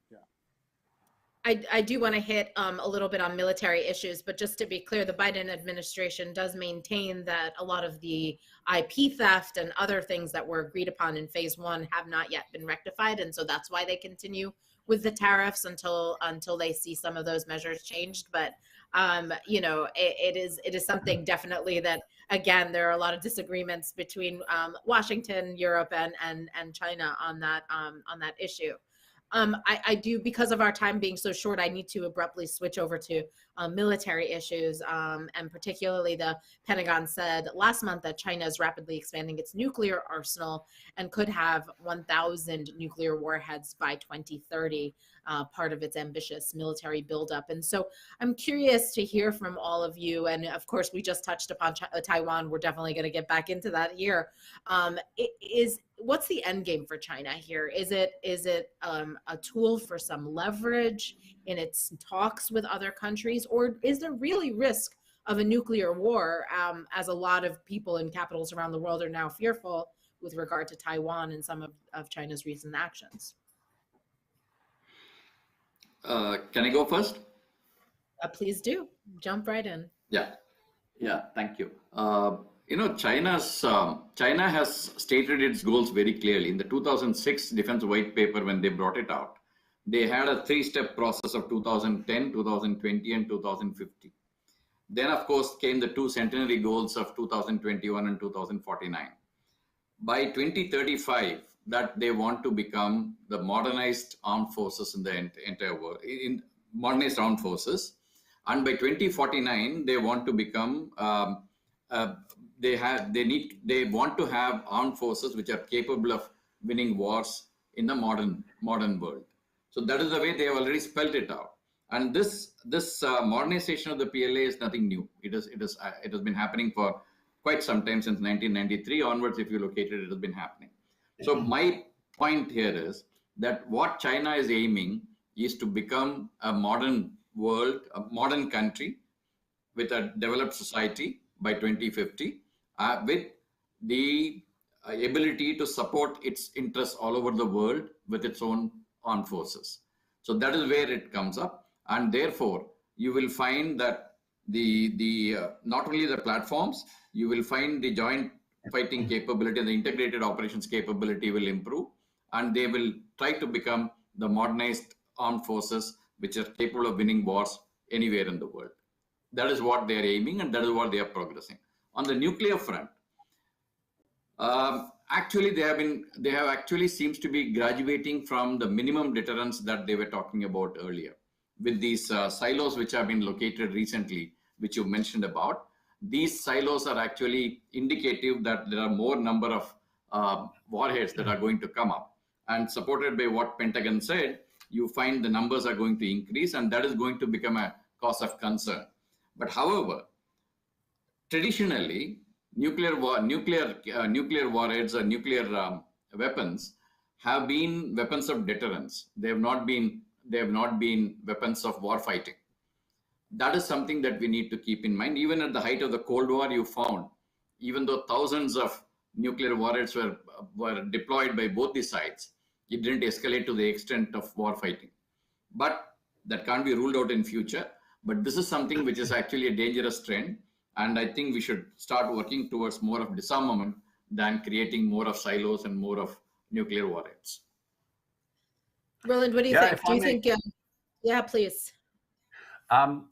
I do want to hit a little bit on military issues, but just to be clear, the Biden administration does maintain that a lot of the IP theft and other things that were agreed upon in phase 1 have not yet been rectified. And so that's why they continue with the tariffs until they see some of those measures changed. But, it is something definitely that, again, there are a lot of disagreements between Washington, Europe, and China on that issue. I do, because of our time being so short, I need to abruptly switch over to military issues, and particularly the Pentagon said last month that China is rapidly expanding its nuclear arsenal and could have 1,000 nuclear warheads by 2030, part of its ambitious military buildup. And so I'm curious to hear from all of you, and of course we just touched upon Taiwan. We're definitely going to get back into that here. What's the end game for China here? Is it a tool for some leverage in its talks with other countries, or is there really risk of a nuclear war, as a lot of people in capitals around the world are now fearful with regard to Taiwan and some of China's recent actions? Can I go first? Please do. Jump right in. Yeah, thank you. China has stated its goals very clearly. In the 2006 Defense White Paper, when they brought it out, they had a 3-step process of 2010, 2020, and 2050. Then, of course, came the 2 centenary goals of 2021 and 2049. By 2035, that they want to become the modernized armed forces in the entire world, in modernized armed forces. And by 2049, they want to become they want to have armed forces which are capable of winning wars in the modern world. So that is the way they have already spelled it out. And this modernization of the PLA is nothing new. It has been happening for quite some time, since 1993 onwards. If you look at it, it has been happening. So my point here is that what China is aiming is to become a modern world, a modern country with a developed society by 2050, with the ability to support its interests all over the world with its own armed forces. So that is where it comes up. And therefore, you will find that the not only the platforms, you will find the joint fighting capability and the integrated operations capability will improve, and they will try to become the modernized armed forces which are capable of winning wars anywhere in the world. That is what they are aiming, and that is what they are progressing. On the nuclear front, actually they have actually seems to be graduating from the minimum deterrence that they were talking about earlier, with these silos which have been located recently, which you mentioned about. these silos are actually indicative that there are more number of warheads that are going to come up. And supported by what Pentagon said, you find the numbers are going to increase, and that is going to become a cause of concern. But however, traditionally, nuclear warheads or nuclear weapons have been weapons of deterrence. They have not been weapons of war fighting. That is something that we need to keep in mind. Even at the height of the Cold War, you found, even though thousands of nuclear warheads were deployed by both the sides, it didn't escalate to the extent of war fighting. But that can't be ruled out in future. But this is something which is actually a dangerous trend. And I think we should start working towards more of disarmament than creating more of silos and more of nuclear warheads. Roland, what do you think? Do you think? Yeah, please.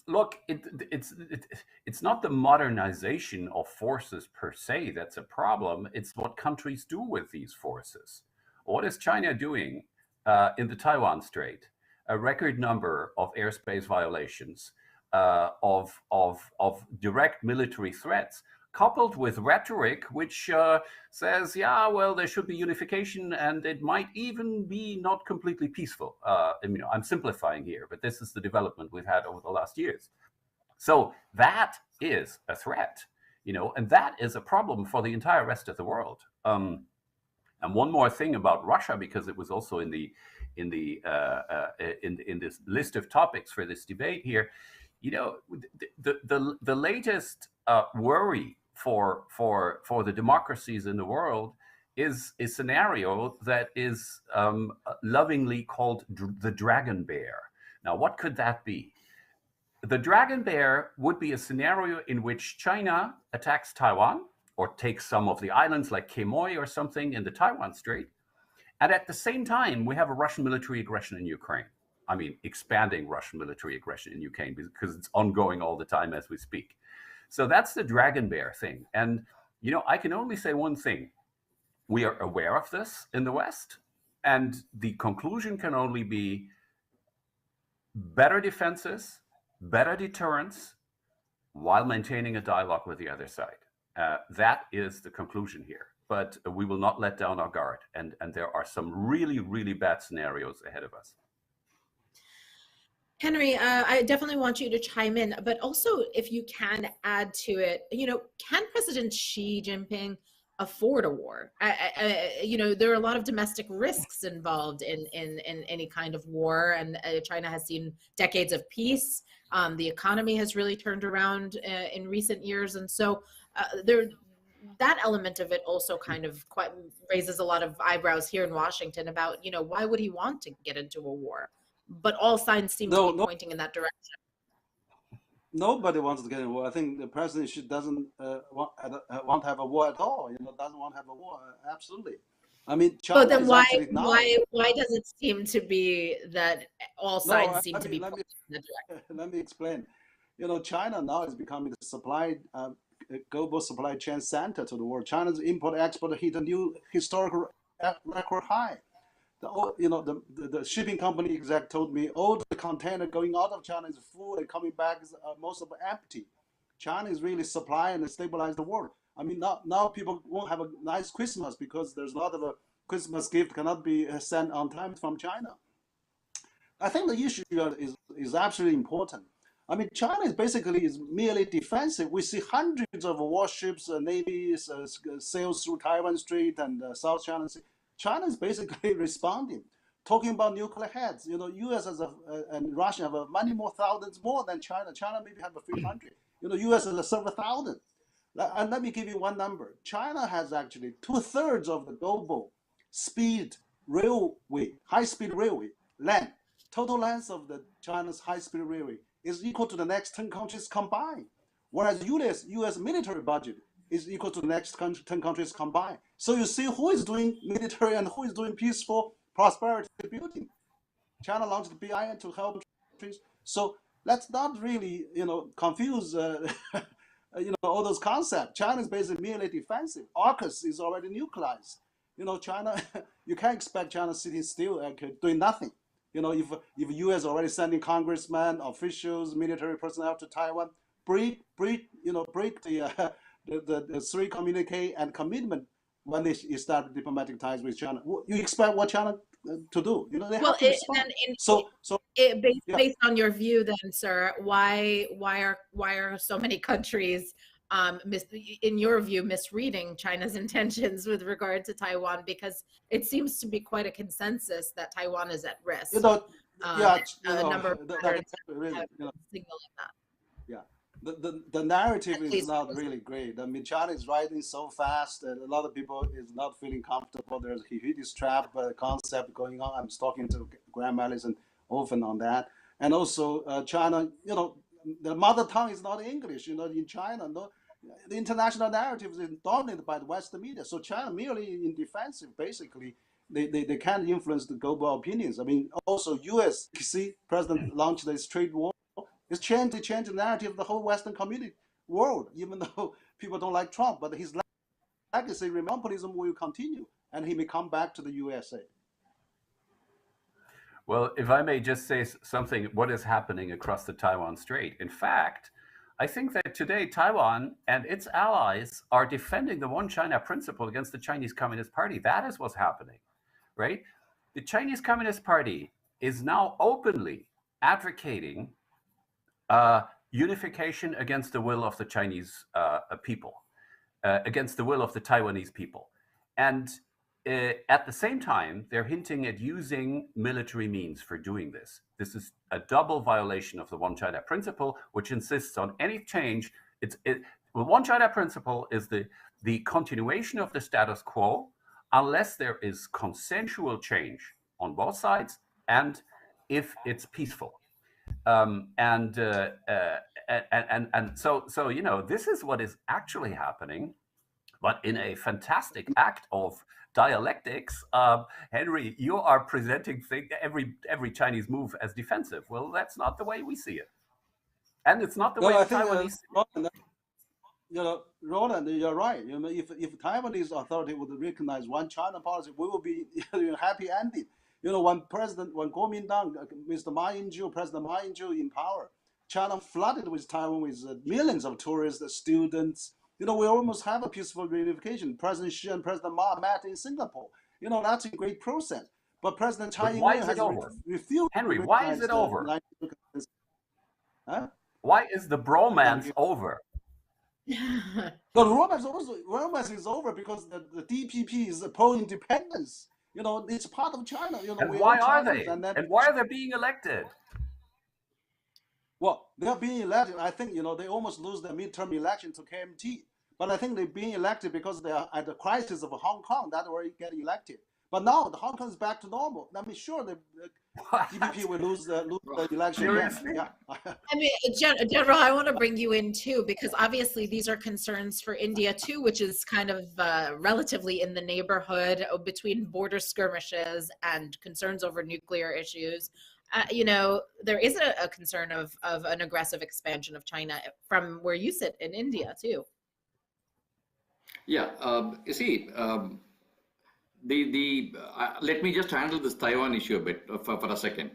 Look, it's not the modernization of forces per se that's a problem. It's what countries do with these forces. What is China doing in the Taiwan Strait? A record number of airspace violations, of direct military threats, coupled with rhetoric which says, yeah, well, there should be unification and it might even be not completely peaceful. I'm simplifying here, but this is the development we've had over the last years. So that is a threat, and that is a problem for the entire rest of the world. And one more thing about Russia, because it was also in this list of topics for this debate here, the latest worry for the democracies in the world is a scenario that is lovingly called the dragon bear. Now, what could that be? The dragon bear would be a scenario in which China attacks Taiwan or takes some of the islands like Quemoy or something in the Taiwan Strait. And at the same time, we have a Russian military aggression in Ukraine. I mean, expanding Russian military aggression in Ukraine because it's ongoing all the time as we speak. So that's the dragon bear thing. And, I can only say one thing. We are aware of this in the West, and the conclusion can only be better defenses, better deterrence, while maintaining a dialogue with the other side. That is the conclusion here. But we will not let down our guard. And there are some really, really bad scenarios ahead of us. Henry, I definitely want you to chime in, but also if you can add to it, can President Xi Jinping afford a war? There are a lot of domestic risks involved in any kind of war, and China has seen decades of peace. The economy has really turned around in recent years, and so that element of it also kind of quite raises a lot of eyebrows here in Washington about, why would he want to get into a war? But all signs seem to be pointing in that direction. Nobody wants to get in a war. I think the president doesn't want to have a war at all. Doesn't want to have a war. Absolutely. I mean, China. But then why does it seem to be that all signs seem to be pointing in that direction? Let me explain. China now is becoming the global supply chain center to the world. China's import-export hit a new historical record high. The shipping company exec told me all the container going out of China is full and coming back is most of it empty. China is really supplying and stabilize the world. I mean, now people won't have a nice Christmas because there's a lot of a Christmas gift cannot be sent on time from China. I think the issue is absolutely important. I mean, China is merely defensive. We see hundreds of warships, navies sails through Taiwan Strait and South China Sea. China is basically responding, talking about nuclear heads. U.S. and Russia have many more thousands more than China. China maybe have a few hundred. U.S. has several thousand. And let me give you one number. China has actually 2/3 of the global high-speed railway land. Total length of China's high-speed railway is equal to the next 10 countries combined, whereas U.S. military budget is equal to the next 10 countries combined. So you see who is doing military and who is doing peaceful prosperity building. China launched the BIN to help countries. So let's not really, confuse, all those concepts. China is basically merely defensive. AUKUS is already nuclearized. China, you can't expect China sitting still and doing nothing. If U.S. already sending congressmen, officials, military personnel to Taiwan, break the three communique and commitment when they start diplomatic ties with China. You expect what China to do? They have to respond. Based on your view, then, sir, why are so many countries, in your view, misreading China's intentions with regard to Taiwan? Because it seems to be quite a consensus that Taiwan is at risk. A number of patterns have signaling that. Yeah. The narrative is not really great. I mean, China is rising so fast that a lot of people is not feeling comfortable. There's a Hippies trap concept going on. I'm talking to Graham Allison often on that. And also China, the mother tongue is not English. In China, the international narrative is dominated by the Western media. So China merely in defensive, basically. They can't influence the global opinions. I mean, also U.S. President launched this trade war. It's changed the narrative of the whole Western community world, even though people don't like Trump. But his legacy, populism will continue, and he may come back to the USA. Well, if I may just say something, what is happening across the Taiwan Strait? In fact, I think that today Taiwan and its allies are defending the One China principle against the Chinese Communist Party. That is what's happening, right? The Chinese Communist Party is now openly advocating unification against the will of the Chinese people, against the will of the Taiwanese people. And at the same time, they're hinting at using military means for doing this. This is a double violation of the One China principle, which insists on any change. The One China principle is the continuation of the status quo unless there is consensual change on both sides and if it's peaceful. So this is what is actually happening, but in a fantastic act of dialectics. Henry, you are presenting every Chinese move as defensive. Well, that's not the way we see it, and it's not the way the Taiwanese. Roland, you're right. If Taiwanese authority would recognize one China policy, we will be happy ending. When Kuomintang, President Ma Ying-jeou in power, China flooded with Taiwan with millions of tourists, students. We almost have a peaceful reunification. President Xi and President Ma met in Singapore. That's a great process. But President Tsai Ing-wen has refused. Henry, why is it over? Huh? Why is the bromance over? The romance is over because the DPP is pro-independence. It's part of China. And why are they? And why are they being elected? Well, they're being elected. I think, they almost lose their midterm election to KMT. But I think they're being elected because they are at the crisis of Hong Kong. That's where you get elected. But now the Hong Kong is back to normal. I mean, sure, the DPP will lose the election. Yeah. I mean, General, I want to bring you in too, because obviously these are concerns for India too, which is kind of relatively in the neighborhood between border skirmishes and concerns over nuclear issues. There is a concern of an aggressive expansion of China from where you sit in India too. Yeah, you see, let me just handle this Taiwan issue a bit for a second.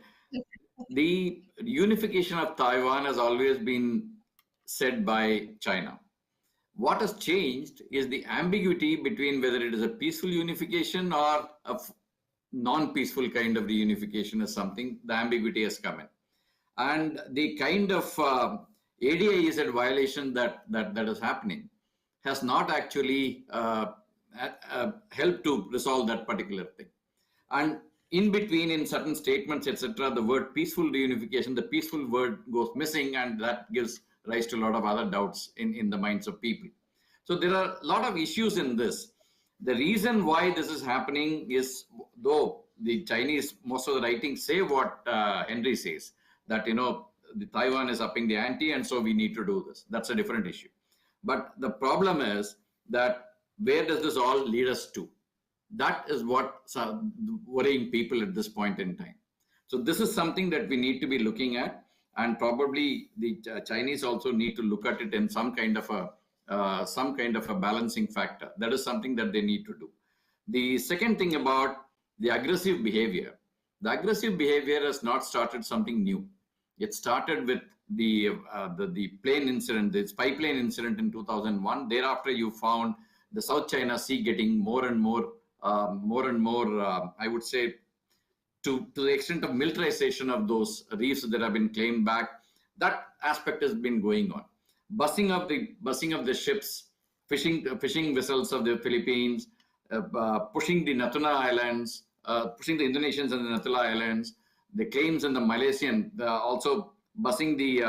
The unification of Taiwan has always been said by China. What has changed is the ambiguity between whether it is a peaceful unification or a non-peaceful kind of reunification is something, the ambiguity has come in. And the kind of ADIZ violation that is happening has not actually helped to resolve that particular thing. And in between, in certain statements, etc., the word peaceful reunification, the peaceful word goes missing, and that gives rise to a lot of other doubts in the minds of people. So there are a lot of issues in this. The reason why this is happening is, though the Chinese, most of the writings say what Henry says, that, the Taiwan is upping the ante, and so we need to do this. That's a different issue. But the problem is that where does this all lead us to? That is what's worrying people at this point in time. So this is something that we need to be looking at, and probably the Chinese also need to look at it in some kind of a balancing factor. That is something that they need to do. The second thing about the aggressive behavior. The aggressive behavior has not started something new. It started with the plane incident, the spy plane incident in 2001. Thereafter, you found the South China Sea getting more and more, I would say, to the extent of militarization of those reefs that have been claimed back. That aspect has been going on. Busing of the ships, fishing vessels of the Philippines, pushing the Natuna Islands, pushing the Indonesians and the Natuna Islands, the claims in the Malaysian, also busing the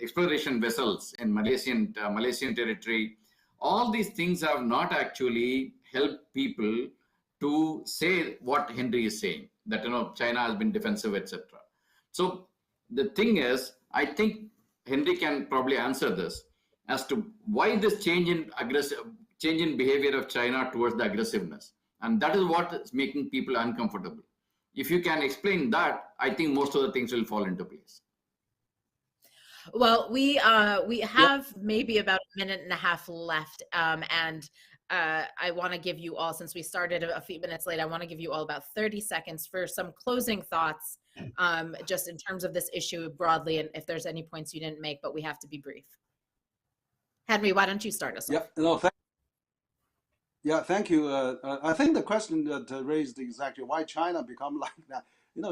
exploration vessels in Malaysian territory. All these things have not actually helped people to say what Henry is saying, that China has been defensive, etc. So the thing is, I think Henry can probably answer this as to why this change in behavior of China towards the aggressiveness, and that is what is making people uncomfortable. If you can explain that, I think most of the things will fall into place. Well, we have maybe about a minute and a half left, and I want to give you all, since we started a few minutes late, I want to give you all about 30 seconds for some closing thoughts, just in terms of this issue broadly, and if there's any points you didn't make, but we have to be brief. Henry, why don't you start us off? Thank you. I think the question that raised exactly why China become like that.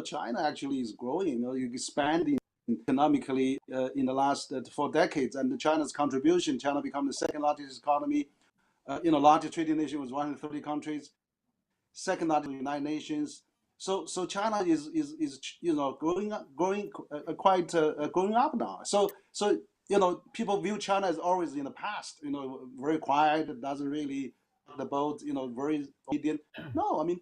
China actually is growing, expanding economically in the last 4 decades, and China's contribution, China become the second largest economy, largest trading nation with 130 countries, second largest United Nations. So China is growing up now. So people view China as always in the past, very quiet, doesn't really the boat, very obedient. No, I mean,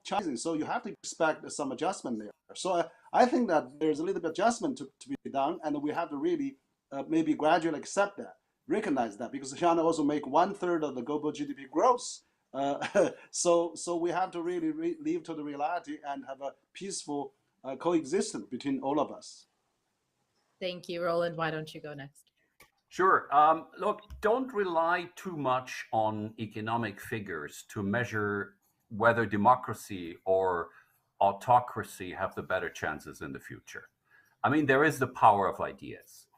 China, so you have to expect some adjustment there. So I think that there's a little bit of adjustment to be done, and we have to really maybe gradually accept that, recognize that, because China also make 1/3 of the global GDP growth. So we have to really live to the reality and have a peaceful coexistence between all of us. Thank you, Roland. Why don't you go next? Sure. Look, don't rely too much on economic figures to measure whether democracy or autocracy have the better chances in the future. I mean, there is the power of ideas.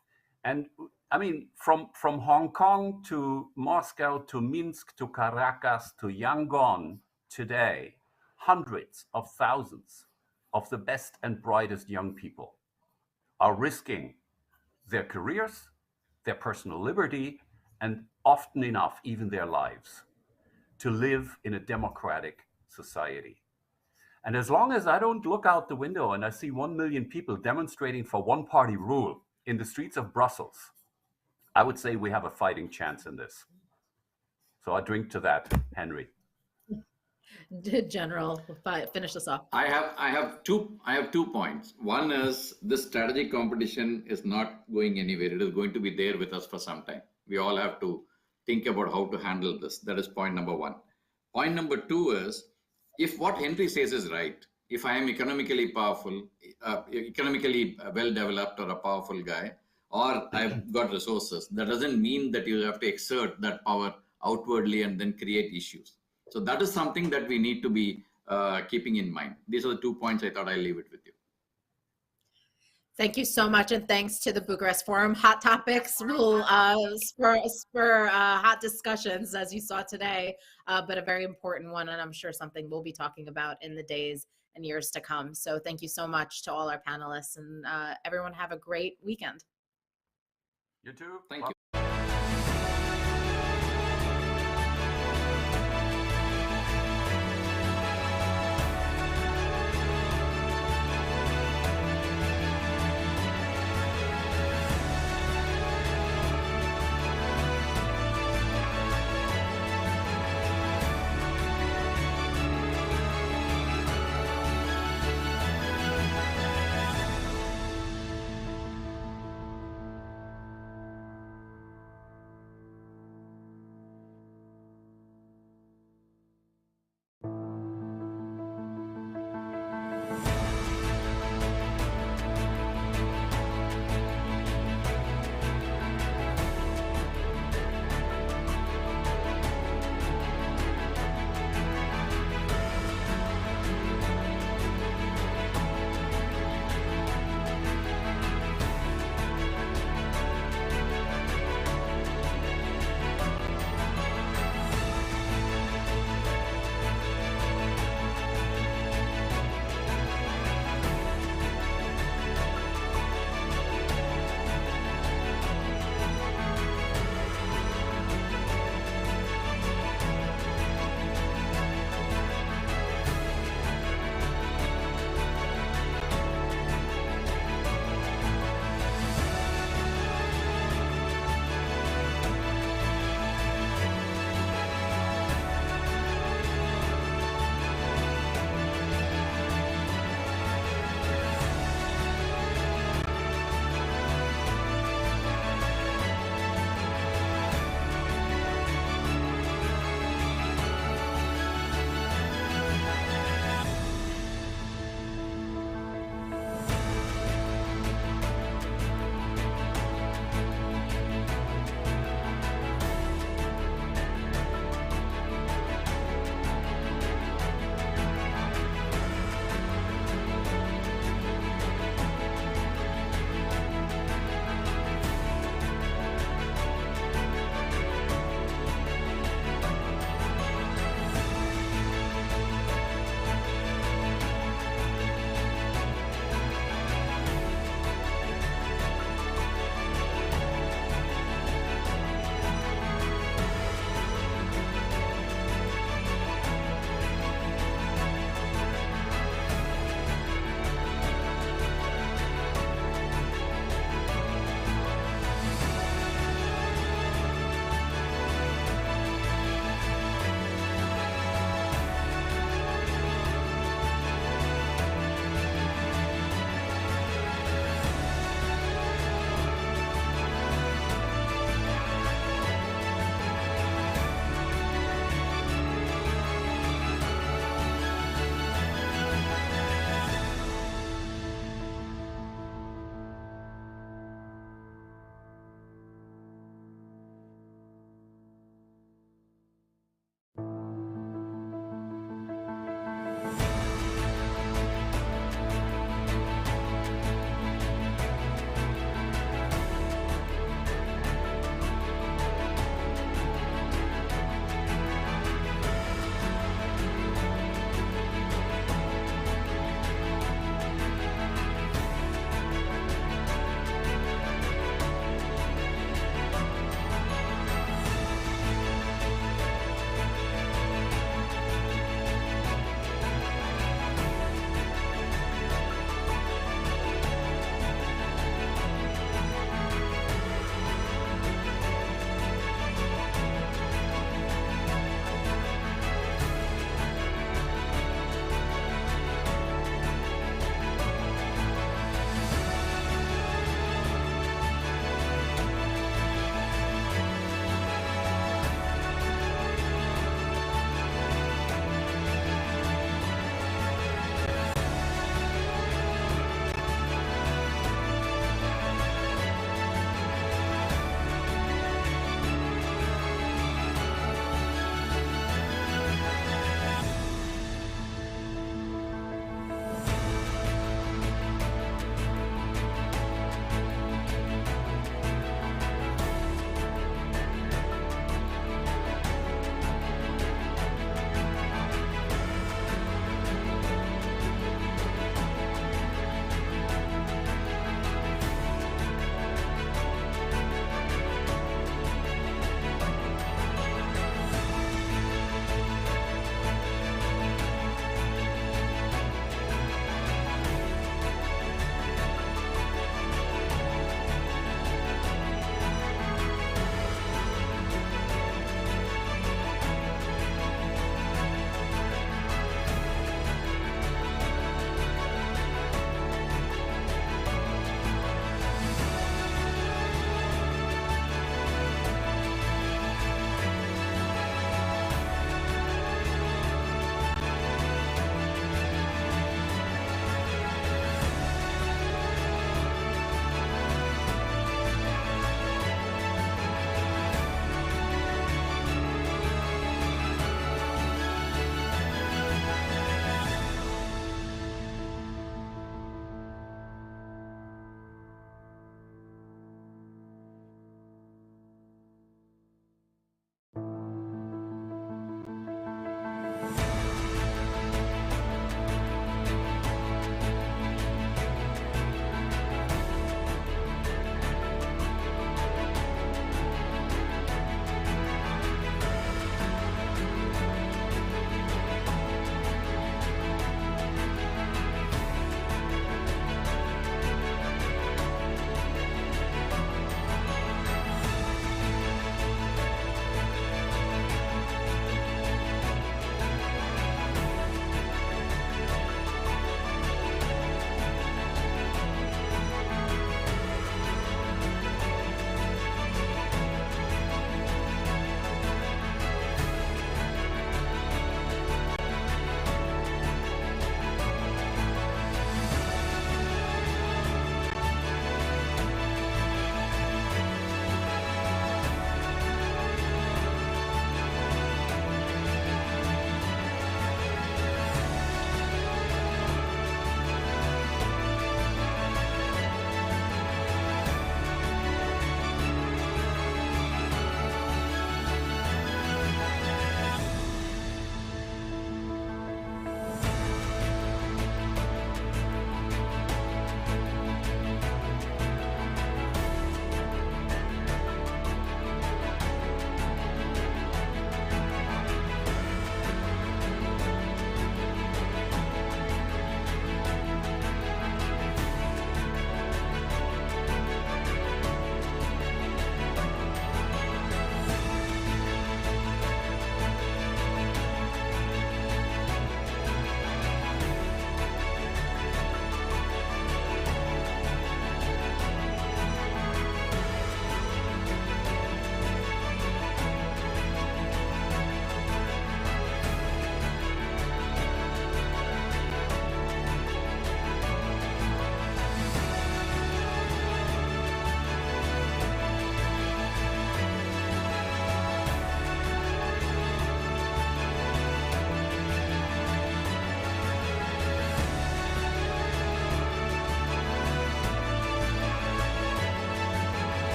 And I mean, from Hong Kong to Moscow to Minsk to Caracas to Yangon today, hundreds of thousands of the best and brightest young people are risking their careers, their personal liberty, and often enough, even their lives, to live in a democratic society. And as long as I don't look out the window and I see 1 million people demonstrating for one-party rule in the streets of Brussels, I would say we have a fighting chance in this. So I drink to that, Henry. General, finish this off. I have two points. One is this strategic competition is not going anywhere. It is going to be there with us for some time. We all have to think about how to handle this. That is point number one. Point number two is, if what Henry says is right, if I am economically powerful, economically well-developed or a powerful guy, or I've got resources, that doesn't mean that you have to exert that power outwardly and then create issues. So that is something that we need to be keeping in mind. These are the 2 points I thought I'll leave it with you. Thank you so much, and thanks to the Bucharest Forum. Hot topics will spur hot discussions, as you saw today, but a very important one, and I'm sure something we'll be talking about in the days and years to come. So thank you so much to all our panelists, and everyone have a great weekend. You too. Thank you.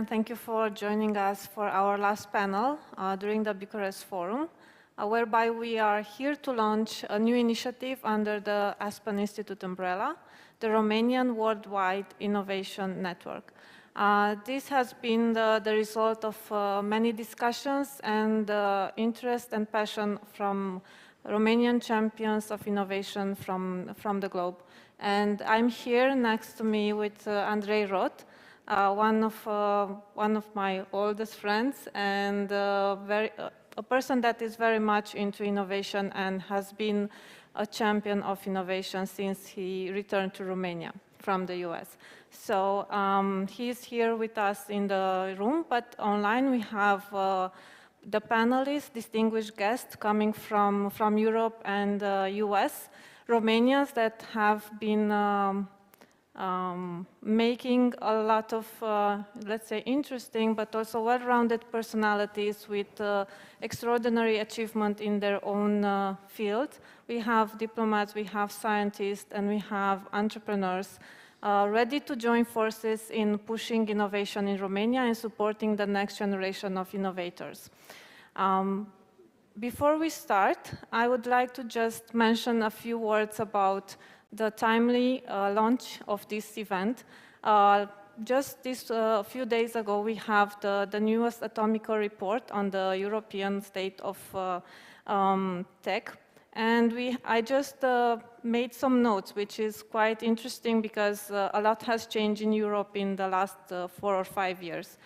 thank you for joining us for our last panel during the Bucharest Forum, whereby we are here to launch a new initiative under the Aspen Institute umbrella, the Romanian Worldwide Innovation Network. This has been the result of many discussions and interest and passion from Romanian champions of innovation from the globe. And I'm here next to me with Andrei Roth, one of my oldest friends and a person that is very much into innovation and has been a champion of innovation since he returned to Romania from the US. So he's here with us in the room, but online we have the panelists, distinguished guests coming from Europe and US, Romanians that have been making a lot of, let's say, interesting but also well-rounded personalities with extraordinary achievement in their own field. We have diplomats, we have scientists, and we have entrepreneurs ready to join forces in pushing innovation in Romania and supporting the next generation of innovators. Before we start, I would like to just mention a few words about the timely launch of this event. Just this few days ago, we have the newest atomic report on the European state of tech. And I just made some notes, which is quite interesting because a lot has changed in Europe in the last 4 or 5 years.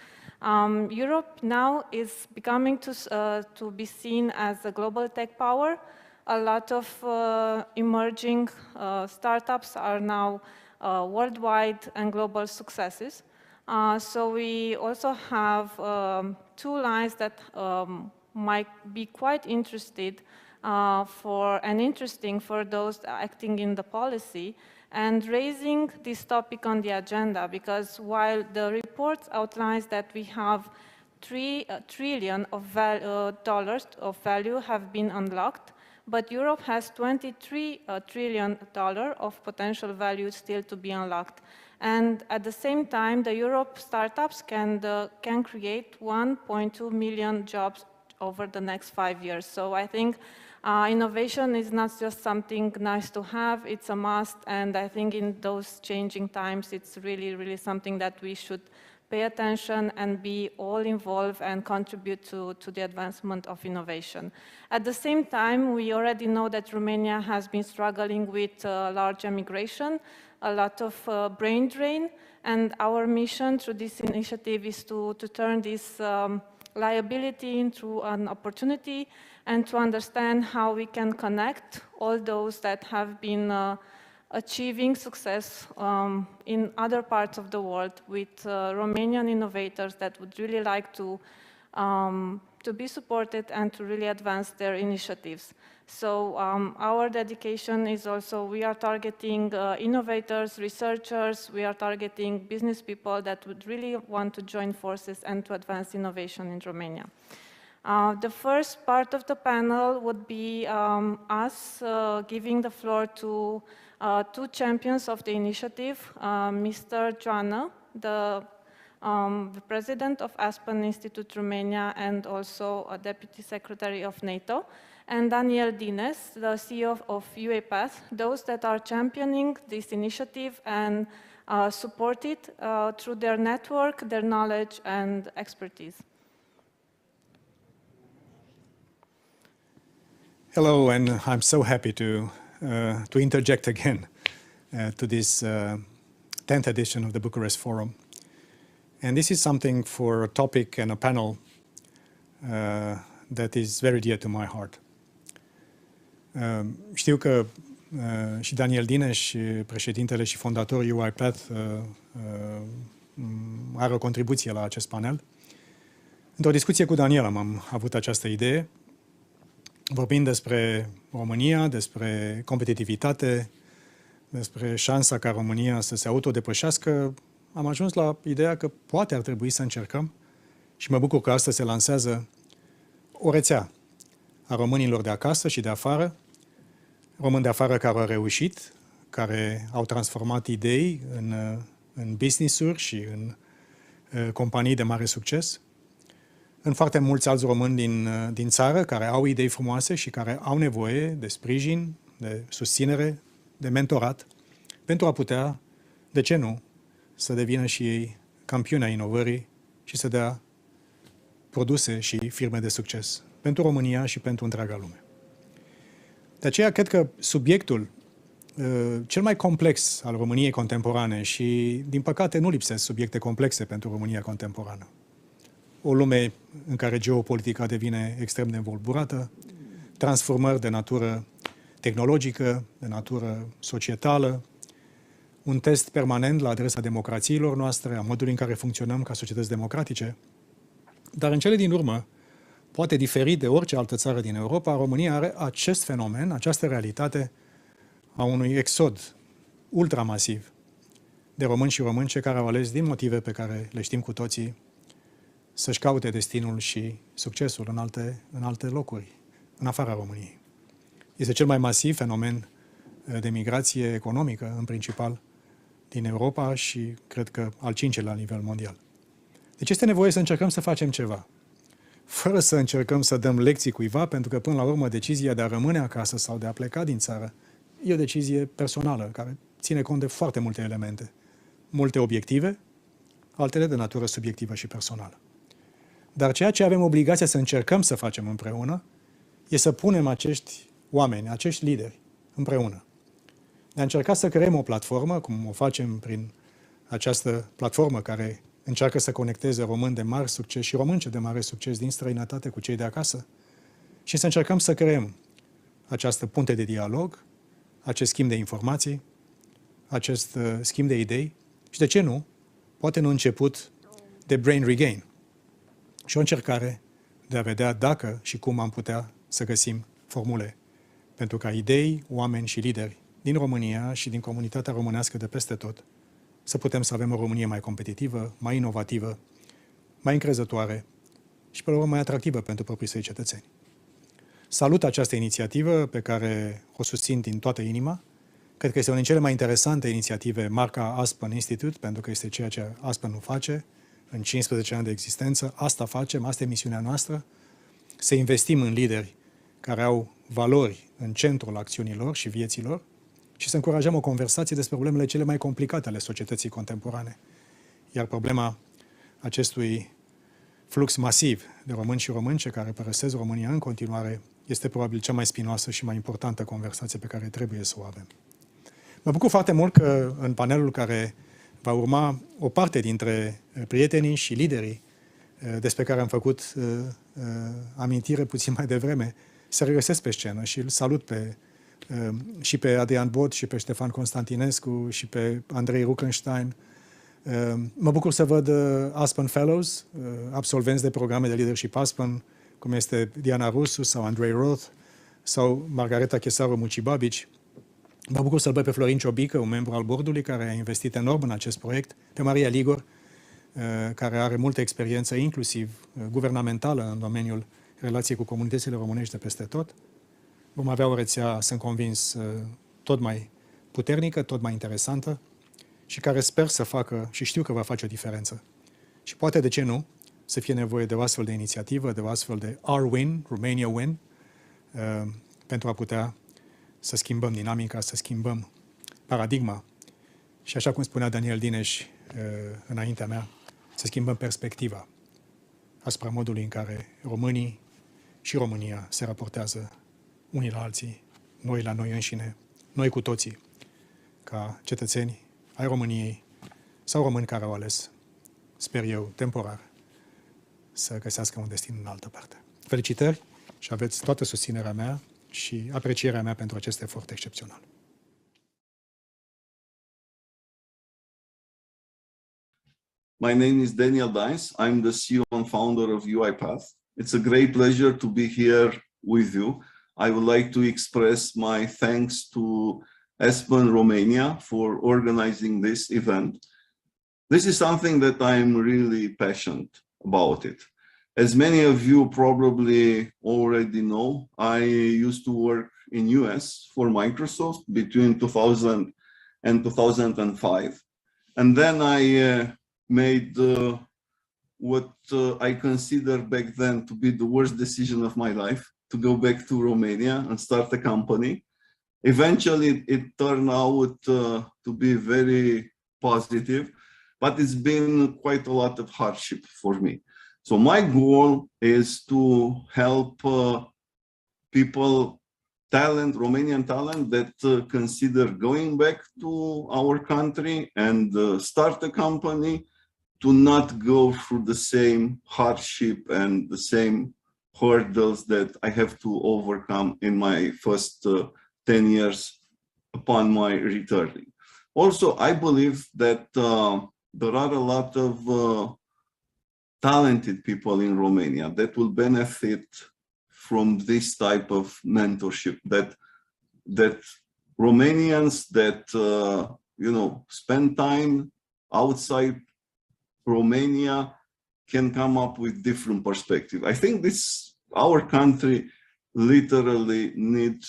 Europe now is becoming to be seen as a global tech power. A lot of emerging startups are now worldwide and global successes. So we also have 2 lines that might be quite interesting for those acting in the policy and raising this topic on the agenda, because while the report outlines that we have $3 trillion dollars of value have been unlocked, but Europe has $23 trillion of potential value still to be unlocked. And at the same time, the Europe startups can create 1.2 million jobs over the next 5 years. So I think innovation is not just something nice to have, it's a must. And I think in those changing times, it's really, really something that we should pay attention and be all involved and contribute to the advancement of innovation. At the same time, we already know that Romania has been struggling with large immigration, a lot of brain drain, and our mission through this initiative is to turn this liability into an opportunity and to understand how we can connect all those that have been achieving success in other parts of the world with Romanian innovators that would really like to be supported and to really advance their initiatives. So our dedication is also, we are targeting innovators, researchers, we are targeting business people that would really want to join forces and to advance innovation in Romania. The first part of the panel would be us giving the floor to 2 champions of the initiative, Mr. Joanna, the president of Aspen Institute Romania and also a deputy secretary of NATO, and Daniel Dines, the CEO of UiPath, those that are championing this initiative and support it through their network, their knowledge and expertise. Hello, and I'm so happy to interject again to this 10th edition of the Bucharest Forum. And this is something for a topic and a panel that is very dear to my heart. Știu că și Daniel Dines, președintele și fondatorul UiPath, are o contribuție la acest panel. Într-o discuție cu Daniel am avut această idee, vorbind despre România, despre competitivitate, despre șansa ca România să se autodepășească, am ajuns la ideea că poate ar trebui să încercăm și mă bucur că astăzi se lansează o rețea a românilor de acasă și de afară, români de afară care au reușit, care au transformat idei în business-uri și companii de mare succes, în foarte mulți alți români din țară care au idei frumoase și care au nevoie de sprijin, de susținere, de mentorat, pentru a putea, de ce nu, să devină și ei campioni ai inovării și să dea produse și firme de succes pentru România și pentru întreaga lume. De aceea, cred că subiectul cel mai complex al României contemporane și, din păcate, nu lipsesc subiecte complexe pentru România contemporană. O lume în care geopolitica devine extrem de învolburată, transformări de natură tehnologică, de natură societală, un test permanent la adresa democrațiilor noastre, a modului în care funcționăm ca societăți democratice. Dar în cele din urmă, poate diferit de orice altă țară din Europa, România are acest fenomen, această realitate a unui exod ultramasiv de români și românce care au ales, din motive pe care le știm cu toții, să-și caute destinul și succesul în alte locuri, în afara României. Este cel mai masiv fenomen de migrație economică, în principal, din Europa și cred că al cincelea la nivel mondial. Deci este nevoie să încercăm să facem ceva, fără să încercăm să dăm lecții cuiva, pentru că, până la urmă, decizia de a rămâne acasă sau de a pleca din țară e o decizie personală, care ține cont de foarte multe elemente, multe obiective, altele de natură subiectivă și personală. Dar ceea ce avem obligația să încercăm să facem împreună e să punem acești oameni, acești lideri, împreună. De a încerca să creăm o platformă, cum o facem prin această platformă care încearcă să conecteze români de mare succes și românce de mare succes din străinătate cu cei de acasă și să încercăm să creăm această punte de dialog, acest schimb de informații, acest schimb de idei și, de ce nu, poate în început de brain regain și o încercare de a vedea dacă și cum am putea să găsim formule pentru ca idei, oameni și lideri din România și din comunitatea românească de peste tot să putem să avem o Românie mai competitivă, mai inovativă, mai încrezătoare și, pe la urmă, mai atractivă pentru proprii săi cetățeni. Salut această inițiativă pe care o susțin din toată inima. Cred că este una din cele mai interesante inițiative marca Aspen Institute, pentru că este ceea ce Aspen nu face în 15 ani de existență. Asta facem, asta e misiunea noastră, să investim în lideri care au valori în centrul acțiunilor și vieților și să încurajăm o conversație despre problemele cele mai complicate ale societății contemporane. Iar problema acestui flux masiv de români și românce care părăsesc România în continuare este probabil cea mai spinoasă și mai importantă conversație pe care trebuie să o avem. Mă bucur foarte mult că în panelul care va urma o parte dintre prietenii și liderii despre care am făcut amintire puțin mai devreme se regăsesc pe scenă și îl salut și pe Adrian Bot, și pe Ștefan Constantinescu, și pe Andrei Ruckenstein. Mă bucur să văd Aspen Fellows, absolvenți de programe de leadership Aspen, cum este Diana Rusu sau Andrei Roth sau Margareta Chesaru Mucibabici. Mă bucur să-l văd pe Florin Ciobică, un membru al bordului care a investit enorm în acest proiect, pe Maria Ligor, care are multă experiență, inclusiv guvernamentală, în domeniul relației cu comunitățile românești de peste tot. Vom avea o rețea, sunt convins, tot mai puternică, tot mai interesantă și care sper să facă, și știu că va face o diferență. Și poate, de ce nu, să fie nevoie de o astfel de inițiativă, de o astfel de R-Win, Romania Win, pentru a putea să schimbăm dinamica, să schimbăm paradigma și, așa cum spunea Daniel Dineș înaintea mea, să schimbăm perspectiva asupra modului în care românii și România se raportează unii la alții, noi la noi înșine, noi cu toții, ca cetățeni ai României sau români care au ales, sper eu, temporar, să găsească un destin în altă parte. Felicitări și aveți toată susținerea mea și aprecierea mea pentru acest efort excepțional. My name is Daniel Dines. I'm the CEO and founder of UiPath. It's a great pleasure to be here with you. I would like to express my thanks to Aspen Romania for organizing this event. This is something that I'm really passionate about it. As many of you probably already know, I used to work in US for Microsoft between 2000 and 2005. And then I made what I consider back then to be the worst decision of my life, to go back to Romania and start a company. Eventually, it turned out to be very positive, but it's been quite a lot of hardship for me. So my goal is to help people, Romanian talent that consider going back to our country and start a company, to not go through the same hardship and the same hurdles that I have to overcome in my first 10 years upon my returning. Also, I believe that there are a lot of talented people in Romania that will benefit from this type of mentorship, that Romanians that spend time outside Romania can come up with different perspective. I think our country literally needs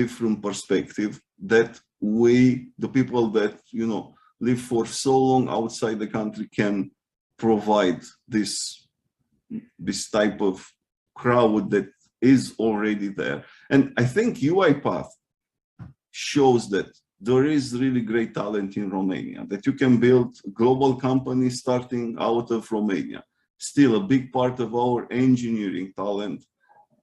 different perspective that the people that live for so long outside the country can provide this type of crowd that is already there. And I think UiPath shows that there is really great talent in Romania, that you can build a global company starting out of Romania. Still, a big part of our engineering talent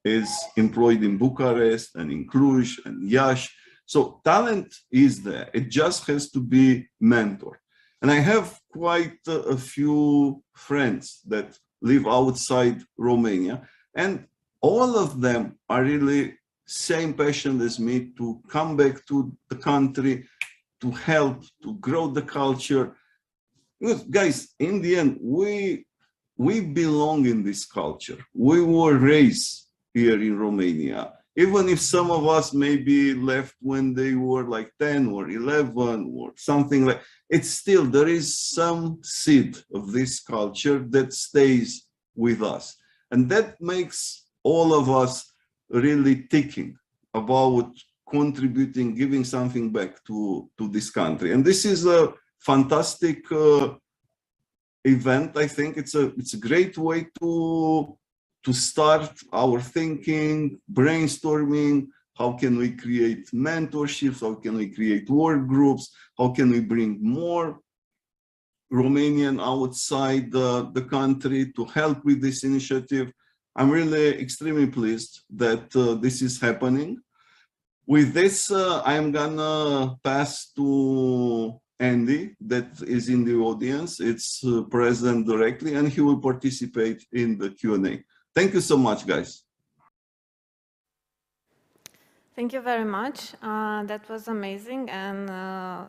is employed in Bucharest and in Cluj and Iași. So talent is there. It just has to be mentored. And I have quite a few friends that live outside Romania, and all of them are really same passion as me to come back to the country, to help, to grow the culture. Because guys, in the end, we belong in this culture. We were raised here in Romania. Even if some of us maybe left when they were like 10 or 11 or something like, it's still, there is some seed of this culture that stays with us. And that makes all of us really thinking about contributing, giving something back to this country. And this is a fantastic event. I think it's a great way to start our thinking, brainstorming. How can we create mentorships? How can we create work groups? How can we bring more Romanian outside the country to help with this initiative? I'm really extremely pleased that this is happening. With this, I'm gonna pass to Andy, that is in the audience. It's present directly, and he will participate in the Q&A. Thank you so much, guys. Thank you very much. That was amazing, and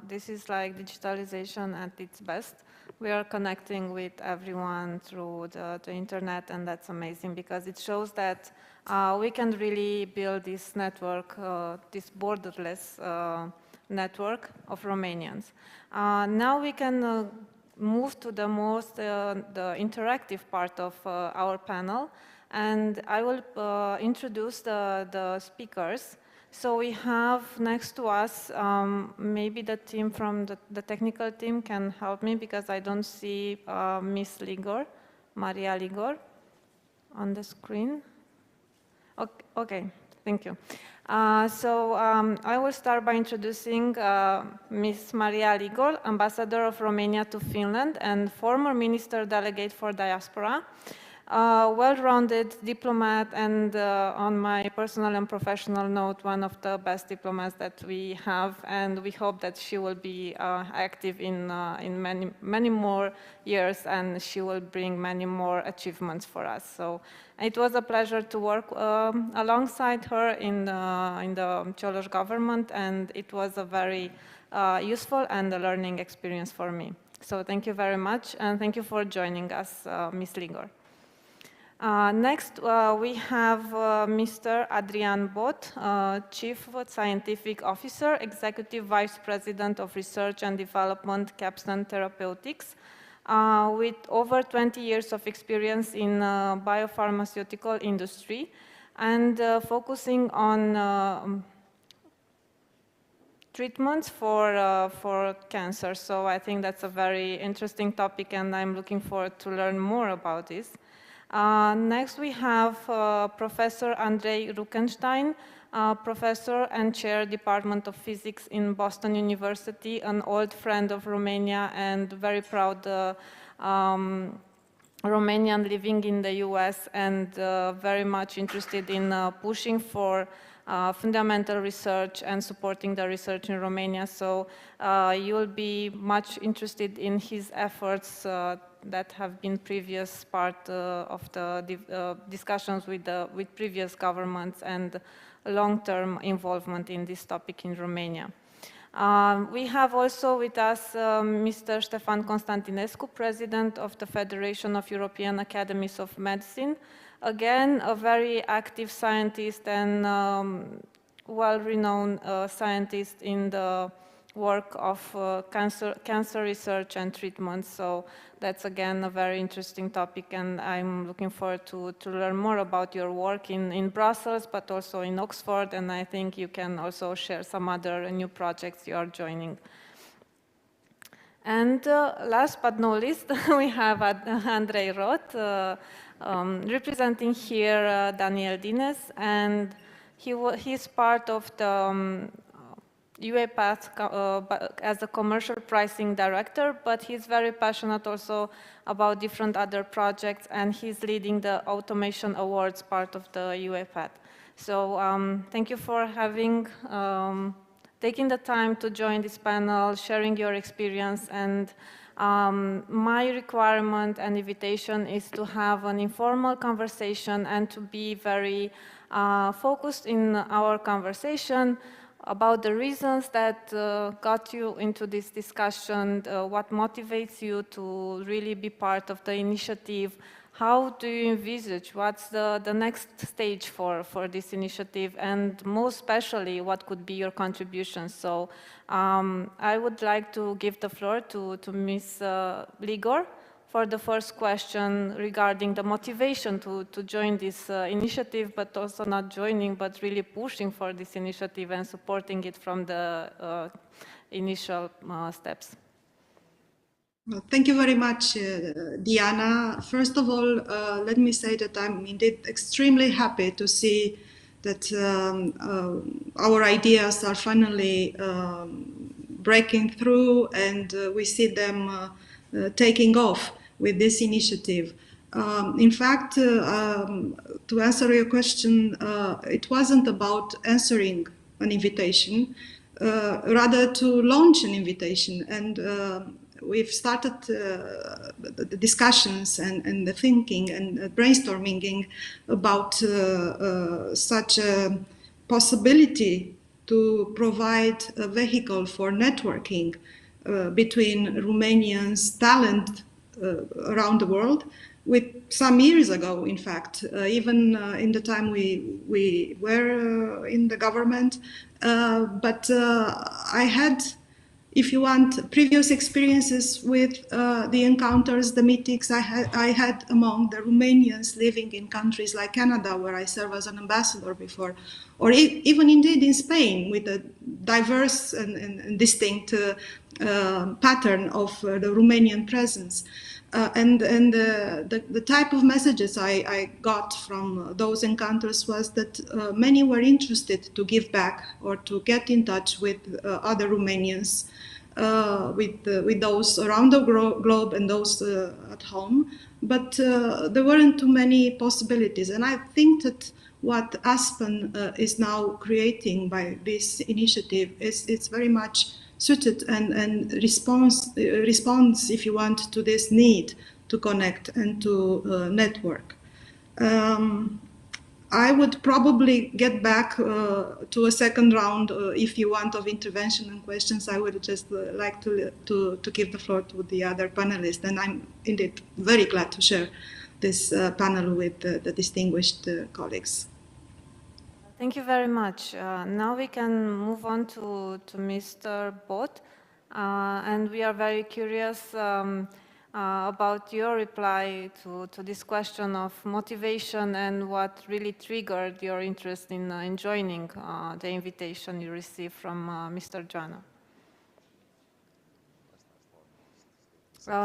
this is like digitalization at its best. We are connecting with everyone through the internet, and that's amazing because it shows that we can really build this network, this borderless network of Romanians. Now we can move to the most the interactive part of our panel, and I will introduce the speakers. So we have next to us, maybe the team from the technical team can help me because I don't see Miss Ligor, Maria Ligor, on the screen. Okay, thank you. I will start by introducing Ms. Maria Ligor, Ambassador of Romania to Finland and former Minister Delegate for Diaspora. Well-rounded diplomat and on my personal and professional note, one of the best diplomats that we have, and we hope that she will be active in many more years, and she will bring many more achievements for us. So it was a pleasure to work alongside her in the Cioloș government, and it was a very useful and a learning experience for me. So thank you very much, and thank you for joining us, Ms. Ligor. Next, we have Mr. Adrian Bot, Chief Scientific Officer, Executive Vice President of Research and Development, Capstan Therapeutics, with over 20 years of experience in biopharmaceutical industry and focusing on treatments for cancer. So I think that's a very interesting topic, and I'm looking forward to learn more about this. Next, we have Professor Andrei Rukenstein, Professor and Chair, Department of Physics in Boston University, an old friend of Romania and very proud Romanian living in the US, and very much interested in pushing for fundamental research and supporting the research in Romania. So you'll be much interested in his efforts that have been previous part of the discussions with previous governments and long-term involvement in this topic in Romania. We have also with us Mr. Ștefan Constantinescu, President of the Federation of European Academies of Medicine. Again, a very active scientist and well-renowned scientist in the work of cancer research and treatment. So that's again a very interesting topic, and I'm looking forward to learn more about your work in Brussels, but also in Oxford, and I think you can also share some other new projects you are joining. And last but not least, we have Andrei Roth, representing here Daniel Dines, and he's part of the UiPath as a commercial pricing director, but he's very passionate also about different other projects, and he's leading the Automation Awards part of the UiPath. So thank you for having taking the time to join this panel, sharing your experience, and my requirement and invitation is to have an informal conversation and to be very focused in our conversation about the reasons that got you into this discussion, what motivates you to really be part of the initiative, how do you envisage, what's the next stage for this initiative, and most especially, what could be your contribution. So I would like to give the floor to Ms. Ligor for the first question regarding the motivation to join this initiative, but also not joining, but really pushing for this initiative and supporting it from the initial steps. Well, thank you very much, Diana. First of all, let me say that I'm indeed extremely happy to see that our ideas are finally breaking through, and we see them taking off with this initiative. In fact, to answer your question, it wasn't about answering an invitation, rather to launch an invitation. And we've started the discussions and the thinking and brainstorming about such a possibility to provide a vehicle for networking between Romanians' talent around the world. With some years ago, in fact, even in the time we were in the government, but I had, if you want, previous experiences with the encounters, the meetings I had among the Romanians living in countries like Canada, where I served as an ambassador before, or even indeed in Spain, with a diverse and distinct pattern of the Romanian presence. And the type of messages I got from those encounters was that many were interested to give back or to get in touch with other Romanians, with those around the globe and those at home, but there weren't too many possibilities. And I think that what Aspen is now creating by this initiative is very much suited and responds, if you want, to this need to connect and to network. I would probably get back to a second round, if you want, of intervention and questions. I would just like to give the floor to the other panelists, and I'm indeed very glad to share this panel with the distinguished colleagues. Thank you very much. Now we can move on to Mr. Bot, and we are very curious about your reply to this question of motivation and what really triggered your interest in joining the invitation you received from Mr. Joanna.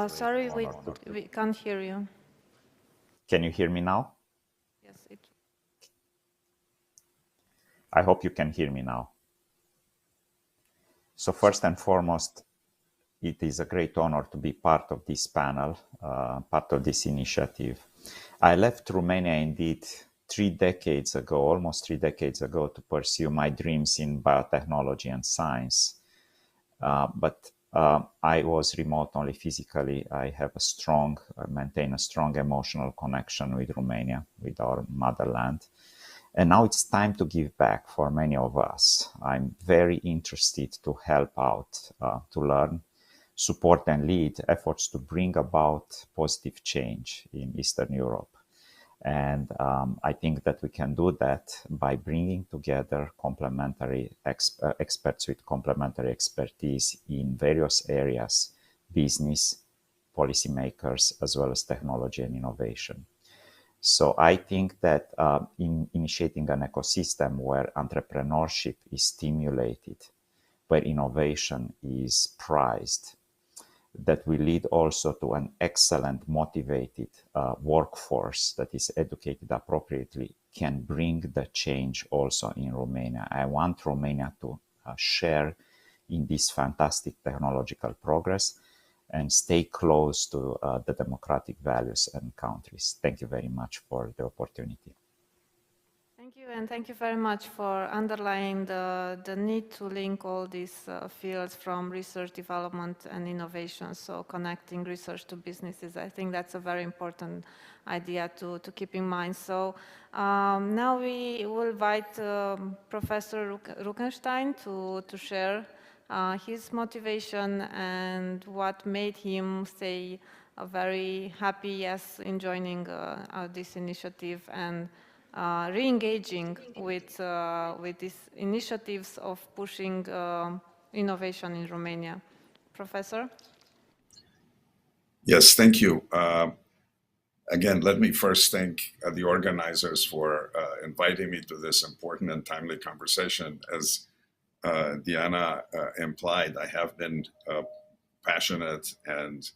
Sorry, we can't hear you. Can you hear me now? Yes. I hope you can hear me now. So first and foremost, it is a great honor to be part of this panel, part of this initiative. I left Romania indeed 3 decades ago, almost 3 decades ago, to pursue my dreams in biotechnology and science. But I was remote only physically. I maintain a strong emotional connection with Romania, with our motherland. And now it's time to give back for many of us. I'm very interested to help out, to learn, support and lead efforts to bring about positive change in Eastern Europe. And I think that we can do that by bringing together complementary experts with complementary expertise in various areas, business, policymakers, as well as technology and innovation. So I think that in initiating an ecosystem where entrepreneurship is stimulated, where innovation is prized, that will lead also to an excellent, motivated workforce that is educated appropriately, can bring the change also in Romania. I want Romania to share in this fantastic technological progress and stay close to the democratic values and countries. Thank you very much for the opportunity. Thank you, and thank you very much for underlying the need to link all these fields from research, development, and innovation. So connecting research to businesses, I think that's a very important idea to keep in mind. So now we will invite Professor Ruckenstein to share his motivation and what made him say very happy yes in joining this initiative and re-engaging with these initiatives of pushing innovation in Romania. Professor? Yes, thank you. Again, let me first thank the organizers for inviting me to this important and timely conversation. As Diana implied, I have been passionate and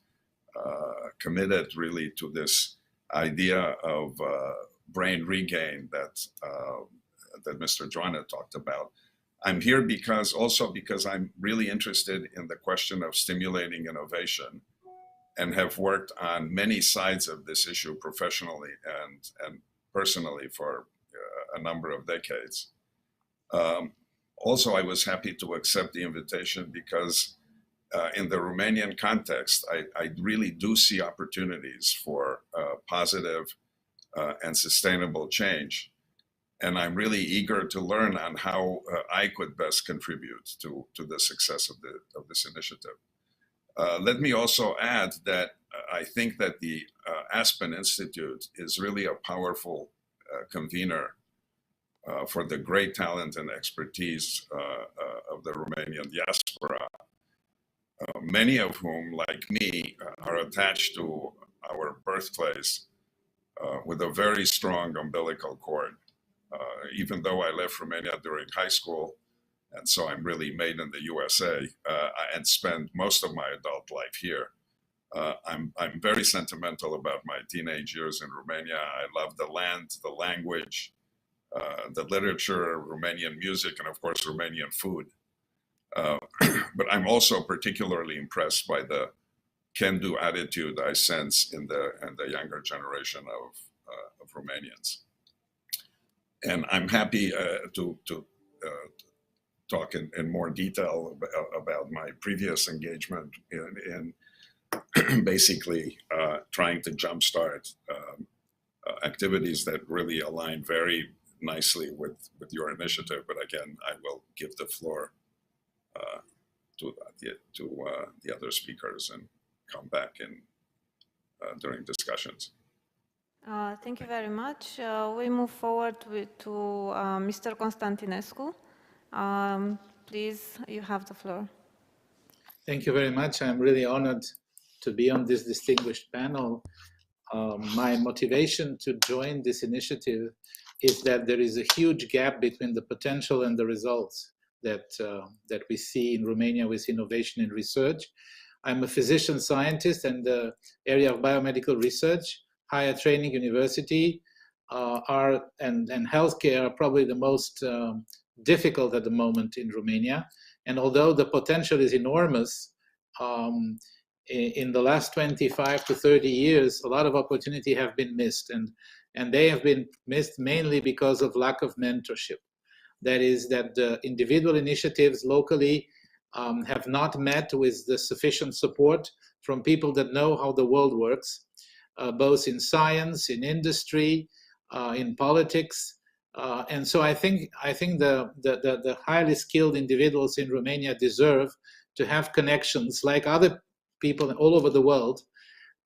committed really to this idea of brain regain that Mr. Joanna talked about. I'm here because I'm really interested in the question of stimulating innovation and have worked on many sides of this issue professionally and personally for a number of decades. Also, I was happy to accept the invitation because in the Romanian context, I really do see opportunities for positive and sustainable change. And I'm really eager to learn on how I could best contribute to the success of this initiative. Let me also add that I think that the Aspen Institute is really a powerful convener for the great talent and expertise of the Romanian diaspora, many of whom, like me, are attached to our birthplace with a very strong umbilical cord. Even though I left Romania during high school, and so I'm really made in the USA, and spent most of my adult life here. I'm very sentimental about my teenage years in Romania. I love the land, the language, the literature, Romanian music, and of course, Romanian food. But I'm also particularly impressed by the can-do attitude I sense in the younger generation of Romanians. And I'm happy to talk in more detail about my previous engagement in basically trying to jumpstart activities that really align very nicely with your initiative. But again, I will give the floor to the other speakers and come back during discussions. Thank you very much. We move forward to Mr. Constantinescu. Please, you have the floor. Thank you very much. I'm really honored to be on this distinguished panel. My motivation to join this initiative is that there is a huge gap between the potential and the results that we see in Romania with innovation and research. I'm a physician scientist, and the area of biomedical research, higher training, university, and healthcare are probably the most difficult at the moment in Romania. And although the potential is enormous, in the last 25 to 30 years, a lot of opportunity have been missed, and they have been missed mainly because of lack of mentorship. That is, that the individual initiatives locally have not met with the sufficient support from people that know how the world works, both in science, in industry, in politics. And so I think the highly skilled individuals in Romania deserve to have connections like other people all over the world.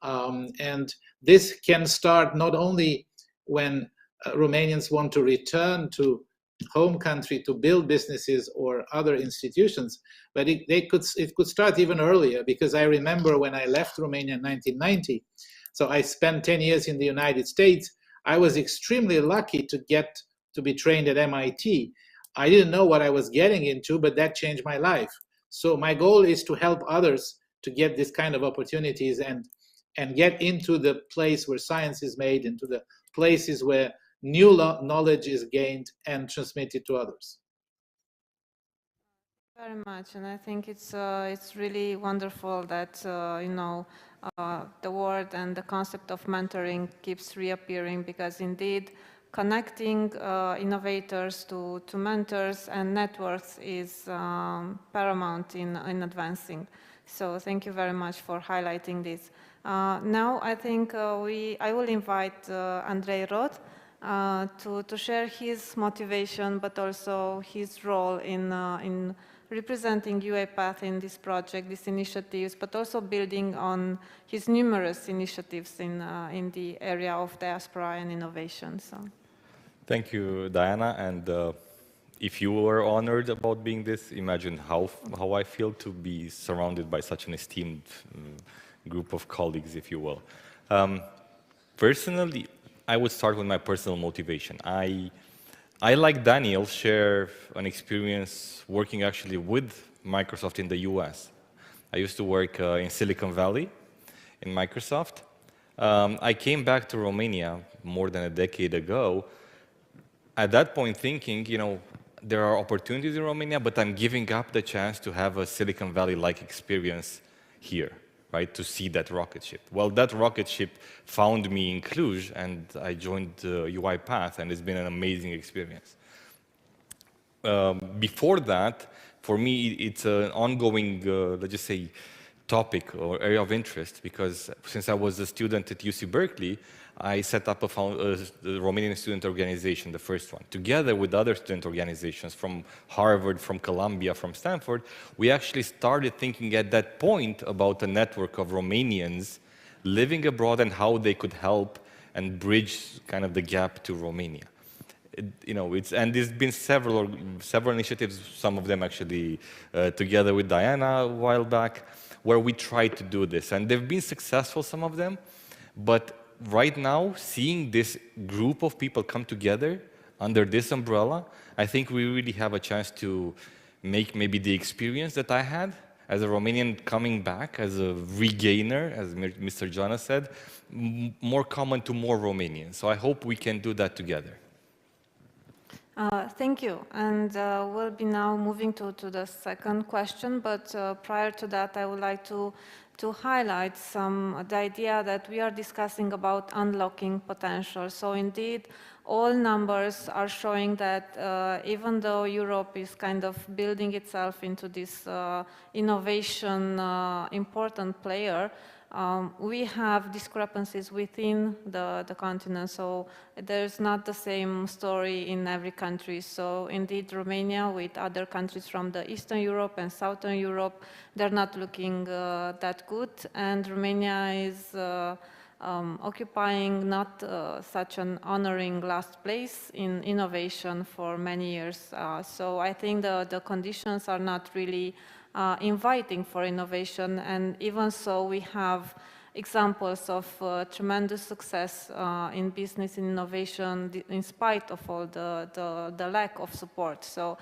And this can start not only when Romanians want to return to home country to build businesses or other institutions, but it could start even earlier, because I remember when I left Romania in 1990, so I spent 10 years in the United States. I was extremely lucky to be trained at MIT. I didn't know what I was getting into, but that changed my life. So my goal is to help others to get this kind of opportunities and get into the place where science is made, into the places where new knowledge is gained and transmitted to others. Very much, and I think it's really wonderful that the word and the concept of mentoring keeps reappearing, because indeed connecting innovators to mentors and networks is paramount in advancing. So thank you very much for highlighting this. Now I think I will invite Andrei Roth to share his motivation, but also his role in representing UiPath in this project, these initiatives, but also building on his numerous initiatives in the area of diaspora and innovation. So. Thank you, Diana. And if you were honored about being this, imagine how I feel to be surrounded by such an esteemed group of colleagues, if you will. Personally, I would start with my personal motivation. I, like Daniel, share an experience working actually with Microsoft in the US. I used to work in Silicon Valley in Microsoft. I came back to Romania more than a decade ago. At that point thinking, there are opportunities in Romania, but I'm giving up the chance to have a Silicon Valley-like experience here, right, to see that rocket ship. Well, that rocket ship found me in Cluj, and I joined UiPath, and it's been an amazing experience. Before that, for me, it's an ongoing, let's just say, topic or area of interest, because since I was a student at UC Berkeley, I set up the Romanian student organization, the first one. Together with other student organizations from Harvard, from Columbia, from Stanford, we actually started thinking at that point about a network of Romanians living abroad and how they could help and bridge kind of the gap to Romania. And there's been several initiatives, some of them actually together with Diana a while back, where we tried to do this. And they've been successful, some of them, but right now, seeing this group of people come together under this umbrella, I think we really have a chance to make maybe the experience that I had as a Romanian coming back, as a regainer, as Mr. Jana said, more common to more Romanians. So I hope we can do that together. Thank you. And we'll be now moving to the second question, but prior to that, I would like to highlight the idea that we are discussing about unlocking potential. So indeed, all numbers are showing that even though Europe is kind of building itself into this innovation important player, we have discrepancies within the continent, so there's not the same story in every country. So indeed, Romania with other countries from the Eastern Europe and Southern Europe, they're not looking that good, and Romania is occupying not such an honoring last place in innovation for many years. So I think the conditions are not really inviting for innovation, and even so we have examples of tremendous success in business and innovation in spite of all the lack of support. So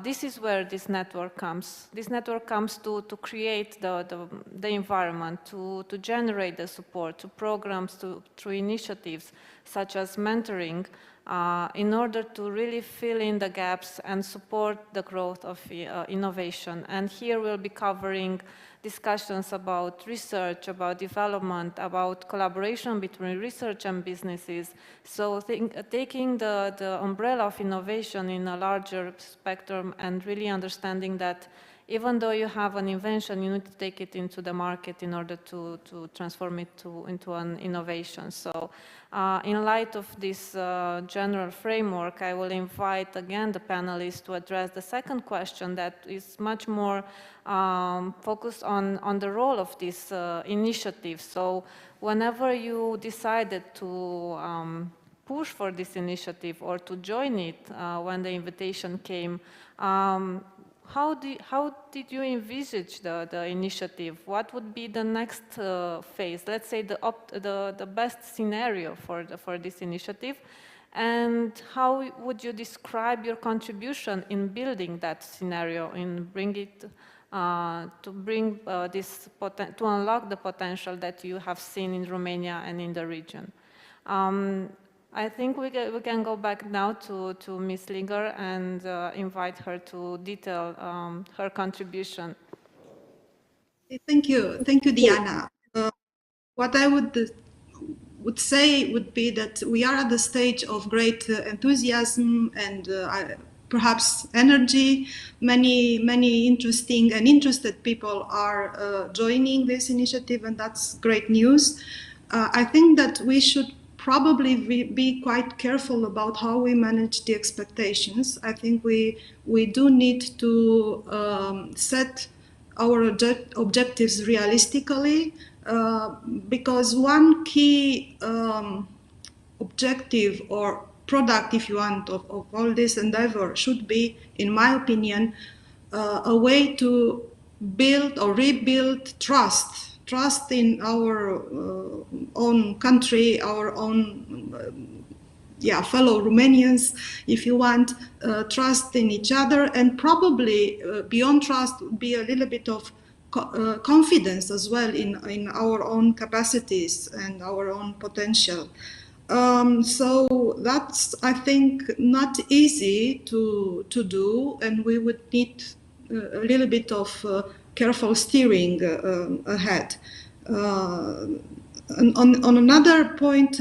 this is where this network comes. This network comes to create the environment, to generate the support, to programs, through initiatives such as mentoring, in order to really fill in the gaps and support the growth of innovation. And here we'll be covering discussions about research, about development, about collaboration between research and businesses. So taking the umbrella of innovation in a larger spectrum and really understanding that even though you have an invention, you need to take it into the market in order to transform it into an innovation. So in light of this general framework, I will invite again the panelists to address the second question that is much more focused on the role of this initiative. So whenever you decided to push for this initiative or to join it when the invitation came, how did you envisage the initiative? What would be the next phase? Let's say the best scenario for this initiative, and how would you describe your contribution in building that scenario, in bring it to unlock the potential that you have seen in Romania and in the region? I think we can go back now to Ms. Linger and invite her to detail her contribution. Thank you, Diana. What I would say would be that we are at the stage of great enthusiasm and perhaps energy. Many interesting and interested people are joining this initiative, and that's great news. I think that we should probably be quite careful about how we manage the expectations. I think we do need to set our objectives realistically, because one key objective or product, if you want, of all this endeavor should be, in my opinion, a way to build or rebuild trust in our own country, our own fellow Romanians, if you want, trust in each other, and probably beyond trust would be a little bit of confidence as well in our own capacities and our own potential. So that's, I think, not easy to do, and we would need a little bit of careful steering ahead. On another point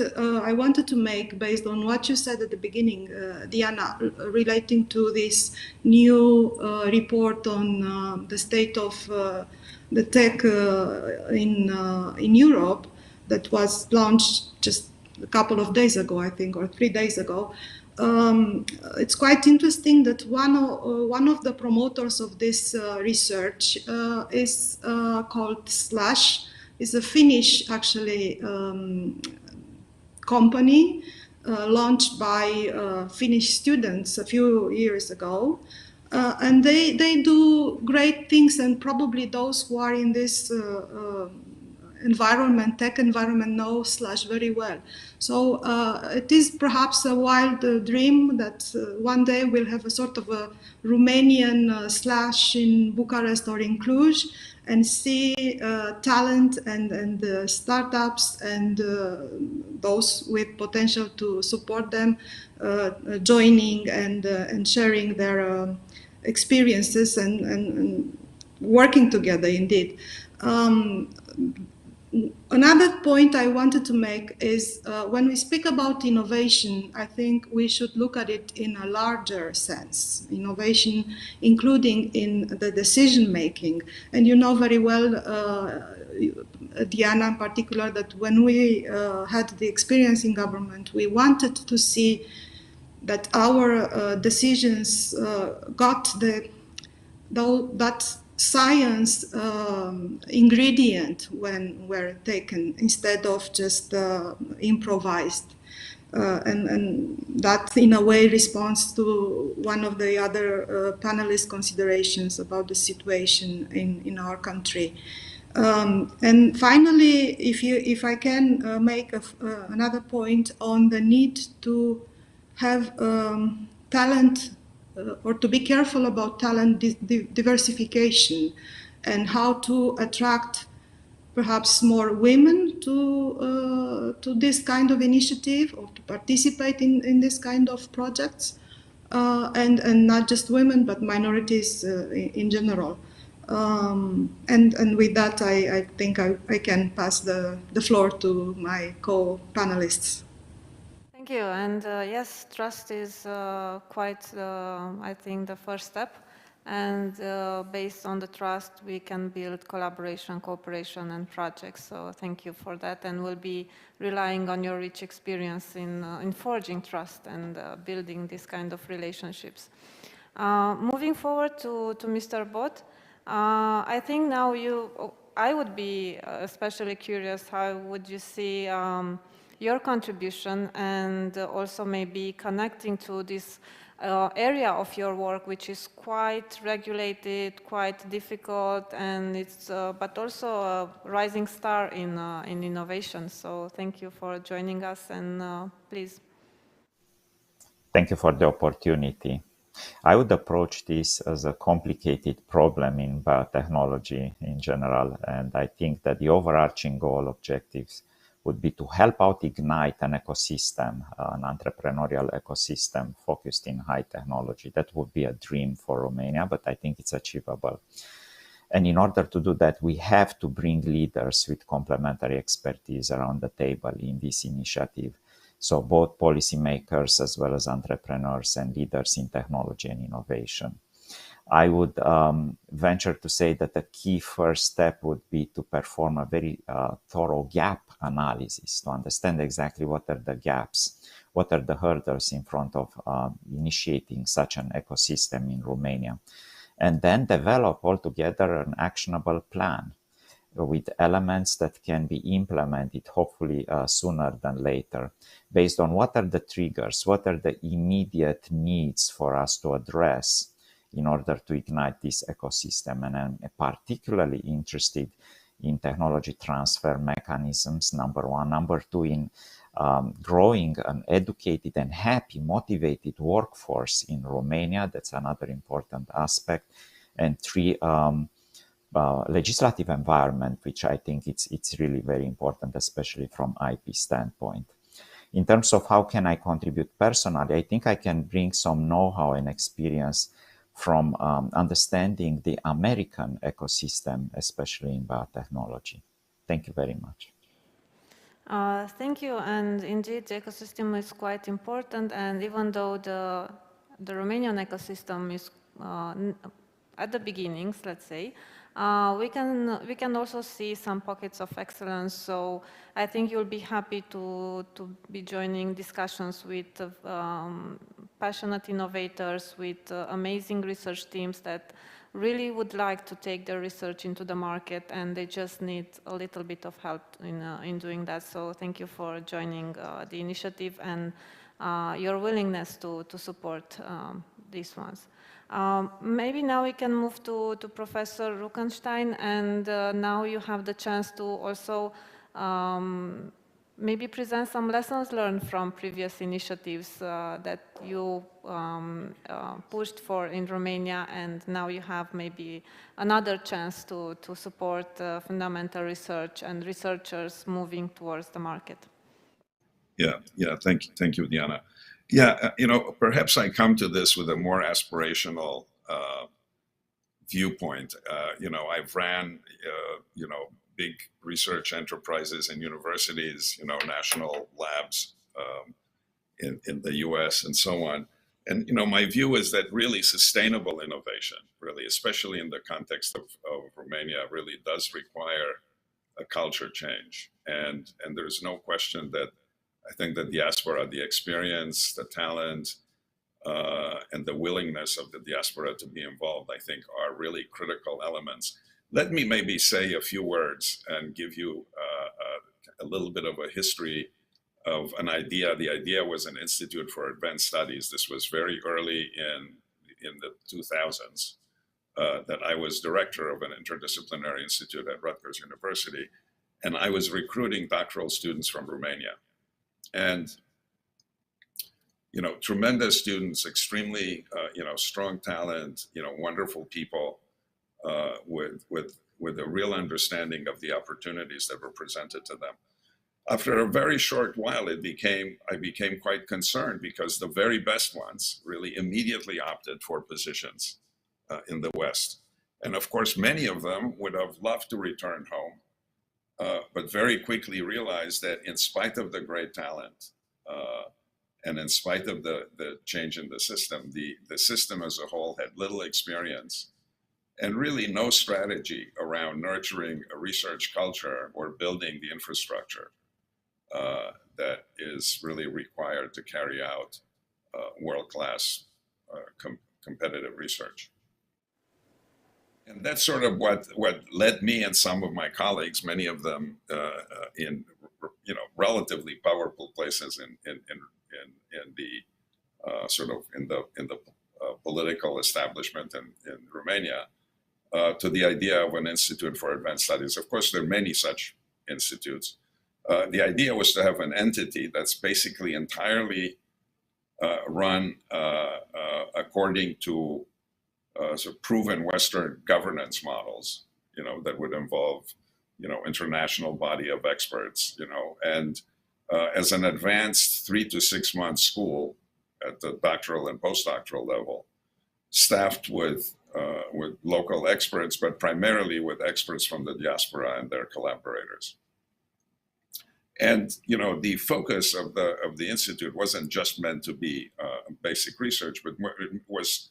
I wanted to make, based on what you said at the beginning, Diana, relating to this new report on the state of the tech in Europe that was launched just a couple of days ago, I think, or 3 days ago. It's quite interesting that one of the promoters of this research is called Slash. It's a Finnish, actually, company launched by Finnish students a few years ago. And they do great things, and probably those who are in this tech environment know Slash very well. So it is perhaps a wild dream that one day we'll have a sort of a Romanian Slash in Bucharest or in Cluj, and see talent and startups and those with potential to support them joining and sharing their experiences and working together indeed. Another point I wanted to make is when we speak about innovation, I think we should look at it in a larger sense. Innovation, including in the decision making. And you know very well, Diana in particular, that when we had the experience in government, we wanted to see that our decisions got that science ingredient when were taken instead of just improvised. And that in a way responds to one of the other panelists' considerations about the situation in our country. And finally, if I can make another point on the need to have talent or to be careful about talent diversification and how to attract perhaps more women to this kind of initiative or to participate in this kind of projects, and not just women but minorities in general. And with that, I think I can pass the floor to my co-panelists. Thank you. And yes, trust is quite, I think, the first step. And based on the trust, we can build collaboration, cooperation, and projects. So thank you for that. And we'll be relying on your rich experience in forging trust and building this kind of relationships. Moving forward to Mr. Bot, I think now I would be especially curious, how would you see your contribution, and also maybe connecting to this area of your work, which is quite regulated, quite difficult, and it's but also a rising star in innovation. So thank you for joining us, and please. Thank you for the opportunity. I would approach this as a complicated problem in biotechnology in general, and I think that the overarching goal objectives would be to help out ignite an ecosystem, an entrepreneurial ecosystem focused in high technology. That would be a dream for Romania, but I think it's achievable. And in order to do that, we have to bring leaders with complementary expertise around the table in this initiative. So both policymakers as well as entrepreneurs and leaders in technology and innovation. I would venture to say that the key first step would be to perform a very thorough gap analysis to understand exactly what are the gaps, what are the hurdles in front of initiating such an ecosystem in Romania, and then develop altogether an actionable plan with elements that can be implemented hopefully sooner than later, based on what are the triggers, what are the immediate needs for us to address in order to ignite this ecosystem. And I'm particularly interested in technology transfer mechanisms, number one. Number two, in growing an educated and happy, motivated workforce in Romania. That's another important aspect. And three, legislative environment, which I think it's really very important, especially from IP standpoint. In terms of how can I contribute personally, I think I can bring some know-how and experience from understanding the American ecosystem, especially in biotechnology. Thank you very much. Thank you. And indeed, the ecosystem is quite important. And even though the Romanian ecosystem is at the beginnings, let's say, we can also see some pockets of excellence. So I think you'll be happy to be joining discussions with passionate innovators, with amazing research teams that really would like to take their research into the market, and they just need a little bit of help in doing that. So thank you for joining the initiative and your willingness to support these ones. Maybe now we can move to Professor Rukenstein, and now you have the chance to also maybe present some lessons learned from previous initiatives that you pushed for in Romania, and now you have maybe another chance to support fundamental research and researchers moving towards the market. Yeah, thank you, Diana. Yeah, perhaps I come to this with a more aspirational viewpoint. I've ran, big research enterprises and universities, national labs in the US and so on. And, my view is that really sustainable innovation, really, especially in the context of Romania, really does require a culture change. And there's no question that I think the diaspora, the experience, the talent, and the willingness of the diaspora to be involved, I think, are really critical elements. Let me maybe say a few words and give you a little bit of a history of an idea. The idea was an Institute for Advanced Studies. This was very early in the 2000s that I was director of an interdisciplinary institute at Rutgers University, and I was recruiting doctoral students from Romania. And tremendous students, extremely, strong talent, wonderful people with a real understanding of the opportunities that were presented to them. After a very short while, I became quite concerned because the very best ones really immediately opted for positions in the West. And of course, many of them would have loved to return home, but very quickly realized that in spite of the great talent, and in spite of the change in the system as a whole had little experience and really no strategy around nurturing a research culture or building the infrastructure that is really required to carry out world-class competitive research. And that's sort of what led me and some of my colleagues, many of them in relatively powerful places in the sort of in the political establishment in Romania, to the idea of an Institute for Advanced Studies. Of course, there are many such institutes. The idea was to have an entity that's basically entirely run according to sort of proven Western governance models, that would involve, international body of experts, and as an advanced 3 to 6 month school at the doctoral and postdoctoral level, staffed with local experts, but primarily with experts from the diaspora and their collaborators. And the focus of the institute wasn't just meant to be basic research, but it was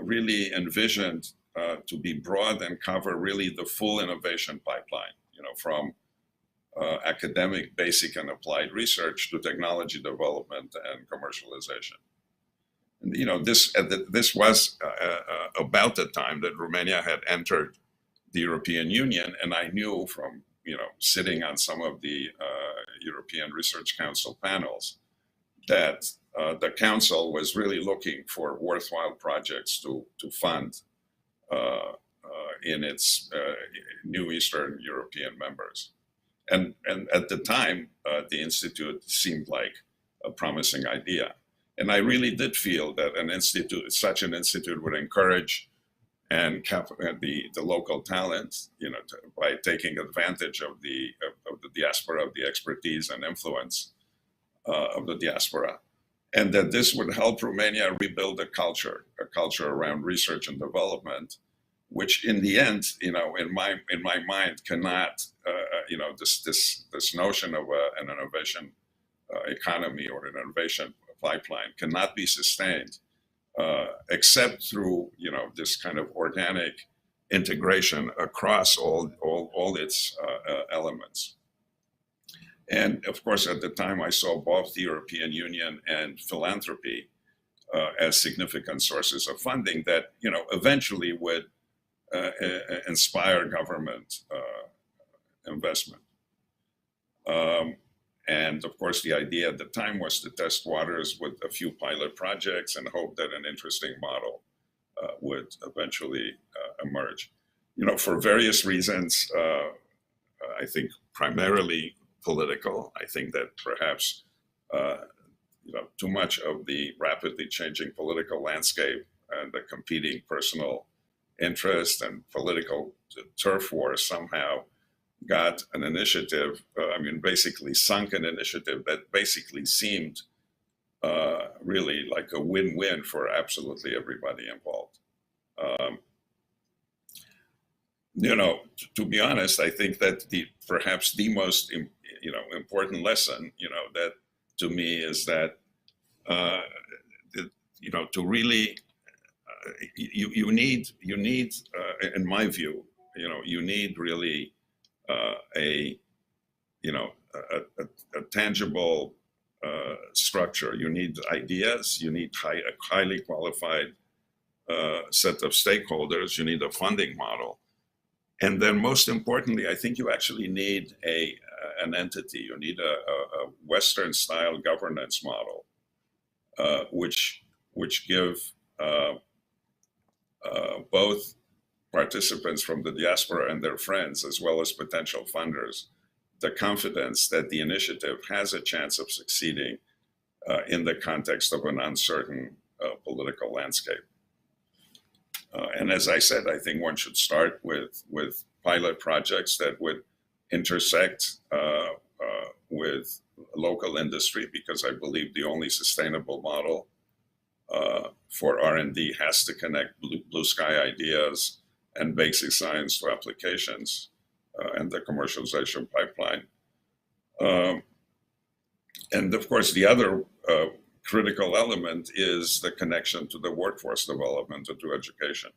really envisioned to be broad and cover really the full innovation pipeline, from academic, basic, and applied research to technology development and commercialization. And, this was about the time that Romania had entered the European Union, and I knew from sitting on some of the European Research Council panels that the council was really looking for worthwhile projects to fund in its new Eastern European members. And at the time, the Institute seemed like a promising idea. And I really did feel that such an institute would encourage and the local talent, by taking advantage of the diaspora, of the expertise and influence of the diaspora. And that this would help Romania rebuild a culture around research and development, which in the end, in my mind, cannot, this notion of an innovation economy or an innovation pipeline cannot be sustained except through, this kind of organic integration across all its elements. And of course, at the time, I saw both the European Union and philanthropy as significant sources of funding that, eventually would inspire government investment. And of course, the idea at the time was to test waters with a few pilot projects and hope that an interesting model would eventually emerge. For various reasons, I think primarily political. I think that perhaps too much of the rapidly changing political landscape and the competing personal interest and political turf war somehow got an initiative, basically sunk an initiative that basically seemed really like a win-win for absolutely everybody involved. To be honest, I think that perhaps the most important lesson, that to me is that to really you need in my view, you need really a tangible structure. You need ideas, you need a highly qualified set of stakeholders, you need a funding model. And then most importantly, I think you actually need an entity. You need a Western style governance model, which give both participants from the diaspora and their friends, as well as potential funders, the confidence that the initiative has a chance of succeeding in the context of an uncertain political landscape. And as I said, I think one should start with pilot projects that would intersect with local industry, because I believe the only sustainable model for R&D has to connect blue sky ideas and basic science to applications and the commercialization pipeline. And of course, the other critical element is the connection to the workforce development and to education.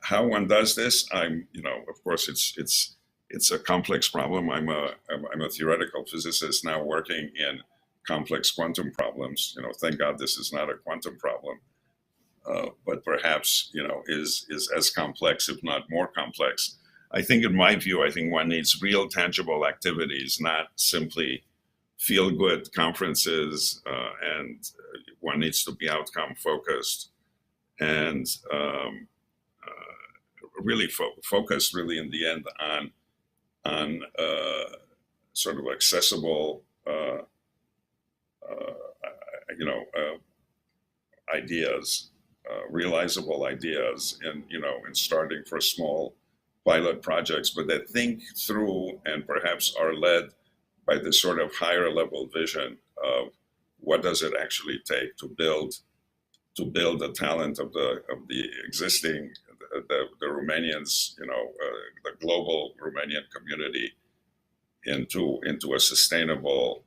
How one does this, of course, it's a complex problem. I'm a theoretical physicist now working in complex quantum problems. Thank God this is not a quantum problem, but perhaps is as complex, if not more complex. I think, in my view, one needs real tangible activities, not simply feel-good conferences, and one needs to be outcome focused and really focus really in the end on sort of accessible ideas, realizable ideas, and in starting for small pilot projects, but that think through and perhaps are led by this sort of higher level vision of what does it actually take to build the talent of the existing the Romanians, the global Romanian community into a sustainable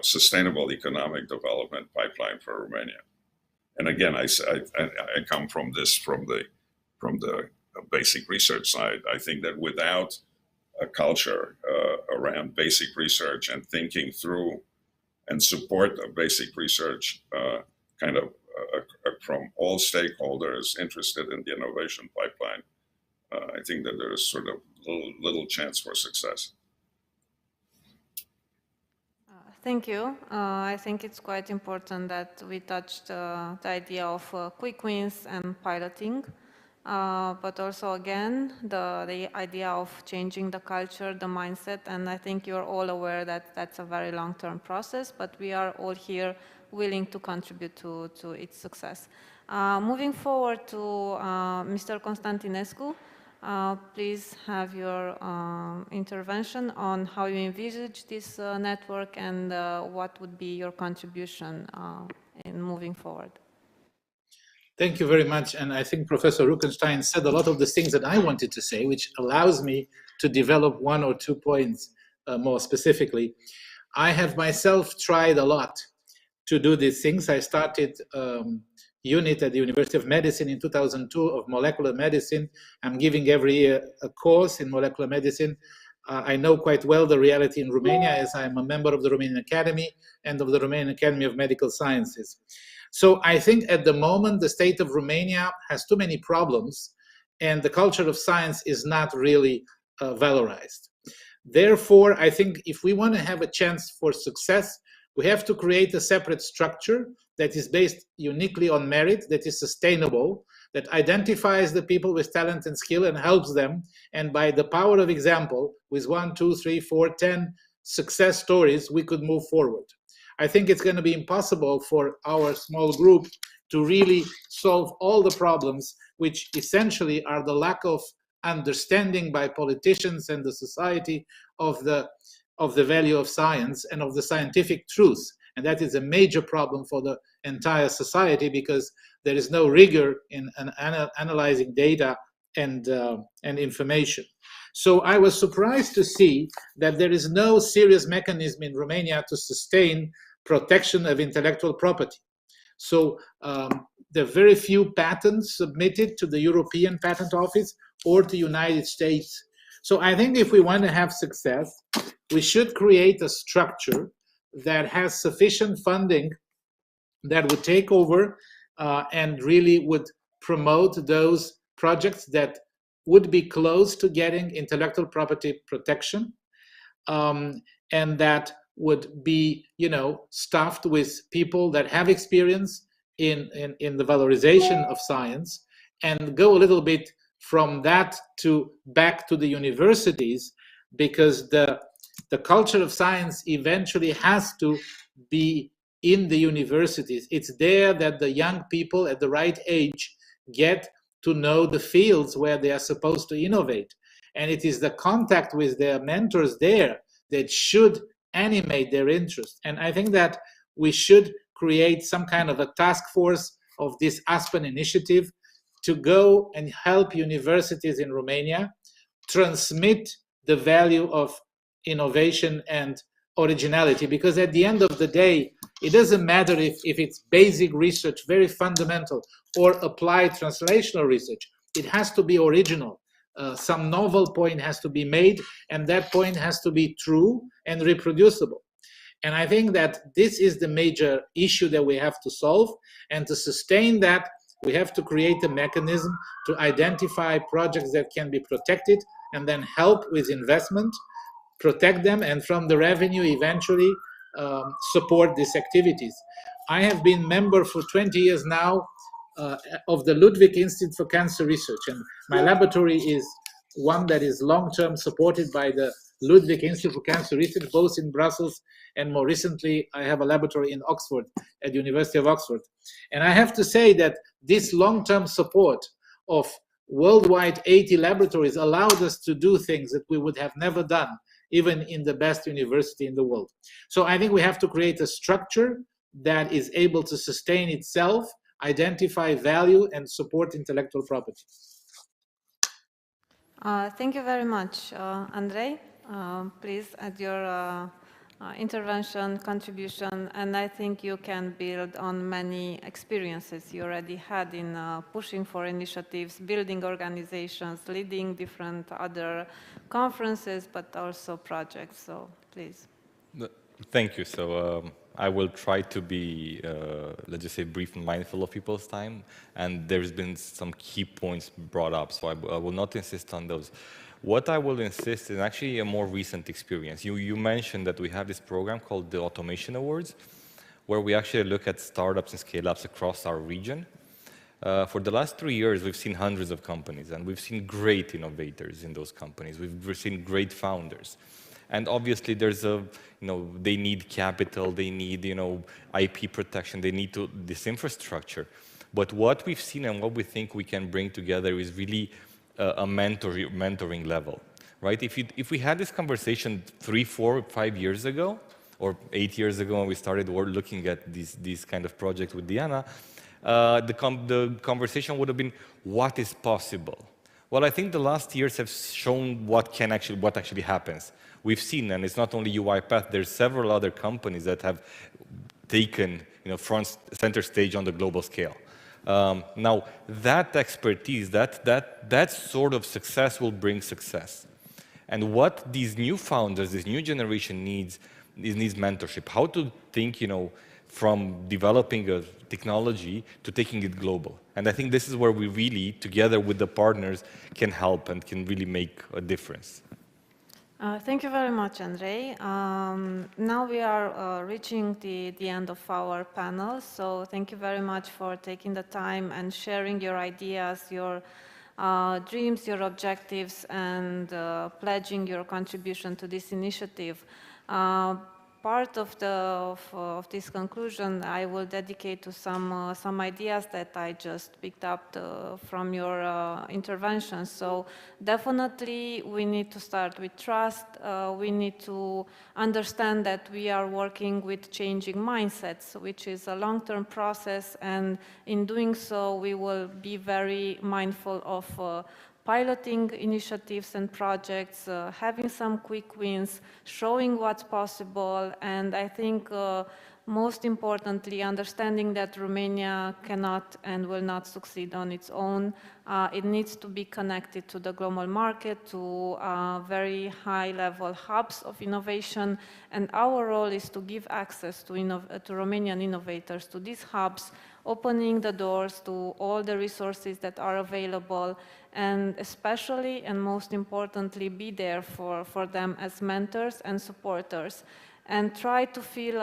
sustainable economic development pipeline for Romania. And again, I come from the basic research side. I think that without a culture around basic research and thinking through and support of basic research from all stakeholders interested in the innovation pipeline, I think that there is sort of little chance for success. Thank you. I think it's quite important that we touched the idea of quick wins and piloting, but also, again, the idea of changing the culture, the mindset, and I think you're all aware that that's a very long-term process, but we are all here willing to contribute to its success. Moving forward to Mr. Constantinescu, please have your intervention on how you envisage this network and what would be your contribution in moving forward. Thank you very much. And I think Professor Rukenstein said a lot of the things that I wanted to say, which allows me to develop 1 or 2 points more specifically. I have myself tried a lot to do these things. I started unit at the University of Medicine in 2002 of molecular medicine. I'm giving every year a course in molecular medicine. I know quite well the reality in Romania, as I'm a member of the Romanian Academy and of the Romanian Academy of Medical Sciences. So I think at the moment, the state of Romania has too many problems and the culture of science is not really valorized. Therefore, I think if we want to have a chance for success, we have to create a separate structure that is based uniquely on merit, that is sustainable, that identifies the people with talent and skill and helps them. And by the power of example, with 1, 2, 3, 4, 10 success stories, we could move forward. I think it's going to be impossible for our small group to really solve all the problems, which essentially are the lack of understanding by politicians and the society of the value of science and of the scientific truth. And that is a major problem for the entire society because there is no rigor in analyzing data and information. So I was surprised to see that there is no serious mechanism in Romania to sustain protection of intellectual property. So there are very few patents submitted to the European Patent Office or to the United States. So I think if we want to have success, we should create a structure that has sufficient funding that would take over and really would promote those projects that would be close to getting intellectual property protection, and that would be, staffed with people that have experience in the valorization of science, and go a little bit from that to back to the universities, because the culture of science eventually has to be in the universities. It's there that the young people at the right age get to know the fields where they are supposed to innovate. And it is the contact with their mentors there that should animate their interest. And I think that we should create some kind of a task force of this Aspen initiative to go and help universities in Romania transmit the value of innovation and originality, because at the end of the day, it doesn't matter if it's basic research, very fundamental, or applied translational research. It has to be original. Some novel point has to be made, and that point has to be true and reproducible. And I think that this is the major issue that we have to solve. And to sustain that, we have to create a mechanism to identify projects that can be protected and then help with investment, protect them, and from the revenue eventually support these activities. I have been member for 20 years now of the Ludwig Institute for Cancer Research, and my laboratory is one that is long-term supported by the Ludwig Institute for Cancer Research, both in Brussels and more recently I have a laboratory in Oxford at the University of Oxford. And I have to say that this long-term support of worldwide 80 laboratories allowed us to do things that we would have never done, even in the best university in the world. So I think we have to create a structure that is able to sustain itself, identify value, and support intellectual property. Thank you very much, Andrei. Please add your intervention, contribution, and I think you can build on many experiences you already had in pushing for initiatives, building organizations, leading different other conferences, but also projects. So please. Thank you. So I will try to be, let's just say, brief and mindful of people's time. And there's been some key points brought up, so I will not insist on those. What I will insist is actually a more recent experience. You mentioned that we have this program called the Automation Awards, where we actually look at startups and scale-ups across our region. For the last 3 years, we've seen hundreds of companies, and we've seen great innovators in those companies. We've seen great founders. And obviously, there's they need capital, they need, IP protection, they need this infrastructure. But what we've seen and what we think we can bring together is really a mentoring level, right? If we had this conversation 3, 4, 5 years ago, or 8 years ago when we started looking at these kind of projects with Diana, the conversation would have been, what is possible? Well, I think the last years have shown what actually happens. We've seen, and it's not only UiPath, there's several other companies that have taken center stage on the global scale. Now, that expertise, that sort of success will bring success. And what these new founders, this new generation needs mentorship. How to think, from developing a technology to taking it global. And I think this is where we really, together with the partners, can help and can really make a difference. Thank you very much, Andrei. Now we are reaching the end of our panel, so thank you very much for taking the time and sharing your ideas, your dreams, your objectives, and pledging your contribution to this initiative. Part of this conclusion I will dedicate to some ideas that I just picked up from your interventions. So definitely we need to start with trust. We need to understand that we are working with changing mindsets, which is a long-term process, and in doing so we will be very mindful of piloting initiatives and projects, having some quick wins, showing what's possible, and I think most importantly, understanding that Romania cannot and will not succeed on its own. It needs to be connected to the global market, to very high-level hubs of innovation, and our role is to give access to Romanian innovators to these hubs, opening the doors to all the resources that are available, and especially and most importantly be there for them as mentors and supporters, and try to fill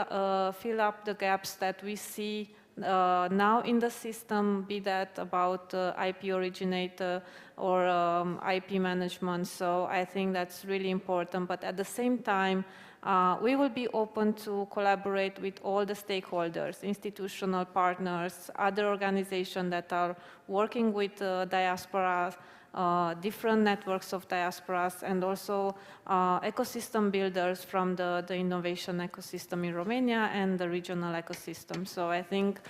up the gaps that we see now in the system, be that about IP originator or IP management. So I think that's really important, but at the same time we will be open to collaborate with all the stakeholders, institutional partners, other organizations that are working with diaspora, different networks of diasporas, and also ecosystem builders from the innovation ecosystem in Romania and the regional ecosystem. So I think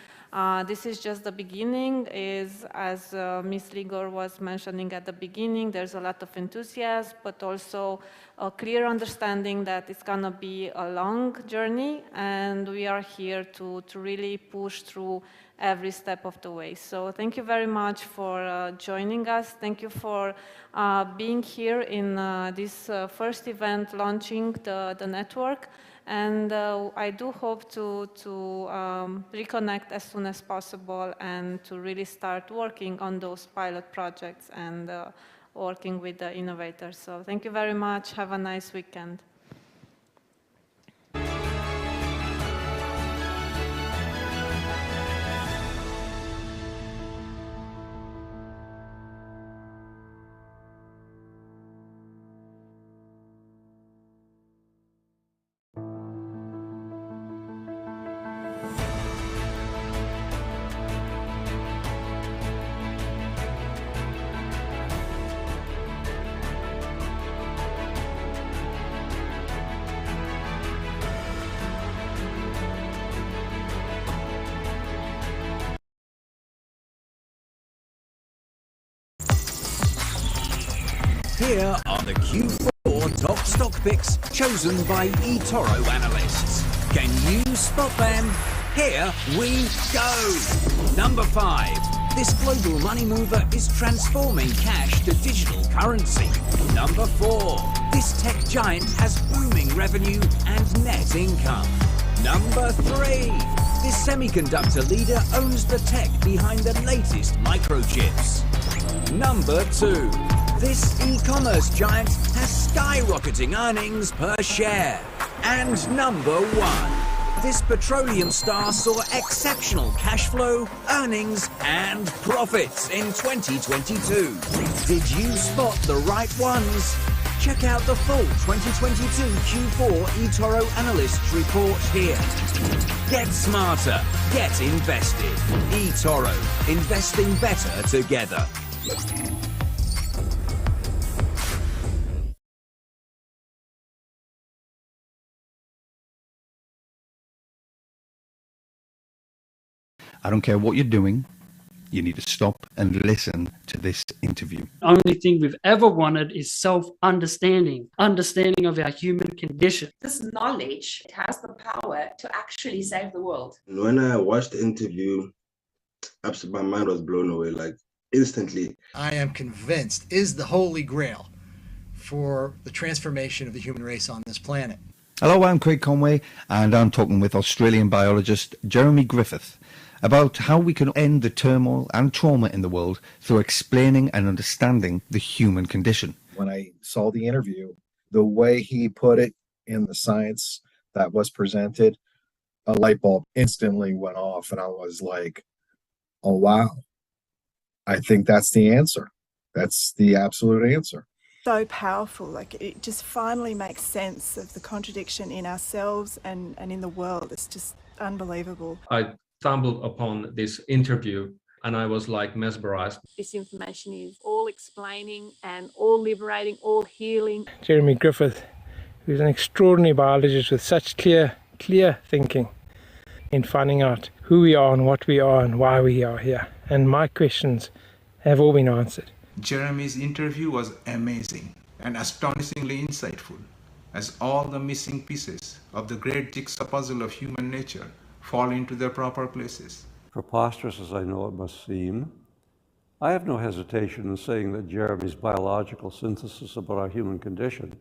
this is just the beginning. As Ms. Ligor was mentioning at the beginning, there's a lot of enthusiasm, but also a clear understanding that it's going to be a long journey, and we are here to really push through every step of the way. So thank you very much for joining us. Thank you for being here in this first event launching the network. And I do hope to reconnect as soon as possible and to really start working on those pilot projects and working with the innovators. So thank you very much. Have a nice weekend. Here are the Q4 top stock picks chosen by eToro analysts. Can you spot them? Here we go. Number 5. This global money mover is transforming cash to digital currency. Number 4. This tech giant has booming revenue and net income. Number 3. This semiconductor leader owns the tech behind the latest microchips. Number 2. This e-commerce giant has skyrocketing earnings per share. And number 1. This petroleum star saw exceptional cash flow, earnings, and profits in 2022. Did you spot the right ones? Check out the full 2022 Q4 eToro Analysts Report here. Get smarter, get invested. eToro, investing better together. I don't care what you're doing, you need to stop and listen to this interview. The only thing we've ever wanted is self-understanding, understanding of our human condition. This knowledge has the power to actually save the world. When I watched the interview, absolutely my mind was blown away, like instantly. I am convinced is the holy grail for the transformation of the human race on this planet. Hello, I'm Craig Conway, and I'm talking with Australian biologist Jeremy Griffith about how we can end the turmoil and trauma in the world through explaining and understanding the human condition. When I saw the interview, the way he put it in the science that was presented, a light bulb instantly went off, and I was like, oh, wow. I think that's the answer. That's the absolute answer. So powerful, like it just finally makes sense of the contradiction in ourselves and in the world. It's just unbelievable. I stumbled upon this interview and I was like mesmerized. This information is all explaining and all liberating, all healing. Jeremy Griffith, who's an extraordinary biologist with such clear thinking in finding out who we are and what we are and why we are here. And my questions have all been answered. Jeremy's interview was amazing and astonishingly insightful, as all the missing pieces of the great jigsaw puzzle of human nature fall into their proper places. Preposterous as I know it must seem, I have no hesitation in saying that Jeremy's biological synthesis about our human condition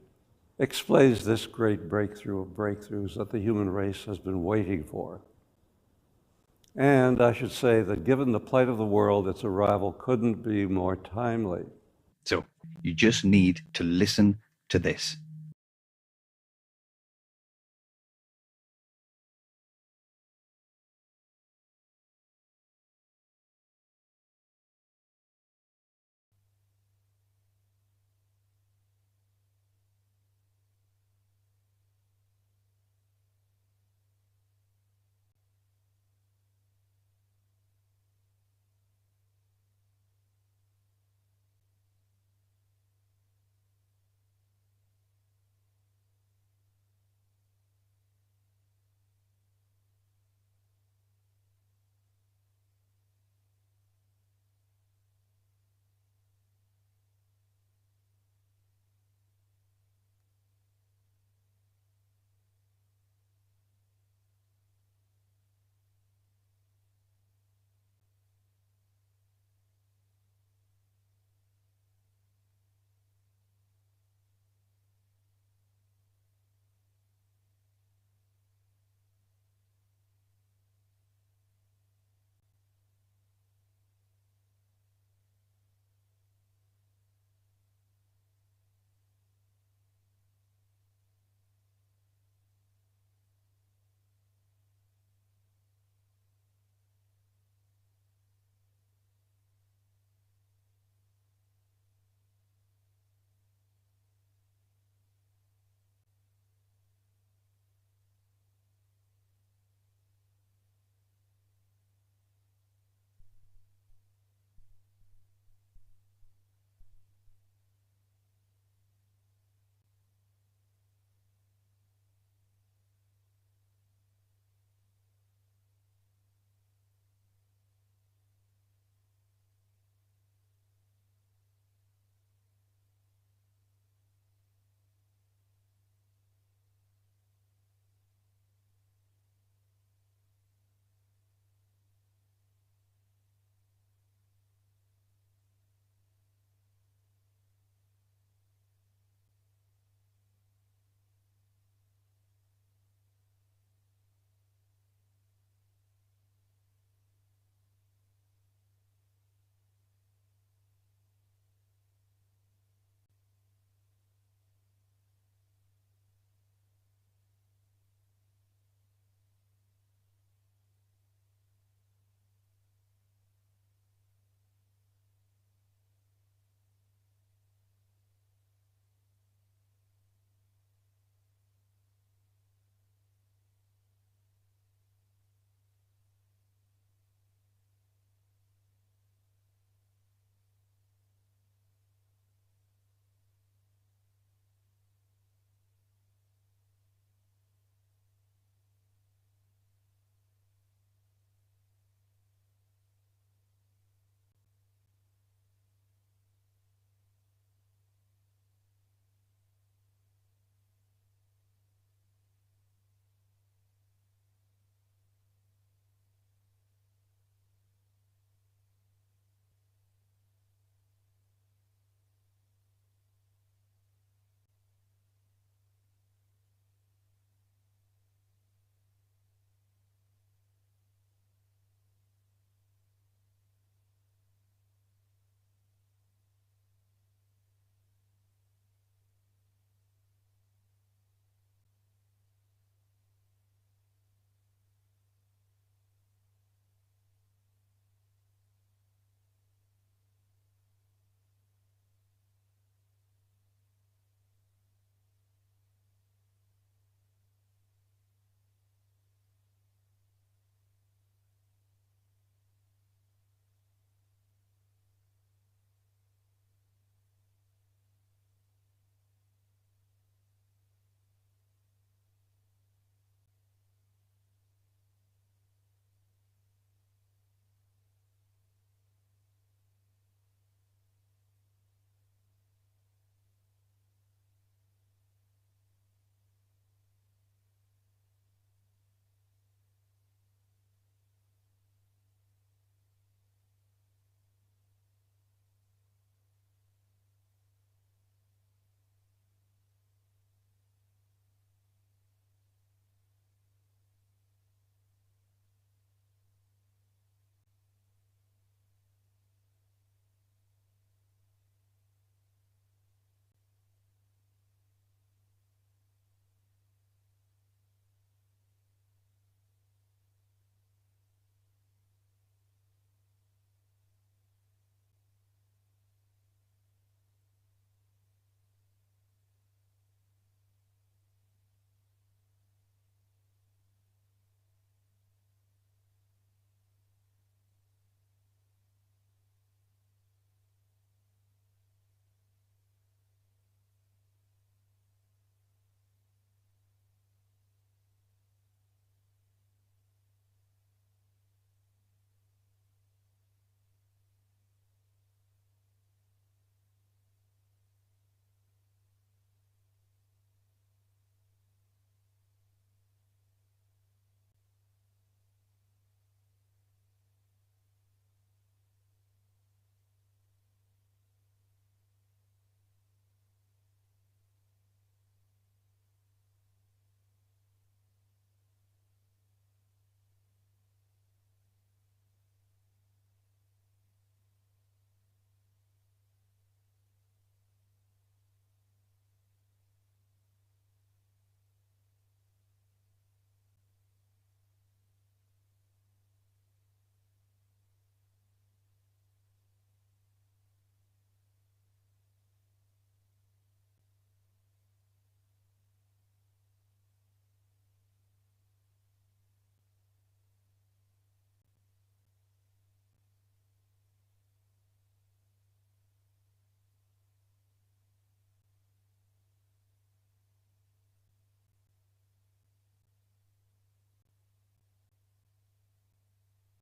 explains this great breakthrough of breakthroughs that the human race has been waiting for. And I should say that given the plight of the world, its arrival couldn't be more timely. So you just need to listen to this.